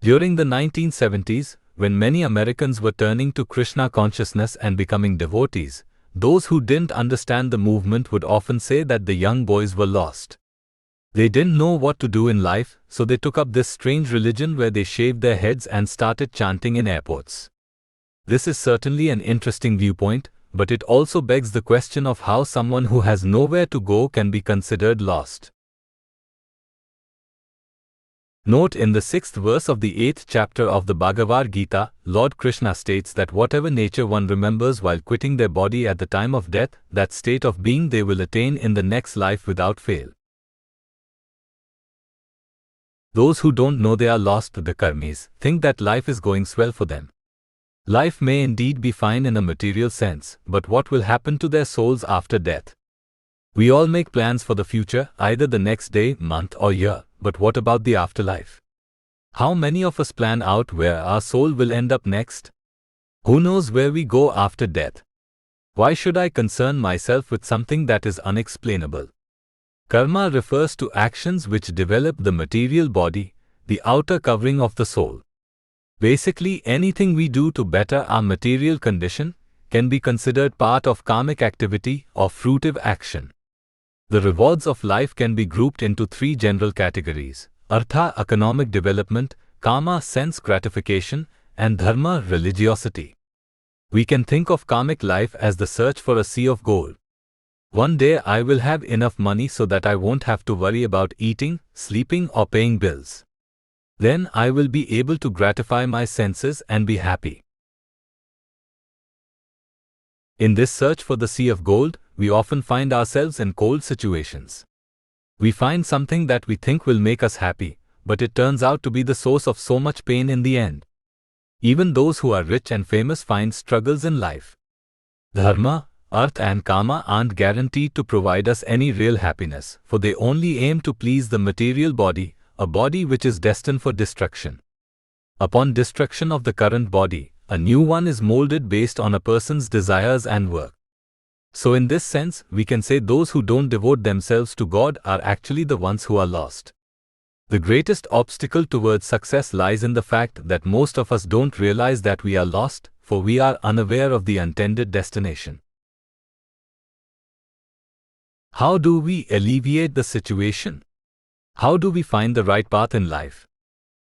During the 1970s, when many Americans were turning to Krishna consciousness and becoming devotees, those who didn't understand the movement would often say that the young boys were lost. They didn't know what to do in life, so they took up this strange religion where they shaved their heads and started chanting in airports. This is certainly an interesting viewpoint, but it also begs the question of how someone who has nowhere to go can be considered lost. Note, in the 6th verse of the 8th chapter of the Bhagavad Gita, Lord Krishna states that whatever nature one remembers while quitting their body at the time of death, that state of being they will attain in the next life without fail. Those who don't know they are lost, the karmis, think that life is going swell for them. Life may indeed be fine in a material sense, but what will happen to their souls after death? We all make plans for the future, either the next day, month or year, but what about the afterlife? How many of us plan out where our soul will end up next? Who knows where we go after death? Why should I concern myself with something that is unexplainable? Karma refers to actions which develop the material body, the outer covering of the soul. Basically, anything we do to better our material condition can be considered part of karmic activity or fruitive action. The rewards of life can be grouped into three general categories: artha, economic development; kama, sense gratification; and dharma, religiosity. We can think of karmic life as the search for a sea of gold. One day I will have enough money so that I won't have to worry about eating, sleeping or paying bills. Then I will be able to gratify my senses and be happy. In this search for the sea of gold, we often find ourselves in cold situations. We find something that we think will make us happy, but it turns out to be the source of so much pain in the end. Even those who are rich and famous find struggles in life. Dharma, artha and kama aren't guaranteed to provide us any real happiness, for they only aim to please the material body, a body which is destined for destruction. Upon destruction of the current body, a new one is molded based on a person's desires and work. So in this sense, we can say those who don't devote themselves to God are actually the ones who are lost. The greatest obstacle towards success lies in the fact that most of us don't realize that we are lost, for we are unaware of the intended destination. How do we alleviate the situation? How do we find the right path in life?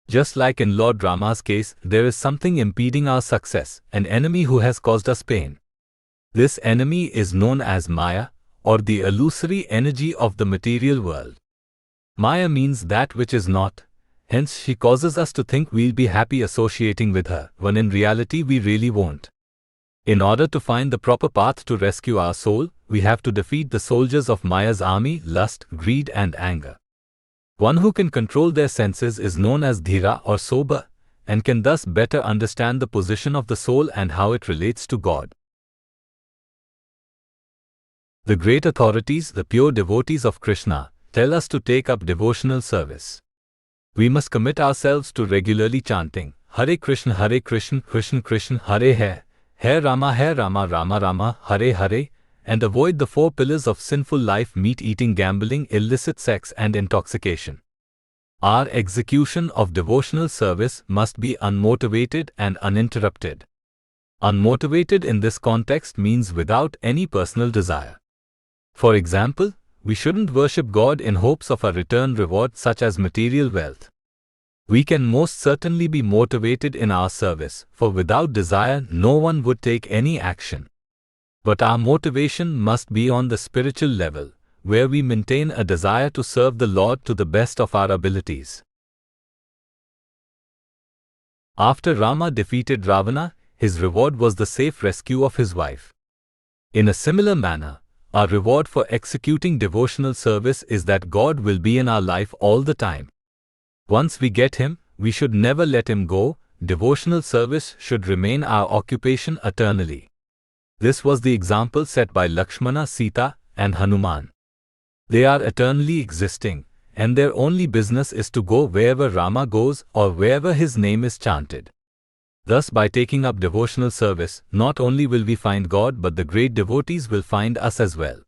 Just like in Lord Rama's case, there is something impeding our success, an enemy who has caused us pain. This enemy is known as Maya, or the illusory energy of the material world. Maya means that which is not, hence she causes us to think we'll be happy associating with her, when in reality we really won't. In order to find the proper path to rescue our soul, we have to defeat the soldiers of Maya's army: lust, greed and anger. One who can control their senses is known as Dhira or sober, and can thus better understand the position of the soul and how it relates to God. The great authorities, the pure devotees of Krishna, tell us to take up devotional service. We must commit ourselves to regularly chanting Hare Krishna, Krishna Krishna, Hare Hare, Hare Rama, Rama Rama, Hare Hare, and avoid the four pillars of sinful life: meat-eating, gambling, illicit sex and intoxication. Our execution of devotional service must be unmotivated and uninterrupted. Unmotivated in this context means without any personal desire. For example, we shouldn't worship God in hopes of a return reward such as material wealth. We can most certainly be motivated in our service, for without desire no one would take any action. But our motivation must be on the spiritual level, where we maintain a desire to serve the Lord to the best of our abilities. After Rama defeated Ravana, his reward was the safe rescue of his wife. In a similar manner, our reward for executing devotional service is that God will be in our life all the time. Once we get Him, we should never let Him go. Devotional service should remain our occupation eternally. This was the example set by Lakshmana, Sita, and Hanuman. They are eternally existing, and their only business is to go wherever Rama goes or wherever his name is chanted. Thus, by taking up devotional service, not only will we find God, but the great devotees will find us as well.